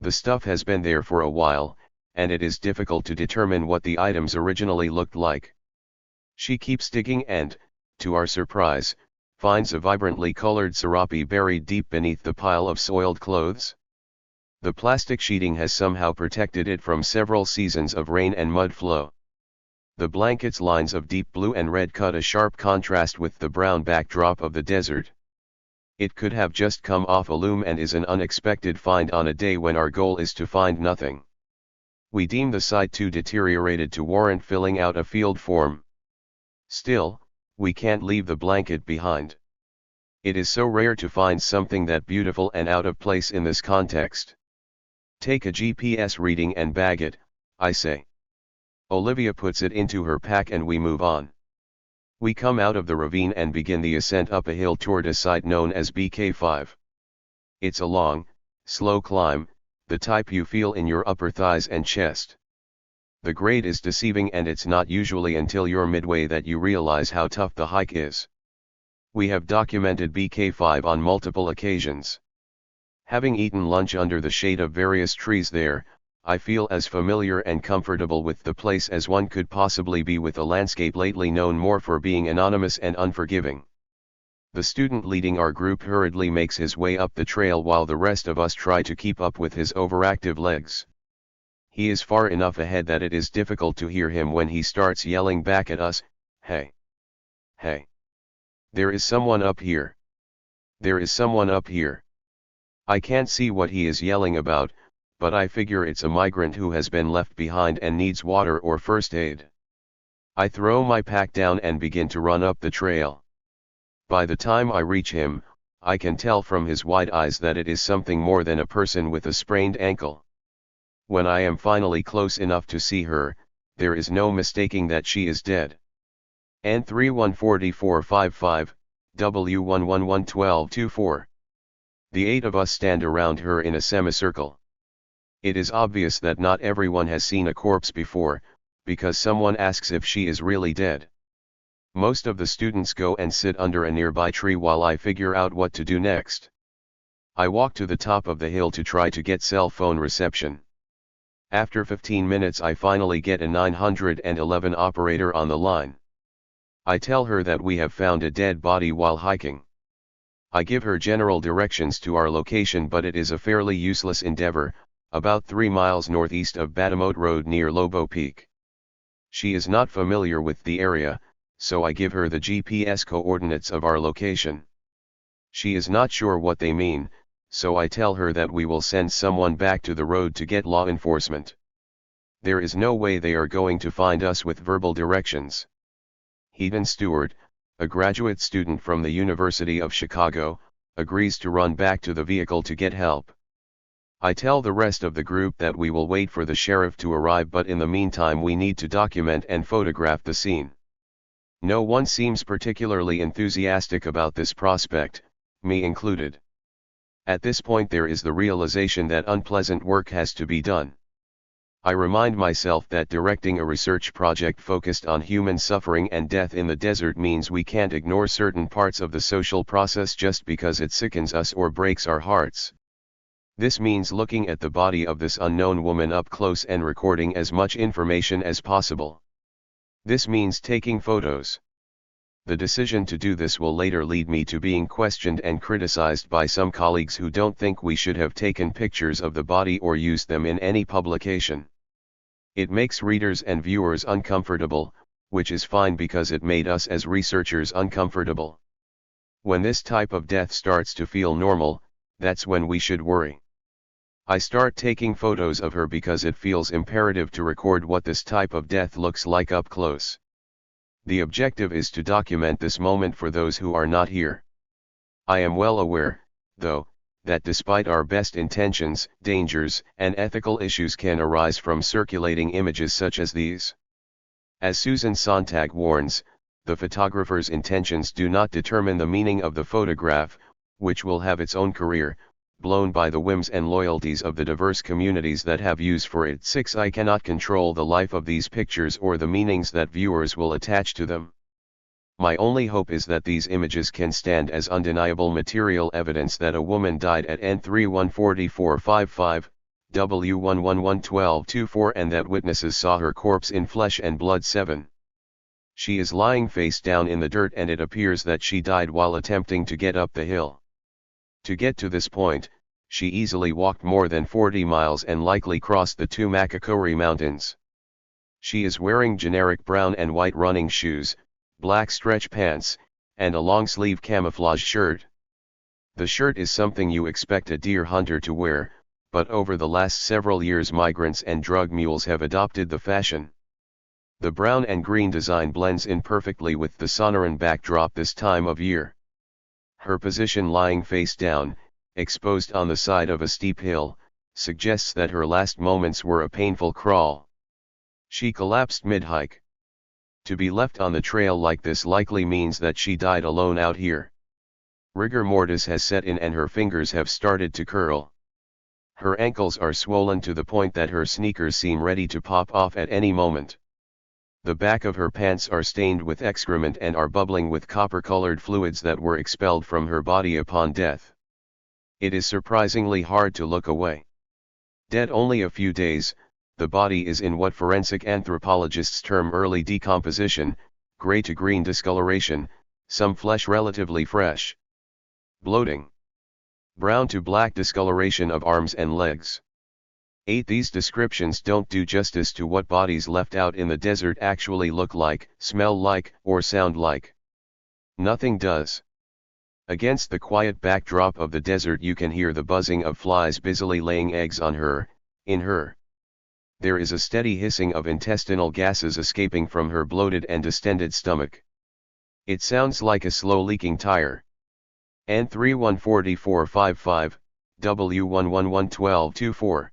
The stuff has been there for a while, and it is difficult to determine what the items originally looked like. She keeps digging and, to our surprise, finds a vibrantly colored serape buried deep beneath the pile of soiled clothes. The plastic sheeting has somehow protected it from several seasons of rain and mud flow. The blanket's lines of deep blue and red cut a sharp contrast with the brown backdrop of the desert. It could have just come off a loom and is an unexpected find on a day when our goal is to find nothing. We deem the site too deteriorated to warrant filling out a field form. Still, we can't leave the blanket behind. It is so rare to find something that beautiful and out of place in this context. Take a GPS reading and bag it, I say. Olivia puts it into her pack and we move on. We come out of the ravine and begin the ascent up a hill toward a site known as BK5. It's a long, slow climb, the type you feel in your upper thighs and chest. The grade is deceiving and it's not usually until you're midway that you realize how tough the hike is. We have documented BK5 on multiple occasions. Having eaten lunch under the shade of various trees there, I feel as familiar and comfortable with the place as one could possibly be with a landscape lately known more for being anonymous and unforgiving. The student leading our group hurriedly makes his way up the trail while the rest of us try to keep up with his overactive legs. He is far enough ahead that it is difficult to hear him when he starts yelling back at us, "Hey! Hey! There is someone up here! There is someone up here!" I can't see what he is yelling about, but I figure it's a migrant who has been left behind and needs water or first aid. I throw my pack down and begin to run up the trail. By the time I reach him, I can tell from his wide eyes that it is something more than a person with a sprained ankle. When I am finally close enough to see her, there is no mistaking that she is dead. N314455, W1111224. The 8 of us stand around her in a semicircle. It is obvious that not everyone has seen a corpse before, because someone asks if she is really dead. Most of the students go and sit under a nearby tree while I figure out what to do next. I walk to the top of the hill to try to get cell phone reception. After 15 minutes I finally get a 911 operator on the line. I tell her that we have found a dead body while hiking. I give her general directions to our location, but it is a fairly useless endeavor, about 3 miles northeast of Batamote Road near Lobo Peak. She is not familiar with the area, so I give her the GPS coordinates of our location. She is not sure what they mean, so I tell her that we will send someone back to the road to get law enforcement. There is no way they are going to find us with verbal directions. Heaton Stewart, a graduate student from the University of Chicago, agrees to run back to the vehicle to get help. I tell the rest of the group that we will wait for the sheriff to arrive, but in the meantime we need to document and photograph the scene. No one seems particularly enthusiastic about this prospect, me included. At this point there is the realization that unpleasant work has to be done. I remind myself that directing a research project focused on human suffering and death in the desert means we can't ignore certain parts of the social process just because it sickens us or breaks our hearts. This means looking at the body of this unknown woman up close and recording as much information as possible. This means taking photos. The decision to do this will later lead me to being questioned and criticized by some colleagues who don't think we should have taken pictures of the body or used them in any publication. It makes readers and viewers uncomfortable, which is fine because it made us as researchers uncomfortable. When this type of death starts to feel normal, that's when we should worry. I start taking photos of her because it feels imperative to record what this type of death looks like up close. The objective is to document this moment for those who are not here. I am well aware, though, that despite our best intentions, dangers and ethical issues can arise from circulating images such as these. As Susan Sontag warns, the photographer's intentions do not determine the meaning of the photograph, which will have its own career, blown by the whims and loyalties of the diverse communities that have use for it. 6. I cannot control the life of these pictures or the meanings that viewers will attach to them. My only hope is that these images can stand as undeniable material evidence that a woman died at N314455, W1111224 and that witnesses saw her corpse in flesh and blood. 7. She is lying face down in the dirt and it appears that she died while attempting to get up the hill. To get to this point, she easily walked more than 40 miles and likely crossed the 2 Makakori Mountains. She is wearing generic brown and white running shoes, black stretch pants, and a long-sleeve camouflage shirt. The shirt is something you expect a deer hunter to wear, but over the last several years migrants and drug mules have adopted the fashion. The brown and green design blends in perfectly with the Sonoran backdrop this time of year. Her position lying face down, exposed on the side of a steep hill, suggests that her last moments were a painful crawl. She collapsed mid-hike. To be left on the trail like this likely means that she died alone out here. Rigor mortis has set in and her fingers have started to curl. Her ankles are swollen to the point that her sneakers seem ready to pop off at any moment. The back of her pants are stained with excrement and are bubbling with copper-colored fluids that were expelled from her body upon death. It is surprisingly hard to look away. Dead only a few days, the body is in what forensic anthropologists term early decomposition, gray to green discoloration, some flesh relatively fresh. Bloating. Brown to black discoloration of arms and legs. 8. These descriptions don't do justice to what bodies left out in the desert actually look like, smell like, or sound like. Nothing does. Against the quiet backdrop of the desert you can hear the buzzing of flies busily laying eggs on her, in her. There is a steady hissing of intestinal gases escaping from her bloated and distended stomach. It sounds like a slow leaking tire. N314455, W1111224.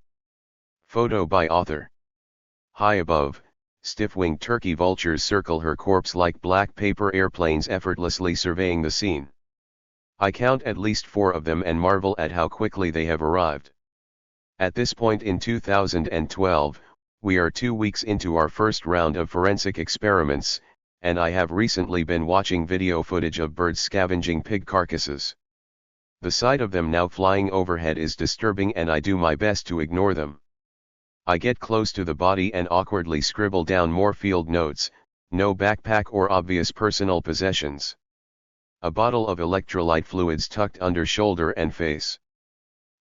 Photo by author. High above, stiff-winged turkey vultures circle her corpse like black paper airplanes effortlessly surveying the scene. I count at least 4 of them and marvel at how quickly they have arrived. At this point in 2012, we are 2 weeks into our first round of forensic experiments, and I have recently been watching video footage of birds scavenging pig carcasses. The sight of them now flying overhead is disturbing and I do my best to ignore them. I get close to the body and awkwardly scribble down more field notes, no backpack or obvious personal possessions. A bottle of electrolyte fluids tucked under shoulder and face.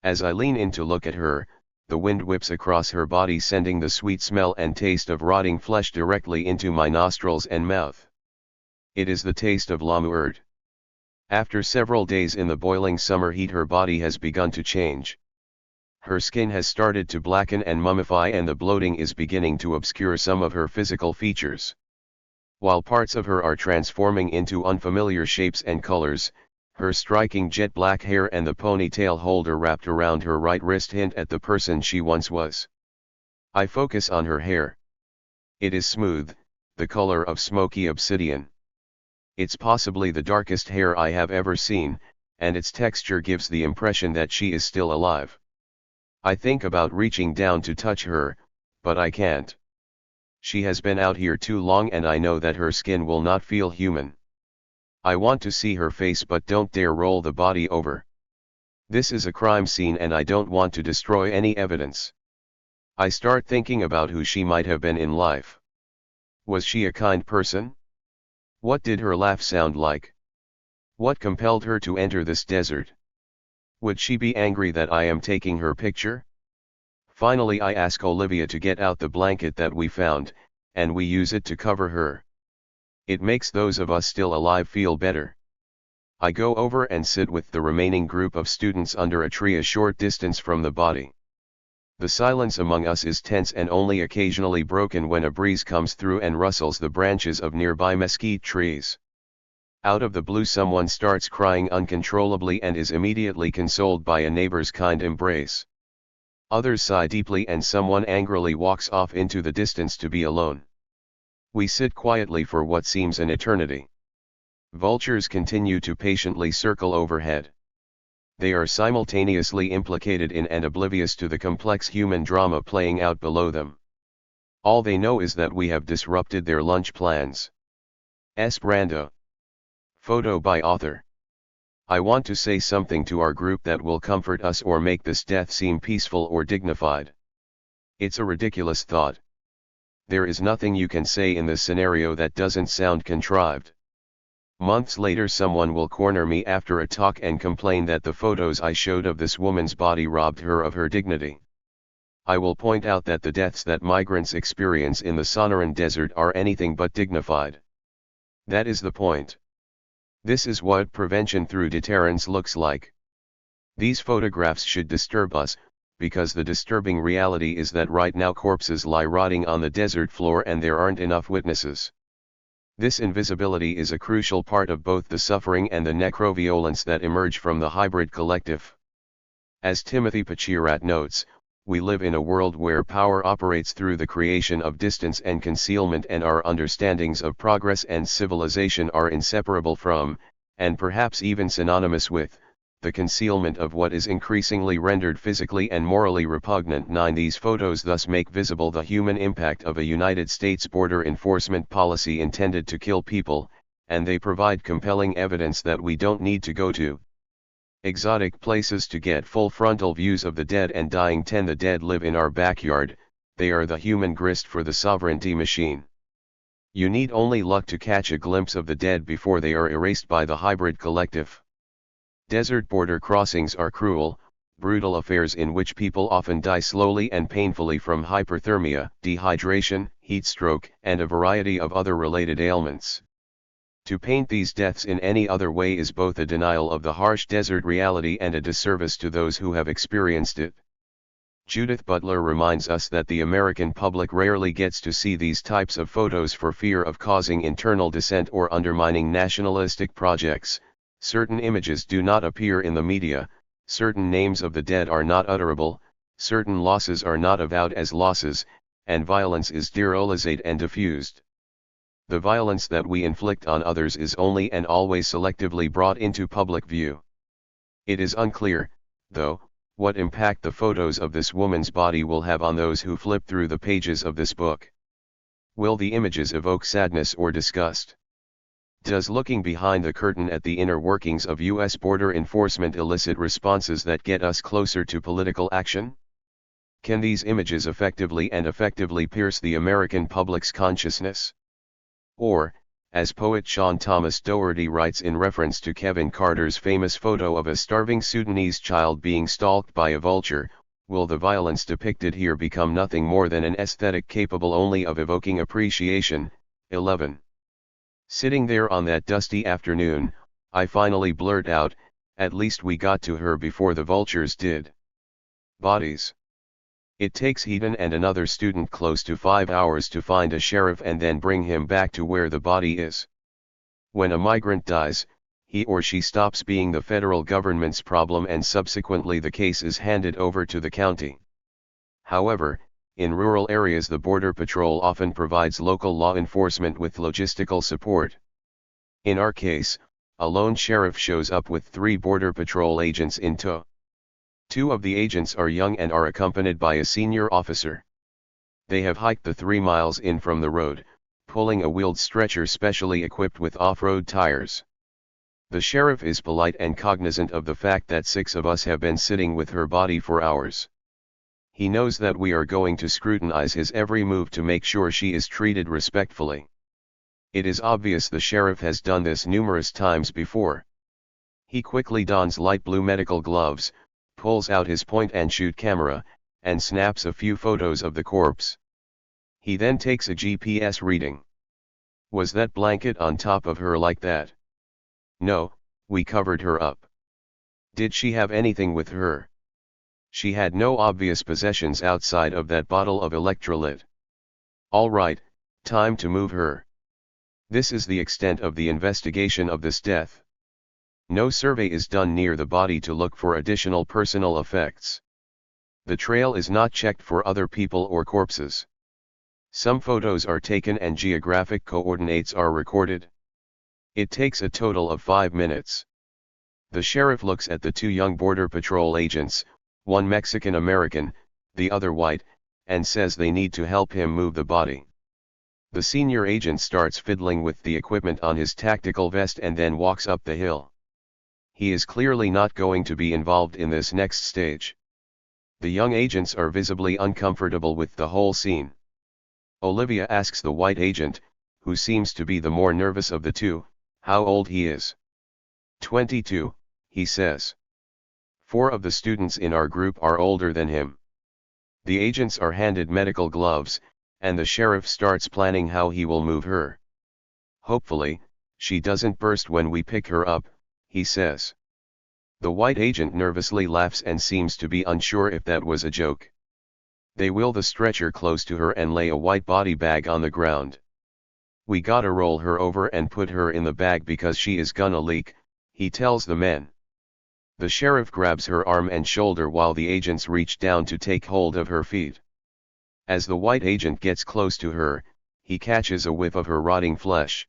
As I lean in to look at her, the wind whips across her body sending the sweet smell and taste of rotting flesh directly into my nostrils and mouth. It is the taste of lamurd. After several days in the boiling summer heat her body has begun to change. Her skin has started to blacken and mummify and the bloating is beginning to obscure some of her physical features. While parts of her are transforming into unfamiliar shapes and colors, her striking jet black hair and the ponytail holder wrapped around her right wrist hint at the person she once was. I focus on her hair. It is smooth, the color of smoky obsidian. It's possibly the darkest hair I have ever seen, and its texture gives the impression that she is still alive. I think about reaching down to touch her, but I can't. She has been out here too long and I know that her skin will not feel human. I want to see her face but don't dare roll the body over. This is a crime scene and I don't want to destroy any evidence. I start thinking about who she might have been in life. Was she a kind person? What did her laugh sound like? What compelled her to enter this desert? Would she be angry that I am taking her picture? Finally I ask Olivia to get out the blanket that we found, and we use it to cover her. It makes those of us still alive feel better. I go over and sit with the remaining group of students under a tree a short distance from the body. The silence among us is tense and only occasionally broken when a breeze comes through and rustles the branches of nearby mesquite trees. Out of the blue someone starts crying uncontrollably and is immediately consoled by a neighbor's kind embrace. Others sigh deeply and someone angrily walks off into the distance to be alone. We sit quietly for what seems an eternity. Vultures continue to patiently circle overhead. They are simultaneously implicated in and oblivious to the complex human drama playing out below them. All they know is that we have disrupted their lunch plans. Esperanto. Photo by author. I want to say something to our group that will comfort us or make this death seem peaceful or dignified. It's a ridiculous thought. There is nothing you can say in this scenario that doesn't sound contrived. Months later someone will corner me after a talk and complain that the photos I showed of this woman's body robbed her of her dignity. I will point out that the deaths that migrants experience in the Sonoran Desert are anything but dignified. That is the point. This is what prevention through deterrence looks like. These photographs should disturb us, because the disturbing reality is that right now corpses lie rotting on the desert floor and there aren't enough witnesses. This invisibility is a crucial part of both the suffering and the necroviolence that emerge from the hybrid collective. As Timothy Pachirat notes, we live in a world where power operates through the creation of distance and concealment, and our understandings of progress and civilization are inseparable from, and perhaps even synonymous with, the concealment of what is increasingly rendered physically and morally repugnant. 9. These photos thus make visible the human impact of a United States border enforcement policy intended to kill people, and they provide compelling evidence that we don't need to go to exotic places to get full frontal views of the dead and dying. 10. The dead live in our backyard, they are the human grist for the sovereignty machine. You need only luck to catch a glimpse of the dead before they are erased by the hybrid collective. Desert border crossings are cruel, brutal affairs in which people often die slowly and painfully from hyperthermia, dehydration, heat stroke, and a variety of other related ailments. To paint these deaths in any other way is both a denial of the harsh desert reality and a disservice to those who have experienced it. Judith Butler reminds us that the American public rarely gets to see these types of photos for fear of causing internal dissent or undermining nationalistic projects. Certain images do not appear in the media, certain names of the dead are not utterable, certain losses are not avowed as losses, and violence is derolisate and diffused. The violence that we inflict on others is only and always selectively brought into public view. It is unclear, though, what impact the photos of this woman's body will have on those who flip through the pages of this book. Will the images evoke sadness or disgust? Does looking behind the curtain at the inner workings of U.S. border enforcement elicit responses that get us closer to political action? Can these images effectively pierce the American public's consciousness? Or, as poet Sean Thomas Doherty writes in reference to Kevin Carter's famous photo of a starving Sudanese child being stalked by a vulture, will the violence depicted here become nothing more than an aesthetic capable only of evoking appreciation? 11. Sitting there on that dusty afternoon, I finally blurt out, "At least we got to her before the vultures did." Bodies. It takes Heaton and another student close to 5 hours to find a sheriff and then bring him back to where the body is. When a migrant dies, he or she stops being the federal government's problem and subsequently the case is handed over to the county. However, in rural areas the Border Patrol often provides local law enforcement with logistical support. In our case, a lone sheriff shows up with 3 Border Patrol agents in tow. 2 of the agents are young and are accompanied by a senior officer. They have hiked the 3 miles in from the road, pulling a wheeled stretcher specially equipped with off-road tires. The sheriff is polite and cognizant of the fact that 6 of us have been sitting with her body for hours. He knows that we are going to scrutinize his every move to make sure she is treated respectfully. It is obvious the sheriff has done this numerous times before. He quickly dons light blue medical gloves, pulls out his point-and-shoot camera, and snaps a few photos of the corpse. He then takes a GPS reading. Was that blanket on top of her like that? No, we covered her up. Did she have anything with her? She had no obvious possessions outside of that bottle of electrolyte. All right, time to move her. This is the extent of the investigation of this death. No survey is done near the body to look for additional personal effects. The trail is not checked for other people or corpses. Some photos are taken and geographic coordinates are recorded. It takes a total of 5 minutes. The sheriff looks at the 2 young Border Patrol agents, one Mexican-American, the other white, and says they need to help him move the body. The senior agent starts fiddling with the equipment on his tactical vest and then walks up the hill. He is clearly not going to be involved in this next stage. The young agents are visibly uncomfortable with the whole scene. Olivia asks the white agent, who seems to be the more nervous of the 2, how old he is. 22, he says. 4 of the students in our group are older than him. The agents are handed medical gloves, and the sheriff starts planning how he will move her. Hopefully, she doesn't burst when we pick her up, he says. The white agent nervously laughs and seems to be unsure if that was a joke. They wheel the stretcher close to her and lay a white body bag on the ground. We gotta roll her over and put her in the bag because she is gonna leak, he tells the men. The sheriff grabs her arm and shoulder while the agents reach down to take hold of her feet. As the white agent gets close to her, he catches a whiff of her rotting flesh.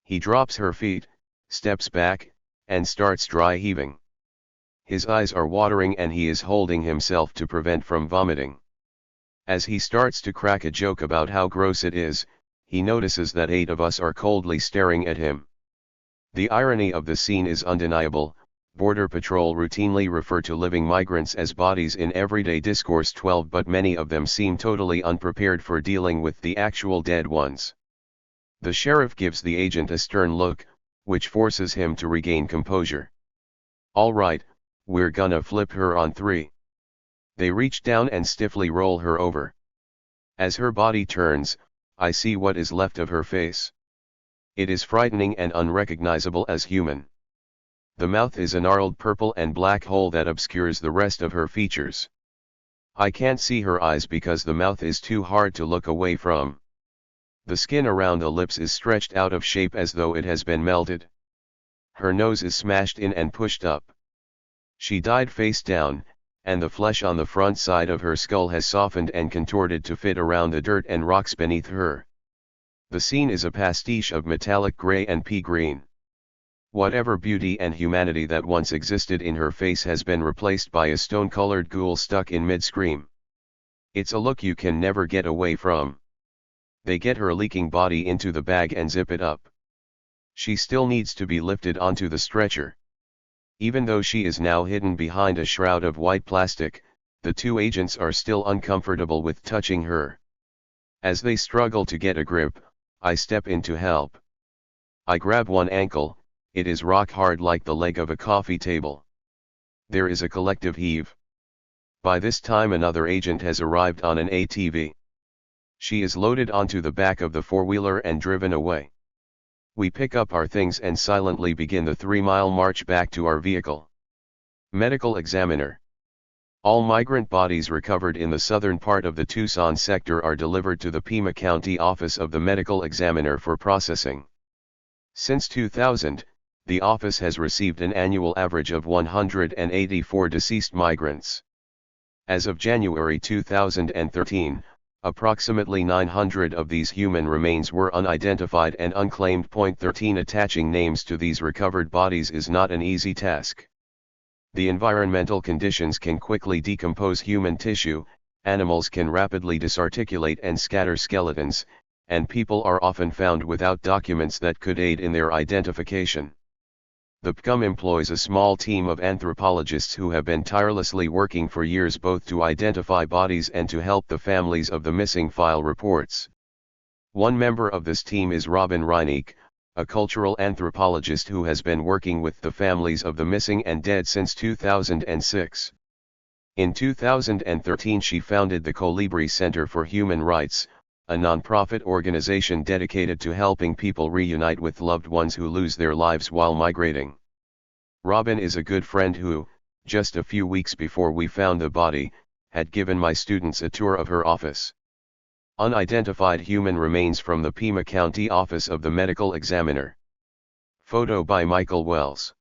He drops her feet, steps back, and starts dry heaving. His eyes are watering and he is holding himself to prevent from vomiting. As he starts to crack a joke about how gross it is, he notices that 8 of us are coldly staring at him. The irony of the scene is undeniable. Border Patrol routinely refer to living migrants as bodies in everyday discourse 12, but many of them seem totally unprepared for dealing with the actual dead ones. The sheriff gives the agent a stern look, which forces him to regain composure. All right, we're gonna flip her on 3. They reach down and stiffly roll her over. As her body turns, I see what is left of her face. It is frightening and unrecognizable as human. The mouth is a gnarled purple and black hole that obscures the rest of her features. I can't see her eyes because the mouth is too hard to look away from. The skin around the lips is stretched out of shape as though it has been melted. Her nose is smashed in and pushed up. She died face down, and the flesh on the front side of her skull has softened and contorted to fit around the dirt and rocks beneath her. The scene is a pastiche of metallic gray and pea green. Whatever beauty and humanity that once existed in her face has been replaced by a stone-colored ghoul stuck in mid-scream. It's a look you can never get away from. They get her leaking body into the bag and zip it up. She still needs to be lifted onto the stretcher. Even though she is now hidden behind a shroud of white plastic, the 2 agents are still uncomfortable with touching her. As they struggle to get a grip, I step in to help. I grab one ankle, it is rock hard like the leg of a coffee table. There is a collective heave. By this time another agent has arrived on an ATV. She is loaded onto the back of the 4-wheeler and driven away. We pick up our things and silently begin the 3-mile march back to our vehicle. Medical examiner. All migrant bodies recovered in the southern part of the Tucson sector are delivered to the Pima County Office of the Medical Examiner for processing. Since 2000, the office has received an annual average of 184 deceased migrants. As of January 2013, approximately 900 of these human remains were unidentified and unclaimed. 13 Attaching names to these recovered bodies is not an easy task. The environmental conditions can quickly decompose human tissue, animals can rapidly disarticulate and scatter skeletons, and people are often found without documents that could aid in their identification. The PCUM employs a small team of anthropologists who have been tirelessly working for years both to identify bodies and to help the families of the missing file reports. One member of this team is Robin Reineck, a cultural anthropologist who has been working with the families of the missing and dead since 2006. In 2013 she founded the Colibri Center for Human Rights, a nonprofit organization dedicated to helping people reunite with loved ones who lose their lives while migrating. Robin is a good friend who, just a few weeks before we found the body, had given my students a tour of her office. Unidentified human remains from the Pima County Office of the Medical Examiner. Photo by Michael Wells.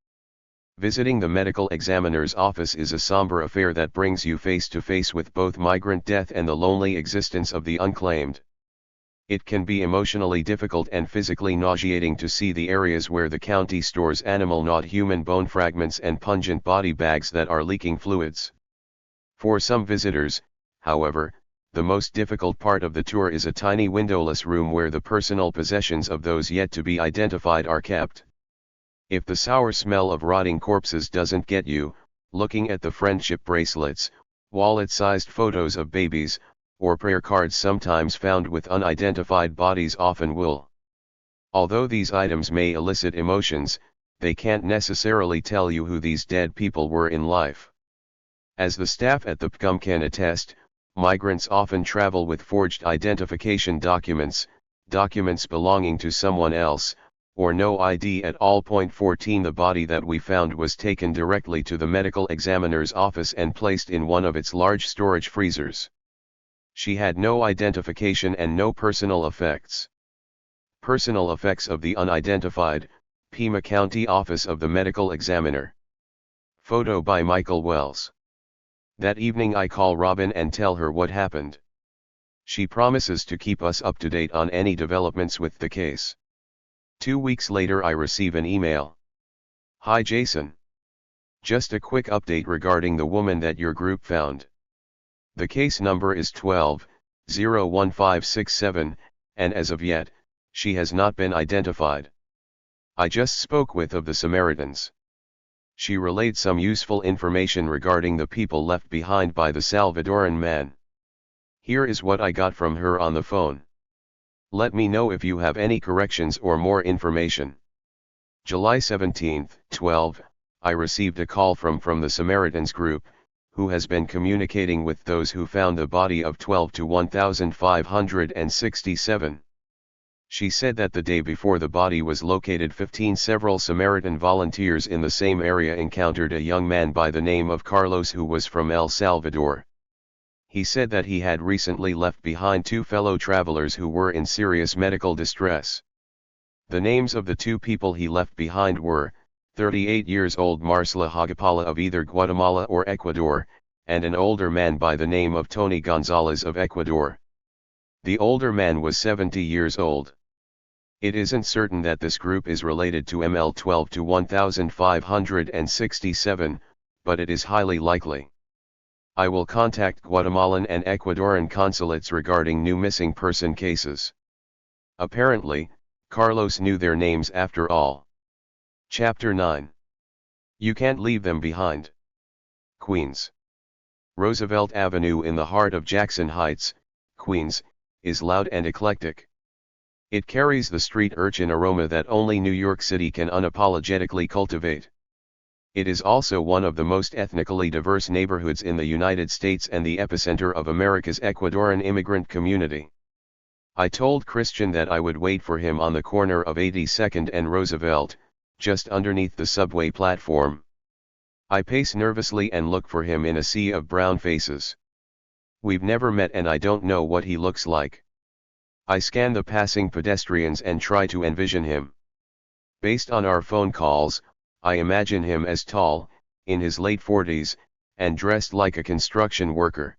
Visiting the medical examiner's office is a somber affair that brings you face to face with both migrant death and the lonely existence of the unclaimed. It can be emotionally difficult and physically nauseating to see the areas where the county stores animal not human bone fragments and pungent body bags that are leaking fluids. For some visitors, however, the most difficult part of the tour is a tiny windowless room where the personal possessions of those yet to be identified are kept. If the sour smell of rotting corpses doesn't get you, looking at the friendship bracelets, wallet-sized photos of babies, or prayer cards sometimes found with unidentified bodies often will. Although these items may elicit emotions, they can't necessarily tell you who these dead people were in life. As the staff at the PCUM can attest, migrants often travel with forged identification documents, documents belonging to someone else, or no ID at all. 14 The body that we found was taken directly to the medical examiner's office and placed in one of its large storage freezers. She had no identification and no personal effects. Personal effects of the unidentified, Pima County Office of the Medical Examiner. Photo by Michael Wells. That evening I call Robin and tell her what happened. She promises to keep us up to date on any developments with the case. 2 weeks later I receive an email. Hi Jason. Just a quick update regarding the woman that your group found. The case number is 12-01567, and as of yet, she has not been identified. I just spoke with of the Samaritans. She relayed some useful information regarding the people left behind by the Salvadoran man. Here is what I got from her on the phone. Let me know if you have any corrections or more information. July 17, 12, I received a call from the Samaritans group, who has been communicating with those who found the body of 12 to 1567. She said that the day before the body was located, several Samaritan volunteers in the same area encountered a young man by the name of Carlos who was from El Salvador. He said that he had recently left behind 2 fellow travelers who were in serious medical distress. The names of the 2 people he left behind were 38 years old Marcela Hagapala of either Guatemala or Ecuador, and an older man by the name of Tony Gonzalez of Ecuador. The older man was 70 years old. It isn't certain that this group is related to ML 12 to 1567, but it is highly likely. I will contact Guatemalan and Ecuadorian consulates regarding new missing person cases. Apparently, Carlos knew their names after all. Chapter 9. You can't leave them behind. Queens. Roosevelt Avenue in the heart of Jackson Heights, Queens, is loud and eclectic. It carries the street urchin aroma that only New York City can unapologetically cultivate. It is also one of the most ethnically diverse neighborhoods in the United States and the epicenter of America's Ecuadorian immigrant community. I told Christian that I would wait for him on the corner of 82nd and Roosevelt, just underneath the subway platform. I pace nervously and look for him in a sea of brown faces. We've never met and I don't know what he looks like. I scan the passing pedestrians and try to envision him. Based on our phone calls, I imagine him as tall, in his late 40s, and dressed like a construction worker.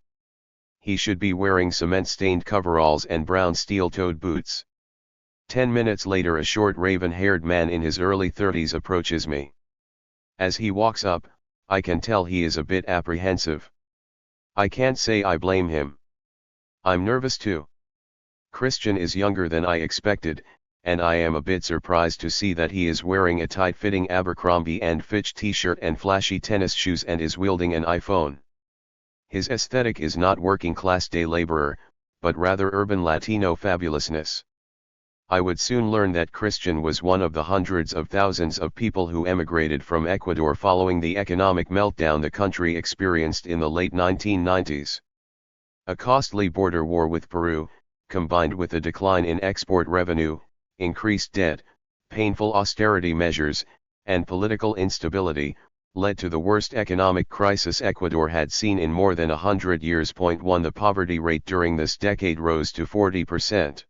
He should be wearing cement-stained coveralls and brown steel-toed boots. 10 minutes later, a short raven-haired man in his early 30s approaches me. As he walks up, I can tell he is a bit apprehensive. I can't say I blame him. I'm nervous too. Christian is younger than I expected, and I am a bit surprised to see that he is wearing a tight-fitting Abercrombie & Fitch t-shirt and flashy tennis shoes and is wielding an iPhone. His aesthetic is not working-class day laborer, but rather urban Latino fabulousness. I would soon learn that Christian was one of the hundreds of thousands of people who emigrated from Ecuador following the economic meltdown the country experienced in the late 1990s. A costly border war with Peru, combined with a decline in export revenue, increased debt, painful austerity measures, and political instability, led to the worst economic crisis Ecuador had seen in more than 100 years. 1 The poverty rate during this decade rose to 40%.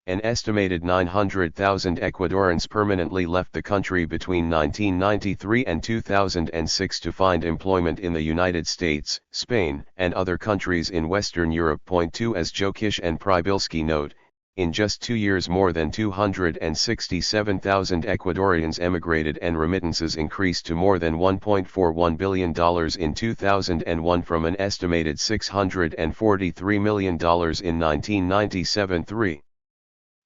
An estimated 900,000 Ecuadorians permanently left the country between 1993 and 2006 to find employment in the United States, Spain, and other countries in Western Europe. 2 As Jokish and Prybilski note, in just 2 years more than 267,000 Ecuadorians emigrated and remittances increased to more than $1.41 billion in 2001 from an estimated $643 million in 1997. 3.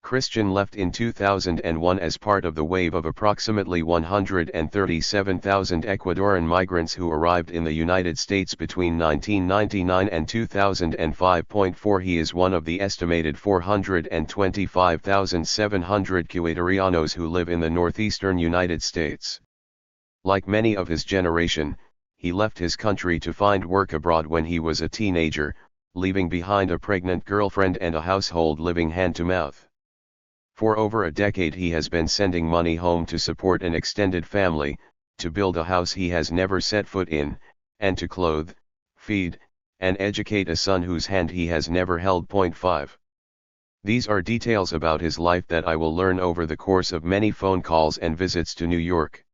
Christian left in 2001 as part of the wave of approximately 137,000 Ecuadorian migrants who arrived in the United States between 1999 and 2005. 4 He is one of the estimated 425,700 Ecuadorianos who live in the northeastern United States. Like many of his generation, he left his country to find work abroad when he was a teenager, leaving behind a pregnant girlfriend and a household living hand-to-mouth. For over a decade he has been sending money home to support an extended family, to build a house he has never set foot in, and to clothe, feed, and educate a son whose hand he has never held. 5. These are details about his life that I will learn over the course of many phone calls and visits to New York.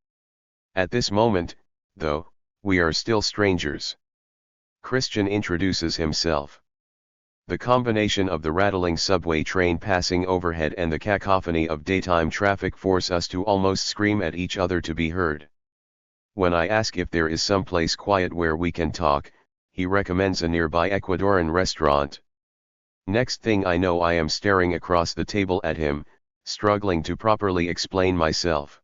At this moment, though, we are still strangers. Christian introduces himself. The combination of the rattling subway train passing overhead and the cacophony of daytime traffic force us to almost scream at each other to be heard. When I ask if there is some place quiet where we can talk, he recommends a nearby Ecuadorian restaurant. Next thing I know, I am staring across the table at him, struggling to properly explain myself.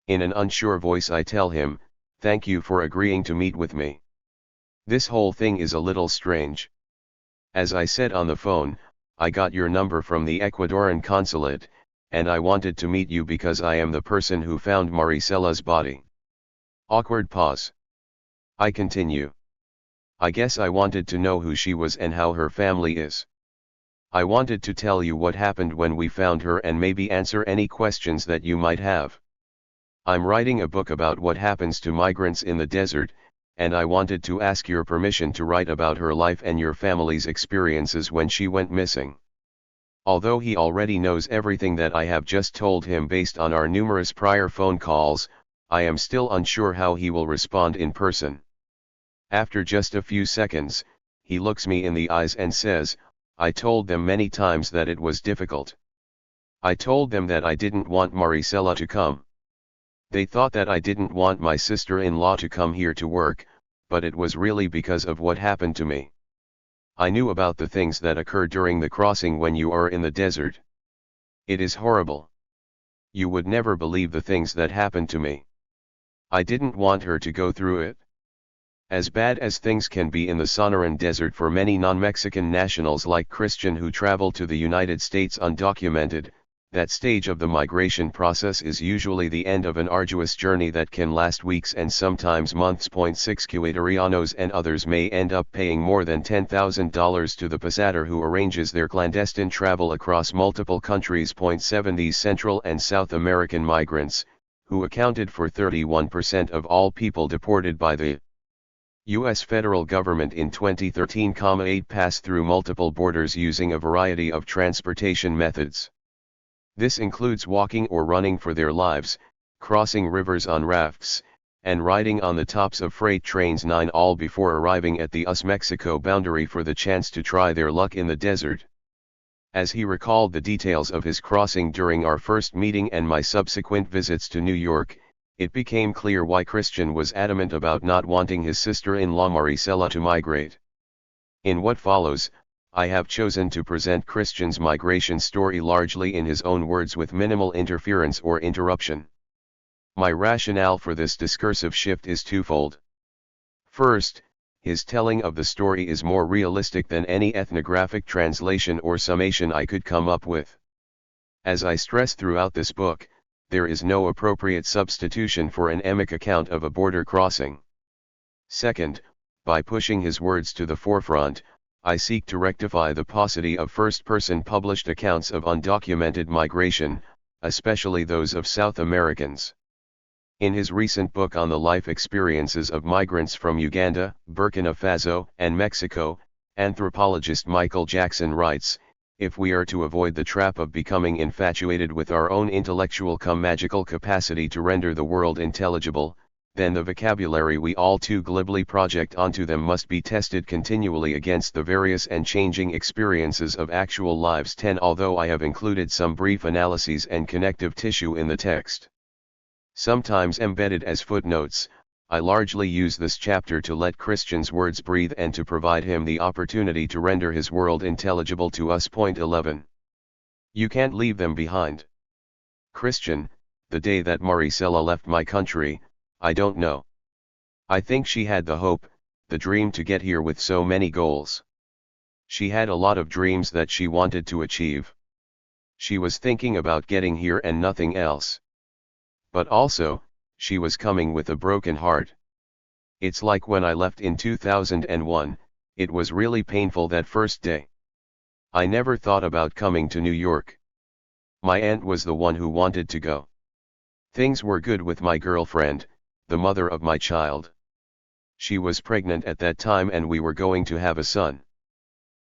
In an unsure voice I tell him, "Thank you for agreeing to meet with me. This whole thing is a little strange. As I said on the phone, I got your number from the Ecuadorian consulate, and I wanted to meet you because I am the person who found Maricela's body. Awkward pause. I continue. I guess I wanted to know who she was and how her family is. I wanted to tell you what happened when we found her and maybe answer any questions that you might have. I'm writing a book about what happens to migrants in the desert, and I wanted to ask your permission to write about her life and your family's experiences when she went missing. Although he already knows everything that I have just told him based on our numerous prior phone calls, I am still unsure how he will respond in person. After just a few seconds, he looks me in the eyes and says, I told them many times that it was difficult. I told them that I didn't want Maricela to come. They thought that I didn't want my sister-in-law to come here to work, but it was really because of what happened to me. I knew about the things that occur during the crossing when you are in the desert. It is horrible. You would never believe the things that happened to me. I didn't want her to go through it. As bad as things can be in the Sonoran Desert for many non-Mexican nationals like Christian who travel to the United States undocumented, that stage of the migration process is usually the end of an arduous journey that can last weeks and sometimes months. 6 Ecuadorianos and others may end up paying more than $10,000 to the pasador who arranges their clandestine travel across multiple countries. 7 These Central and South American migrants, who accounted for 31% of all people deported by the U.S. federal government in 2013, 8 pass through multiple borders using a variety of transportation methods. This includes walking or running for their lives, crossing rivers on rafts, and riding on the tops of freight trains, 9 all before arriving at the US-Mexico boundary for the chance to try their luck in the desert. As he recalled the details of his crossing during our first meeting and my subsequent visits to New York, it became clear why Christian was adamant about not wanting his sister-in-law Maricela to migrate. In what follows, I have chosen to present Christian's migration story largely in his own words with minimal interference or interruption. My rationale for this discursive shift is twofold. First, his telling of the story is more realistic than any ethnographic translation or summation I could come up with. As I stress throughout this book, there is no appropriate substitution for an emic account of a border crossing. Second, by pushing his words to the forefront, I seek to rectify the paucity of first-person published accounts of undocumented migration, especially those of South Americans. In his recent book on the life experiences of migrants from Uganda, Burkina Faso, and Mexico, anthropologist Michael Jackson writes, if we are to avoid the trap of becoming infatuated with our own intellectual-cum-magical capacity to render the world intelligible, then the vocabulary we all too glibly project onto them must be tested continually against the various and changing experiences of actual lives. 10 Although I have included some brief analyses and connective tissue in the text, sometimes embedded as footnotes, I largely use this chapter to let Christian's words breathe and to provide him the opportunity to render his world intelligible to us. 11. You can't leave them behind. Christian, the day that Maricela left my country, I don't know. I think she had the hope, the dream to get here with so many goals. She had a lot of dreams that she wanted to achieve. She was thinking about getting here and nothing else. But also, she was coming with a broken heart. It's like when I left in 2001, it was really painful that first day. I never thought about coming to New York. My aunt was the one who wanted to go. Things were good with my girlfriend, the mother of my child. She was pregnant at that time and we were going to have a son.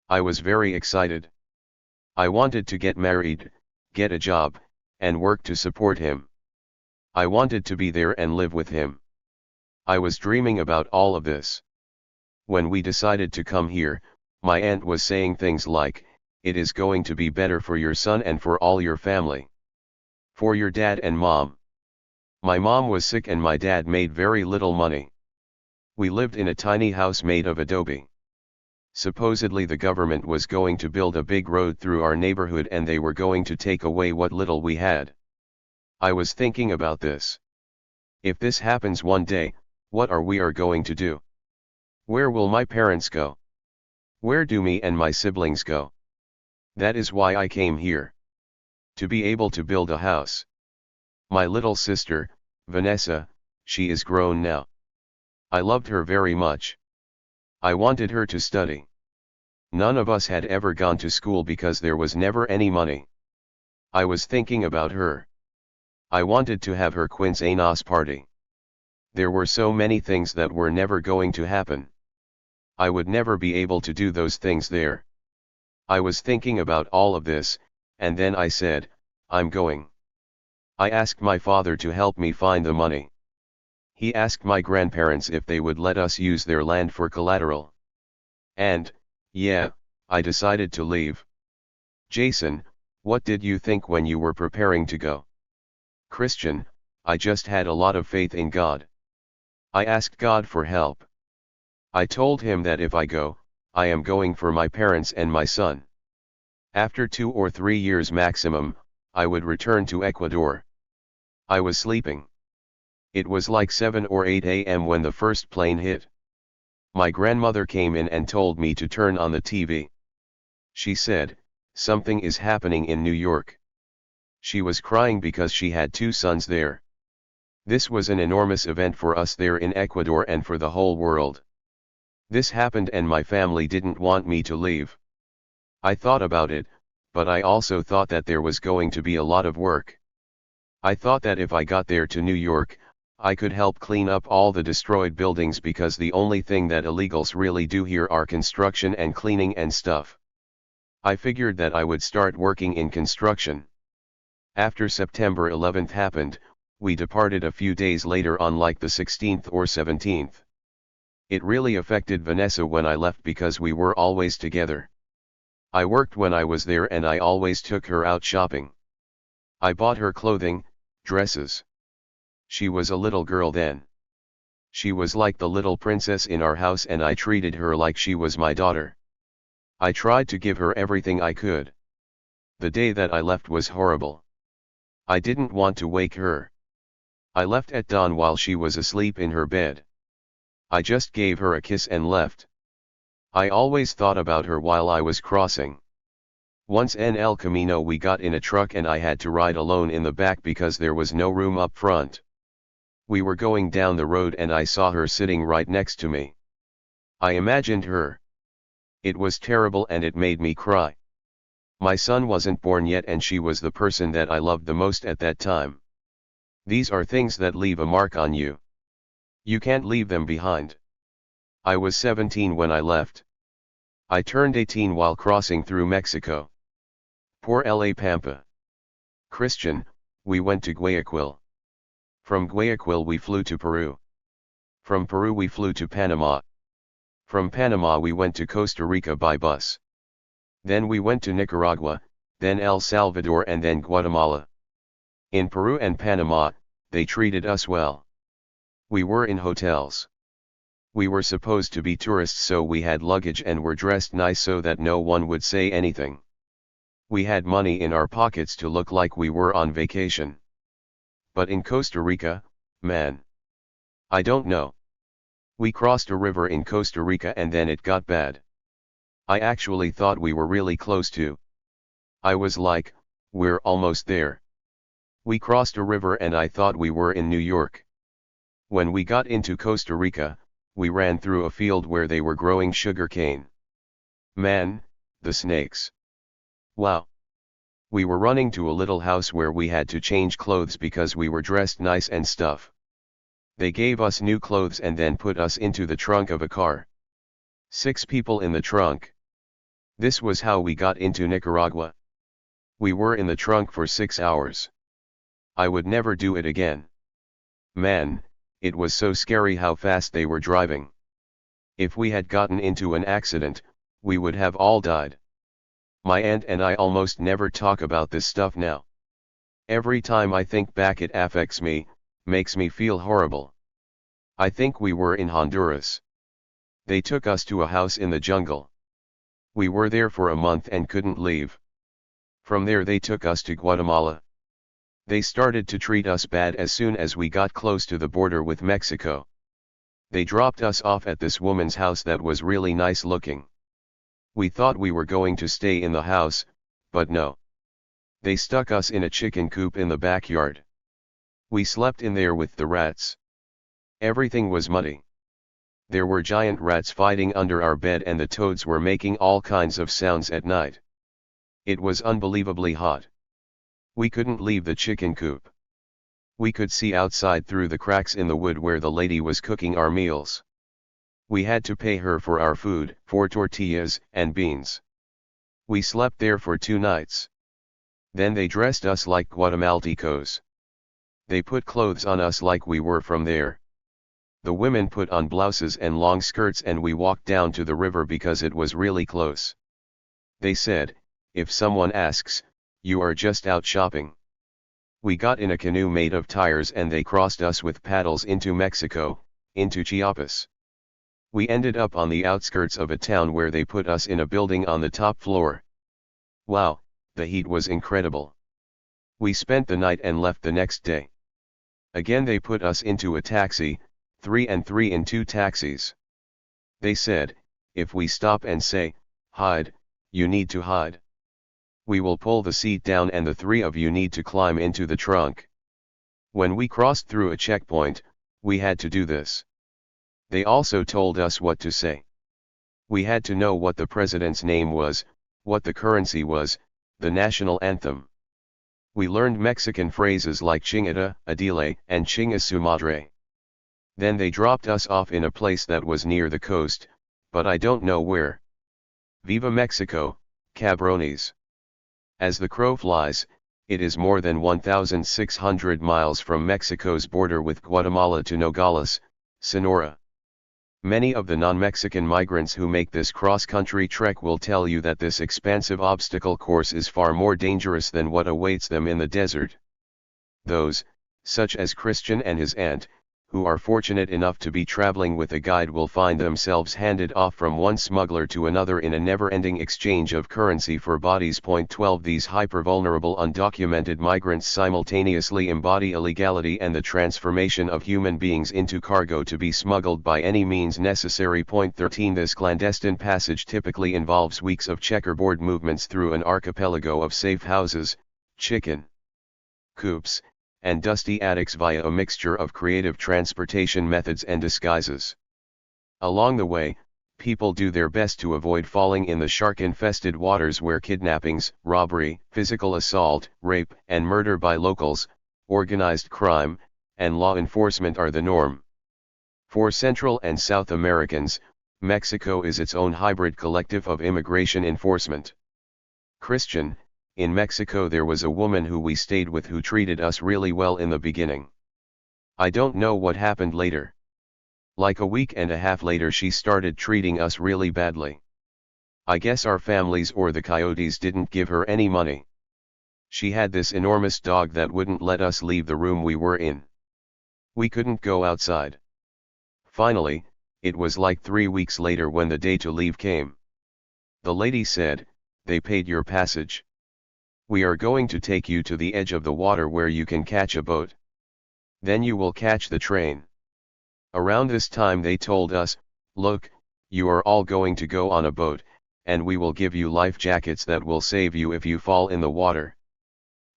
I was very excited. I wanted to get married, get a job, and work to support him. I wanted to be there and live with him. I was dreaming about all of this. When we decided to come here, my aunt was saying things like, it is going to be better for your son and for all your family. For your dad and mom. My mom was sick and my dad made very little money. We lived in a tiny house made of adobe. Supposedly the government was going to build a big road through our neighborhood and they were going to take away what little we had. I was thinking about this. If this happens one day, what are we going to do? Where will my parents go? Where do me and my siblings go? That is why I came here. To be able to build a house. My little sister, Vanessa, She is grown now. I loved her very much. I wanted her to study. None of us had ever gone to school because there was never any money. I was thinking about her. I wanted to have her quince años party. There were so many things that were never going to happen. I would never be able to do those things there. I was thinking about all of this, and then I said, I'm going. I asked my father to help me find the money. He asked my grandparents if they would let us use their land for collateral. And, yeah, I decided to leave. Jason, what did you think when you were preparing to go? Christian, I just had a lot of faith in God. I asked God for help. I told him that if I go, I am going for my parents and my son. After 2 or 3 years maximum, I would return to Ecuador. I was sleeping. It was like 7 or 8 a.m. when the first plane hit. My grandmother came in and told me to turn on the TV. She said, something is happening in New York. She was crying because she had 2 sons there. This was an enormous event for us there in Ecuador and for the whole world. This happened and my family didn't want me to leave. I thought about it, but I also thought that there was going to be a lot of work. I thought that if I got there to New York, I could help clean up all the destroyed buildings because the only thing that illegals really do here are construction and cleaning and stuff. I figured that I would start working in construction. After September 11th happened, we departed a few days later on like the 16th or 17th. It really affected Vanessa when I left because we were always together. I worked when I was there and I always took her out shopping. I bought her clothing, dresses. She was a little girl then. She was like the little princess in our house and I treated her like she was my daughter. I tried to give her everything I could. The day that I left was horrible. I didn't want to wake her. I left at dawn while she was asleep in her bed. I just gave her a kiss and left. I always thought about her while I was crossing. Once in El Camino we got in a truck and I had to ride alone in the back because there was no room up front. We were going down the road and I saw her sitting right next to me. I imagined her. It was terrible and it made me cry. My son wasn't born yet and she was the person that I loved the most at that time. These are things that leave a mark on you. You can't leave them behind. I was 17 when I left. I turned 18 while crossing through Mexico. Poor La Pampa. Christian, we went to Guayaquil. From Guayaquil we flew to Peru. From Peru we flew to Panama. From Panama we went to Costa Rica by bus. Then we went to Nicaragua, then El Salvador and then Guatemala. In Peru and Panama, they treated us well. We were in hotels. We were supposed to be tourists so we had luggage and were dressed nice so that no one would say anything. We had money in our pockets to look like we were on vacation. But in Costa Rica, man. I don't know. We crossed a river in Costa Rica and then it got bad. I actually thought we were really close to. I was like, we're almost there. We crossed a river and I thought we were in New York. When we got into Costa Rica, we ran through a field where they were growing sugarcane. Man, the snakes. Wow. We were running to a little house where we had to change clothes because we were dressed nice and stuff. They gave us new clothes and then put us into the trunk of a car. 6 people in the trunk. This was how we got into Nicaragua. We were in the trunk for 6 hours. I would never do it again. Man, it was so scary how fast they were driving. If we had gotten into an accident, we would have all died. My aunt and I almost never talk about this stuff now. Every time I think back it affects me, makes me feel horrible. I think we were in Honduras. They took us to a house in the jungle. We were there for a month and couldn't leave. From there they took us to Guatemala. They started to treat us bad as soon as we got close to the border with Mexico. They dropped us off at this woman's house that was really nice looking. We thought we were going to stay in the house, but no. They stuck us in a chicken coop in the backyard. We slept in there with the rats. Everything was muddy. There were giant rats fighting under our bed and the toads were making all kinds of sounds at night. It was unbelievably hot. We couldn't leave the chicken coop. We could see outside through the cracks in the wood where the lady was cooking our meals. We had to pay her for our food, for tortillas and beans. We slept there for 2 nights. Then they dressed us like Guatemaltecos. They put clothes on us like we were from there. The women put on blouses and long skirts and we walked down to the river because it was really close. They said, if someone asks, you are just out shopping. We got in a canoe made of tires and they crossed us with paddles into Mexico, into Chiapas. We ended up on the outskirts of a town where they put us in a building on the top floor. Wow, the heat was incredible. We spent the night and left the next day. Again they put us into a taxi, 3 and 3 in 2 taxis. They said, if we stop and say, hide, you need to hide. We will pull the seat down and the 3 of you need to climb into the trunk. When we crossed through a checkpoint, we had to do this. They also told us what to say. We had to know what the president's name was, what the currency was, the national anthem. We learned Mexican phrases like chingada, adile, and chinga su madre. Then they dropped us off in a place that was near the coast, but I don't know where. Viva Mexico, cabrones. As the crow flies, it is more than 1,600 miles from Mexico's border with Guatemala to Nogales, Sonora. Many of the non-Mexican migrants who make this cross-country trek will tell you that this expansive obstacle course is far more dangerous than what awaits them in the desert. Those, such as Christian and his aunt, who are fortunate enough to be traveling with a guide will find themselves handed off from one smuggler to another in a never-ending exchange of currency for bodies. 12 These hyper-vulnerable undocumented migrants simultaneously embody illegality and the transformation of human beings into cargo to be smuggled by any means necessary. 13 This clandestine passage typically involves weeks of checkerboard movements through an archipelago of safe houses, chicken coops, and dusty attics via a mixture of creative transportation methods and disguises. Along the way, people do their best to avoid falling in the shark-infested waters where kidnappings, robbery, physical assault, rape, and murder by locals, organized crime, and law enforcement are the norm. For Central and South Americans, Mexico is its own hybrid collective of immigration enforcement. Christian, in Mexico there was a woman who we stayed with who treated us really well in the beginning. I don't know what happened later. Like a week and a half later she started treating us really badly. I guess our families or the coyotes didn't give her any money. She had this enormous dog that wouldn't let us leave the room we were in. We couldn't go outside. Finally, it was like 3 weeks later when the day to leave came. The lady said, "They paid your passage. We are going to take you to the edge of the water where you can catch a boat. Then you will catch the train." Around this time they told us, "Look, you are all going to go on a boat, and we will give you life jackets that will save you if you fall in the water."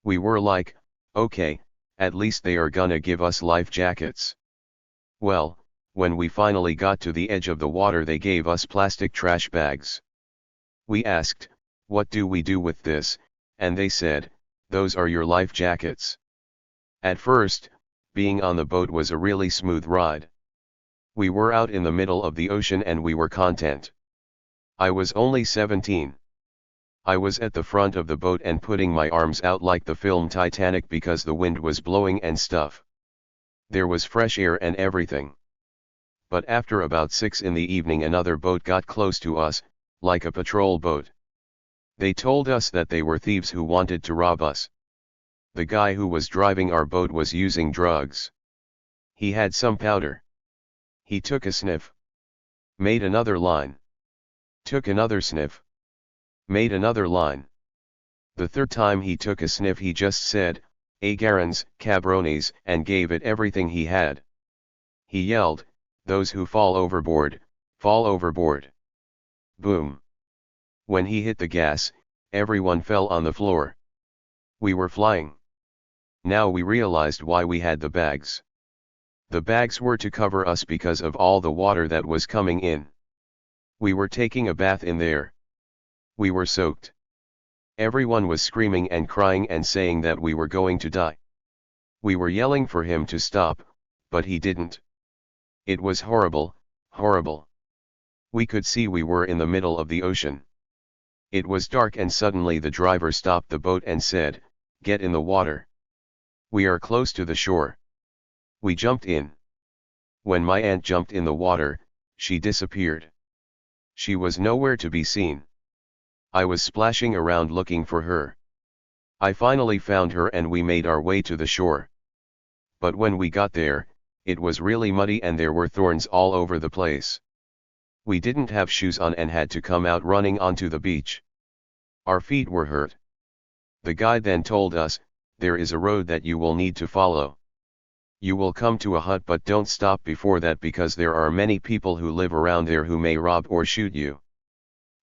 We were like, okay, at least they are gonna give us life jackets. Well, when we finally got to the edge of the water they gave us plastic trash bags. We asked, "What do we do with this?" And they said, "Those are your life jackets." At first, being on the boat was a really smooth ride. We were out in the middle of the ocean and we were content. I was only 17. I was at the front of the boat and putting my arms out like the film Titanic because the wind was blowing and stuff. There was fresh air and everything. But after about 6 in the evening another boat got close to us, like a patrol boat. They told us that they were thieves who wanted to rob us. The guy who was driving our boat was using drugs. He had some powder. He took a sniff. Made another line. Took another sniff. Made another line. The third time he took a sniff he just said, "Agarrons, cabrones," and gave it everything he had. He yelled, "Those who fall overboard, fall overboard." Boom. When he hit the gas, everyone fell on the floor. We were flying. Now we realized why we had the bags. The bags were to cover us because of all the water that was coming in. We were taking a bath in there. We were soaked. Everyone was screaming and crying and saying that we were going to die. We were yelling for him to stop, but he didn't. It was horrible, horrible. We could see we were in the middle of the ocean. It was dark and suddenly the driver stopped the boat and said, "Get in the water. We are close to the shore." We jumped in. When my aunt jumped in the water, she disappeared. She was nowhere to be seen. I was splashing around looking for her. I finally found her and we made our way to the shore. But when we got there, it was really muddy and there were thorns all over the place. We didn't have shoes on and had to come out running onto the beach. Our feet were hurt. The guide then told us, "There is a road that you will need to follow. You will come to a hut but don't stop before that because there are many people who live around there who may rob or shoot you."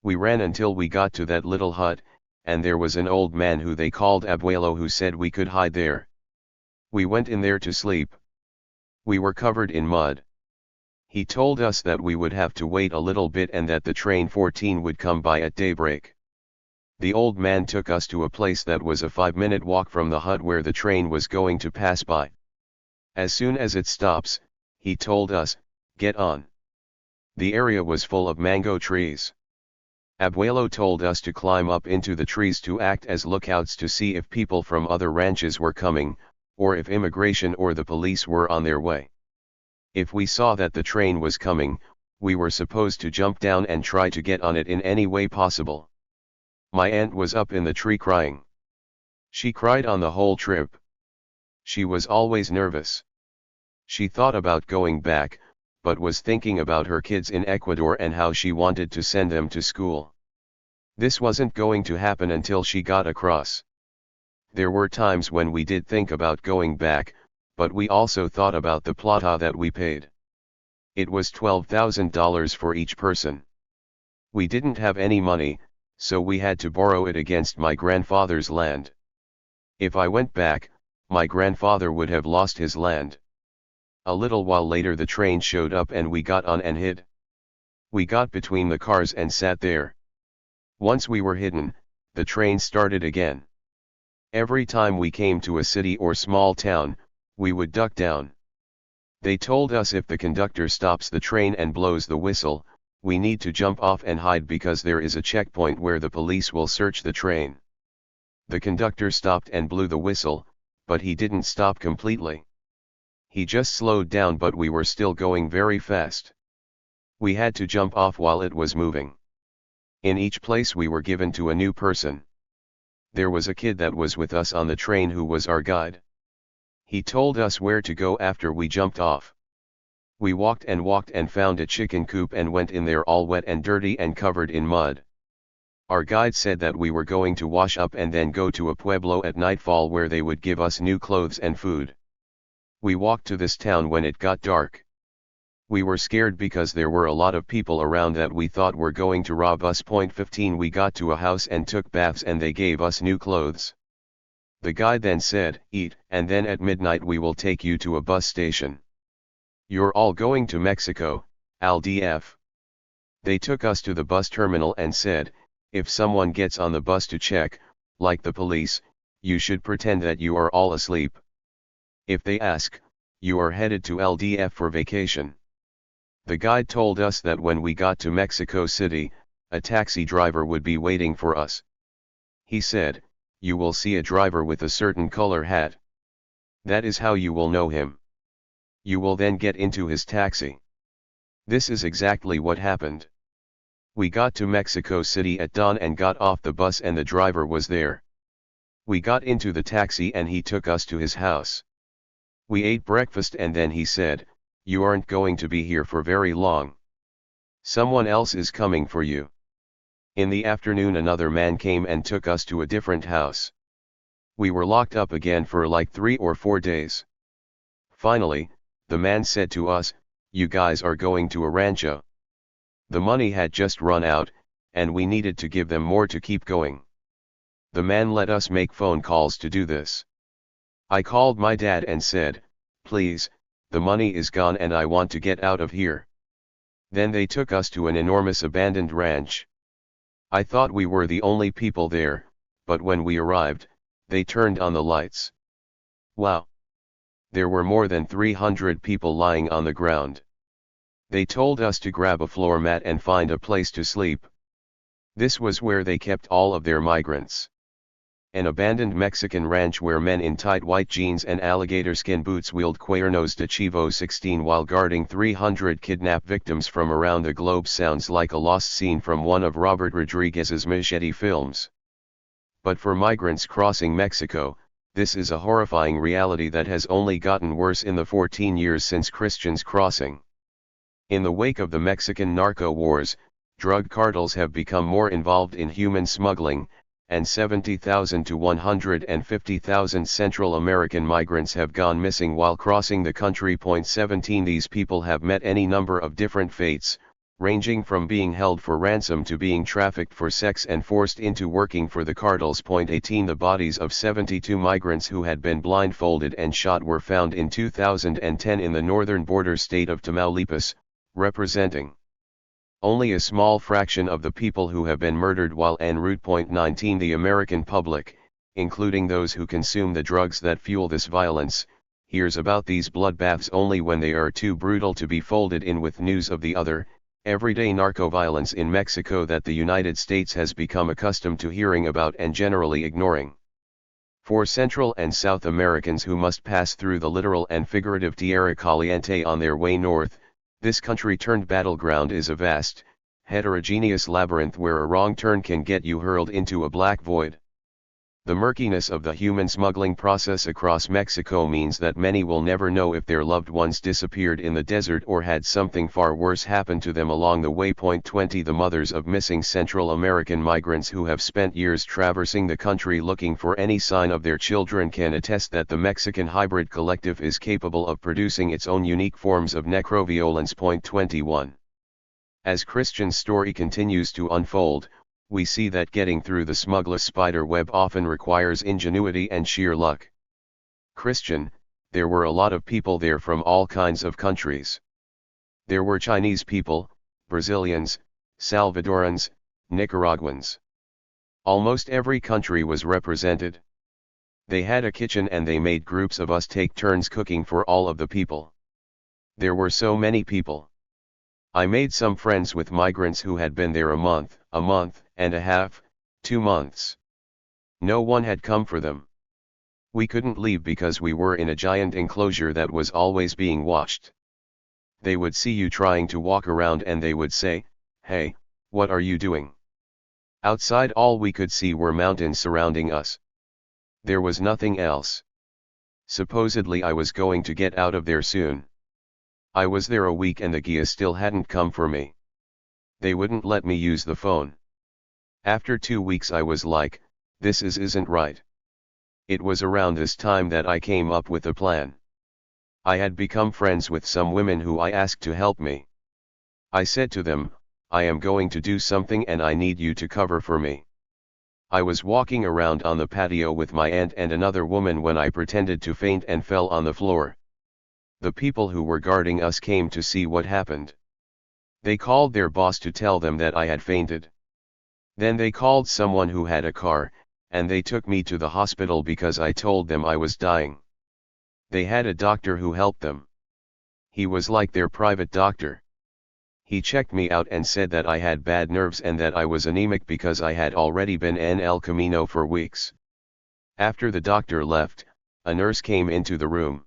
We ran until we got to that little hut, and there was an old man who they called Abuelo who said we could hide there. We went in there to sleep. We were covered in mud. He told us that we would have to wait a little bit and that the train 14 would come by at daybreak. The old man took us to a place that was a 5-minute walk from the hut where the train was going to pass by. As soon as it stops, he told us, "Get on." The area was full of mango trees. Abuelo told us to climb up into the trees to act as lookouts to see if people from other ranches were coming, or if immigration or the police were on their way. If we saw that the train was coming, we were supposed to jump down and try to get on it in any way possible. My aunt was up in the tree crying. She cried on the whole trip. She was always nervous. She thought about going back, but was thinking about her kids in Ecuador and how she wanted to send them to school. This wasn't going to happen until she got across. There were times when we did think about going back, but we also thought about the plata that we paid. It was $12,000 for each person. We didn't have any money, so we had to borrow it against my grandfather's land. If I went back, my grandfather would have lost his land. A little while later the train showed up and we got on and hid. We got between the cars and sat there. Once we were hidden, the train started again. Every time we came to a city or small town, we would duck down. They told us if the conductor stops the train and blows the whistle, we need to jump off and hide because there is a checkpoint where the police will search the train. The conductor stopped and blew the whistle, but he didn't stop completely. He just slowed down, but we were still going very fast. We had to jump off while it was moving. In each place we were given to a new person. There was a kid that was with us on the train who was our guide. He told us where to go after we jumped off. We walked and found a chicken coop and went in there all wet and dirty and covered in mud. Our guide said that we were going to wash up and then go to a pueblo at nightfall where they would give us new clothes and food. We walked to this town when it got dark. We were scared because there were a lot of people around that we thought were going to rob us. 15 We got to a house and took baths and they gave us new clothes. The guide then said, "Eat, and then at midnight we will take you to a bus station. You're all going to Mexico, LDF." They took us to the bus terminal and said, "If someone gets on the bus to check, like the police, you should pretend that you are all asleep. If they ask, you are headed to LDF for vacation." The guide told us that when we got to Mexico City, a taxi driver would be waiting for us. He said, "You will see a driver with a certain color hat. That is how you will know him. You will then get into his taxi." This is exactly what happened. We got to Mexico City at dawn and got off the bus and the driver was there. We got into the taxi and he took us to his house. We ate breakfast and then he said, "You aren't going to be here for very long. Someone else is coming for you." In the afternoon another man came and took us to a different house. We were locked up again for like 3 or 4 days. Finally, the man said to us, "You guys are going to a rancho." The money had just run out, and we needed to give them more to keep going. The man let us make phone calls to do this. I called my dad and said, "Please, the money is gone and I want to get out of here. Then they took us to an enormous abandoned ranch. I thought we were the only people there, but when we arrived, they turned on the lights. Wow! There were more than 300 people lying on the ground. They told us to grab a floor mat and find a place to sleep. This was where they kept all of their migrants. An abandoned Mexican ranch where men in tight white jeans and alligator skin boots wield cuernos de chivo 16 while guarding 300 kidnap victims from around the globe sounds like a lost scene from one of Robert Rodriguez's machete films. But for migrants crossing Mexico, this is a horrifying reality that has only gotten worse in the 14 years since Christians crossing. In the wake of the Mexican narco wars, drug cartels have become more involved in human smuggling, and 70,000 to 150,000 Central American migrants have gone missing while crossing the country. 17 These people have met any number of different fates, ranging from being held for ransom to being trafficked for sex and forced into working for the cartels. 18 The bodies of 72 migrants who had been blindfolded and shot were found in 2010 in the northern border state of Tamaulipas, representing only a small fraction of the people who have been murdered while en route. 19 The American public, including those who consume the drugs that fuel this violence, hears about these bloodbaths only when they are too brutal to be folded in with news of the other, everyday narco-violence in Mexico that the United States has become accustomed to hearing about and generally ignoring. For Central and South Americans who must pass through the literal and figurative Tierra Caliente on their way north, this country-turned-battleground is a vast, heterogeneous labyrinth where a wrong turn can get you hurled into a black void. The murkiness of the human smuggling process across Mexico means that many will never know if their loved ones disappeared in the desert or had something far worse happen to them along the way. 20 The mothers of missing Central American migrants who have spent years traversing the country looking for any sign of their children can attest that the Mexican hybrid collective is capable of producing its own unique forms of necroviolence. 21 As Christian's story continues to unfold, we see that getting through the smuggler's spider web often requires ingenuity and sheer luck. Christian, there were a lot of people there from all kinds of countries. There were Chinese people, Brazilians, Salvadorans, Nicaraguans. Almost every country was represented. They had a kitchen and they made groups of us take turns cooking for all of the people. There were so many people. I made some friends with migrants who had been there a month and a half, 2 months. No one had come for them. We couldn't leave because we were in a giant enclosure that was always being watched. They would see you trying to walk around and they would say, "Hey, what are you doing?" Outside all we could see were mountains surrounding us. There was nothing else. Supposedly I was going to get out of there soon. I was there a week and the guia still hadn't come for me. They wouldn't let me use the phone. After 2 weeks I was like, this isn't right. It was around this time that I came up with a plan. I had become friends with some women who I asked to help me. I said to them, I am going to do something and I need you to cover for me. I was walking around on the patio with my aunt and another woman when I pretended to faint and fell on the floor. The people who were guarding us came to see what happened. They called their boss to tell them that I had fainted. Then they called someone who had a car, and they took me to the hospital because I told them I was dying. They had a doctor who helped them. He was like their private doctor. He checked me out and said that I had bad nerves and that I was anemic because I had already been en el camino for weeks. After the doctor left, a nurse came into the room.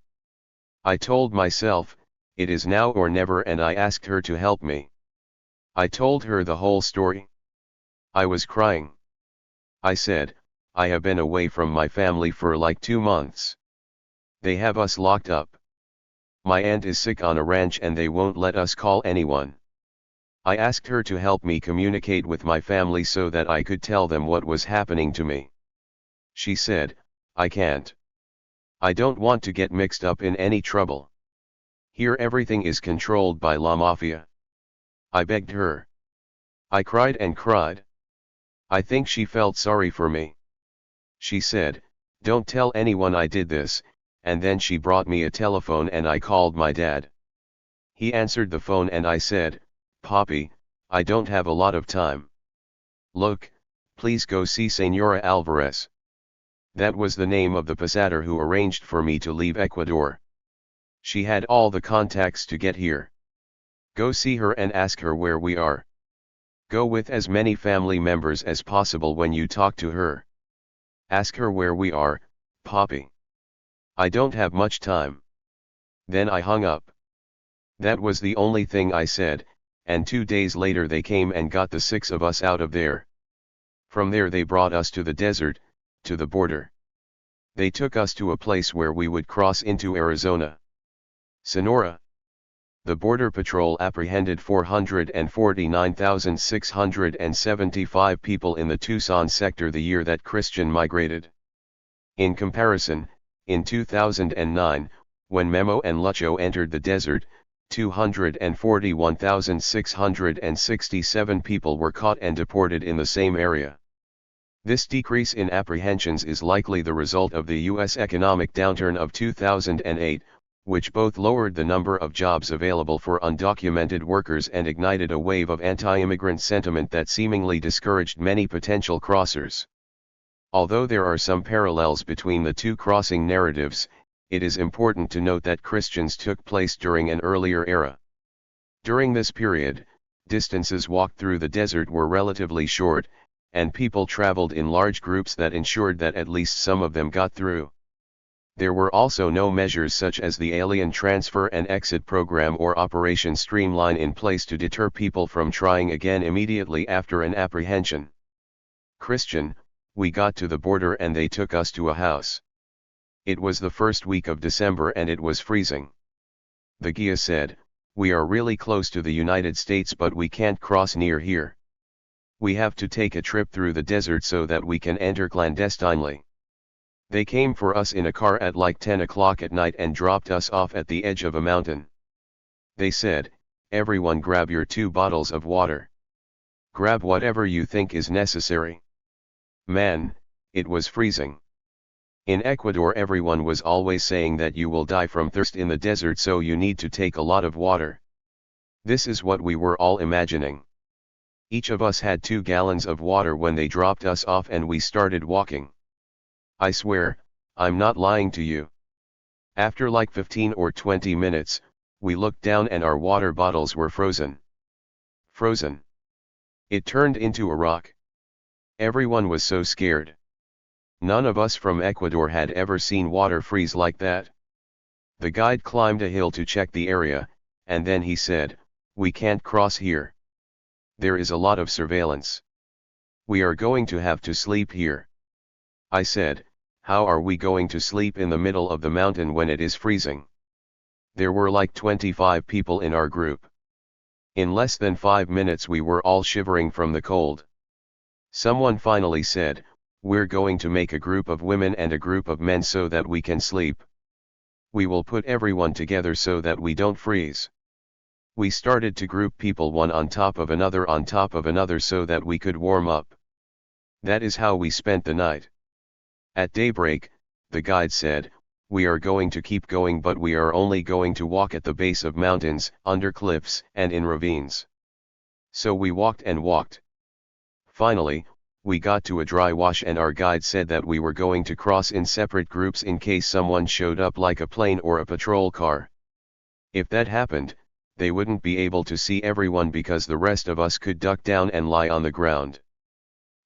I told myself, it is now or never, and I asked her to help me. I told her the whole story. I was crying. I said, I have been away from my family for like 2 months. They have us locked up. My aunt is sick on a ranch and they won't let us call anyone. I asked her to help me communicate with my family so that I could tell them what was happening to me. She said, I can't. I don't want to get mixed up in any trouble. Here everything is controlled by La Mafia. I begged her. I cried and cried. I think she felt sorry for me. She said, don't tell anyone I did this, and then she brought me a telephone and I called my dad. He answered the phone and I said, "Papi, I don't have a lot of time. Look, please go see Señora Alvarez." That was the name of the pastor who arranged for me to leave Ecuador. She had all the contacts to get here. Go see her and ask her where we are. Go with as many family members as possible when you talk to her. Ask her where we are, Papi. I don't have much time. Then I hung up. That was the only thing I said, and 2 days later they came and got the 6 of us out of there. From there they brought us to the desert, to the border. They took us to a place where we would cross into Arizona. Sonora. The Border Patrol apprehended 449,675 people in the Tucson sector the year that Christian migrated. In comparison, in 2009, when Memo and Lucho entered the desert, 241,667 people were caught and deported in the same area. This decrease in apprehensions is likely the result of the U.S. economic downturn of 2008, which both lowered the number of jobs available for undocumented workers and ignited a wave of anti-immigrant sentiment that seemingly discouraged many potential crossers. Although there are some parallels between the two crossing narratives, it is important to note that Christians took place during an earlier era. During this period, distances walked through the desert were relatively short, and people traveled in large groups that ensured that at least some of them got through. There were also no measures such as the Alien Transfer and Exit Program or Operation Streamline in place to deter people from trying again immediately after an apprehension. Christian, we got to the border and they took us to a house. It was the first week of December and it was freezing. The guia said, "We are really close to the United States but we can't cross near here. We have to take a trip through the desert so that we can enter clandestinely." They came for us in a car at like 10 o'clock at night and dropped us off at the edge of a mountain. They said, "Everyone grab your 2 bottles of water. Grab whatever you think is necessary." Man, it was freezing. In Ecuador everyone was always saying that you will die from thirst in the desert so you need to take a lot of water. This is what we were all imagining. Each of us had 2 gallons of water when they dropped us off and we started walking. I swear, I'm not lying to you. After like 15 or 20 minutes, we looked down and our water bottles were frozen. Frozen. It turned into a rock. Everyone was so scared. None of us from Ecuador had ever seen water freeze like that. The guide climbed a hill to check the area, and then he said, "We can't cross here. There is a lot of surveillance. We are going to have to sleep here." I said, "How are we going to sleep in the middle of the mountain when it is freezing?" There were like 25 people in our group. In less than 5 minutes we were all shivering from the cold. Someone finally said, "We're going to make a group of women and a group of men so that we can sleep. We will put everyone together so that we don't freeze." We started to group people one on top of another so that we could warm up. That is how we spent the night. At daybreak, the guide said, "We are going to keep going but we are only going to walk at the base of mountains, under cliffs, and in ravines." So we walked and walked. Finally, we got to a dry wash and our guide said that we were going to cross in separate groups in case someone showed up like a plane or a patrol car. If that happened, they wouldn't be able to see everyone because the rest of us could duck down and lie on the ground.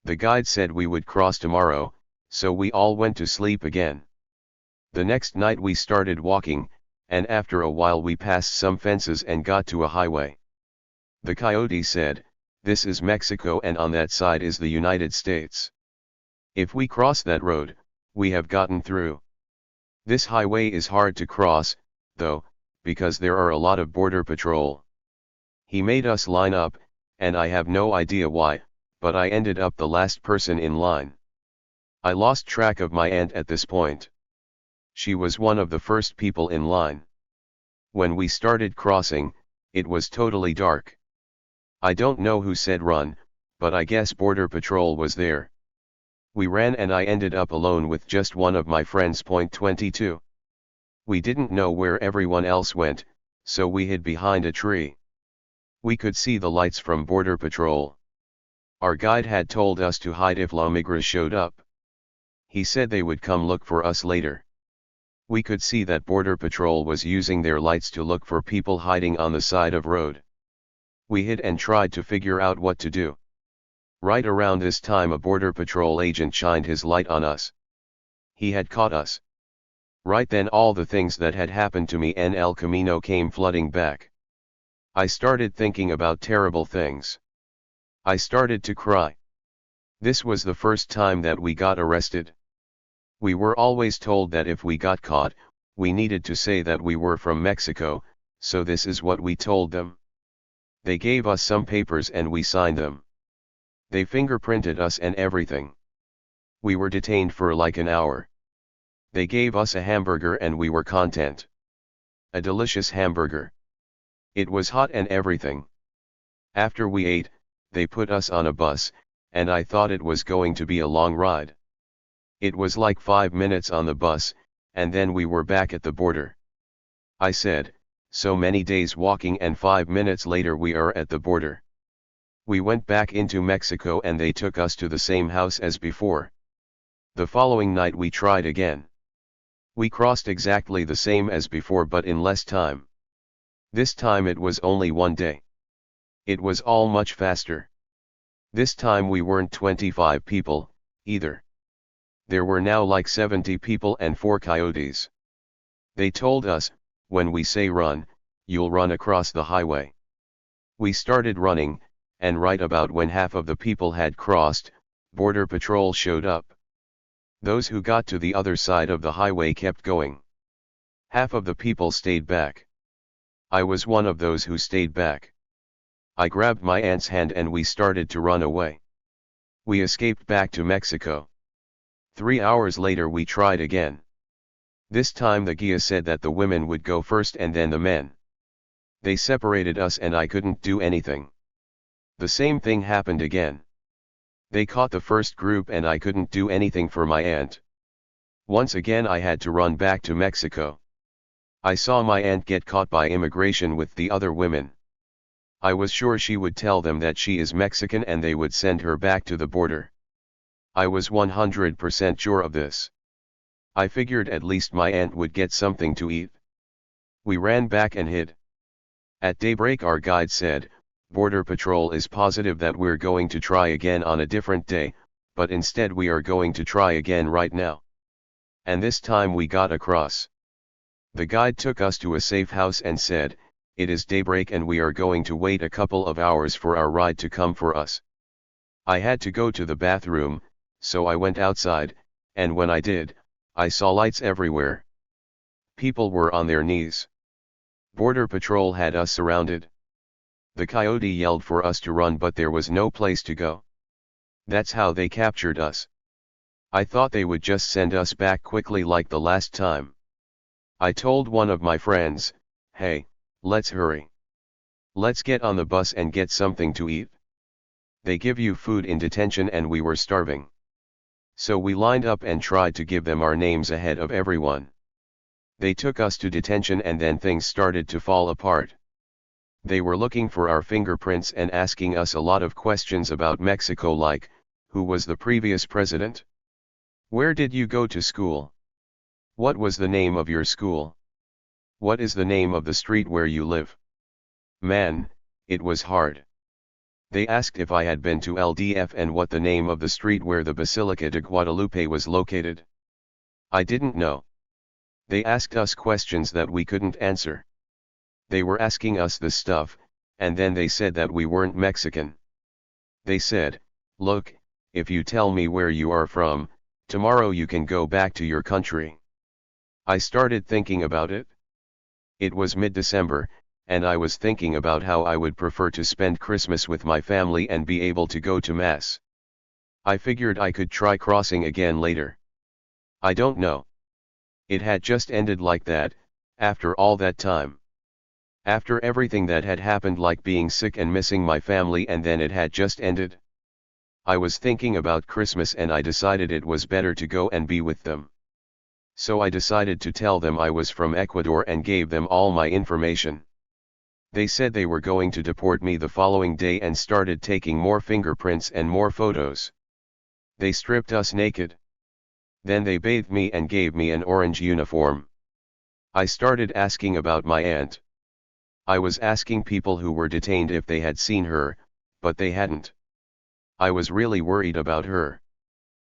The guide said we would cross tomorrow, so we all went to sleep again. The next night we started walking, and after a while we passed some fences and got to a highway. The coyote said, "This is Mexico and on that side is the United States. If we cross that road, we have gotten through. This highway is hard to cross, though, because there are a lot of border patrol." He made us line up, and I have no idea why, but I ended up the last person in line. I lost track of my aunt at this point. She was one of the first people in line. When we started crossing, it was totally dark. I don't know who said run, but I guess Border Patrol was there. We ran and I ended up alone with just one of my friends. 22. We didn't know where everyone else went, so we hid behind a tree. We could see the lights from Border Patrol. Our guide had told us to hide if La Migra showed up. He said they would come look for us later. We could see that Border Patrol was using their lights to look for people hiding on the side of road. We hid and tried to figure out what to do. Right around this time a Border Patrol agent shined his light on us. He had caught us. Right then all the things that had happened to me en El Camino came flooding back. I started thinking about terrible things. I started to cry. This was the first time that we got arrested. We were always told that if we got caught, we needed to say that we were from Mexico, so this is what we told them. They gave us some papers and we signed them. They fingerprinted us and everything. We were detained for like an hour. They gave us a hamburger and we were content. A delicious hamburger. It was hot and everything. After we ate, they put us on a bus, and I thought it was going to be a long ride. It was like 5 minutes on the bus, and then we were back at the border. I said, so many days walking and 5 minutes later we are at the border. We went back into Mexico and they took us to the same house as before. The following night we tried again. We crossed exactly the same as before but in less time. This time it was only 1 day. It was all much faster. This time we weren't 25 people, either. There were now like 70 people and 4 coyotes. They told us, when we say run, you'll run across the highway. We started running, and right about when half of the people had crossed, Border Patrol showed up. Those who got to the other side of the highway kept going. Half of the people stayed back. I was one of those who stayed back. I grabbed my aunt's hand and we started to run away. We escaped back to Mexico. 3 hours later we tried again. This time the guia said that the women would go first and then the men. They separated us and I couldn't do anything. The same thing happened again. They caught the first group and I couldn't do anything for my aunt. Once again I had to run back to Mexico. I saw my aunt get caught by immigration with the other women. I was sure she would tell them that she is Mexican and they would send her back to the border. I was 100% sure of this. I figured at least my aunt would get something to eat. We ran back and hid. At daybreak our guide said, Border Patrol is positive that we're going to try again on a different day, but instead we are going to try again right now. And this time we got across. The guide took us to a safe house and said, it is daybreak and we are going to wait a couple of hours for our ride to come for us. I had to go to the bathroom, so I went outside, and when I did, I saw lights everywhere. People were on their knees. Border Patrol had us surrounded. The coyote yelled for us to run but there was no place to go. That's how they captured us. I thought they would just send us back quickly like the last time. I told one of my friends, hey, let's hurry. Let's get on the bus and get something to eat. They give you food in detention and we were starving. So we lined up and tried to give them our names ahead of everyone. They took us to detention and then things started to fall apart. They were looking for our fingerprints and asking us a lot of questions about Mexico like, who was the previous president? Where did you go to school? What was the name of your school? What is the name of the street where you live? Man, it was hard. They asked if I had been to LDF and what the name of the street where the Basilica de Guadalupe was located. I didn't know. They asked us questions that we couldn't answer. They were asking us this stuff, and then they said that we weren't Mexican. They said, look, if you tell me where you are from, tomorrow you can go back to your country. I started thinking about it. It was mid-December, and I was thinking about how I would prefer to spend Christmas with my family and be able to go to Mass. I figured I could try crossing again later. I don't know. It had just ended like that, after all that time. After everything that had happened like being sick and missing my family and then it had just ended. I was thinking about Christmas and I decided it was better to go and be with them. So I decided to tell them I was from Ecuador and gave them all my information. They said they were going to deport me the following day and started taking more fingerprints and more photos. They stripped us naked. Then they bathed me and gave me an orange uniform. I started asking about my aunt. I was asking people who were detained if they had seen her, but they hadn't. I was really worried about her.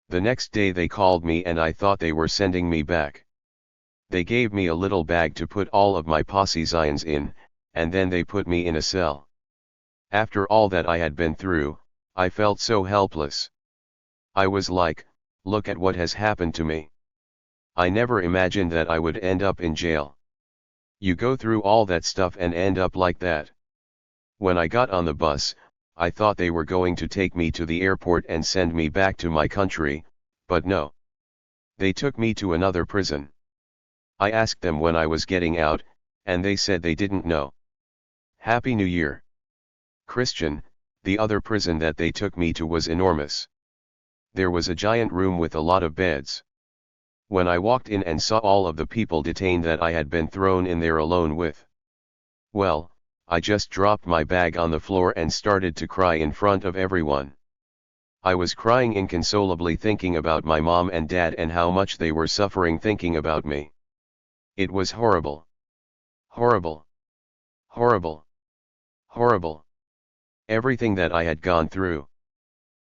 The next day they called me and I thought they were sending me back. They gave me a little bag to put all of my possessions in, and then they put me in a cell. After all that I had been through, I felt so helpless. I was like, look at what has happened to me. I never imagined that I would end up in jail. You go through all that stuff and end up like that. When I got on the bus, I thought they were going to take me to the airport and send me back to my country, but no. They took me to another prison. I asked them when I was getting out, and they said they didn't know. Happy New Year. Christian, the other prison that they took me to was enormous. There was a giant room with a lot of beds. When I walked in and saw all of the people detained that I had been thrown in there alone with, well, I just dropped my bag on the floor and started to cry in front of everyone. I was crying inconsolably thinking about my mom and dad and how much they were suffering thinking about me. It was horrible. Horrible. Horrible. Horrible. Everything that I had gone through.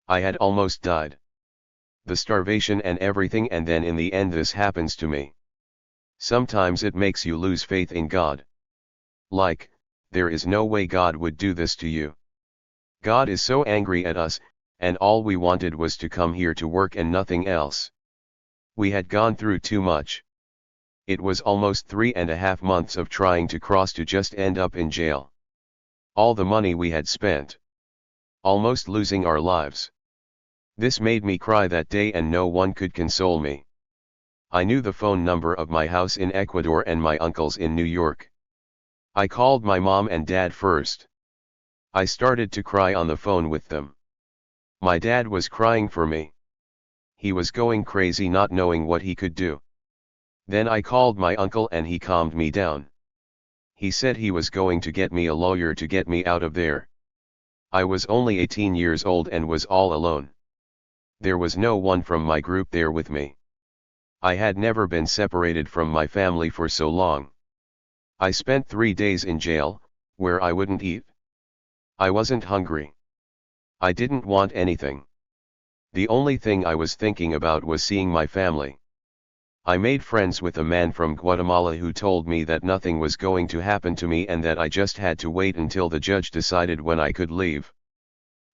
I had almost died. The starvation and everything, and then in the end this happens to me. Sometimes it makes you lose faith in God. Like, there is no way God would do this to you. God is so angry at us, and all we wanted was to come here to work and nothing else. We had gone through too much. It was almost 3.5 months of trying to cross to just end up in jail. All the money we had spent. Almost losing our lives. This made me cry that day and no one could console me. I knew the phone number of my house in Ecuador and my uncle's in New York. I called my mom and dad first. I started to cry on the phone with them. My dad was crying for me. He was going crazy not knowing what he could do. Then I called my uncle and he calmed me down. He said he was going to get me a lawyer to get me out of there. I was only 18 years old and was all alone. There was no one from my group there with me. I had never been separated from my family for so long. I spent 3 days in jail, where I wouldn't eat. I wasn't hungry. I didn't want anything. The only thing I was thinking about was seeing my family. I made friends with a man from Guatemala who told me that nothing was going to happen to me and that I just had to wait until the judge decided when I could leave.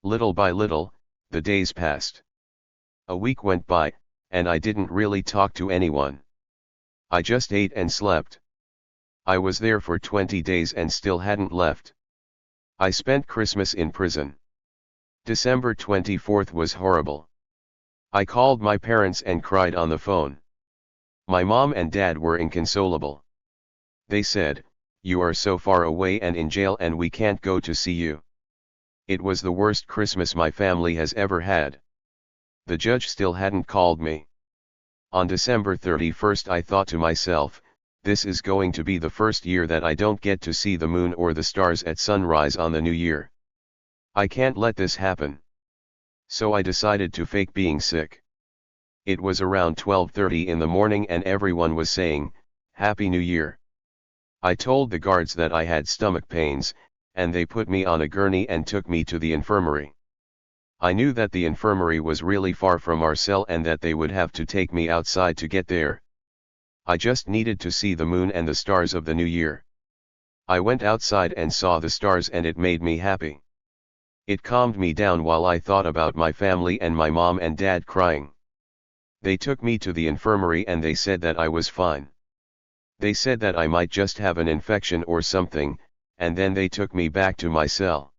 Little by little, the days passed. A week went by, and I didn't really talk to anyone. I just ate and slept. I was there for 20 days and still hadn't left. I spent Christmas in prison. December 24th was horrible. I called my parents and cried on the phone. My mom and dad were inconsolable. They said, "You are so far away and in jail and we can't go to see you." It was the worst Christmas my family has ever had. The judge still hadn't called me. On December 31st I thought to myself, this is going to be the first year that I don't get to see the moon or the stars at sunrise on the new year. I can't let this happen. So I decided to fake being sick. It was around 12:30 in the morning and everyone was saying, "Happy New Year." I told the guards that I had stomach pains, and they put me on a gurney and took me to the infirmary. I knew that the infirmary was really far from our cell and that they would have to take me outside to get there. I just needed to see the moon and the stars of the new year. I went outside and saw the stars and it made me happy. It calmed me down while I thought about my family and my mom and dad crying. They took me to the infirmary and they said that I was fine. They said that I might just have an infection or something, and then they took me back to my cell.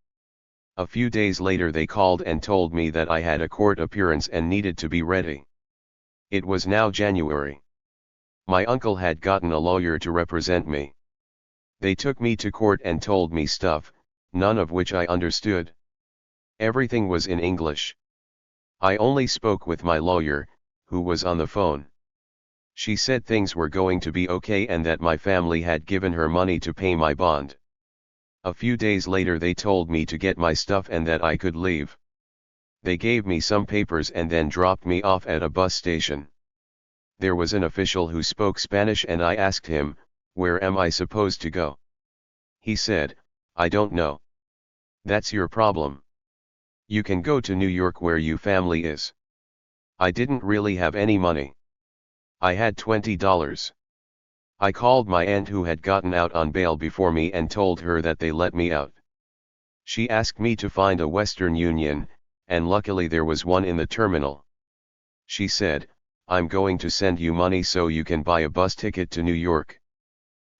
A few days later they called and told me that I had a court appearance and needed to be ready. It was now January. My uncle had gotten a lawyer to represent me. They took me to court and told me stuff, none of which I understood. Everything was in English. I only spoke with my lawyer, who was on the phone. She said things were going to be okay and that my family had given her money to pay my bond. A few days later they told me to get my stuff and that I could leave. They gave me some papers and then dropped me off at a bus station. There was an official who spoke Spanish and I asked him, "Where am I supposed to go?" He said, "I don't know. That's your problem. You can go to New York where your family is." I didn't really have any money. I had $20. I called my aunt who had gotten out on bail before me and told her that they let me out. She asked me to find a Western Union, and luckily there was one in the terminal. She said, "I'm going to send you money so you can buy a bus ticket to New York."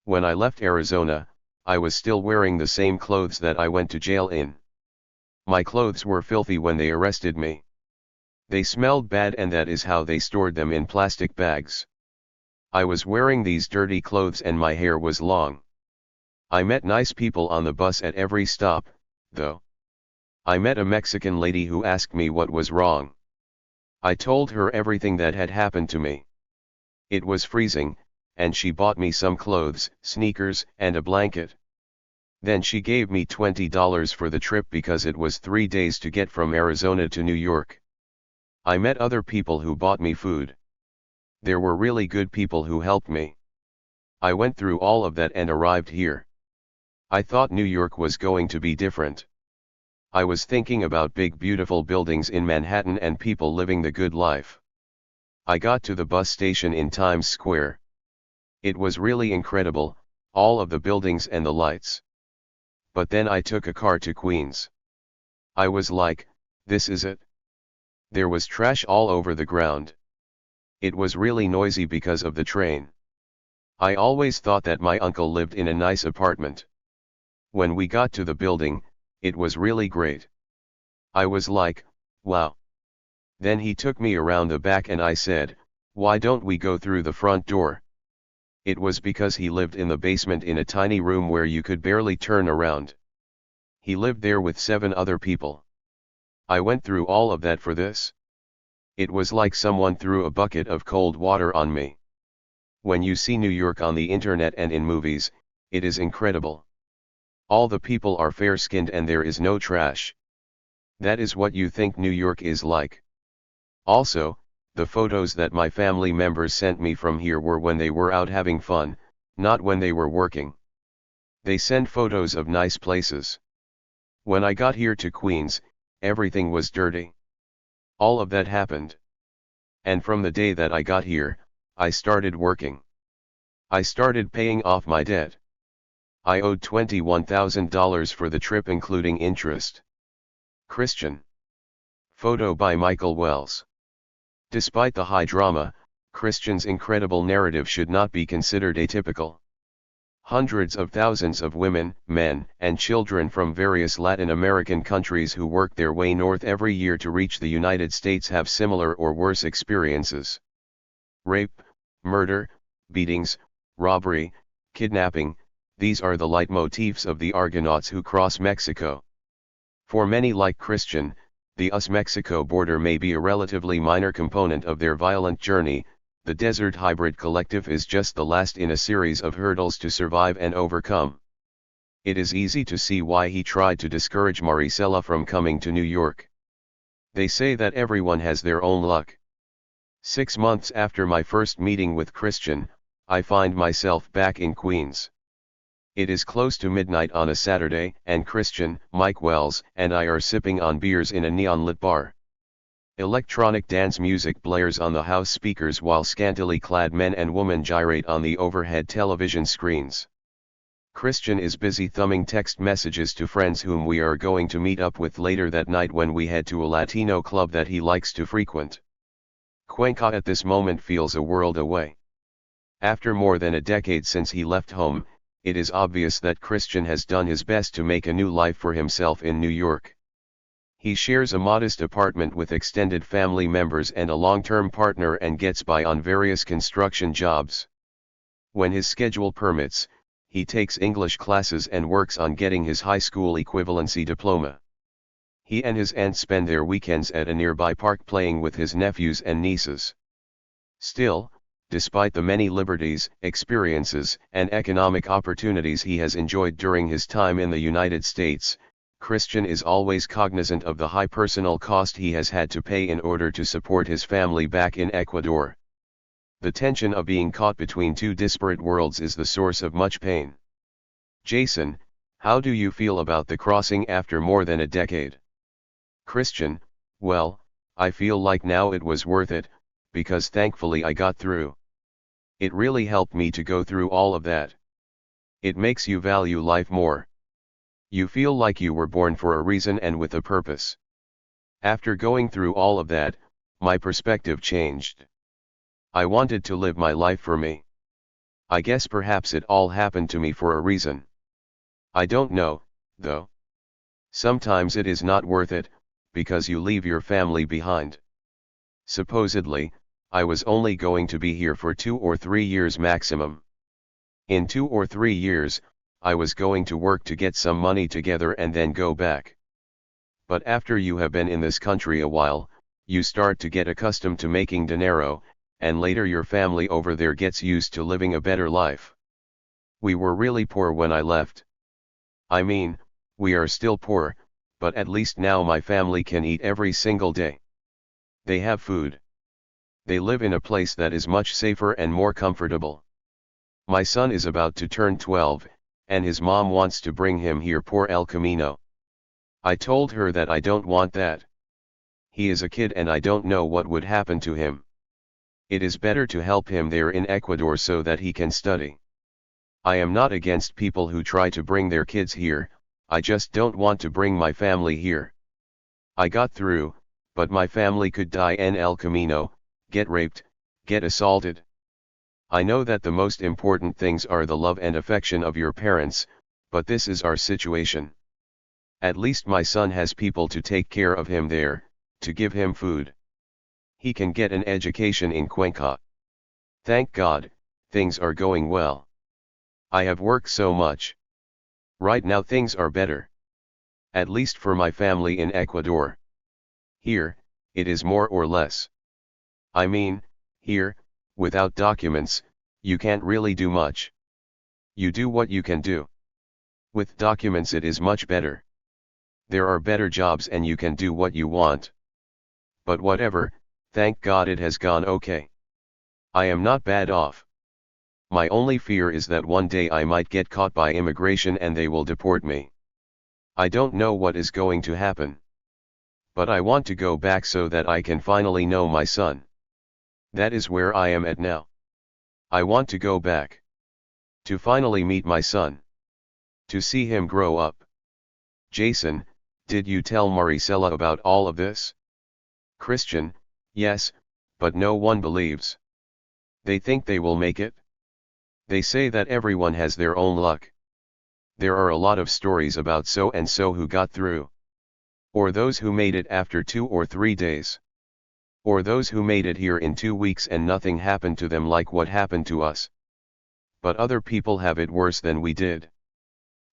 When I left Arizona, I was still wearing the same clothes that I went to jail in. My clothes were filthy when they arrested me. They smelled bad and that is how they stored them in plastic bags. I was wearing these dirty clothes and my hair was long. I met nice people on the bus at every stop, though. I met a Mexican lady who asked me what was wrong. I told her everything that had happened to me. It was freezing, and she bought me some clothes, sneakers, and a blanket. Then she gave me $20 for the trip because it was 3 days to get from Arizona to New York. I met other people who bought me food. There were really good people who helped me. I went through all of that and arrived here. I thought New York was going to be different. I was thinking about big beautiful buildings in Manhattan and people living the good life. I got to the bus station in Times Square. It was really incredible, all of the buildings and the lights. But then I took a car to Queens. I was like, this is it. There was trash all over the ground. It was really noisy because of the train. I always thought that my uncle lived in a nice apartment. When we got to the building, it was really great. I was like, wow. Then he took me around the back and I said, "Why don't we go through the front door?" It was because he lived in the basement in a tiny room where you could barely turn around. He lived there with 7 other people. I went through all of that for this. It was like someone threw a bucket of cold water on me. When you see New York on the internet and in movies, it is incredible. All the people are fair-skinned and there is no trash. That is what you think New York is like. Also, the photos that my family members sent me from here were when they were out having fun, not when they were working. They send photos of nice places. When I got here to Queens, everything was dirty. All of that happened. And from the day that I got here, I started working. I started paying off my debt. I owed $21,000 for the trip including interest. Christian. Photo by Michael Wells. Despite the high drama, Christian's incredible narrative should not be considered atypical. Hundreds of thousands of women, men, and children from various Latin American countries who work their way north every year to reach the United States have similar or worse experiences. Rape, murder, beatings, robbery, kidnapping, these are the leitmotifs of the Argonauts who cross Mexico. For many like Christian, the US-Mexico border may be a relatively minor component of their violent journey. The Desert Hybrid Collective is just the last in a series of hurdles to survive and overcome. It is easy to see why he tried to discourage Maricela from coming to New York. They say that everyone has their own luck. 6 months after my first meeting with Christian, I find myself back in Queens. It is close to midnight on a Saturday, and Christian, Mike Wells, and I are sipping on beers in a neon-lit bar. Electronic dance music blares on the house speakers while scantily clad men and women gyrate on the overhead television screens. Christian is busy thumbing text messages to friends whom we are going to meet up with later that night when we head to a Latino club that he likes to frequent. Cuenca at this moment feels a world away. After more than a decade since he left home, it is obvious that Christian has done his best to make a new life for himself in New York. He shares a modest apartment with extended family members and a long-term partner and gets by on various construction jobs. When his schedule permits, he takes English classes and works on getting his high school equivalency diploma. He and his aunt spend their weekends at a nearby park playing with his nephews and nieces. Still, despite the many liberties, experiences, and economic opportunities he has enjoyed during his time in the United States, Christian is always cognizant of the high personal cost he has had to pay in order to support his family back in Ecuador. The tension of being caught between two disparate worlds is the source of much pain. Jason, how do you feel about the crossing after more than a decade? Christian, well, I feel like now it was worth it, because thankfully I got through. It really helped me to go through all of that. It makes you value life more. You feel like you were born for a reason and with a purpose. After going through all of that, my perspective changed. I wanted to live my life for me. I guess perhaps it all happened to me for a reason. I don't know, though. Sometimes it is not worth it, because you leave your family behind. Supposedly, I was only going to be here for 2 or 3 years maximum. In 2 or 3 years, I was going to work to get some money together and then go back. But after you have been in this country a while, you start to get accustomed to making dinero, and later your family over there gets used to living a better life. We were really poor when I left. I mean, we are still poor, but at least now my family can eat every single day. They have food. They live in a place that is much safer and more comfortable. My son is about to turn 12, and his mom wants to bring him here por el camino. I told her that I don't want that. He is a kid and I don't know what would happen to him. It is better to help him there in Ecuador so that he can study. I am not against people who try to bring their kids here, I just don't want to bring my family here. I got through, but my family could die en el camino, get raped, get assaulted. I know that the most important things are the love and affection of your parents, but this is our situation. At least my son has people to take care of him there, to give him food. He can get an education in Cuenca. Thank God, things are going well. I have worked so much. Right now things are better. At least for my family in Ecuador. Here, it is more or less. I mean, here, without documents, you can't really do much. You do what you can do. With documents it is much better. There are better jobs and you can do what you want. But whatever, thank God it has gone okay. I am not bad off. My only fear is that one day I might get caught by immigration and they will deport me. I don't know what is going to happen. But I want to go back so that I can finally know my son. That is where I am at now. I want to go back. To finally meet my son. To see him grow up. Jason, did you tell Maricela about all of this? Christian, yes, but no one believes. They think they will make it. They say that everyone has their own luck. There are a lot of stories about so and so who got through. Or those who made it after 2 or 3 days. Or those who made it here in 2 weeks and nothing happened to them like what happened to us. But other people have it worse than we did.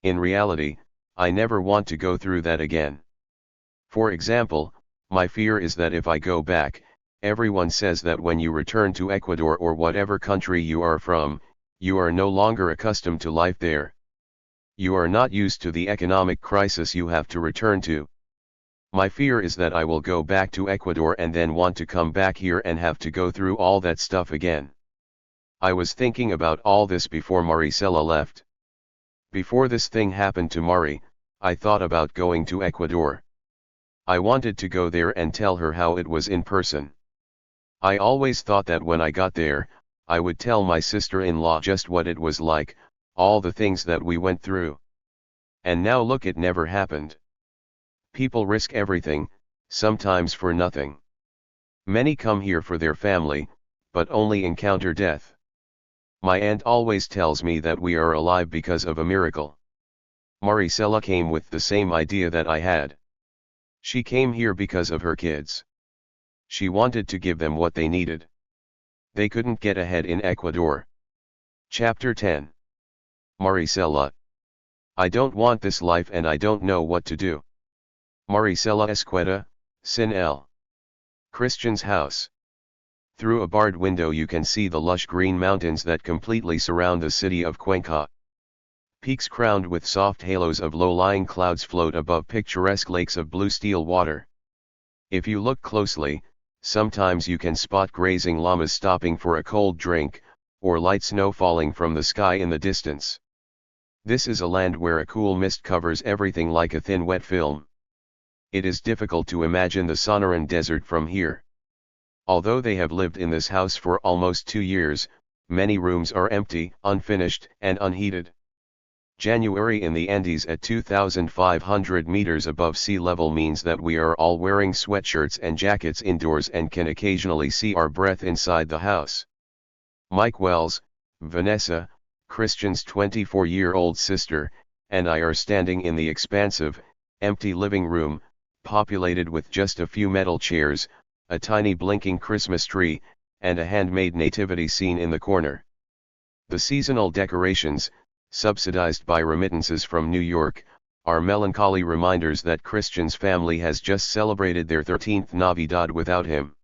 In reality, I never want to go through that again. For example, my fear is that if I go back, everyone says that when you return to Ecuador or whatever country you are from, you are no longer accustomed to life there. You are not used to the economic crisis you have to return to. My fear is that I will go back to Ecuador and then want to come back here and have to go through all that stuff again. I was thinking about all this before Maricela left. Before this thing happened to Mari, I thought about going to Ecuador. I wanted to go there and tell her how it was in person. I always thought that when I got there, I would tell my sister-in-law just what it was like, all the things that we went through. And now look, it never happened. People risk everything, sometimes for nothing. Many come here for their family, but only encounter death. My aunt always tells me that we are alive because of a miracle. Maricela came with the same idea that I had. She came here because of her kids. She wanted to give them what they needed. They couldn't get ahead in Ecuador. Chapter 10. Maricela. I don't want this life and I don't know what to do. Maricela Esqueda, Sin L. Christian's house. Through a barred window you can see the lush green mountains that completely surround the city of Cuenca. Peaks crowned with soft halos of low-lying clouds float above picturesque lakes of blue steel water. If you look closely, sometimes you can spot grazing llamas stopping for a cold drink, or light snow falling from the sky in the distance. This is a land where a cool mist covers everything like a thin wet film. It is difficult to imagine the Sonoran Desert from here. Although they have lived in this house for almost 2 years, many rooms are empty, unfinished, and unheated. January in the Andes at 2,500 meters above sea level means that we are all wearing sweatshirts and jackets indoors and can occasionally see our breath inside the house. Mike Wells, Vanessa, Christian's 24-year-old sister, and I are standing in the expansive, empty living room, populated with just a few metal chairs, a tiny blinking Christmas tree, and a handmade nativity scene in the corner. The seasonal decorations, subsidized by remittances from New York, are melancholy reminders that Christian's family has just celebrated their 13th Navidad without him.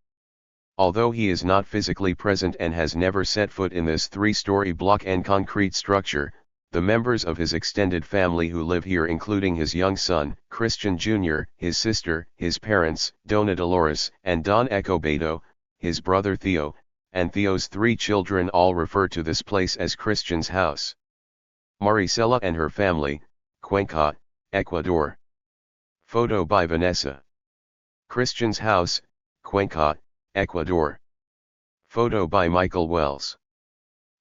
Although he is not physically present and has never set foot in this 3-story block and concrete structure, the members of his extended family who live here, including his young son, Christian Jr., his sister, his parents, Dona Dolores and Don Ecobedo, his brother Theo, and Theo's 3 children, all refer to this place as Christian's house. Maricela and her family, Cuenca, Ecuador. Photo by Vanessa. Christian's house, Cuenca, Ecuador. Photo by Michael Wells.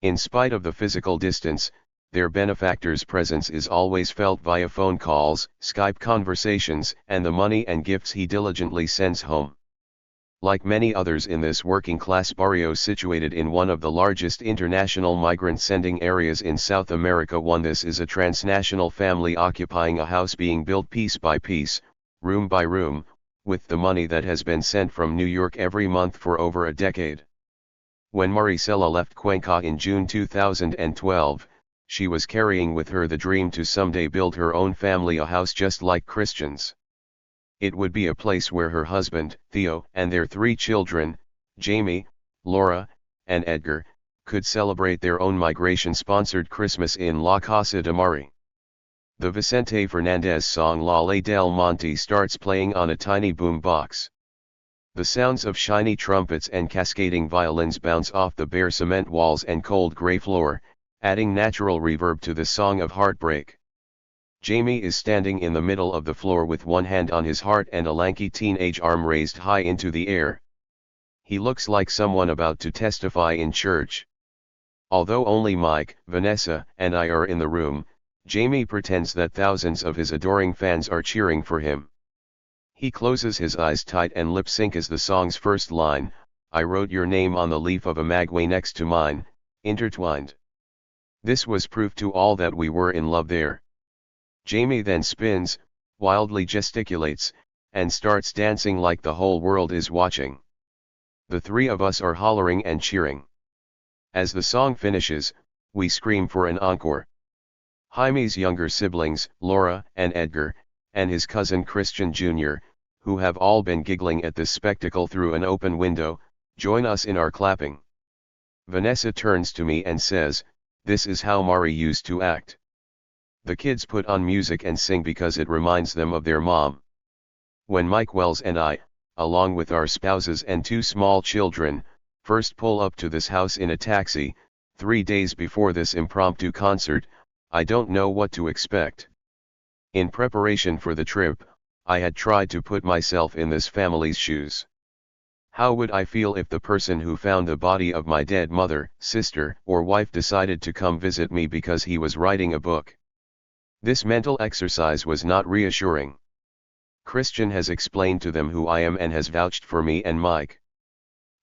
In spite of the physical distance, their benefactor's presence is always felt via phone calls, Skype conversations, and the money and gifts he diligently sends home. Like many others in this working-class barrio situated in one of the largest international migrant sending areas in South America, this is a transnational family occupying a house being built piece by piece, room by room, with the money that has been sent from New York every month for over a decade. When Maricela left Cuenca in June 2012, she was carrying with her the dream to someday build her own family a house just like Christian's. It would be a place where her husband, Theo, and their 3 children, Jamie, Laura, and Edgar, could celebrate their own migration-sponsored Christmas in La Casa de Mari. The Vicente Fernandez song La Ley del Monte starts playing on a tiny boom box. The sounds of shiny trumpets and cascading violins bounce off the bare cement walls and cold gray floor, adding natural reverb to the song of heartbreak. Jamie is standing in the middle of the floor with one hand on his heart and a lanky teenage arm raised high into the air. He looks like someone about to testify in church. Although only Mike, Vanessa, and I are in the room, Jamie pretends that thousands of his adoring fans are cheering for him. He closes his eyes tight and lip syncs the song's first line, "I wrote your name on the leaf of a maguey next to mine, intertwined." This was proof to all that we were in love there. Jamie then spins, wildly gesticulates, and starts dancing like the whole world is watching. The 3 of us are hollering and cheering. As the song finishes, we scream for an encore. Jaime's younger siblings, Laura and Edgar, and his cousin Christian Jr., who have all been giggling at this spectacle through an open window, join us in our clapping. Vanessa turns to me and says, "This is how Mari used to act." The kids put on music and sing because it reminds them of their mom. When Mike Wells and I, along with our spouses and 2 small children, first pull up to this house in a taxi, 3 days before this impromptu concert, I don't know what to expect. In preparation for the trip, I had tried to put myself in this family's shoes. How would I feel if the person who found the body of my dead mother, sister, or wife decided to come visit me because he was writing a book? This mental exercise was not reassuring. Christian has explained to them who I am and has vouched for me and Mike.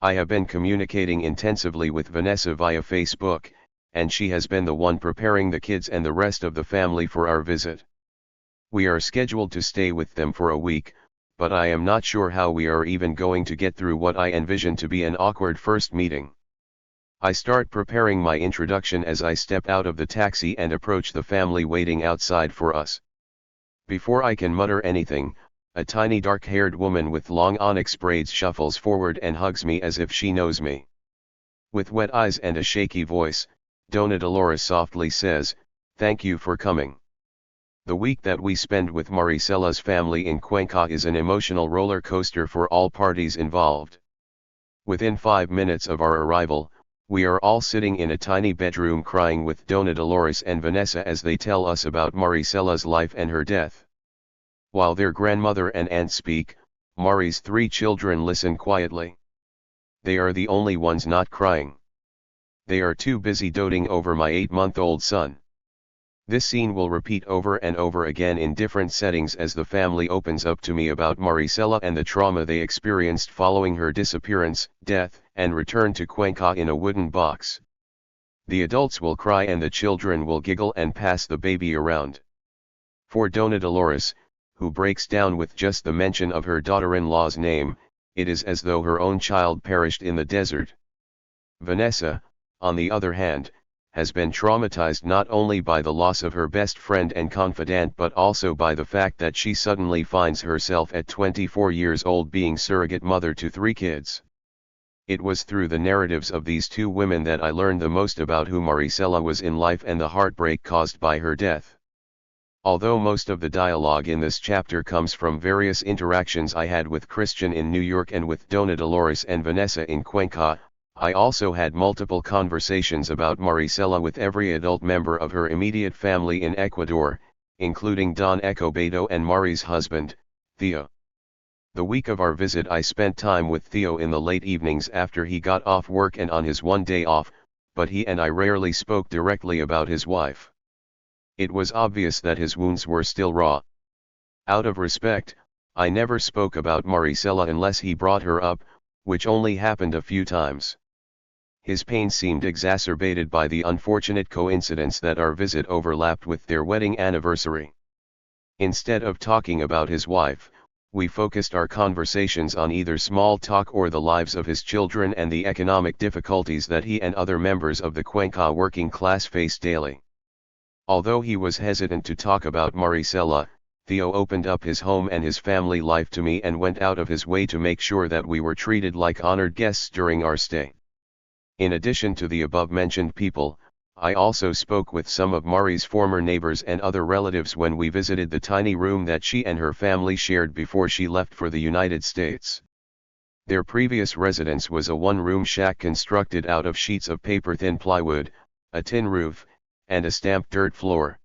I have been communicating intensively with Vanessa via Facebook, and she has been the one preparing the kids and the rest of the family for our visit. We are scheduled to stay with them for a week, but I am not sure how we are even going to get through what I envision to be an awkward first meeting. I start preparing my introduction as I step out of the taxi and approach the family waiting outside for us. Before I can mutter anything, A tiny dark-haired woman with long onyx braids shuffles forward and hugs me as if she knows me. With wet eyes and a shaky voice, Dona Dolores softly says, "Thank you for coming." The week that we spend with Maricela's family in Cuenca is an emotional roller coaster for all parties involved. Within 5 minutes of our arrival, we are all sitting in a tiny bedroom crying with Dona Dolores and Vanessa as they tell us about Maricela's life and her death. While their grandmother and aunt speak, Mari's 3 children listen quietly. They are the only ones not crying. They are too busy doting over my 8-month-old son. This scene will repeat over and over again in different settings as the family opens up to me about Maricela and the trauma they experienced following her disappearance, death, and return to Cuenca in a wooden box. The adults will cry and the children will giggle and pass the baby around. For Dona Dolores, who breaks down with just the mention of her daughter-in-law's name, it is as though her own child perished in the desert. Vanessa, on the other hand, has been traumatized not only by the loss of her best friend and confidant but also by the fact that she suddenly finds herself at 24 years old being surrogate mother to 3 kids. It was through the narratives of these 2 women that I learned the most about who Maricela was in life and the heartbreak caused by her death. Although most of the dialogue in this chapter comes from various interactions I had with Christian in New York and with Dona Dolores and Vanessa in Cuenca, I also had multiple conversations about Maricela with every adult member of her immediate family in Ecuador, including Don Escobedo and Mari's husband, Theo. The week of our visit I spent time with Theo in the late evenings after he got off work and on his one day off, but he and I rarely spoke directly about his wife. It was obvious that his wounds were still raw. Out of respect, I never spoke about Maricela unless he brought her up, which only happened a few times. His pain seemed exacerbated by the unfortunate coincidence that our visit overlapped with their wedding anniversary. Instead of talking about his wife, we focused our conversations on either small talk or the lives of his children and the economic difficulties that he and other members of the Cuenca working class face daily. Although he was hesitant to talk about Maricela, Theo opened up his home and his family life to me and went out of his way to make sure that we were treated like honored guests during our stay. In addition to the above-mentioned people, I also spoke with some of Mari's former neighbors and other relatives when we visited the tiny room that she and her family shared before she left for the United States. Their previous residence was a one-room shack constructed out of sheets of paper-thin plywood, a tin roof, and a stamped dirt floor.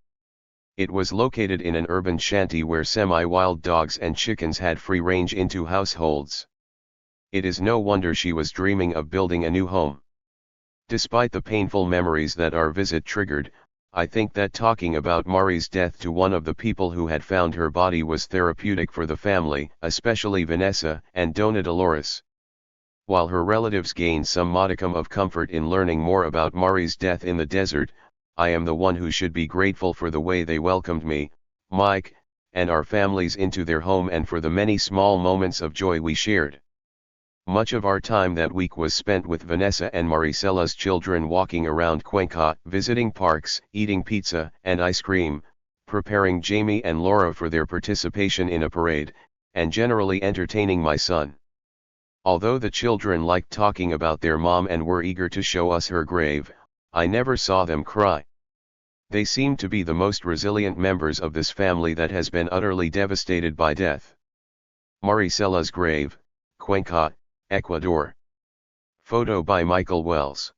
It was located in an urban shanty where semi-wild dogs and chickens had free range into households. It is no wonder she was dreaming of building a new home. Despite the painful memories that our visit triggered, I think that talking about Mari's death to one of the people who had found her body was therapeutic for the family, especially Vanessa and Dona Dolores. While her relatives gained some modicum of comfort in learning more about Mari's death in the desert, I am the one who should be grateful for the way they welcomed me, Mike, and our families into their home and for the many small moments of joy we shared. Much of our time that week was spent with Vanessa and Maricela's children walking around Cuenca, visiting parks, eating pizza and ice cream, preparing Jamie and Laura for their participation in a parade, and generally entertaining my son. Although the children liked talking about their mom and were eager to show us her grave, I never saw them cry. They seem to be the most resilient members of this family that has been utterly devastated by death. Maricela's grave, Cuenca, Ecuador. Photo by Michael Wells.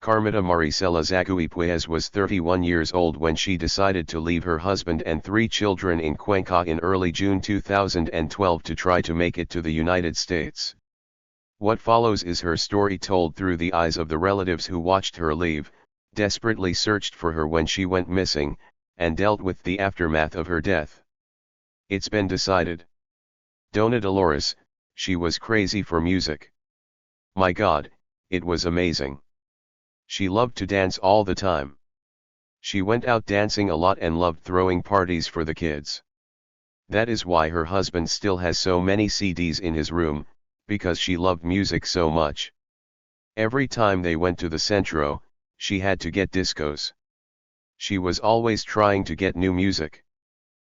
Carmita Maricela Zaguipuez was 31 years old when she decided to leave her husband and 3 children in Cuenca in early June 2012 to try to make it to the United States. What follows is her story told through the eyes of the relatives who watched her leave, desperately searched for her when she went missing, and dealt with the aftermath of her death. It's been decided. Dona Dolores, she was crazy for music. My God, it was amazing. She loved to dance all the time. She went out dancing a lot and loved throwing parties for the kids. That is why her husband still has so many CDs in his room, because she loved music so much. Every time they went to the Centro, she had to get discos. She was always trying to get new music.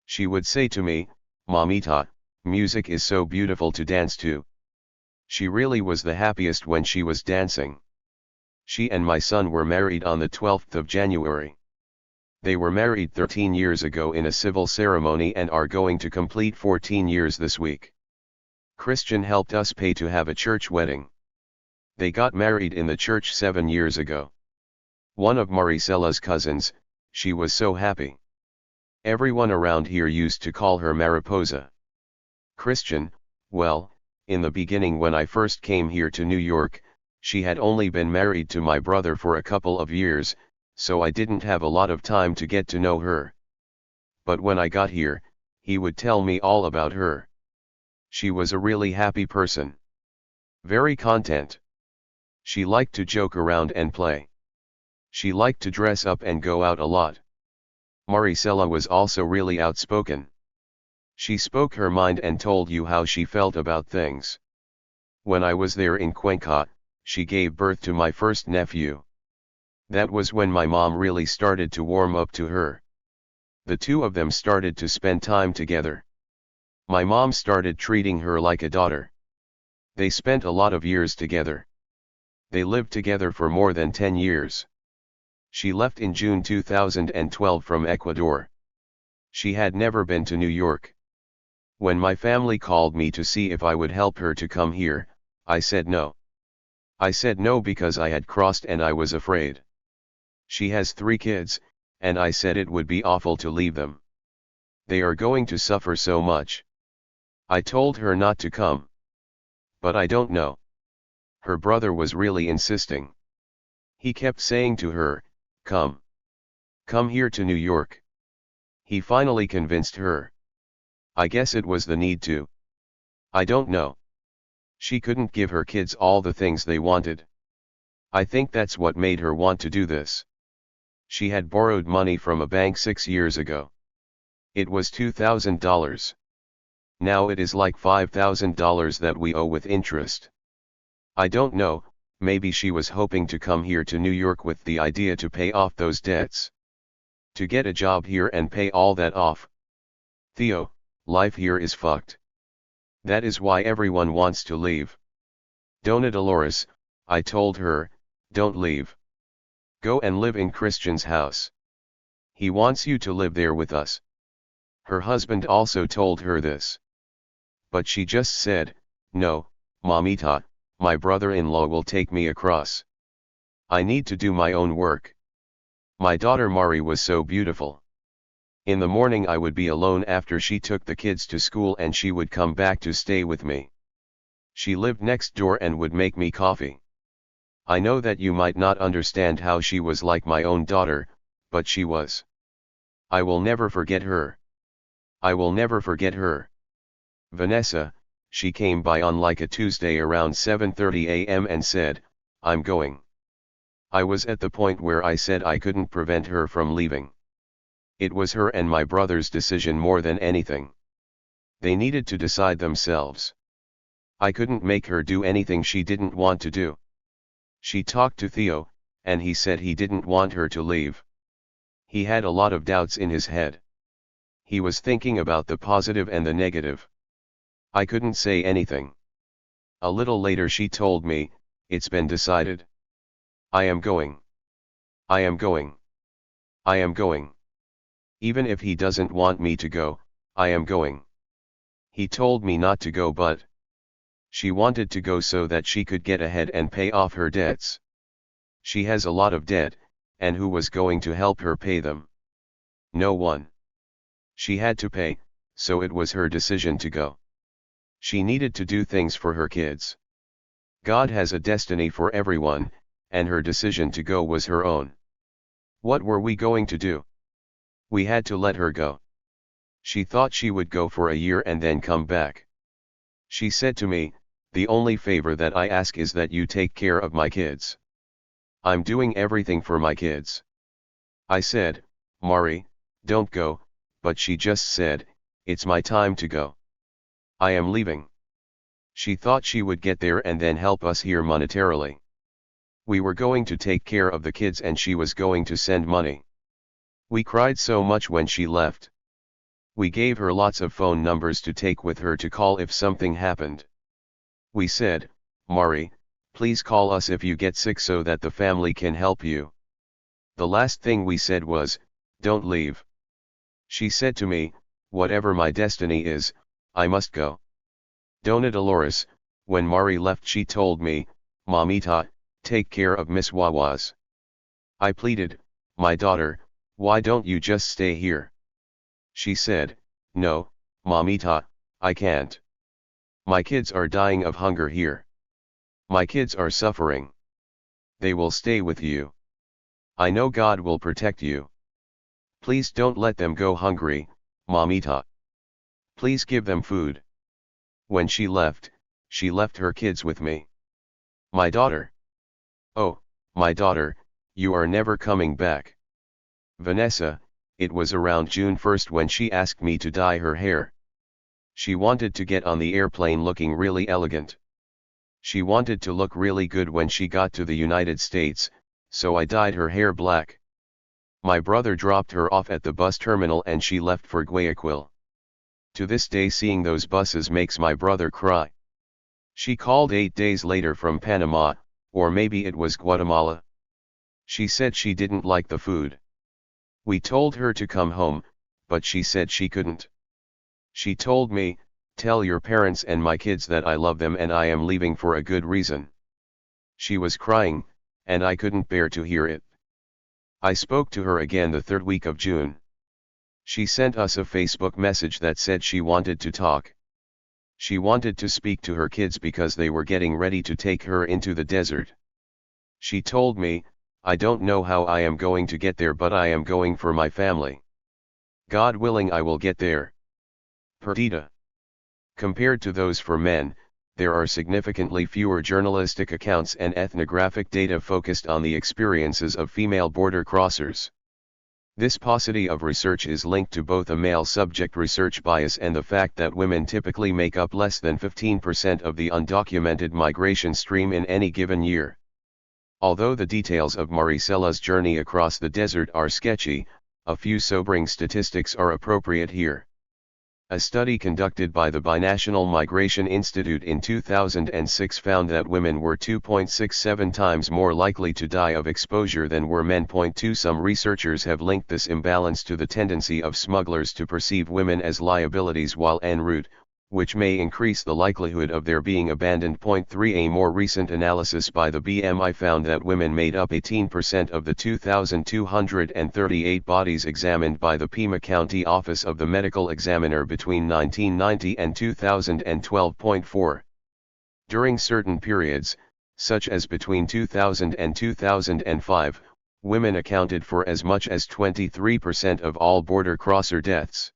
She would say to me, "Mamita, Music is so beautiful to dance to. She really was the happiest when she was dancing. She and my son were married on the 12th of January. They were married 13 years ago in a civil ceremony and are going to complete 14 years this week. Christian helped us pay to have a church wedding. They got married in the church 7 years ago. One of Maricella's cousins, she was so happy. Everyone around here used to call her Mariposa. Christian, well, in the beginning when I first came here to New York, she had only been married to my brother for a couple of years, so I didn't have a lot of time to get to know her. But when I got here, he would tell me all about her. She was a really happy person. Very content. She liked to joke around and play. She liked to dress up and go out a lot. Maricela was also really outspoken. She spoke her mind and told you how she felt about things. When I was there in Cuenca, she gave birth to my first nephew. That was when my mom really started to warm up to her. The two of them started to spend time together. My mom started treating her like a daughter. They spent a lot of years together. They lived together for more than 10 years. She left in June 2012 from Ecuador. She had never been to New York. When my family called me to see if I would help her to come here, I said no. I said no because I had crossed and I was afraid. She has 3 kids, and I said it would be awful to leave them. They are going to suffer so much. I told her not to come. But I don't know. Her brother was really insisting. He kept saying to her, "Come. Come here to New York." He finally convinced her. I guess it was the need to. I don't know. She couldn't give her kids all the things they wanted. I think that's what made her want to do this. She had borrowed money from a bank 6 years ago. It was $2,000. Now it is like $5,000 that we owe with interest. I don't know, maybe she was hoping to come here to New York with the idea to pay off those debts. To get a job here and pay all that off. Theo, life here is fucked. That is why everyone wants to leave. Dona Dolores, I told her, don't leave. Go and live in Christian's house. He wants you to live there with us. Her husband also told her this. But she just said, no, Mamita, my brother-in-law will take me across. I need to do my own work. My daughter Mari was so beautiful. In the morning I would be alone after she took the kids to school and she would come back to stay with me. She lived next door and would make me coffee. I know that you might not understand how she was like my own daughter, but she was. I will never forget her. I will never forget her. Vanessa, she came by on like a Tuesday around 7:30 a.m. and said, I'm going. I was at the point where I said I couldn't prevent her from leaving. It was her and my brother's decision more than anything. They needed to decide themselves. I couldn't make her do anything she didn't want to do. She talked to Theo, and he said he didn't want her to leave. He had a lot of doubts in his head. He was thinking about the positive and the negative. I couldn't say anything. A little later she told me, it's been decided. I am going. I am going. I am going. Even if he doesn't want me to go, I am going. He told me not to go, but she wanted to go so that she could get ahead and pay off her debts. She has a lot of debt, and who was going to help her pay them? No one. She had to pay, so it was her decision to go. She needed to do things for her kids. God has a destiny for everyone, and her decision to go was her own. What were we going to do? We had to let her go. She thought she would go for a year and then come back. She said to me, the only favor that I ask is that you take care of my kids. I'm doing everything for my kids. I said, Mari, don't go, but she just said, it's my time to go. I am leaving. She thought she would get there and then help us here monetarily. We were going to take care of the kids and she was going to send money. We cried so much when she left. We gave her lots of phone numbers to take with her to call if something happened. We said, Mari, please call us if you get sick so that the family can help you. The last thing we said was, don't leave. She said to me, whatever my destiny is, I must go. Dona Dolores, when Mari left she told me, Mamita, take care of Miss Wawas. I pleaded, my daughter, why don't you just stay here? She said, no, Mamita, I can't. My kids are dying of hunger here. My kids are suffering. They will stay with you. I know God will protect you. Please don't let them go hungry, Mamita. Please give them food. When she left her kids with me. My daughter. Oh, my daughter, you are never coming back. Vanessa, it was around June 1st when she asked me to dye her hair. She wanted to get on the airplane looking really elegant. She wanted to look really good when she got to the United States, so I dyed her hair black. My brother dropped her off at the bus terminal and she left for Guayaquil. To this day seeing those buses makes my brother cry. She called 8 days later from Panama, or maybe it was Guatemala. She said she didn't like the food. We told her to come home, but she said she couldn't. She told me, tell your parents and my kids that I love them and I am leaving for a good reason. She was crying, and I couldn't bear to hear it. I spoke to her again the third week of June. She sent us a Facebook message that said she wanted to talk. She wanted to speak to her kids because they were getting ready to take her into the desert. She told me, I don't know how I am going to get there but I am going for my family. God willing I will get there. Perdita. Compared to those for men, there are significantly fewer journalistic accounts and ethnographic data focused on the experiences of female border crossers. This paucity of research is linked to both a male subject research bias and the fact that women typically make up less than 15% of the undocumented migration stream in any given year. Although the details of Maricela's journey across the desert are sketchy, a few sobering statistics are appropriate here. A study conducted by the Binational Migration Institute in 2006 found that women were 2.67 times more likely to die of exposure than were men. 2 Some researchers have linked this imbalance to the tendency of smugglers to perceive women as liabilities while en route, which may increase the likelihood of their being abandoned. 3 A more recent analysis by the BMI found that women made up 18% of the 2,238 bodies examined by the Pima County Office of the Medical Examiner between 1990 and 2012. 4 During certain periods, such as between 2000 and 2005, women accounted for as much as 23% of all border crosser deaths.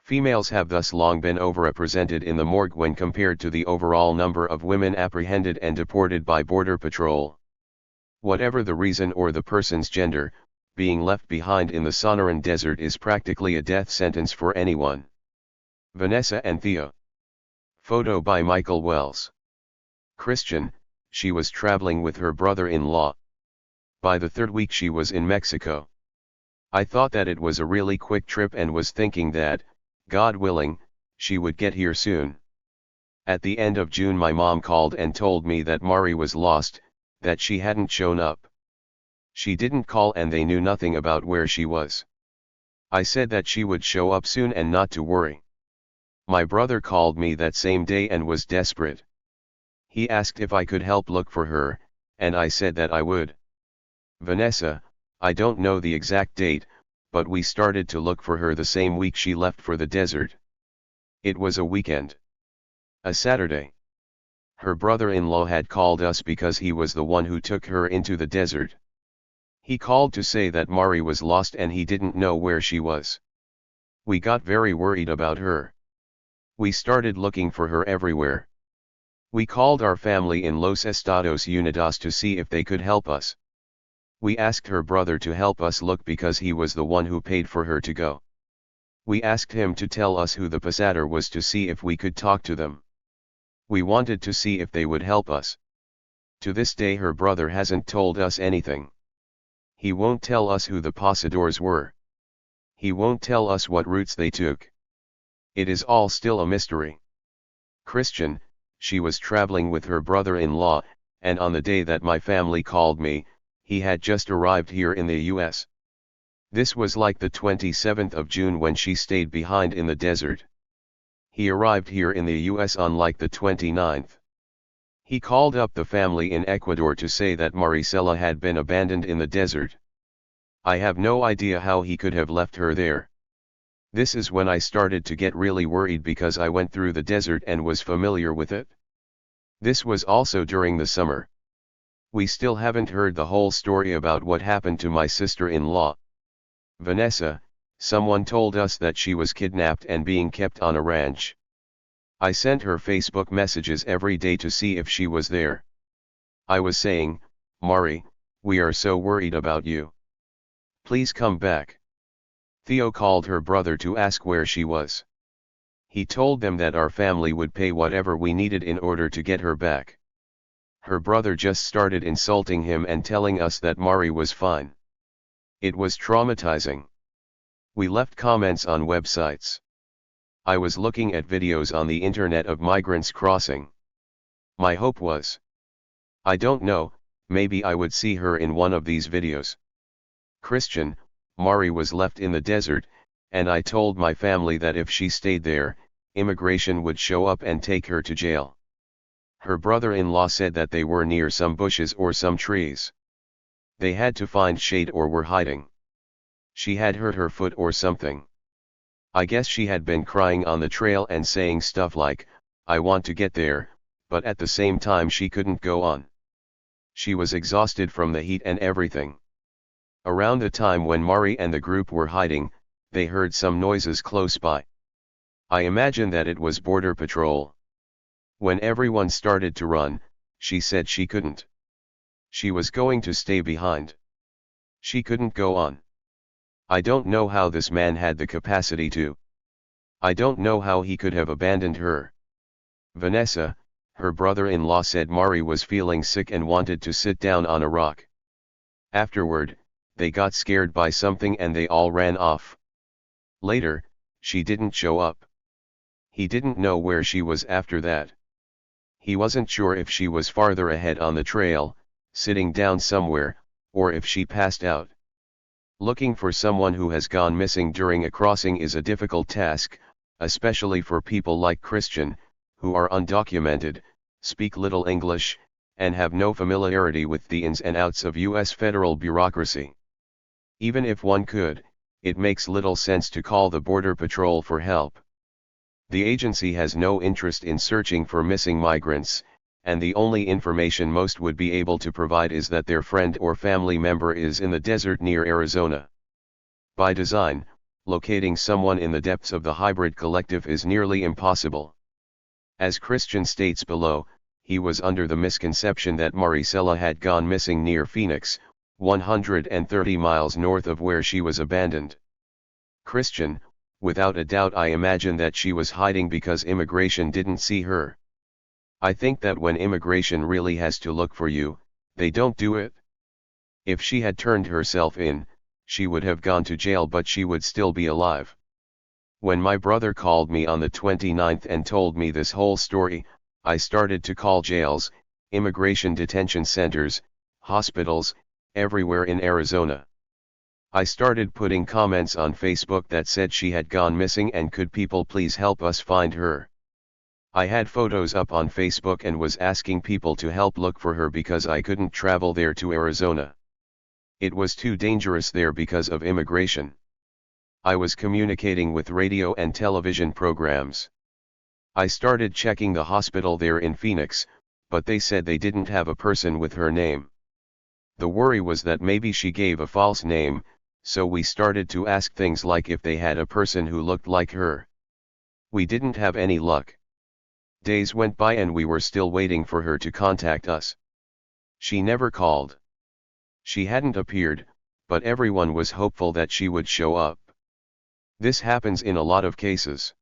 Females have thus long been overrepresented in the morgue when compared to the overall number of women apprehended and deported by Border Patrol. Whatever the reason or the person's gender, being left behind in the Sonoran Desert is practically a death sentence for anyone. Vanessa and Theo. Photo by Michael Wells. Christian, she was traveling with her brother-in-law. By the third week she was in Mexico. I thought that it was a really quick trip and was thinking that, God willing, she would get here soon. At the end of June my mom called and told me that Mari was lost, that she hadn't shown up. She didn't call and they knew nothing about where she was. I said that she would show up soon and not to worry. My brother called me that same day and was desperate. He asked if I could help look for her, and I said that I would. Vanessa, I don't know the exact date, but we started to look for her the same week she left for the desert. It was a weekend. A Saturday. Her brother-in-law had called us because he was the one who took her into the desert. He called to say that Mari was lost and he didn't know where she was. We got very worried about her. We started looking for her everywhere. We called our family in Los Estados Unidos to see if they could help us. We asked her brother to help us look because he was the one who paid for her to go. We asked him to tell us who the pastor was to see if we could talk to them. We wanted to see if they would help us. To this day her brother hasn't told us anything. He won't tell us who the pasadores were. He won't tell us what routes they took. It is all still a mystery. Christian, she was traveling with her brother-in-law, and on the day that my family called me, he had just arrived here in the US. This was like the 27th of June when she stayed behind in the desert. He arrived here in the US on like the 29th. He called up the family in Ecuador to say that Maricela had been abandoned in the desert. I have no idea how he could have left her there. This is when I started to get really worried because I went through the desert and was familiar with it. This was also during the summer. We still haven't heard the whole story about what happened to my sister-in-law. Vanessa, someone told us that she was kidnapped and being kept on a ranch. I sent her Facebook messages every day to see if she was there. I was saying, Mari, we are so worried about you. Please come back. Theo called her brother to ask where she was. He told them that our family would pay whatever we needed in order to get her back. Her brother just started insulting him and telling us that Mari was fine. It was traumatizing. We left comments on websites. I was looking at videos on the internet of migrants crossing. My hope was, I don't know, maybe I would see her in one of these videos. Christian, Mari was left in the desert, and I told my family that if she stayed there, immigration would show up and take her to jail. Her brother-in-law said that they were near some bushes or some trees. They had to find shade or were hiding. She had hurt her foot or something. I guess she had been crying on the trail and saying stuff like, I want to get there, but at the same time she couldn't go on. She was exhausted from the heat and everything. Around the time when Mari and the group were hiding, they heard some noises close by. I imagine that it was Border Patrol. When everyone started to run, she said she couldn't. She was going to stay behind. She couldn't go on. I don't know how this man had the capacity to. I don't know how he could have abandoned her. Vanessa, her brother-in-law said Mari was feeling sick and wanted to sit down on a rock. Afterward, they got scared by something and they all ran off. Later, she didn't show up. He didn't know where she was after that. He wasn't sure if she was farther ahead on the trail, sitting down somewhere, or if she passed out. Looking for someone who has gone missing during a crossing is a difficult task, especially for people like Christian, who are undocumented, speak little English, and have no familiarity with the ins and outs of U.S. federal bureaucracy. Even if one could, it makes little sense to call the Border Patrol for help. The agency has no interest in searching for missing migrants, and the only information most would be able to provide is that their friend or family member is in the desert near Arizona. By design, locating someone in the depths of the hybrid collective is nearly impossible. As Christian states below, he was under the misconception that Maricela had gone missing near Phoenix, 130 miles north of where she was abandoned. Christian, without a doubt I imagine that she was hiding because immigration didn't see her. I think that when immigration really has to look for you, they don't do it. If she had turned herself in, she would have gone to jail but she would still be alive. When my brother called me on the 29th and told me this whole story, I started to call jails, immigration detention centers, hospitals, everywhere in Arizona. I started putting comments on Facebook that said she had gone missing and could people please help us find her. I had photos up on Facebook and was asking people to help look for her because I couldn't travel there to Arizona. It was too dangerous there because of immigration. I was communicating with radio and television programs. I started checking the hospital there in Phoenix, but they said they didn't have a person with her name. The worry was that maybe she gave a false name, so we started to ask things like if they had a person who looked like her. We didn't have any luck. Days went by and we were still waiting for her to contact us. She never called. She hadn't appeared, but everyone was hopeful that she would show up. This happens in a lot of cases.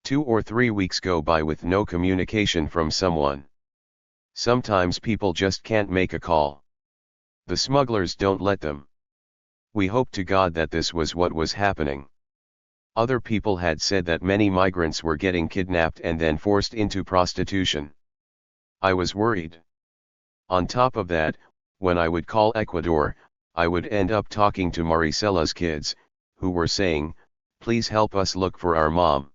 2 or 3 weeks go by with no communication from someone. Sometimes people just can't make a call. The smugglers don't let them. We hoped to God that this was what was happening. Other people had said that many migrants were getting kidnapped and then forced into prostitution. I was worried. On top of that, when I would call Ecuador, I would end up talking to Maricela's kids, who were saying, "Please help us look for our mom."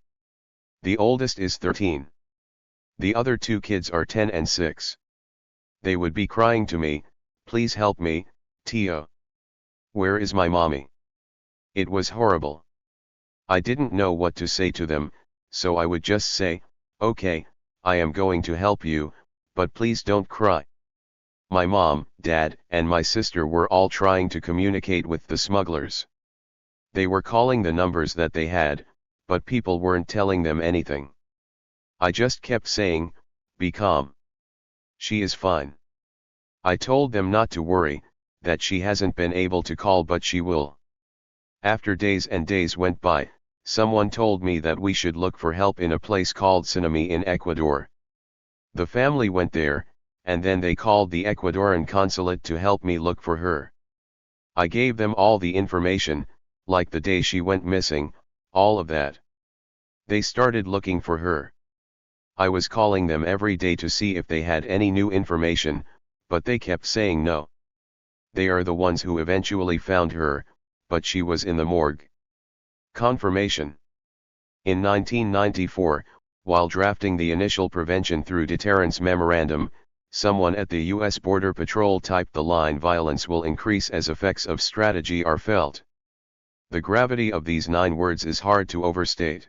The oldest is 13. The other two kids are 10 and 6. They would be crying to me, "Please help me, Tio. Where is my mommy?" It was horrible. I didn't know what to say to them, so I would just say, "Okay, I am going to help you, but please don't cry." My mom, dad, and my sister were all trying to communicate with the smugglers. They were calling the numbers that they had, but people weren't telling them anything. I just kept saying, "Be calm. She is fine." I told them not to worry, that she hasn't been able to call but she will. After days and days went by, someone told me that we should look for help in a place called Sinami in Ecuador. The family went there, and then they called the Ecuadorian consulate to help me look for her. I gave them all the information, like the day she went missing, all of that. They started looking for her. I was calling them every day to see if they had any new information, but they kept saying no. They are the ones who eventually found her, but she was in the morgue. Confirmation. In 1994, while drafting the initial Prevention Through Deterrence Memorandum, someone at the U.S. Border Patrol typed the line, "Violence will increase as effects of strategy are felt." The gravity of these 9 words is hard to overstate.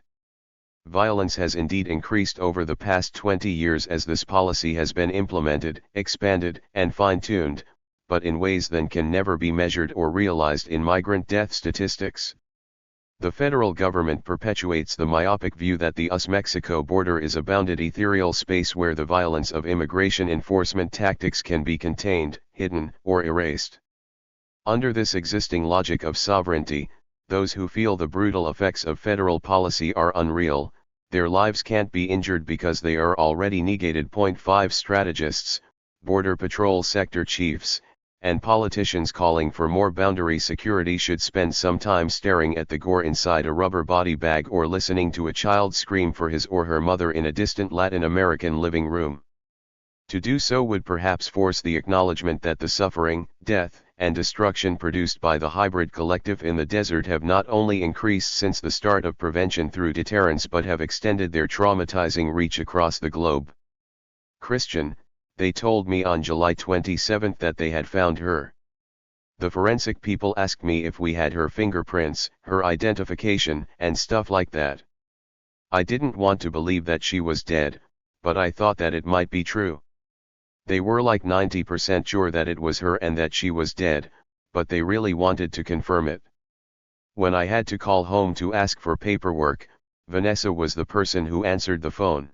Violence has indeed increased over the past 20 years as this policy has been implemented, expanded, and fine-tuned, but in ways that can never be measured or realized in migrant death statistics. The federal government perpetuates the myopic view that the US-Mexico border is a bounded ethereal space where the violence of immigration enforcement tactics can be contained, hidden, or erased. Under this existing logic of sovereignty, those who feel the brutal effects of federal policy are unreal, their lives can't be injured because they are already negated. 5 Strategists, Border Patrol sector chiefs, and politicians calling for more boundary security should spend some time staring at the gore inside a rubber body bag or listening to a child scream for his or her mother in a distant Latin American living room. To do so would perhaps force the acknowledgement that the suffering, death, and destruction produced by the hybrid collective in the desert have not only increased since the start of Prevention Through Deterrence but have extended their traumatizing reach across the globe. Christian, they told me on July 27 that they had found her. The forensic people asked me if we had her fingerprints, her identification, and stuff like that. I didn't want to believe that she was dead, but I thought that it might be true. They were like 90% sure that it was her and that she was dead, but they really wanted to confirm it. When I had to call home to ask for paperwork, Vanessa was the person who answered the phone.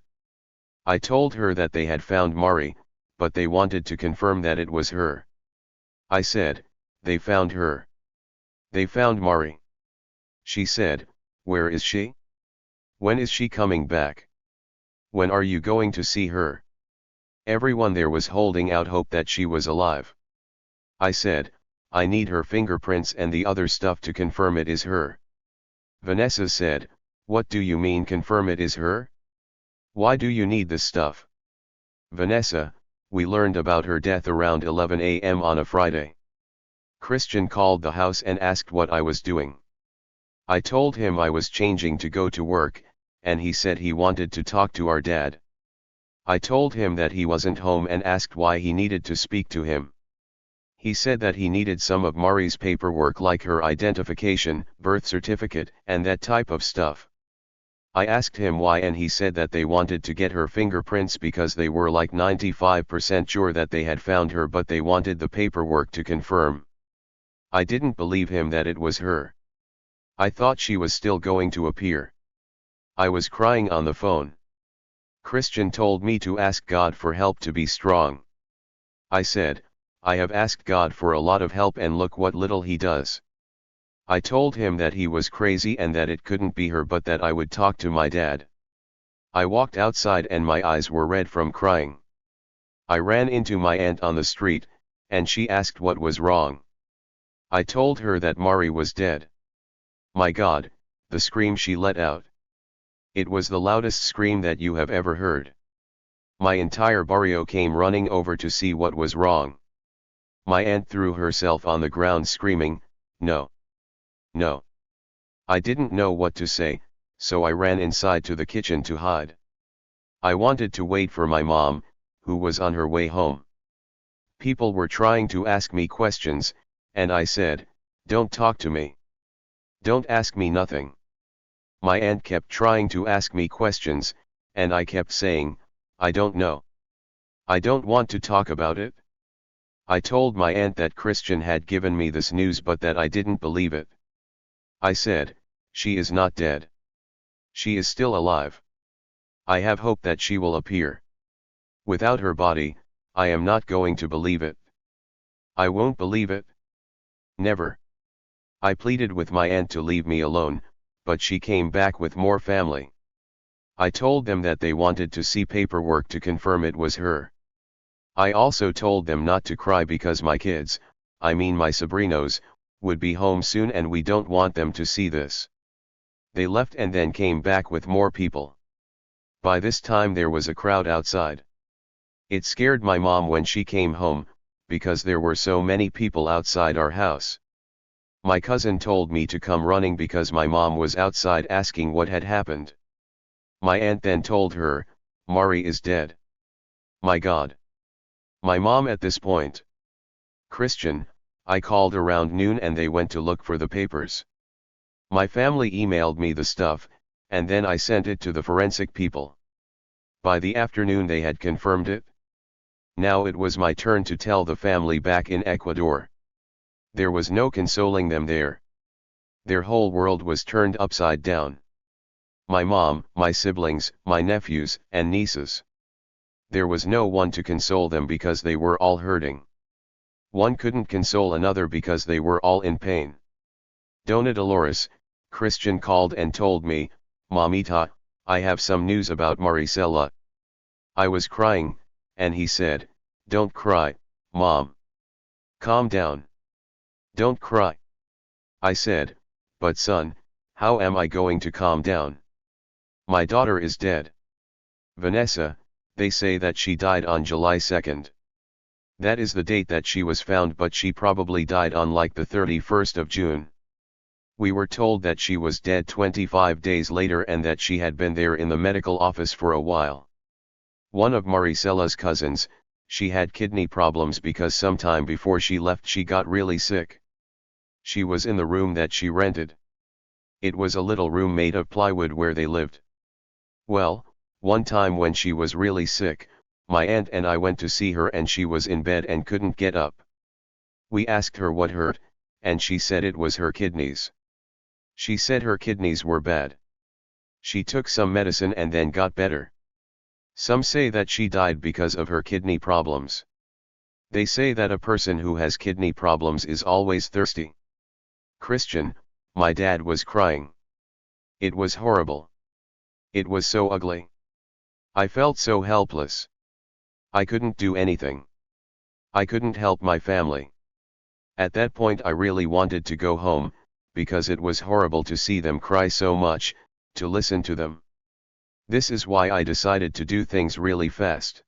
I told her that they had found Mari, but they wanted to confirm that it was her. I said, "They found her. They found Mari." She said, "Where is she? When is she coming back? When are you going to see her?" Everyone there was holding out hope that she was alive. I said, "I need her fingerprints and the other stuff to confirm it is her." Vanessa said, "What do you mean confirm it is her? Why do you need this stuff?" Vanessa, we learned about her death around 11 a.m. on a Friday. Christian called the house and asked what I was doing. I told him I was changing to go to work, and he said he wanted to talk to our dad. I told him that he wasn't home and asked why he needed to speak to him. He said that he needed some of Mari's paperwork like her identification, birth certificate, and that type of stuff. I asked him why and he said that they wanted to get her fingerprints because they were like 95% sure that they had found her but they wanted the paperwork to confirm. I didn't believe him that it was her. I thought she was still going to appear. I was crying on the phone. Christian told me to ask God for help to be strong. I said, "I have asked God for a lot of help and look what little he does." I told him that he was crazy and that it couldn't be her but that I would talk to my dad. I walked outside and my eyes were red from crying. I ran into my aunt on the street, and she asked what was wrong. I told her that Mari was dead. My God, the scream she let out. It was the loudest scream that you have ever heard. My entire barrio came running over to see what was wrong. My aunt threw herself on the ground screaming, "No! No!" I didn't know what to say, so I ran inside to the kitchen to hide. I wanted to wait for my mom, who was on her way home. People were trying to ask me questions, and I said, "Don't talk to me. Don't ask me nothing." My aunt kept trying to ask me questions, and I kept saying, "I don't know. I don't want to talk about it." I told my aunt that Christian had given me this news but that I didn't believe it. I said, "She is not dead. She is still alive. I have hope that she will appear. Without her body, I am not going to believe it. I won't believe it. Never." I pleaded with my aunt to leave me alone, but she came back with more family. I told them that they wanted to see paperwork to confirm it was her. I also told them not to cry because my kids, I mean my sobrinos, would be home soon and we don't want them to see this. They left and then came back with more people. By this time there was a crowd outside. It scared my mom when she came home, because there were so many people outside our house. My cousin told me to come running because my mom was outside asking what had happened. My aunt then told her, "Mari is dead." My God! My mom at this point. Christian, I called around noon and they went to look for the papers. My family emailed me the stuff, and then I sent it to the forensic people. By the afternoon they had confirmed it. Now it was my turn to tell the family back in Ecuador. There was no consoling them there. Their whole world was turned upside down. My mom, my siblings, my nephews, and nieces. There was no one to console them because they were all hurting. One couldn't console another because they were all in pain. Dona Dolores, Christian called and told me, "Mamita, I have some news about Maricela." I was crying, and he said, "Don't cry, Mom. Calm down. Don't cry." I said, "But son, how am I going to calm down? My daughter is dead. Vanessa, they say that she died on July 2nd. That is the date that she was found, but she probably died on like the 31st of June. We were told that she was dead 25 days later and that she had been there in the medical office for a while. One of Maricela's cousins, she had kidney problems because sometime before she left she got really sick. She was in the room that she rented. It was a little room made of plywood where they lived. Well, one time when she was really sick, my aunt and I went to see her and she was in bed and couldn't get up. We asked her what hurt, and she said it was her kidneys. She said her kidneys were bad. She took some medicine and then got better. Some say that she died because of her kidney problems. They say that a person who has kidney problems is always thirsty. Christian, my dad was crying. It was horrible. It was so ugly. I felt so helpless. I couldn't do anything. I couldn't help my family. At that point I really wanted to go home, because it was horrible to see them cry so much, to listen to them. This is why I decided to do things really fast.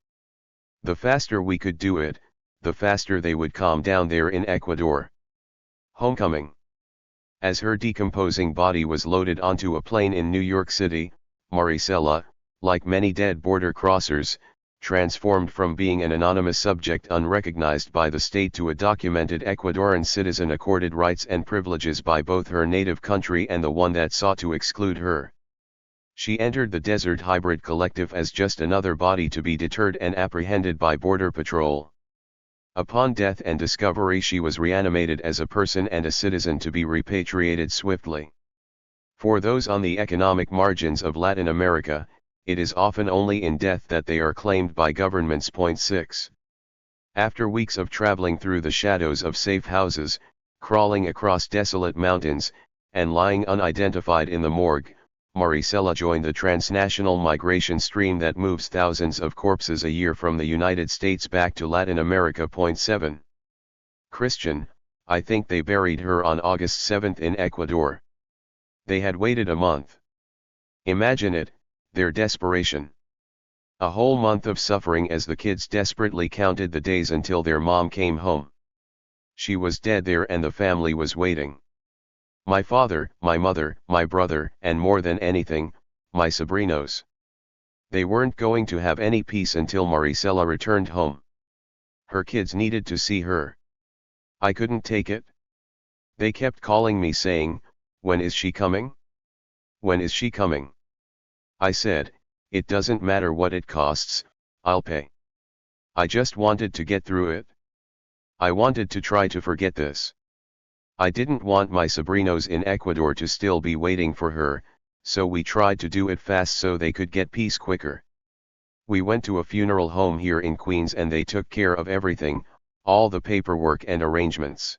The faster we could do it, the faster they would calm down there in Ecuador. Homecoming. As her decomposing body was loaded onto a plane in New York City, Maricela, like many dead border crossers, transformed from being an anonymous subject unrecognized by the state to a documented Ecuadorian citizen accorded rights and privileges by both her native country and the one that sought to exclude her. She entered the Desert Hybrid Collective as just another body to be deterred and apprehended by Border Patrol. Upon death and discovery she was reanimated as a person and a citizen to be repatriated swiftly. For those on the economic margins of Latin America, it is often only in death that they are claimed by governments. 6. After weeks of traveling through the shadows of safe houses, crawling across desolate mountains, and lying unidentified in the morgue, Maricela joined the transnational migration stream that moves thousands of corpses a year from the United States back to Latin America. 7. Christian, I think they buried her on August 7 in Ecuador. They had waited a month. Imagine it, their desperation. A whole month of suffering as the kids desperately counted the days until their mom came home. She was dead there and the family was waiting. My father, my mother, my brother, and more than anything, my sobrinos. They weren't going to have any peace until Maricela returned home. Her kids needed to see her. I couldn't take it. They kept calling me saying, "When is she coming? When is she coming?" I said, "It doesn't matter what it costs, I'll pay." I just wanted to get through it. I wanted to try to forget this. I didn't want my sobrinos in Ecuador to still be waiting for her, so we tried to do it fast so they could get peace quicker. We went to a funeral home here in Queens and they took care of everything, all the paperwork and arrangements.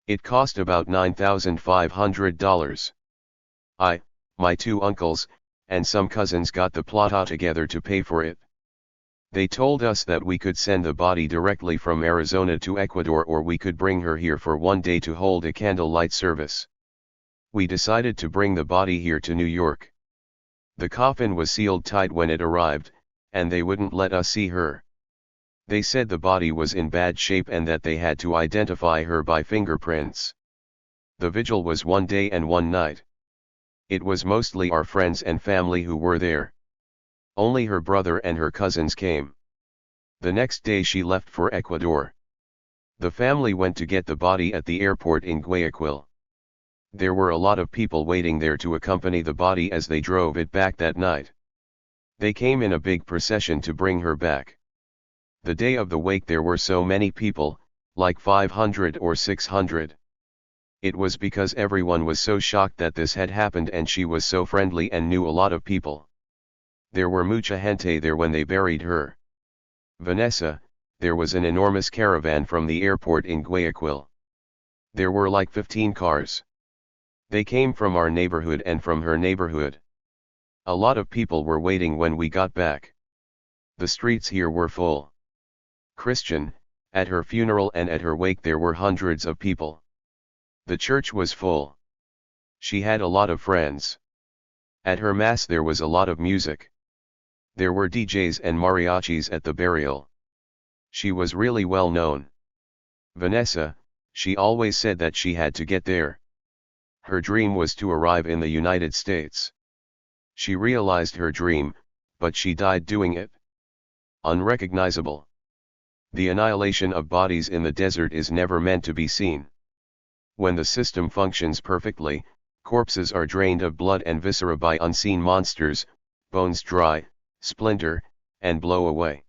It cost about $9,500. I, my two uncles, and some cousins got the plata together to pay for it. They told us that we could send the body directly from Arizona to Ecuador or we could bring her here for one day to hold a candlelight service. We decided to bring the body here to New York. The coffin was sealed tight when it arrived, and they wouldn't let us see her. They said the body was in bad shape and that they had to identify her by fingerprints. The vigil was one day and one night. It was mostly our friends and family who were there. Only her brother and her cousins came. The next day she left for Ecuador. The family went to get the body at the airport in Guayaquil. There were a lot of people waiting there to accompany the body as they drove it back that night. They came in a big procession to bring her back. The day of the wake there were so many people, like 500 or 600. It was because everyone was so shocked that this had happened and she was so friendly and knew a lot of people. There were mucha gente there when they buried her. Vanessa, there was an enormous caravan from the airport in Guayaquil. There were like 15 cars. They came from our neighborhood and from her neighborhood. A lot of people were waiting when we got back. The streets here were full. Christian, at her funeral and at her wake there were hundreds of people. The church was full. She had a lot of friends. At her mass there was a lot of music. There were DJs and mariachis at the burial. She was really well known. Vanessa, she always said that she had to get there. Her dream was to arrive in the United States. She realized her dream, but she died doing it. Unrecognizable. The annihilation of bodies in the desert is never meant to be seen. When the system functions perfectly, corpses are drained of blood and viscera by unseen monsters, bones dry, splinter, and blow away.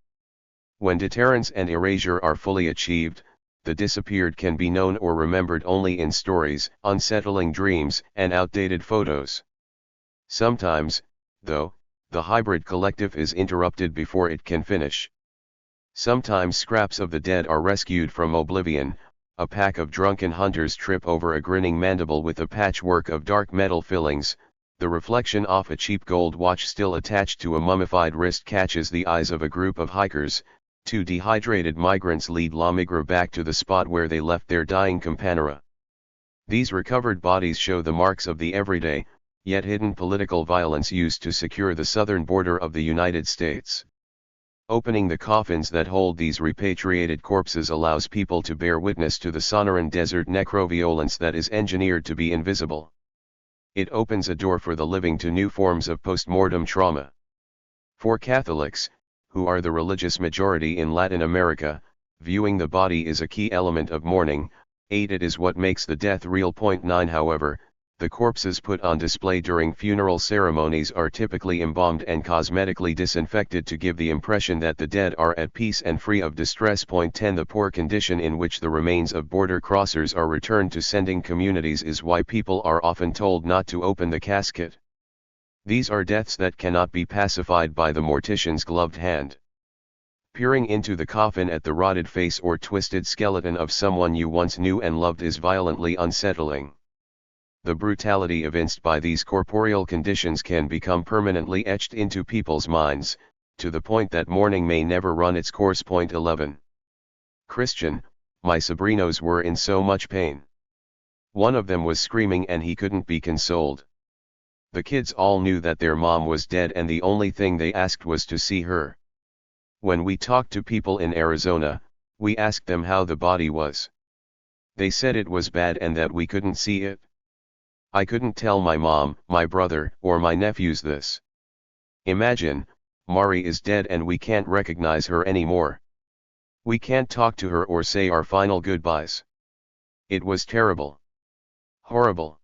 When deterrence and erasure are fully achieved, the disappeared can be known or remembered only in stories, unsettling dreams, and outdated photos. Sometimes, though, the hybrid collective is interrupted before it can finish. Sometimes scraps of the dead are rescued from oblivion. A pack of drunken hunters trip over a grinning mandible with a patchwork of dark metal fillings. The reflection off a cheap gold watch still attached to a mummified wrist catches the eyes of a group of hikers. Two dehydrated migrants lead La Migra back to the spot where they left their dying companera. These recovered bodies show the marks of the everyday, yet hidden political violence used to secure the southern border of the United States. Opening the coffins that hold these repatriated corpses allows people to bear witness to the Sonoran desert necroviolence that is engineered to be invisible. It opens a door for the living to new forms of postmortem trauma. For Catholics, who are the religious majority in Latin America, viewing the body is a key element of mourning. 8. It is what makes the death real. 9. However, the corpses put on display during funeral ceremonies are typically embalmed and cosmetically disinfected to give the impression that the dead are at peace and free of distress. 10. The poor condition in which the remains of border crossers are returned to sending communities is why people are often told not to open the casket. These are deaths that cannot be pacified by the mortician's gloved hand. Peering into the coffin at the rotted face or twisted skeleton of someone you once knew and loved is violently unsettling. The brutality evinced by these corporeal conditions can become permanently etched into people's minds, to the point that mourning may never run its course. 11. Christian, my sobrinos were in so much pain. One of them was screaming and he couldn't be consoled. The kids all knew that their mom was dead and the only thing they asked was to see her. When we talked to people in Arizona, we asked them how the body was. They said it was bad and that we couldn't see it. I couldn't tell my mom, my brother, or my nephews this. Imagine, Mari is dead and we can't recognize her anymore. We can't talk to her or say our final goodbyes. It was terrible. Horrible.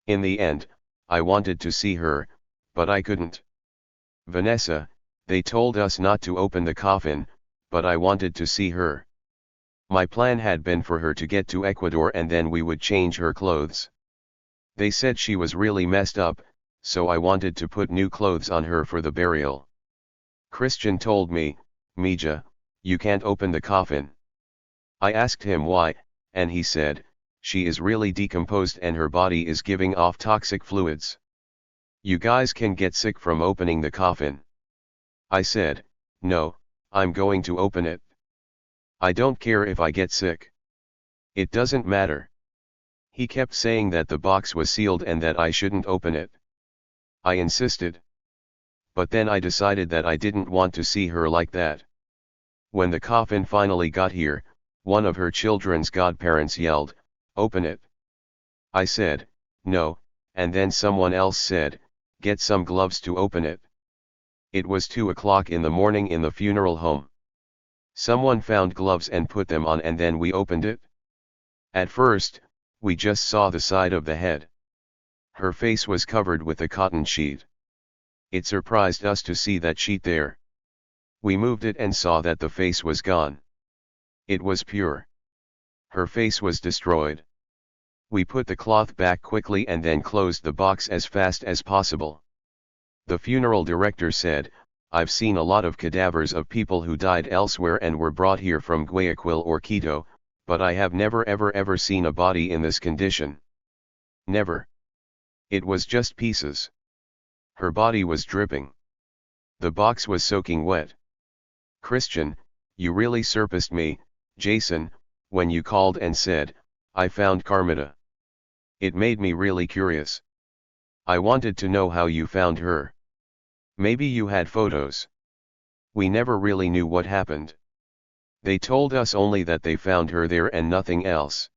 In the end, I wanted to see her, but I couldn't. Vanessa, they told us not to open the coffin, but I wanted to see her. My plan had been for her to get to Ecuador and then we would change her clothes. They said she was really messed up, so I wanted to put new clothes on her for the burial. Christian told me, Mija, you can't open the coffin. I asked him why, and he said, she is really decomposed and her body is giving off toxic fluids. You guys can get sick from opening the coffin. I said, no, I'm going to open it. I don't care if I get sick. It doesn't matter. He kept saying that the box was sealed and that I shouldn't open it. I insisted. But then I decided that I didn't want to see her like that. When the coffin finally got here, one of her children's godparents yelled, open it. I said, no, and then someone else said, get some gloves to open it. It was 2 o'clock in the morning in the funeral home. Someone found gloves and put them on and then we opened it. At first, we just saw the side of the head. Her face was covered with a cotton sheet. It surprised us to see that sheet there. We moved it and saw that the face was gone. It was pure. Her face was destroyed. We put the cloth back quickly and then closed the box as fast as possible. The funeral director said, I've seen a lot of cadavers of people who died elsewhere and were brought here from Guayaquil or Quito, but I have never ever seen a body in this condition. Never. It was just pieces. Her body was dripping. The box was soaking wet. Christian, you really surprised me, Jason, when you called and said, I found Carmita. It made me really curious. I wanted to know how you found her. Maybe you had photos. We never really knew what happened. They told us only that they found her there and nothing else.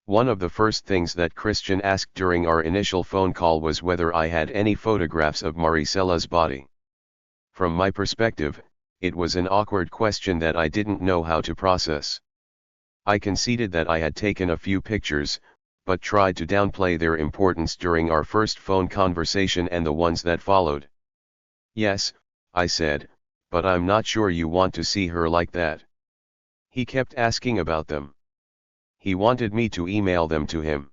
One of the first things that Christian asked during our initial phone call was whether I had any photographs of Maricela's body. From my perspective, it was an awkward question that I didn't know how to process. I conceded that I had taken a few pictures, but tried to downplay their importance during our first phone conversation and the ones that followed. Yes, I said, but I'm not sure you want to see her like that. He kept asking about them. He wanted me to email them to him.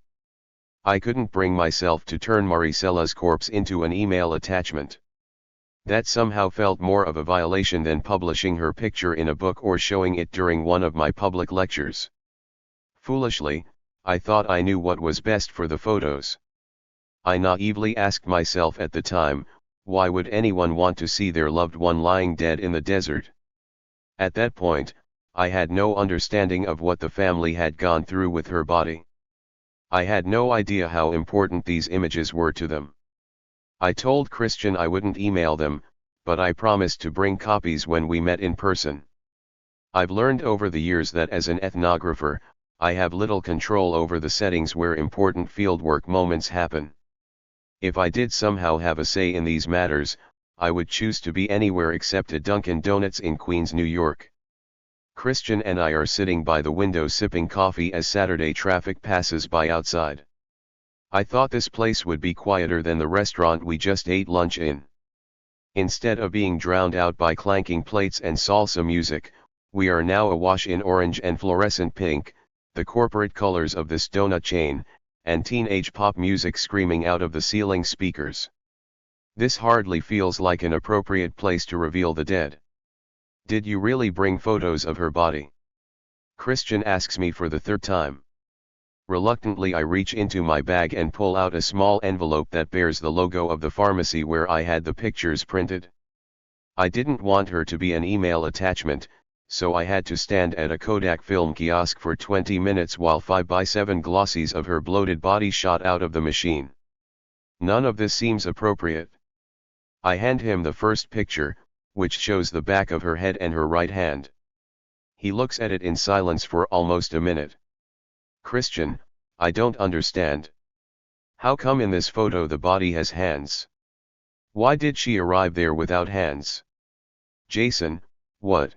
I couldn't bring myself to turn Maricela's corpse into an email attachment. That somehow felt more of a violation than publishing her picture in a book or showing it during one of my public lectures. Foolishly, I thought I knew what was best for the photos. I naively asked myself at the time, why would anyone want to see their loved one lying dead in the desert? At that point, I had no understanding of what the family had gone through with her body. I had no idea how important these images were to them. I told Christian I wouldn't email them, but I promised to bring copies when we met in person. I've learned over the years that as an ethnographer, I have little control over the settings where important fieldwork moments happen. If I did somehow have a say in these matters, I would choose to be anywhere except at Dunkin' Donuts in Queens, New York. Christian and I are sitting by the window sipping coffee as Saturday traffic passes by outside. I thought this place would be quieter than the restaurant we just ate lunch in. Instead of being drowned out by clanking plates and salsa music, we are now awash in orange and fluorescent pink, the corporate colors of this donut chain, and teenage pop music screaming out of the ceiling speakers. This hardly feels like an appropriate place to reveal the dead. Did you really bring photos of her body? Christian asks me for the third time. Reluctantly I reach into my bag and pull out a small envelope that bears the logo of the pharmacy where I had the pictures printed. I didn't want her to be an email attachment, so I had to stand at a Kodak film kiosk for 20 minutes while 5x7 glossies of her bloated body shot out of the machine. None of this seems appropriate. I hand him the first picture, which shows the back of her head and her right hand. He looks at it in silence for almost a minute. Christian, I don't understand. How come in this photo the body has hands? Why did she arrive there without hands? Jason, what?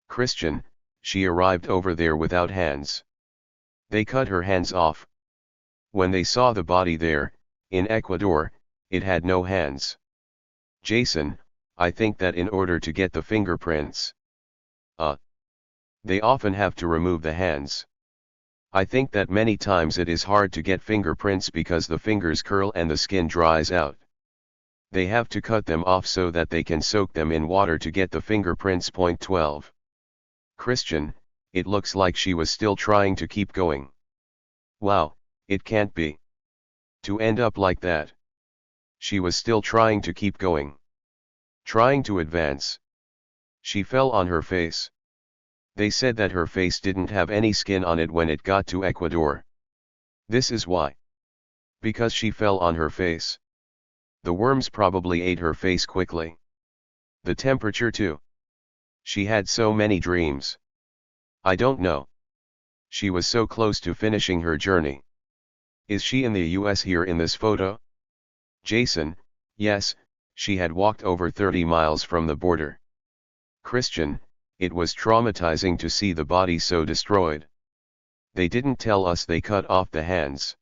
Christian, she arrived over there without hands. They cut her hands off. When they saw the body there, in Ecuador, it had no hands. Jason, I think that in order to get the fingerprints, they often have to remove the hands. I think that many times it is hard to get fingerprints because the fingers curl and the skin dries out. They have to cut them off so that they can soak them in water to get the fingerprints. Point 12. Christian, it looks like she was still trying to keep going. Wow, it can't be. To end up like that. She was still trying to keep going. Trying to advance. She fell on her face. They said that her face didn't have any skin on it when it got to Ecuador. This is why. Because she fell on her face. The worms probably ate her face quickly. The temperature too. She had so many dreams. I don't know. She was so close to finishing her journey. Is she in the US here in this photo? Jason, yes, she had walked over 30 miles from the border. Christian, it was traumatizing to see the body so destroyed. They didn't tell us they cut off the hands.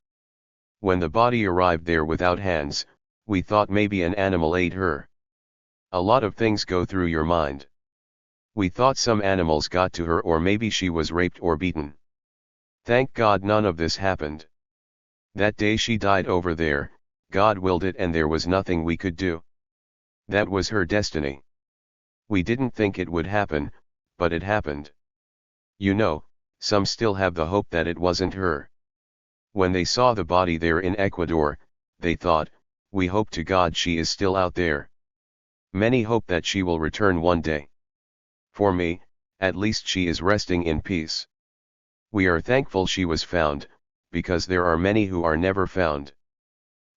When the body arrived there without hands, we thought maybe an animal ate her. A lot of things go through your mind. We thought some animals got to her or maybe she was raped or beaten. Thank God none of this happened. That day she died over there, God willed it and there was nothing we could do. That was her destiny. We didn't think it would happen, but it happened. You know, some still have the hope that it wasn't her. When they saw the body there in Ecuador, they thought, we hope to God she is still out there. Many hope that she will return one day. For me, at least she is resting in peace. We are thankful she was found, because there are many who are never found.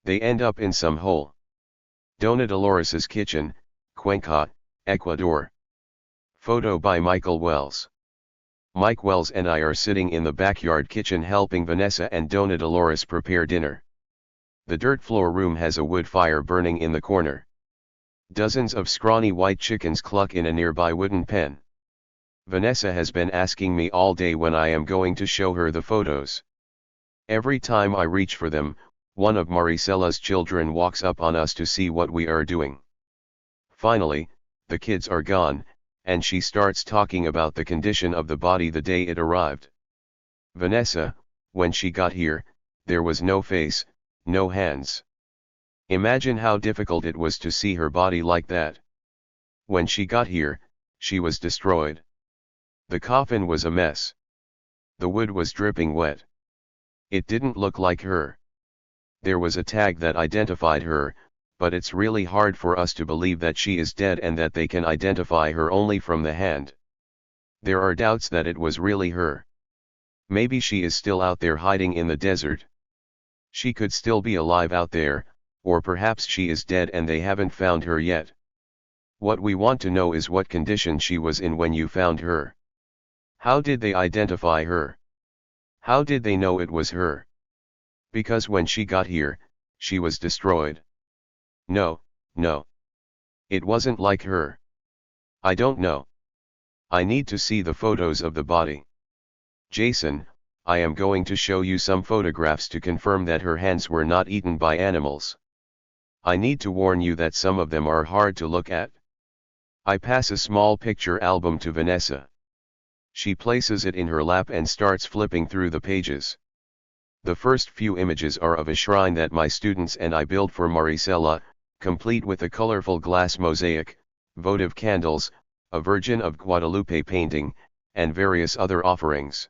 They end up in some hole. Dona Dolores's kitchen, Cuenca, Ecuador. Photo by Michael Wells. Mike Wells and I are sitting in the backyard kitchen helping Vanessa and Dona Dolores prepare dinner. The dirt floor room has a wood fire burning in the corner. Dozens of scrawny white chickens cluck in a nearby wooden pen. Vanessa has been asking me all day when I am going to show her the photos. Every time I reach for them, one of Maricella's children walks up on us to see what we are doing. Finally, the kids are gone, and she starts talking about the condition of the body the day it arrived. Vanessa, when she got here, there was no face, no hands. Imagine how difficult it was to see her body like that. When she got here, she was destroyed. The coffin was a mess. The wood was dripping wet. It didn't look like her. There was a tag that identified her, but it's really hard for us to believe that she is dead and that they can identify her only from the hand. There are doubts that it was really her. Maybe she is still out there hiding in the desert. She could still be alive out there, or perhaps she is dead and they haven't found her yet. What we want to know is what condition she was in when you found her. How did they identify her? How did they know it was her? Because when she got here, she was destroyed. No, no. It wasn't like her. I don't know. I need to see the photos of the body. Jason, I am going to show you some photographs to confirm that her hands were not eaten by animals. I need to warn you that some of them are hard to look at. I pass a small picture album to Vanessa. She places it in her lap and starts flipping through the pages. The first few images are of a shrine that my students and I built for Maricela, complete with a colorful glass mosaic, votive candles, a Virgin of Guadalupe painting, and various other offerings.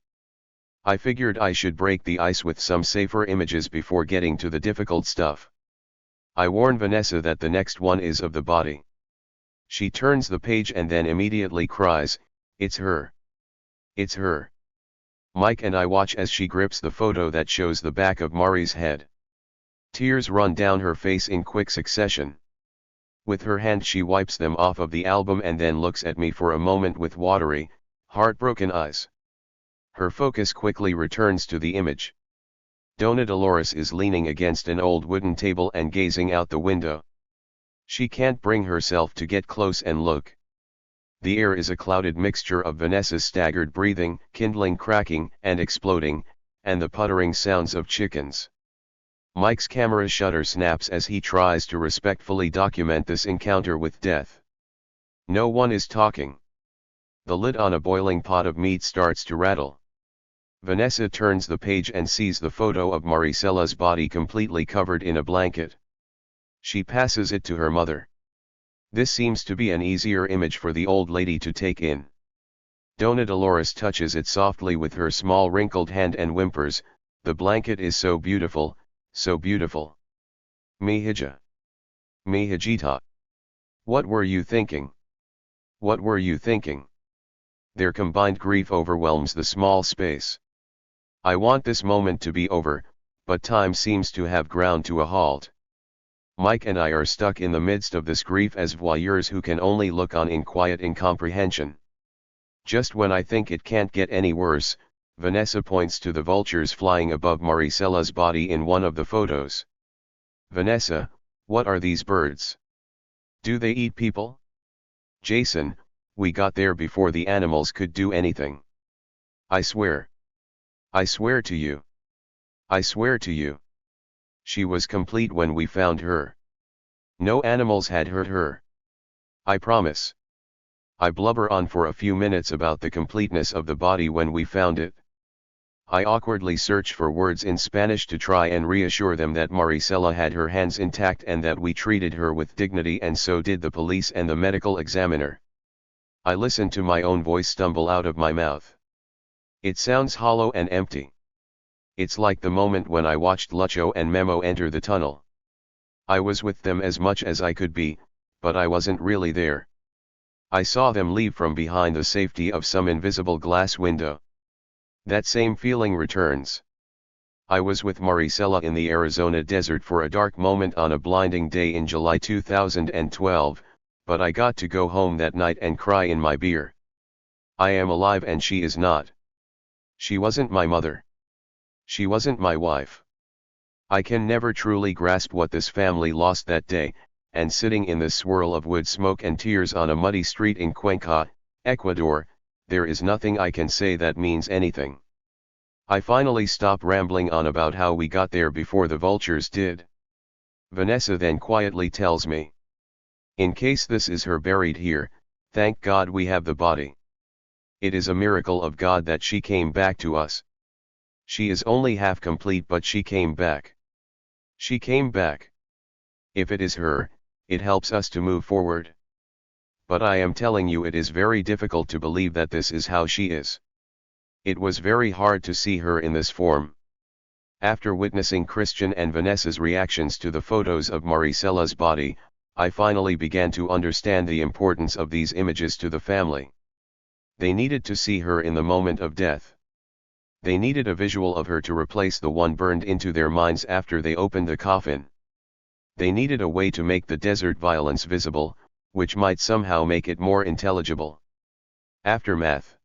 I figured I should break the ice with some safer images before getting to the difficult stuff. I warn Vanessa that the next one is of the body. She turns the page and then immediately cries, It's her. It's her. Mike and I watch as she grips the photo that shows the back of Mari's head. Tears run down her face in quick succession. With her hand she wipes them off of the album and then looks at me for a moment with watery, heartbroken eyes. Her focus quickly returns to the image. Dona Dolores is leaning against an old wooden table and gazing out the window. She can't bring herself to get close and look. The air is a clouded mixture of Vanessa's staggered breathing, kindling cracking and exploding, and the puttering sounds of chickens. Mike's camera shutter snaps as he tries to respectfully document this encounter with death. No one is talking. The lid on a boiling pot of meat starts to rattle. Vanessa turns the page and sees the photo of Maricella's body completely covered in a blanket. She passes it to her mother. This seems to be an easier image for the old lady to take in. Dona Dolores touches it softly with her small wrinkled hand and whimpers, "The blanket is so beautiful, so beautiful. Mi hija. Mi hijita. What were you thinking? What were you thinking?" Their combined grief overwhelms the small space. I want this moment to be over, but time seems to have ground to a halt. Mike and I are stuck in the midst of this grief as voyeurs who can only look on in quiet incomprehension. Just when I think it can't get any worse, Vanessa points to the vultures flying above Maricella's body in one of the photos. "Vanessa, what are these birds? Do they eat people?" "Jason, we got there before the animals could do anything. I swear. I swear to you. I swear to you. She was complete when we found her. No animals had hurt her. I promise." I blubber on for a few minutes about the completeness of the body when we found it. I awkwardly search for words in Spanish to try and reassure them that Maricela had her hands intact and that we treated her with dignity, and so did the police and the medical examiner. I listen to my own voice stumble out of my mouth. It sounds hollow and empty. It's like the moment when I watched Lucho and Memo enter the tunnel. I was with them as much as I could be, but I wasn't really there. I saw them leave from behind the safety of some invisible glass window. That same feeling returns. I was with Maricela in the Arizona desert for a dark moment on a blinding day in July 2012, but I got to go home that night and cry in my beer. I am alive and she is not. She wasn't my mother. She wasn't my wife. I can never truly grasp what this family lost that day, and sitting in the swirl of wood smoke and tears on a muddy street in Cuenca, Ecuador, there is nothing I can say that means anything. I finally stop rambling on about how we got there before the vultures did. Vanessa then quietly tells me, "In case this is her buried here, thank God we have the body. It is a miracle of God that she came back to us. She is only half complete, but she came back. She came back. If it is her, it helps us to move forward. But I am telling you, it is very difficult to believe that this is how she is. It was very hard to see her in this form." After witnessing Christian and Vanessa's reactions to the photos of Maricela's body, I finally began to understand the importance of these images to the family. They needed to see her in the moment of death. They needed a visual of her to replace the one burned into their minds after they opened the coffin. They needed a way to make the desert violence visible, which might somehow make it more intelligible. Aftermath.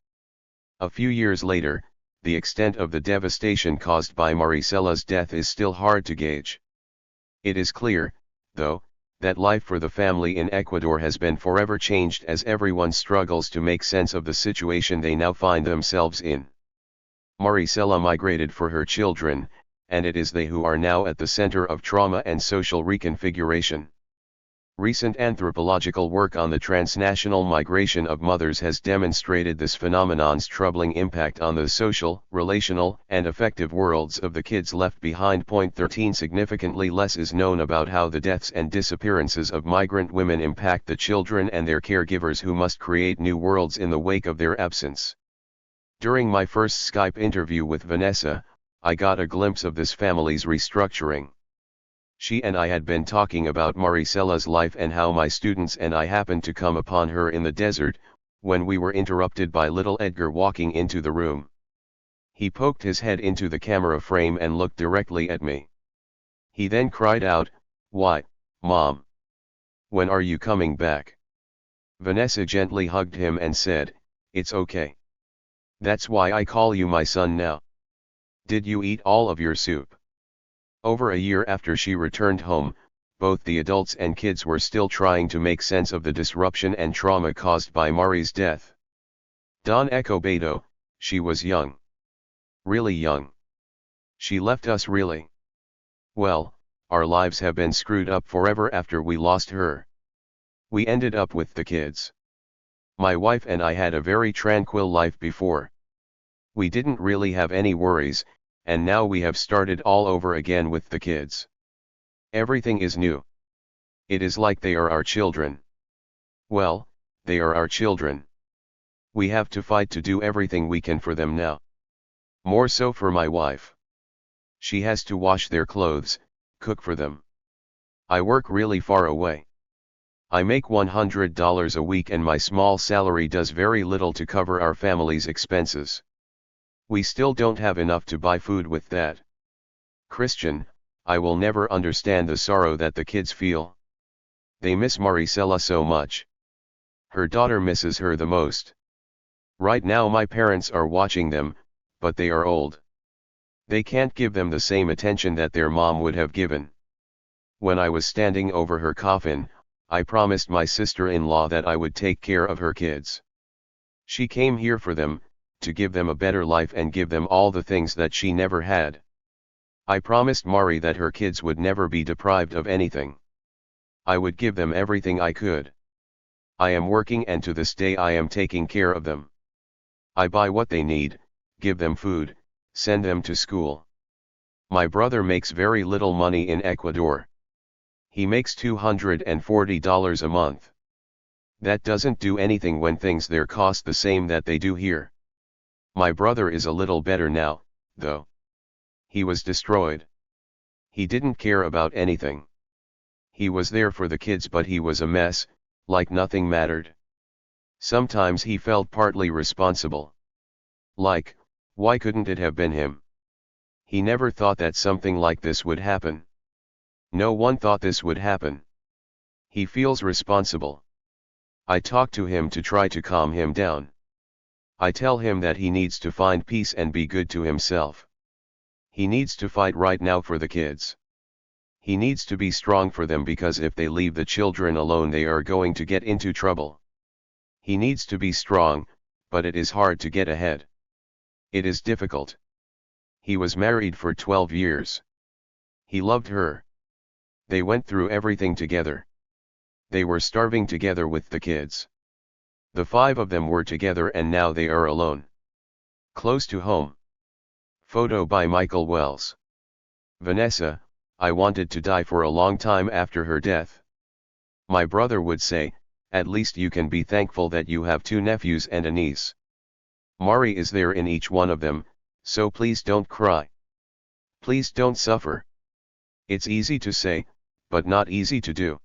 A few years later, the extent of the devastation caused by Maricela's death is still hard to gauge. It is clear, though, that life for the family in Ecuador has been forever changed as everyone struggles to make sense of the situation they now find themselves in. Maricela migrated for her children, and it is they who are now at the center of trauma and social reconfiguration. Recent anthropological work on the transnational migration of mothers has demonstrated this phenomenon's troubling impact on the social, relational, and affective worlds of the kids left behind. 13 Significantly less is known about how the deaths and disappearances of migrant women impact the children and their caregivers, who must create new worlds in the wake of their absence. During my first Skype interview with Vanessa, I got a glimpse of this family's restructuring. She and I had been talking about Maricela's life and how my students and I happened to come upon her in the desert, when we were interrupted by little Edgar walking into the room. He poked his head into the camera frame and looked directly at me. He then cried out, "Why, Mom? When are you coming back?" Vanessa gently hugged him and said, "It's okay. That's why I call you my son now. Did you eat all of your soup?" Over a year after she returned home, both the adults and kids were still trying to make sense of the disruption and trauma caused by Mari's death. Don Echo Beto, she was young. Really young. She left us really. Well, our lives have been screwed up forever after we lost her. We ended up with the kids. My wife and I had a very tranquil life before. We didn't really have any worries, and now we have started all over again with the kids. Everything is new. It is like they are our children. Well, they are our children. We have to fight to do everything we can for them now. More so for my wife. She has to wash their clothes, cook for them. I work really far away. I make $100 a week and my small salary does very little to cover our family's expenses. We still don't have enough to buy food with that. Christian, I will never understand the sorrow that the kids feel. They miss Maricela so much. Her daughter misses her the most. Right now my parents are watching them, but they are old. They can't give them the same attention that their mom would have given. When I was standing over her coffin, I promised my sister-in-law that I would take care of her kids. She came here for them, to give them a better life and give them all the things that she never had. I promised Mari that her kids would never be deprived of anything. I would give them everything I could. I am working and to this day I am taking care of them. I buy what they need, give them food, send them to school. My brother makes very little money in Ecuador. He makes $240 a month. That doesn't do anything when things there cost the same that they do here. My brother is a little better now, though. He was destroyed. He didn't care about anything. He was there for the kids but he was a mess, like nothing mattered. Sometimes he felt partly responsible. Like, why couldn't it have been him? He never thought that something like this would happen. No one thought this would happen. He feels responsible. I talk to him to try to calm him down. I tell him that he needs to find peace and be good to himself. He needs to fight right now for the kids. He needs to be strong for them because if they leave the children alone they are going to get into trouble. He needs to be strong, but it is hard to get ahead. It is difficult. He was married for 12 years. He loved her. They went through everything together. They were starving together with the kids. The 5 of them were together and now they are alone. Close to home. Photo by Michael Wells. Vanessa, I wanted to die for a long time after her death. My brother would say, at least you can be thankful that you have 2 nephews and a niece. Mari is there in each one of them, so please don't cry. Please don't suffer. It's easy to say, but not easy to do.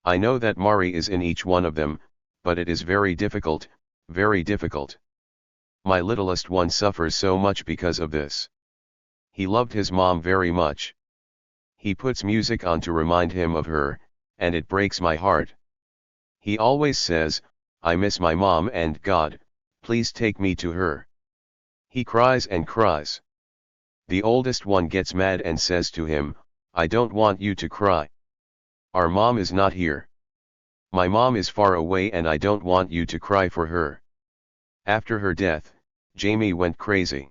I know that Mari is in each one of them, but it is very difficult, very difficult. My littlest one suffers so much because of this. He loved his mom very much. He puts music on to remind him of her, and it breaks my heart. He always says, I miss my mom and God, please take me to her. He cries and cries. The oldest one gets mad and says to him, I don't want you to cry. Our mom is not here. My mom is far away and I don't want you to cry for her. After her death, Jamie went crazy.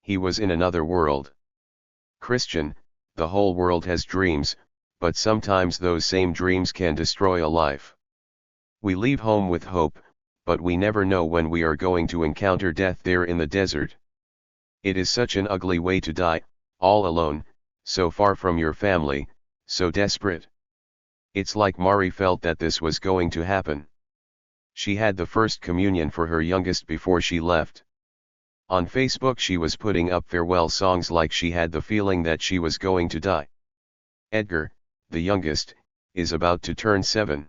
He was in another world. Christian, the whole world has dreams, but sometimes those same dreams can destroy a life. We leave home with hope, but we never know when we are going to encounter death there in the desert. It is such an ugly way to die, all alone, so far from your family, so desperate. It's like Mari felt that this was going to happen. She had the first communion for her youngest before she left. On Facebook she was putting up farewell songs like she had the feeling that she was going to die. Edgar, the youngest, is about to turn 7.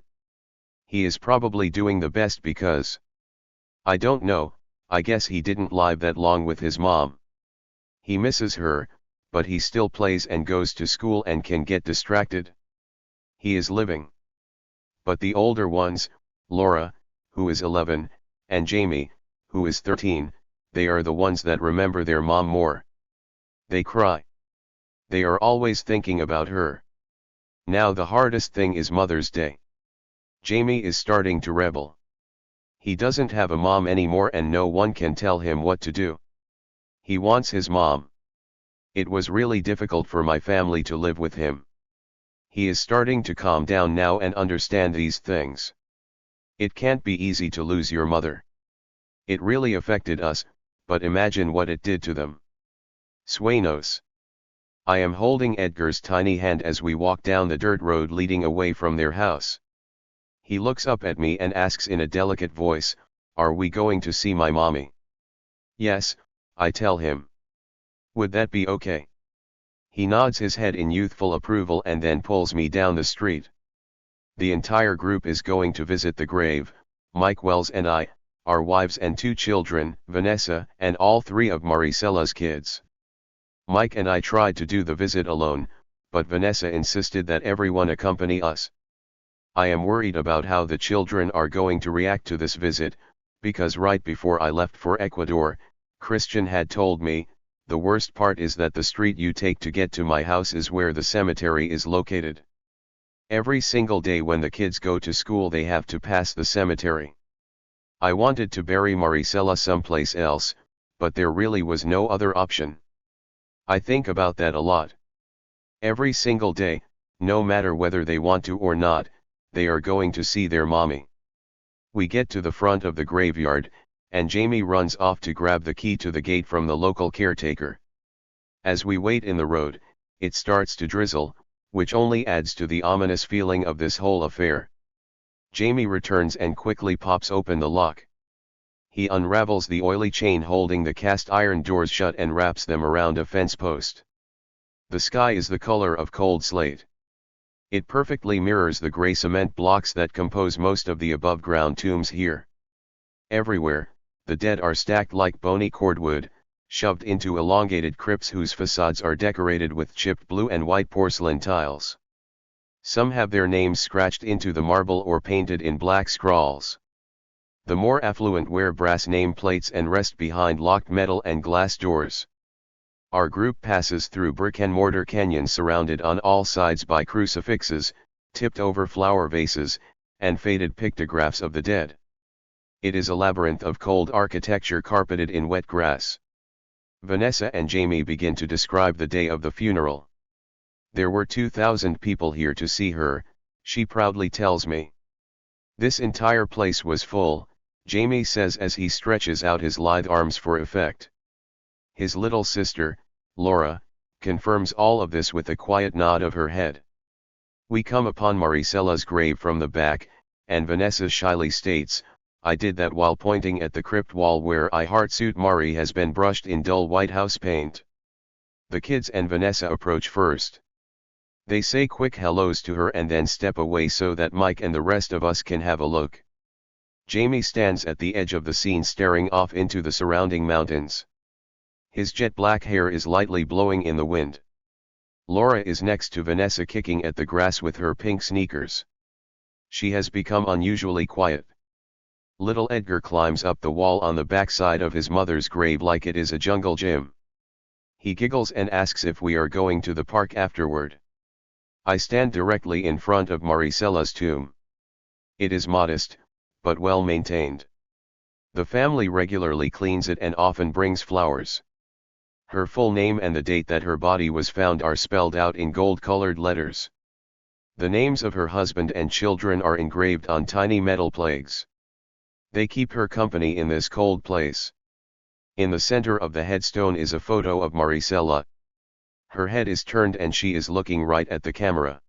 He is probably doing the best because, I don't know, I guess he didn't live that long with his mom. He misses her, but he still plays and goes to school and can get distracted. He is living. But the older ones, Laura, who is 11, and Jamie, who is 13, they are the ones that remember their mom more. They cry. They are always thinking about her. Now the hardest thing is Mother's Day. Jamie is starting to rebel. He doesn't have a mom anymore and no one can tell him what to do. He wants his mom. It was really difficult for my family to live with him. He is starting to calm down now and understand these things. It can't be easy to lose your mother. It really affected us, but imagine what it did to them. Sueños. I am holding Edgar's tiny hand as we walk down the dirt road leading away from their house. He looks up at me and asks in a delicate voice, "Are we going to see my mommy?" "Yes," I tell him. "Would that be okay?" He nods his head in youthful approval and then pulls me down the street. The entire group is going to visit the grave, Mike Wells and I, our wives and 2 children, Vanessa and all 3 of Maricella's kids. Mike and I tried to do the visit alone, but Vanessa insisted that everyone accompany us. I am worried about how the children are going to react to this visit, because right before I left for Ecuador, Christian had told me, the worst part is that the street you take to get to my house is where the cemetery is located. Every single day when the kids go to school they have to pass the cemetery. I wanted to bury Maricela someplace else, but there really was no other option. I think about that a lot. Every single day, no matter whether they want to or not, they are going to see their mommy. We get to the front of the graveyard, and Jamie runs off to grab the key to the gate from the local caretaker. As we wait in the road, it starts to drizzle, which only adds to the ominous feeling of this whole affair. Jamie returns and quickly pops open the lock. He unravels the oily chain holding the cast iron doors shut and wraps them around a fence post. The sky is the color of cold slate. It perfectly mirrors the gray cement blocks that compose most of the above-ground tombs here. Everywhere, the dead are stacked like bony cordwood, shoved into elongated crypts whose facades are decorated with chipped blue and white porcelain tiles. Some have their names scratched into the marble or painted in black scrawls. The more affluent wear brass nameplates and rest behind locked metal and glass doors. Our group passes through brick-and-mortar canyons surrounded on all sides by crucifixes, tipped-over flower vases, and faded pictographs of the dead. It is a labyrinth of cold architecture carpeted in wet grass. Vanessa and Jamie begin to describe the day of the funeral. There were 2,000 people here to see her, she proudly tells me. This entire place was full, Jamie says as he stretches out his lithe arms for effect. His little sister, Laura, confirms all of this with a quiet nod of her head. We come upon Maricella's grave from the back, and Vanessa shyly states, "I did that while pointing at the crypt wall where I heartsuit Mari has been brushed in dull white house paint." The kids and Vanessa approach first. They say quick hellos to her and then step away so that Mike and the rest of us can have a look. Jamie stands at the edge of the scene staring off into the surrounding mountains. His jet black hair is lightly blowing in the wind. Laura is next to Vanessa kicking at the grass with her pink sneakers. She has become unusually quiet. Little Edgar climbs up the wall on the backside of his mother's grave like it is a jungle gym. He giggles and asks if we are going to the park afterward. I stand directly in front of Maricella's tomb. It is modest, but well maintained. The family regularly cleans it and often brings flowers. Her full name and the date that her body was found are spelled out in gold-colored letters. The names of her husband and children are engraved on tiny metal plaques. They keep her company in this cold place. In the center of the headstone is a photo of Maricela. Her head is turned and she is looking right at the camera.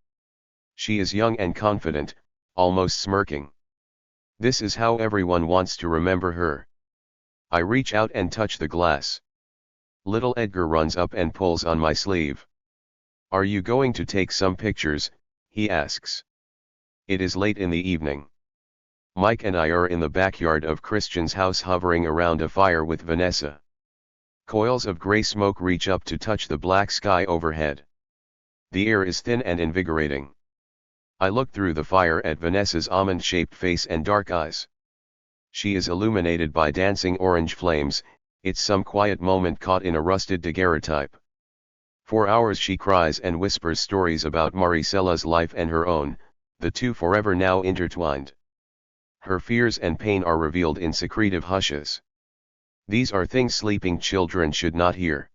She is young and confident, almost smirking. This is how everyone wants to remember her. I reach out and touch the glass. Little Edgar runs up and pulls on my sleeve. "Are you going to take some pictures?" he asks. It is late in the evening. Mike and I are in the backyard of Christian's house hovering around a fire with Vanessa. Coils of gray smoke reach up to touch the black sky overhead. The air is thin and invigorating. I look through the fire at Vanessa's almond-shaped face and dark eyes. She is illuminated by dancing orange flames. It's some quiet moment caught in a rusted daguerreotype. For hours she cries and whispers stories about Maricella's life and her own, the two forever now intertwined. Her fears and pain are revealed in secretive hushes. These are things sleeping children should not hear.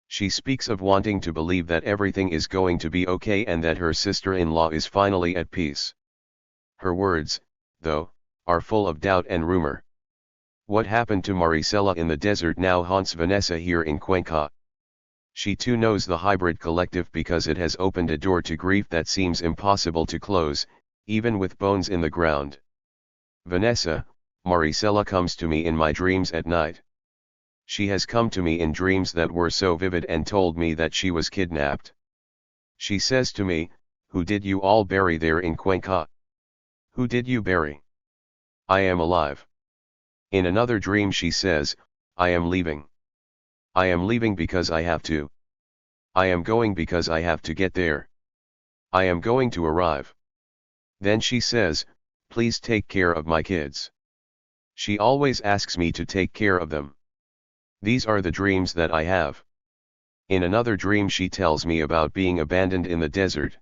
She speaks of wanting to believe that everything is going to be okay and that her sister-in-law is finally at peace. Her words, though, are full of doubt and rumor. What happened to Maricela in the desert now haunts Vanessa here in Cuenca. She too knows the hybrid collective because it has opened a door to grief that seems impossible to close, even with bones in the ground. Vanessa, Maricela comes to me in my dreams at night. She has come to me in dreams that were so vivid and told me that she was kidnapped. She says to me, "Who did you all bury there in Cuenca? Who did you bury? I am alive." In another dream she says, "I am leaving. I am leaving because I have to. I am going because I have to get there. I am going to arrive." Then she says, "Please take care of my kids." She always asks me to take care of them. These are the dreams that I have. In another dream she tells me about being abandoned in the desert.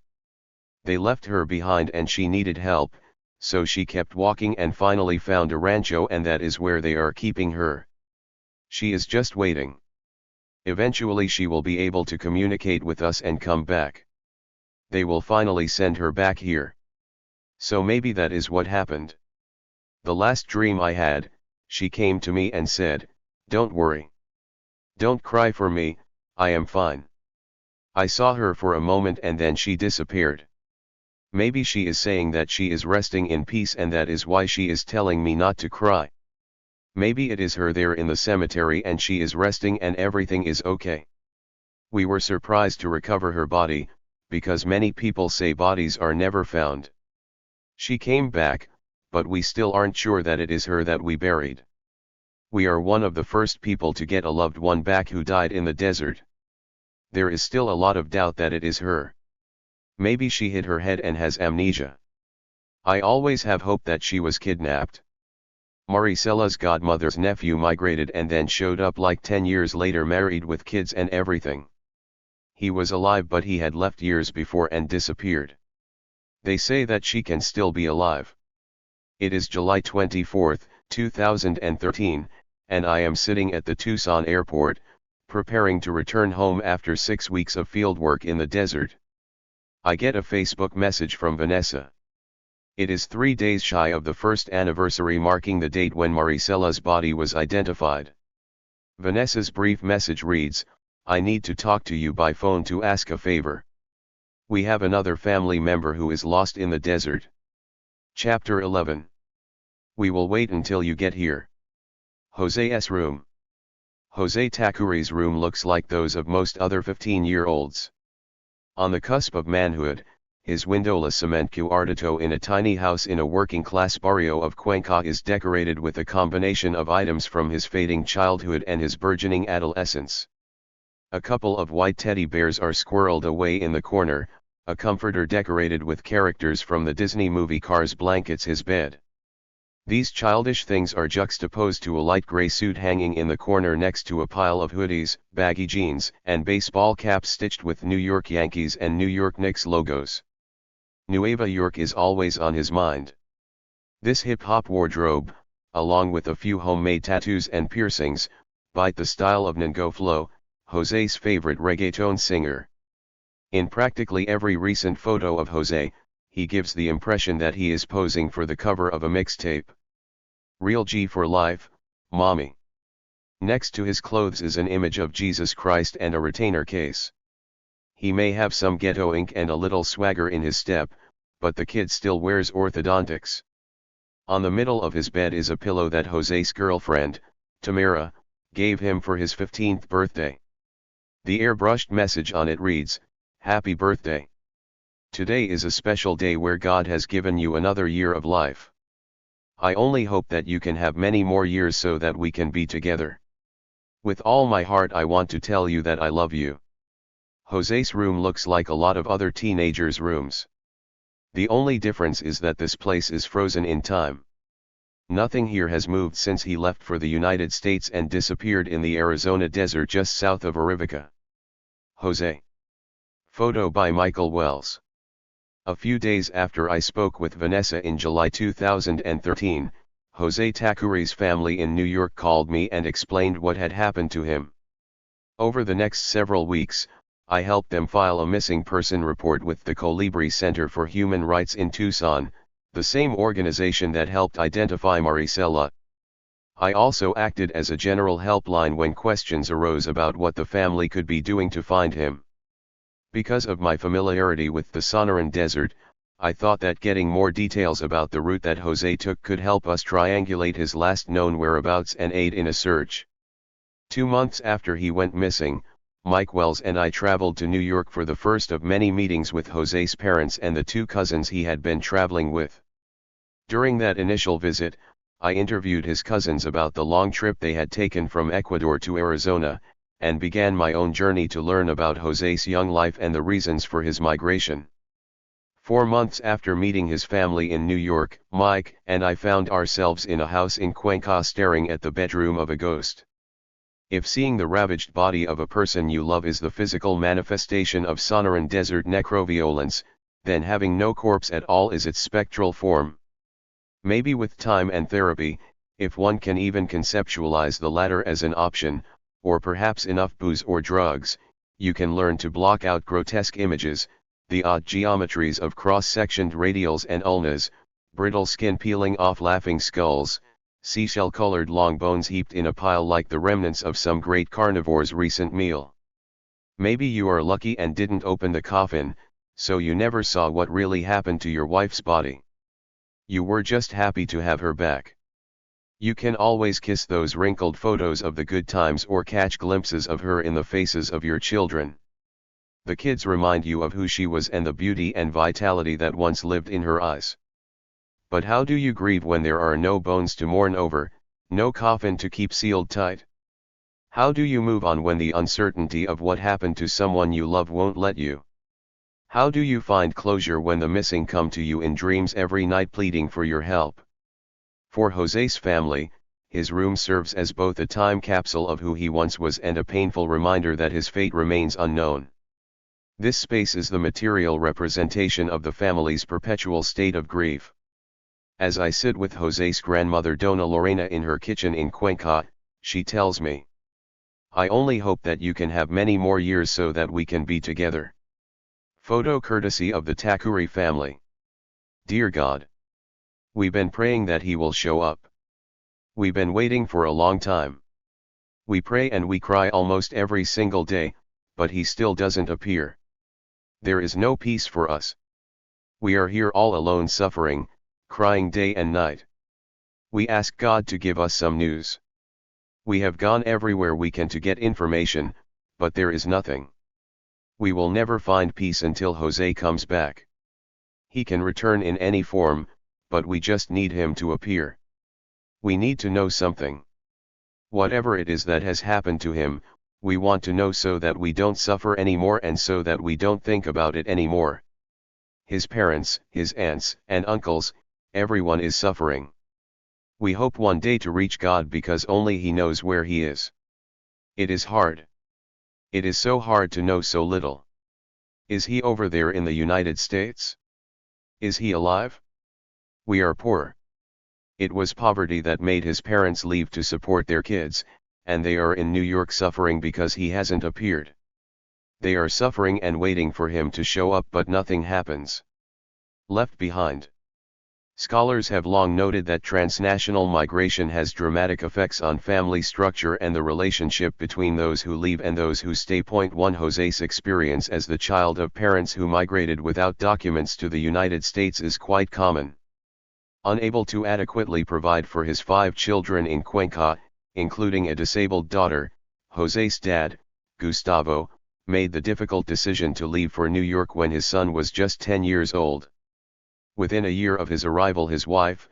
They left her behind and she needed help, so she kept walking and finally found a rancho, and that is where they are keeping her. She is just waiting. Eventually she will be able to communicate with us and come back. They will finally send her back here. So maybe that is what happened. The last dream I had, she came to me and said, "Don't worry. Don't cry for me, I am fine." I saw her for a moment and then she disappeared. Maybe she is saying that she is resting in peace and that is why she is telling me not to cry. Maybe it is her there in the cemetery and she is resting and everything is okay. We were surprised to recover her body, because many people say bodies are never found. She came back, but we still aren't sure that it is her that we buried. We are one of the first people to get a loved one back who died in the desert. There is still a lot of doubt that it is her. Maybe she hit her head and has amnesia. I always have hoped that she was kidnapped. Maricela's godmother's nephew migrated and then showed up like 10 years later, married with kids and everything. He was alive but he had left years before and disappeared. They say that she can still be alive. It is July 24, 2013, and I am sitting at the Tucson airport, preparing to return home after 6 weeks of fieldwork in the desert. I get a Facebook message from Vanessa. It is 3 days shy of the first anniversary marking the date when Maricela's body was identified. Vanessa's brief message reads, "I need to talk to you by phone to ask a favor. We have another family member who is lost in the desert." Chapter 11. We will wait until you get here. Jose's room. Jose Takuri's room looks like those of most other 15-year-olds. On the cusp of manhood, his windowless cement cuartito in a tiny house in a working-class barrio of Cuenca is decorated with a combination of items from his fading childhood and his burgeoning adolescence. A couple of white teddy bears are squirreled away in the corner, a comforter decorated with characters from the Disney movie Cars blankets his bed. These childish things are juxtaposed to a light gray suit hanging in the corner next to a pile of hoodies, baggy jeans, and baseball caps stitched with New York Yankees and New York Knicks logos. Nueva York is always on his mind. This hip-hop wardrobe, along with a few homemade tattoos and piercings, bite the style of Ningo Flow, Jose's favorite reggaeton singer. In practically every recent photo of Jose, he gives the impression that he is posing for the cover of a mixtape. Real G for life, mommy. Next to his clothes is an image of Jesus Christ and a retainer case. He may have some ghetto ink and a little swagger in his step, but the kid still wears orthodontics. On the middle of his bed is a pillow that Jose's girlfriend, Tamara, gave him for his 15th birthday. The airbrushed message on it reads, "Happy birthday. Today is a special day where God has given you another year of life. I only hope that you can have many more years so that we can be together. With all my heart I want to tell you that I love you. Jose's room looks like a lot of other teenagers' rooms. The only difference is that this place is frozen in time. Nothing here has moved since he left for the United States and disappeared in the Arizona desert just south of Arivica. Jose. Photo by Michael Wells. A few days after I spoke with Vanessa in July 2013, Jose Takuri's family in New York called me and explained what had happened to him. Over the next several weeks, I helped them file a missing person report with the Colibri Center for Human Rights in Tucson, the same organization that helped identify Maricela. I also acted as a general helpline when questions arose about what the family could be doing to find him. Because of my familiarity with the Sonoran Desert, I thought that getting more details about the route that Jose took could help us triangulate his last known whereabouts and aid in a search. 2 months after he went missing, Mike Wells and I traveled to New York for the first of many meetings with Jose's parents and the 2 cousins he had been traveling with. During that initial visit, I interviewed his cousins about the long trip they had taken from Ecuador to Arizona, and began my own journey to learn about Jose's young life and the reasons for his migration. 4 months after meeting his family in New York, Mike and I found ourselves in a house in Cuenca staring at the bedroom of a ghost. If seeing the ravaged body of a person you love is the physical manifestation of Sonoran Desert necroviolence, then having no corpse at all is its spectral form. Maybe with time and therapy, if one can even conceptualize the latter as an option, or perhaps enough booze or drugs, you can learn to block out grotesque images, the odd geometries of cross-sectioned radials and ulnas, brittle skin peeling off laughing skulls, seashell-colored long bones heaped in a pile like the remnants of some great carnivore's recent meal. Maybe you are lucky and didn't open the coffin, so you never saw what really happened to your wife's body. You were just happy to have her back. You can always kiss those wrinkled photos of the good times or catch glimpses of her in the faces of your children. The kids remind you of who she was and the beauty and vitality that once lived in her eyes. But how do you grieve when there are no bones to mourn over, no coffin to keep sealed tight? How do you move on when the uncertainty of what happened to someone you love won't let you? How do you find closure when the missing come to you in dreams every night pleading for your help? For Jose's family, his room serves as both a time capsule of who he once was and a painful reminder that his fate remains unknown. This space is the material representation of the family's perpetual state of grief. As I sit with Jose's grandmother Dona Lorena in her kitchen in Cuenca, she tells me, "I only hope that you can have many more years so that we can be together." Photo courtesy of the Takuri family. Dear God, we've been praying that he will show up. We've been waiting for a long time. We pray and we cry almost every single day, but he still doesn't appear. There is no peace for us. We are here all alone suffering, crying day and night. We ask God to give us some news. We have gone everywhere we can to get information, but there is nothing. We will never find peace until Jose comes back. He can return in any form, but we just need him to appear. We need to know something. Whatever it is that has happened to him, we want to know so that we don't suffer anymore and so that we don't think about it anymore. His parents, his aunts and uncles, everyone is suffering. We hope one day to reach God because only He knows where He is. It is hard. It is so hard to know so little. Is He over there in the United States? Is He alive? We are poor. It was poverty that made his parents leave to support their kids, and they are in New York suffering because he hasn't appeared. They are suffering and waiting for him to show up, but nothing happens. Left behind. Scholars have long noted that transnational migration has dramatic effects on family structure and the relationship between those who leave and those who stay. 1 Jose's experience as the child of parents who migrated without documents to the United States is quite common. Unable to adequately provide for his 5 children in Cuenca, including a disabled daughter, Jose's dad, Gustavo, made the difficult decision to leave for New York when his son was just 10 years old. Within a year of his arrival, his wife,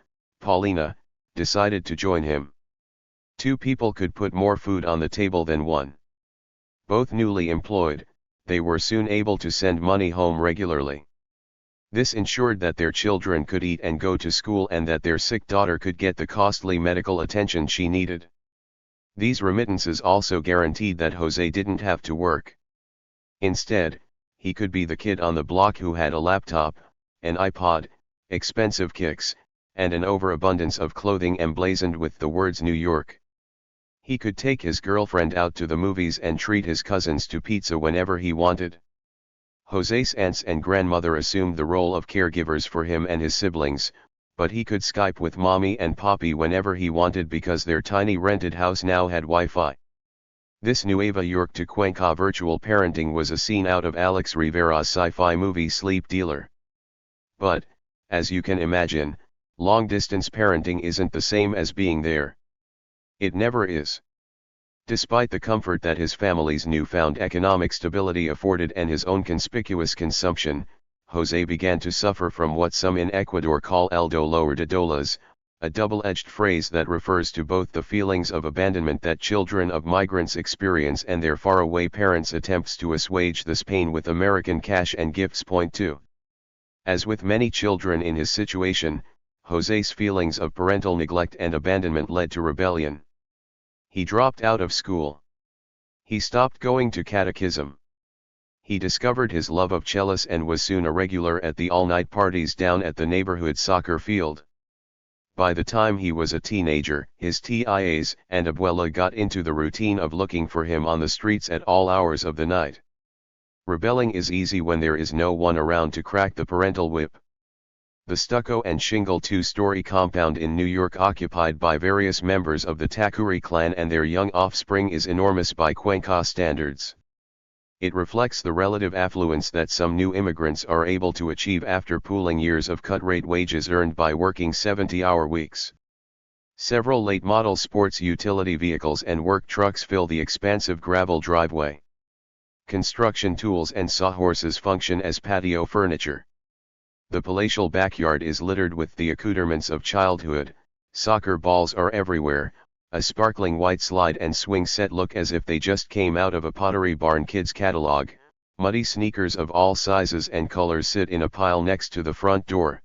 Paulina, decided to join him. Two people could put more food on the table than one. Both newly employed, they were soon able to send money home regularly. This ensured that their children could eat and go to school and that their sick daughter could get the costly medical attention she needed. These remittances also guaranteed that Jose didn't have to work. Instead, he could be the kid on the block who had a laptop, an iPod, expensive kicks, and an overabundance of clothing emblazoned with the words New York. He could take his girlfriend out to the movies and treat his cousins to pizza whenever he wanted. Jose's aunts and grandmother assumed the role of caregivers for him and his siblings, but he could Skype with mommy and poppy whenever he wanted because their tiny rented house now had Wi-Fi. This Nueva York to Cuenca virtual parenting was a scene out of Alex Rivera's sci-fi movie Sleep Dealer. But, as you can imagine, long-distance parenting isn't the same as being there. It never is. Despite the comfort that his family's newfound economic stability afforded and his own conspicuous consumption, Jose began to suffer from what some in Ecuador call el dolor de dolas, a double-edged phrase that refers to both the feelings of abandonment that children of migrants experience and their faraway parents' attempts to assuage this pain with American cash and gifts. Point 2. As with many children in his situation, Jose's feelings of parental neglect and abandonment led to rebellion. He dropped out of school. He stopped going to catechism. He discovered his love of chelas and was soon a regular at the all-night parties down at the neighborhood soccer field. By the time he was a teenager, his tias and abuela got into the routine of looking for him on the streets at all hours of the night. Rebelling is easy when there is no one around to crack the parental whip. The stucco and shingle two-story compound in New York occupied by various members of the Takuri clan and their young offspring is enormous by Cuenca standards. It reflects the relative affluence that some new immigrants are able to achieve after pooling years of cut-rate wages earned by working 70-hour weeks. Several late-model sports utility vehicles and work trucks fill the expansive gravel driveway. Construction tools and sawhorses function as patio furniture. The palatial backyard is littered with the accoutrements of childhood. Soccer balls are everywhere, a sparkling white slide and swing set look as if they just came out of a Pottery Barn Kids catalog. Muddy sneakers of all sizes and colors sit in a pile next to the front door.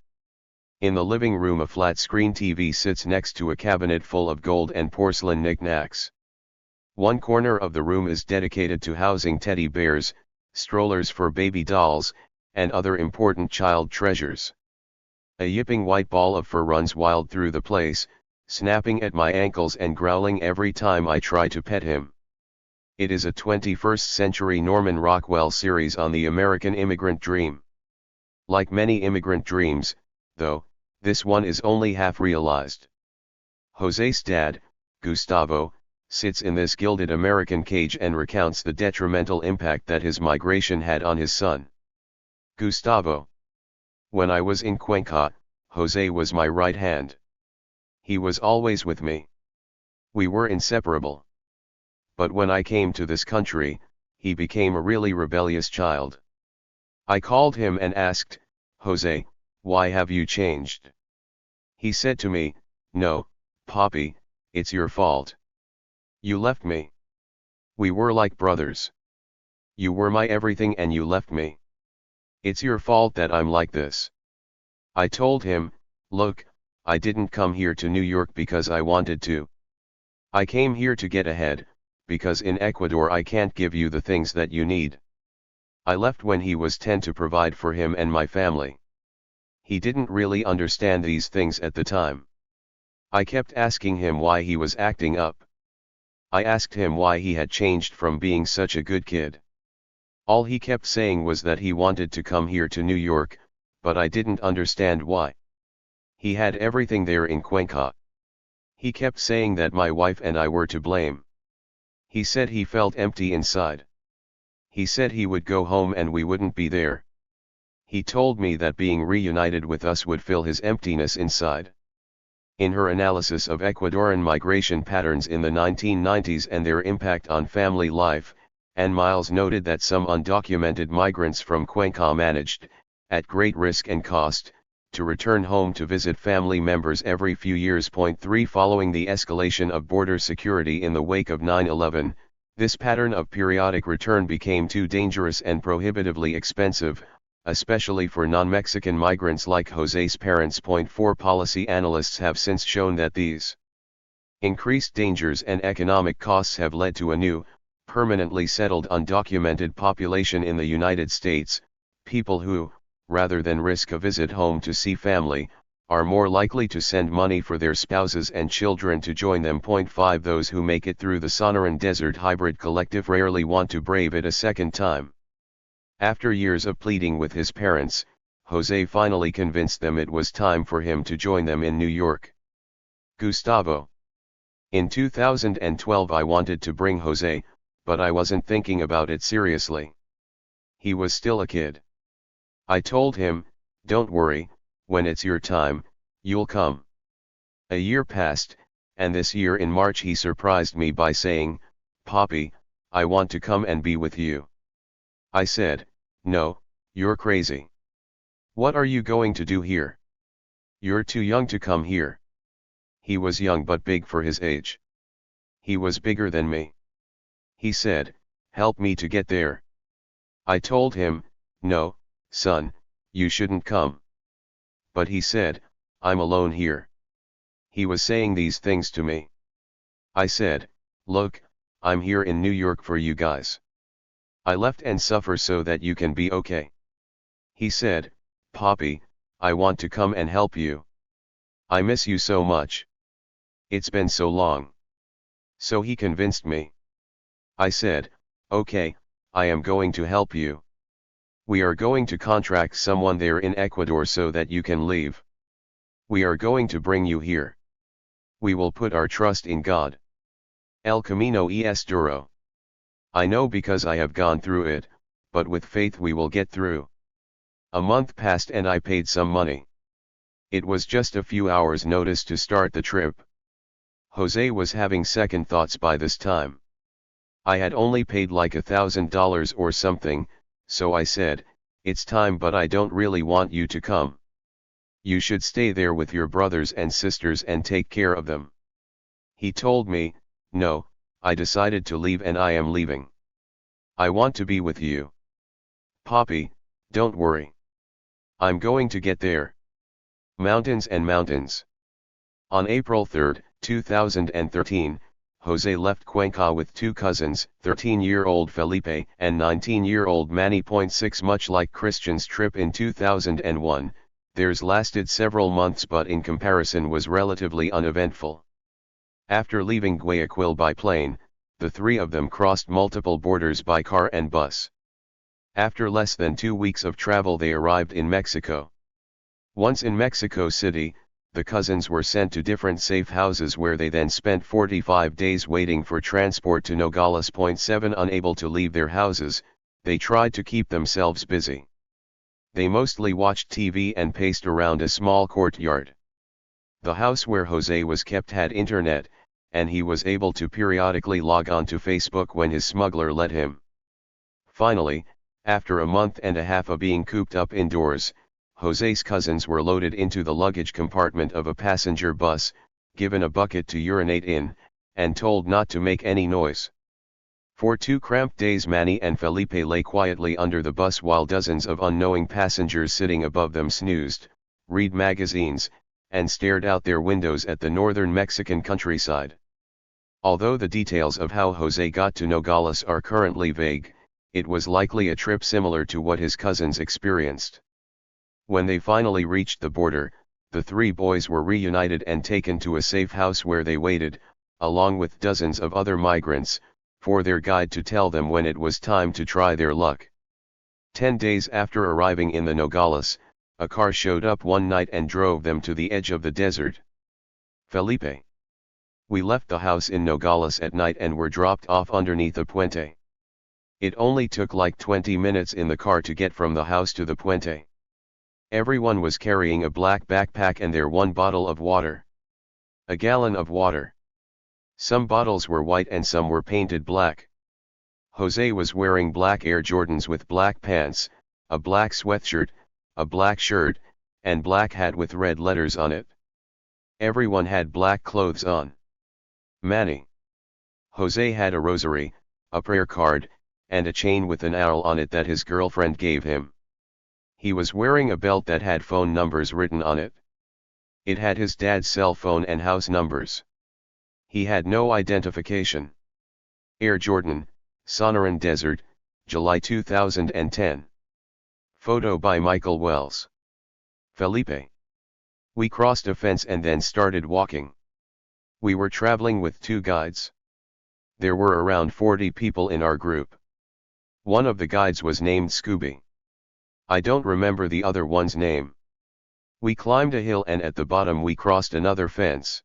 In the living room a flat-screen TV sits next to a cabinet full of gold and porcelain knickknacks. One corner of the room is dedicated to housing teddy bears, strollers for baby dolls, and other important child treasures. A yipping white ball of fur runs wild through the place, snapping at my ankles and growling every time I try to pet him. It is a 21st-century Norman Rockwell series on the American immigrant dream. Like many immigrant dreams, though, this one is only half realized. Jose's dad, Gustavo, sits in this gilded American cage and recounts the detrimental impact that his migration had on his son. Gustavo. When I was in Cuenca, Jose was my right hand. He was always with me. We were inseparable. But when I came to this country, he became a really rebellious child. I called him and asked, Jose, why have you changed? He said to me, no, Poppy, it's your fault. You left me. We were like brothers. You were my everything and you left me. It's your fault that I'm like this. I told him, look, I didn't come here to New York because I wanted to. I came here to get ahead, because in Ecuador I can't give you the things that you need. I left when he was 10 to provide for him and my family. He didn't really understand these things at the time. I kept asking him why he was acting up. I asked him why he had changed from being such a good kid. All he kept saying was that he wanted to come here to New York, but I didn't understand why. He had everything there in Cuenca. He kept saying that my wife and I were to blame. He said he felt empty inside. He said he would go home and we wouldn't be there. He told me that being reunited with us would fill his emptiness inside. In her analysis of Ecuadorian migration patterns in the 1990s and their impact on family life, Ann Miles noted that some undocumented migrants from Cuenca managed, at great risk and cost, to return home to visit family members every few years. 3 Following the escalation of border security in the wake of 9/11, this pattern of periodic return became too dangerous and prohibitively expensive, especially for non-Mexican migrants like Jose's parents. 4 Policy analysts have since shown that these increased dangers and economic costs have led to a new, permanently settled undocumented population in the United States, people who, rather than risk a visit home to see family, are more likely to send money for their spouses and children to join them. 5 Those who make it through the Sonoran Desert Hybrid Collective rarely want to brave it a second time. After years of pleading with his parents, Jose finally convinced them it was time for him to join them in New York. Gustavo. In 2012 I wanted to bring Jose, but I wasn't thinking about it seriously. He was still a kid. I told him, "Don't worry, when it's your time, you'll come." A year passed, and this year in March he surprised me by saying, "Papi, I want to come and be with you." I said, "No, you're crazy. What are you going to do here? You're too young to come here." He was young but big for his age. He was bigger than me. He said, "Help me to get there." I told him, "No, son, you shouldn't come." But he said, "I'm alone here." He was saying these things to me. I said, "Look, I'm here in New York for you guys. I left and suffer so that you can be okay." He said, "Papi, I want to come and help you. I miss you so much. It's been so long." So he convinced me. I said, "Okay, I am going to help you. We are going to contract someone there in Ecuador so that you can leave. We are going to bring you here. We will put our trust in God. El camino es duro. I know because I have gone through it, but with faith we will get through." A month passed and I paid some money. It was just a few hours' notice to start the trip. Jose was having second thoughts by this time. I had only paid like $1,000 or something, so I said, "It's time, but I don't really want you to come. You should stay there with your brothers and sisters and take care of them." He told me, "No, I decided to leave and I am leaving. I want to be with you. Papi, don't worry. I'm going to get there. Mountains and mountains." On April 3, 2013, Jose left Cuenca with two cousins, 13-year-old Felipe and 19-year-old Manny. 6 Much like Christian's trip in 2001, theirs lasted several months but in comparison was relatively uneventful. After leaving Guayaquil by plane, the three of them crossed multiple borders by car and bus. After less than 2 weeks of travel they arrived in Mexico. Once in Mexico City, the cousins were sent to different safe houses where they then spent 45 days waiting for transport to Nogales. 7 Unable to leave their houses, they tried to keep themselves busy. They mostly watched TV and paced around a small courtyard. The house where Jose was kept had internet, and he was able to periodically log on to Facebook when his smuggler let him. Finally, after a month and a half of being cooped up indoors, Jose's cousins were loaded into the luggage compartment of a passenger bus, given a bucket to urinate in, and told not to make any noise. For 2 cramped days Manny and Felipe lay quietly under the bus while dozens of unknowing passengers sitting above them snoozed, read magazines, and stared out their windows at the northern Mexican countryside. Although the details of how Jose got to Nogales are currently vague, it was likely a trip similar to what his cousins experienced. When they finally reached the border, the three boys were reunited and taken to a safe house where they waited, along with dozens of other migrants, for their guide to tell them when it was time to try their luck. 10 days after arriving in the Nogales, a car showed up one night and drove them to the edge of the desert. Felipe. We left the house in Nogales at night and were dropped off underneath a puente. It only took like 20 minutes in the car to get from the house to the puente. Everyone was carrying a black backpack and their one bottle of water. A gallon of water. Some bottles were white and some were painted black. Jose was wearing black Air Jordans with black pants, a black sweatshirt, a black shirt, and black hat with red letters on it. Everyone had black clothes on. Manny. Jose had a rosary, a prayer card, and a chain with an owl on it that his girlfriend gave him. He was wearing a belt that had phone numbers written on it. It had his dad's cell phone and house numbers. He had no identification. Air Jordan, Sonoran Desert, July 2010. Photo by Michael Wells. Felipe. We crossed a fence and then started walking. We were traveling with 2 guides. There were around 40 people in our group. One of the guides was named Scooby. I don't remember the other one's name. We climbed a hill and at the bottom we crossed another fence.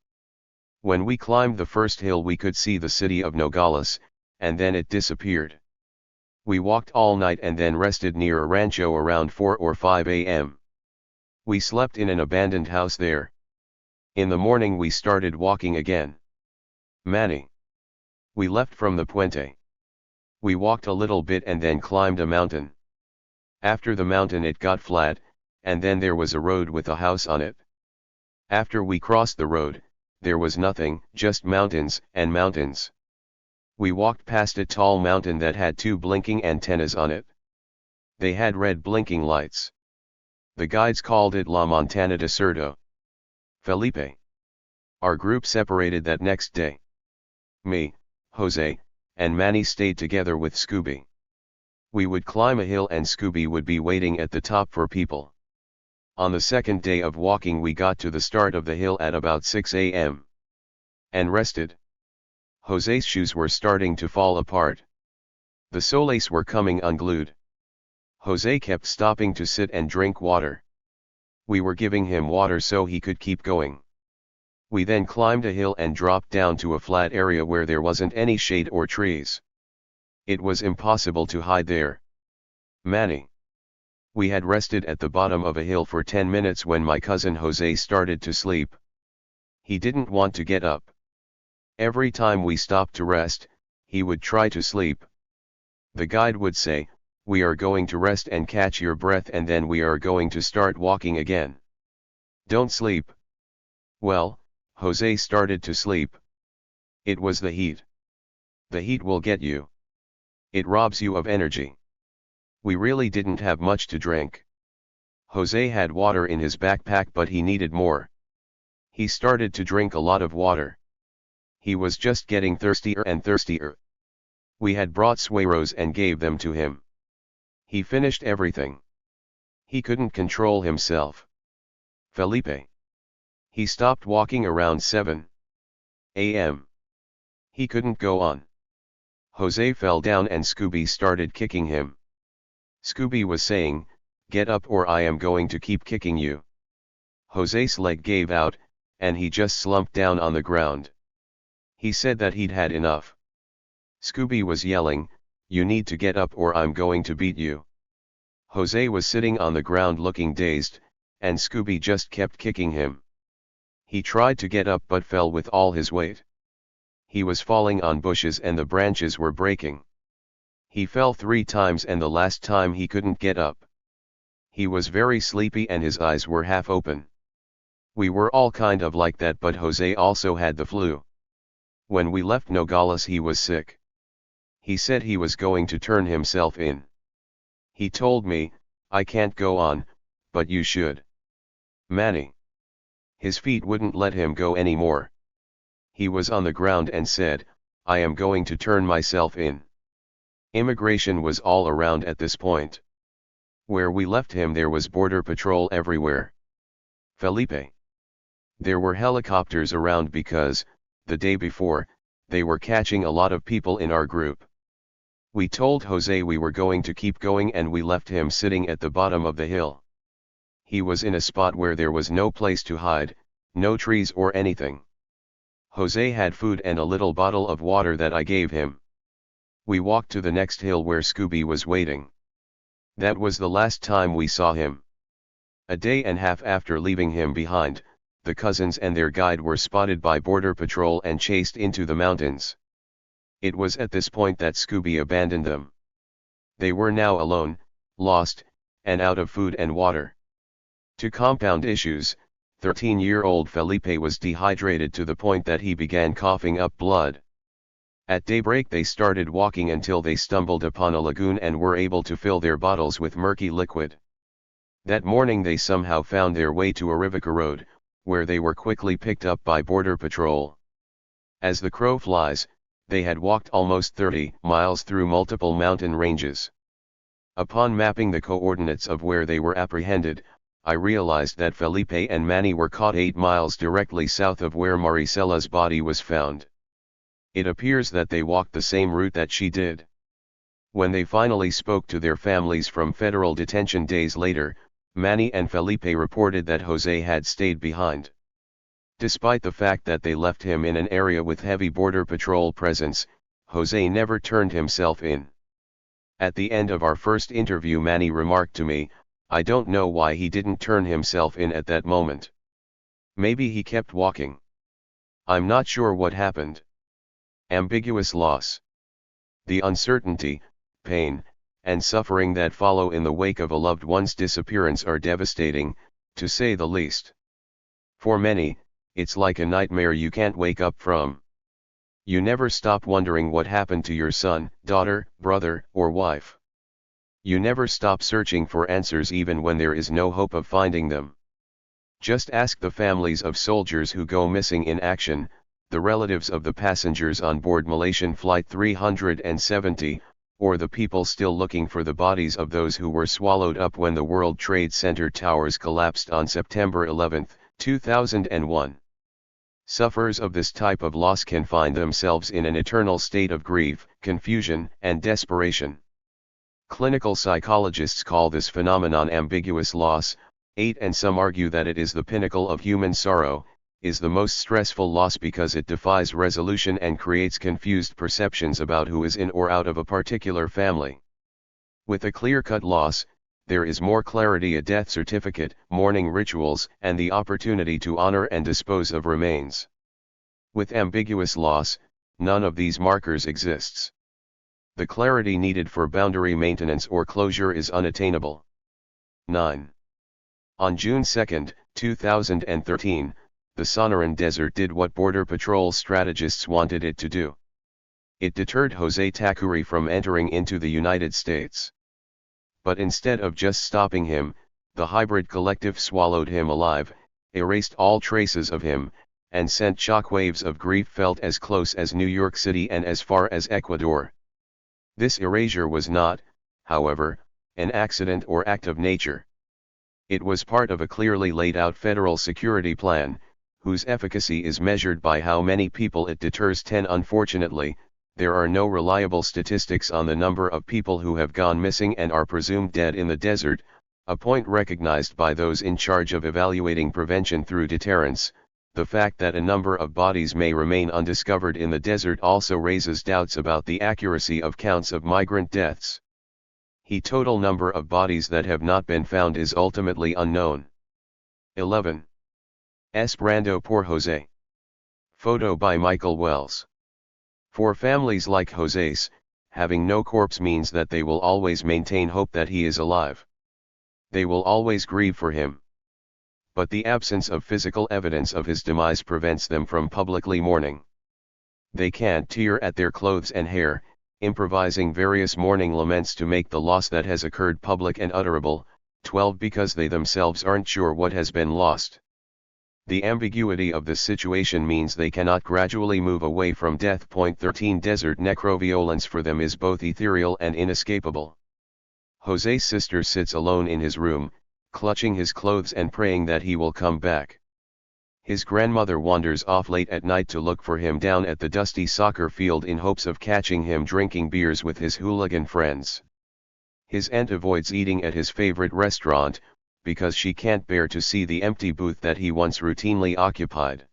When we climbed the first hill we could see the city of Nogales, and then it disappeared. We walked all night and then rested near a rancho around 4 or 5 a.m. We slept in an abandoned house there. In the morning we started walking again. Manny. We left from the puente. We walked a little bit and then climbed a mountain. After the mountain it got flat, and then there was a road with a house on it. After we crossed the road, there was nothing, just mountains and mountains. We walked past a tall mountain that had 2 blinking antennas on it. They had red blinking lights. The guides called it La Montana de Cerdo. Felipe. Our group separated that next day. Me, Jose, and Manny stayed together with Scooby. We would climb a hill and Scooby would be waiting at the top for people. On the second day of walking we got to the start of the hill at about 6 a.m. and rested. Jose's shoes were starting to fall apart. The soles were coming unglued. Jose kept stopping to sit and drink water. We were giving him water so he could keep going. We then climbed a hill and dropped down to a flat area where there wasn't any shade or trees. It was impossible to hide there. Manny. We had rested at the bottom of a hill for 10 minutes when my cousin Jose started to sleep. He didn't want to get up. Every time we stopped to rest, he would try to sleep. The guide would say, "We are going to rest and catch your breath and then we are going to start walking again. Don't sleep." Well, Jose started to sleep. It was the heat. The heat will get you. It robs you of energy. We really didn't have much to drink. Jose had water in his backpack but he needed more. He started to drink a lot of water. He was just getting thirstier and thirstier. We had brought sueros and gave them to him. He finished everything. He couldn't control himself. Felipe. He stopped walking around 7 a.m. He couldn't go on. Jose fell down and Scooby started kicking him. Scooby was saying, "Get up or I am going to keep kicking you." Jose's leg gave out, and he just slumped down on the ground. He said that he'd had enough. Scooby was yelling, "You need to get up or I'm going to beat you." Jose was sitting on the ground looking dazed, and Scooby just kept kicking him. He tried to get up but fell with all his weight. He was falling on bushes and the branches were breaking. He fell 3 times and the last time he couldn't get up. He was very sleepy and his eyes were half open. We were all kind of like that, but Jose also had the flu. When we left Nogales he was sick. He said he was going to turn himself in. He told me, "I can't go on, but you should." Manny. His feet wouldn't let him go anymore. He was on the ground and said, "I am going to turn myself in." Immigration was all around at this point. Where we left him there was border patrol everywhere. Felipe. There were helicopters around because, the day before, they were catching a lot of people in our group. We told Jose we were going to keep going and we left him sitting at the bottom of the hill. He was in a spot where there was no place to hide, no trees or anything. Jose had food and a little bottle of water that I gave him. We walked to the next hill where Scooby was waiting. That was the last time we saw him. A day and a half after leaving him behind, the cousins and their guide were spotted by border patrol and chased into the mountains. It was at this point that Scooby abandoned them. They were now alone, lost, and out of food and water. To compound issues, 13-year-old Felipe was dehydrated to the point that he began coughing up blood. At daybreak they started walking until they stumbled upon a lagoon and were able to fill their bottles with murky liquid. That morning they somehow found their way to Arivaca Road, where they were quickly picked up by Border Patrol. As the crow flies, they had walked almost 30 miles through multiple mountain ranges. Upon mapping the coordinates of where they were apprehended, I realized that Felipe and Manny were caught 8 miles directly south of where Maricela's body was found. It appears that they walked the same route that she did. When they finally spoke to their families from federal detention days later, Manny and Felipe reported that Jose had stayed behind. Despite the fact that they left him in an area with heavy Border Patrol presence, Jose never turned himself in. At the end of our first interview, Manny remarked to me, "I don't know why he didn't turn himself in at that moment. Maybe he kept walking. I'm not sure what happened." Ambiguous loss. The uncertainty, pain, and suffering that follow in the wake of a loved one's disappearance are devastating, to say the least. For many, it's like a nightmare you can't wake up from. You never stop wondering what happened to your son, daughter, brother, or wife. You never stop searching for answers even when there is no hope of finding them. Just ask the families of soldiers who go missing in action, the relatives of the passengers on board Malaysian Flight 370, or the people still looking for the bodies of those who were swallowed up when the World Trade Center towers collapsed on September 11, 2001. Sufferers of this type of loss can find themselves in an eternal state of grief, confusion, and desperation. Clinical psychologists call this phenomenon ambiguous loss, and some argue that it is the pinnacle of human sorrow, is the most stressful loss because it defies resolution and creates confused perceptions about who is in or out of a particular family. With a clear-cut loss, there is more clarity: a death certificate, mourning rituals, and the opportunity to honor and dispose of remains. With ambiguous loss, none of these markers exists. The clarity needed for boundary maintenance or closure is unattainable. 9. On June 2, 2013, the Sonoran Desert did what Border Patrol strategists wanted it to do. It deterred Jose Takuri from entering into the United States. But instead of just stopping him, the hybrid collective swallowed him alive, erased all traces of him, and sent shockwaves of grief felt as close as New York City and as far as Ecuador. This erasure was not, however, an accident or act of nature. It was part of a clearly laid out federal security plan, whose efficacy is measured by how many people it deters. 10. Unfortunately, there are no reliable statistics on the number of people who have gone missing and are presumed dead in the desert, a point recognized by those in charge of evaluating prevention through deterrence. The fact that a number of bodies may remain undiscovered in the desert also raises doubts about the accuracy of counts of migrant deaths. The total number of bodies that have not been found is ultimately unknown. 11. Esperando por Jose. Photo by Michael Wells. For families like Jose's, having no corpse means that they will always maintain hope that he is alive. They will always grieve for him. But the absence of physical evidence of his demise prevents them from publicly mourning. They can't tear at their clothes and hair, improvising various mourning laments to make the loss that has occurred public and utterable. 12. Because they themselves aren't sure what has been lost. The ambiguity of this situation means they cannot gradually move away from death. 13. Desert necroviolence for them is both ethereal and inescapable. Jose's sister sits alone in his room, clutching his clothes and praying that he will come back. His grandmother wanders off late at night to look for him down at the dusty soccer field in hopes of catching him drinking beers with his hooligan friends. His aunt avoids eating at his favorite restaurant, because she can't bear to see the empty booth that he once routinely occupied.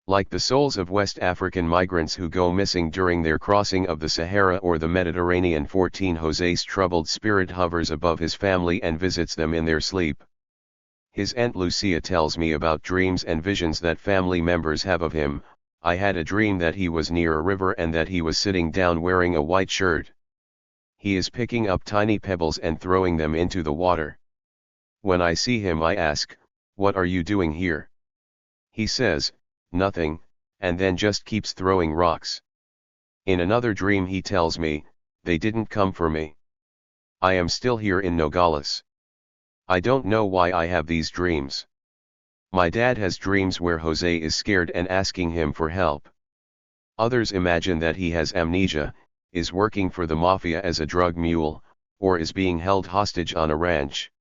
Like the souls of West African migrants who go missing during their crossing of the Sahara or the Mediterranean. 14. Jose's troubled spirit hovers above his family and visits them in their sleep. His Aunt Lucia tells me about dreams and visions that family members have of him. I had a dream that he was near a river and that he was sitting down wearing a white shirt. He is picking up tiny pebbles and throwing them into the water. When I see him I ask, "What are you doing here?" He says, "Nothing," and then just keeps throwing rocks. In another dream he tells me, "They didn't come for me. I am still here in Nogales. I don't know why I have these dreams." My dad has dreams where Jose is scared and asking him for help. Others imagine that he has amnesia, is working for the mafia as a drug mule, or is being held hostage on a ranch.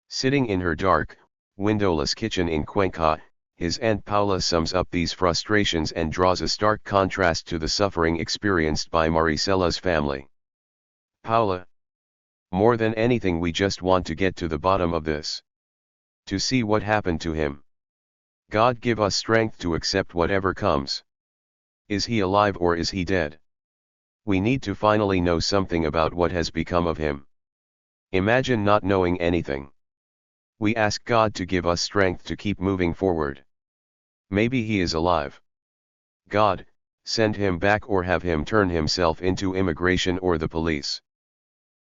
Sitting in her dark, windowless kitchen in Cuenca, his Aunt Paula sums up these frustrations and draws a stark contrast to the suffering experienced by Maricela's family. Paula: "More than anything we just want to get to the bottom of this. To see what happened to him. God give us strength to accept whatever comes. Is he alive or is he dead? We need to finally know something about what has become of him. Imagine not knowing anything. We ask God to give us strength to keep moving forward. Maybe he is alive. God, send him back or have him turn himself into immigration or the police.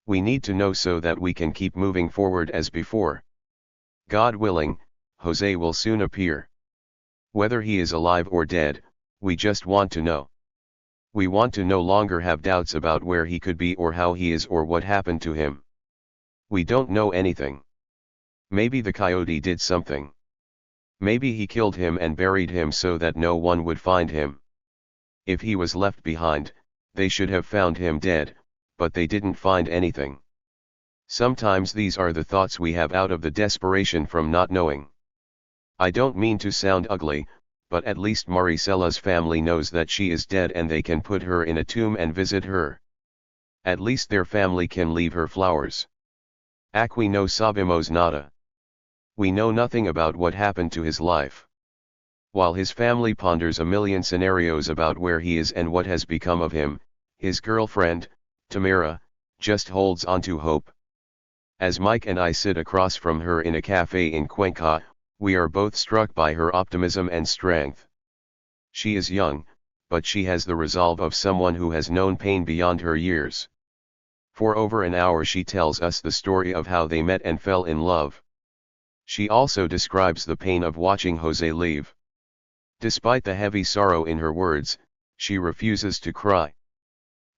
We need to know so that we can keep moving forward as before. God willing, Jose will soon appear. Whether he is alive or dead, we just want to know. We want to no longer have doubts about where he could be or how he is or what happened to him. We don't know anything. Maybe the coyote did something. Maybe he killed him and buried him so that no one would find him. If he was left behind, they should have found him dead, but they didn't find anything. Sometimes these are the thoughts we have out of the desperation from not knowing. I don't mean to sound ugly, but at least Maricela's family knows that she is dead and they can put her in a tomb and visit her. At least their family can leave her flowers. Aquí no sabemos nada. We know nothing about what happened to his life. While his family ponders a million scenarios about where he is and what has become of him, his girlfriend, Tamara, just holds on to hope. As Mike and I sit across from her in a cafe in Cuenca, we are both struck by her optimism and strength. She is young, but she has the resolve of someone who has known pain beyond her years. For over an hour she tells us the story of how they met and fell in love. She also describes the pain of watching Jose leave. Despite the heavy sorrow in her words, she refuses to cry.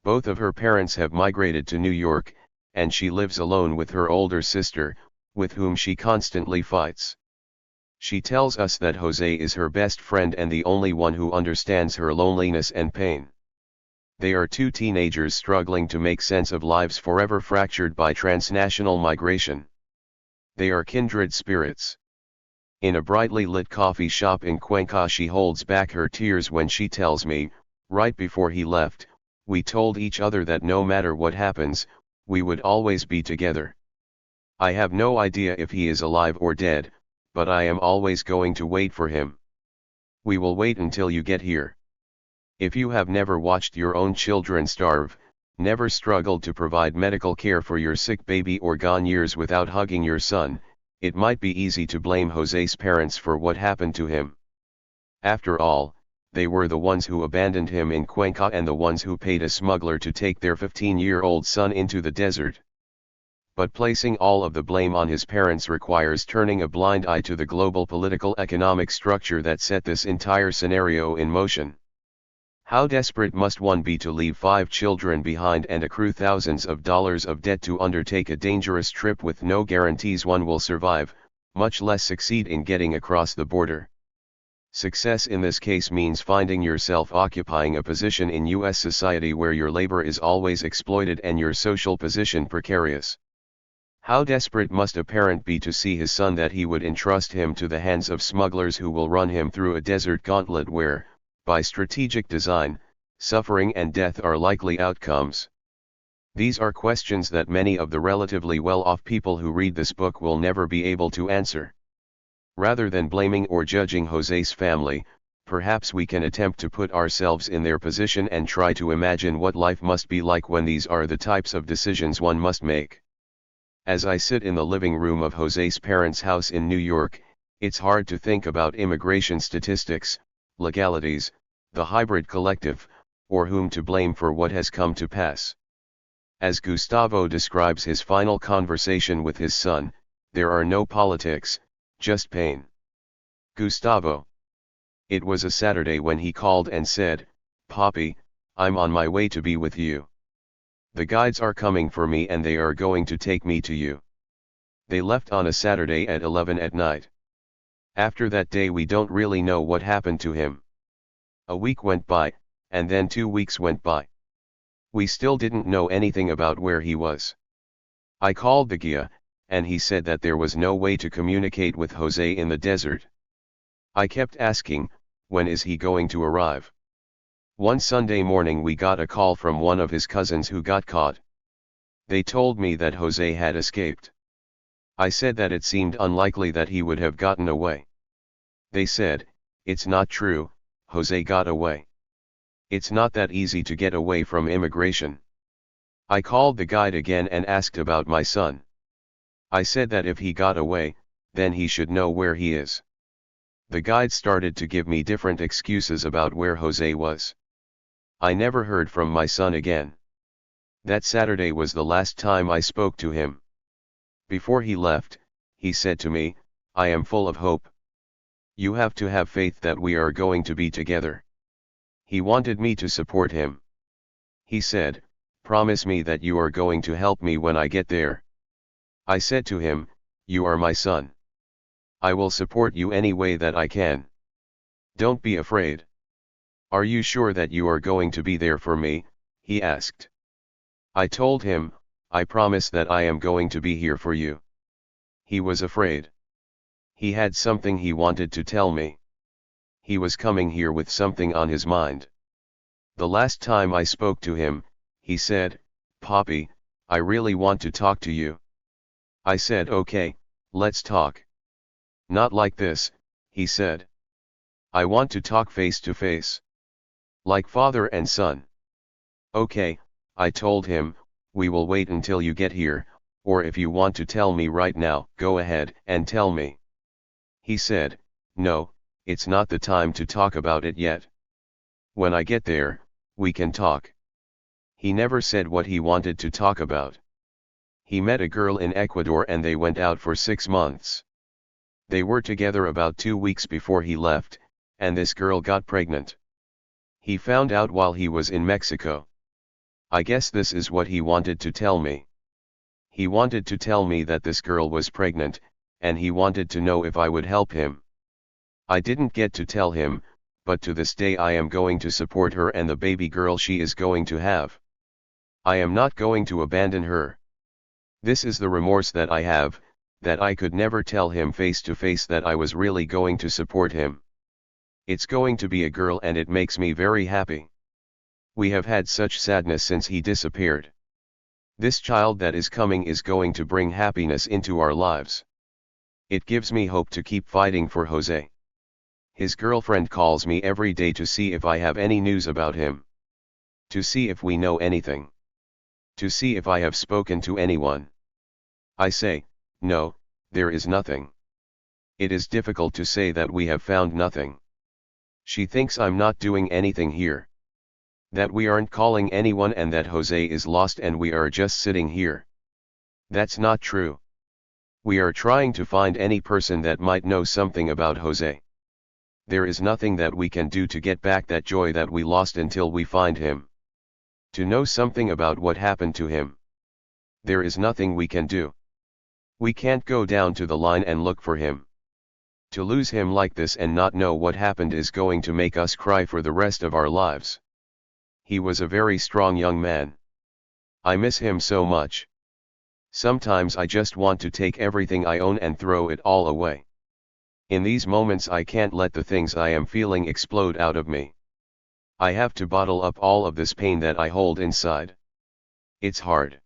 Both of her parents have migrated to New York, and she lives alone with her older sister, with whom she constantly fights. She tells us that Jose is her best friend and the only one who understands her loneliness and pain. They are two teenagers struggling to make sense of lives forever fractured by transnational migration. They are kindred spirits. In a brightly lit coffee shop in Cuenca she holds back her tears when she tells me, right before he left, we told each other that no matter what happens, we would always be together. I have no idea if he is alive or dead, but I am always going to wait for him. We will wait until you get here. If you have never watched your own children starve, never struggled to provide medical care for your sick baby or gone years without hugging your son, it might be easy to blame Jose's parents for what happened to him. After all, they were the ones who abandoned him in Cuenca and the ones who paid a smuggler to take their 15-year-old son into the desert. But placing all of the blame on his parents requires turning a blind eye to the global political economic structure that set this entire scenario in motion. How desperate must one be to leave 5 children behind and accrue thousands of dollars of debt to undertake a dangerous trip with no guarantees one will survive, much less succeed in getting across the border? Success in this case means finding yourself occupying a position in U.S. society where your labor is always exploited and your social position precarious. How desperate must a parent be to see his son that he would entrust him to the hands of smugglers who will run him through a desert gauntlet where, by strategic design, suffering and death are likely outcomes? These are questions that many of the relatively well-off people who read this book will never be able to answer. Rather than blaming or judging Jose's family, perhaps we can attempt to put ourselves in their position and try to imagine what life must be like when these are the types of decisions one must make. As I sit in the living room of Jose's parents' house in New York, it's hard to think about immigration statistics, legalities, the hybrid collective, or whom to blame for what has come to pass. As Gustavo describes his final conversation with his son, there are no politics, just pain. Gustavo. It was a Saturday when he called and said, "Papi, I'm on my way to be with you. The guides are coming for me and they are going to take me to you." They left on a Saturday at 11 at night. After that day we don't really know what happened to him. A week went by, and then 2 weeks went by. We still didn't know anything about where he was. I called the guia, and he said that there was no way to communicate with Jose in the desert. I kept asking, when is he going to arrive? One Sunday morning we got a call from one of his cousins who got caught. They told me that Jose had escaped. I said that it seemed unlikely that he would have gotten away. They said, "It's not true, Jose got away. It's not that easy to get away from immigration." I called the guide again and asked about my son. I said that if he got away, then he should know where he is. The guide started to give me different excuses about where Jose was. I never heard from my son again. That Saturday was the last time I spoke to him. Before he left, he said to me, "I am full of hope. You have to have faith that we are going to be together." He wanted me to support him. He said, "Promise me that you are going to help me when I get there." I said to him, "You are my son. I will support you any way that I can. Don't be afraid." "Are you sure that you are going to be there for me?" he asked. I told him, "I promise that I am going to be here for you." He was afraid. He had something he wanted to tell me. He was coming here with something on his mind. The last time I spoke to him, he said, "Papi, I really want to talk to you." I said, "Okay, let's talk." "Not like this," he said. "I want to talk face to face. Like father and son." "Okay," I told him, "we will wait until you get here, or if you want to tell me right now, go ahead and tell me." He said, "No, it's not the time to talk about it yet. When I get there, we can talk." He never said what he wanted to talk about. He met a girl in Ecuador and they went out for 6 months. They were together about 2 weeks before he left, and this girl got pregnant. He found out while he was in Mexico. I guess this is what he wanted to tell me. He wanted to tell me that this girl was pregnant, and he wanted to know if I would help him. I didn't get to tell him, but to this day I am going to support her and the baby girl she is going to have. I am not going to abandon her. This is the remorse that I have, that I could never tell him face to face that I was really going to support him. It's going to be a girl and it makes me very happy. We have had such sadness since he disappeared. This child that is coming is going to bring happiness into our lives. It gives me hope to keep fighting for Jose. His girlfriend calls me every day to see if I have any news about him. To see if we know anything. To see if I have spoken to anyone. I say, "No, there is nothing." It is difficult to say that we have found nothing. She thinks I'm not doing anything here. That we aren't calling anyone and that Jose is lost and we are just sitting here. That's not true. We are trying to find any person that might know something about Jose. There is nothing that we can do to get back that joy that we lost until we find him. To know something about what happened to him. There is nothing we can do. We can't go down to the line and look for him. To lose him like this and not know what happened is going to make us cry for the rest of our lives. He was a very strong young man. I miss him so much. Sometimes I just want to take everything I own and throw it all away. In these moments I can't let the things I am feeling explode out of me. I have to bottle up all of this pain that I hold inside. It's hard.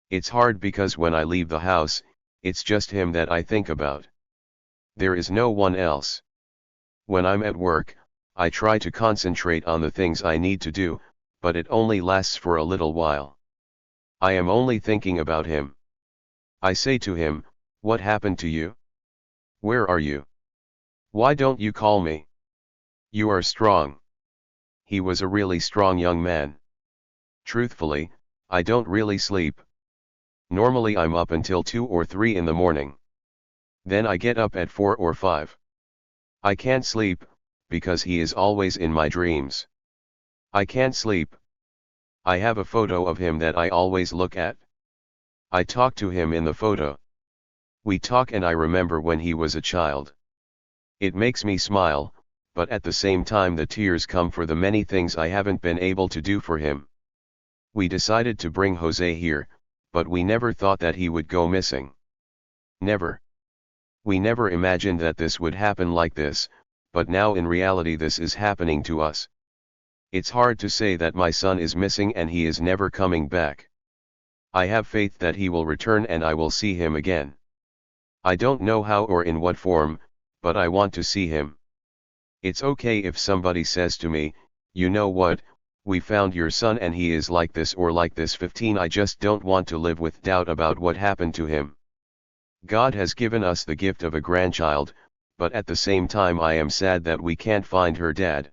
It's hard because when I leave the house, it's just him that I think about. There is no one else. When I'm at work, I try to concentrate on the things I need to do, but it only lasts for a little while. I am only thinking about him. I say to him, "What happened to you? Where are you? Why don't you call me? You are strong." He was a really strong young man. Truthfully, I don't really sleep. Normally I'm up until 2 or 3 in the morning. Then I get up at 4 or 5. I can't sleep, because he is always in my dreams. I can't sleep. I have a photo of him that I always look at. I talk to him in the photo. We talk and I remember when he was a child. It makes me smile, but at the same time the tears come for the many things I haven't been able to do for him. We decided to bring Jose here, but we never thought that he would go missing. Never. We never imagined that this would happen like this, but now in reality this is happening to us. It's hard to say that my son is missing and he is never coming back. I have faith that he will return and I will see him again. I don't know how or in what form, but I want to see him. It's okay if somebody says to me, you know what, we found your son and he is like this or like this. 15 I just don't want to live with doubt about what happened to him. God has given us the gift of a grandchild, but at the same time I am sad that we can't find her dad.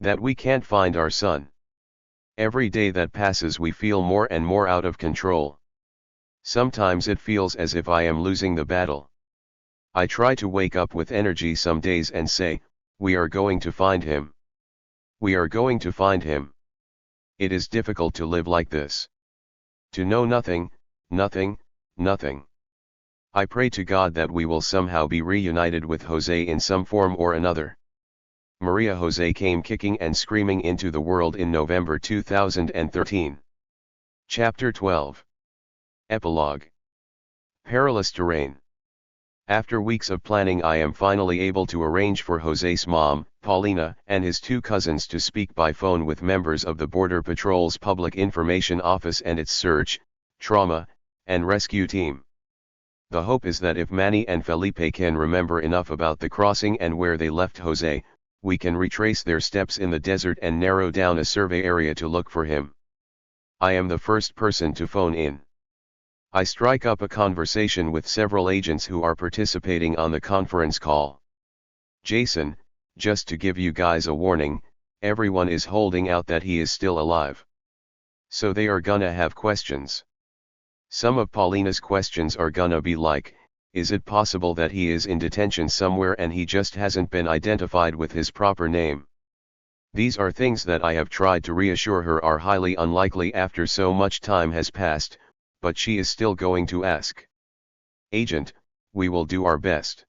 That we can't find our son. Every day that passes we feel more and more out of control. Sometimes it feels as if I am losing the battle. I try to wake up with energy some days and say, we are going to find him. We are going to find him. It is difficult to live like this. To know nothing, nothing, nothing. I pray to God that we will somehow be reunited with Jose in some form or another. Maria Jose came kicking and screaming into the world in November 2013. Chapter 12. Epilogue. Perilous terrain. After weeks of planning I am finally able to arrange for Jose's mom, Paulina, and his 2 cousins to speak by phone with members of the Border Patrol's Public Information Office and its search, trauma, and rescue team. The hope is that if Manny and Felipe can remember enough about the crossing and where they left Jose, we can retrace their steps in the desert and narrow down a survey area to look for him. I am the first person to phone in. I strike up a conversation with several agents who are participating on the conference call. Jason, just to give you guys a warning, everyone is holding out that he is still alive. So they are gonna have questions. Some of Paulina's questions are gonna be like, is it possible that he is in detention somewhere and he just hasn't been identified with his proper name? These are things that I have tried to reassure her are highly unlikely after so much time has passed, but she is still going to ask. Agent, we will do our best.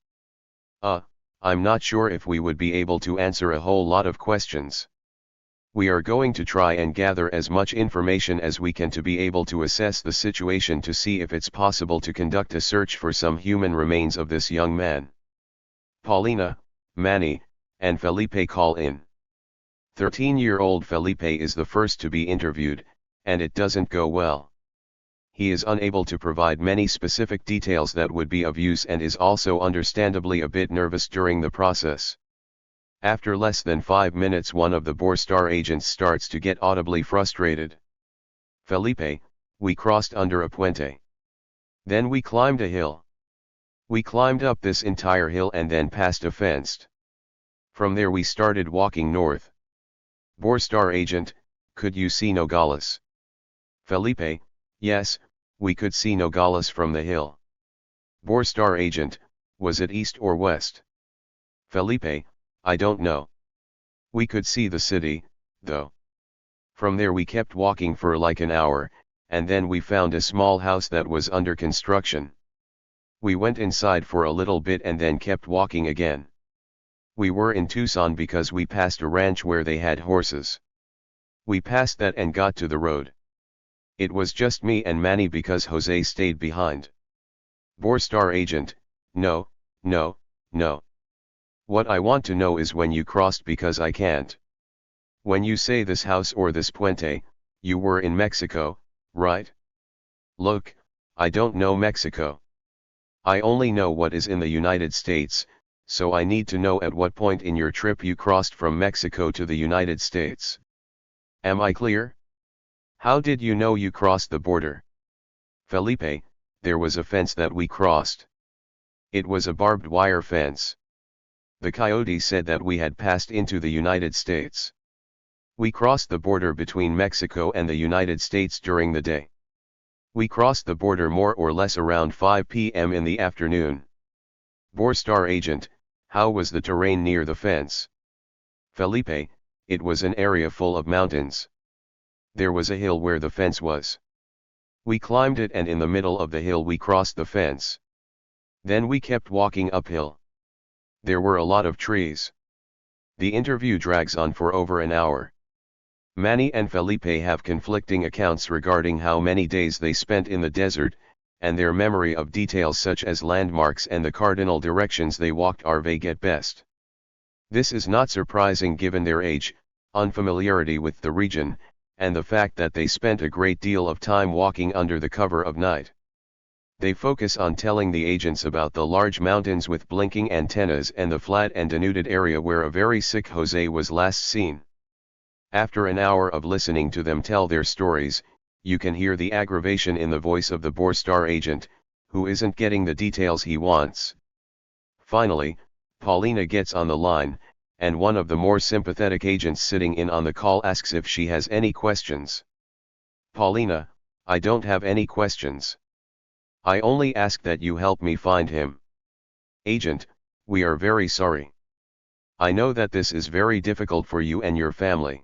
I'm not sure if we would be able to answer a whole lot of questions. We are going to try and gather as much information as we can to be able to assess the situation to see if it's possible to conduct a search for some human remains of this young man. Paulina, Manny, and Felipe call in. 13-year-old Felipe is the first to be interviewed, and it doesn't go well. He is unable to provide many specific details that would be of use and is also understandably a bit nervous during the process. After less than 5 minutes one of the Borstar agents starts to get audibly frustrated. Felipe, we crossed under a puente. Then we climbed a hill. We climbed up this entire hill and then past a fence. From there we started walking north. Borstar agent, could you see Nogales? Felipe, yes, we could see Nogales from the hill. Borstar agent, was it east or west? Felipe, I don't know. We could see the city, though. From there we kept walking for like an hour, and then we found a small house that was under construction. We went inside for a little bit and then kept walking again. We were in Tucson because we passed a ranch where they had horses. We passed that and got to the road. It was just me and Manny because Jose stayed behind. Borstar agent, no. What I want to know is when you crossed because I can't. When you say this house or this puente, you were in Mexico, right? Look, I don't know Mexico. I only know what is in the United States, so I need to know at what point in your trip you crossed from Mexico to the United States. Am I clear? How did you know you crossed the border? Felipe, there was a fence that we crossed. It was a barbed wire fence. The coyote said that we had passed into the United States. We crossed the border between Mexico and the United States during the day. We crossed the border more or less around 5 p.m. in the afternoon. Borstar agent, how was the terrain near the fence? Felipe, it was an area full of mountains. There was a hill where the fence was. We climbed it and in the middle of the hill we crossed the fence. Then we kept walking uphill. There were a lot of trees. The interview drags on for over an hour. Manny and Felipe have conflicting accounts regarding how many days they spent in the desert, and their memory of details such as landmarks and the cardinal directions they walked are vague at best. This is not surprising given their age, unfamiliarity with the region, and the fact that they spent a great deal of time walking under the cover of night. They focus on telling the agents about the large mountains with blinking antennas and the flat and denuded area where a very sick Jose was last seen. After an hour of listening to them tell their stories, you can hear the aggravation in the voice of the Borstar agent, who isn't getting the details he wants. Finally, Paulina gets on the line, and one of the more sympathetic agents sitting in on the call asks if she has any questions. Paulina, I don't have any questions. I only ask that you help me find him. Agent, we are very sorry. I know that this is very difficult for you and your family.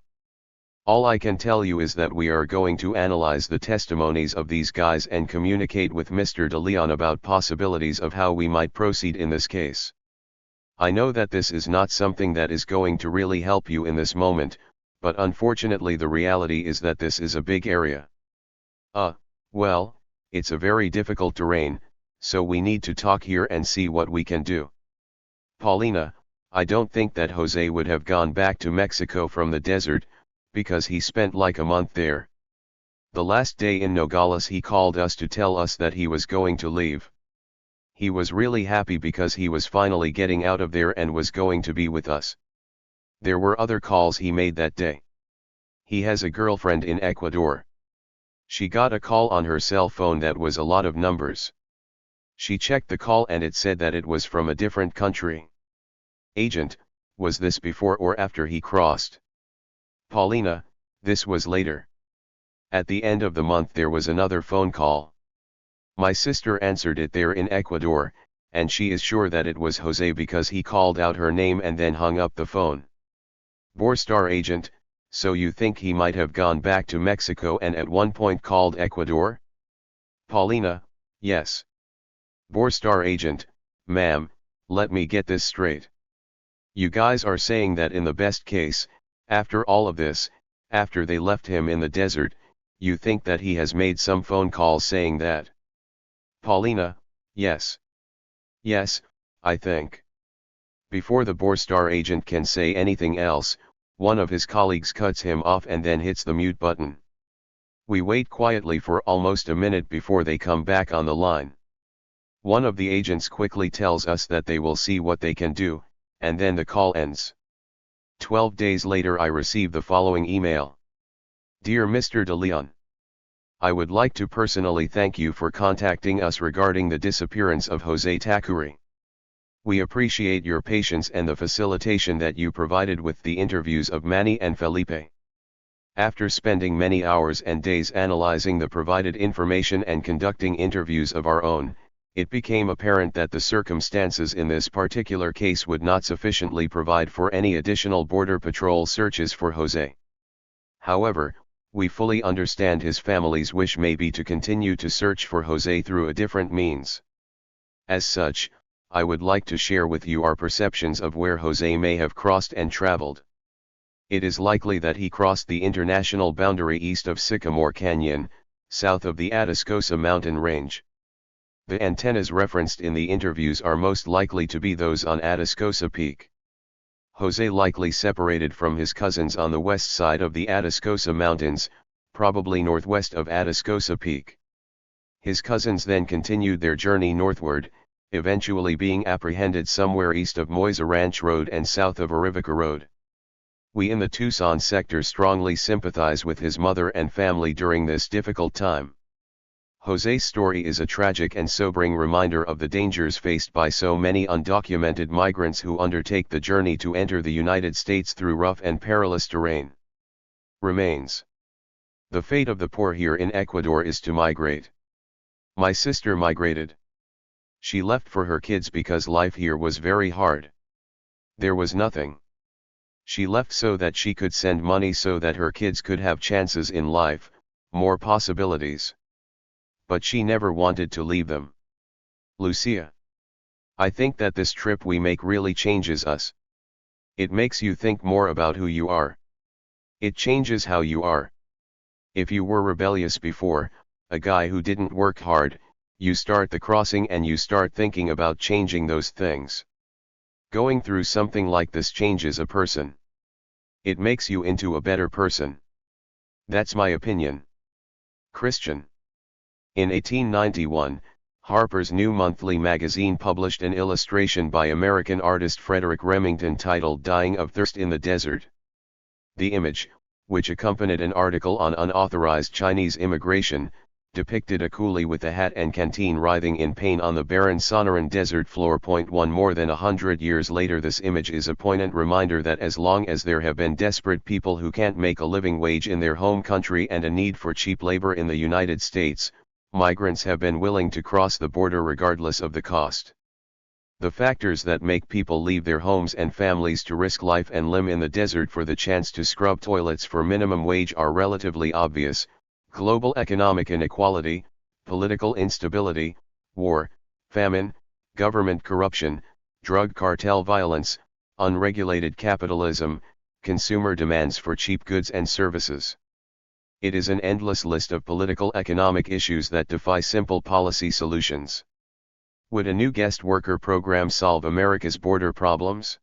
All I can tell you is that we are going to analyze the testimonies of these guys and communicate with Mr. De Leon about possibilities of how we might proceed in this case. I know that this is not something that is going to really help you in this moment, but unfortunately the reality is that this is a big area. Well, it's a very difficult terrain, so we need to talk here and see what we can do. Paulina, I don't think that Jose would have gone back to Mexico from the desert, because he spent like a month there. The last day in Nogales he called us to tell us that he was going to leave. He was really happy because he was finally getting out of there and was going to be with us. There were other calls he made that day. He has a girlfriend in Ecuador. She got a call on her cell phone that was a lot of numbers. She checked the call and it said that it was from a different country. Agent, was this before or after he crossed? Paulina, this was later. At the end of the month there was another phone call. My sister answered it there in Ecuador, and she is sure that it was Jose because he called out her name and then hung up the phone. Borstar agent, so you think he might have gone back to Mexico and at one point called Ecuador? Paulina, yes. Borstar agent, ma'am, let me get this straight. You guys are saying that in the best case, after all of this, after they left him in the desert, you think that he has made some phone calls saying that? Paulina, yes. Yes, I think. Before the Borstar agent can say anything else, one of his colleagues cuts him off and then hits the mute button. We wait quietly for almost a minute before they come back on the line. One of the agents quickly tells us that they will see what they can do, and then the call ends. 12 days later I receive the following email. Dear Mr. De Leon, I would like to personally thank you for contacting us regarding the disappearance of Jose Takuri. We appreciate your patience and the facilitation that you provided with the interviews of Manny and Felipe. After spending many hours and days analyzing the provided information and conducting interviews of our own, it became apparent that the circumstances in this particular case would not sufficiently provide for any additional Border Patrol searches for Jose. However, we fully understand his family's wish may be to continue to search for Jose through a different means. As such, I would like to share with you our perceptions of where Jose may have crossed and traveled. It is likely that he crossed the international boundary east of Sycamore Canyon, south of the Atascosa mountain range. The antennas referenced in the interviews are most likely to be those on Atascosa Peak. Jose likely separated from his cousins on the west side of the Atascosa Mountains, probably northwest of Atascosa Peak. His cousins then continued their journey northward, eventually being apprehended somewhere east of Moisa Ranch Road and south of Arivaca Road. We in the Tucson sector strongly sympathize with his mother and family during this difficult time. Jose's story is a tragic and sobering reminder of the dangers faced by so many undocumented migrants who undertake the journey to enter the United States through rough and perilous terrain. Remains. The fate of the poor here in Ecuador is to migrate. My sister migrated. She left for her kids because life here was very hard. There was nothing. She left so that she could send money so that her kids could have chances in life, more possibilities. But she never wanted to leave them. Lucia. I think that this trip we make really changes us. It makes you think more about who you are. It changes how you are. If you were rebellious before, a guy who didn't work hard, you start the crossing and you start thinking about changing those things. Going through something like this changes a person. It makes you into a better person. That's my opinion. Christian. In 1891, Harper's New Monthly magazine published an illustration by American artist Frederick Remington titled "Dying of Thirst in the Desert." The image, which accompanied an article on unauthorized Chinese immigration, depicted a coolie with a hat and canteen writhing in pain on the barren Sonoran desert floor. More than 100 years later, this image is a poignant reminder that as long as there have been desperate people who can't make a living wage in their home country and a need for cheap labor in the United States, migrants have been willing to cross the border regardless of the cost. The factors that make people leave their homes and families to risk life and limb in the desert for the chance to scrub toilets for minimum wage are relatively obvious: global economic inequality, political instability, war, famine, government corruption, drug cartel violence, unregulated capitalism, consumer demands for cheap goods and services. It is an endless list of political economic issues that defy simple policy solutions. Would a new guest worker program solve America's border problems?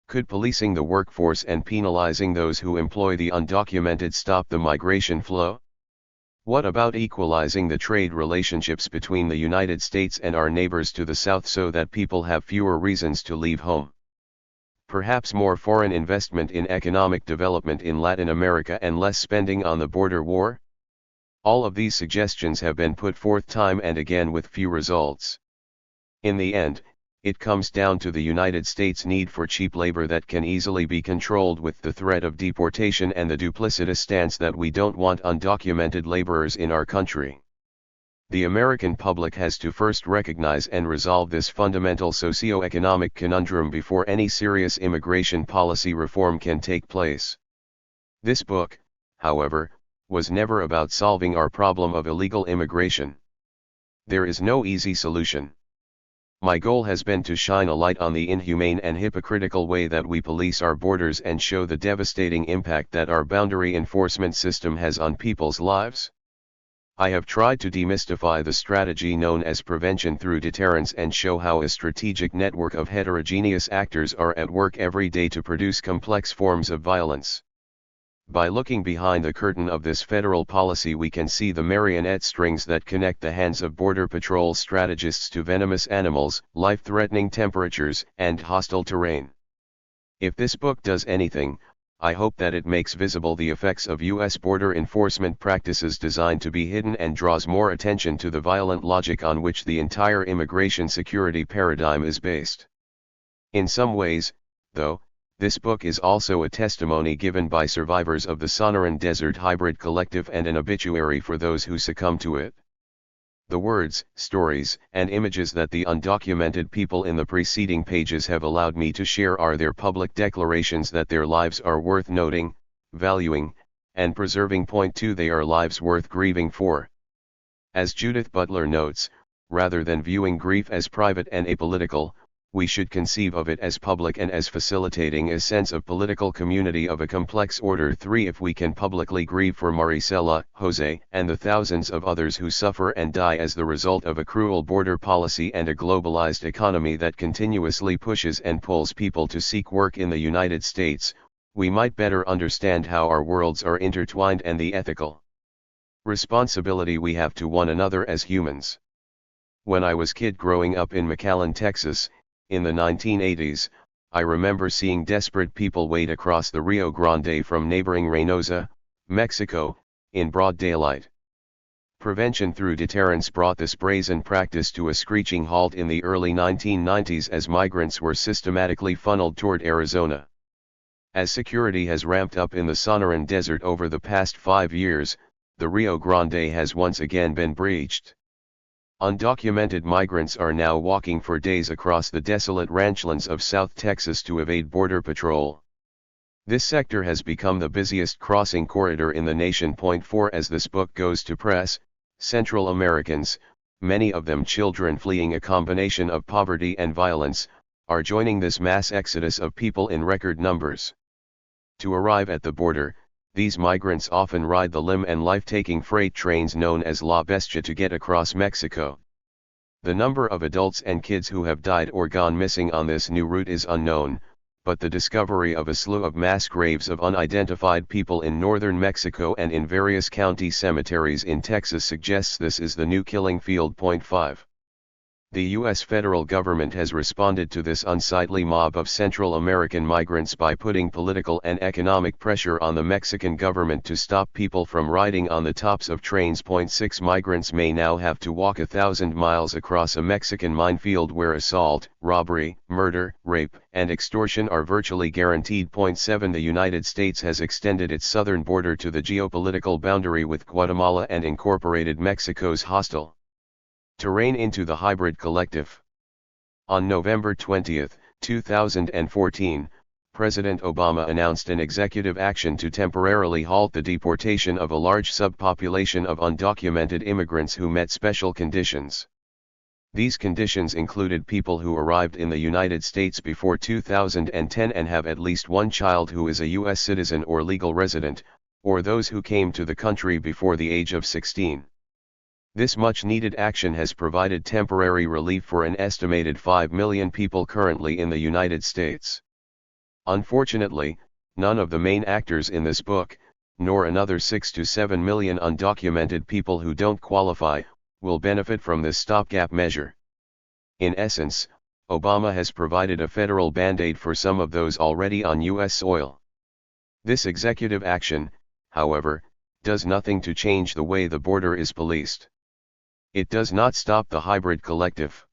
Could policing the workforce and penalizing those who employ the undocumented stop the migration flow? What about equalizing the trade relationships between the United States and our neighbors to the south so that people have fewer reasons to leave home? Perhaps more foreign investment in economic development in Latin America and less spending on the border war? All of these suggestions have been put forth time and again with few results. In the end, it comes down to the United States' need for cheap labor that can easily be controlled with the threat of deportation and the duplicitous stance that we don't want undocumented laborers in our country. The American public has to first recognize and resolve this fundamental socio-economic conundrum before any serious immigration policy reform can take place. This book, however, was never about solving our problem of illegal immigration. There is no easy solution. My goal has been to shine a light on the inhumane and hypocritical way that we police our borders and show the devastating impact that our boundary enforcement system has on people's lives. I have tried to demystify the strategy known as prevention through deterrence and show how a strategic network of heterogeneous actors are at work every day to produce complex forms of violence. By looking behind the curtain of this federal policy, we can see the marionette strings that connect the hands of Border Patrol strategists to venomous animals, life-threatening temperatures, and hostile terrain. If this book does anything, I hope that it makes visible the effects of U.S. border enforcement practices designed to be hidden and draws more attention to the violent logic on which the entire immigration security paradigm is based. In some ways, though, this book is also a testimony given by survivors of the Sonoran Desert Hybrid Collective and an obituary for those who succumb to it. The words, stories, and images that the undocumented people in the preceding pages have allowed me to share are their public declarations that their lives are worth noting, valuing, and preserving. Point 2. They are lives worth grieving for. As Judith Butler notes, rather than viewing grief as private and apolitical, we should conceive of it as public and as facilitating a sense of political community of a complex order. 3. If we can publicly grieve for Maricela, Jose, and the thousands of others who suffer and die as the result of a cruel border policy and a globalized economy that continuously pushes and pulls people to seek work in the United States, we might better understand how our worlds are intertwined and the ethical responsibility we have to one another as humans. When I was kid growing up in McAllen, Texas, in the 1980s, I remember seeing desperate people wade across the Rio Grande from neighboring Reynosa, Mexico, in broad daylight. Prevention through deterrence brought this brazen practice to a screeching halt in the early 1990s as migrants were systematically funneled toward Arizona. As security has ramped up in the Sonoran Desert over the past 5 years, the Rio Grande has once again been breached. Undocumented migrants are now walking for days across the desolate ranchlands of South Texas to evade Border Patrol. This sector has become the busiest crossing corridor in the nation. Point 4 As this book goes to press, Central Americans, many of them children fleeing a combination of poverty and violence, are joining this mass exodus of people in record numbers. To arrive at the border, these migrants often ride the limb and life-taking freight trains known as La Bestia to get across Mexico. The number of adults and kids who have died or gone missing on this new route is unknown, but the discovery of a slew of mass graves of unidentified people in northern Mexico and in various county cemeteries in Texas suggests this is the new killing field. Point 5. The U.S. federal government has responded to this unsightly mob of Central American migrants by putting political and economic pressure on the Mexican government to stop people from riding on the tops of trains. Point 6 Migrants may now have to walk 1,000 miles across a Mexican minefield where assault, robbery, murder, rape, and extortion are virtually guaranteed. Point 7 The United States has extended its southern border to the geopolitical boundary with Guatemala and incorporated Mexico's hostile terrain into the hybrid collective. On November 20, 2014, President Obama announced an executive action to temporarily halt the deportation of a large subpopulation of undocumented immigrants who met special conditions. These conditions included people who arrived in the United States before 2010 and have at least one child who is a U.S. citizen or legal resident, or those who came to the country before the age of 16. This much-needed action has provided temporary relief for an estimated 5 million people currently in the United States. Unfortunately, none of the main actors in this book, nor another 6 to 7 million undocumented people who don't qualify, will benefit from this stopgap measure. In essence, Obama has provided a federal band-aid for some of those already on U.S. soil. This executive action, however, does nothing to change the way the border is policed. It does not stop the hybrid collective.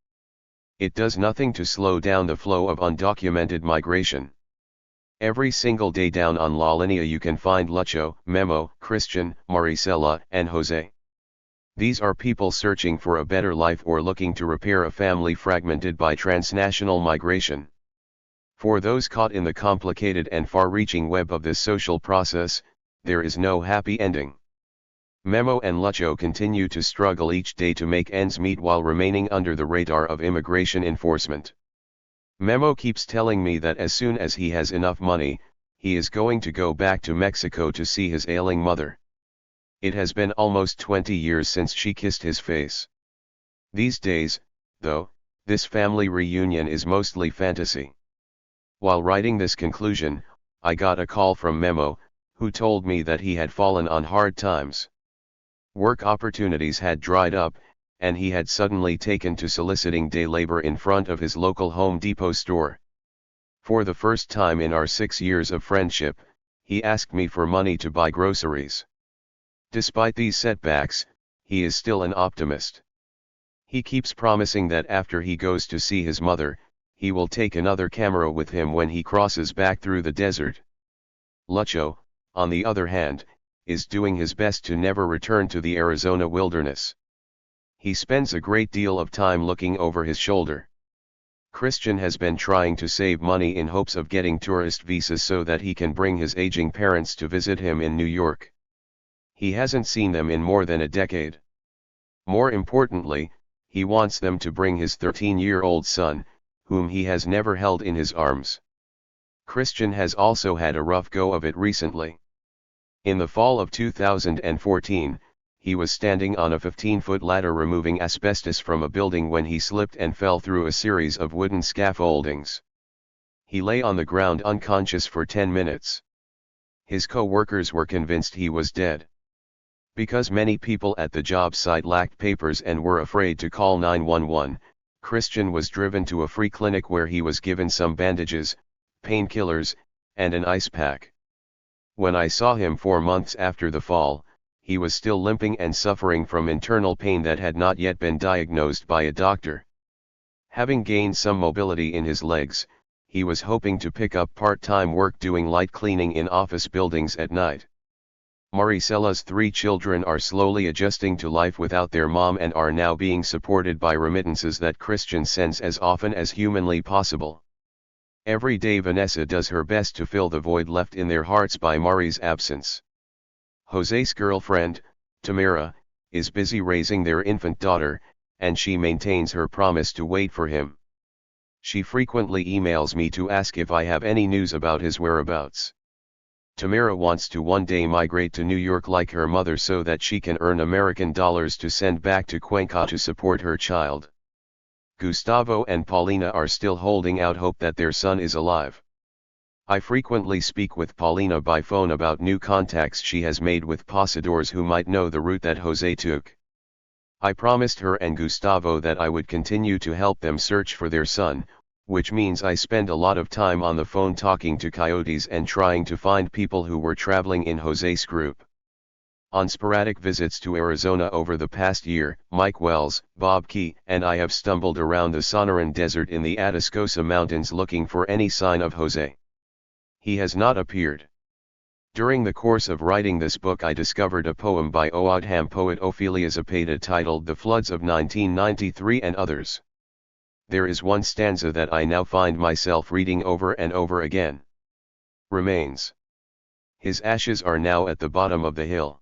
It does nothing to slow down the flow of undocumented migration. Every single day down on La Linea you can find Lucho, Memo, Christian, Maricela, and Jose. These are people searching for a better life or looking to repair a family fragmented by transnational migration. For those caught in the complicated and far-reaching web of this social process, there is no happy ending. Memo and Lucho continue to struggle each day to make ends meet while remaining under the radar of immigration enforcement. Memo keeps telling me that as soon as he has enough money, he is going to go back to Mexico to see his ailing mother. It has been almost 20 years since she kissed his face. These days, though, this family reunion is mostly fantasy. While writing this conclusion, I got a call from Memo, who told me that he had fallen on hard times. Work opportunities had dried up, and he had suddenly taken to soliciting day labor in front of his local Home Depot store. For the first time in our 6 years of friendship, he asked me for money to buy groceries. Despite these setbacks, he is still an optimist. He keeps promising that after he goes to see his mother, he will take another camera with him when he crosses back through the desert. Lucho, on the other hand, is doing his best to never return to the Arizona wilderness. He spends a great deal of time looking over his shoulder. Christian has been trying to save money in hopes of getting tourist visas so that he can bring his aging parents to visit him in New York. He hasn't seen them in more than a decade. More importantly, he wants them to bring his 13-year-old son, whom he has never held in his arms. Christian has also had a rough go of it recently. In the fall of 2014, he was standing on a 15-foot ladder removing asbestos from a building when he slipped and fell through a series of wooden scaffoldings. He lay on the ground unconscious for 10 minutes. His co-workers were convinced he was dead. Because many people at the job site lacked papers and were afraid to call 911, Christian was driven to a free clinic where he was given some bandages, painkillers, and an ice pack. When I saw him 4 months after the fall, he was still limping and suffering from internal pain that had not yet been diagnosed by a doctor. Having gained some mobility in his legs, he was hoping to pick up part-time work doing light cleaning in office buildings at night. Maricela's 3 children are slowly adjusting to life without their mom and are now being supported by remittances that Christian sends as often as humanly possible. Every day Vanessa does her best to fill the void left in their hearts by Mari's absence. Jose's girlfriend, Tamara, is busy raising their infant daughter, and she maintains her promise to wait for him. She frequently emails me to ask if I have any news about his whereabouts. Tamara wants to one day migrate to New York like her mother so that she can earn American dollars to send back to Cuenca to support her child. Gustavo and Paulina are still holding out hope that their son is alive. I frequently speak with Paulina by phone about new contacts she has made with pasadores who might know the route that Jose took. I promised her and Gustavo that I would continue to help them search for their son, which means I spend a lot of time on the phone talking to coyotes and trying to find people who were traveling in Jose's group. On sporadic visits to Arizona over the past year, Mike Wells, Bob Key, and I have stumbled around the Sonoran Desert in the Atascosa Mountains looking for any sign of Jose. He has not appeared. During the course of writing this book I discovered a poem by Oadham poet Ophelia Zapata titled The Floods of 1993 and Others. There is one stanza that I now find myself reading over and over again. Remains. His ashes are now at the bottom of the hill.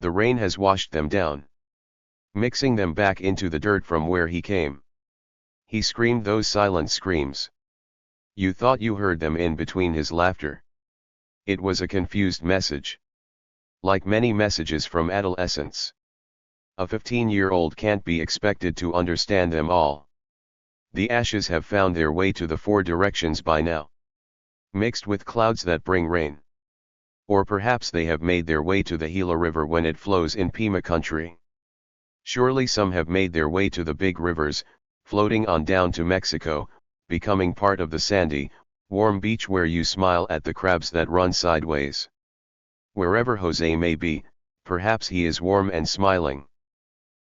The rain has washed them down, mixing them back into the dirt from where he came. He screamed those silent screams. You thought you heard them in between his laughter. It was a confused message. Like many messages from adolescence. A 15-year-old can't be expected to understand them all. The ashes have found their way to the 4 directions by now. Mixed with clouds that bring rain. Or perhaps they have made their way to the Gila River when it flows in Pima country. Surely some have made their way to the big rivers, floating on down to Mexico, becoming part of the sandy, warm beach where you smile at the crabs that run sideways. Wherever Jose may be, perhaps he is warm and smiling.